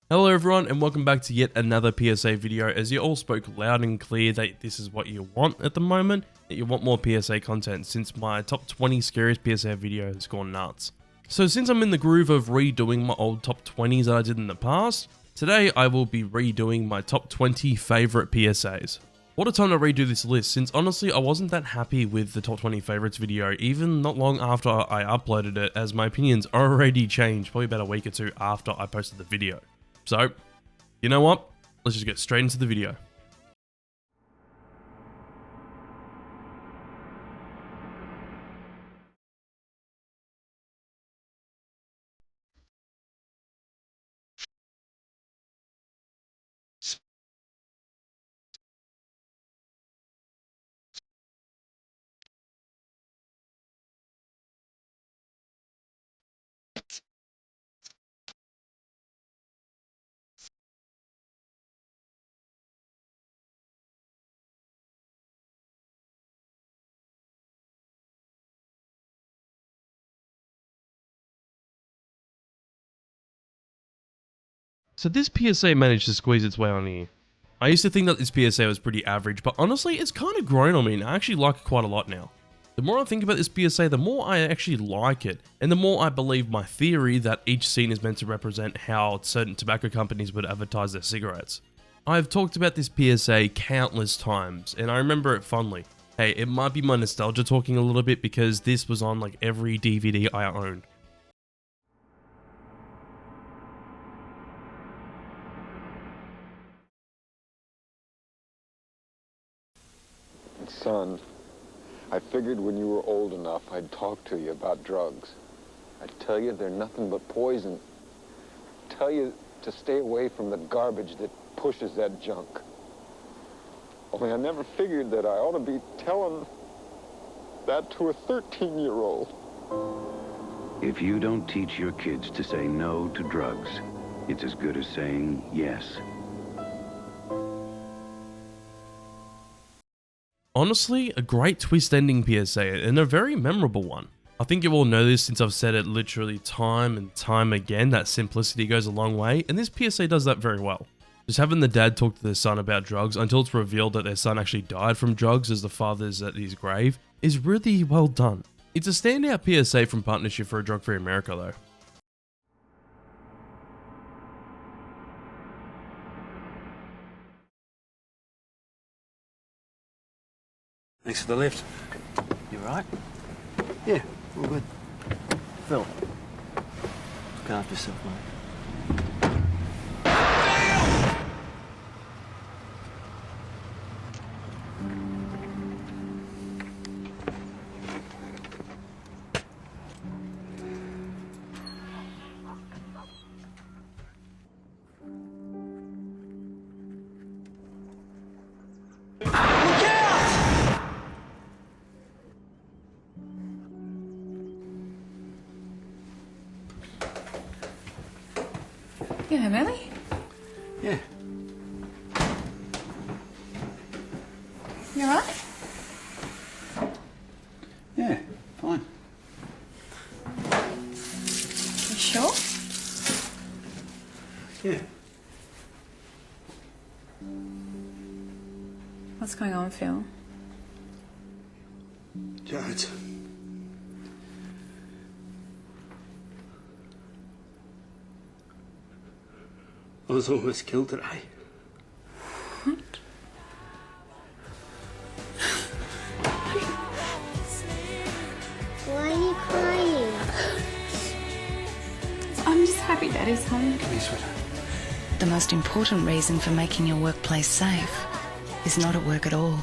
Hello everyone and welcome back to yet another PSA video. As you all spoke loud and clear that this is what you want at the moment, that you want more PSA content since my top 20 scariest PSA video has gone nuts. So since I'm in the groove of redoing my old top 20s that I did in the past, today I will be redoing my top 20 favourite PSAs. What a time to redo this list, since honestly I wasn't that happy with the top 20 favourites video even not long after I uploaded it, as my opinions already changed probably about a week or two after I posted the video. So, you know what? Let's just get straight into the video. So this PSA managed to squeeze its way on here. I used to think that this PSA was pretty average, but honestly, it's kind of grown on me and I actually like it quite a lot now. The more I think about this PSA, the more I actually like it, and the more I believe my theory that each scene is meant to represent how certain tobacco companies would advertise their cigarettes. I've talked about this PSA countless times, and I remember it fondly. Hey, it might be my nostalgia talking a little bit because this was on like every DVD I owned. Son, I figured when you were old enough, I'd talk to you about drugs. I'd tell you they're nothing but poison. Tell you to stay away from the garbage that pushes that junk. Only I never figured that I ought to be telling that to a 13-year-old. If you don't teach your kids to say no to drugs, it's as good as saying yes. Honestly, a great twist ending PSA and a very memorable one. I think you all know this since I've said it literally time and time again, that simplicity goes a long way, and this PSA does that very well. Just having the dad talk to their son about drugs until it's revealed that their son actually died from drugs as the father's at his grave is really well done. It's a standout PSA from Partnership for a Drug-Free America though. Thanks for the lift. You alright? Yeah, all good. Phil, look after yourself, mate. You home early? Yeah. You alright? Yeah, fine. You sure? Yeah. What's going on, Phil? Jared. I was almost killed today. What? Why are you crying? I'm just happy Daddy's home. Come here, sweetheart. The most important reason for making your workplace safe is not at work at all.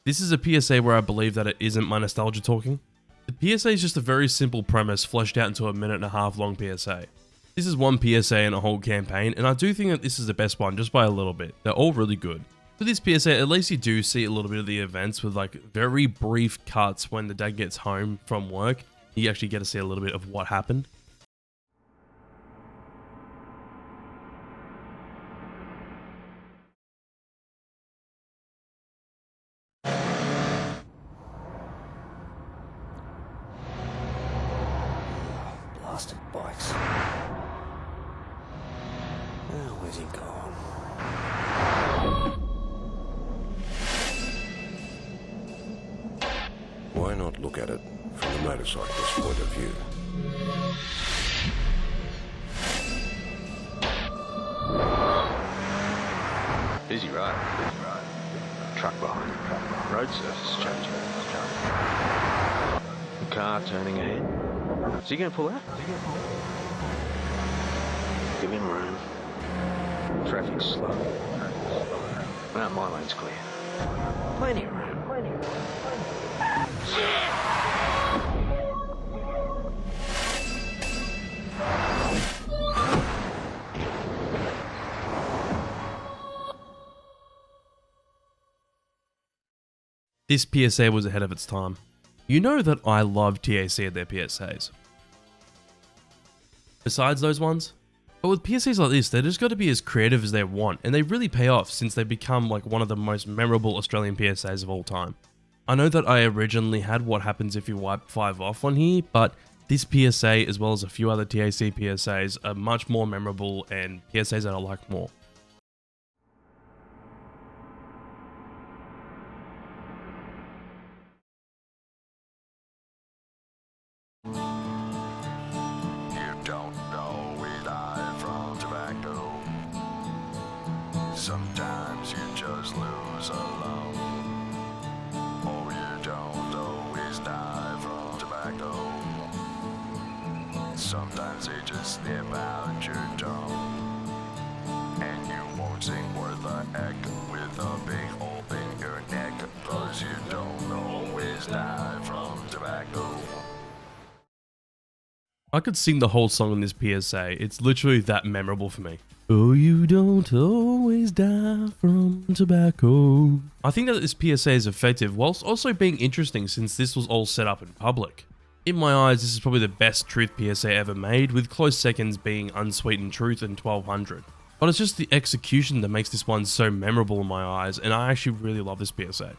This is a PSA where I believe that it isn't my nostalgia talking. The PSA is just a very simple premise fleshed out into a 1.5 minute long PSA. This is one PSA in a whole campaign, and I do think that this is the best one just by a little bit. They're all really good. For this PSA, at least you do see a little bit of the events with like very brief cuts when the dad gets home from work. You actually get to see a little bit of what happened. Blasted bikes. Oh, where's he gone? Why not look at it from the motorcyclist's point of view? Busy road. Truck behind. Road surface is changing. The car turning ahead. Is he going to pull out? Give him room. Traffic's slow. Well, my lane's clear. Plenty of room. This PSA was ahead of its time. You know that I love TAC at their PSAs. Besides those ones, but with PSAs like this, they just got to be as creative as they want, and they really pay off since they become like one of the most memorable Australian PSAs of all time. I know that I originally had what happens if you wipe 5 off on here, but This PSA, as well as a few other TAC PSAs, are much more memorable and PSAs that I like more. Sometimes you just lose alone. Oh, you don't always die from tobacco. Sometimes they just slip out your tongue, and you won't sing worth a heck with a big hole in your neck, 'cause you don't always die from tobacco. I could sing the whole song in this PSA. It's literally that memorable for me. Oh, you don't always die from tobacco. I think that this PSA is effective whilst also being interesting since this was all set up in public. In my eyes, this is probably the best truth PSA ever made, with close seconds being Unsweetened Truth and 1200. But it's just the execution that makes this one so memorable in my eyes, and I actually really love this PSA.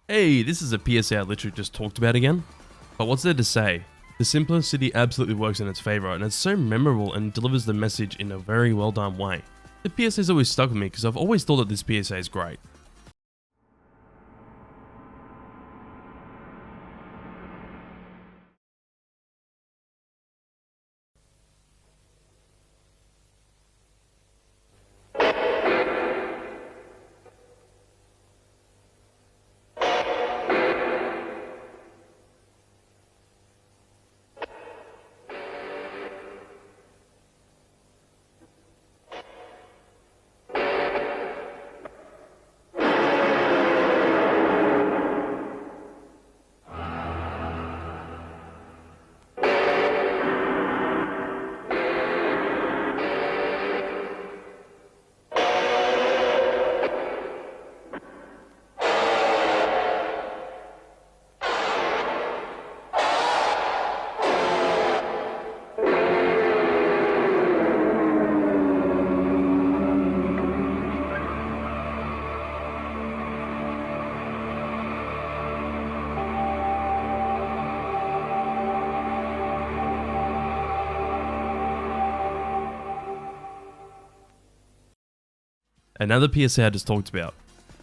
Hey, this is a PSA I literally just talked about again. But what's there to say? The simplicity absolutely works in its favour, and it's so memorable and delivers the message in a very well done way. The PSA's always stuck with me because I've always thought that this PSA is great. Another PSA I just talked about.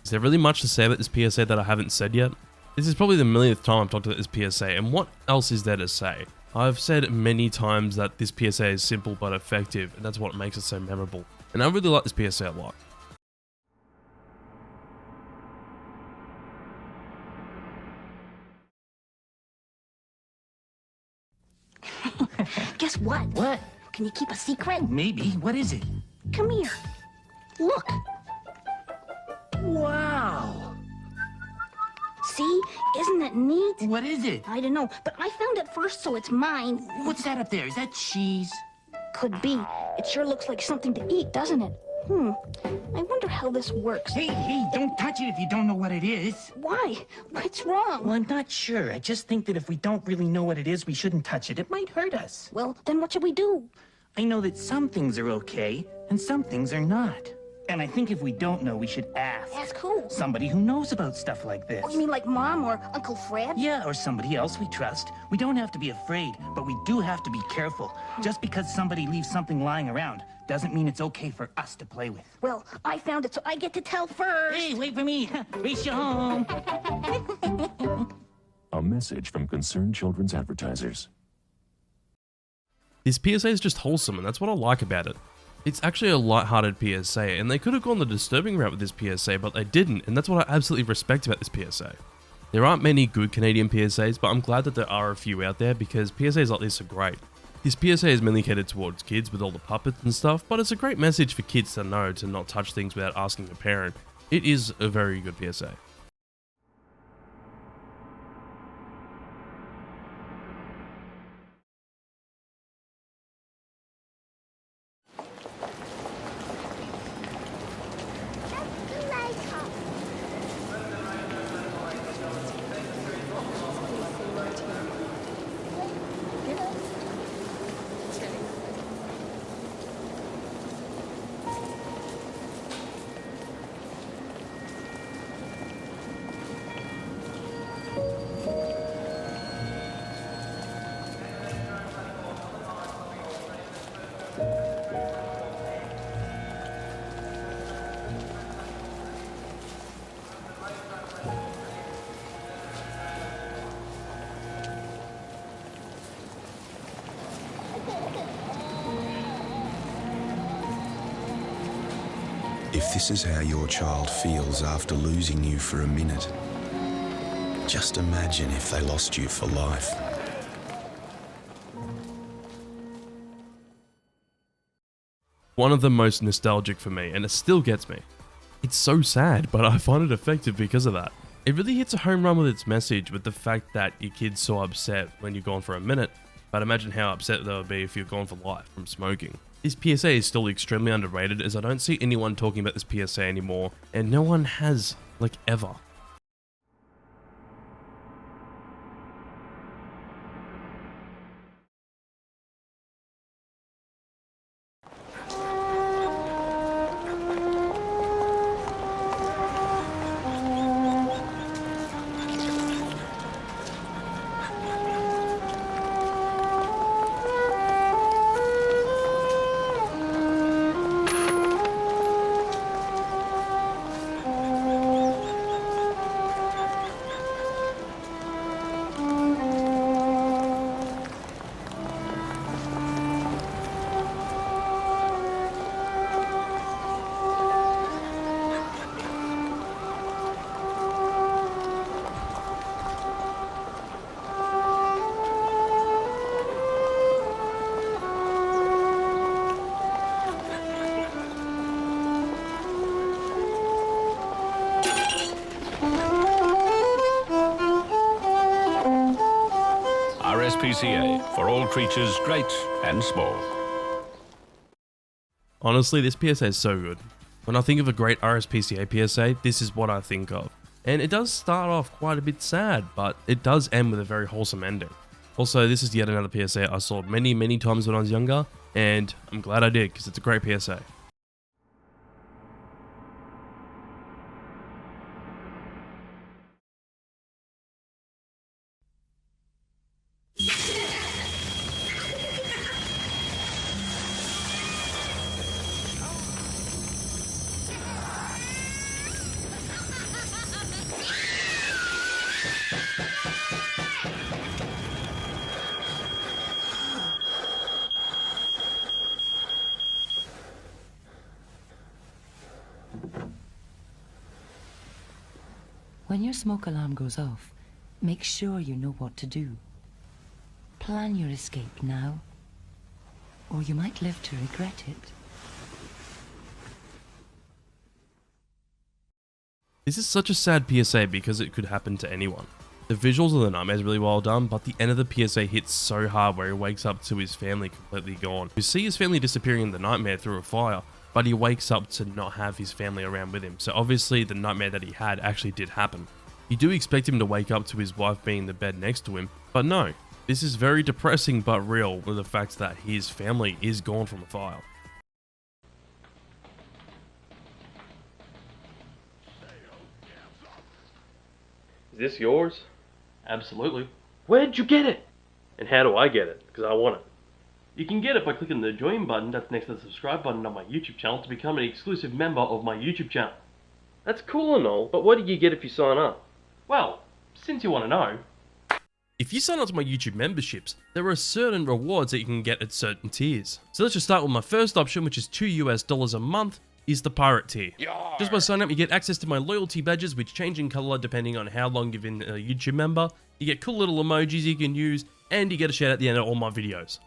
Is there really much to say about this PSA that I haven't said yet? This is probably the millionth time I've talked about this PSA, and what else is there to say? I've said many times that this PSA is simple but effective, and that's what makes it so memorable. And I really like this PSA a lot. Guess what? What? Can you keep a secret? Maybe. What is it? Come here. Look. Wow. See? Isn't that neat? What is it? I don't know, but I found it first, so it's mine. What's that up there? Is that cheese? Could be. It sure looks like something to eat, doesn't it? I wonder how this works. Hey, don't touch it if you don't know what it is. Why? What's wrong? Well, I'm not sure. I just think that if we don't really know what it is, we shouldn't touch it. It might hurt us. Well, then what should we do? I know that some things are okay, and some things are not. And I think if we don't know, we should ask. Ask who? Somebody who knows about stuff like this. Oh, you mean like Mom or Uncle Fred? Yeah, or somebody else we trust. We don't have to be afraid, but we do have to be careful. Just because somebody leaves something lying around doesn't mean it's okay for us to play with. Well, I found it, so I get to tell first. Hey, wait for me. Race you home. A message from Concerned Children's Advertisers. This PSA is just wholesome, and that's what I like about it. It's actually a light-hearted PSA, and they could have gone the disturbing route with this PSA, but they didn't, and that's what I absolutely respect about this PSA. There aren't many good Canadian PSAs, but I'm glad that there are a few out there because PSAs like this are great. This PSA is mainly catered towards kids with all the puppets and stuff, but it's a great message for kids to know to not touch things without asking a parent. It is a very good PSA. If this is how your child feels after losing you for a minute, just imagine if they lost you for life. One of the most nostalgic for me, and it still gets me. It's so sad, but I find it effective because of that. It really hits a home run with its message, with the fact that your kid's so upset when you're gone for a minute, but imagine how upset they would be if you're gone for life from smoking. This PSA is still extremely underrated, as I don't see anyone talking about this PSA anymore, and no one has, like, ever. PSA for all creatures great and small. Honestly, this PSA is so good. When I think of a great RSPCA PSA, this is what I think of. And it does start off quite a bit sad, but it does end with a very wholesome ending. Also, this is yet another PSA I saw many times when I was younger, and I'm glad I did, because it's a great PSA. When your smoke alarm goes off, make sure you know what to do. Plan your escape now, or you might live to regret it. This is such a sad PSA because it could happen to anyone. The visuals of the nightmare is really well done, but the end of the PSA hits so hard where he wakes up to his family completely gone. You see his family disappearing in the nightmare through a fire, but he wakes up to not have his family around with him, so obviously the nightmare that he had actually did happen. You do expect him to wake up to his wife being in the bed next to him, but no. This is very depressing but real, with the fact that his family is gone from the fire. Is this yours? Absolutely. Where'd you get it? And how do I get it? Because I want it. You can get it by clicking the join button that's next to the subscribe button on my YouTube channel to become an exclusive member of my YouTube channel. That's cool and all, but what do you get if you sign up? Well, since you want to know. If you sign up to my YouTube memberships, there are certain rewards that you can get at certain tiers. So let's just start with my first option, which is $2 a month, is the pirate tier. Just by signing up, you get access to my loyalty badges, which change in color depending on how long you've been a YouTube member. You get cool little emojis you can use, and you get a shout out at the end of all my videos.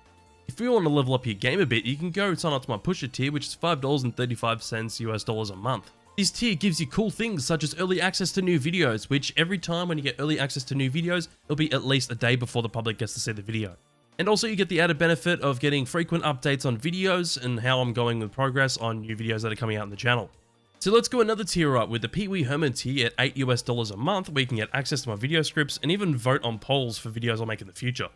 If you want to level up your game a bit, you can go sign up to my pusher tier, which is $5.35 a month. This tier gives you cool things such as early access to new videos, which every time when you get early access to new videos, it'll be at least a day before the public gets to see the video. And also you get the added benefit of getting frequent updates on videos and how I'm going with progress on new videos that are coming out on the channel. So let's go another tier up with the Pee Wee Herman tier at $8 a month, where you can get access to my video scripts and even vote on polls for videos I'll make in the future.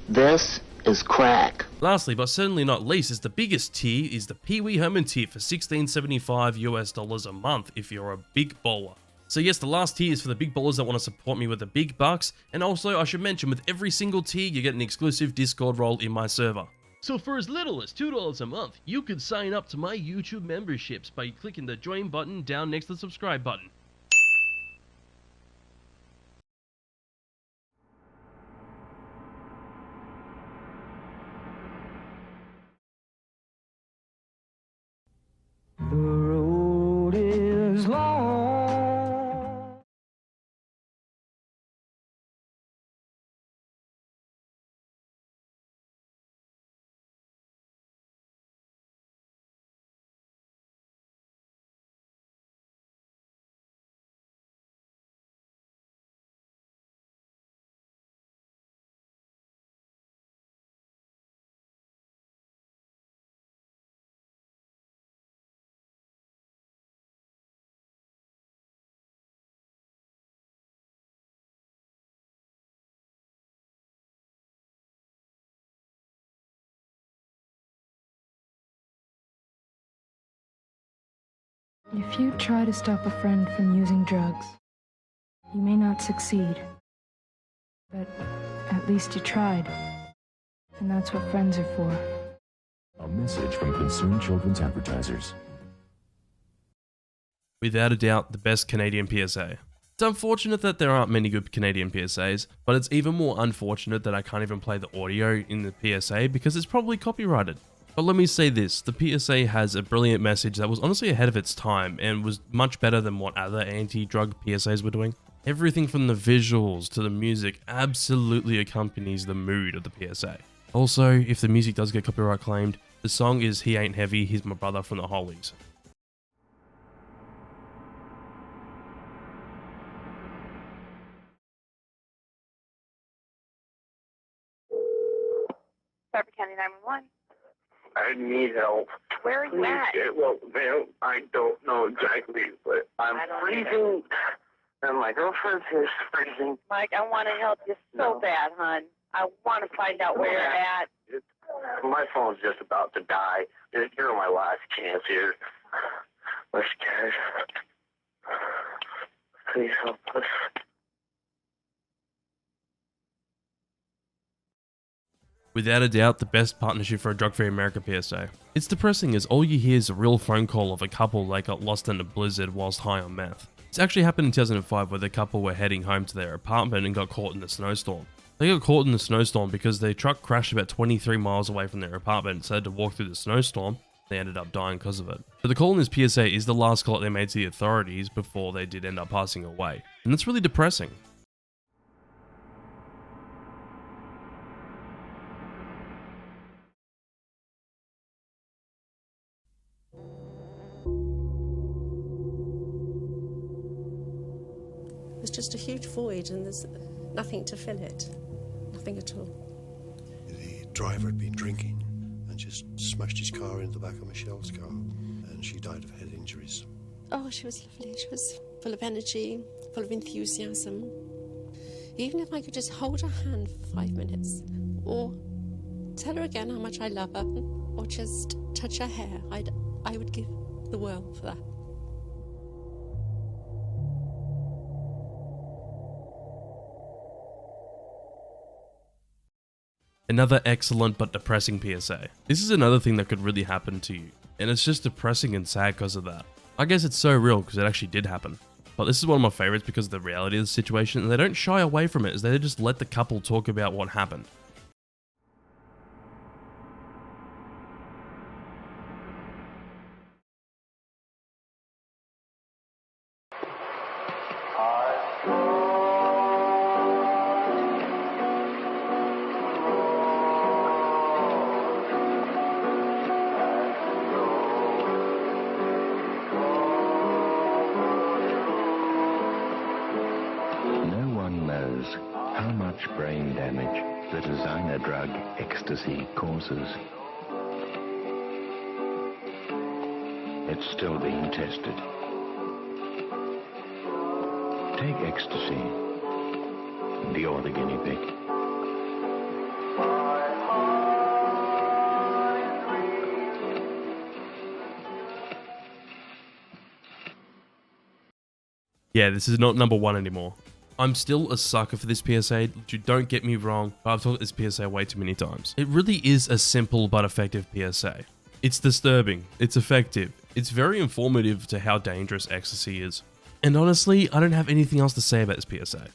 This is crack. Lastly, but certainly not least, is the biggest tier is the Pee Wee Herman tier for $16.75 a month if you're a big bowler. So yes, the last tier is for the big ballers that want to support me with the big bucks, and also I should mention with every single tier you get an exclusive Discord role in my server. So for as little as $2 a month, you can sign up to my YouTube memberships by clicking the join button down next to the subscribe button. The road is long. If you try to stop a friend from using drugs, you may not succeed. But at least you tried. And that's what friends are for. A message from concerned children's advertisers. Without a doubt, the best Canadian PSA. It's unfortunate that there aren't many good Canadian PSAs, but it's even more unfortunate that I can't even play the audio in the PSA because it's probably copyrighted. But let me say this, the PSA has a brilliant message that was honestly ahead of its time and was much better than what other anti-drug PSAs were doing. Everything from the visuals to the music absolutely accompanies the mood of the PSA. Also, if the music does get copyright claimed, the song is He Ain't Heavy, He's My Brother from the Hollies. Fairfield County 911. I need help. Where are you at? Well, ma'am, I don't know exactly, but I'm freezing, and my girlfriend's here freezing. Mike, I want to help you so bad, hon. I want to find out where you're at. My phone's just about to die. You're my last chance here. We're scared. Please help us. Without a doubt, the best partnership for a drug-free America PSA. It's depressing as all you hear is a real phone call of a couple that got lost in a blizzard whilst high on meth. This actually happened in 2005 where the couple were heading home to their apartment and got caught in the snowstorm. They got caught in the snowstorm because their truck crashed about 23 miles away from their apartment, so they had to walk through the snowstorm. They ended up dying because of it. But the call in this PSA is the last call they made to the authorities before they did end up passing away. And that's really depressing. There's just a huge void and there's nothing to fill it. Nothing at all. The driver had been drinking and just smashed his car into the back of Michelle's car, and she died of head injuries. Oh, she was lovely. She was full of energy, full of enthusiasm. Even if I could just hold her hand for 5 minutes, or tell her again how much I love her, or just touch her hair, I would give the world for that. Another excellent but depressing PSA. This is another thing that could really happen to you, and it's just depressing and sad because of that. I guess it's so real because it actually did happen. But this is one of my favorites because of the reality of the situation, and they don't shy away from it, as they just let the couple talk about what happened. How much brain damage the designer drug ecstasy causes. It's still being tested. Take ecstasy, and you're the guinea pig. Yeah, this is not number one anymore. I'm still a sucker for this PSA, don't get me wrong, but I've talked this PSA way too many times. It really is a simple but effective PSA. It's disturbing, it's effective, it's very informative to how dangerous ecstasy is. And honestly, I don't have anything else to say about this PSA.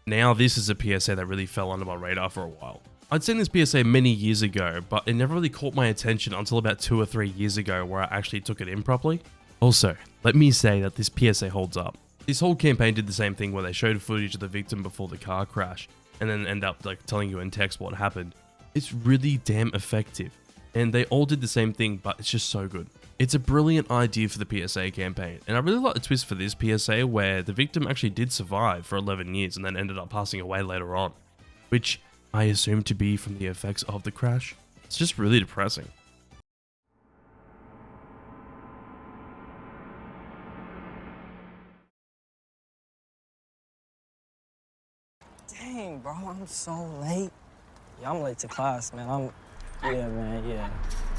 Now this is a PSA that really fell under my radar for a while. I'd seen this PSA many years ago, but it never really caught my attention until about 2 or 3 years ago where I actually took it in properly. Also, let me say that this PSA holds up. This whole campaign did the same thing where they showed footage of the victim before the car crash and then end up like telling you in text what happened. It's really damn effective. And they all did the same thing, but it's just so good. It's a brilliant idea for the PSA campaign, and I really like the twist for this PSA where the victim actually did survive for 11 years and then ended up passing away later on, which I assume to be from the effects of the crash. It's just really depressing. Dang, bro, I'm so late. Yeah, I'm late to class, man. Yeah.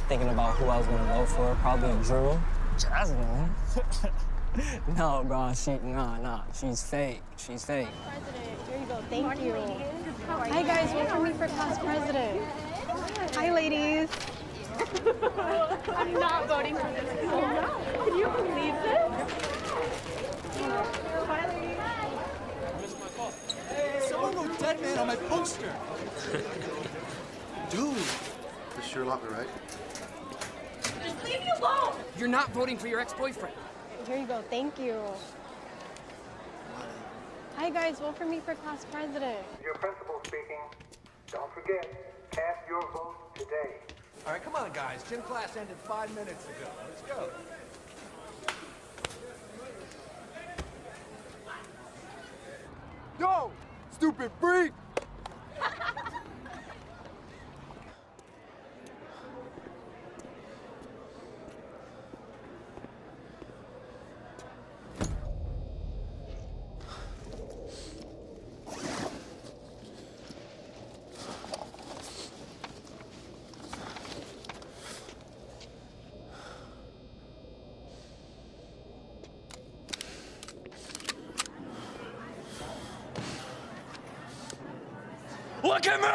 Thinking about who I was gonna vote for, probably Drew. Jasmine. No, bro, nah, she's fake. She's fake. President, here you go, thank you. Hi guys, vote for me for class president. Hi ladies. I'm not voting for this. Can you believe this? Bye ladies. Someone wrote dead man on my poster. Dude, this Sherlock, right? Just leave me alone. You're not voting for your ex-boyfriend. Here you go, thank you. Hi guys, vote for me for class president. Your principal speaking. Don't forget, cast your vote today. All right, come on, guys. Gym class ended 5 minutes ago. Let's go. Yo, stupid freak! Look at me!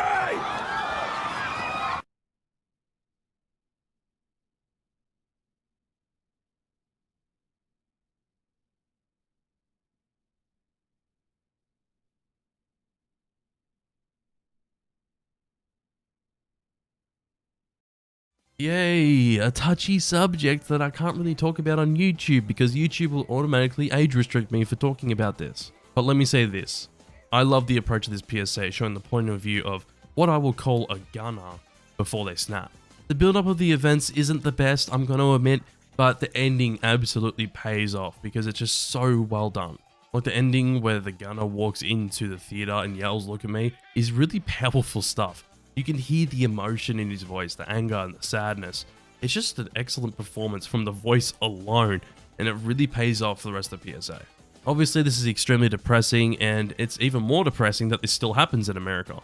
Yay, a touchy subject that I can't really talk about on YouTube because YouTube will automatically age restrict me for talking about this. But let me say this. I love the approach of this PSA, showing the point of view of what I will call a gunner before they snap. The build-up of the events isn't the best, I'm going to admit, but the ending absolutely pays off because it's just so well done. Like the ending where the gunner walks into the theater and yells, "Look at me," is really powerful stuff. You can hear the emotion in his voice, the anger and the sadness. It's just an excellent performance from the voice alone, and it really pays off for the rest of the PSA. Obviously, this is extremely depressing, and it's even more depressing that this still happens in America.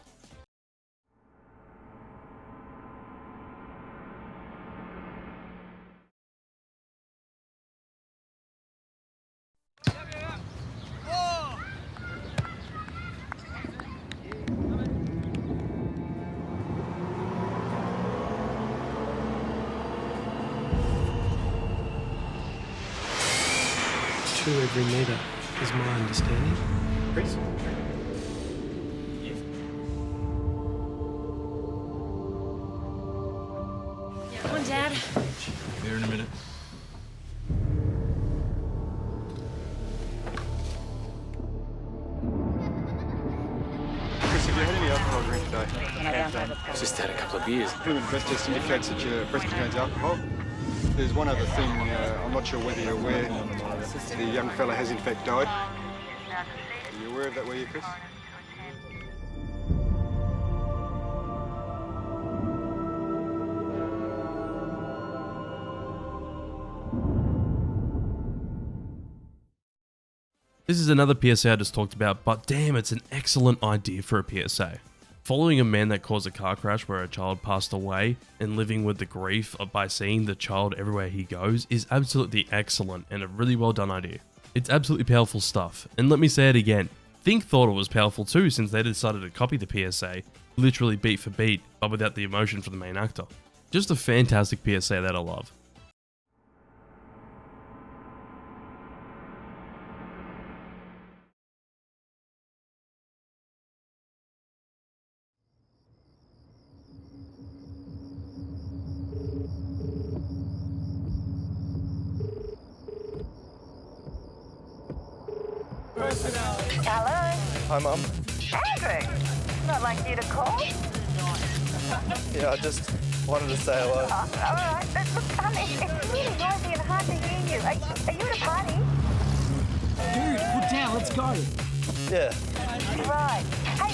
Every metre is my understanding. Chris? Come on, Dad. Be there in a minute. Chris, have you had any alcohol drink today? Just had a couple of beers. Fluid breath test indicates that your breath contains alcohol. There's one other thing, I'm not sure whether you're aware, the young fella has in fact died. Are you aware of that, were you, Chris? This is another PSA I just talked about, but damn, it's an excellent idea for a PSA. Following a man that caused a car crash where a child passed away and living with the grief by seeing the child everywhere he goes is absolutely excellent and a really well done idea. It's absolutely powerful stuff, and let me say it again, Think thought it was powerful too since they decided to copy the PSA, literally beat for beat, but without the emotion for the main actor. Just a fantastic PSA that I love. Hello? Hi, Mum. Andrew? Not like you to call? Yeah, I just wanted to say hello. Oh, all right. Look, it's really noisy and hard to hear you. Are you at a party? Dude, put down, let's go. Yeah. Right. Hey,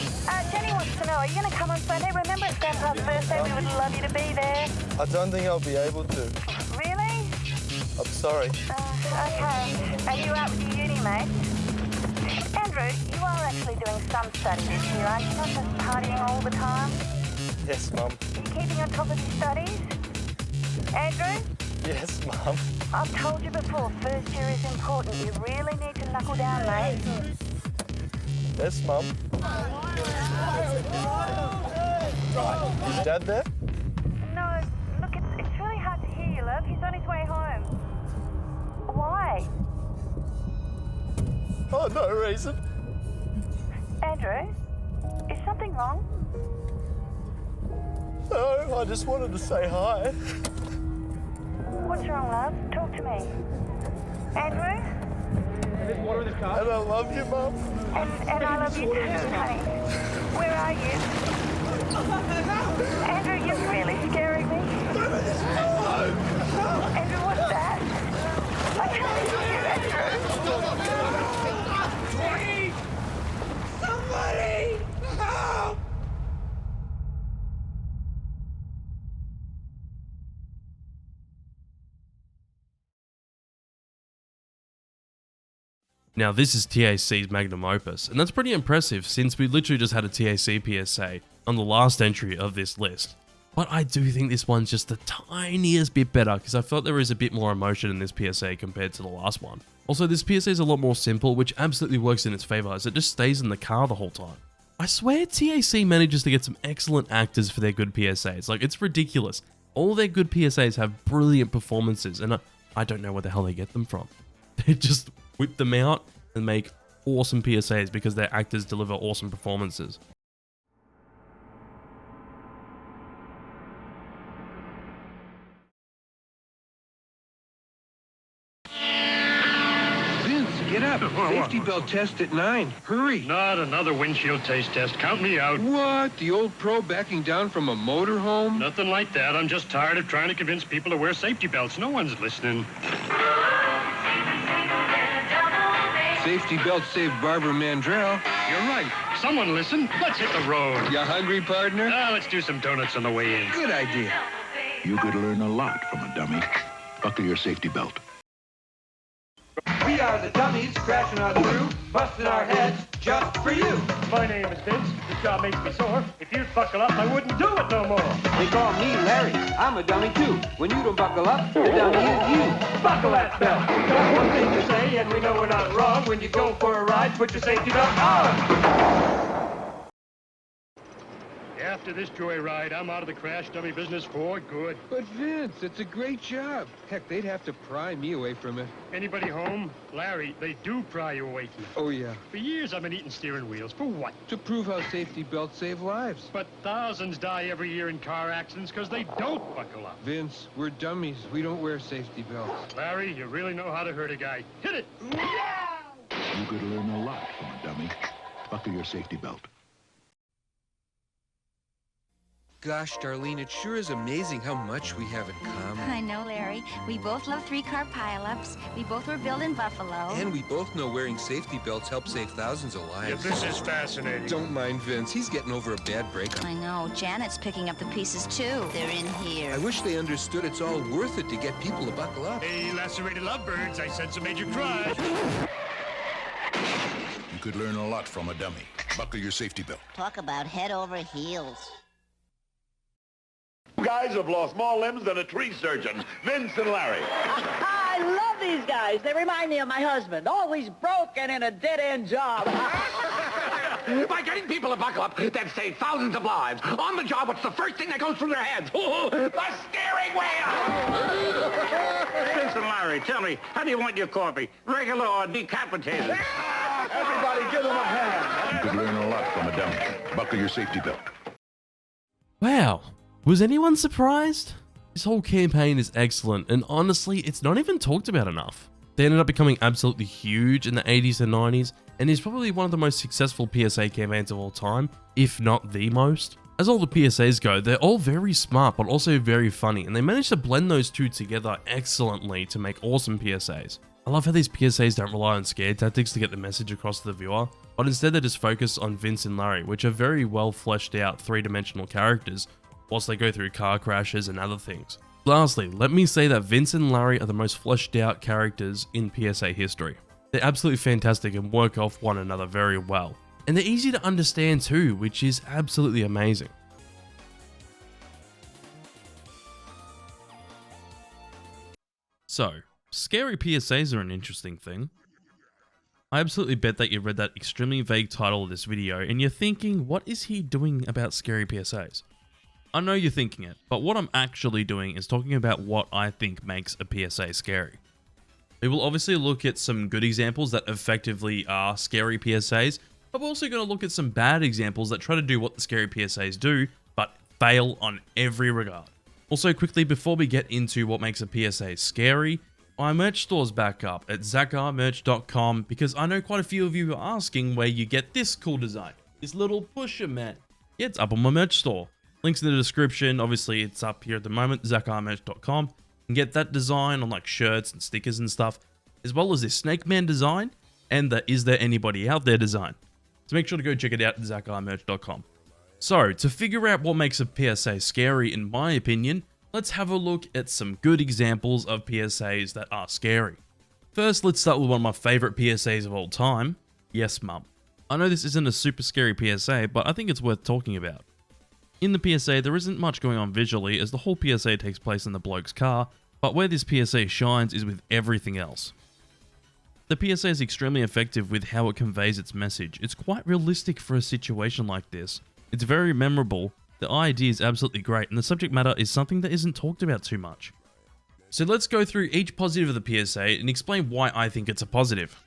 Jenny wants to know, are you going to come on Sunday? Remember it's Grandpa's birthday, we would love you to be there. I don't think I'll be able to. Really? I'm sorry. Okay. Are you out with your uni, mate? Andrew, you are actually doing some study this year, aren't you? Not just partying all the time? Yes, Mum. Are you keeping on top of your studies? Andrew? Yes, Mum. I've told you before, first year is important. You really need to knuckle down, mate. Yes, Mum. Is Dad there? No, look, it's really hard to hear you, love. He's on his way home. Why? Oh, no reason. Andrew, is something wrong? No, I just wanted to say hi. What's wrong, love? Talk to me. Andrew? There's water in the car. And I love you, Mum. And I love you too, honey. Where are you? Andrew, you're really scaring me. Andrew, what's that? I can't hear you, Andrew. Somebody! Help! Now this is TAC's magnum opus, and that's pretty impressive since we literally just had a TAC PSA on the last entry of this list. But I do think this one's just the tiniest bit better because I felt there is a bit more emotion in this PSA compared to the last one. Also, this PSA is a lot more simple, which absolutely works in its favor as it just stays in the car the whole time. I swear TAC manages to get some excellent actors for their good PSAs, like it's ridiculous. All their good PSAs have brilliant performances and I don't know where the hell they get them from. They just whip them out and make awesome PSAs because their actors deliver awesome performances. Get up. Safety belt test at 9. Hurry. Not another windshield taste test. Count me out. What? The old pro backing down from a motorhome? Nothing like that. I'm just tired of trying to convince people to wear safety belts. No one's listening. Safety belt saved Barbara Mandrell. You're right. someone listen. Let's hit the road. You hungry, partner? Let's do some donuts on the way in. Good idea. You could learn a lot from a dummy. Buckle your safety belt. We are the dummies crashing on through, busting our heads just for you. My name is Vince. This job makes me sore. If you'd buckle up, I wouldn't do it no more. They call me Larry. I'm a dummy too. When you don't buckle up, the dummy is you. Buckle that belt. Got one thing to say, and we know we're not wrong. When you go for a ride, put your safety belt on. After this joyride, I'm out of the crash dummy business for good. But Vince, it's a great job. Heck, they'd have to pry me away from it. Anybody home? Larry, they do pry you away from it. Oh, yeah. For years, I've been eating steering wheels. For what? To prove how safety belts save lives. But thousands die every year in car accidents because they don't buckle up. Vince, we're dummies. We don't wear safety belts. Larry, you really know how to hurt a guy. Hit it! You could learn a lot from a dummy. Buckle your safety belt. Gosh, Darlene, it sure is amazing how much we have in common. I know, Larry. We both love three-car pileups. We both were built in Buffalo. And we both know wearing safety belts helps save thousands of lives. Yeah, this is fascinating. Don't mind Vince. He's getting over a bad breakup. I know. Janet's picking up the pieces, too. They're in here. I wish they understood it's all worth it to get people to buckle up. Hey, lacerated lovebirds, I sense a major crush. You could learn a lot from a dummy. Buckle your safety belt. Talk about head over heels. Guys have lost more limbs than a tree surgeon. Vince and Larry. I love these guys. They remind me of my husband, always broken in a dead-end job. By getting people to buckle up, they've saved thousands of lives. On the job, what's the first thing that goes through their heads? The steering wheel! Vince and Larry, tell me, how do you want your coffee? Regular or decapitated? Everybody give them a hand. You could learn a lot from a dummy. Buckle your safety belt. Wow. Was anyone surprised? This whole campaign is excellent, and honestly, it's not even talked about enough. They ended up becoming absolutely huge in the 80s and 90s, and is probably one of the most successful PSA campaigns of all time, if not the most. As all the PSAs go, they're all very smart, but also very funny, and they managed to blend those two together excellently to make awesome PSAs. I love how these PSAs don't rely on scare tactics to get the message across to the viewer, but instead they just focus on Vince and Larry, which are very well fleshed out three-dimensional characters, whilst they go through car crashes and other things. Lastly, let me say that Vince and Larry are the most fleshed out characters in PSA history. They're absolutely fantastic and work off one another very well. And they're easy to understand too, which is absolutely amazing. So, scary PSAs are an interesting thing. I absolutely bet that you read that extremely vague title of this video and you're thinking, what is he doing about scary PSAs? I know you're thinking it, but what I'm actually doing is talking about what I think makes a PSA scary. We will obviously look at some good examples that effectively are scary PSAs, but we're also going to look at some bad examples that try to do what the scary PSAs do, but fail on every regard. Also, quickly before we get into what makes a PSA scary, my merch store's back up at zakarmerch.com because I know quite a few of you are asking where you get this cool design, this little pusher man. Yeah, it's up on my merch store. Links in the description. Obviously, it's up here at the moment, zakarmerch.com. You can get that design on like shirts and stickers and stuff, as well as this Snake Man design and the Is There Anybody Out There design. So make sure to go check it out at zakarmerch.com. So, to figure out what makes a PSA scary, in my opinion, let's have a look at some good examples of PSAs that are scary. First, let's start with one of my favorite PSAs of all time, Yes Mum. I know this isn't a super scary PSA, but I think it's worth talking about. In the PSA, there isn't much going on visually as the whole PSA takes place in the bloke's car, but where this PSA shines is with everything else. The PSA is extremely effective with how it conveys its message. It's quite realistic for a situation like this. It's very memorable, the idea is absolutely great, and the subject matter is something that isn't talked about too much. So let's go through each positive of the PSA and explain why I think it's a positive.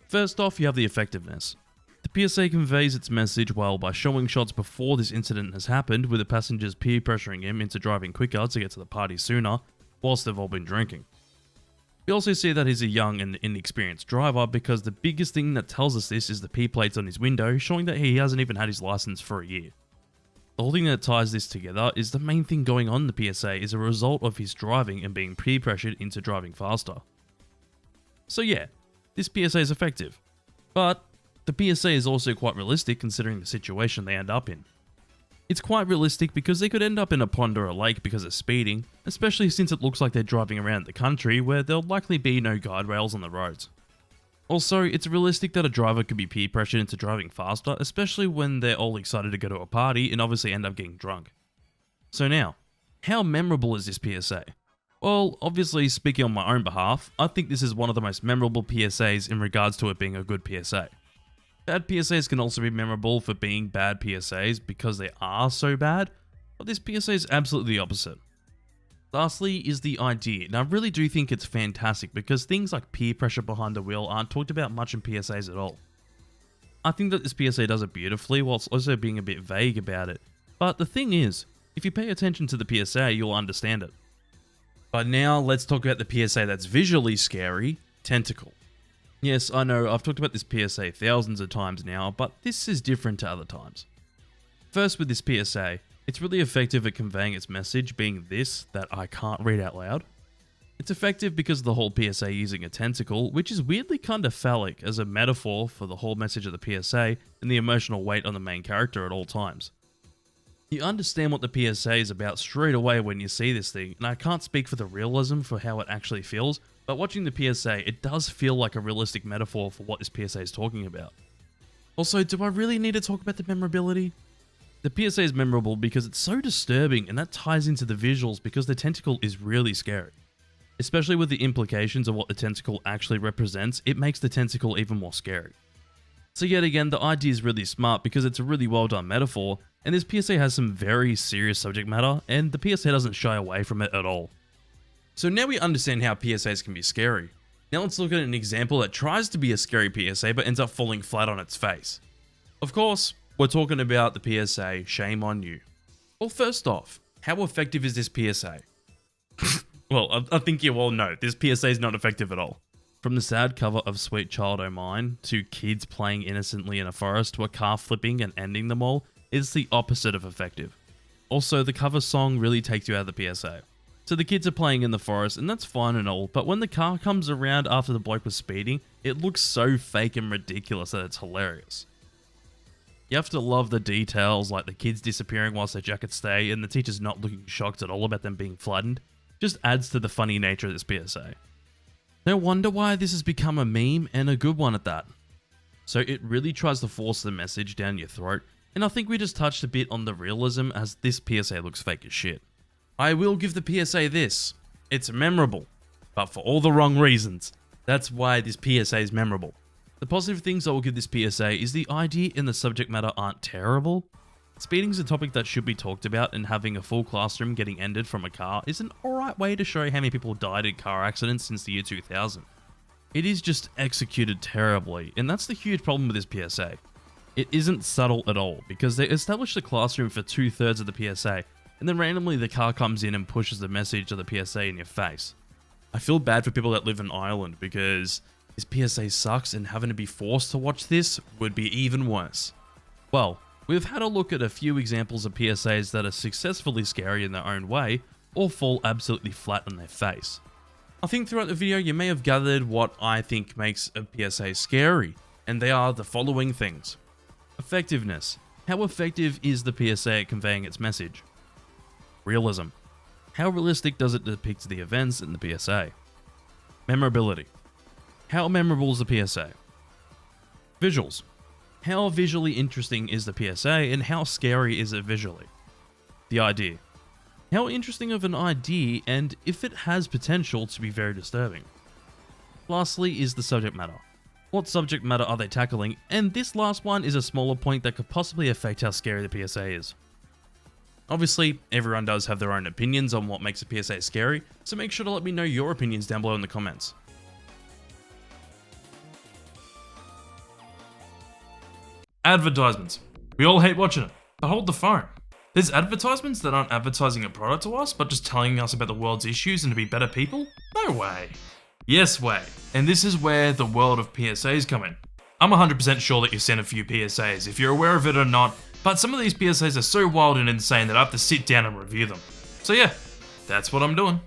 First off, you have the effectiveness. The PSA conveys its message well by showing shots before this incident has happened, with the passengers peer pressuring him into driving quicker to get to the party sooner, whilst they've all been drinking. We also see that he's a young and inexperienced driver because the biggest thing that tells us this is the P plates on his window, showing that he hasn't even had his license for a year. The whole thing that ties this together is the main thing going on in the PSA is a result of his driving and being peer pressured into driving faster. So yeah, this PSA is effective. But The PSA is also quite realistic considering the situation they end up in. It's quite realistic because they could end up in a pond or a lake because of speeding, especially since it looks like they're driving around the country where there'll likely be no guide rails on the roads. Also, it's realistic that a driver could be peer pressured into driving faster, especially when they're all excited to go to a party and obviously end up getting drunk. So now, how memorable is this PSA? Well, obviously speaking on my own behalf, I think this is one of the most memorable PSAs in regards to it being a good PSA. Bad PSAs can also be memorable for being bad PSAs because they are so bad, but this PSA is absolutely the opposite. Lastly is the idea, and I really do think it's fantastic because things like peer pressure behind the wheel aren't talked about much in PSAs at all. I think that this PSA does it beautifully whilst also being a bit vague about it, but the thing is, if you pay attention to the PSA, you'll understand it. But now let's talk about the PSA that's visually scary, Tentacle. Yes, I know, I've talked about this PSA thousands of times now, but this is different to other times. First with this PSA, it's really effective at conveying its message being this that I can't read out loud. It's effective because of the whole PSA using a tentacle, which is weirdly kinda phallic as a metaphor for the whole message of the PSA and the emotional weight on the main character at all times. You understand what the PSA is about straight away when you see this thing, and I can't speak for the realism for how it actually feels, but watching the PSA, it does feel like a realistic metaphor for what this PSA is talking about. Also, do I really need to talk about the memorability? The PSA is memorable because it's so disturbing, and that ties into the visuals because the tentacle is really scary. Especially with the implications of what the tentacle actually represents, it makes the tentacle even more scary. So yet again, the idea is really smart because it's a really well done metaphor, and this PSA has some very serious subject matter, and the PSA doesn't shy away from it at all. So now we understand how PSAs can be scary. Now let's look at an example that tries to be a scary PSA but ends up falling flat on its face. Of course, we're talking about the PSA, Shame on You. Well, first off, how effective is this PSA? Well, I think you all know, this PSA is not effective at all. From the sad cover of Sweet Child O' Mine, to kids playing innocently in a forest, to a car flipping and ending them all, it's the opposite of effective. Also, the cover song really takes you out of the PSA. So the kids are playing in the forest, and that's fine and all, but when the car comes around after the bloke was speeding, it looks so fake and ridiculous that it's hilarious. You have to love the details, like the kids disappearing whilst their jackets stay, and the teachers not looking shocked at all about them being flattened. Just adds to the funny nature of this PSA. No wonder why this has become a meme, and a good one at that. So it really tries to force the message down your throat, and I think we just touched a bit on the realism as this PSA looks fake as shit. I will give the PSA this. It's memorable, but for all the wrong reasons. That's why this PSA is memorable. The positive things I will give this PSA is the idea and the subject matter aren't terrible. Speeding is a topic that should be talked about, and having a full classroom getting ended from a car is an alright way to show how many people died in car accidents since the year 2000. It is just executed terribly, and that's the huge problem with this PSA. It isn't subtle at all, because they establish the classroom for 2/3 of the PSA, and then randomly the car comes in and pushes the message of the PSA in your face. I feel bad for people that live in Ireland because this PSA sucks, and having to be forced to watch this would be even worse. Well, we've had a look at a few examples of PSAs that are successfully scary in their own way, or fall absolutely flat on their face. I think throughout the video you may have gathered what I think makes a PSA scary, and they are the following things. Effectiveness. How effective is the PSA at conveying its message? Realism. How realistic does it depict the events in the PSA? Memorability. How memorable is the PSA? Visuals. How visually interesting is the PSA, and how scary is it visually? The idea. How interesting of an idea, and if it has potential to be very disturbing? Lastly is the subject matter. What subject matter are they tackling? And this last one is a smaller point that could possibly affect how scary the PSA is. Obviously, everyone does have their own opinions on what makes a PSA scary, so make sure to let me know your opinions down below in the comments. Advertisements. We all hate watching it, but hold the phone. There's advertisements that aren't advertising a product to us, but just telling us about the world's issues and to be better people? No way. Yes way. And this is where the world of PSAs come in. I'm 100% sure that you've seen a few PSAs, if you're aware of it or not, but some of these PSAs are so wild and insane that I have to sit down and review them. So yeah, that's what I'm doing.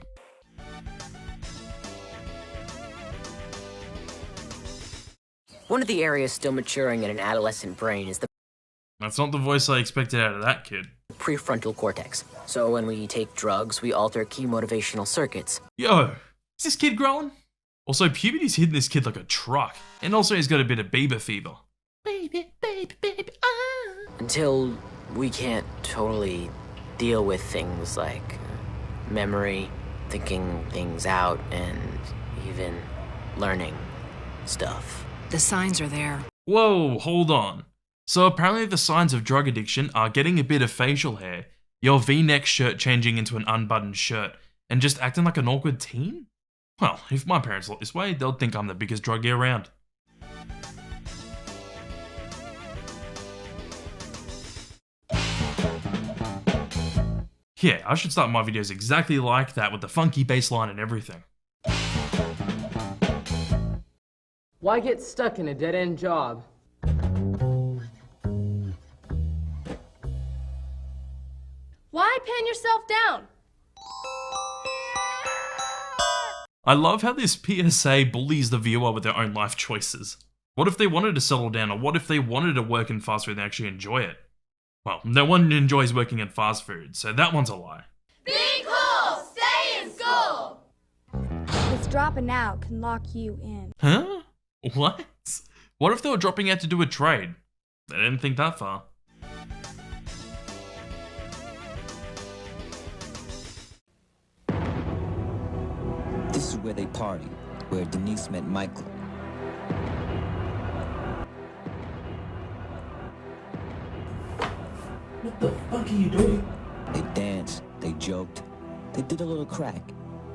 One of the areas still maturing in an adolescent brain is the That's not the voice I expected out of that kid. prefrontal cortex. So when we take drugs, we alter key motivational circuits. Yo, is this kid growing? Also, puberty's hitting this kid like a truck. And also he's got a bit of Bieber fever. Baby, baby, baby, ah. Until we can't totally deal with things like memory, thinking things out, and even learning stuff. The signs are there. Whoa, hold on. So apparently the signs of drug addiction are getting a bit of facial hair, your V-neck shirt changing into an unbuttoned shirt, and just acting like an awkward teen? Well, if my parents look this way, they'll think I'm the biggest druggie around. Yeah, I should start my videos exactly like that with the funky bass line and everything. Why get stuck in a dead-end job? Why pen yourself down? I love how this PSA bullies the viewer with their own life choices. What if they wanted to settle down, or what if they wanted to work in fast food and actually enjoy it? Well, no one enjoys working in fast food, so that one's a lie. Be cool! Stay in school! This dropping out can lock you in. Huh? What? What if they were dropping out to do a trade? They didn't think that far. This is where they party, where Denise met Michael. What the fuck are you doing? They danced, they joked, they did a little crack,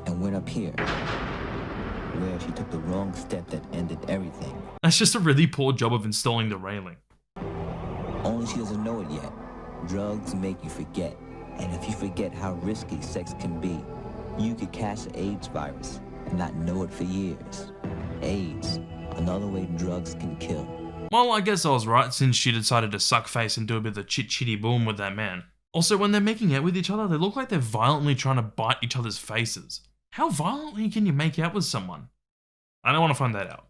and went up here, where she took the wrong step that ended everything. That's just a really poor job of installing the railing. Only she doesn't know it yet. Drugs make you forget, and if you forget how risky sex can be, you could catch the AIDS virus and not know it for years. AIDS, another way drugs can kill. Well, I guess I was right, since she decided to suck face and do a bit of the chitty boom with that man. Also, when they're making out with each other, they look like they're violently trying to bite each other's faces. How violently can you make out with someone? I don't want to find that out.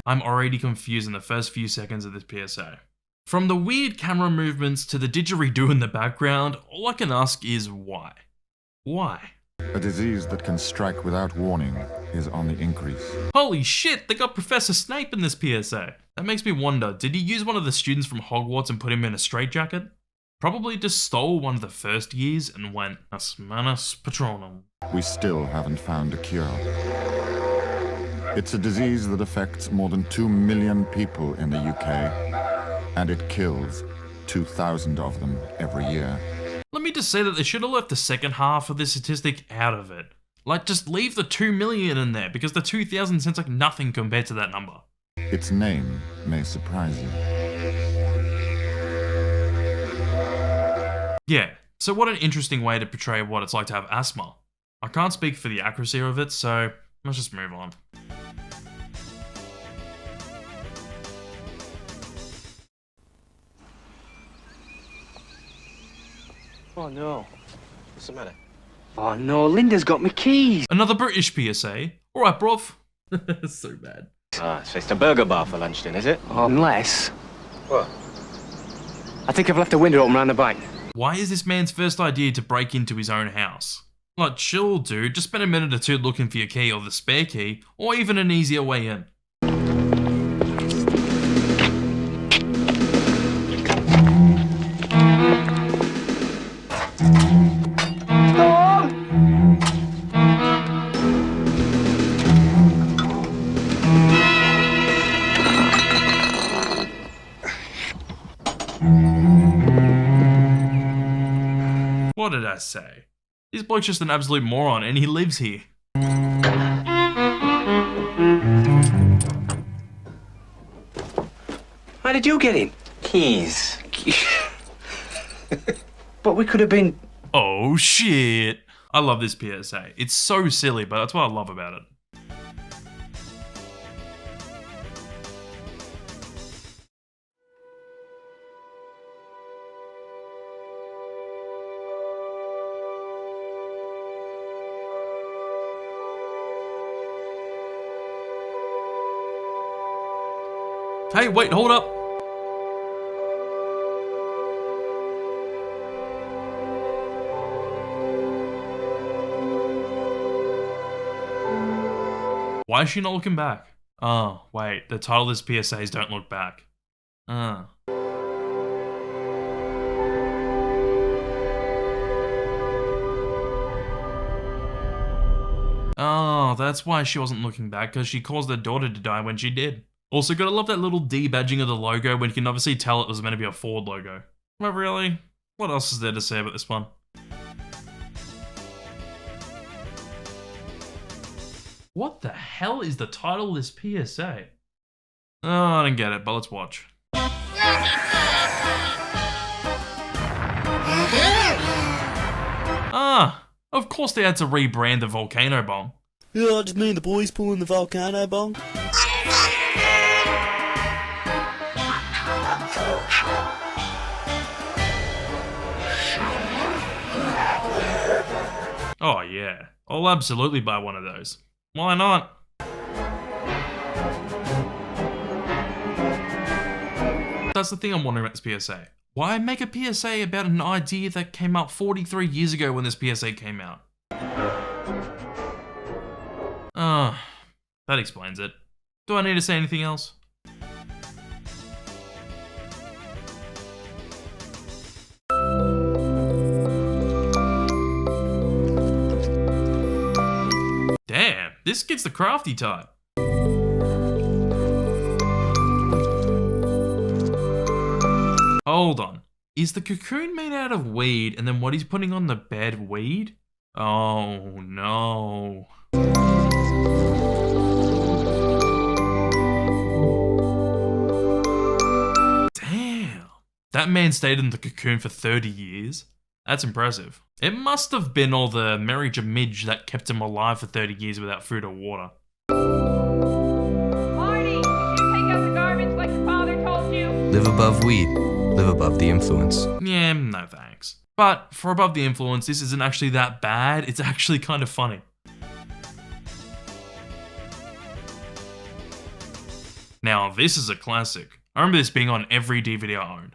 I'm already confused in the first few seconds of this PSA. From the weird camera movements to the didgeridoo in the background, all I can ask is why? Why? A disease that can strike without warning is on the increase. Holy shit, they got Professor Snape in this PSA. That makes me wonder, did he use one of the students from Hogwarts and put him in a straitjacket? Probably just stole one of the first years and went, As manus patronum. We still haven't found a cure. It's a disease that affects more than 2 million people in the UK, and it kills 2,000 of them every year. Let me just say that they should have left the second half of this statistic out of it. Like, just leave the 2 million in there, because the 2,000 sounds like nothing compared to that number. Its name may surprise you. Yeah, so what an interesting way to portray what it's like to have asthma. I can't speak for the accuracy of it, so let's just move on. Oh no. What's the matter? Oh no, Linda's got my keys. Another British PSA. Alright, bruv. So bad. Ah, so it's the burger bar for lunch then, is it? Unless... What? I think I've left the window open around the back. Why is this man's first idea to break into his own house? Like, chill, dude. Just spend a minute or two looking for your key or the spare key, or even an easier way in. What did I say? This bloke's just an absolute moron and he lives here. How did you get in? Keys. But we could have been... Oh shit. I love this PSA. It's so silly, but that's what I love about it. Hey, wait, hold up. Why is she not looking back? Oh, wait, the title of this PSA is Don't Look Back. Oh, that's why she wasn't looking back, because she caused her daughter to die when she did. Also, gotta love that little D badging of the logo when you can obviously tell it was meant to be a Ford logo. But really, what else is there to say about this one? What the hell is the title of this PSA? Oh, I don't get it, but let's watch. Ah, of course they had to rebrand the volcano bomb. Yeah, I just mean the boys pulling the volcano bomb. Oh yeah, I'll absolutely buy one of those. Why not? That's the thing I'm wondering about this PSA. Why make a PSA about an idea that came out 43 years ago when this PSA came out? That explains it. Do I need to say anything else? Damn, this kid's the crafty type. Hold on. Is the cocoon made out of weed and then what he's putting on the bed weed? Oh no. Damn. That man stayed in the cocoon for 30 years. That's impressive. It must have been all the merry jamidge that kept him alive for 30 years without food or water. Marty, you take out the garbage like your father told you? Live above weed. Live above the influence. Yeah, no thanks. But for above the influence, this isn't actually that bad. It's actually kind of funny. Now, this is a classic. I remember this being on every DVD I owned.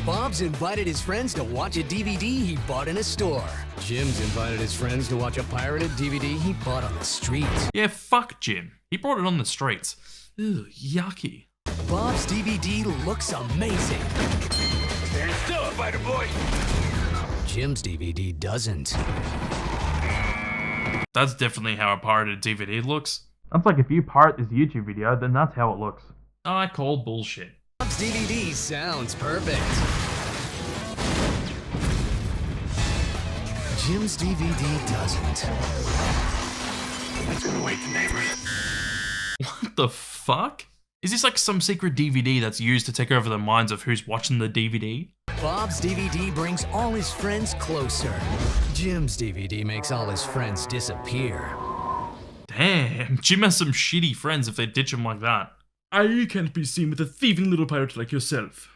Bob's invited his friends to watch a DVD he bought in a store. Jim's invited his friends to watch a pirated DVD he bought on the street. Yeah, fuck Jim. He brought it on the streets. Ew, yucky. Bob's DVD looks amazing. Stand still, fighter boy. Jim's DVD doesn't. That's definitely how a pirated DVD looks. That's like if you pirate this YouTube video, then that's how it looks. I call bullshit. Bob's DVD sounds perfect. Jim's DVD doesn't. That's gonna wake the neighbors. What the fuck? Is this like some secret DVD that's used to take over the minds of who's watching the DVD? Bob's DVD brings all his friends closer. Jim's DVD makes all his friends disappear. Damn, Jim has some shitty friends if they ditch him like that. I can't be seen with a thieving little pirate like yourself.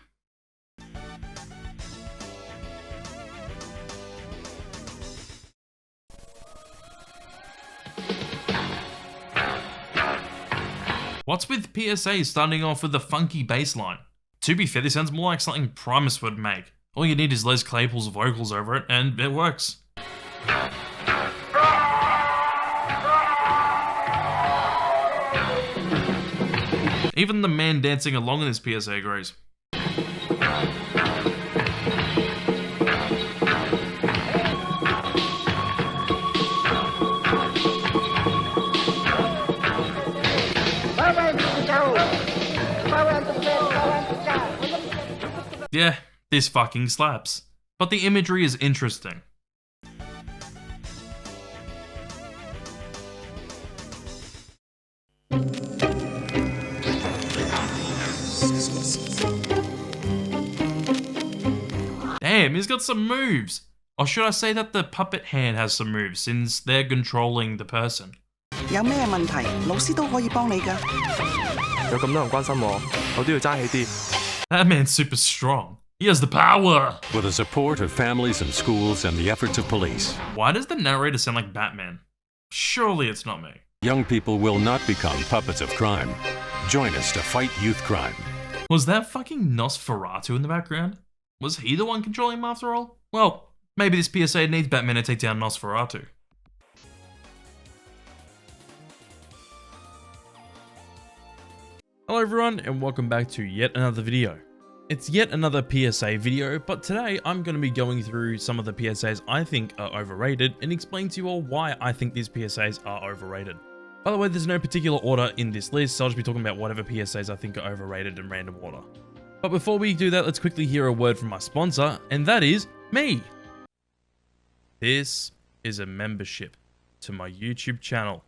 What's with PSAs starting off with a funky bass line? To be fair, this sounds more like something Primus would make. All you need is Les Claypool's vocals over it, and it works. Even the man dancing along in this PSA agrees. Yeah, this fucking slaps. But the imagery is interesting. Damn, he's got some moves. Or should I say that the puppet hand has some moves, since they're controlling the person. 有咩問題，老師都可以幫你㗎。有咁多人關心我，我都要爭氣啲。 That man's super strong. He has the power. With the support of families and schools and the efforts of police. Why does the narrator sound like Batman? Surely it's not me. Young people will not become puppets of crime. Join us to fight youth crime. Was that fucking Nosferatu in the background? Was he the one controlling him after all? Well, maybe this PSA needs Batman to take down Nosferatu. Hello everyone and welcome back to yet another video. It's yet another PSA video, but today I'm going to be going through some of the PSAs I think are overrated and explain to you all why I think these PSAs are overrated. By the way, there's no particular order in this list, so I'll just be talking about whatever PSAs I think are overrated in random order. But before we do that, let's quickly hear a word from my sponsor, and that is me. This is a membership to my YouTube channel.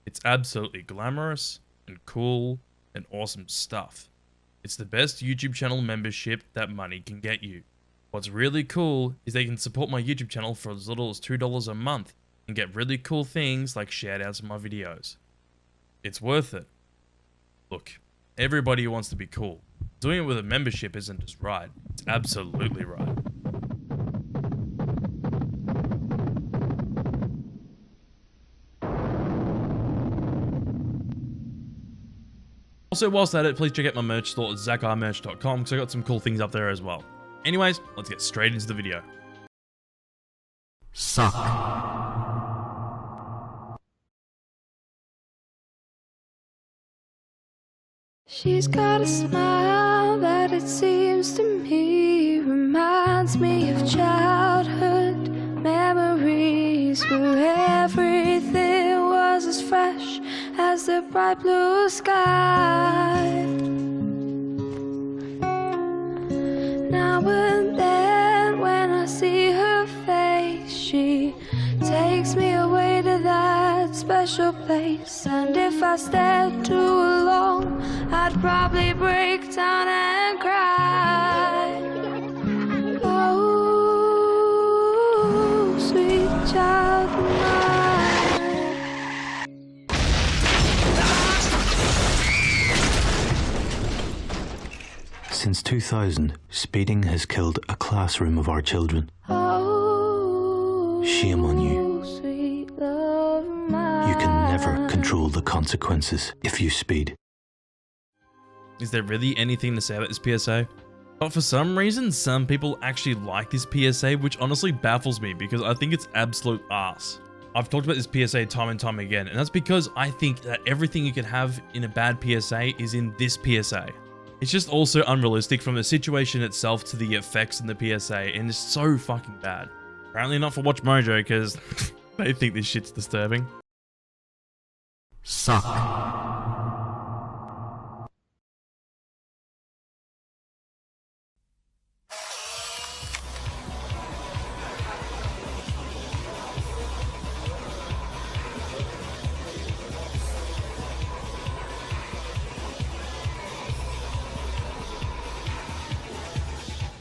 It's absolutely glamorous and cool and awesome stuff. It's the best YouTube channel membership that money can get you. What's really cool is they can support my YouTube channel for as little as $2 a month and get really cool things like shoutouts in my videos. It's worth it. Look, everybody wants to be cool. Doing it with a membership isn't just right, it's absolutely right. Also, whilst at it, please check out my merch store at zakarmerch.com because I got some cool things up there as well. Anyways, let's get straight into the video. Suck. She's got a smile that it seems to me reminds me of childhood memories where everything was as fresh as the bright blue sky. Now and then when I see her face, she takes me away to that special place. And if I stayed too long, I'd probably break down and cry. Oh, sweet child of mine. Since 2000, speeding has killed a classroom of our children. Shame on you. You can never control the consequences if you speed. Is there really anything to say about this PSA? But for some reason, some people actually like this PSA, which honestly baffles me because I think it's absolute arse. I've talked about this PSA time and time again, and that's because I think that everything you can have in a bad PSA is in this PSA. It's just also unrealistic from the situation itself to the effects in the PSA, and it's so fucking bad. Apparently not for WatchMojo, because they think this shit's disturbing. Suck.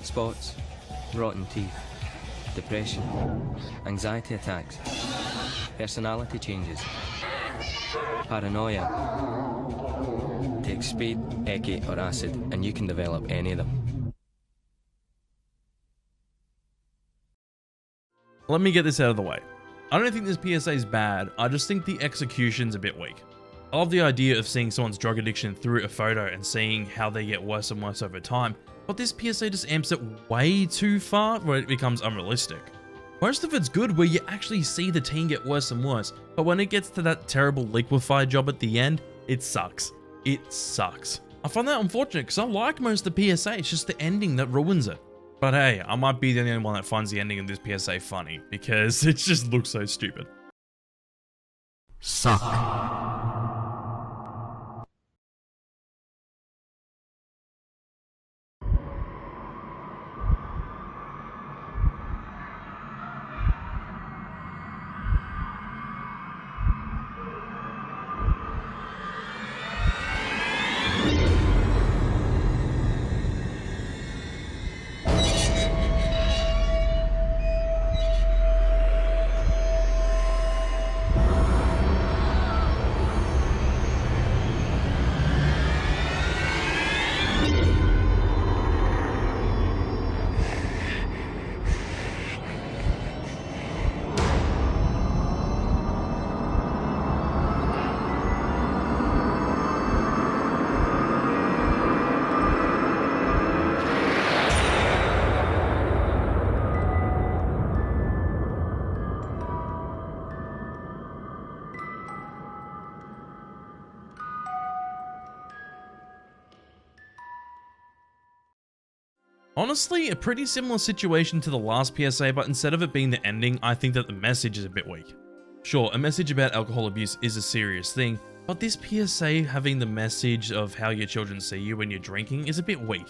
Spots, rotten teeth, depression, anxiety attacks, personality changes, paranoia. Take speed, ecce or acid and you can develop any of them. Let me get this out of the way. I don't think this PSA is bad, I just think the execution's a bit weak. I love the idea of seeing someone's drug addiction through a photo and seeing how they get worse and worse over time, but this PSA just amps it way too far where it becomes unrealistic. Most of it's good where you actually see the teen get worse and worse, but when it gets to that terrible liquefy job at the end, it sucks. It sucks. I find that unfortunate because I like most of the PSA, it's just the ending that ruins it. But hey, I might be the only one that finds the ending of this PSA funny because it just looks so stupid. Suck. Honestly, a pretty similar situation to the last PSA, but instead of it being the ending, I think that the message is a bit weak. Sure, a message about alcohol abuse is a serious thing, but this PSA having the message of how your children see you when you're drinking is a bit weak.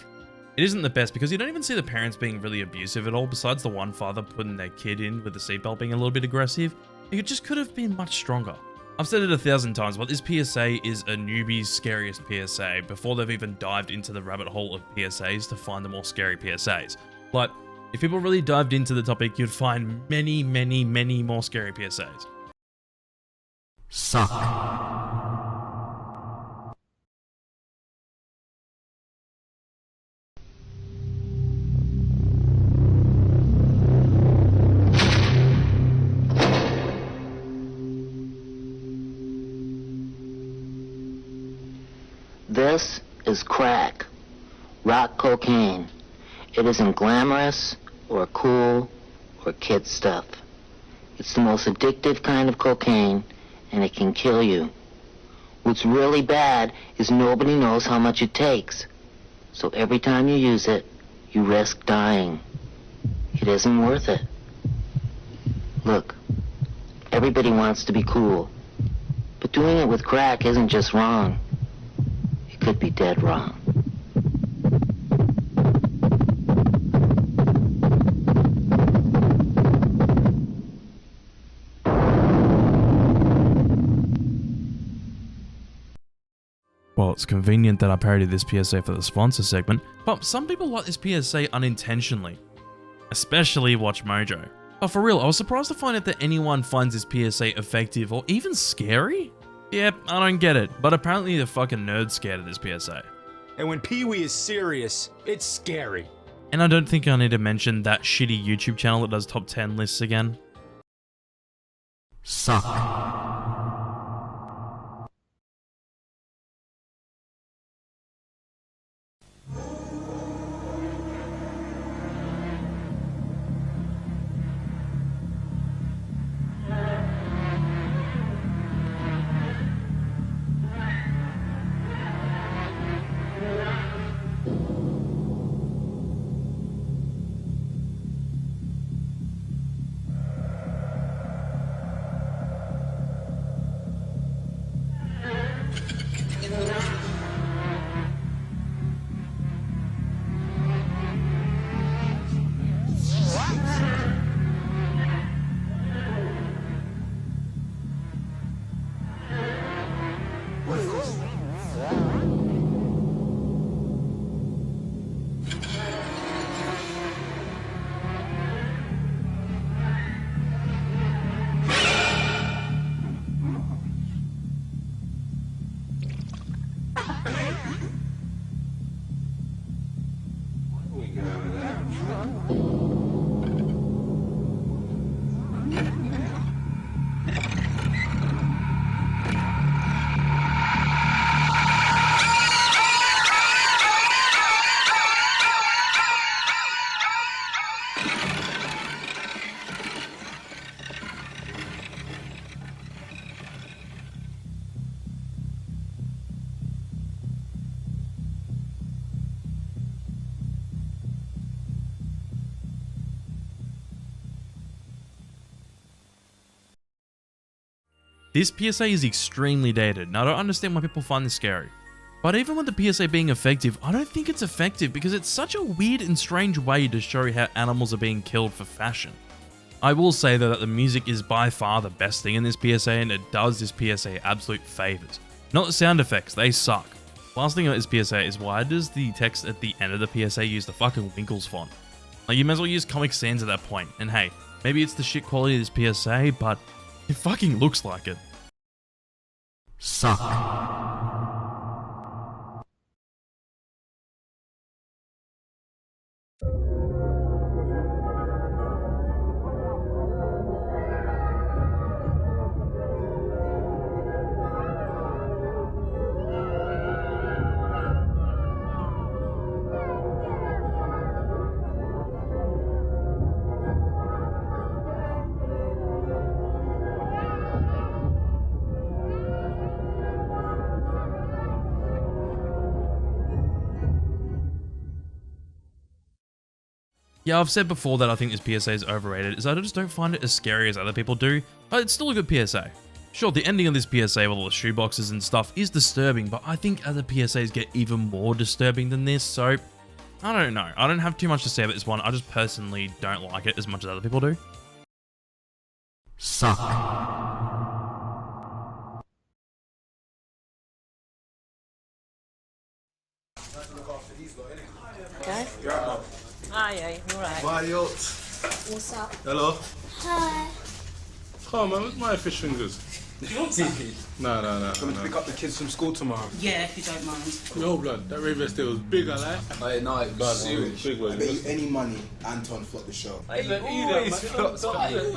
It isn't the best because you don't even see the parents being really abusive at all, besides the one father putting their kid in with the seatbelt being a little bit aggressive. It just could have been much stronger. I've said it 1,000 times, but this PSA is a newbie's scariest PSA before they've even dived into the rabbit hole of PSAs to find the more scary PSAs. But if people really dived into the topic, you'd find many, many, many more scary PSAs. Suck. This is crack, rock cocaine. It isn't glamorous or cool or kid stuff. It's the most addictive kind of cocaine, and it can kill you. What's really bad is nobody knows how much it takes. So every time you use it, you risk dying. It isn't worth it. Look, everybody wants to be cool, but doing it with crack isn't just wrong. Could be dead wrong. Well, it's convenient that I parodied this PSA for the sponsor segment, but some people like this PSA unintentionally, especially WatchMojo. But for real, I was surprised to find out that anyone finds this PSA effective or even scary. Yep, I don't get it, but apparently the fucking nerd's scared of this PSA. And when Pee-wee is serious, it's scary. And I don't think I need to mention that shitty YouTube channel that does top 10 lists again. Suck. This PSA is extremely dated, and I don't understand why people find this scary. But even with the PSA being effective, I don't think it's effective because it's such a weird and strange way to show how animals are being killed for fashion. I will say though that the music is by far the best thing in this PSA, and it does this PSA absolute favors. Not the sound effects, they suck. Last thing about this PSA is why does the text at the end of the PSA use the fucking Winkles font? Like, you might as well use Comic Sans at that point. And hey, maybe it's the shit quality of this PSA, but it fucking looks like it. Suck. Yeah, I've said before that I think this PSA is overrated, is I just don't find it as scary as other people do, but it's still a good PSA. Sure, the ending of this PSA with all the shoeboxes and stuff is disturbing, but I think other PSAs get even more disturbing than this, so I don't know. I don't have too much to say about this one. I just personally don't like it as much as other people do. Suck. Okay. Hi, you alright? What's up? Hello. Hi. Oh man, where's my fish fingers? Do you want to? No. Coming to pick up the kids from school tomorrow. Yeah, if you don't mind. Yo, blood, that rave yesterday was big, I like. Hey, no, it was serious. Big one. I bet you any money, Anton flopped the show. Hey, man, idiot, man.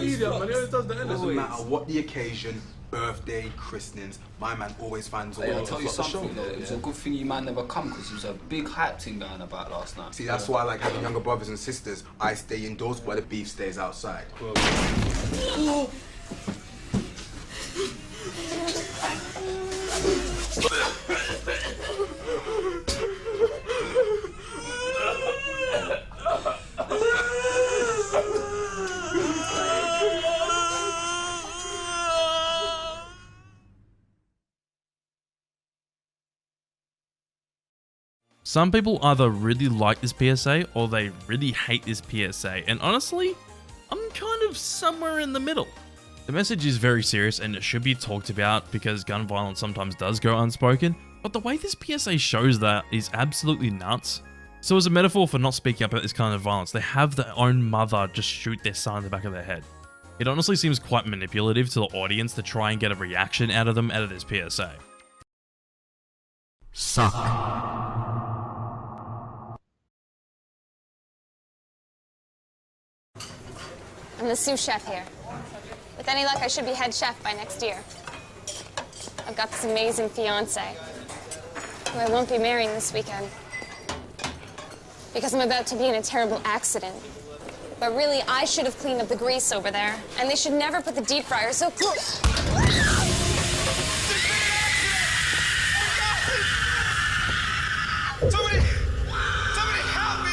Idiot, man. He always does the endless. Doesn't matter what the occasion, birthday, christenings, my man always finds a way Hey, I'll to tell you flop the show. something though, it was a good thing you man never come because there was a big hype thing going about last night. See, that's why I like having younger brothers and sisters. I stay indoors while the beef stays outside. Some people either really like this PSA or they really hate this PSA, and honestly, I'm kind of somewhere in the middle. The message is very serious and it should be talked about because gun violence sometimes does go unspoken, but the way this PSA shows that is absolutely nuts. So as a metaphor for not speaking up about this kind of violence, they have their own mother just shoot their son in the back of their head. It honestly seems quite manipulative to the audience to try and get a reaction out of them out of this PSA. Suck. I'm the sous chef here. With any luck, I should be head chef by next year. I've got this amazing fiance, who I won't be marrying this weekend. Because I'm about to be in a terrible accident. But really, I should have cleaned up the grease over there, and they should never put the deep fryer so close. Somebody help me!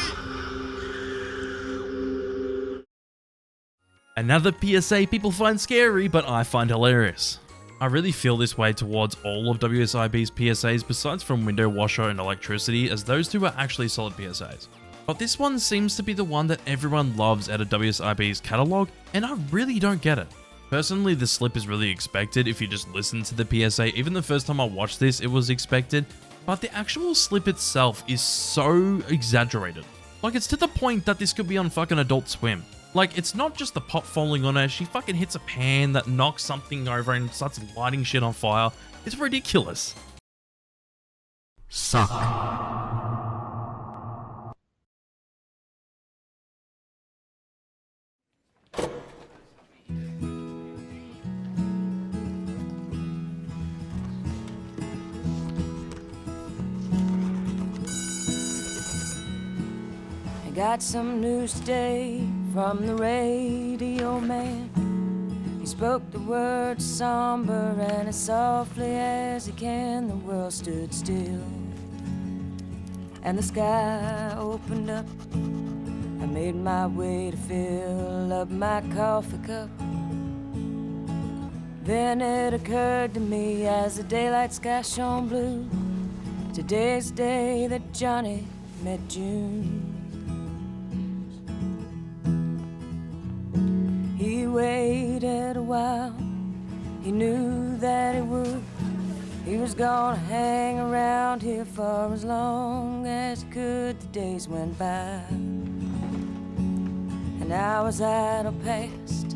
Another PSA people find scary, but I find hilarious. I really feel this way towards all of WSIB's PSAs besides from window washer and electricity, as those two are actually solid PSAs. But this one seems to be the one that everyone loves out of WSIB's catalogue, and I really don't get it. Personally, the slip is really expected if you just listen to the PSA. Even the first time I watched this, it was expected, but the actual slip itself is so exaggerated. Like, it's to the point that this could be on fucking Adult Swim. Like, it's not just the pot falling on her, she fucking hits a pan that knocks something over and starts lighting shit on fire. It's ridiculous. Suck. I got some news today from the radio man. He spoke the words somber and as softly as he can. The world stood still and the sky opened up. I made my way to fill up my coffee cup. Then it occurred to me as the daylight sky shone blue, today's the day that Johnny met June. He waited a while, he knew that he would. He was gonna hang around here for as long as he could. The days went by, and hours idle passed.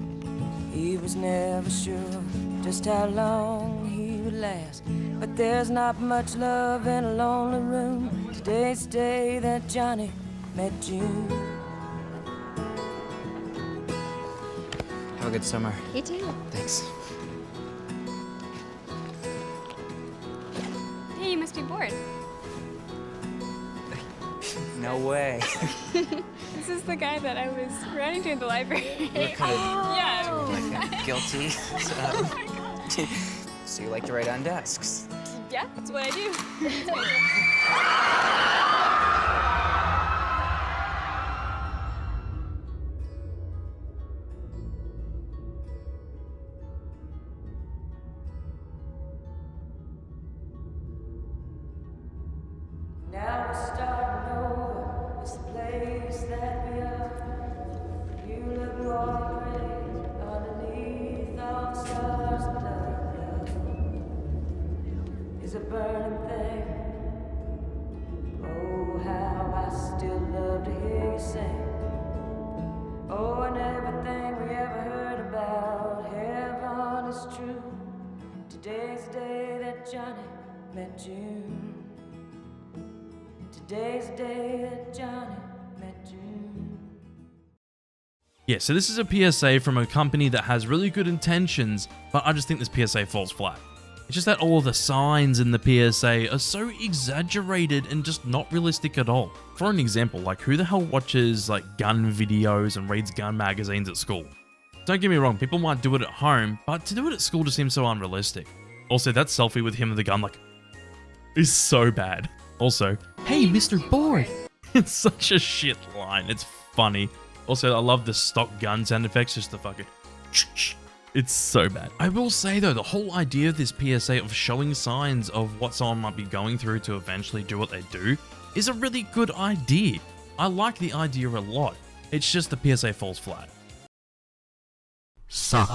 He was never sure just how long he would last. But there's not much love in a lonely room. Today's the day that Johnny met June. Have a good summer. You too. Thanks. Hey, you must be bored. No way. This is the guy that I was running to in the library. You're kind of Yeah. guilty. So you like to write on desks. Yeah, that's what I do. was true. Today's the day that Johnny met June. Today's the day that Johnny met June. Yeah, so this is a PSA from a company that has really good intentions, but I just think this PSA falls flat. It's just that all of the signs in the PSA are so exaggerated and just not realistic at all. For an example, like who the hell watches like gun videos and reads gun magazines at school? Don't get me wrong, people might do it at home, but to do it at school just seems so unrealistic. Also, that selfie with him and the gun like is so bad. Also, hey Mr. Boyd! It's such a shit line, it's funny. Also, I love the stock gun sound effects, just the fucking it's so bad. I will say though, the whole idea of this PSA of showing signs of what someone might be going through to eventually do what they do is a really good idea. I like the idea a lot. It's just the PSA falls flat. Suck.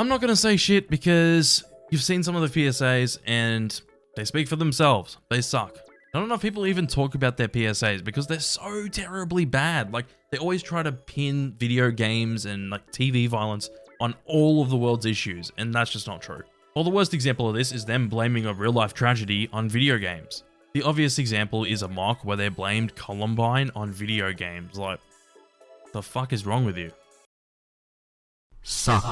I'm not gonna say shit because you've seen some of the PSAs and they speak for themselves. They suck. Not enough people even talk about their PSAs because they're so terribly bad. Like, they always try to pin video games and like TV violence on all of the world's issues, and that's just not true. Well, the worst example of this is them blaming a real life tragedy on video games. The obvious example is a mock where they blamed Columbine on video games. Like, the fuck is wrong with you? Suck.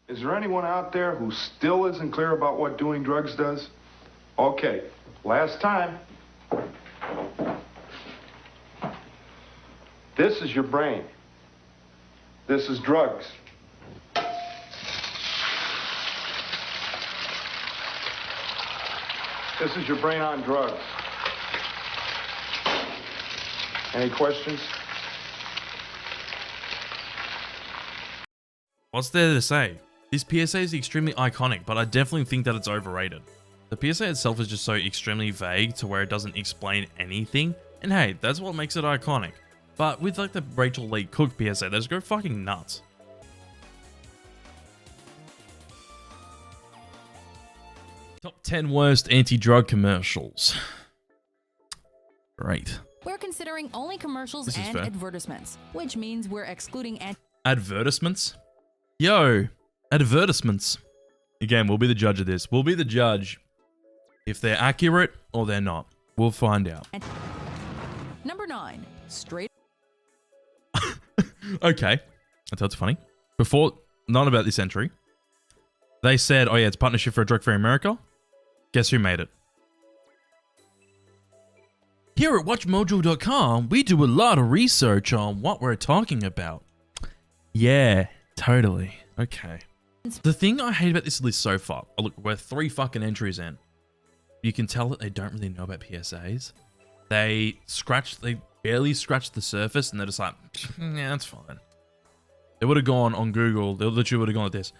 Is there anyone out there who still isn't clear about what doing drugs does? Okay, last time. This is your brain. This is drugs. This is your brain on drugs. Any questions? What's there to say? This PSA is extremely iconic, but I definitely think that it's overrated. The PSA itself is just so extremely vague to where it doesn't explain anything, and hey, that's what makes it iconic. But with like the Rachel Lee Cook PSA, they just go fucking nuts. Top 10 worst anti-drug commercials. Great. We're considering only commercials and fair. advertisements, which means we're excluding Advertisements? Yo, advertisements. Again, we'll be the judge of this. We'll be the judge if they're accurate or they're not. We'll find out. Number 9, straight. Okay, that's funny. Before, not about this entry. They said, oh yeah, it's partnership for a drug-free America. Guess who made it? Here at WatchMojo.com, we do a lot of research on what we're talking about. Yeah, totally. Okay. The thing I hate about this list so far, oh look, we're 3 fucking entries in. You can tell that they don't really know about PSAs. They barely scratched the surface and they're just like, yeah, that's fine. They would have gone on Google, they literally would have gone like this.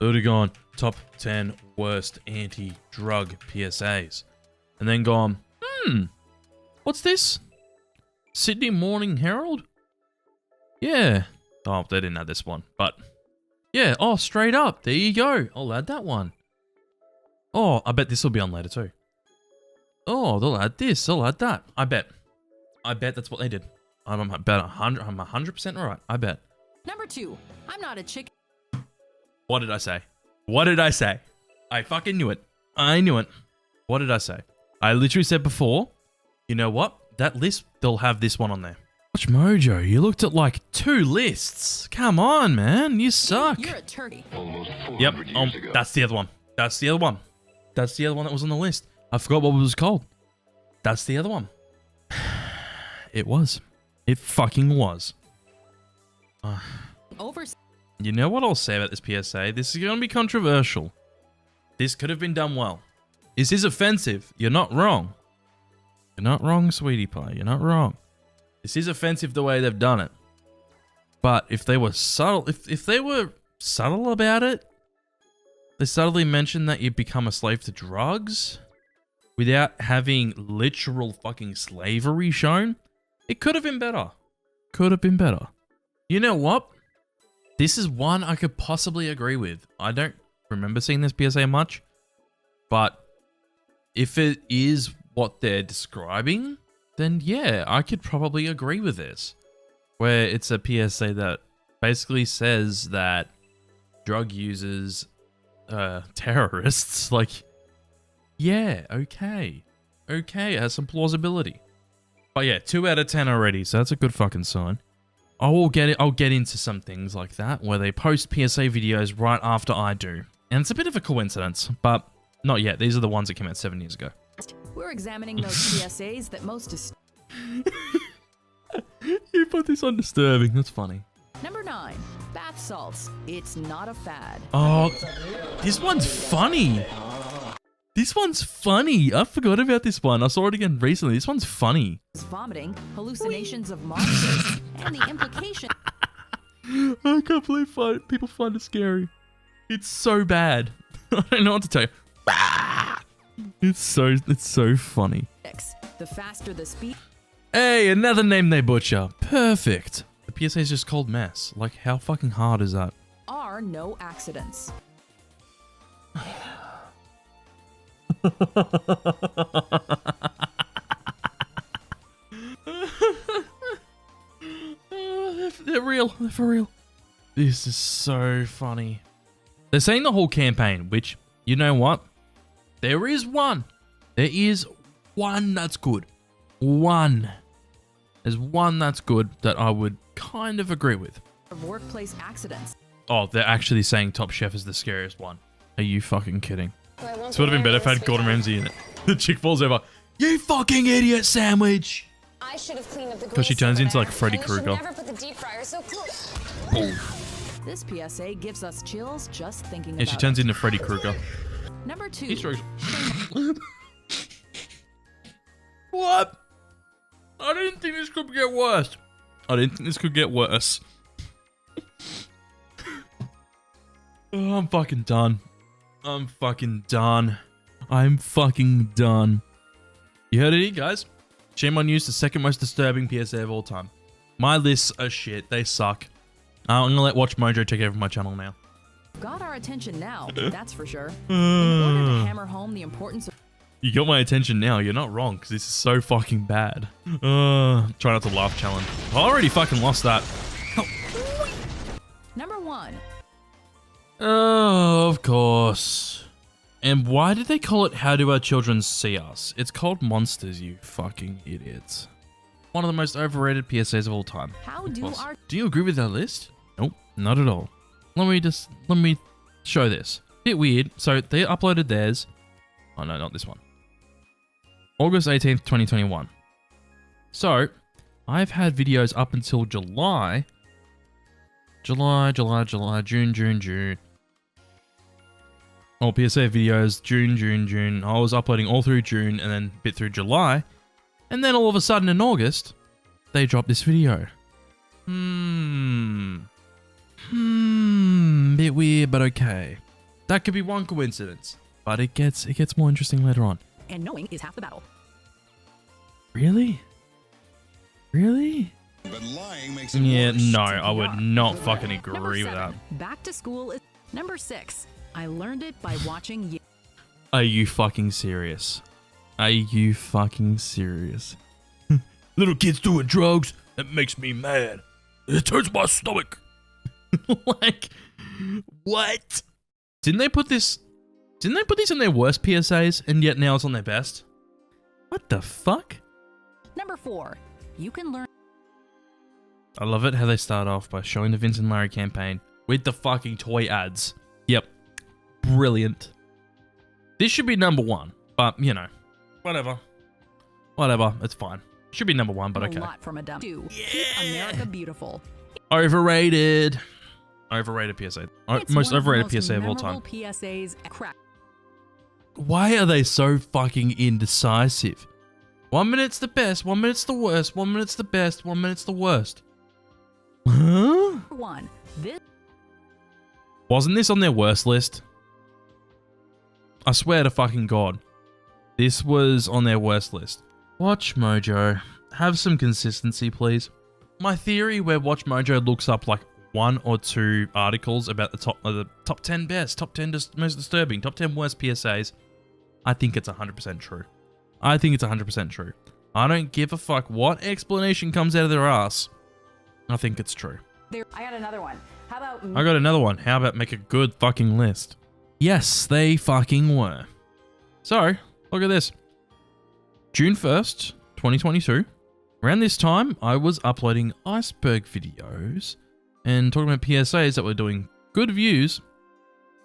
They would have gone top 10 worst anti-drug PSAs. And then gone, what's this? Sydney Morning Herald? Yeah. Oh, they didn't have this one, but yeah. Oh, straight up. There you go. I'll add that one. Oh, I bet this will be on later too. Oh, they'll add this. They'll add that. I bet that's what they did. I'm about 100. I'm 100% right. I bet. Number 2. I'm not a chick. What did I say? What did I say? I fucking knew it. I knew it. What did I say? I literally said before, you know what? That list, they'll have this one on there. WatchMojo, you looked at like 2 lists. Come on, man. You suck. You're a turkey. Yep. That's the other one. That's the other one. That's the other one that was on the list. I forgot what it was called. That's the other one. It was. It fucking was. You know what I'll say about this PSA? This is going to be controversial. This could have been done well. This is offensive. You're not wrong. You're not wrong, sweetie pie. You're not wrong. This is offensive the way they've done it. But if they were subtle, if they were subtle about it, they subtly mentioned that you become a slave to drugs without having literal fucking slavery shown, it could have been better. Could have been better. You know what? This is one I could possibly agree with. I don't remember seeing this PSA much, but if it is what they're describing, then yeah, I could probably agree with this. Where it's a PSA that basically says that drug users are terrorists. Like, yeah, okay. Okay, it has some plausibility. But yeah, 2 out of 10 already, so that's a good fucking sign. I'll get into some things like that, where they post PSA videos right after I do. And it's a bit of a coincidence, but not yet. These are the ones that came out 7 years ago. We're examining those PSAs that most You put this on disturbing, that's funny. Number 9, bath salts. It's not a fad. Oh, this one's funny. This one's funny. I forgot about this one. I saw it again recently. This one's funny. Vomiting, hallucinations of monsters, and the implication. I can't believe people find it scary. It's so bad. I don't know what to tell you. It's so funny. The faster the speed. Hey, another name they butcher. Perfect. The PSA is just called mess. Like, how fucking hard is that? Are no accidents. They're real. They're for real. This is so funny. They're saying the whole campaign, which, you know what? There is one. There is one that's good. One. There's one that's good that I would kind of agree with. Of workplace accidents. Oh, they're actually saying Top Chef is the scariest one. Are you fucking kidding? This would have been better if I had Gordon Ramsay in it. The chick falls over. You fucking idiot sandwich! I should have cleaned up the Because she turns into like Freddy Krueger. Never put the deep fryer so close. This PSA gives us chills just thinking about Yeah, she turns into Freddy Krueger. Number 2. Easter eggs. What? I didn't think this could get worse. I didn't think this could get worse. Oh, I'm fucking done. I'm fucking done. I'm fucking done. You heard it here, guys. Shame on you, it's the second most disturbing PSA of all time. My lists are shit. They suck. I'm gonna let WatchMojo take over my channel now. Got our attention now, that's for sure. In order to hammer home the importance of... You got my attention now. You're not wrong, because this is so fucking bad. Try not to laugh challenge. I already fucking lost that. Number 1. Oh, of course. And why did they call it How Do Our Children See Us? It's called Monsters, you fucking idiots. One of the most overrated PSAs of all time. How do our... Do you agree with that list? Nope, not at all. Let me show this. Bit weird. So they uploaded theirs Oh no, not this one. August 18th, 2021. So, I've had videos up until July. July, June. All PSA videos, June. I was uploading all through June and then a bit through July. And then all of a sudden in August, they dropped this video. Bit weird, but okay. That could be one coincidence, but it gets more interesting later on. And knowing is half the battle. Really? Yeah, no, I would not fucking agree with that. Back to school is number 6. I learned it by watching you. Are you fucking serious? Are you fucking serious? Little kids doing drugs, that makes me mad. It turns my stomach. Like, what? Didn't they put this in their worst PSAs and yet now it's on their best? What the fuck? Number 4. You can learn. I love it how they start off by showing the Vince and Larry campaign with the fucking toy ads. Yep. Brilliant. This should be number 1, but you know, whatever. It's fine. Should be number 1, but okay. A lot from a dumb. 2. Keep America beautiful. Overrated. Overrated PSA. Most overrated PSA of all time. PSAs. Crap. Why are they so fucking indecisive? 1 minute's the best, 1 minute's the worst, 1 minute's the best, 1 minute's the worst. Huh? 1. This. Wasn't this on their worst list? I swear to fucking God. This was on their worst list. WatchMojo. Have some consistency, please. My theory where WatchMojo looks up like 1 or 2 articles about the top 10 best, top 10 most disturbing, top 10 worst PSAs. I think it's 100% true. I think it's 100% true. I don't give a fuck what explanation comes out of their ass. I think it's true. I got another one. How about... I got another one. How about make a good fucking list? Yes, they fucking were. So, look at this. June 1st, 2022. Around this time, I was uploading iceberg videos and talking about PSAs that were doing good views.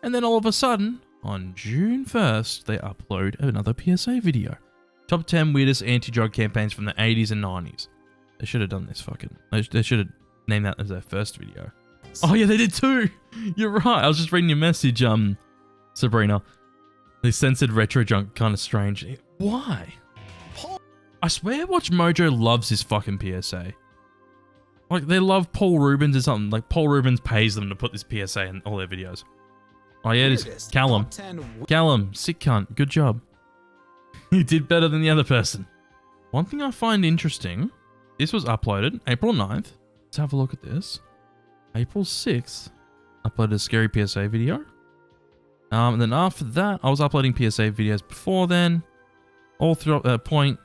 And then all of a sudden, on June 1st, they upload another PSA video. Top 10 weirdest anti-drug campaigns from the 80s and 90s. They should have done this fucking... They should have named that as their first video. Oh yeah, they did too! You're right, I was just reading your message, Sabrina. They censored retro junk, kind of strange. Why? I swear WatchMojo loves this fucking PSA. Like, they love Paul Rubens or something. Like, Paul Rubens pays them to put this PSA in all their videos. Oh yeah, it is. Callum. Callum, sick cunt. Good job. You did better than the other person. One thing I find interesting, this was uploaded April 9th. Let's have a look at this. April 6th, uploaded a Scary PSA video. And then after that, I was uploading PSA videos before then. All throughout that point.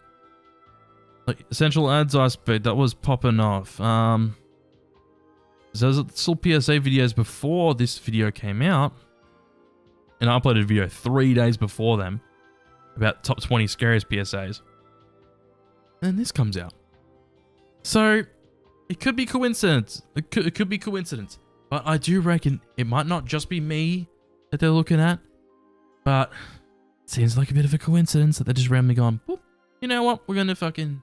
Like, Essential Ads Iceberg, that was popping off. There's still PSA videos before this video came out. And I uploaded a video 3 days before them. About top 20 scariest PSAs. And this comes out. So, it could be coincidence. It could be coincidence. But I do reckon it might not just be me that they're looking at. But it seems like a bit of a coincidence that they're just randomly going, boop, you know what? We're going to fucking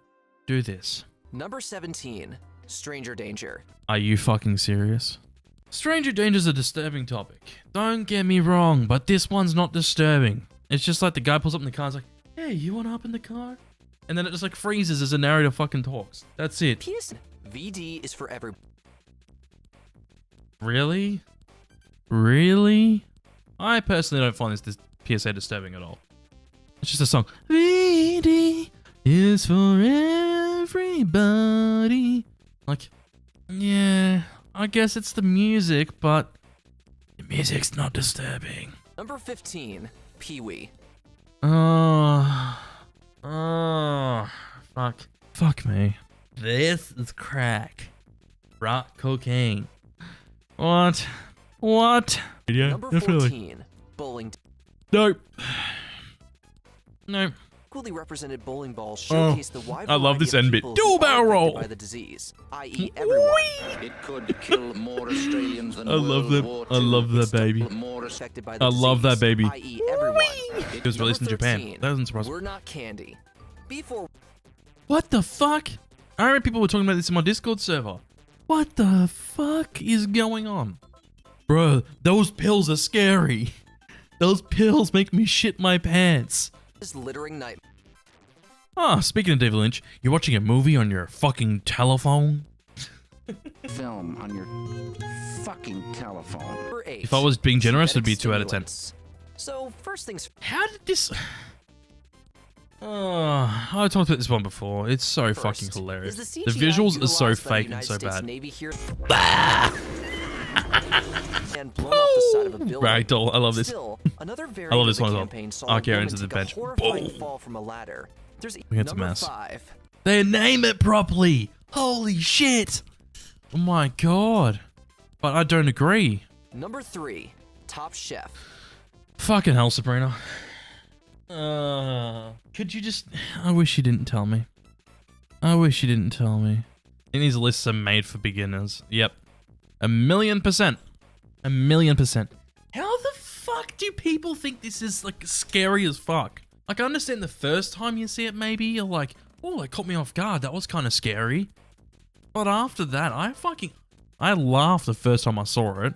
do this. Number 17, Stranger Danger. Are you fucking serious? Stranger Danger is a disturbing topic. Don't get me wrong, but this one's not disturbing. It's just like the guy pulls up in the car and is like, hey, you want to hop in the car? And then it just like freezes as the narrator fucking talks. That's it. VD is for every... Really? Really? I personally don't find this PSA disturbing at all. It's just a song. VD is for everybody. Like, yeah, I guess it's the music, but the music's not disturbing. Number 15, Pee-wee. Oh, fuck me. This is crack. Rock cocaine. What? Yeah, Number 14, Bowling. Nope. Nope. equally represented bowling balls showcase the wide I love this variety end of bit. people Dual who barrel are roll. affected by the disease, i.e. everyone. It could kill more Australians than I love that. I love that baby. more Affected by the I love that disease, baby. i.e. everyone. It was released in Japan. 13, That doesn't surprise me. We're not candy. Before What the fuck? I remember people were talking about this in my Discord server. What the fuck is going on? Bro, those pills are scary. Those pills make me shit my pants. is littering night. Ah, speaking of David Lynch, you're watching a movie on your fucking telephone? film on your fucking telephone. Number 8, If I was being generous, it'd be 2 out of 10. stimulants. So first things How did this... I talked about this one before. It's so fucking hilarious. is The CGI visuals are so utilized by the fake and United so States bad. Navy here and blown off the side of a building. Ragdoll, I love this. Still, another I love this one as well. campaign saw a Archaeo woman into the take a bench. horrifying Boom. fall from a ladder. There's It's a number mess. 5. They name it properly. Holy shit. Oh my god. But I don't agree. Number 3, Top Chef. Fucking hell, Sabrina. Could you just... I wish you didn't tell me. I wish you didn't tell me. And these lists are made for beginners. Yep. 1,000,000%. 1,000,000%. How the fuck do people think this is, like, scary as fuck? Like, I understand the first time you see it, maybe, you're like, oh, that caught me off guard. That was kind of scary. But after that, I laughed the first time I saw it.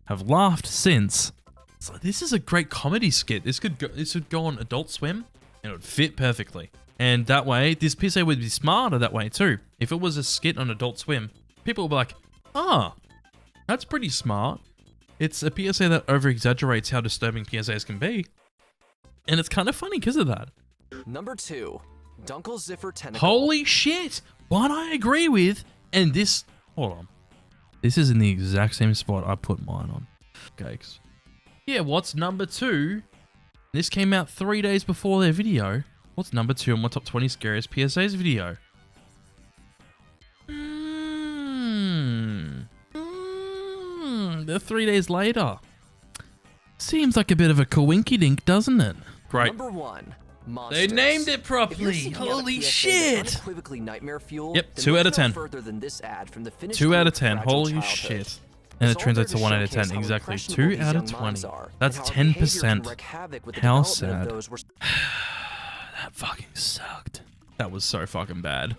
Have laughed since. It's like, this is a great comedy skit. This would go on Adult Swim, and it would fit perfectly. And that way, this PSA would be smarter that way too. If it was a skit on Adult Swim, people would be like, ah, that's pretty smart. It's a PSA that over-exaggerates how disturbing PSAs can be. And it's kind of funny because of that. Number 2, Dunkel Ziffer Tentacle. Holy shit! What I agree with, and this... Hold on. This is in the exact same spot I put mine on. Cakes. Yeah, what's number 2? This came out 3 days before their video. What's number 2 on my top 20 scariest PSAs video? They're 3 days later. Seems like a bit of a coinky-dink, doesn't it? Great. Number 1, Monsters. They named it If you're properly. seeking out a Holy PSA shit. that's unequivocally nightmare fuel, Yep, then 2 look out of no 10. further than this ad from the Finnish 2 out group of 10. Fragile Holy Childhood. shit. And It's it all translates there to 1 out of showcase 10. how Exactly. impressionable 2 these out of young 20. minds are, That's and how our behavior can 10%. wreak havoc with the How development of sad. those That fucking sucked. That was so fucking bad.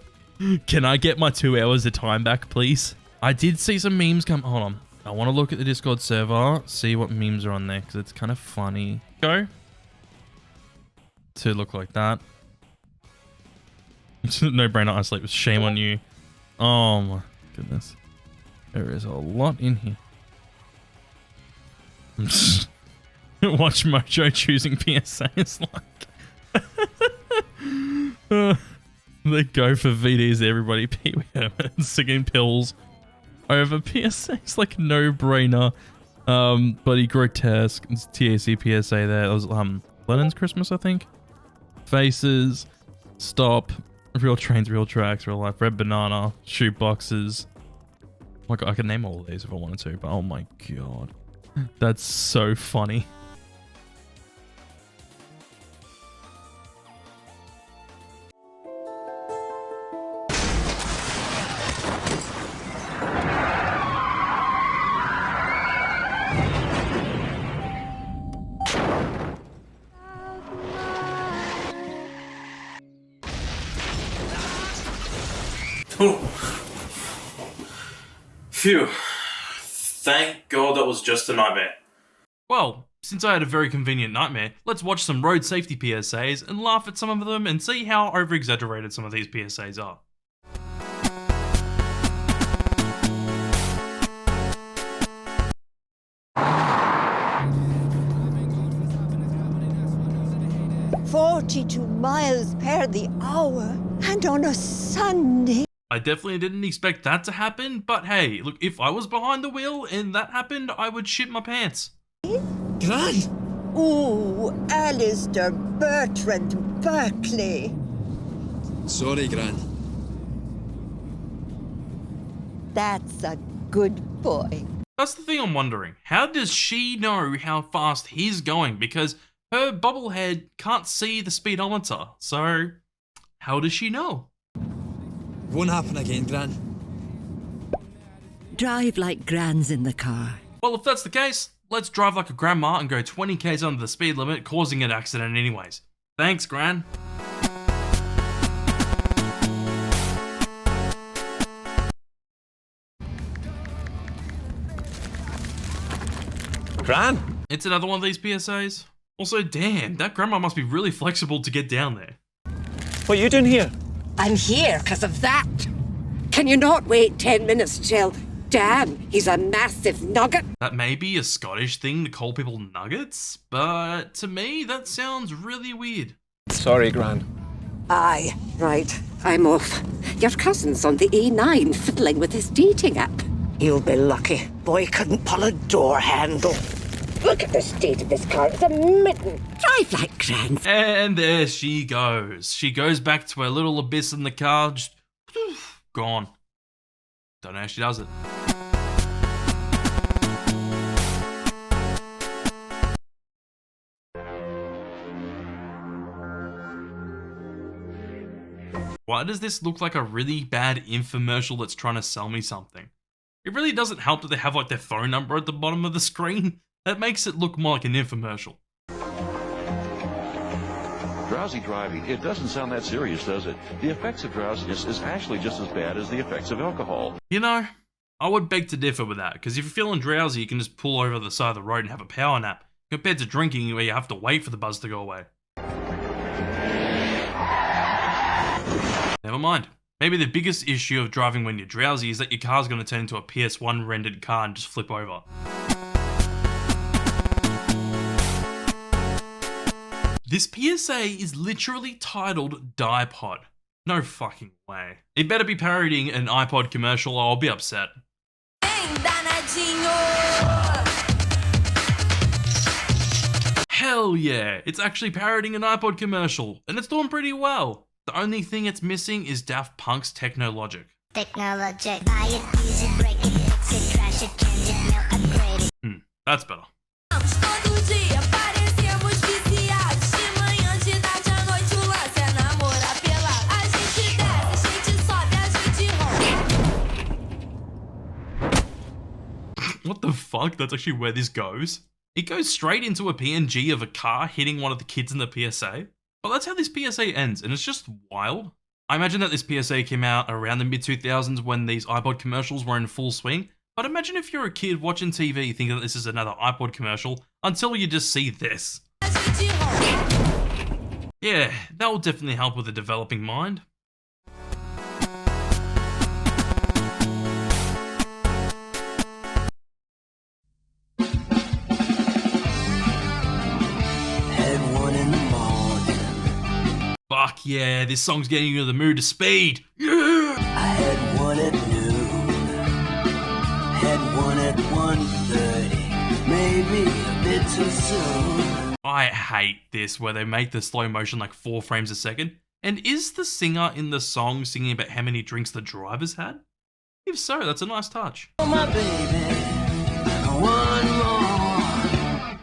Can I get my 2 hours of time back, please? I did see some memes come... Hold on. I want to look at the Discord server, see what memes are on there, because it's kind of funny. Go. To look like that. No brainer, I sleep. Shame on you. Oh my goodness. There is a lot in here. WatchMojo choosing PSAs like... They go for VDs, everybody. Pee Wee Herman singing pills over PSAs, like no brainer. Bloody grotesque. It's TAC PSA there. It was Lennon's Christmas, I think. Faces, stop, real trains, real tracks, real life, red banana, shoot boxes. Like I could name all of these if I wanted to, but oh my god, that's so funny. Phew. Thank God that was just a nightmare. Well, since I had a very convenient nightmare, let's watch some road safety PSAs and laugh at some of them and see how over-exaggerated some of these PSAs are. "42 miles per the hour, and on a Sunday." I definitely didn't expect that to happen, but hey, look, if I was behind the wheel and that happened, I would shit my pants. Gran? Ooh, Alistair Bertrand Berkeley. Sorry, Gran. That's a good boy. That's the thing I'm wondering. How does she know how fast he's going? Because Her bobblehead can't see the speedometer, so how does she know? Won't happen again, Gran. Drive like Gran's in the car. Well, if that's the case, let's drive like a grandma and go 20 k's under the speed limit, causing an accident anyways. Thanks, Gran. Gran? It's another one of these PSAs. Also, damn, that grandma must be really flexible to get down there. What are you doing here? I'm here because of that. Can you not wait 10 minutes, Jill? Damn, he's a massive nugget. That may be a Scottish thing to call people nuggets, but to me, that sounds really weird. Sorry, Gran. Aye, right, I'm off. Your cousin's on the E9 fiddling with his dating app. You'll be lucky. Boy couldn't pull a door handle. Look at the state of this car. It's a mitten. Drive like Gran. And there she goes. She goes back to her little abyss in the car, just gone. Don't know how she does it. Why does this look like a really bad infomercial that's trying to sell me something? It really doesn't help that they have like their phone number at the bottom of the screen. That makes it look more like an infomercial. Drowsy driving, it doesn't sound that serious, does it? The effects of drowsiness is actually just as bad as the effects of alcohol. You know, I would beg to differ with that, because if you're feeling drowsy, you can just pull over the side of the road and have a power nap, compared to drinking where you have to wait for the buzz to go away. Never mind. Maybe the biggest issue of driving when you're drowsy is that your car's going to turn into a PS1 rendered car and just flip over. This PSA is literally titled Dipod. No fucking way. It better be parodying an iPod commercial or I'll be upset. Hell yeah, it's actually parodying an iPod commercial, and it's doing pretty well. The only thing it's missing is Daft Punk's Technologic. Technologic. Buy it, use it, break it, fix it, trash it, change it, now upgrade it. That's better. What the fuck? That's actually where this goes. It goes straight into a PNG of a car hitting one of the kids in the PSA. Well, that's how this PSA ends, and it's just wild. I imagine that this PSA came out around the mid-2000s when these iPod commercials were in full swing, but imagine if you're a kid watching TV thinking that this is another iPod commercial until you just see this. Yeah, that will definitely help with a developing mind. Fuck yeah, this song's getting you in the mood to speed. Yeah! I had one at noon, had one at 1:30, maybe a bit too soon. I hate this where they make the slow motion like 4 frames a second. And is the singer in the song singing about how many drinks the drivers had? If so, that's a nice touch. Oh my baby, one more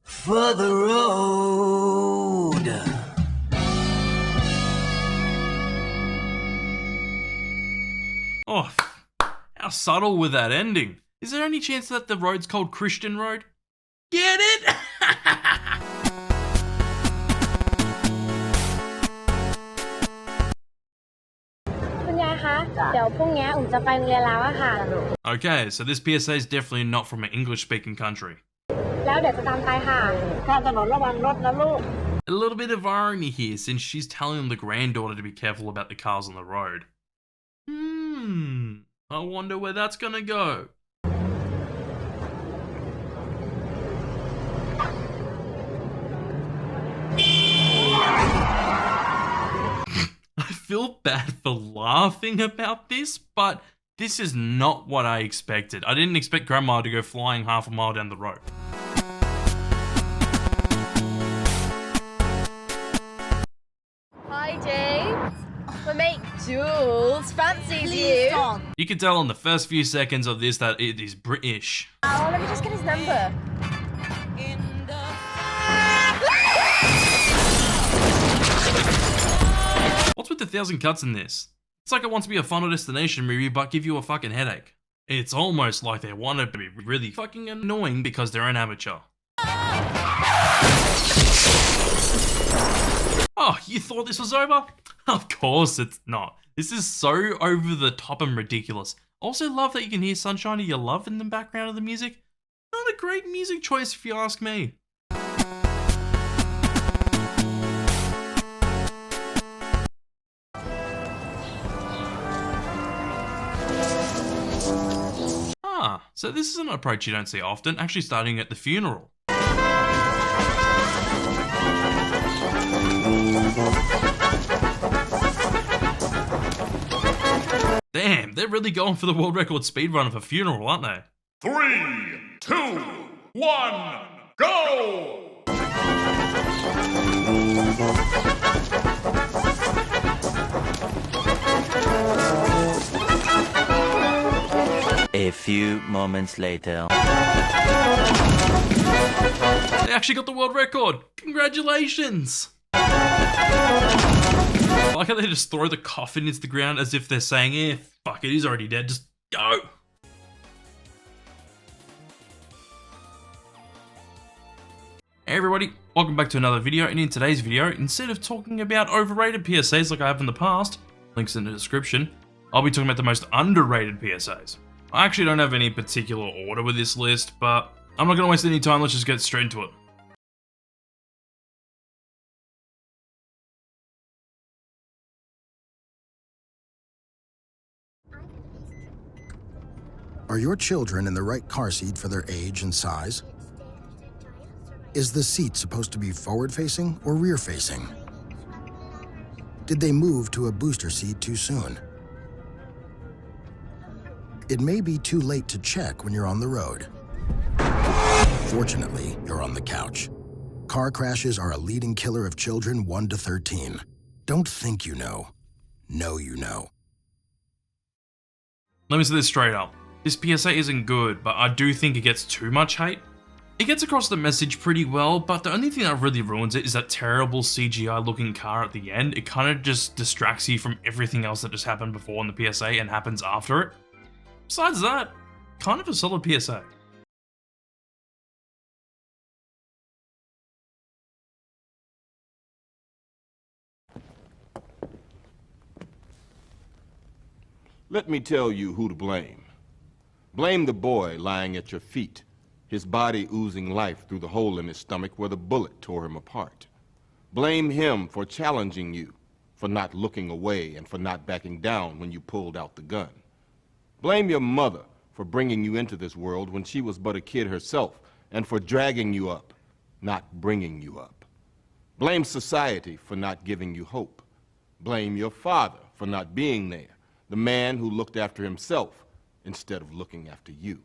for the road. Oh, how subtle with that ending. Is there any chance that the road's called Christian Road? Get it? คุณยายคะ เดี๋ยวพรุ่งนี้อุ่มจะไปโรงเรียนแล้วอะค่ะ Okay, so this PSA is definitely not from an English-speaking country. แล้วเดี๋ยวจะตามไปค่ะข้ามถนนระวังรถนะลูก A little bit of irony here since she's telling the granddaughter to be careful about the cars on the road. I wonder where that's gonna go. I feel bad for laughing about this, but this is not what I expected. I didn't expect Grandma to go flying half a mile down the road. Hi, James. My mate Jules fancies you. You can tell in the first few seconds of this that it is British. Oh, let me just get his number. with the 1,000 cuts in this. It's like it wants to be a Final Destination movie, but give you a fucking headache. It's almost like they want it to be really fucking annoying because they're an amateur. Oh, you thought this was over? Of course it's not. This is so over the top and ridiculous. Also love that you can hear Sunshine of Your Love in the background of the music. Not a great music choice if you ask me. So this is an approach you don't see often, actually starting at the funeral. Damn, they're really going for the world record speedrun of a funeral, aren't they? 3, 2, 1, go! A few moments later. They actually got the world record! Congratulations! I like how they just throw the coffin into the ground as if they're saying, eh, fuck it, he's already dead, just go! Hey everybody, welcome back to another video, and in today's video, instead of talking about overrated PSAs like I have in the past, links in the description, I'll be talking about the most underrated PSAs. I actually don't have any particular order with this list, but I'm not going to waste any time, let's just get straight into it. Are your children in the right car seat for their age and size? Is the seat supposed to be forward-facing or rear-facing? Did they move to a booster seat too soon? It may be too late to check when you're on the road. Fortunately, you're on the couch. Car crashes are a leading killer of children 1 to 13. Don't think you know. Know you know. Let me say this straight up. This PSA isn't good, but I do think it gets too much hate. It gets across the message pretty well, but the only thing that really ruins it is that terrible CGI looking car at the end. It kind of just distracts you from everything else that just happened before in the PSA and happens after it. Besides that, kind of a solid PSA. Let me tell you who to blame. Blame the boy lying at your feet, his body oozing life through the hole in his stomach where the bullet tore him apart. Blame him for challenging you, for not looking away and for not backing down when you pulled out the gun. Blame your mother for bringing you into this world when she was but a kid herself and for dragging you up, not bringing you up. Blame society for not giving you hope. Blame your father for not being there, the man who looked after himself instead of looking after you.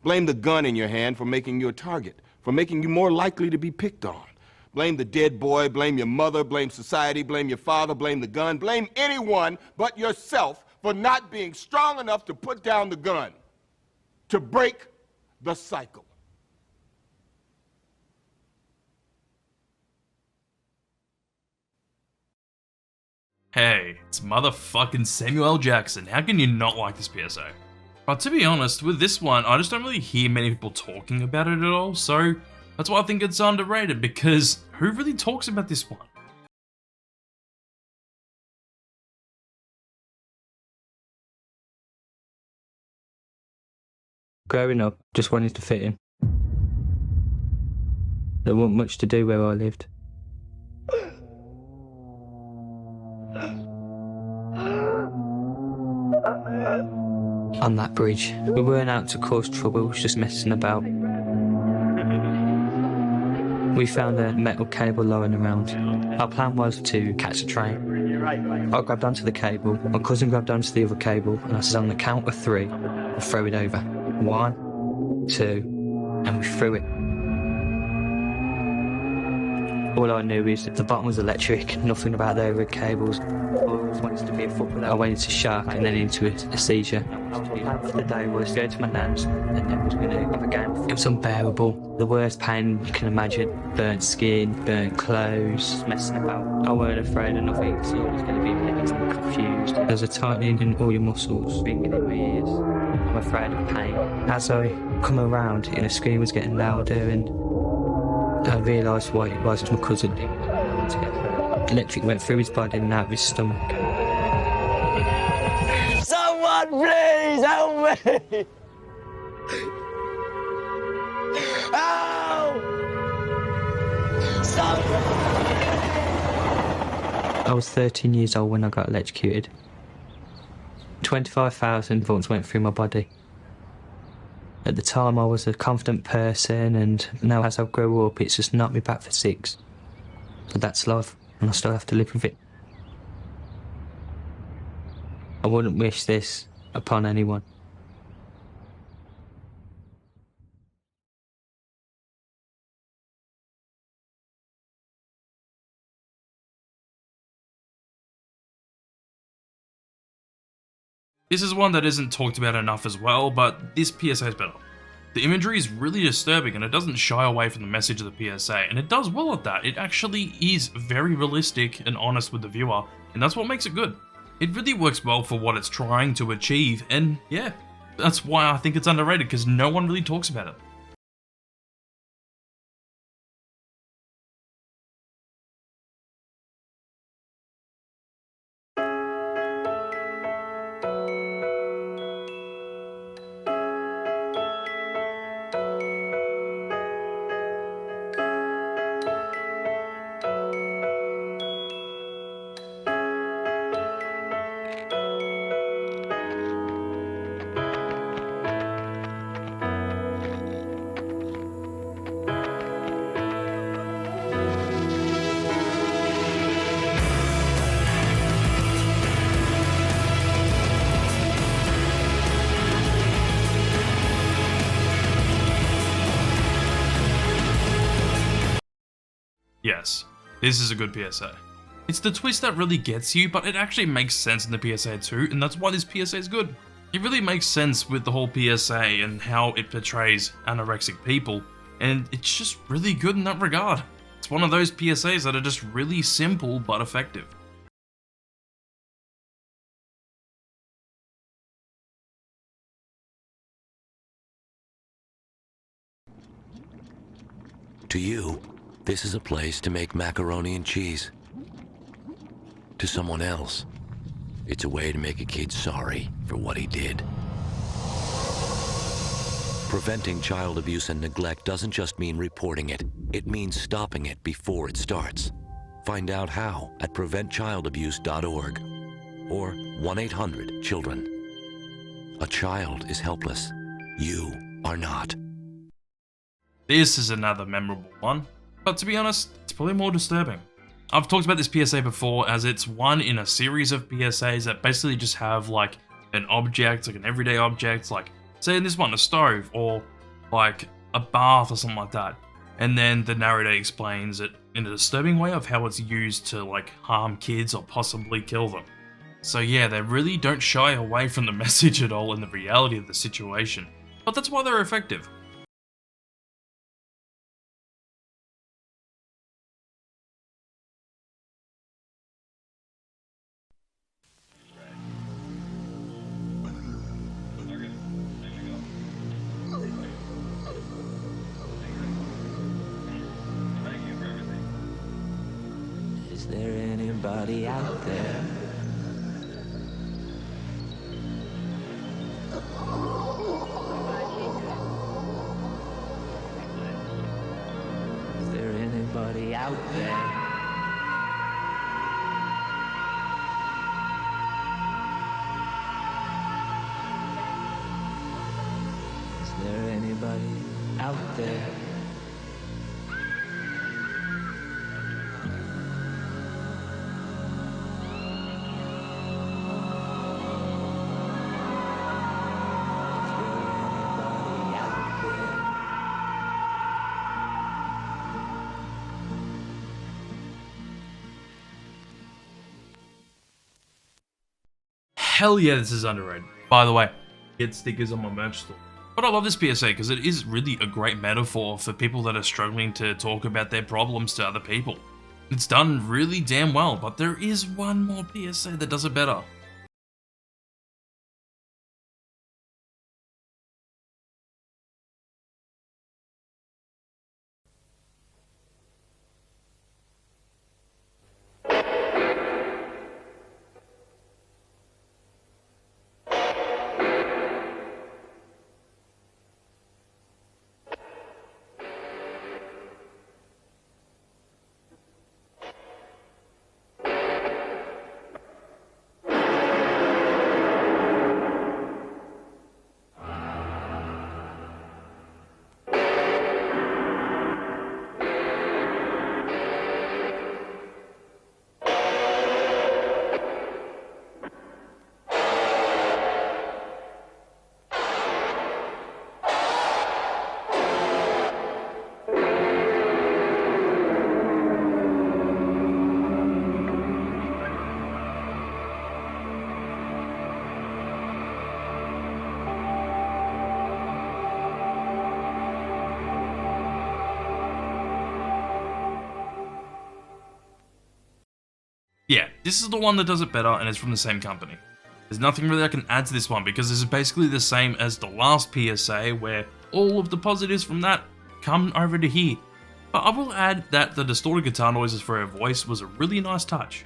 Blame the gun in your hand for making you a target, for making you more likely to be picked on. Blame the dead boy, blame your mother, blame society, blame your father, blame the gun, blame anyone but yourself for not being strong enough to put down the gun, to break the cycle. Hey, it's motherfucking Samuel L. Jackson. How can you not like this PSA? But to be honest, with this one, I just don't really hear many people talking about it at all, so that's why I think it's underrated, because who really talks about this one? Growing up, just wanted to fit in. There wasn't much to do where I lived. On that bridge, we weren't out to cause trouble, just messing about. We found a metal cable lying around. Our plan was to catch a train. I grabbed onto the cable, my cousin grabbed onto the other cable, and I said on the count of 3, we'll throw it over. 1, 2, and we threw it. All I knew is that the bottom was electric, nothing about the overhead cables. I always wanted to be a footballer. I went into shock and then into a seizure. My plan for the day was to go to my nan's and then I was going to have a game. It was unbearable. The worst pain you can imagine. Burnt skin, burnt clothes, messing about. I weren't afraid of nothing, so I was going to be mentally confused. There's a tightening in all your muscles, ringing in my ears. I'm afraid of pain. As I come around, the scream was getting louder and I realised what it was my cousin. Electric went through his body and out of his stomach. Someone please help me! Help! I was 13 years old when I got electrocuted. 25,000 volts went through my body. At the time I was a confident person, and now as I grow up it's just knocked me back for 6. But that's life, and I still have to live with it. I wouldn't wish this upon anyone. This is one that isn't talked about enough as well, but this PSA is better. The imagery is really disturbing and it doesn't shy away from the message of the PSA, and it does well at that. It actually is very realistic and honest with the viewer, and that's what makes it good. It really works well for what it's trying to achieve, and yeah, that's why I think it's underrated, because no one really talks about it. Yes, this is a good PSA. It's the twist that really gets you, but it actually makes sense in the PSA too, and that's why this PSA is good. It really makes sense with the whole PSA and how it portrays anorexic people, and it's just really good in that regard. It's one of those PSAs that are just really simple but effective. To you, this is a place to make macaroni and cheese. To someone else, it's a way to make a kid sorry for what he did. Preventing child abuse and neglect doesn't just mean reporting it. It means stopping it before it starts. Find out how at preventchildabuse.org or 1-800-CHILDREN. A child is helpless. You are not. This is another memorable one, but to be honest, it's probably more disturbing. I've talked about this PSA before, as it's one in a series of PSAs that basically just have like an object, like an everyday object, like say in this one, a stove, or like a bath or something like that. And then the narrator explains it in a disturbing way of how it's used to like harm kids or possibly kill them. So yeah, they really don't shy away from the message at all and the reality of the situation, but that's why they're effective. Is there anybody out there? Is there anybody out there? Is there anybody out there? hell yeah, this is underrated. By the way, get stickers on my merch store. But I love this PSA because it is really a great metaphor for people that are struggling to talk about their problems to other people. It's done really damn well, but there is one more PSA that does it better. Yeah, this is the one that does it better, and it's from the same company. There's nothing really I can add to this one because this is basically the same as the last PSA, where all of the positives from that come over to here. But I will add that the distorted guitar noises for her voice was a really nice touch.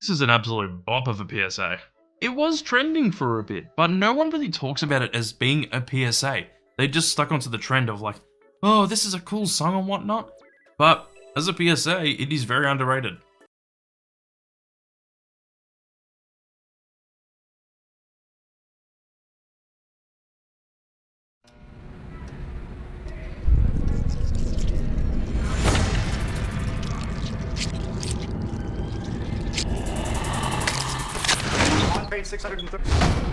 This is an absolute bop of a PSA. It was trending for a bit, but no one really talks about it as being a PSA. They just stuck onto the trend of like, oh, this is a cool song and whatnot. But as a PSA, it is very underrated. Page 630.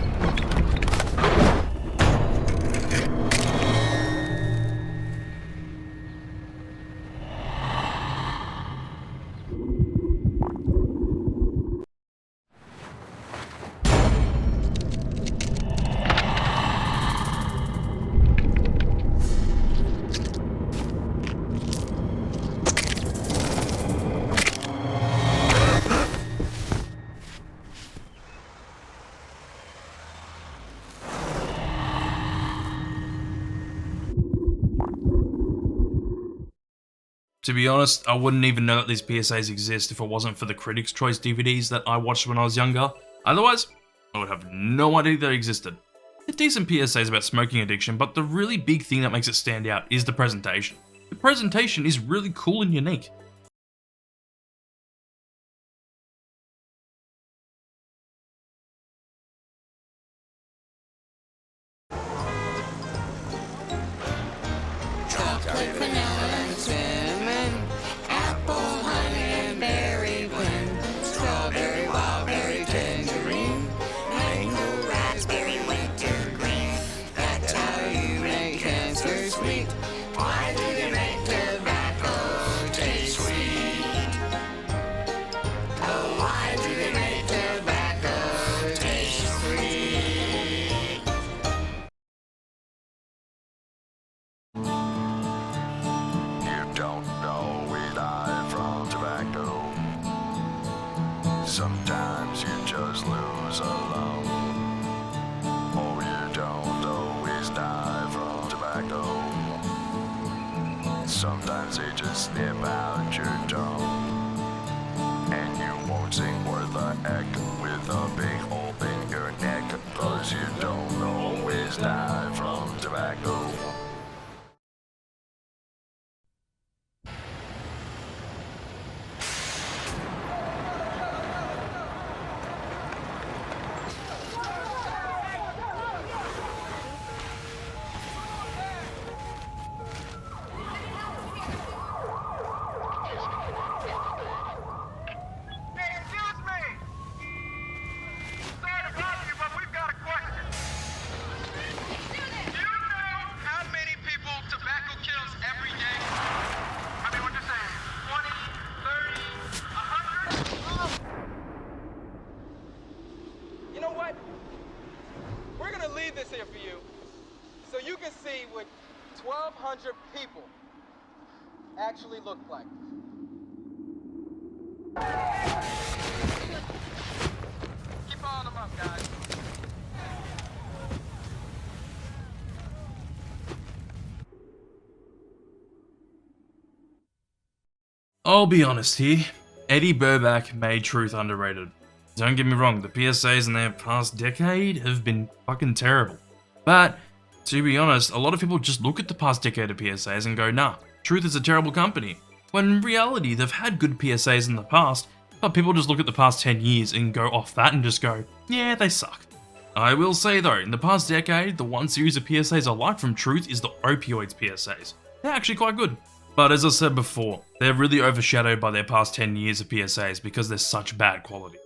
To be honest, I wouldn't even know that these PSAs exist if it wasn't for the Critics' Choice DVDs that I watched when I was younger. Otherwise, I would have no idea they existed. They're decent PSAs about smoking addiction, but the really big thing that makes it stand out is the presentation. The presentation is really cool and unique. Chocolate, vanilla, cinnamon, apple, honey, and berry blend, strawberry, wildberry, tangerine, mango, raspberry, wintergreen. That's how you make cancer sweet. Why do you make tobacco taste sweet? sometimes they just slip out your tongue. And you won't sing worth a heck with a big hole in your neck, 'cause you don't always die from tobacco. You know what? We're gonna leave this here for you so you can see what 1,200 people actually look like. Keep following them up, guys. I'll be honest here, Eddie Burback made truth underrated. Don't get me wrong, the PSAs in their past decade have been fucking terrible. But, to be honest, a lot of people just look at the past decade of PSAs and go, nah, Truth is a terrible company. When in reality, they've had good PSAs in the past, but people just look at the past 10 years and go off that and just go, yeah, they suck. I will say though, in the past decade, the one series of PSAs I like from Truth is the Opioids PSAs. They're actually quite good. But as I said before, they're really overshadowed by their past 10 years of PSAs because they're such bad quality.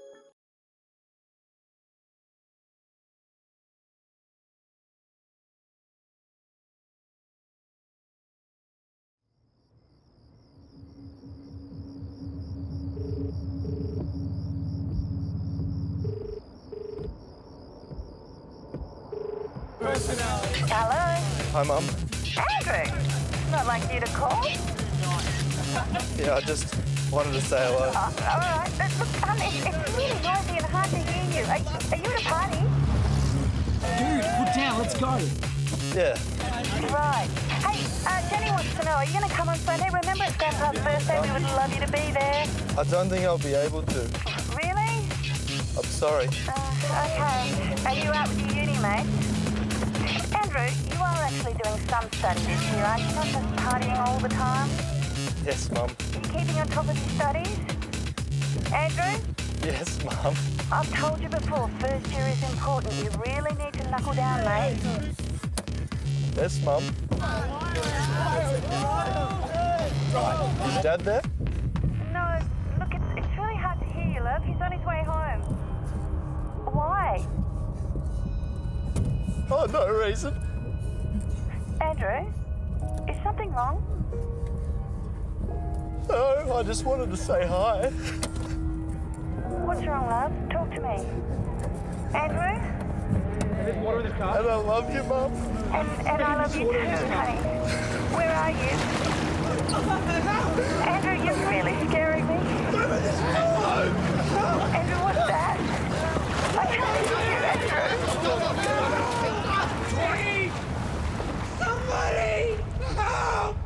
Hello? Hi, Mum. Andrew? Not like you to call? Yeah, I just wanted to say hello. Alright. Look, it's really noisy and hard to hear you. Are you at a party? Dude, put down, let's go. Yeah. Right. Hey, Jenny wants to know, are you going to come on Sunday? Remember it's Grandpa's birthday, we would love you to be there. I don't think I'll be able to. Really? I'm sorry. Okay. Are you out with your uni mate? Andrew, you are actually doing some study this year, aren't you? Not just partying all the time? Yes, Mum. Are you keeping on top of your studies? Andrew? Yes, Mum. I've told you before, first year is important. You really need to knuckle down, mate. Yes, Mum. Right. Is Dad there? No, look, it's really hard to hear you, love. He's on his way home. Why? Oh, no reason. Andrew, is something wrong? No, I just wanted to say hi. What's wrong, love? Talk to me. Andrew? Water in the car. And I love you, Mum. And I love you too, honey. Where are you? Andrew, you're really scaring me. Andrew, what's that? I can't hear you, Andrew. Somebody! Help!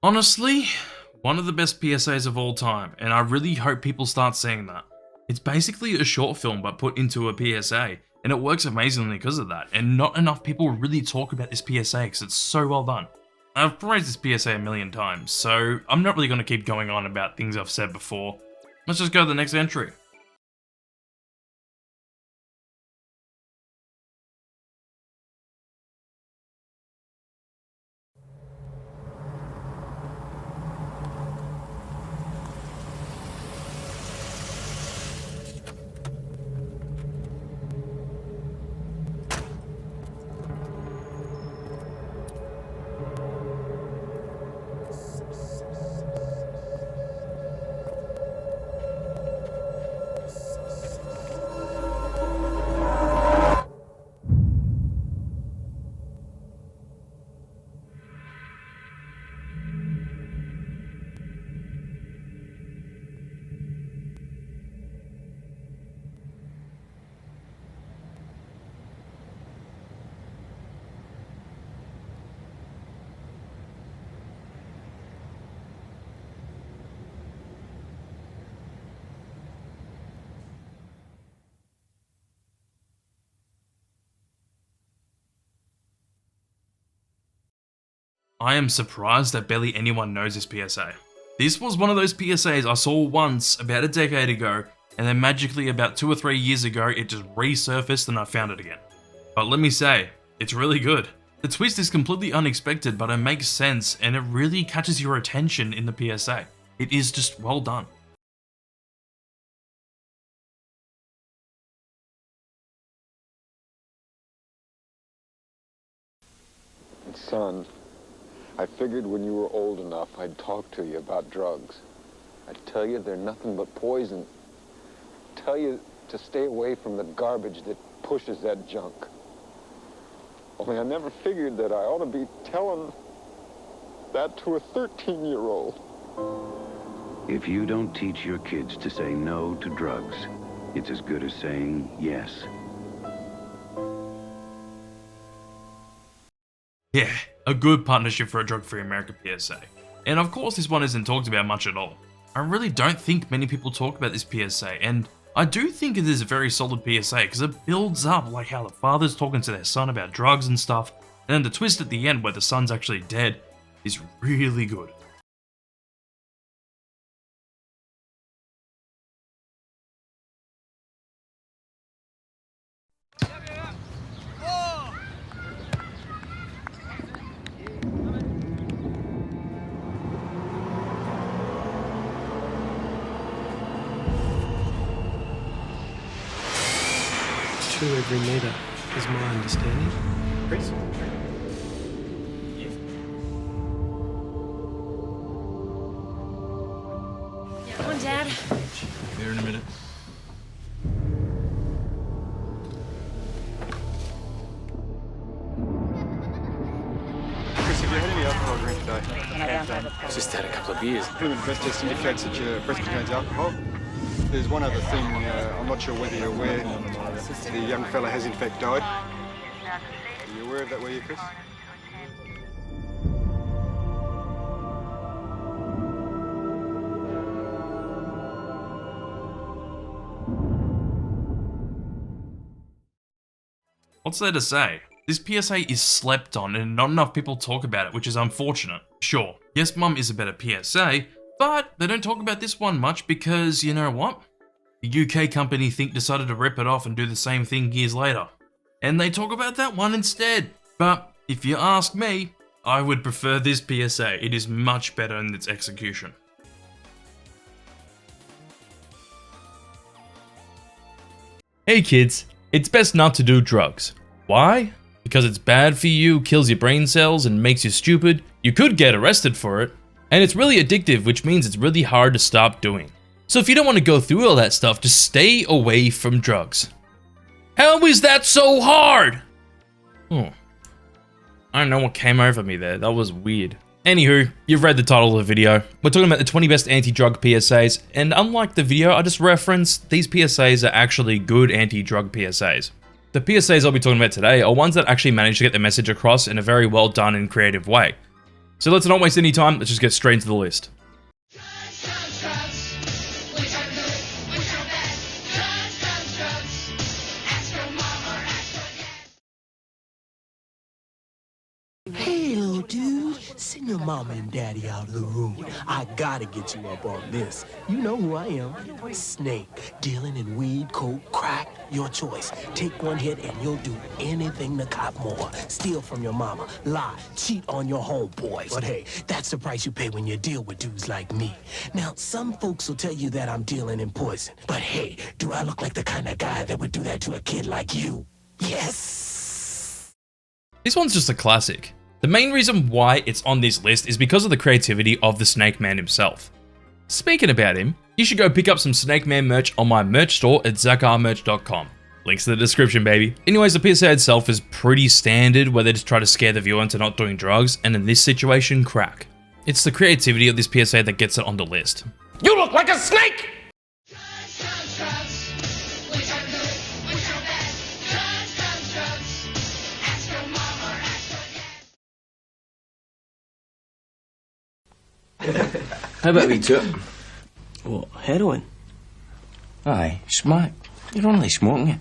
Honestly, one of the best PSAs of all time, and I really hope people start saying that. It's basically a short film but put into a PSA, and it works amazingly because of that, and not enough people really talk about this PSA because it's so well done. I've praised this PSA a million times, so I'm not really going to keep going on about things I've said before. Let's just go to the next entry. I am surprised that barely anyone knows this PSA. This was one of those PSAs I saw once about a decade ago, and then magically about 2 or 3 years ago it just resurfaced and I found it again. But let me say, it's really good. The twist is completely unexpected, but it makes sense and it really catches your attention in the PSA. It is just well done. Son, I figured when you were old enough I'd talk to you about drugs. I'd tell you they're nothing but poison. Tell you to stay away from the garbage that pushes that junk. Only I never figured that I ought to be telling that to a 13-year-old. If you don't teach your kids to say no to drugs, it's as good as saying yes. Yeah, a good partnership for a drug-free America PSA. And of course this one isn't talked about much at all. I really don't think many people talk about this PSA, and I do think it is a very solid PSA because it builds up like how the father's talking to their son about drugs and stuff, and then the twist at the end where the son's actually dead is really good. Every meter is my understanding. Chris? Come on, Dad. Be here in a minute. Chris, have you had any alcohol drink today? Just had a couple of beers. The breath test indicates that your breath contains alcohol. There's one other thing, I'm not sure whether you're aware, the young fella has in fact died. Are you aware of that, were you, Chris? What's there to say? This PSA is slept on and not enough people talk about it, which is unfortunate. Sure, Yes Mum is a better PSA, but they don't talk about this one much because, you know what? The UK company decided to rip it off and do the same thing years later. And they talk about that one instead. But if you ask me, I would prefer this PSA. It is much better in its execution. Hey kids, it's best not to do drugs. Why? Because it's bad for you, kills your brain cells, and makes you stupid. You could get arrested for it. And it's really addictive, which means it's really hard to stop doing. So if you don't want to go through all that stuff, just stay away from drugs. How is that so hard? Oh. I don't know what came over me there. That was weird. Anywho, you've read the title of the video. We're talking about the 20 best anti-drug PSAs, and unlike the video I just referenced, these PSAs are actually good anti-drug PSAs. The PSAs I'll be talking about today are ones that actually manage to get the message across in a very well done and creative way. So let's not waste any time, let's just get straight into the list. Hey, little dude, send your mama and daddy out of the room. I gotta get you up on this. You know who I am. Snake, dealing in weed, coke, crack, your choice. Take one hit and you'll do anything to cop more. Steal from your mama, lie, cheat on your homeboys. But hey, that's the price you pay when you deal with dudes like me. Now, some folks will tell you that I'm dealing in poison. But hey, do I look like the kind of guy that would do that to a kid like you? Yes! This one's just a classic. The main reason why it's on this list is because of the creativity of the Snake Man himself. Speaking about him, you should go pick up some Snake Man merch on my merch store at zakarmerch.com. Links in the description, baby. Anyways, the PSA itself is pretty standard, where they just try to scare the viewer into not doing drugs, and in this situation, crack. It's the creativity of this PSA that gets it on the list. You look like a snake! How about we took? What, heroin? Aye, smack. You're only smoking it.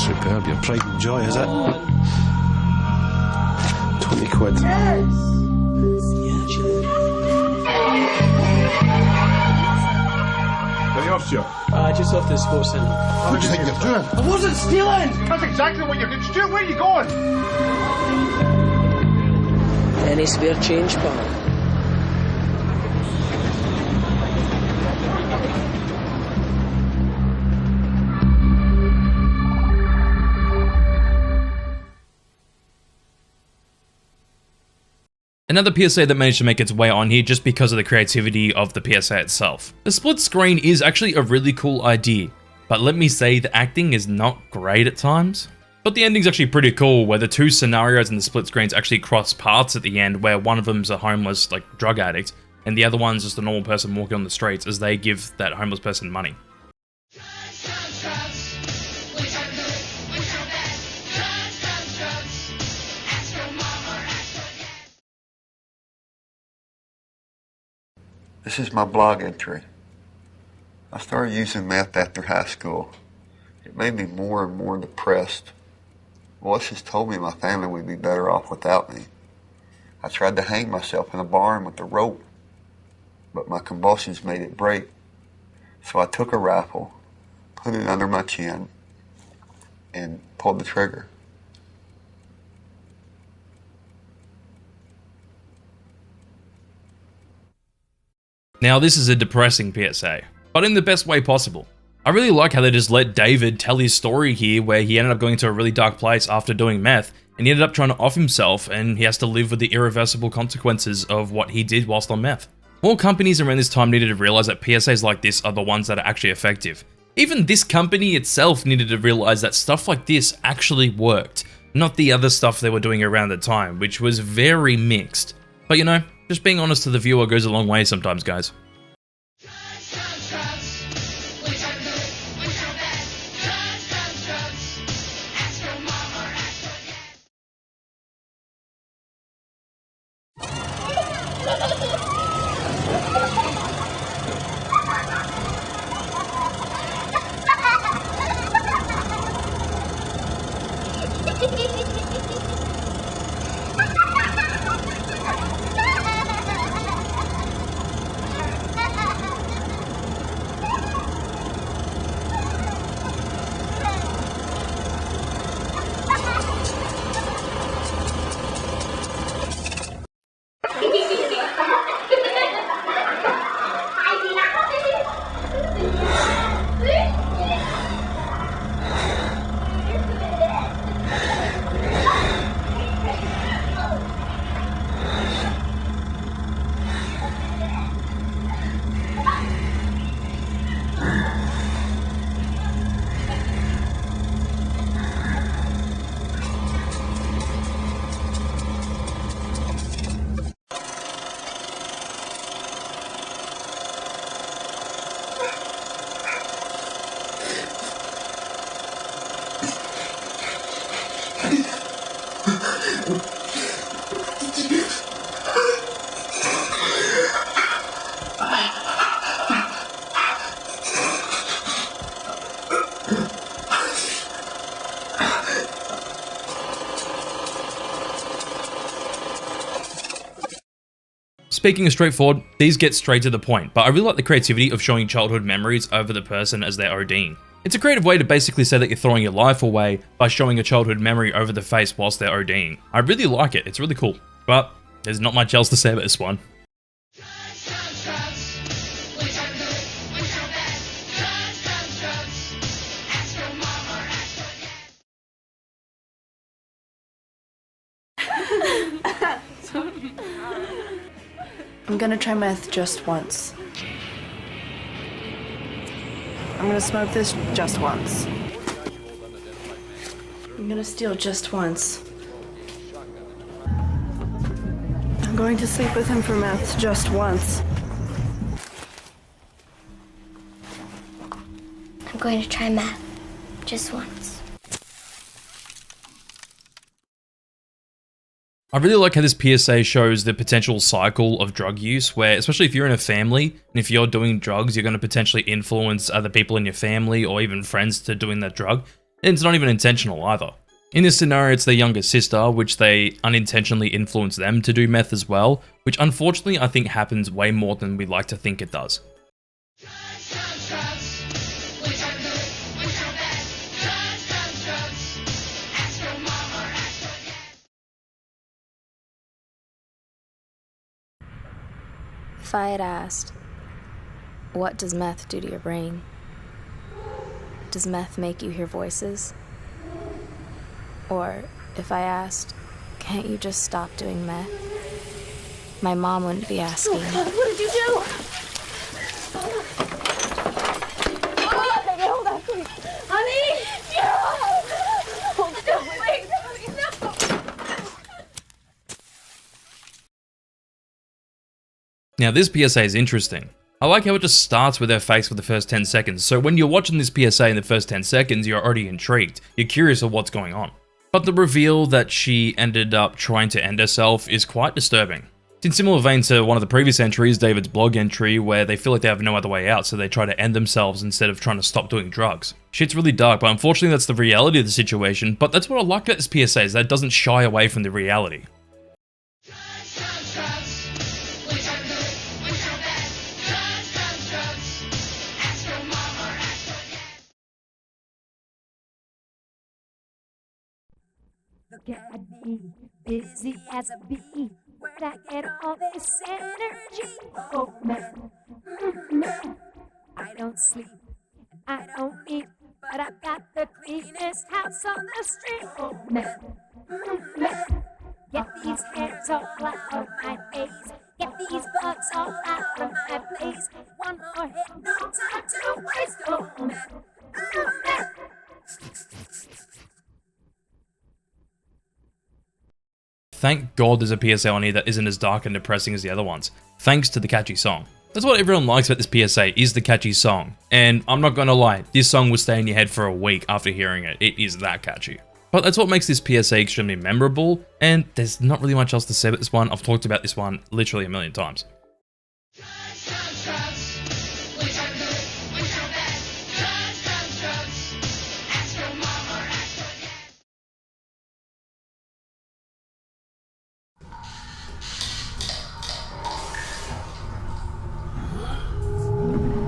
superb. Your pride and joy, is it? 20 quid. Where are you off to? Just off to the sports centre. What do you think you're doing? I wasn't stealing! That's exactly what you're doing. Where are you going? Any spare change, pal? Another PSA that managed to make its way on here just because of the creativity of the PSA itself. The split screen is actually a really cool idea, but let me say the acting is not great at times. But the ending's actually pretty cool, where the two scenarios in the split screens actually cross paths at the end, where one of them's a homeless, like, drug addict, and the other one's just a normal person walking on the streets as they give that homeless person money. This is my blog entry. I started using meth after high school. It made me more and more depressed. Voices told me my family would be better off without me. I tried to hang myself in a barn with a rope, but my convulsions made it break. So I took a rifle, put it under my chin, and pulled the trigger. Now this is a depressing PSA, but in the best way possible. I really like how they just let David tell his story here, where he ended up going to a really dark place after doing meth, and he ended up trying to off himself, and he has to live with the irreversible consequences of what he did whilst on meth. More companies around this time needed to realize that PSAs like this are the ones that are actually effective. Even this company itself needed to realize that stuff like this actually worked, not the other stuff they were doing around the time, which was very mixed. But you know, just being honest to the viewer goes a long way sometimes, guys. Speaking of straightforward, these get straight to the point, but I really like the creativity of showing childhood memories over the person as they're ODing. It's a creative way to basically say that you're throwing your life away by showing a childhood memory over the face whilst they're ODing. I really like it, it's really cool. But there's not much else to say about this one. I'm gonna try meth just once. I'm gonna smoke this just once. I'm gonna steal just once. I'm going to sleep with him for meth just once. I'm going to try meth just once. I really like how this PSA shows the potential cycle of drug use, where especially if you're in a family, and if you're doing drugs, you're going to potentially influence other people in your family or even friends to doing that drug. And it's not even intentional either. In this scenario, it's their younger sister, which they unintentionally influence them to do meth as well, which unfortunately I think happens way more than we like to think it does. If I had asked, what does meth do to your brain? Does meth make you hear voices? Or if I asked, can't you just stop doing meth? My mom wouldn't be asking. Oh God, what did you do? Oh, baby, hold on, please. Honey! Yeah! Hold still, please. Honey, no! Now this PSA is interesting. I like how it just starts with her face for the first 10 seconds, so when you're watching this PSA in the first 10 seconds, you're already intrigued. You're curious of what's going on. But the reveal that she ended up trying to end herself is quite disturbing. It's in similar vein to one of the previous entries, David's blog entry, where they feel like they have no other way out, so they try to end themselves instead of trying to stop doing drugs. Shit's really dark, but unfortunately that's the reality of the situation, but that's what I like about this PSA, is that it doesn't shy away from the reality. Look at me, busy as a bee. Where'd I get all this energy? Oh, man, I don't sleep, and I don't eat, but I've got the cleanest house on the street. Oh, man, get these hairs all out of my face. Get these bugs all out of my place. One more hit, no time to waste. Oh, man. Thank God there's a PSA on here that isn't as dark and depressing as the other ones, thanks to the catchy song. That's what everyone likes about this PSA, is the catchy song. And I'm not gonna lie, this song will stay in your head for a week after hearing it. It is that catchy. But that's what makes this PSA extremely memorable, and there's not really much else to say about this one. I've talked about this one literally a million times.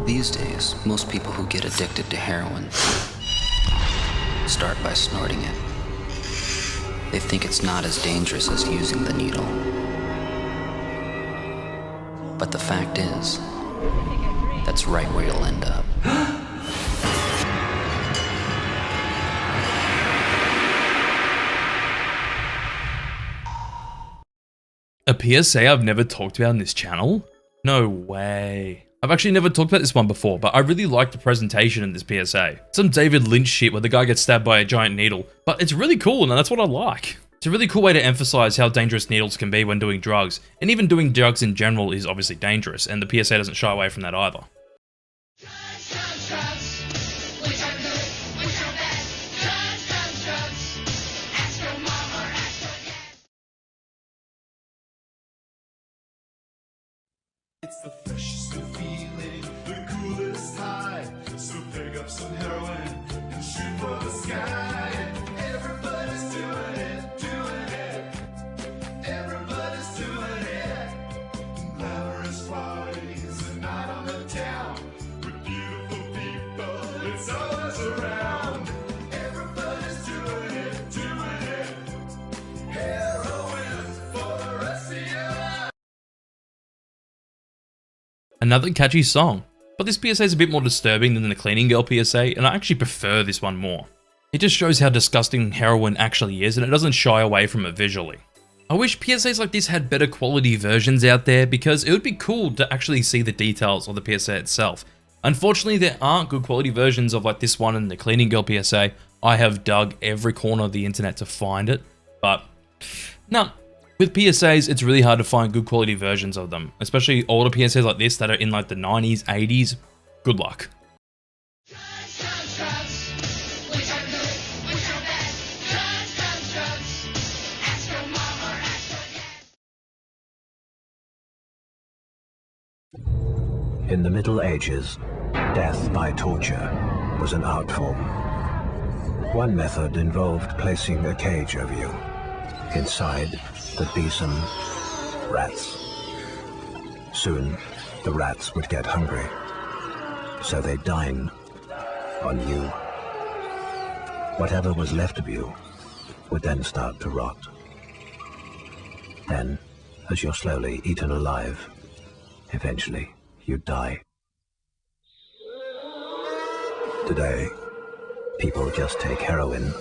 These days, most people who get addicted to heroin start by snorting it. They think it's not as dangerous as using the needle. But the fact is, that's right where you'll end up. A PSA I've never talked about on this channel? No way. I've actually never talked about this one before, but I really like the presentation in this PSA. Some David Lynch shit where the guy gets stabbed by a giant needle, but it's really cool and that's what I like. It's a really cool way to emphasize how dangerous needles can be when doing drugs, and even doing drugs in general is obviously dangerous, and the PSA doesn't shy away from that either. It's the freshest of feeling, the coolest high. So pick up some heroin and shoot for the sky. Everybody's doing it, doing it. Everybody's doing it. Glamorous parties and night on the town with beautiful people. It's always around. Everybody's doing it, doing it. Heroin for the rest of your life. Another catchy song, but this PSA is a bit more disturbing than the Cleaning Girl PSA, and I actually prefer this one more. It just shows how disgusting heroin actually is, and it doesn't shy away from it visually. I wish PSAs like this had better quality versions out there, because it would be cool to actually see the details of the PSA itself. Unfortunately, there aren't good quality versions of like this one and the Cleaning Girl PSA. I have dug every corner of the internet to find it, but no. With PSAs, it's really hard to find good quality versions of them, especially older PSAs like this that are in like the 90s, 80s. Good luck. In the Middle Ages, death by torture was an art form. One method involved placing a cage over you. Inside there'd be some rats. Soon, the rats would get hungry, so they'd dine on you. Whatever was left of you would then start to rot. Then, as you're slowly eaten alive, eventually you'd die. Today, people just take heroin.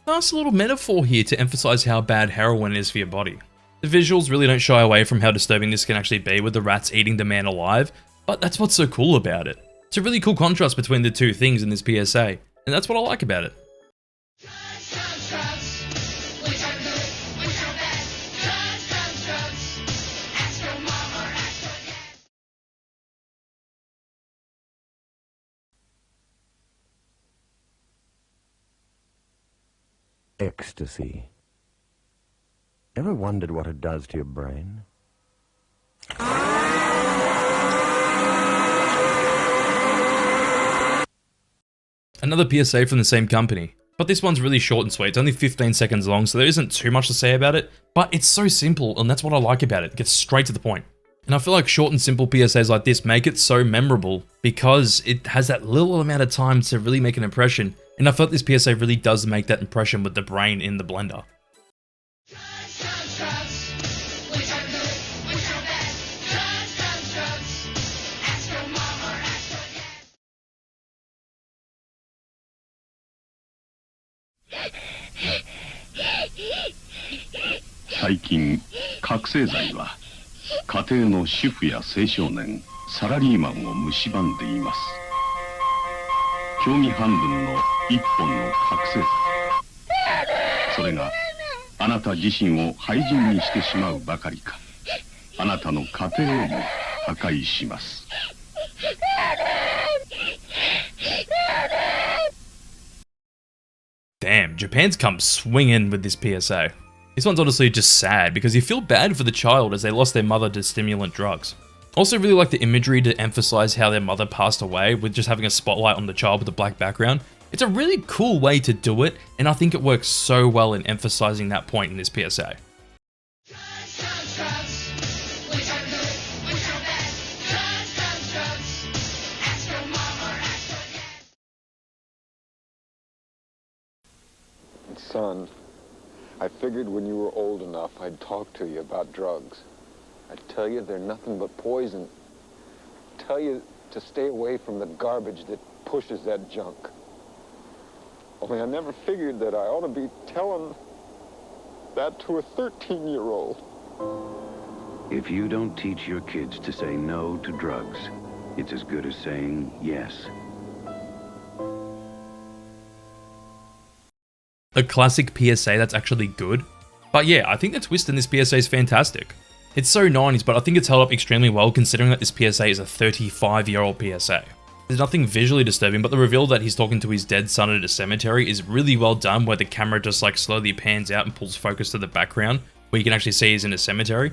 Nice little metaphor here to emphasize how bad heroin is for your body. The visuals really don't shy away from how disturbing this can actually be with the rats eating the man alive, but that's what's so cool about it. It's a really cool contrast between the two things in this PSA, and that's what I like about it. Ecstasy. Ever wondered what it does to your brain? Another PSA from the same company, but this one's really short and sweet. It's only 15 seconds long, so there isn't too much to say about it, but it's so simple, and that's what I like about it. It gets straight to the point. And I feel like short and simple PSAs like this make it so memorable because it has that little amount of time to really make an impression. And I felt this PSA really does make that impression with the brain in the blender. Today, 覚醒剤は家庭の主婦や青少年、サラリーマンを蝕んでいます。興味半分の一本の覚醒剤。それがあなた自身を廃人にしてしまうばかりか、あなたの家庭をも破壊します。Damn, Japan's come swinging with this PSA. This one's honestly just sad because you feel bad for the child as they lost their mother to stimulant drugs. Also really like the imagery to emphasize how their mother passed away with just having a spotlight on the child with a black background. It's a really cool way to do it, and I think it works so well in emphasizing that point in this PSA. Son, I figured when you were old enough, I'd talk to you about drugs. I'd tell you they're nothing but poison. Tell you to stay away from the garbage that pushes that junk. Only I never figured that I ought to be telling that to a 13-year-old. If you don't teach your kids to say no to drugs, it's as good as saying yes. A classic PSA that's actually good. But yeah, I think the twist in this PSA is fantastic. It's so 90s, but I think it's held up extremely well considering that this PSA is a 35-year-old PSA. There's nothing visually disturbing, but the reveal that he's talking to his dead son at a cemetery is really well done, where the camera just like slowly pans out and pulls focus to the background, where you can actually see he's in a cemetery.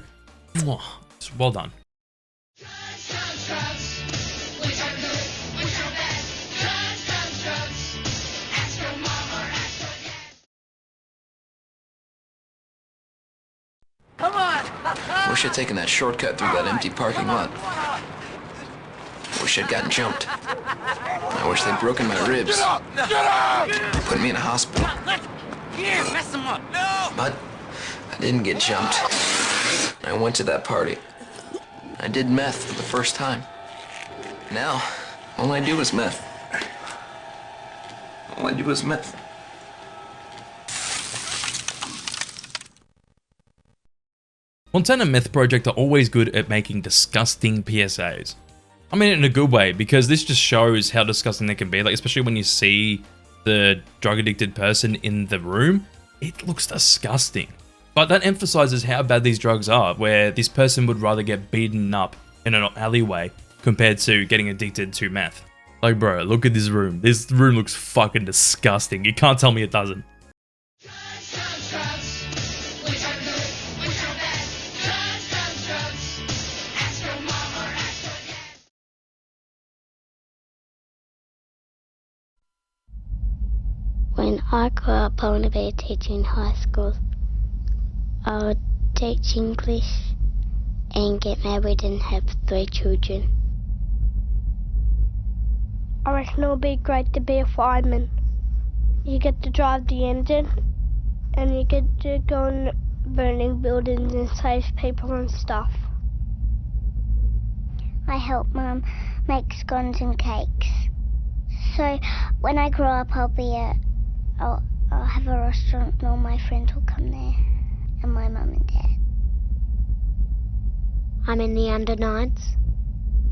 It's well done. Come on! Wish I'd taken that shortcut through that empty parking lot. Wish I'd gotten jumped. I wish they'd broken my ribs. Put me in a hospital. Here, mess him up. No! But I didn't get jumped. I went to that party. I did meth for the first time. Now, all I do is meth. All I do is meth. Montana Meth Project are always good at making disgusting PSAs. I mean it in a good way, because this just shows how disgusting they can be, like especially when you see the drug addicted person in the room, it looks disgusting. But that emphasizes how bad these drugs are, where this person would rather get beaten up in an alleyway compared to getting addicted to meth. Like bro, look at this room. This room looks fucking disgusting. You can't tell me it doesn't. I grew up, I want to be a teacher in high school. I would teach English and get married and have 3 children. I reckon it would be great to be a fireman. You get to drive the engine and you get to go in burning buildings and save people and stuff. I help Mum make scones and cakes. So when I grow up, I'll have a restaurant and all my friends will come there, and my mum and dad. I'm in the under-9s,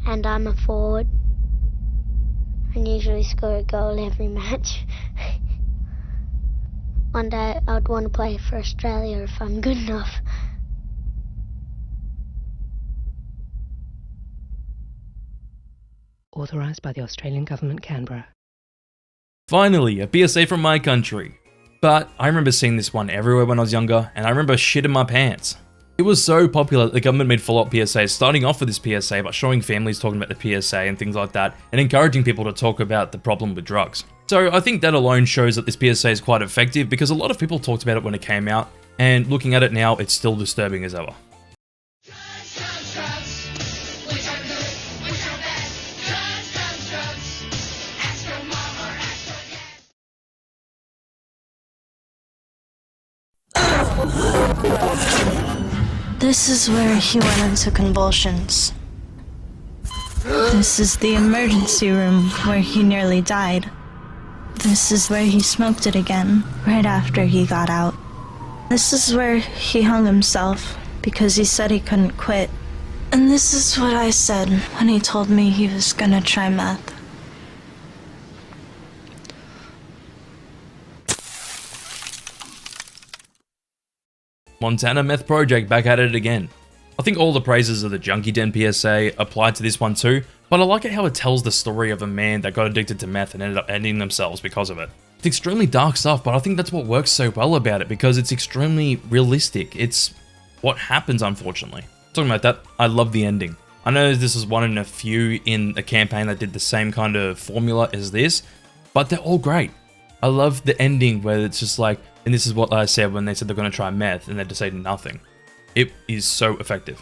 and I'm a forward. I usually score a goal every match. One day I'd want to play for Australia if I'm good enough. Authorised by the Australian Government, Canberra. Finally, a PSA from my country. But I remember seeing this one everywhere when I was younger, and I remember shitting my pants. It was so popular that the government made follow-up PSAs, starting off with this PSA, but showing families talking about the PSA and things like that, and encouraging people to talk about the problem with drugs. So I think that alone shows that this PSA is quite effective, because a lot of people talked about it when it came out, and looking at it now, it's still disturbing as ever. This is where he went into convulsions. This is the emergency room where he nearly died. This is where he smoked it again, right after he got out. This is where he hung himself, because he said he couldn't quit. And this is what I said when he told me he was gonna try meth. Montana Meth Project back at it again. I think all the praises of the Junkie Den PSA apply to this one too, but I like it how it tells the story of a man that got addicted to meth and ended up ending themselves because of it. It's extremely dark stuff, but I think that's what works so well about it, because it's extremely realistic. It's what happens, unfortunately. Talking about that, I love the ending. I know this is one in a few in a campaign that did the same kind of formula as this, but they're all great. I love the ending where it's just like, and this is what I said when they said they're going to try meth and they decided nothing. It is so effective.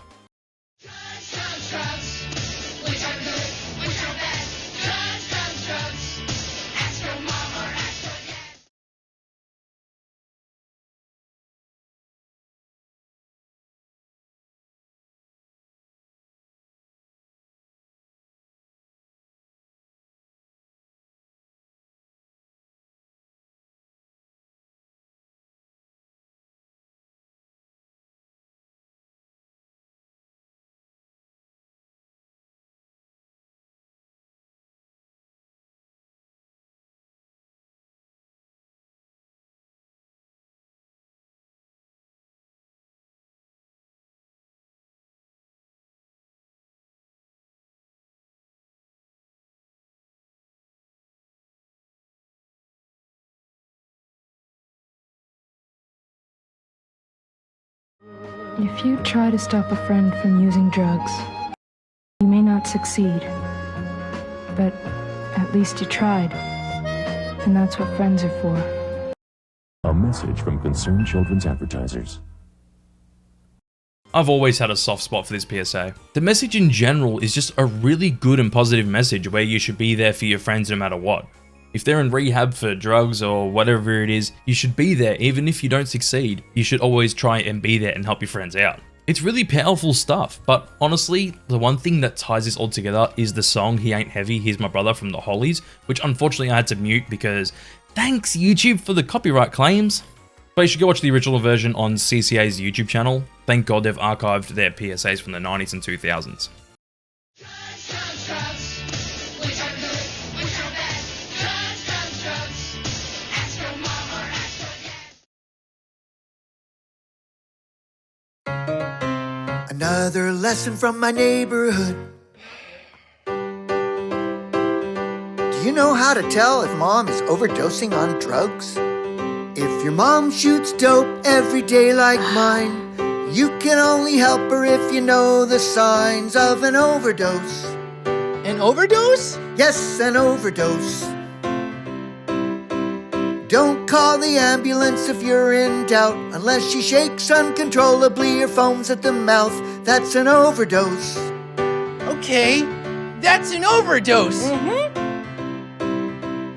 If you try to stop a friend from using drugs, you may not succeed, but at least you tried, and that's what friends are for. A message from Concerned Children's Advertisers. I've always had a soft spot for this PSA. The message in general is just a really good and positive message where you should be there for your friends no matter what. If they're in rehab for drugs or whatever it is, you should be there even if you don't succeed. You should always try and be there and help your friends out. It's really powerful stuff, but honestly, the one thing that ties this all together is the song He Ain't Heavy, He's My Brother from the Hollies, which unfortunately I had to mute because thanks YouTube for the copyright claims. But you should go watch the original version on CCA's YouTube channel. Thank God they've archived their PSAs from the 90s and 2000s. Another lesson from my neighborhood. Do you know how to tell if mom is overdosing on drugs? If your mom shoots dope every day like mine, you can only help her if you know the signs of an overdose. An overdose? Yes, an overdose. Don't call the ambulance if you're in doubt, unless she shakes uncontrollably or foams at the mouth. That's an overdose. Okay, that's an overdose.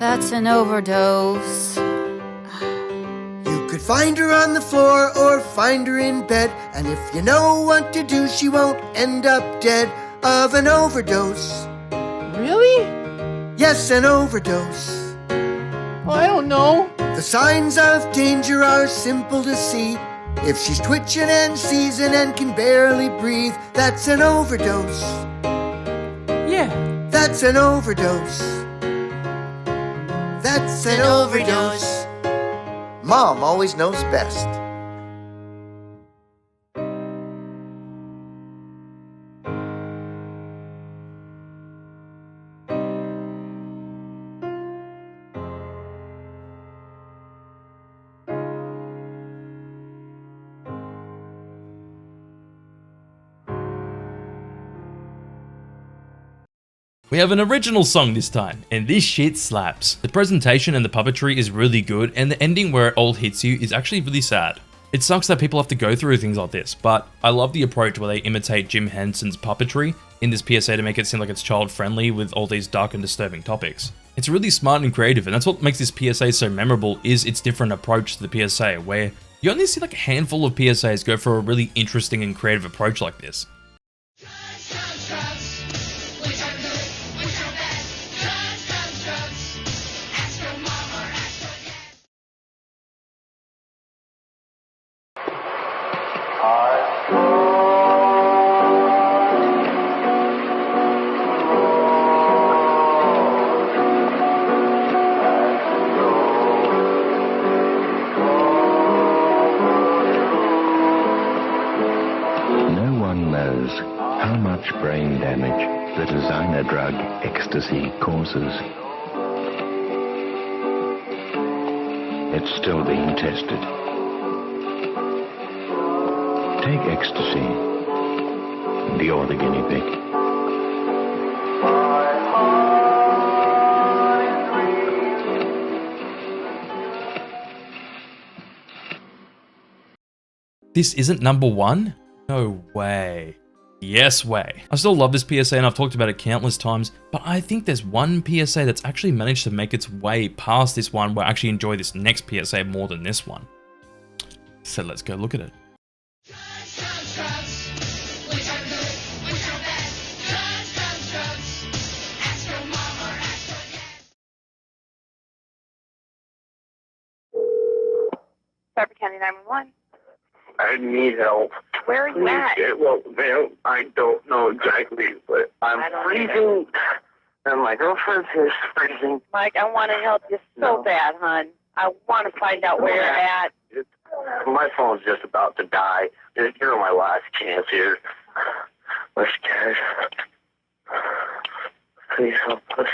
That's an overdose. You could find her on the floor or find her in bed, and if you know what to do, she won't end up dead of an overdose. Really? Yes, an overdose. Well, I don't know. The signs of danger are simple to see. If she's twitching and seizing and can barely breathe, that's an overdose. Yeah. That's an overdose. That's an overdose. Mom always knows best. We have an original song this time, and this shit slaps. The presentation and the puppetry is really good, and the ending where it all hits you is actually really sad. It sucks that people have to go through things like this, but I love the approach where they imitate Jim Henson's puppetry in this PSA to make it seem like it's child-friendly with all these dark and disturbing topics. It's really smart and creative, and that's what makes this PSA so memorable, is its different approach to the PSA, where you only see like a handful of PSAs go for a really interesting and creative approach like this. How much brain damage the designer drug ecstasy causes. It's still being tested. Take ecstasy, and you're the guinea pig. This isn't number one? No way. Yes way. I still love this PSA and I've talked about it countless times, but I think there's one PSA that's actually managed to make its way past this one where I actually enjoy this next PSA more than this one. So let's go look at it. Fairfield County 911. I need help. Where are you at? Well, ma'am, I don't know exactly, but I'm freezing, and my girlfriend is freezing. Mike, I want to help you so bad, hon. I want to find out where you're at. My phone's just about to die. You're my last chance here. We're scared. Please help us.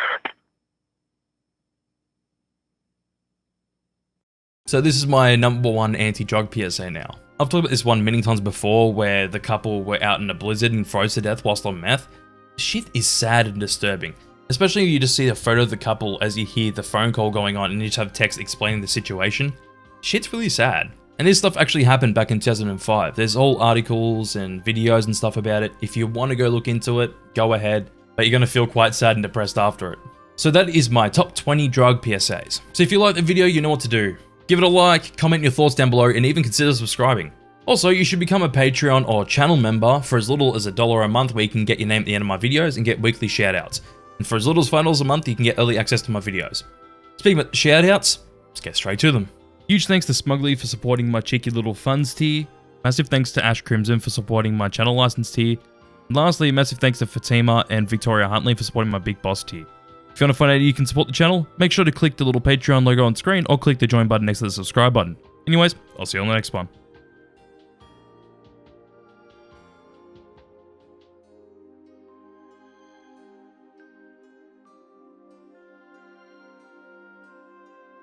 So this is my number one anti-drug PSA now. I've talked about this one many times before where the couple were out in a blizzard and froze to death whilst on meth. Shit is sad and disturbing. Especially when you just see a photo of the couple as you hear the phone call going on and you just have text explaining the situation. Shit's really sad. And this stuff actually happened back in 2005. There's whole articles and videos and stuff about it. If you want to go look into it, go ahead. But you're going to feel quite sad and depressed after it. So that is my top 20 drug PSAs. So if you like the video, you know what to do. Give it a like, comment your thoughts down below, and even consider subscribing. Also, you should become a Patreon or channel member for as little as $1 a month, where you can get your name at the end of my videos and get weekly shoutouts. And for as little as $5 a month, you can get early access to my videos. Speaking of shoutouts, let's get straight to them. Huge thanks to Smugly for supporting my cheeky little funds tier. Massive thanks to Ash Crimson for supporting my channel license tier. And lastly, massive thanks to Fatima and Victoria Huntley for supporting my Big Boss tier. If you want to find out how you can support the channel, make sure to click the little Patreon logo on screen or click the join button next to the subscribe button. Anyways, I'll see you on the next one.